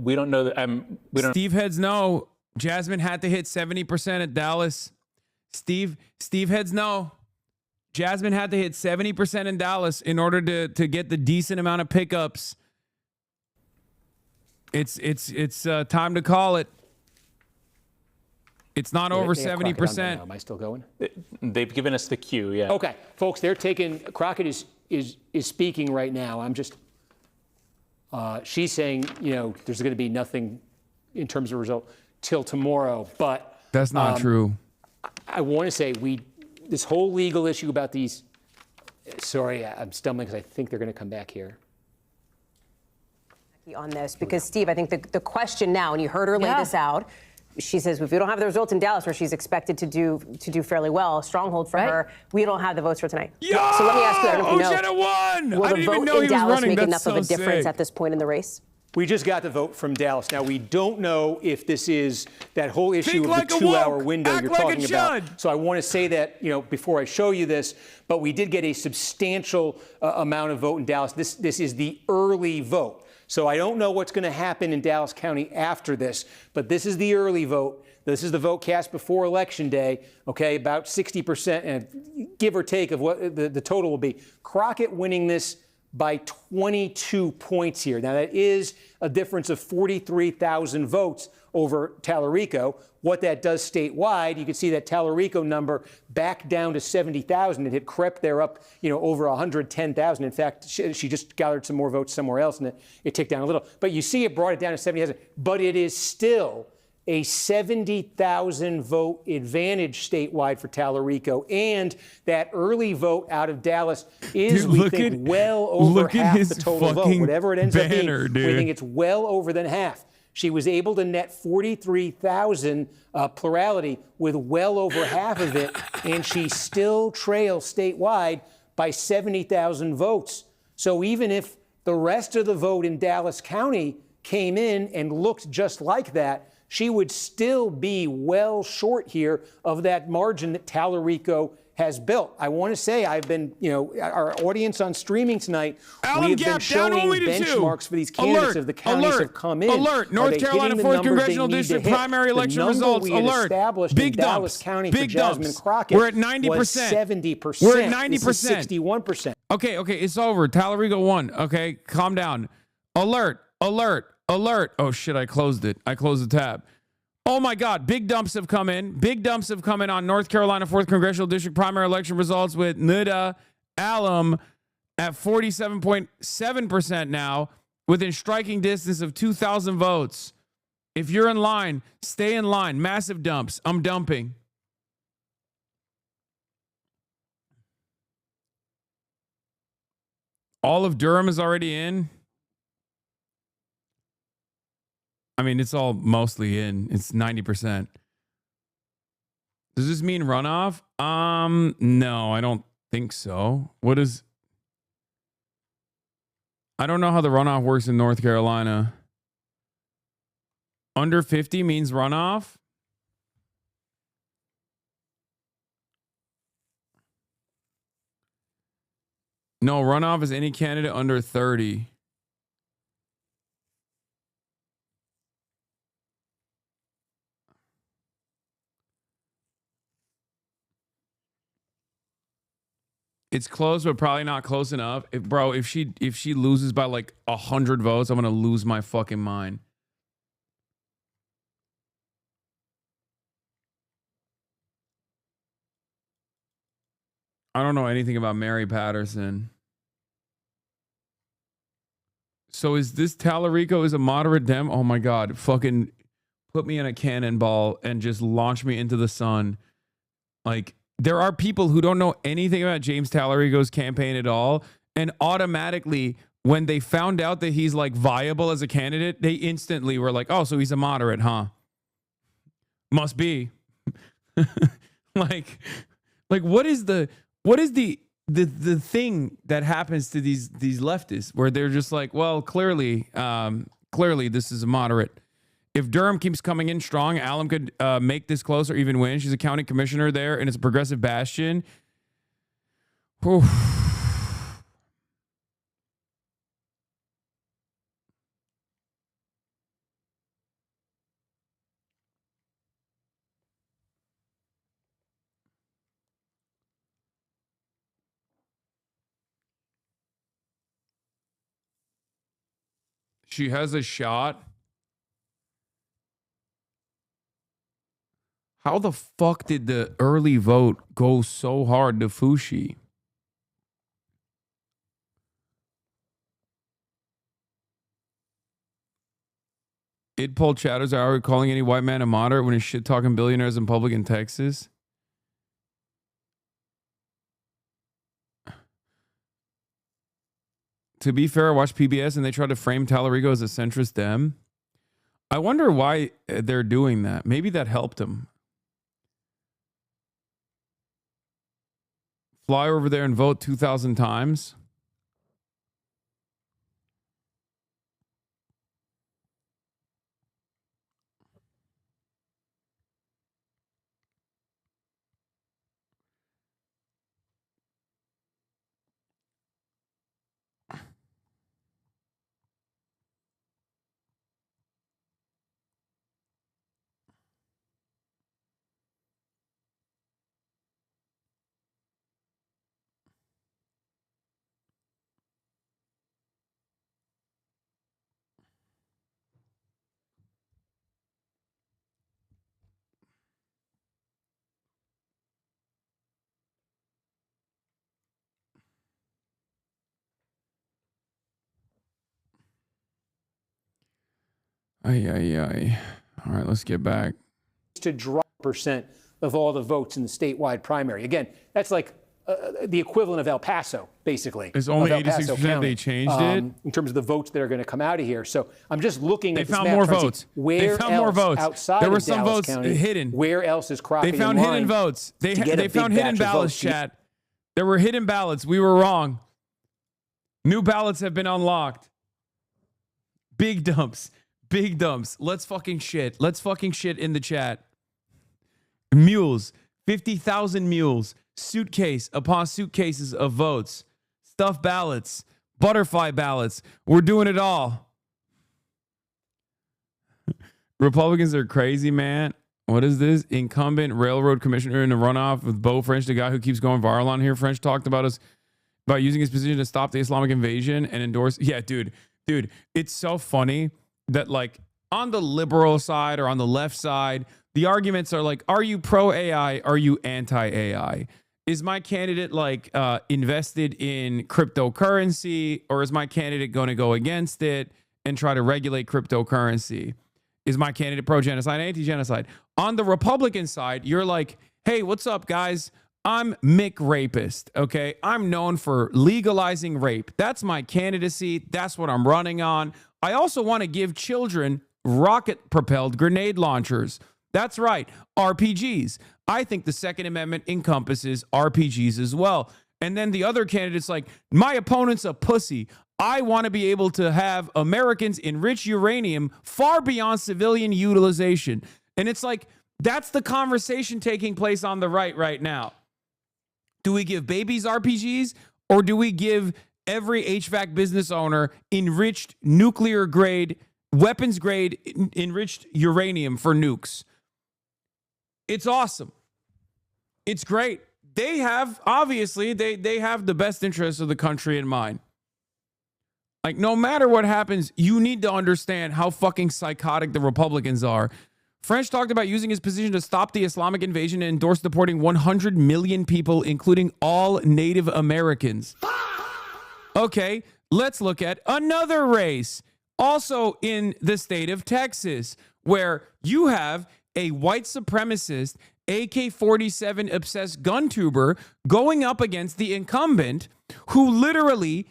We don't know. We don't. Steve heads no. Jasmine had to hit 70% at Dallas. Steve heads no. Jasmine had to hit 70% in Dallas in order to get the decent amount of pickups. It's time to call it. It's not over 70%. Am I still going? They've given us the cue. Yeah. Okay, folks, they're taking. Crockett is speaking right now. I'm just. She's saying, there's going to be nothing in terms of result till tomorrow. But that's not true. I want to say this whole legal issue about these. Sorry, I'm stumbling because I think they're going to come back here. On this, because Steve, I think the question now, and you heard her lay this out. She says, if we don't have the results in Dallas, where she's expected to do fairly well, a stronghold for her, we don't have the votes for tonight. Yo! So let me ask you, I don't know if you know, won! will I didn't the even know vote he in was Dallas running. make That's enough so of a difference sick. at this point in the race? We just got the vote from Dallas. Now, we don't know if this is that whole issue of the 2-hour window you're talking about. So I want to say that, before I show you this, but we did get a substantial amount of vote in Dallas. This is the early vote. So I don't know what's going to happen in Dallas County after this, but this is the early vote. This is the vote cast before Election Day, okay, about 60%, and give or take of what the total will be. Crockett winning this by 22 points here. Now, that is a difference of 43,000 votes over Talarico. What that does statewide, you can see that Talarico number back down to 70,000. It had crept there up, over 110,000. In fact, she just gathered some more votes somewhere else, and it ticked down a little. But you see it brought it down to 70,000. But it is still a 70,000 vote advantage statewide for Talarico, and that early vote out of Dallas is, we think, well over half the total vote. Whatever it ends up being, we think it's well over than half. She was able to net 43,000 plurality with well over half of it, and she still trails statewide by 70,000 votes. So even if the rest of the vote in Dallas County came in and looked just like that, she would still be well short here of that margin that Talarico has built. I want to say I've been, our audience on streaming tonight, we have been showing benchmarks for these candidates of the counties have come in. Alert! North Carolina 4th Congressional District primary election results. Alert! Big dumps. Big dumps. We're at 90%. 70%. We're at 90%. 61%. Okay, it's over. Talarico won. Okay, calm down. Alert! Oh shit, I closed it. I closed the tab. Oh my God, big dumps have come in. Big dumps have come in on North Carolina 4th Congressional District primary election results with NIDA, ALLAM at 47.7% now, within striking distance of 2,000 votes. If you're in line, stay in line. Massive dumps. I'm dumping. All of Durham is already in. I mean, it's all mostly in. It's 90%. Does this mean runoff? No, I don't think so. What is... I don't know how the runoff works in North Carolina. Under 50 means runoff? No, runoff is any candidate under 30. It's close, but probably not close enough. If she loses by like 100 votes, I'm gonna lose my fucking mind. I don't know anything about Mary Patterson. So is this Talarico is a moderate Dem? Oh my God, fucking put me in a cannonball and just launch me into the sun. Like, there are people who don't know anything about James Talarico's campaign at all, and automatically, when they found out that he's like viable as a candidate, they instantly were like, "Oh, so he's a moderate, huh? Must be." like what is the thing that happens to these leftists where they're just like, well, clearly this is a moderate. If Durham keeps coming in strong, ALLAM could make this close or even win. She's a county commissioner there, and it's a progressive bastion. Whew. She has a shot. How the fuck did the early vote go so hard to Fushi? Id poll chatters are calling any white man a moderate when he's shit talking billionaires in public in Texas. To be fair, I watched PBS and they tried to frame Talarico as a centrist Dem. I wonder why they're doing that. Maybe that helped him. Fly over there and vote 2,000 times. Ay. All right, let's get back. To drop percent of all the votes in the statewide primary. Again, that's like the equivalent of El Paso, basically. It's only 86%. They changed it in terms of the votes that are going to come out of here. So I'm just looking at this map. They found more votes. They found more votes outside. There were of some Dallas votes County, hidden. Where else is Crockett? They found hidden votes. They found hidden ballots, chat. There were hidden ballots. We were wrong. New ballots have been unlocked. Big dumps. Big dumps. Let's fucking shit. Let's fucking shit in the chat. Mules. 50,000 mules, suitcase upon suitcases of votes, stuffed ballots, butterfly ballots. We're doing it all. Republicans are crazy, man. What is this? Incumbent railroad commissioner in a runoff with Beau French, the guy who keeps going viral on here. French talked about using his position to stop the Islamic invasion and endorse. Yeah, dude, it's so funny that like on the liberal side or on the left side, the arguments are like, are you pro AI? Are you anti AI? Is my candidate like invested in cryptocurrency, or is my candidate going to go against it and try to regulate cryptocurrency? Is my candidate pro-genocide, anti-genocide? On the Republican side, you're like, hey, what's up, guys? I'm Mick Rapist, okay? I'm known for legalizing rape. That's my candidacy. That's what I'm running on. I also want to give children rocket-propelled grenade launchers. That's right, RPGs. I think the Second Amendment encompasses RPGs as well. And then the other candidate's like, my opponent's a pussy. I want to be able to have Americans enrich uranium far beyond civilian utilization. And it's like, that's the conversation taking place on the right now. Do we give babies RPGs, or do we give every HVAC business owner enriched nuclear grade, weapons grade enriched uranium for nukes? It's awesome. It's great. They have, obviously, they have the best interests of the country in mind. Like, no matter what happens, you need to understand how fucking psychotic the Republicans are. French talked about using his position to stop the Islamic invasion and endorse deporting 100 million people, including all Native Americans. Okay, let's look at another race, also in the state of Texas, where you have a white supremacist, AK-47 obsessed gun tuber going up against the incumbent who literally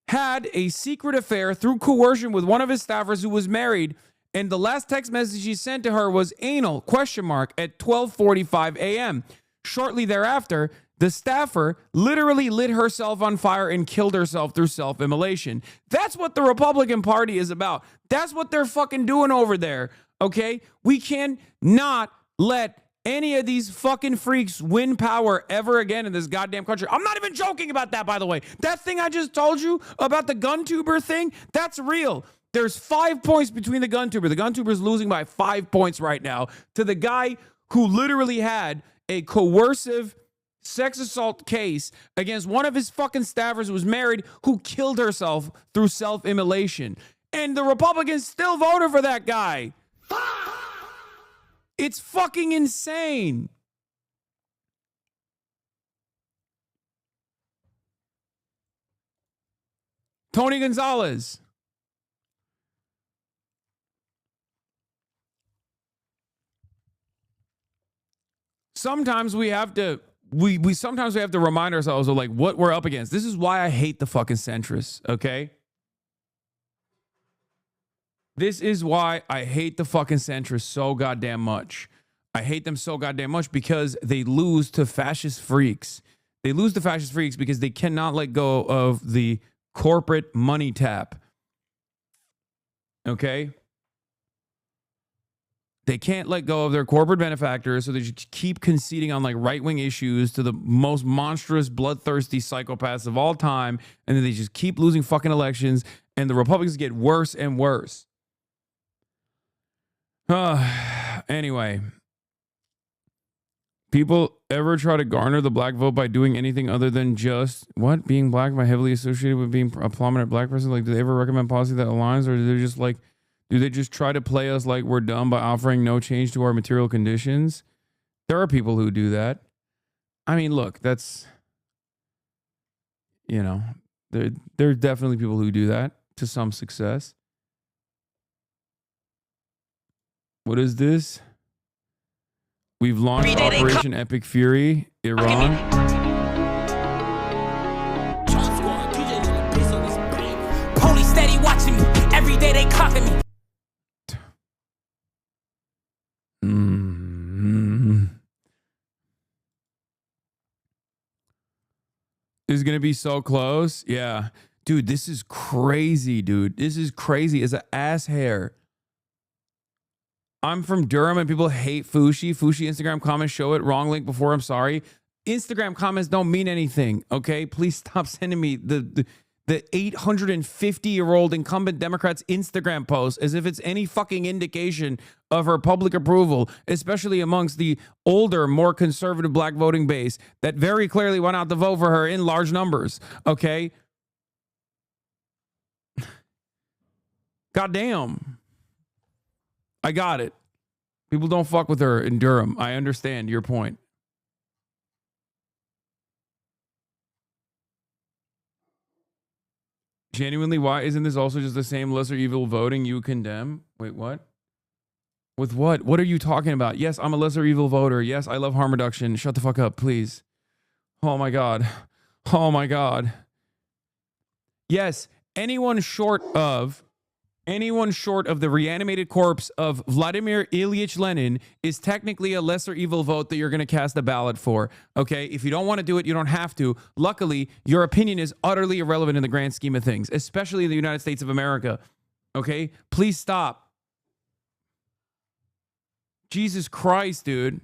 had a secret affair through coercion with one of his staffers who was married, and the last text message he sent to her was anal, at 12:45 a.m. Shortly thereafter, the staffer literally lit herself on fire and killed herself through self-immolation. That's what the Republican Party is about. That's what they're fucking doing over there, okay? We cannot let any of these fucking freaks win power ever again in this goddamn country. I'm not even joking about that, by the way. That thing I just told you about the gun tuber thing, that's real. There's 5 points between the gun tuber. The gun tuber is losing by 5 points right now to the guy who literally had a coercive sex assault case against one of his fucking staffers who was married, who killed herself through self-immolation. And the Republicans still voted for that guy. It's fucking insane. Tony Gonzalez. Sometimes we have to sometimes we have to remind ourselves of like what we're up against. This is why I hate the fucking centrists, okay? This is why I hate the fucking centrists so goddamn much. I hate them so goddamn much because they lose to fascist freaks. They lose to fascist freaks because they cannot let go of the corporate money tap. Okay? They can't let go of their corporate benefactors, so they just keep conceding on like right-wing issues to the most monstrous, bloodthirsty psychopaths of all time, and then they just keep losing fucking elections, and the Republicans get worse and worse. Anyway, people ever try to garner the black vote by doing anything other than just being black by heavily associated with being a prominent black person? Like, do they ever recommend policy that aligns, or do they just try to play us like we're dumb by offering no change to our material conditions? There are people who do that. I mean, look, that's, you know, there are definitely people who do that to some success. What is this? We've launched Operation Epic Fury, Iran. Police steady watching me. Every day they clocking me. This is going to be so close. Yeah. Dude, this is crazy, dude. This is crazy as an ass hair. I'm from Durham and people hate Fushi. Fushi Instagram comments show it. Wrong link before. I'm sorry. Instagram comments don't mean anything. Okay, please stop sending me the 850-year-old incumbent Democrat's Instagram post as if it's any fucking indication of her public approval, especially amongst the older, more conservative black voting base that very clearly went out to vote for her in large numbers. Okay. Goddamn. I got it. People don't fuck with her in Durham. I understand your point. Genuinely, why isn't this also just the same lesser evil voting you condemn? Wait, what? With what? What are you talking about? Yes, I'm a lesser evil voter. Yes, I love harm reduction. Shut the fuck up, please. Oh my God. Oh my God. Yes, anyone short of the reanimated corpse of Vladimir Ilyich Lenin is technically a lesser evil vote that you're going to cast a ballot for. Okay, if you don't want to do it, you don't have to. Luckily, your opinion is utterly irrelevant in the grand scheme of things, especially in the United States of America. Okay, please stop. Jesus Christ, dude.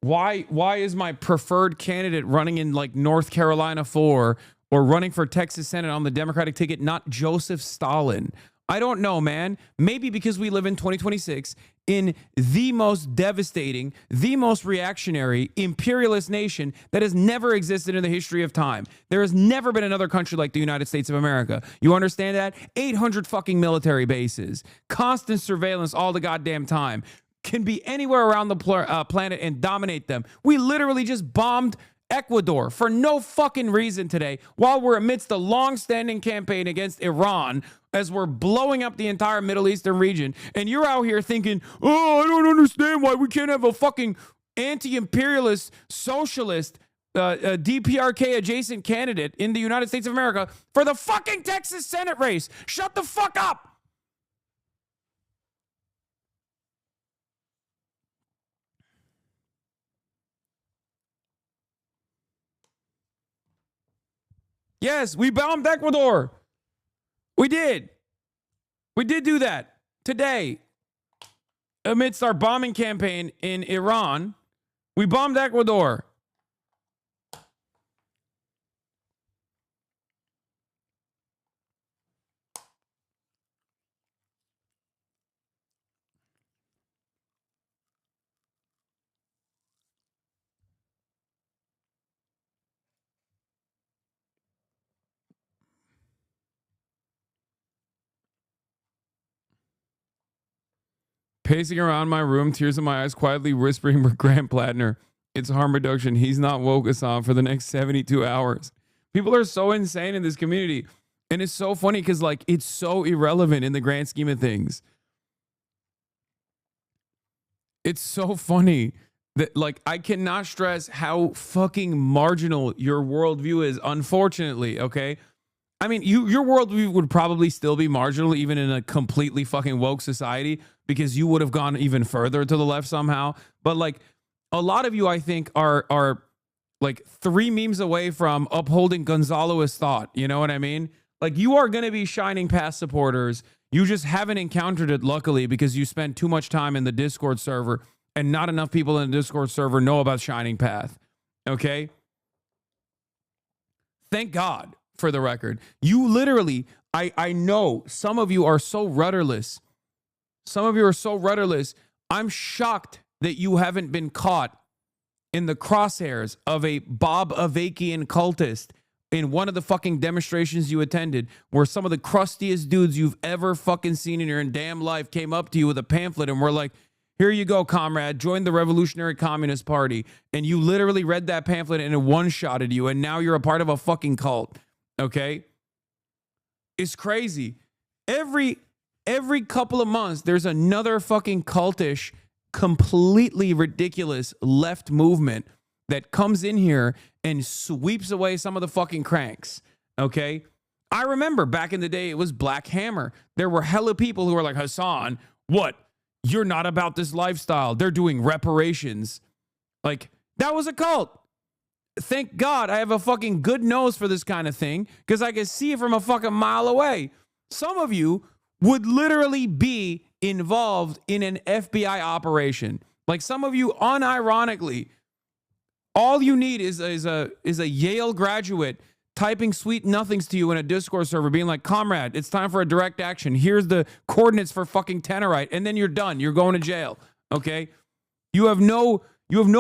Why is my preferred candidate running in like North Carolina 4 or running for Texas Senate on the Democratic ticket not Joseph Stalin? I don't know, man. Maybe because we live in 2026 in the most devastating, the most reactionary, imperialist nation that has never existed in the history of time. There has never been another country like the United States of America. You understand that? 800 fucking military bases, constant surveillance all the goddamn time, can be anywhere around the planet and dominate them. We literally just bombed Ecuador for no fucking reason today while we're amidst a long-standing campaign against Iran as we're blowing up the entire Middle Eastern region. And you're out here thinking, oh, I don't understand why we can't have a fucking anti-imperialist, socialist, DPRK adjacent candidate in the United States of America for the fucking Texas Senate race. Shut the fuck up. Yes, we bombed Ecuador. We did. We did do that today. Amidst our bombing campaign in Iran, we bombed Ecuador. Pacing around my room, tears in my eyes, quietly whispering for Grant Plattner, it's harm reduction. He's not woke, Hasan, for the next 72 hours. People are so insane in this community. And it's so funny because, like, it's so irrelevant in the grand scheme of things. It's so funny that, like, I cannot stress how fucking marginal your worldview is, unfortunately, okay? I mean, your worldview would probably still be marginal even in a completely fucking woke society because you would have gone even further to the left somehow. But like a lot of you, I think, are like 3 memes away from upholding Gonzaloist thought. You know what I mean? Like you are going to be Shining Path supporters. You just haven't encountered it, luckily, because you spent too much time in the Discord server and not enough people in the Discord server know about Shining Path. Okay? Thank God. For the record, you literally, I know some of you are so rudderless. Some of you are so rudderless. I'm shocked that you haven't been caught in the crosshairs of a Bob Avakian cultist in one of the fucking demonstrations you attended where some of the crustiest dudes you've ever fucking seen in your damn life came up to you with a pamphlet and were like, here you go, comrade, join the Revolutionary Communist Party. And you literally read that pamphlet and it one-shotted you and now you're a part of a fucking cult. Okay, it's crazy. Every couple of months, there's another fucking cultish, completely ridiculous left movement that comes in here and sweeps away some of the fucking cranks. Okay, I remember back in the day, it was Black Hammer. There were hella people who were like, Hasan, what? You're not about this lifestyle. They're doing reparations. Like, that was a cult. Thank God I have a fucking good nose for this kind of thing because I can see it from a fucking mile away. Some of you would literally be involved in an FBI operation. Like some of you, unironically, all you need is a Yale graduate typing sweet nothings to you in a Discord server, being like, comrade, it's time for a direct action. Here's the coordinates for fucking Tenorite. And then you're done. You're going to jail. Okay? You have no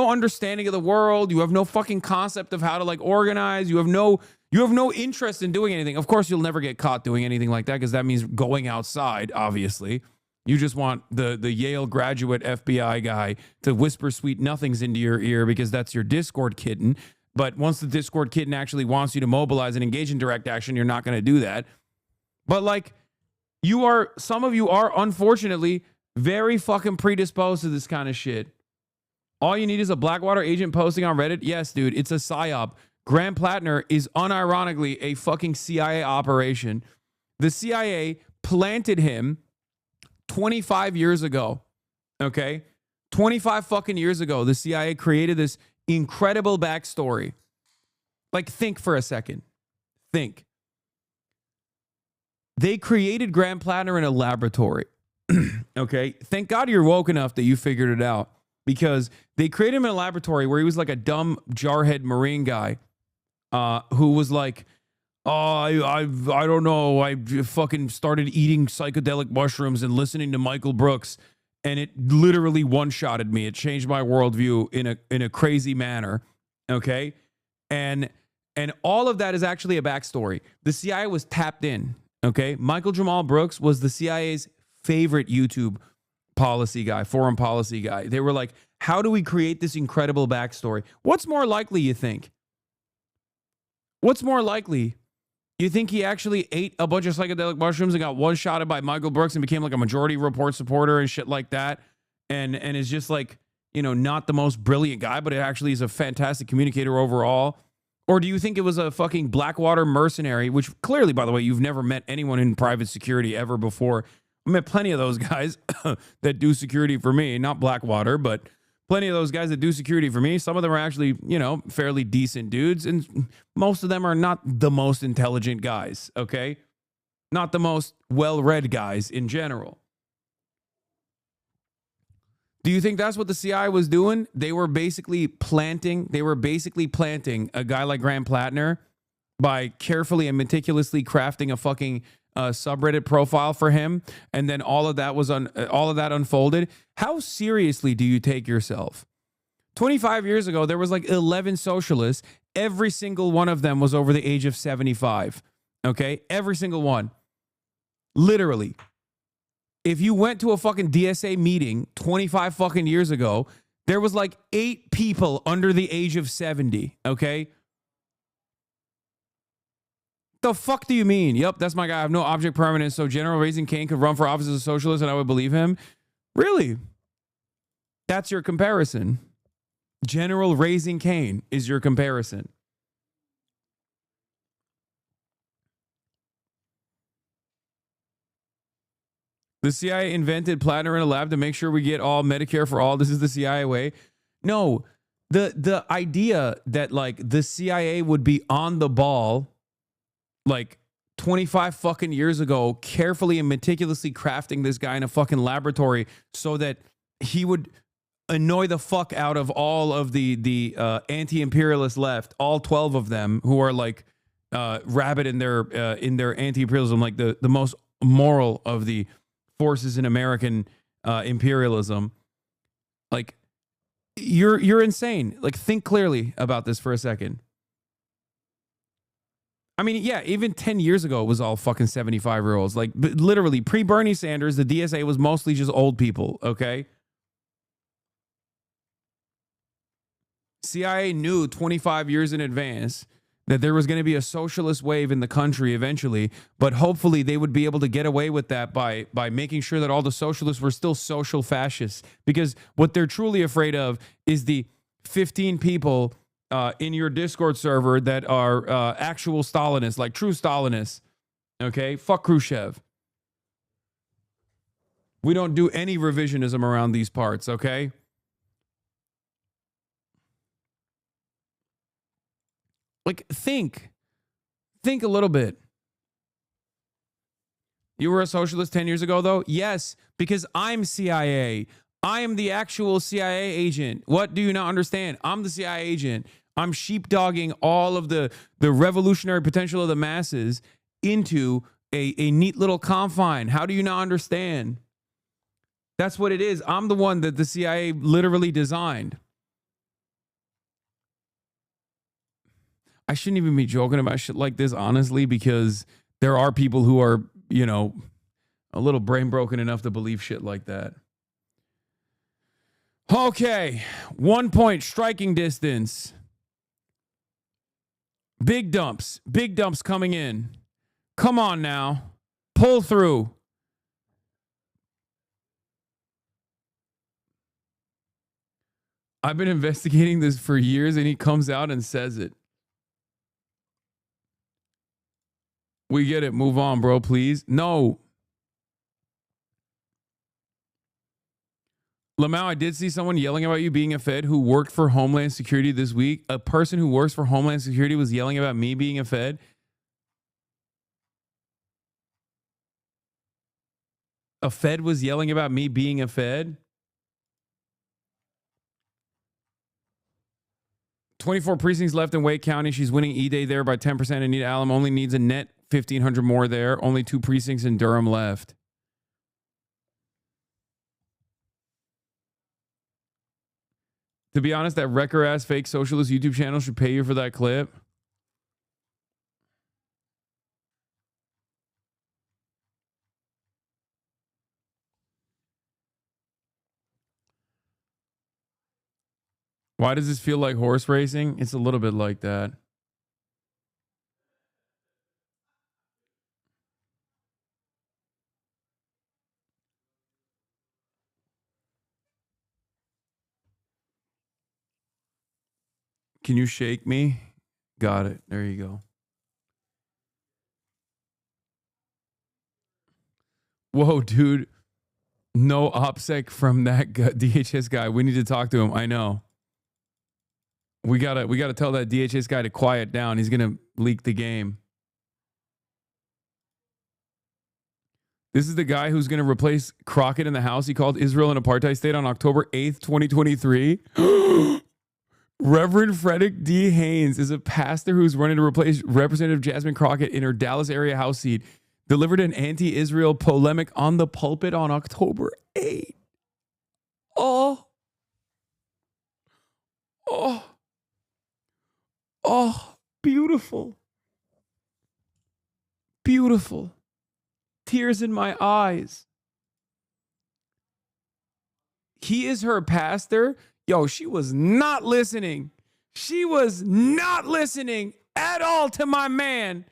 understanding of the world. You have no fucking concept of how to like organize. You have no interest in doing anything. Of course, you'll never get caught doing anything like that because that means going outside, obviously. You just want the Yale graduate FBI guy to whisper sweet nothings into your ear because that's your Discord kitten. But once the Discord kitten actually wants you to mobilize and engage in direct action, you're not going to do that. But like, some of you are unfortunately very fucking predisposed to this kind of shit. All you need is a Blackwater agent posting on Reddit. Yes, dude, it's a psyop. Graham Plattner is unironically a fucking CIA operation. The CIA planted him 25 years ago. Okay? 25 fucking years ago, the CIA created this incredible backstory. Like, think for a second. Think. They created Graham Plattner in a laboratory. Okay? Thank God you're woke enough that you figured it out. Because they created him in a laboratory where he was like a dumb jarhead Marine guy who was like, oh, I don't know. I fucking started eating psychedelic mushrooms and listening to Michael Brooks, and it literally one-shotted me. It changed my worldview in a crazy manner. Okay? And all of that is actually a backstory. The CIA was tapped in. Okay? Michael Jamal Brooks was the CIA's favorite YouTube policy guy, foreign policy guy. They were like, how do we create this incredible backstory? What's more likely, you think? What's more likely? You think he actually ate a bunch of psychedelic mushrooms and got one-shotted by Michael Brooks and became like a Majority Report supporter and shit like that, and is just like, you know, not the most brilliant guy, but it actually is a fantastic communicator overall? Or do you think it was a fucking Blackwater mercenary, which clearly, by the way, you've never met anyone in private security ever before. I met plenty of those guys that do security for me, not Blackwater, but plenty of those guys that do security for me. Some of them are actually, you know, fairly decent dudes, and most of them are not the most intelligent guys, okay? Not the most well-read guys in general. Do you think that's what the CIA was doing? They were basically planting a guy like Graham Plattner by carefully and meticulously crafting a fucking subreddit profile for him, and then all of that unfolded. How seriously do you take yourself? 25 years ago, there was like 11 socialists. Every single one of them was over the age of 75. Okay? Every single one. Literally. If you went to a fucking DSA meeting 25 fucking years ago, there was like 8 people under the age of 70. Okay? The fuck do you mean? Yep, that's my guy. I have no object permanence, so General Raising Cane could run for office as a socialist and I would believe him. Really? That's your comparison. General Raising Cane is your comparison. The CIA invented Plattner in a lab to make sure we get all Medicare for all. This is the CIA way. No, the idea that like the CIA would be on the ball like 25 fucking years ago, carefully and meticulously crafting this guy in a fucking laboratory so that he would annoy the fuck out of all of the anti-imperialist left, all 12 of them who are like rabid in their anti-imperialism, like the most moral of the forces in American imperialism. Like, you're insane. Like, think clearly about this for a second. I mean, yeah, even 10 years ago, it was all fucking 75-year-olds. Like, literally, pre-Bernie Sanders, the DSA was mostly just old people, okay? CIA knew 25 years in advance that there was going to be a socialist wave in the country eventually, but hopefully they would be able to get away with that by making sure that all the socialists were still social fascists. Because what they're truly afraid of is the 15 people in your Discord server that are actual Stalinists, like true Stalinists. Okay? Fuck Khrushchev. We don't do any revisionism around these parts, okay? Like, think a little bit. You were a socialist 10 years ago, though? Yes, because I'm CIA. I am the actual CIA agent. What do you not understand? I'm the CIA agent. I'm sheepdogging all of the revolutionary potential of the masses into a neat little confine. How do you not understand? That's what it is. I'm the one that the CIA literally designed. I shouldn't even be joking about shit like this, honestly, because there are people who are, you know, a little brain broken enough to believe shit like that. Okay, 1 point striking distance. Big dumps coming in. Come on now, pull through. I've been investigating this for years, and he comes out and says it. We get it. Move on, bro, please. No. Lamau, I did see someone yelling about you being a Fed who worked for Homeland Security this week. A person who works for Homeland Security was yelling about me being a Fed. A Fed was yelling about me being a Fed. 24 precincts left in Wake County. She's winning E-Day there by 10%. And NIDA ALLAM only needs a net 1,500 more there. Only 2 precincts in Durham left. To be honest, that wrecker-ass fake socialist YouTube channel should pay you for that clip. Why does this feel like horse racing? It's a little bit like that. Can you shake me? Got it. There you go. Whoa, dude. No OPSEC from that DHS guy. We need to talk to him. I know. We gotta tell that DHS guy to quiet down. He's gonna leak the game. This is the guy who's gonna replace Crockett in the House. He called Israel an apartheid state on October 8th, 2023. Reverend Frederick D. Haynes is a pastor who's running to replace Representative Jasmine Crockett in her Dallas area House seat. Delivered an anti-Israel polemic on the pulpit on October 8th. Oh. Oh, beautiful. Beautiful. Tears in my eyes. He is her pastor. Yo, she was not listening. She was not listening at all to my man.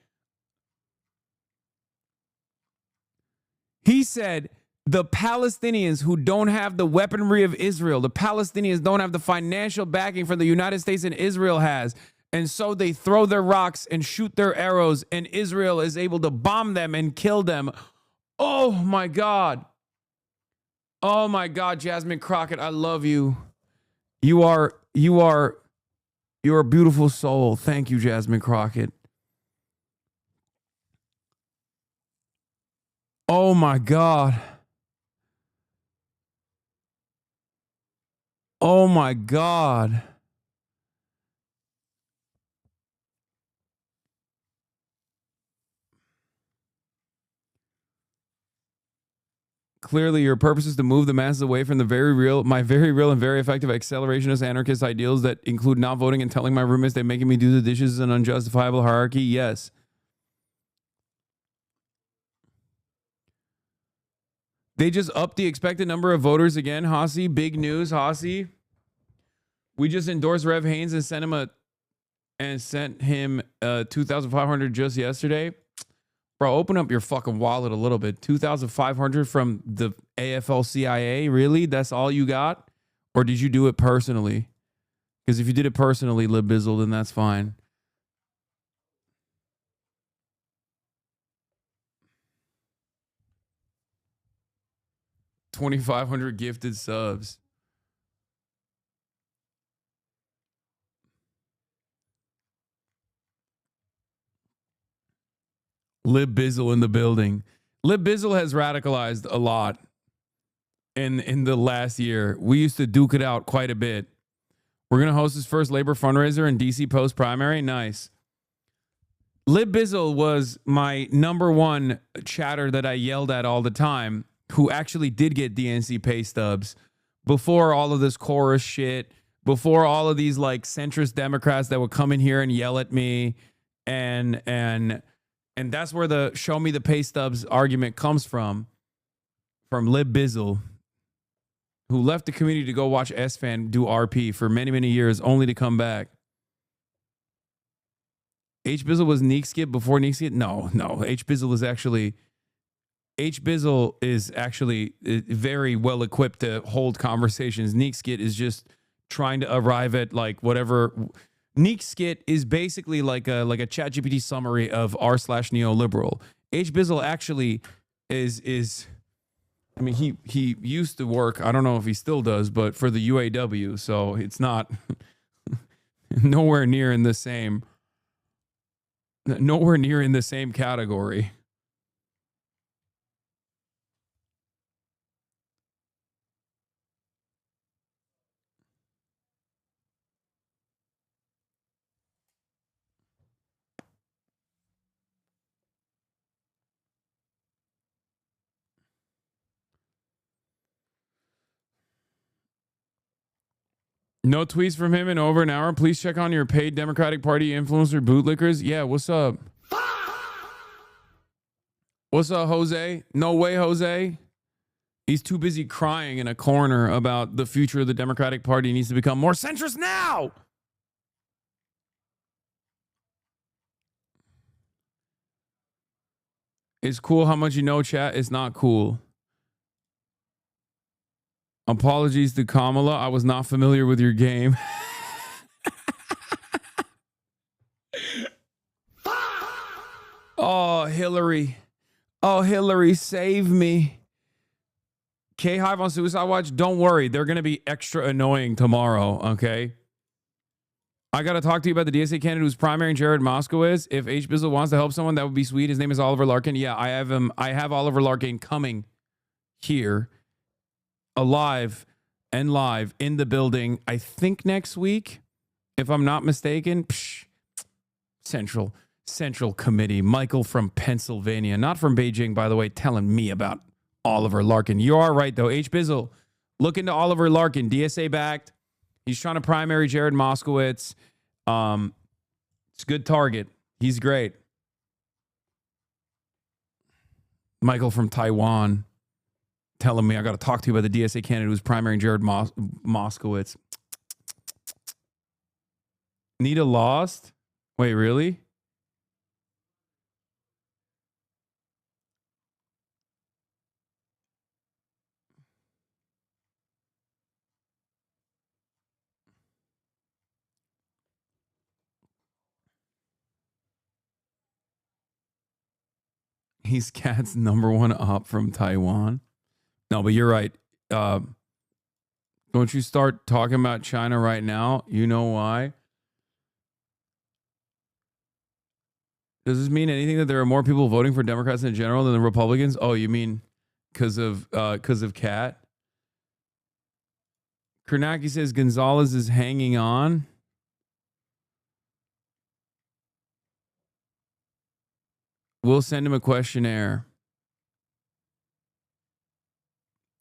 He said, the Palestinians who don't have the weaponry of Israel, the Palestinians don't have the financial backing from the United States and Israel has. And so they throw their rocks and shoot their arrows, and Israel is able to bomb them and kill them. Oh my God. Oh my God, Jasmine Crockett, I love you. You're a beautiful soul. Thank you, Jasmine Crockett. Oh my God. Oh my God. Clearly, your purpose is to move the masses away from my very real and very effective accelerationist anarchist ideals that include not voting and telling my roommates they're making me do the dishes is an unjustifiable hierarchy. Yes. They just upped the expected number of voters again. Hossie, big news, Hossie. We just endorsed Rev Haynes and sent him 2,500 just yesterday. Bro, open up your fucking wallet a little bit. 2,500 from the AFL-CIA? Really? That's all you got? Or did you do it personally? Because if you did it personally, Lib Bizzle, then that's fine. $2,500 gifted subs. Lib Bizzle in the building. Lib Bizzle has radicalized a lot in the last year. We used to duke it out quite a bit. We're going to host his first labor fundraiser in DC post primary. Nice. Lib Bizzle was my number one chatter that I yelled at all the time, who actually did get DNC pay stubs before all of this chorus shit, before all of these like centrist Democrats that would come in here and yell at me. And that's where the show me the pay stubs argument comes from Lib Bizzle, who left the community to go watch S-Fan do RP for many, many years, only to come back. H Bizzle was Neek Skit before Neek Skit? No. H Bizzle is actually very well equipped to hold conversations. Neek Skit is just trying to arrive at like whatever. Neek Skit is basically like a ChatGPT summary of r/neoliberal. H Bizzle actually is. I mean, he used to work, I don't know if he still does, but for the UAW, so it's not nowhere near in the same category. No tweets from him in over an hour. Please check on your paid Democratic Party influencer bootlickers. Yeah, what's up? What's up, Jose? No way, Jose. He's too busy crying in a corner about the future of the Democratic Party. He needs to become more centrist now. It's cool how much you know, chat. It's not cool. Apologies to Kamala. I was not familiar with your game. Oh, Hillary. Oh, Hillary, save me. K-Hive on Suicide Watch. Don't worry. They're going to be extra annoying tomorrow, okay? I got to talk to you about the DSA candidate who's primary, Jared Moskowitz. If H. Bizzle wants to help someone, that would be sweet. His name is Oliver Larkin. Yeah, I have him. I have Oliver Larkin coming here. Alive and live in the building, I think next week, if I'm not mistaken. Central Committee. Michael from Pennsylvania, not from Beijing, by the way, telling me about Oliver Larkin. You are right, though. H. Bizzle, look into Oliver Larkin, DSA backed. He's trying to primary Jared Moskowitz. It's a good target. He's great. Michael from Taiwan telling me I got to talk to you about the DSA candidate who's primary Jared Moskowitz. NIDA lost? Wait, really? He's Cat's number one op from Taiwan. No, but you're right. Don't you start talking about China right now. You know why? Does this mean anything that there are more people voting for Democrats in general than the Republicans? Oh, you mean because of Cat? Kernacki says Gonzalez is hanging on. We'll send him a questionnaire.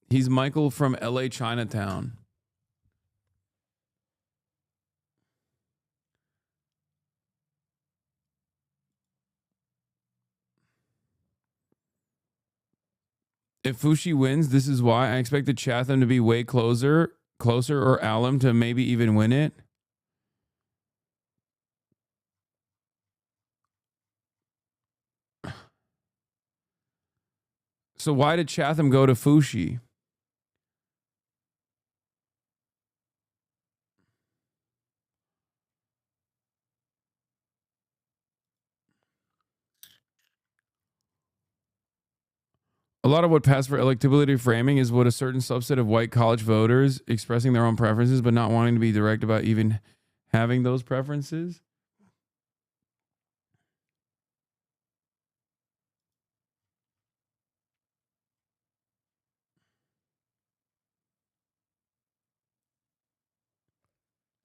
He's Michael from LA Chinatown. If Fushi wins, this is why I expect the Chatham to be way closer, or ALLAM to maybe even win it. So why did Chatham go to Fushi? A lot of what passed for electability framing is what a certain subset of white college voters expressing their own preferences but not wanting to be direct about even having those preferences.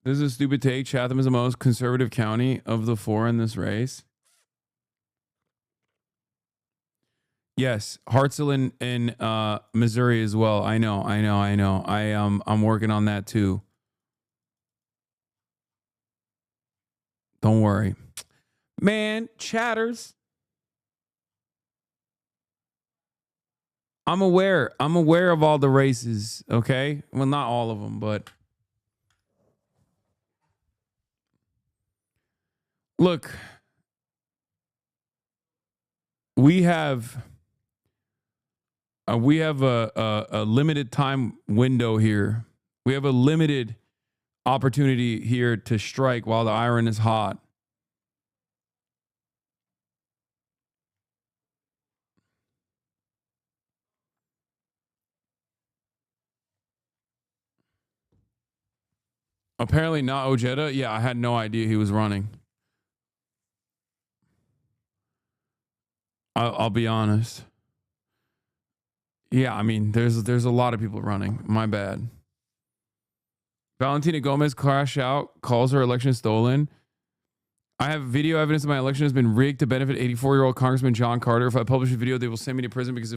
This is a stupid take. Chatham is the most conservative county of the 4 in this race. Yes, Hartselle in Missouri as well. I know. I'm working on that too. Don't worry. Man, chatters. I'm aware of all the races, okay? Well, not all of them, but look, we have a limited time window here. We have a limited opportunity here to strike while the iron is hot. Apparently not Ojeda. Yeah, I had no idea he was running. I'll be honest. Yeah, I mean, there's a lot of people running. My bad. Valentina Gomez crashed out, calls her election stolen. I have video evidence that my election has been rigged to benefit 84-year-old Congressman John Carter. If I publish a video, they will send me to prison because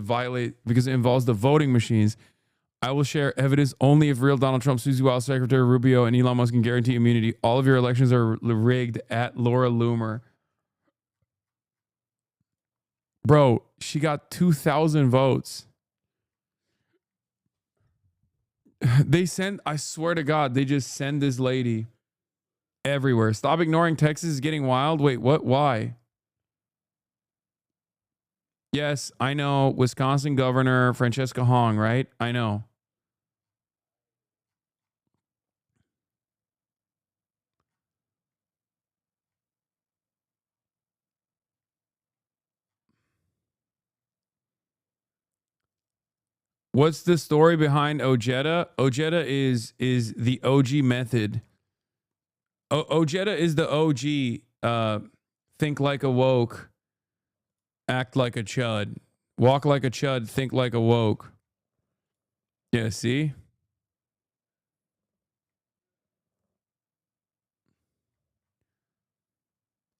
it involves the voting machines. I will share evidence only if real Donald Trump, Susie Wiles, Secretary Rubio, and Elon Musk can guarantee immunity. All of your elections are rigged at Laura Loomer. Bro, she got 2,000 votes. I swear to God, they just send this lady everywhere. Stop ignoring Texas is getting wild. Wait, what? Why? Yes, I know. Wisconsin Governor Francesca Hong, right? I know. What's the story behind Ojeda? Ojeda is the OG method. Ojeda is the OG. Think like a woke, act like a chud, walk like a chud, think like a woke. Yeah, see?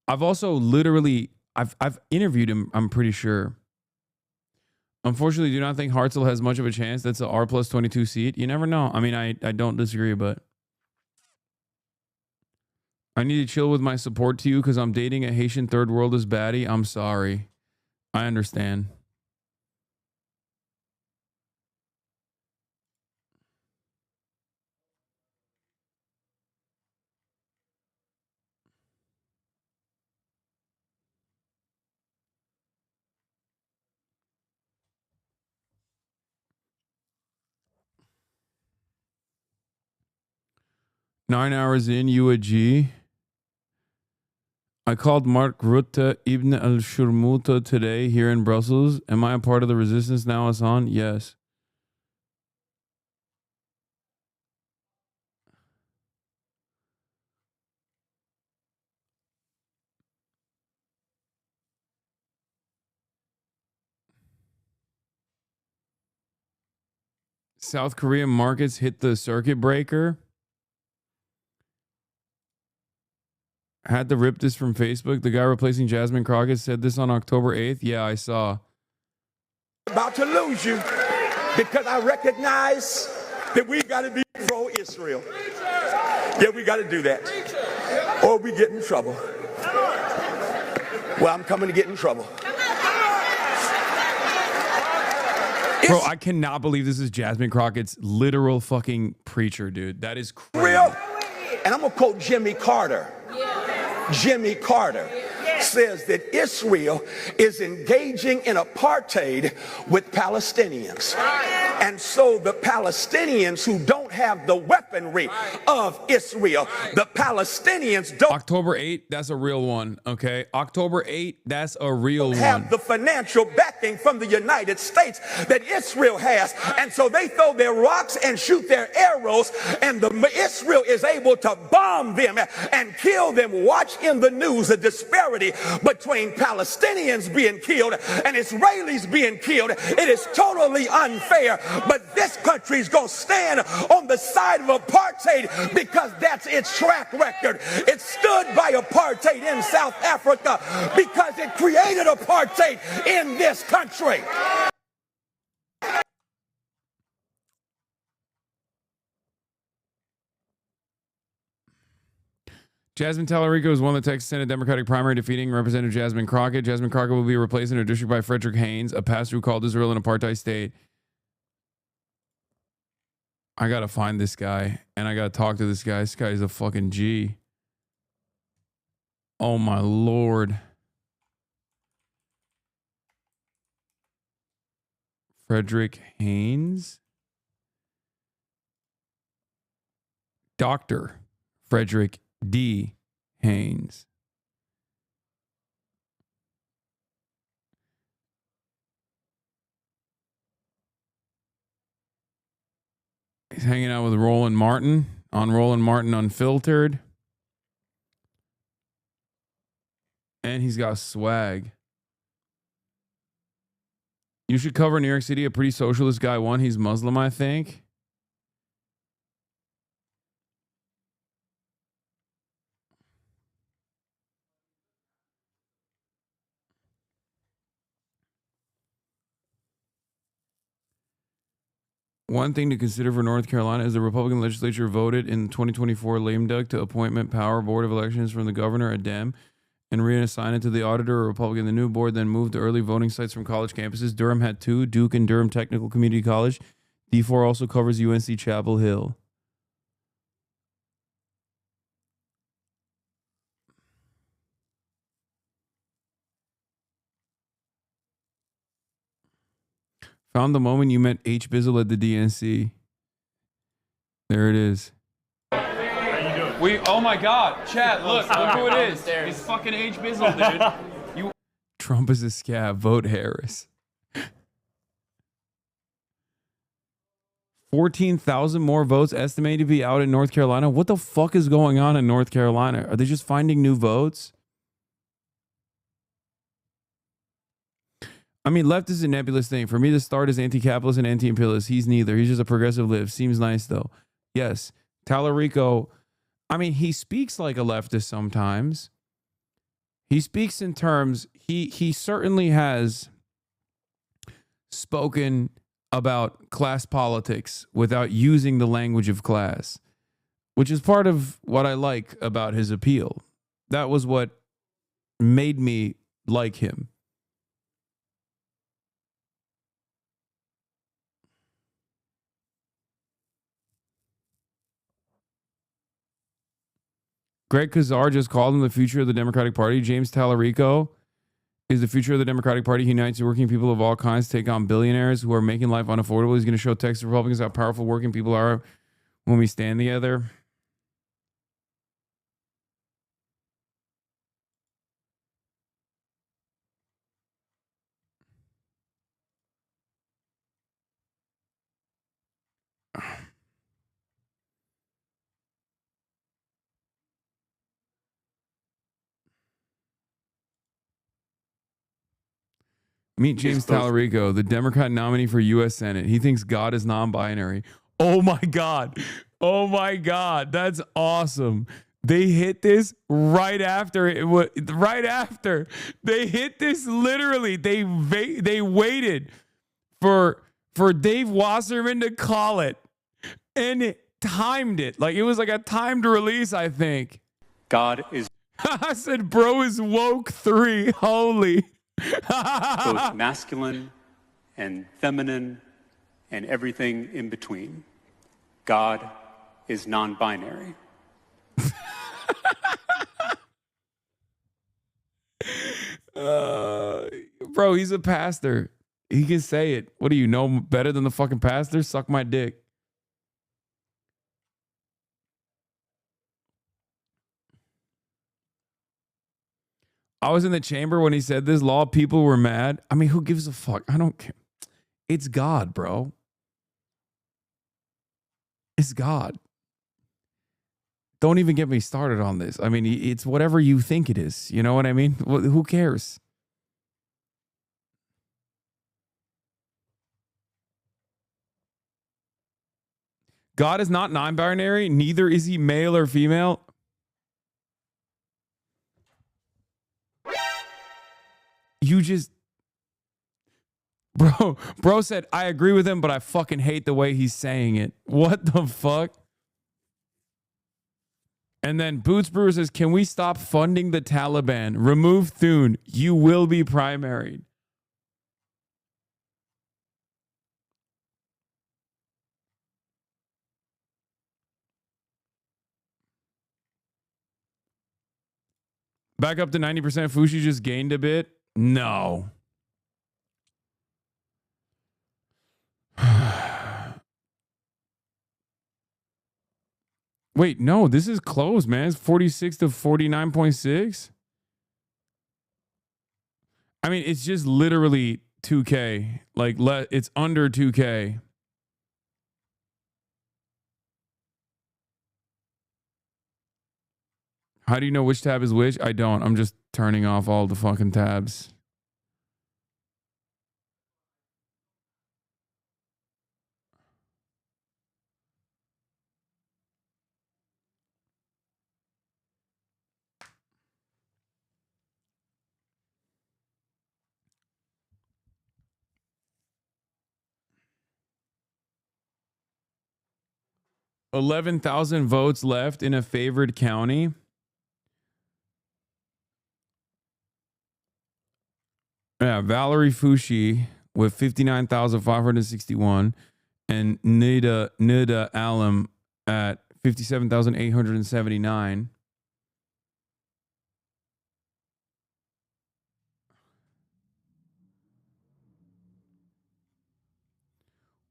I've also literally I've interviewed him, I'm pretty sure. Unfortunately, do not think Hartselle has much of a chance. That's an R+22 seat. You never know. I mean, I don't disagree, but I need to chill with my support to you because I'm dating a Haitian third worldist baddie. I'm sorry. I understand. Nine hours in, you a G. I called Mark Rutte Ibn al-Shurmuta today here in Brussels. Am I a part of the resistance now, Hasan? Yes. South Korean markets hit the circuit breaker. Had to rip this from Facebook. The guy replacing Jasmine Crockett said this on October 8th. Yeah, I saw. About to lose you because I recognize that we got to be pro-Israel. Yeah, we got to do that. Or we get in trouble. Well, I'm coming to get in trouble. Bro, I cannot believe this is Jasmine Crockett's literal fucking preacher, dude. That is crazy. Real. And I'm going to quote Jimmy Carter. Jimmy Carter says that Israel is engaging in apartheid with Palestinians. And so the Palestinians who don't have the weaponry of Israel, the Palestinians don't October 8th, that's a real one, okay? October 8th, that's a real one. Have the financial backing from the United States that Israel has. And so they throw their rocks and shoot their arrows, and Israel is able to bomb them and kill them. Watch in the news the disparity between Palestinians being killed and Israelis being killed. It is totally unfair, but this country is going to stand on on the side of apartheid because that's its track record. It stood by apartheid in South Africa because it created apartheid in this country. Jasmine Talarico has won the Texas Senate Democratic primary, defeating Representative Jasmine Crockett. Jasmine Crockett will be replaced in her district by Frederick Haynes, a pastor who called Israel an apartheid state. I got to find this guy, and I got to talk to this guy. This guy is a fucking G. Oh, my Lord. Frederick Haynes? Dr. Frederick D. Haynes. He's hanging out with Roland Martin on Roland Martin Unfiltered. And he's got swag. You should cover New York City. A pretty socialist guy won. He's Muslim, I think. One thing to consider for North Carolina is the Republican legislature voted in the 2024 lame duck to appointment power board of elections from the governor, a Dem, and reassign it to the auditor, a Republican. The new board then moved to early voting sites from college campuses. Durham had 2, Duke and Durham Technical Community College. D4 also covers UNC Chapel Hill. Found the moment you met H. Bizzle at the DNC. There it is. Oh my God, Chad, look who it is. It's fucking H. Bizzle, dude. Trump is a scab. Vote Harris. 14,000 more votes estimated to be out in North Carolina. What the fuck is going on in North Carolina? Are they just finding new votes? I mean, left is a nebulous thing. For me, the start is anti-capitalist and anti-imperialist. He's neither. He's just a progressive lib. Seems nice, though. Yes. Talarico, I mean, he speaks like a leftist sometimes. He speaks in terms, he certainly has spoken about class politics without using the language of class, which is part of what I like about his appeal. That was what made me like him. Greg Kazar just called him the future of the Democratic Party. James Talarico is the future of the Democratic Party. He unites working people of all kinds to take on billionaires who are making life unaffordable. He's going to show Texas Republicans how powerful working people are when we stand together. Meet James Talarico, the Democrat nominee for U.S. Senate. He thinks God is non-binary. Oh my God. Oh my God. That's awesome. They hit this right after it was right after. They hit this literally. They waited for Dave Wasserman to call it and it timed it. Like it was like a timed release, I think. God is I said, bro is woke 3. Holy. both masculine and feminine and everything in between. God is non-binary. Bro, he's a pastor. He can say it. What do you know better than the fucking pastor? Suck my dick. I was in the chamber when he said this law. People were mad. I mean, who gives a fuck? I don't care. It's God, bro. It's God. Don't even get me started on this. I mean, it's whatever you think it is. You know what I mean? Who cares? God is not non-binary. Neither is he male or female. You just... Bro said, I agree with him, but I fucking hate the way he's saying it. What the fuck? And then Boots Brewer says, can we stop funding the Taliban? Remove Thune. You will be primaried. Back up to 90%. Fushi just gained a bit. No. Wait, no, this is close, man. It's 46 to 49.6. I mean, it's just literally 2K. Like, it's under 2K. How do you know which tab is which? I don't. I'm just turning off all the fucking tabs. $11,000 votes left in a favored county. Yeah, Valerie Fushi with 59,561 and NIDA ALLAM at 57,879.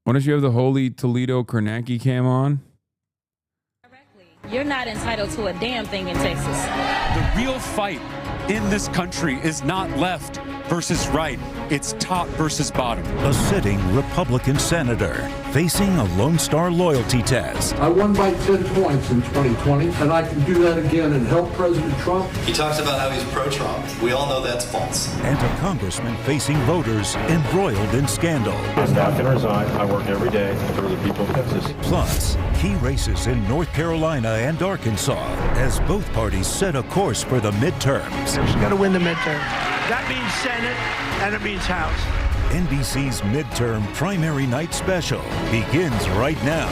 Why don't you have the Holy Toledo Kornacki cam on? You're not entitled to a damn thing in Texas. The real fight in this country is not left versus right. It's top versus bottom. A sitting Republican senator facing a Lone Star loyalty test. I won by 10 points in 2020, and I can do that again and help President Trump. He talks about how he's pro-Trump. We all know that's false. And a congressman facing voters embroiled in scandal. I'm not going to resign. I work every day for the people of Texas. Plus, key races in North Carolina and Arkansas as both parties set a course for the midterms. She's got to win the midterm. That means Senate, and it means House. NBC's midterm primary night special begins right now.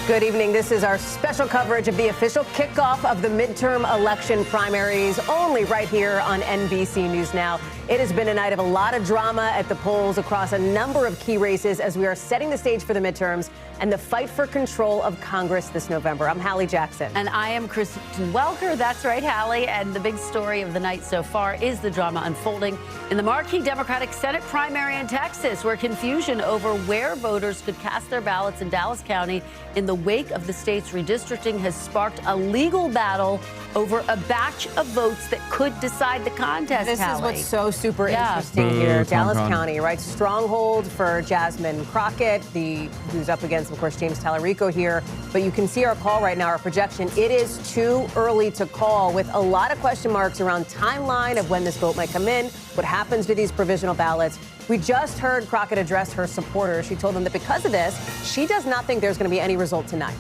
Good evening. This is our special coverage of the official kickoff of the midterm election primaries, only right here on NBC News Now. It has been a night of a lot of drama at the polls across a number of key races as we are setting the stage for the midterms and the fight for control of Congress this November. I'm Hallie Jackson. And I am Kristen Welker. That's right, Hallie. And the big story of the night so far is the drama unfolding in the marquee Democratic Senate primary in Texas, where confusion over where voters could cast their ballots in Dallas County in the wake of the state's redistricting has sparked a legal battle over a batch of votes that could decide the contest. This Hallie. is what's so super interesting here. Dallas County, right? Stronghold for Jasmine Crockett, who's up against, of course, James Talarico here. But you can see our call right now, our projection. It is too early to call, with a lot of question marks around timeline of when this vote might come in, what happens to these provisional ballots. We just heard Crockett address her supporters. She told them that because of this, she does not think there's going to be any result tonight.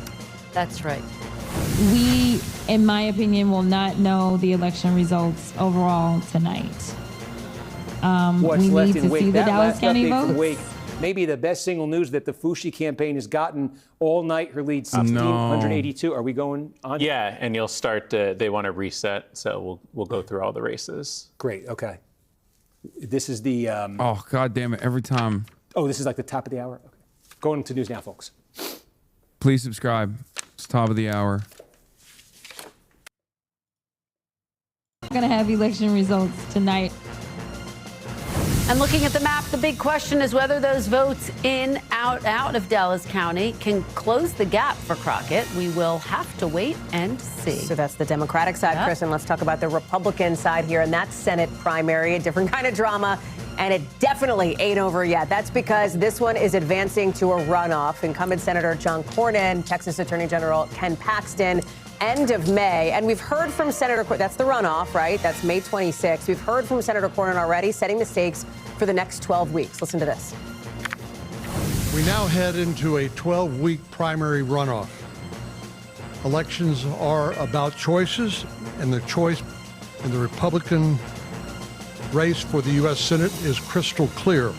That's right. We, in my opinion, will not know the election results overall tonight. What's we left need in to wake? see the That Dallas last County update from votes. Wake, maybe the best single news that the Fushi campaign has gotten all night. Her lead 1,682. Are we going on? Yeah, and you'll start they want to reset, so we'll go through all the races. Great. Okay. This is the. Oh, God damn it. Every time. Oh, this is like the top of the hour? Okay. Going to News Now, folks. Please subscribe. It's top of the hour. We're going to have election results tonight. And looking at the map, the big question is whether those votes in, out of Dallas County can close the gap for Crockett. We will have to wait and see. So that's the Democratic side, Chris, and let's talk about the Republican side here, and that's Senate primary, a different kind of drama. And it definitely ain't over yet. That's because this one is advancing to a runoff. Incumbent Senator John Cornyn, Texas Attorney General Ken Paxton, end of May. And we've heard from Senator Cornyn, that's the runoff, right? That's May 26th. We've heard from Senator Cornyn already, setting the stakes for the next 12 weeks. Listen to this. We now head into a 12-week primary runoff. Elections are about choices, and the choice in the Republican race for the U.S. Senate is crystal clear.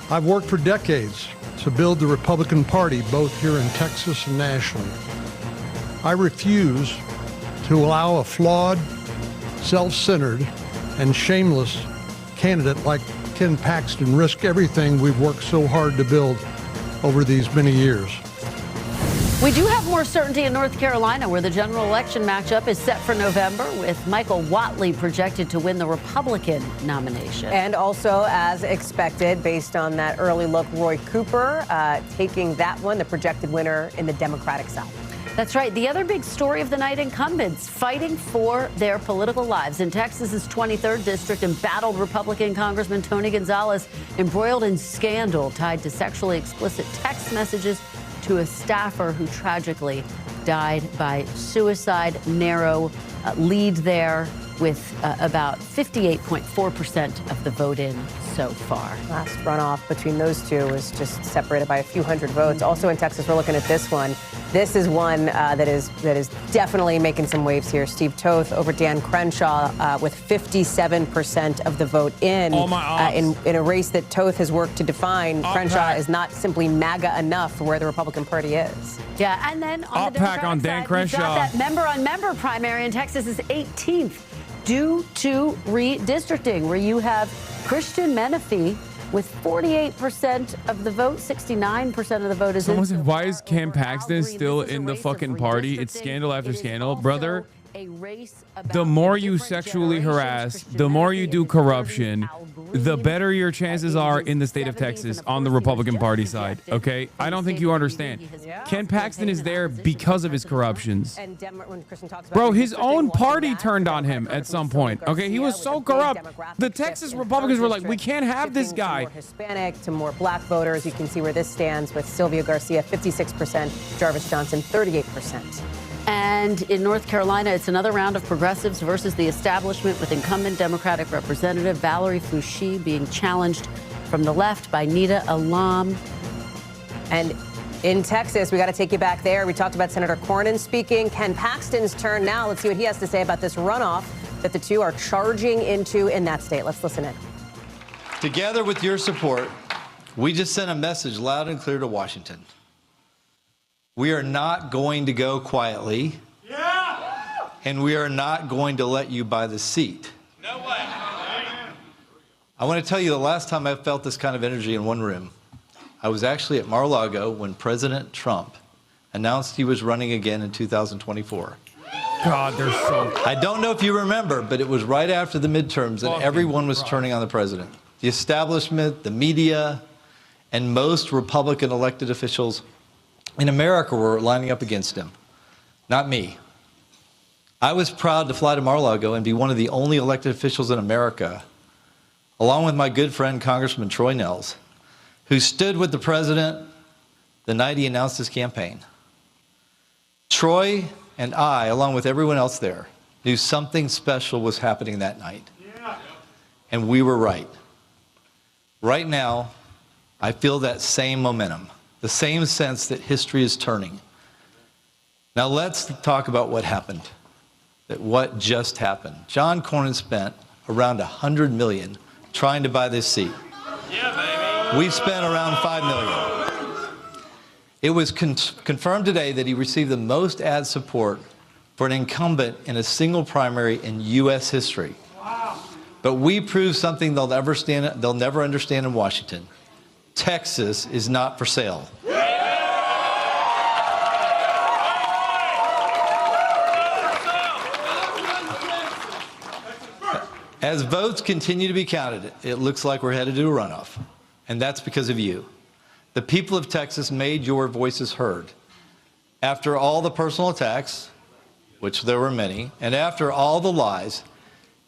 I've worked for decades to build the Republican Party, both here in Texas and nationally. I refuse to allow a flawed, self-centered, and shameless candidate like Ken Paxton risk everything we've worked so hard to build over these many years. We do have more certainty in North Carolina, where the general election matchup is set for November, with Michael Whatley projected to win the Republican nomination. And also, as expected, based on that early look, Roy Cooper taking that one, the projected winner in the Democratic side. That's right. The other big story of the night, incumbents fighting for their political lives. In Texas's 23rd district, embattled Republican Congressman Tony Gonzalez embroiled in scandal tied to sexually explicit text messages to a staffer who tragically died by suicide. Narrow lead there, with about 58.4% of the vote in so far. Last runoff between those two was just separated by a few hundred votes. Also in Texas, we're looking at this one. This is one that is definitely making some waves here. Steve Toth over Dan Crenshaw with 57% of the vote in a race that Toth has worked to define. Crenshaw is not simply MAGA enough for where the Republican Party is. Yeah, and then on the Democratic on Dan side, Crenshaw. we've got that member-on-member primary in Texas is 18th due to redistricting, where you have Christian Menifee with 48% of the vote, 69% of the vote is Someone said, why is Ken Paxton still in the fucking party? It's scandal after scandal. Brother, the more you sexually harass, the more you do corruption, the better your chances are in the state of Texas on the Republican Party side, okay? I don't think you understand. Ken Paxton is there because of his corruptions. Bro, his own party turned on him at some point, okay? He was so corrupt. The Texas Republicans were like, we can't have this guy. More Hispanic to more black voters. You can see where this stands with Sylvia Garcia, 56%, Jarvis Johnson, 38%. And in North Carolina, it's another round of progressives versus the establishment, with incumbent Democratic Representative Valerie Foushee being challenged from the left by NIDA, ALLAM. And in Texas, we got to take you back there. We talked about Senator Cornyn speaking. Ken Paxton's turn now. Let's see what he has to say about this runoff that the two are charging into in that state. Let's listen in. Together with your support, we just sent a message loud and clear to Washington. We are not going to go quietly, and we are not going to let you buy the seat. No way. I want to tell you, the last time I felt this kind of energy in one room, I was actually at Mar-a-Lago when President Trump announced he was running again in 2024. God, they're so... I don't know if you remember, but it was right after the midterms, and everyone was turning on the president. The establishment, the media, and most Republican elected officials in America were lining up against him, not me. I was proud to fly to Mar-a-Lago and be one of the only elected officials in America, along with my good friend Congressman Troy Nehls, who stood with the president the night he announced his campaign. Troy and I, along with everyone else there, knew something special was happening that night. And we were right. Right now, I feel that same momentum. The same sense that history is turning. Now let's talk about what happened, what just happened. John Cornyn spent around $100 million trying to buy this seat. Yeah, baby. We've spent around $5 million. It was confirmed today that he received the most ad support for an incumbent in a single primary in U.S. history. Wow. But we proved something they'll never understand in Washington. Texas is not for sale. As votes continue to be counted, it looks like we're headed to a runoff, and that's because of you. The people of Texas made your voices heard. After all the personal attacks, which there were many, and after all the lies,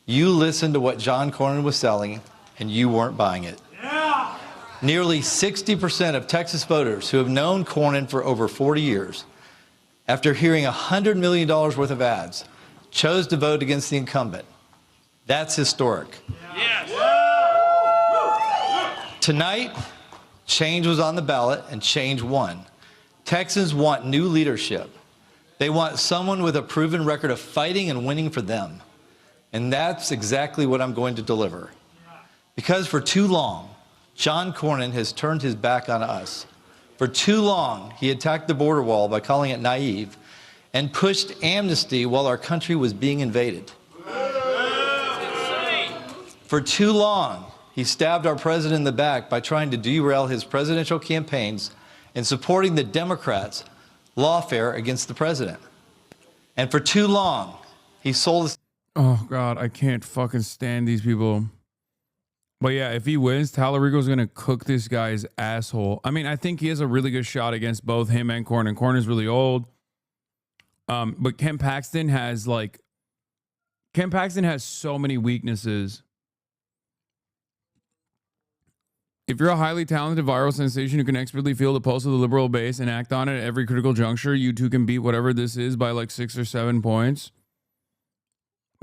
you listened to what John Cornyn was selling and you weren't buying it. Yeah. Nearly 60% of Texas voters who have known Cornyn for over 40 years, after hearing $100 million worth of ads, chose to vote against the incumbent. That's historic. Yes. Tonight, change was on the ballot and change won. Texans want new leadership. They want someone with a proven record of fighting and winning for them. And that's exactly what I'm going to deliver. Because for too long, John Cornyn has turned his back on us. For too long, he attacked the border wall by calling it naive and pushed amnesty while our country was being invaded. For too long, he stabbed our president in the back by trying to derail his presidential campaigns and supporting the Democrats' lawfare against the president. And for too long, he sold us. Oh, God, I can't fucking stand these people. But yeah, if he wins, Talarico's going to cook this guy's asshole. I mean, I think he has a really good shot against both him and Cornyn. Cornyn's really old. But Ken Paxton has so many weaknesses. If you're a highly talented viral sensation who can expertly feel the pulse of the liberal base and act on it at every critical juncture, you too can beat whatever this is by like 6 or 7 points.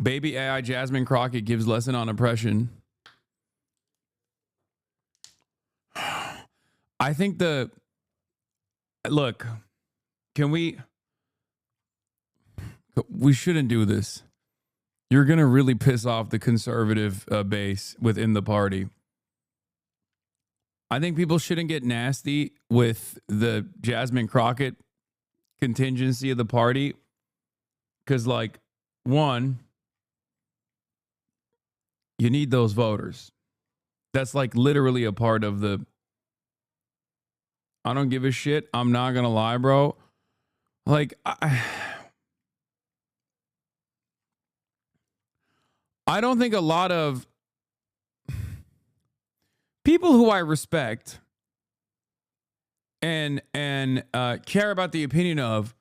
Baby AI Jasmine Crockett gives lesson on oppression. I think look, we shouldn't do this. You're going to really piss off the conservative base within the party. I think people shouldn't get nasty with the Jasmine Crockett contingency of the party. Because, like, one, you need those voters. That's like literally a part of the, I don't give a shit. I'm not going to lie, bro. Like, I don't think a lot of people who I respect and care about the opinion of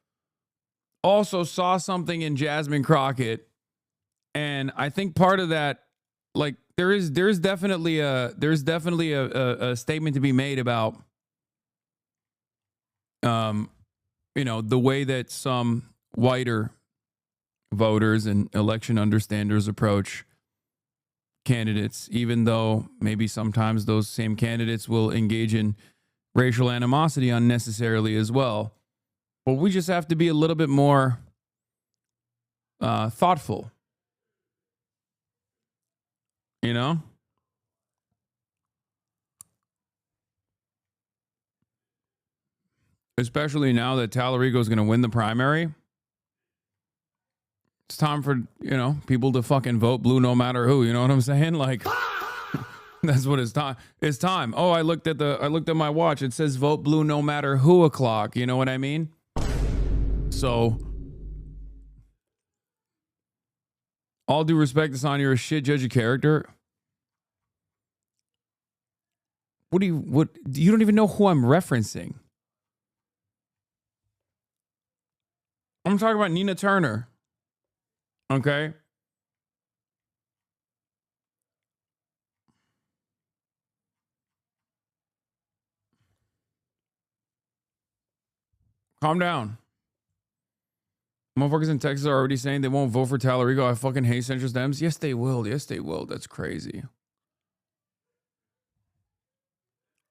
also saw something in Jasmine Crockett, and I think part of that, like, there's definitely a statement to be made about the way that some whiter voters and election understanders approach candidates, even though maybe sometimes those same candidates will engage in racial animosity unnecessarily as well. But we just have to be a little bit more thoughtful, you know? Especially now that Talarico is going to win the primary. It's time for, people to fucking vote blue no matter who. You know what I'm saying? Like, that's what it's time. It's time. Oh, I looked at my watch. It says vote blue no matter who o'clock. You know what I mean? So, all due respect, Hasan, you're a shit judge of character. You don't even know who I'm referencing. I'm talking about Nina Turner. Okay. Calm down. Motherfuckers in Texas are already saying they won't vote for Talarico. I fucking hate centrist Dems. Yes, they will. Yes, they will. That's crazy.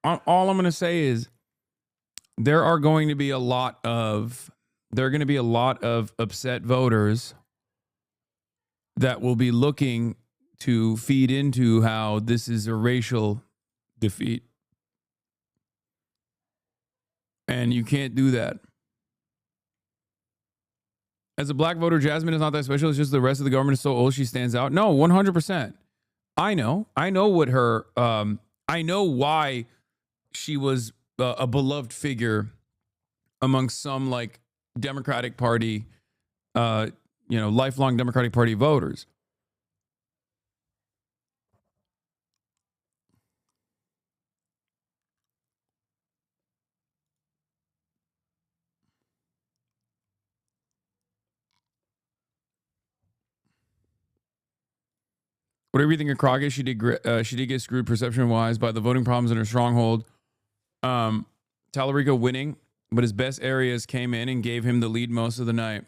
All I'm going to say is there are going to be a lot of upset voters that will be looking to feed into how this is a racial defeat. And you can't do that. As a black voter, Jasmine is not that special. It's just the rest of the government is so old she stands out. No, 100%. I know what her, I know why she was a beloved figure among some like Democratic Party, lifelong Democratic Party voters. Whatever you think of Crockett, she did get screwed perception-wise by the voting problems in her stronghold. Talarico winning, but his best areas came in and gave him the lead most of the night.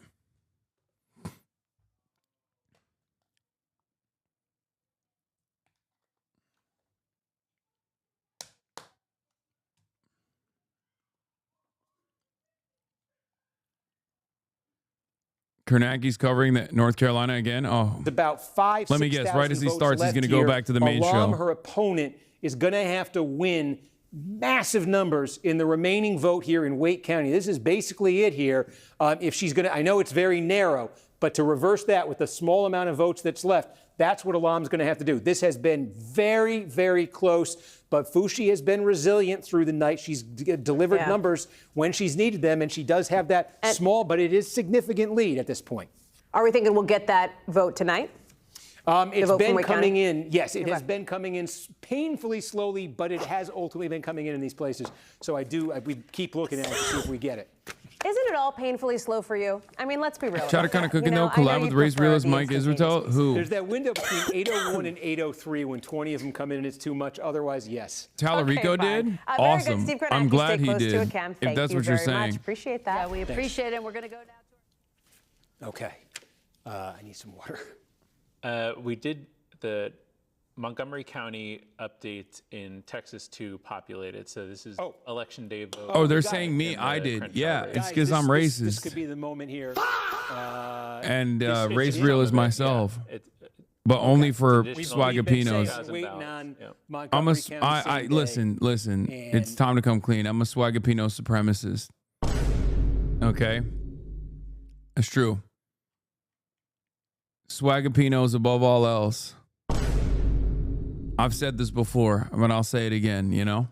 Kornacki's covering that North Carolina again. Oh, It's about 5,000. Let me guess. Right as he starts, he's going to go back to the main ALLAM, show. her opponent, is going to have to win massive numbers in the remaining vote here in Wake County. This is basically it here. If she's going to, I know it's very narrow, but to reverse that with the small amount of votes that's left, that's what ALLAM's going to have to do. This has been very, very close, but Fushi has been resilient through the night. She's delivered numbers when she's needed them, and she does have that small, but it is significant lead at this point. Are we thinking we'll get that vote tonight? It's been coming in. Yes, it has been coming in painfully slowly, but it has ultimately been coming in these places. So we keep looking at it to see if we get it. Isn't it all painfully slow for you? I mean, let's be real. Chatter kind of cooking though. Collab with Race Realist Mike Israel. Who? There's that window between 8:01 and 8:03 when 20 of them come in and it's too much. Otherwise, yes. Talarico did? Awesome. I'm glad he did. If that's what you're saying. Appreciate that. Yeah, we appreciate it. And we're going to go now to Okay. I need some water. We did the Montgomery County update in Texas 2 populated. So this is election day vote. Oh, they're saying me. I did. Yeah, it's because I'm racist. This could be the moment here. And race real is myself. But only for Swagapinos. Listen. It's time to come clean. I'm a Swagapino supremacist. Okay? It's true. Swagapinos above all else. I've said this before, but I'll say it again, you know?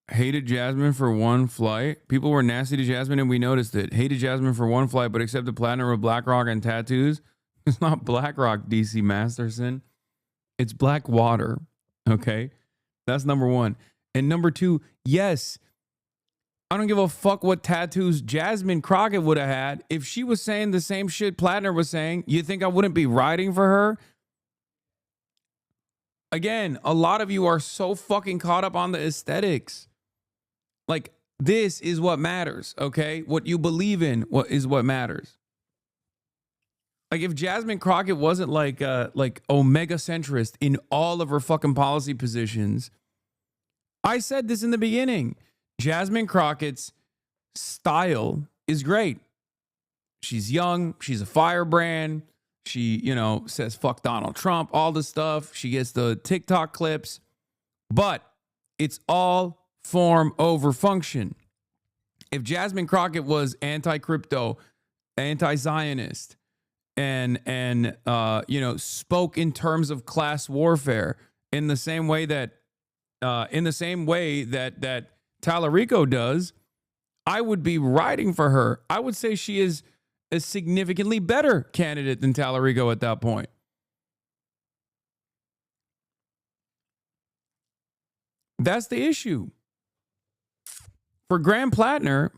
Hated Jasmine for one flight. People were nasty to Jasmine and we noticed it. Hated Jasmine for one flight, but accepted platinum with BlackRock and tattoos. It's not BlackRock, DC Masterson. It's black water. Okay? That's number one. And number two, yes, I don't give a fuck what tattoos Jasmine Crockett would have had. If she was saying the same shit Plattner was saying, you think I wouldn't be riding for her? Again, a lot of you are so fucking caught up on the aesthetics. Like, this is what matters, okay? What you believe in is what matters. Like, if Jasmine Crockett wasn't like omega centrist in all of her fucking policy positions, I said this in the beginning. Jasmine Crockett's style is great. She's young. She's a firebrand. She, says fuck Donald Trump, all this stuff. She gets the TikTok clips, but it's all form over function. If Jasmine Crockett was anti-crypto, anti-Zionist, and spoke in terms of class warfare in the same way that Talarico does, I would be riding for her. I would say she is a significantly better candidate than Talarico at that point. That's the issue. For Graham Plattner,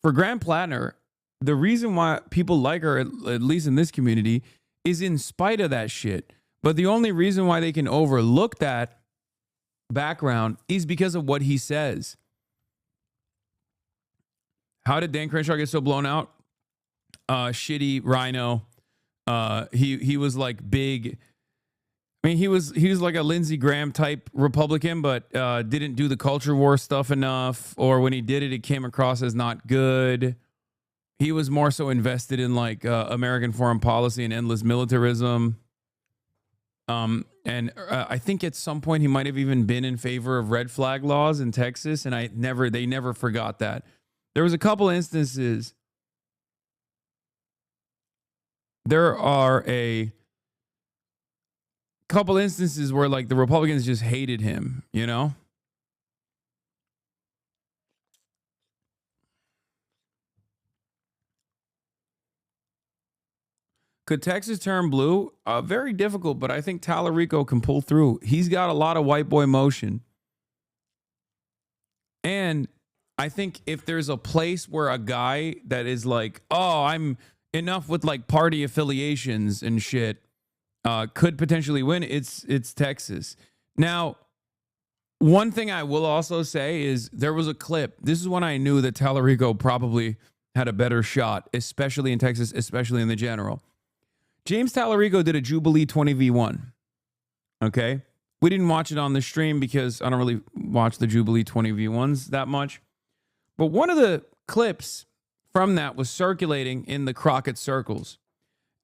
the reason why people like her, at least in this community, is in spite of that shit. But the only reason why they can overlook that background is because of what he says. How did Dan Crenshaw get so blown out? Shitty rhino. He was like big. I mean, he was like a Lindsey Graham type Republican, but didn't do the culture war stuff enough. Or when he did it, it came across as not good. He was more so invested in like American foreign policy and endless militarism. And I think at some point he might have even been in favor of red flag laws in Texas, and they never forgot that. There was a couple instances. There are a couple instances where like the Republicans just hated him, you know? Could Texas turn blue? Very difficult, but I think Talarico can pull through. He's got a lot of white boy motion. And I think if there's a place where a guy that is like, oh, I'm enough with like party affiliations and shit, could potentially win, it's Texas. Now, one thing I will also say is there was a clip. This is when I knew that Talarico probably had a better shot, especially in Texas, especially in the general. James Talarico did a Jubilee 20v1. Okay? We didn't watch it on the stream because I don't really watch the Jubilee 20v1s that much. But one of the clips from that was circulating in the Crockett circles.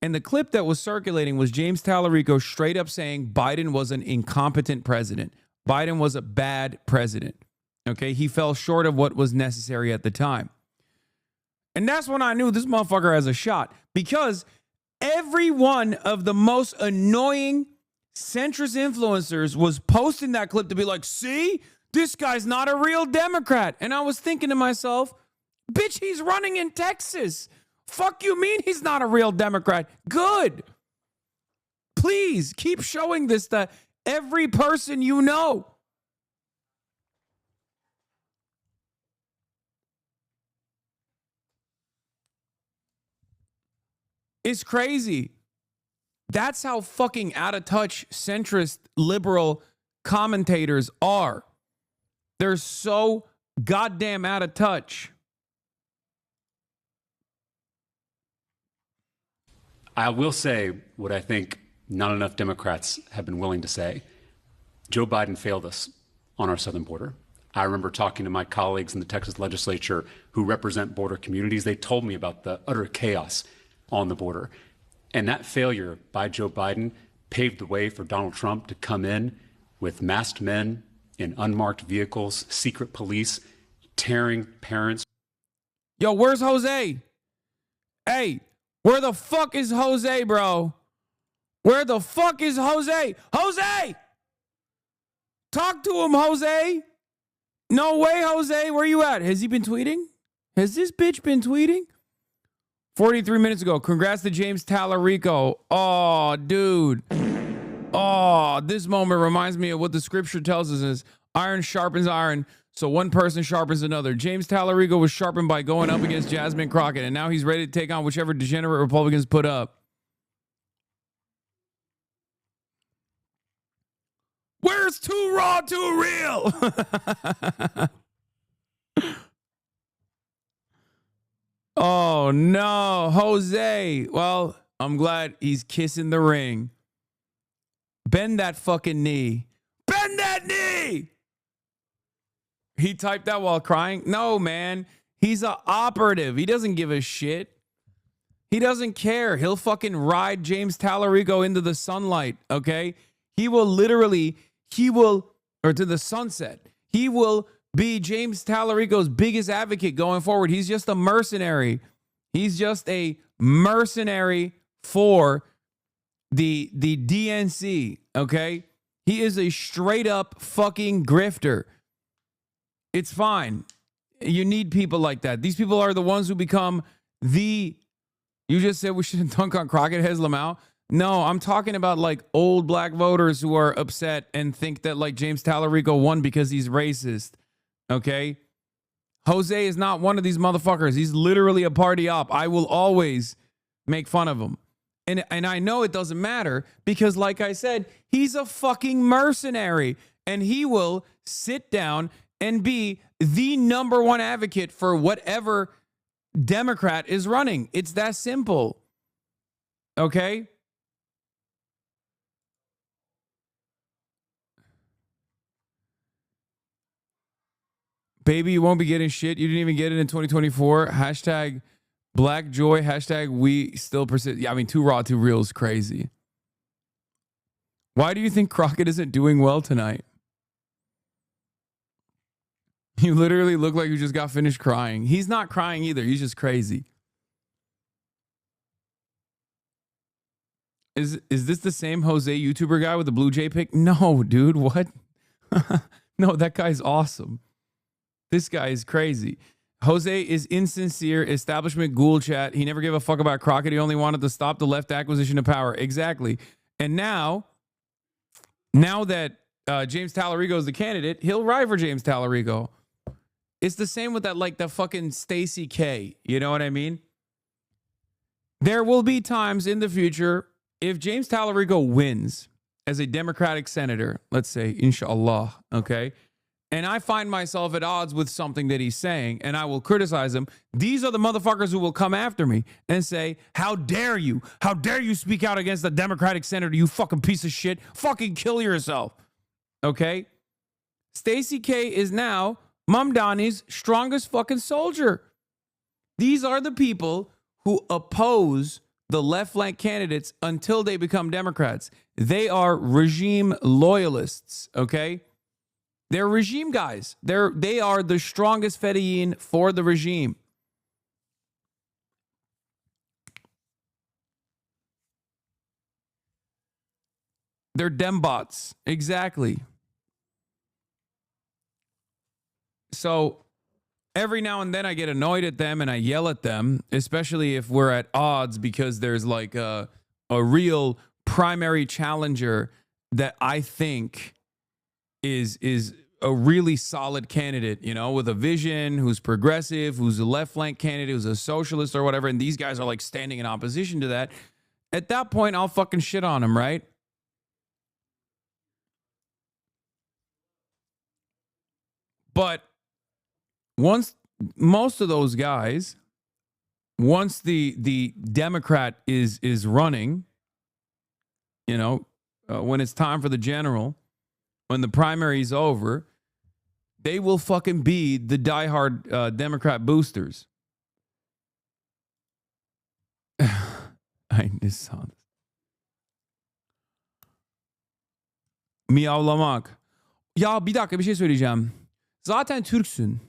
And the clip that was circulating was James Talarico straight up saying Biden was an incompetent president. Biden was a bad president. Okay? He fell short of what was necessary at the time. And that's when I knew this motherfucker has a shot, because every one of the most annoying centrist influencers was posting that clip to be like, see, this guy's not a real Democrat. And I was thinking to myself, bitch, he's running in Texas. Fuck you mean he's not a real Democrat? Good. Please keep showing this to every person you know. It's crazy. That's how fucking out of touch centrist liberal commentators are. They're so goddamn out of touch. I will say what I think not enough Democrats have been willing to say. Joe Biden failed us on our southern border. I remember talking to my colleagues in the Texas legislature who represent border communities. They told me about the utter chaos on the border. And that failure by Joe Biden paved the way for Donald Trump to come in with masked men in unmarked vehicles, secret police, tearing parents. Yo, where's Jose? Hey, where the fuck is Jose, bro? Where the fuck is Jose? Jose! Talk to him, Jose. No way, Jose. Where you at? Has he been tweeting? Has this bitch been tweeting? 43 minutes ago. Congrats to James Talarico. Oh, dude. Oh, this moment reminds me of what the scripture tells us is iron sharpens iron, so one person sharpens another. James Talarico was sharpened by going up against Jasmine Crockett, and now he's ready to take on whichever degenerate Republicans put up. Where's too raw, too real? Oh, no. Jose. Well, I'm glad he's kissing the ring. Bend that fucking knee. Bend that knee. He typed that while crying? No, man. He's an operative. He doesn't give a shit. He doesn't care. He'll fucking ride James Talarico into the sunlight, okay? He will literally, or to the sunset. He will be James Talarico's biggest advocate going forward. He's just a mercenary. He's just a mercenary for the DNC, okay? He is a straight up fucking grifter. It's fine. You need people like that. These people are the ones who become you just said we shouldn't dunk on Crockett, Heslam out. No, I'm talking about like old black voters who are upset and think that like James Talarico won because he's racist. Okay? Jose is not one of these motherfuckers. He's literally a party op. I will always make fun of him. And I know it doesn't matter because, like I said, he's a fucking mercenary. And he will sit down and be the number one advocate for whatever Democrat is running. It's that simple. Okay? Baby, you won't be getting shit. You didn't even get it in 2024. Hashtag Black Joy. Hashtag we still persist. Yeah, I mean, too raw, too real is crazy. Why do you think Crockett isn't doing well tonight? You literally look like you just got finished crying. He's not crying either. He's just crazy. Is this the same Jose YouTuber guy with the Blue Jay pic? No, dude. What? No, that guy's awesome. This guy is crazy. Jose is insincere, establishment ghoul chat. He never gave a fuck about Crockett. He only wanted to stop the left acquisition of power. Exactly. And now that James Talarico is the candidate, he'll ride for James Talarico. It's the same with that, like the fucking Stacey K. You know what I mean? There will be times in the future, if James Talarico wins as a Democratic senator, let's say, inshallah, okay, and I find myself at odds with something that he's saying, and I will criticize him, these are the motherfuckers who will come after me and say, how dare you? How dare you speak out against the Democratic senator, you fucking piece of shit? Fucking kill yourself. Okay? Stacey K is now Mamdani's strongest fucking soldier. These are the people who oppose the left flank candidates until they become Democrats. They are regime loyalists, okay? They're regime guys. They are the strongest fedayeen for the regime. They're Dembots. Exactly. So every now and then I get annoyed at them and I yell at them, especially if we're at odds because there's like a real primary challenger that I think is a really solid candidate, you know, with a vision, who's progressive, who's a left flank candidate, who's a socialist or whatever, and these guys are like standing in opposition to that. At that point, I'll fucking shit on them, right? But once most of those guys, once the Democrat is running, you know, when it's time for the general, when the primary's over, they will fucking be the diehard Democrat boosters. I just saw this. Miyavlamak. Ya bir dakika bir şey söyleyeceğim. Zaten Türksün.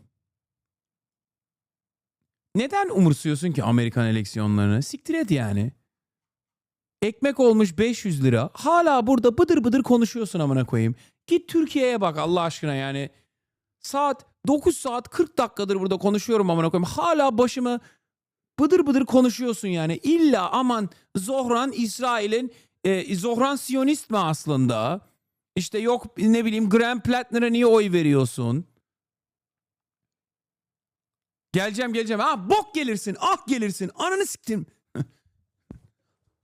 Neden umursuyorsun ki Amerikan eleksiyonlarını? Siktir et yani. Ekmek olmuş 500 lira. Hala burada bıdır bıdır konuşuyorsun amına koyayım. Git Türkiye'ye bak Allah aşkına yani. 9 saat 40 dakikadır burada konuşuyorum amına koyayım. Hala başımı bıdır bıdır konuşuyorsun yani. İlla aman Zohran İsrail'in Zohran Siyonist mi aslında? İşte yok ne bileyim Graham Plattner'a niye oy veriyorsun? Geleceğim. Ah bok gelirsin. Ah gelirsin. Ananı siktim.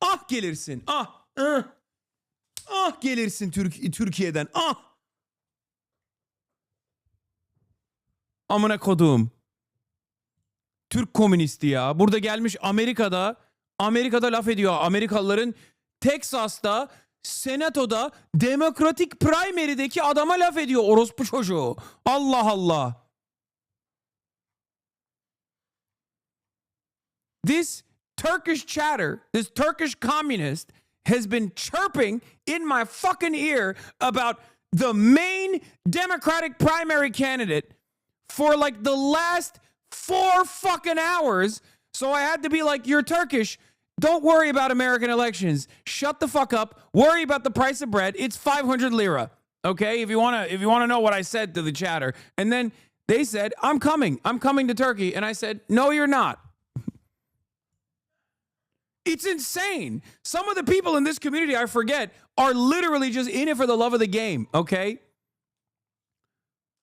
Ah gelirsin. Ah gelirsin Türkiye'den. Ah. Amına kodum. Türk komünisti ya. Burada gelmiş Amerika'da laf ediyor. Amerikalıların Teksas'ta Senato'da Democratic Primary'deki adama laf ediyor orospu çocuğu. Allah Allah. This Turkish chatter, this Turkish communist has been chirping in my fucking ear about the main Democratic primary candidate for like the last 4 fucking hours. So I had to be like, you're Turkish. Don't worry about American elections. Shut the fuck up. Worry about the price of bread. It's 500 lira. Okay? If you want to know what I said to the chatter. And then they said, I'm coming to Turkey. And I said, no, you're not. It's insane. Some of the people in this community, I forget, are literally just in it for the love of the game, okay?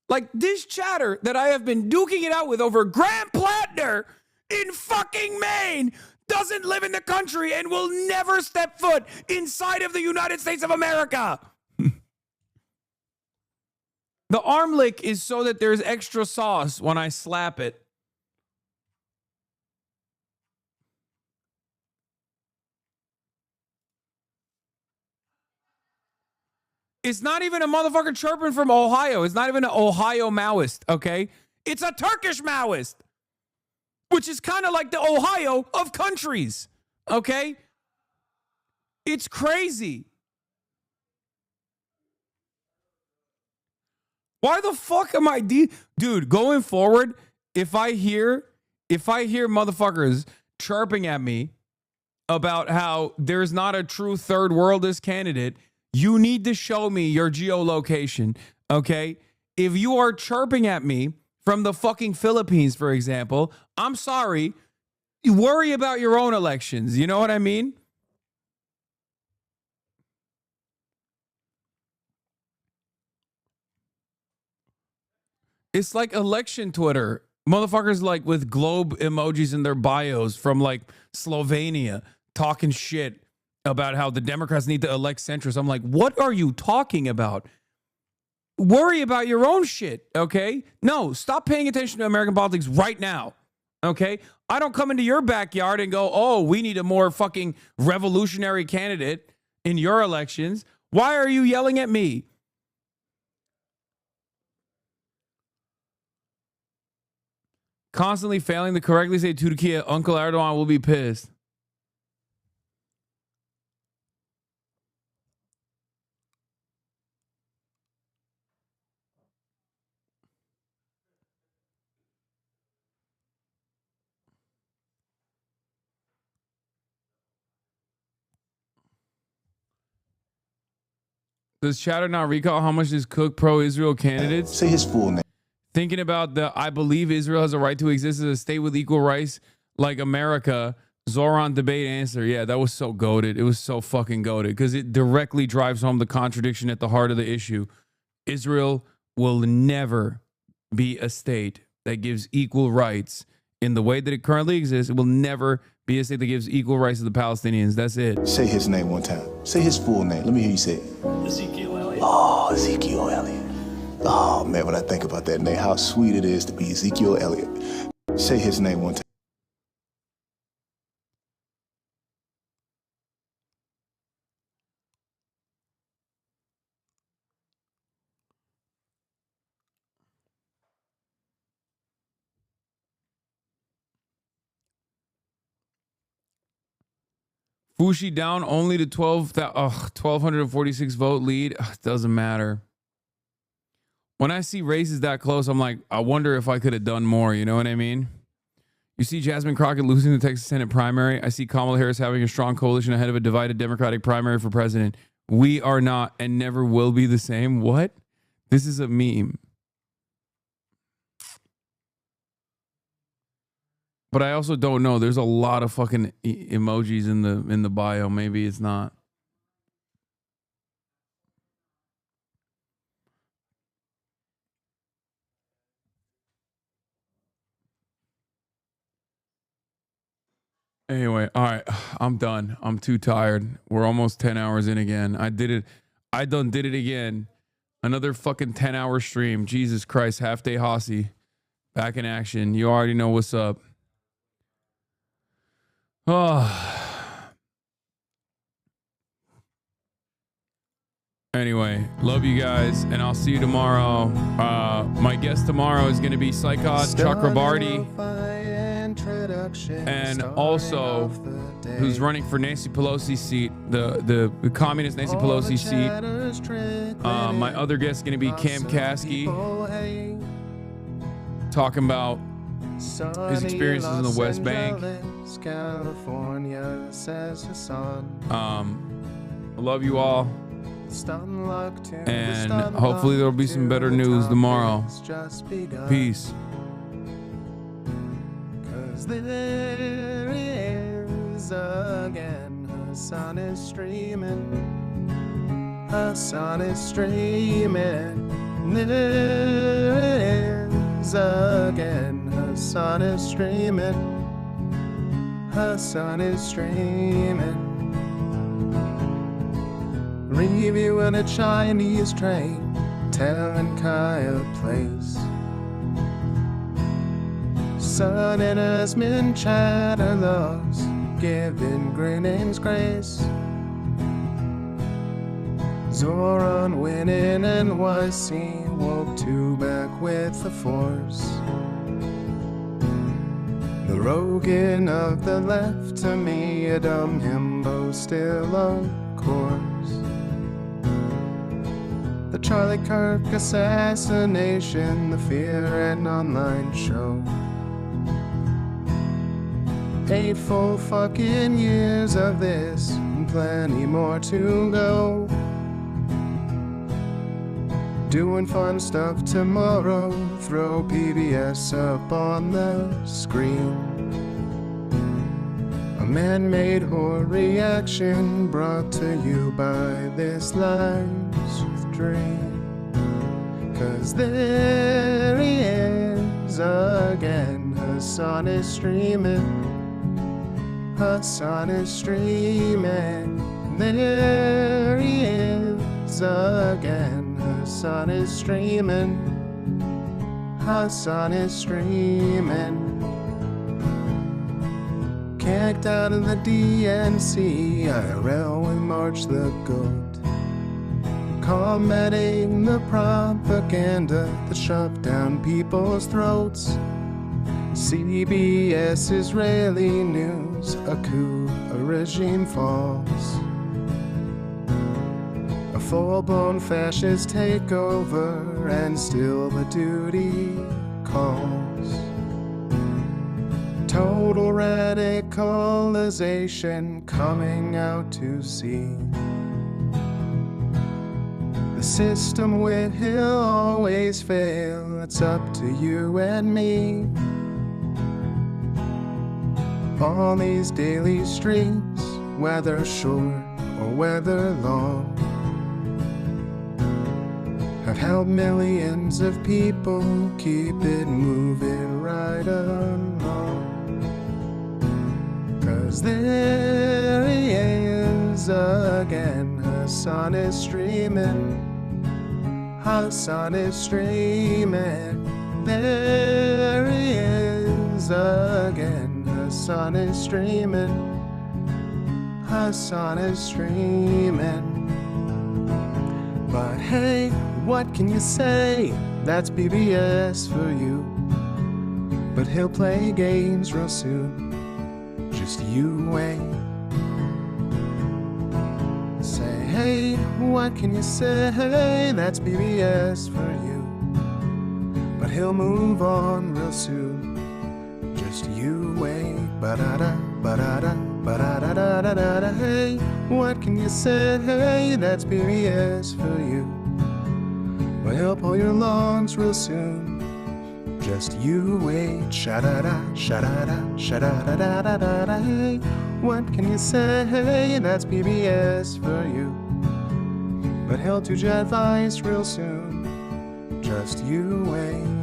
Like this chatter that I have been duking it out with over Graham Plattner in fucking Maine doesn't live in the country and will never step foot inside of the United States of America. The arm lick is so that there's extra sauce when I slap it. It's not even a motherfucker chirping from Ohio. It's not even an Ohio Maoist, okay? It's a Turkish Maoist, which is kind of like the Ohio of countries, okay? It's crazy. Why the fuck am I... Dude, going forward, if I hear motherfuckers chirping at me about how there's not a true third worldist candidate... You need to show me your geolocation, okay? If you are chirping at me from the fucking Philippines, for example. I'm sorry. You worry about your own elections. You know what I mean? It's like election Twitter. Motherfuckers like with globe emojis in their bios from like Slovenia talking shit about how the Democrats need to elect centrists. I'm like, what are you talking about? Worry about your own shit, okay? No, stop paying attention to American politics right now, okay? I don't come into your backyard and go, oh, we need a more fucking revolutionary candidate in your elections. Why are you yelling at me? Constantly failing to correctly say Turkey, Uncle Erdogan will be pissed. Does Chatter not recall how much this Cook pro-Israel candidates? Say his full name. Thinking about the I believe Israel has a right to exist as a state with equal rights like America. Zoran debate answer. Yeah, that was so goated. It was so fucking goated because it directly drives home the contradiction at the heart of the issue. Israel will never be a state that gives equal rights in the way that it currently exists. It will never be a state that gives equal rights to the Palestinians. That's it. Say his name one time. Say his full name. Let me hear you say it. Ezekiel Elliott. Oh, Ezekiel Elliott. Oh, man, when I think about that name, how sweet it is to be Ezekiel Elliott. Say his name one time. Fushi down only to 1,246 vote lead. Doesn't matter. When I see races that close, I'm like, I wonder if I could have done more. You know what I mean? You see Jasmine Crockett losing the Texas Senate primary. I see Kamala Harris having a strong coalition ahead of a divided Democratic primary for president. We are not and never will be the same. What? This is a meme. But I also don't know. There's a lot of fucking emojis in the bio. Maybe it's not. Anyway, all right. I'm done. I'm too tired. We're almost 10 hours in again. I did it. I done did it again. Another fucking 10-hour stream. Jesus Christ. Half day Hasi. Back in action. You already know what's up. Oh. Anyway, love you guys, and I'll see you tomorrow. My guest tomorrow is going to be Psychot Chakrabarti, and also who's running for Nancy Pelosi's seat, the communist Nancy Pelosi seat. My other guest is going to be Cam Caskey, talking about his experiences in the West Bank. California, says Hasan. I love you all, and hopefully there'll be some better news tomorrow. Peace. 'Cause there is again, Hasan is streaming. Hasan is streaming. There is again, Hasan is streaming. Hasan is streaming. Reviewing a Chinese train, telling Kaya place. Sun and Asmin chatter loves, giving Greening's grace. Zoran winning NYC, woke two back with the force. The Rogan of the left, to me a dumb himbo still on course. The Charlie Kirk assassination, the Fear and Online show. 8 full fucking years of this, and plenty more to go. Doing fun stuff tomorrow, throw PBS up on the screen. A man-made horror reaction brought to you by this live stream. 'Cause there he is again, Hasan is streaming. Hasan is streaming. There he is again, Hasan is streaming. Hasan is streaming. Kicked out of the DNC, IRANxAMERISRAEL March the GOAT. Combating the propaganda that shoved down people's throats. CBS Israeli news, a coup, a regime falls. A full-blown fascist takeover, and still the duty calls. Total radicalization coming out to sea. The system will always fail, it's up to you and me. On these daily streets, whether short or whether long, have helped millions of people keep it moving right along. 'Cause there he is again, Hasan is streaming. Hasan is streaming. There he is again, Hasan is streaming. Hasan is streaming. But hey, what can you say? That's PBS for you. But he'll play games real soon. Just you wait. Say, hey, what can you say? That's PBS for you. But he'll move on real soon. Just you wait. Ba-da-da, ba-da-da, ba-da-da-da-da-da. Hey, what can you say? That's PBS for you. But he'll pull your lungs real soon. Just you wait. Sha-da-da, sha-da-da, sha-da-da-da-da-da. Hey, what can you say? That's PBS for you. But he'll do jet advice real soon. Just you wait.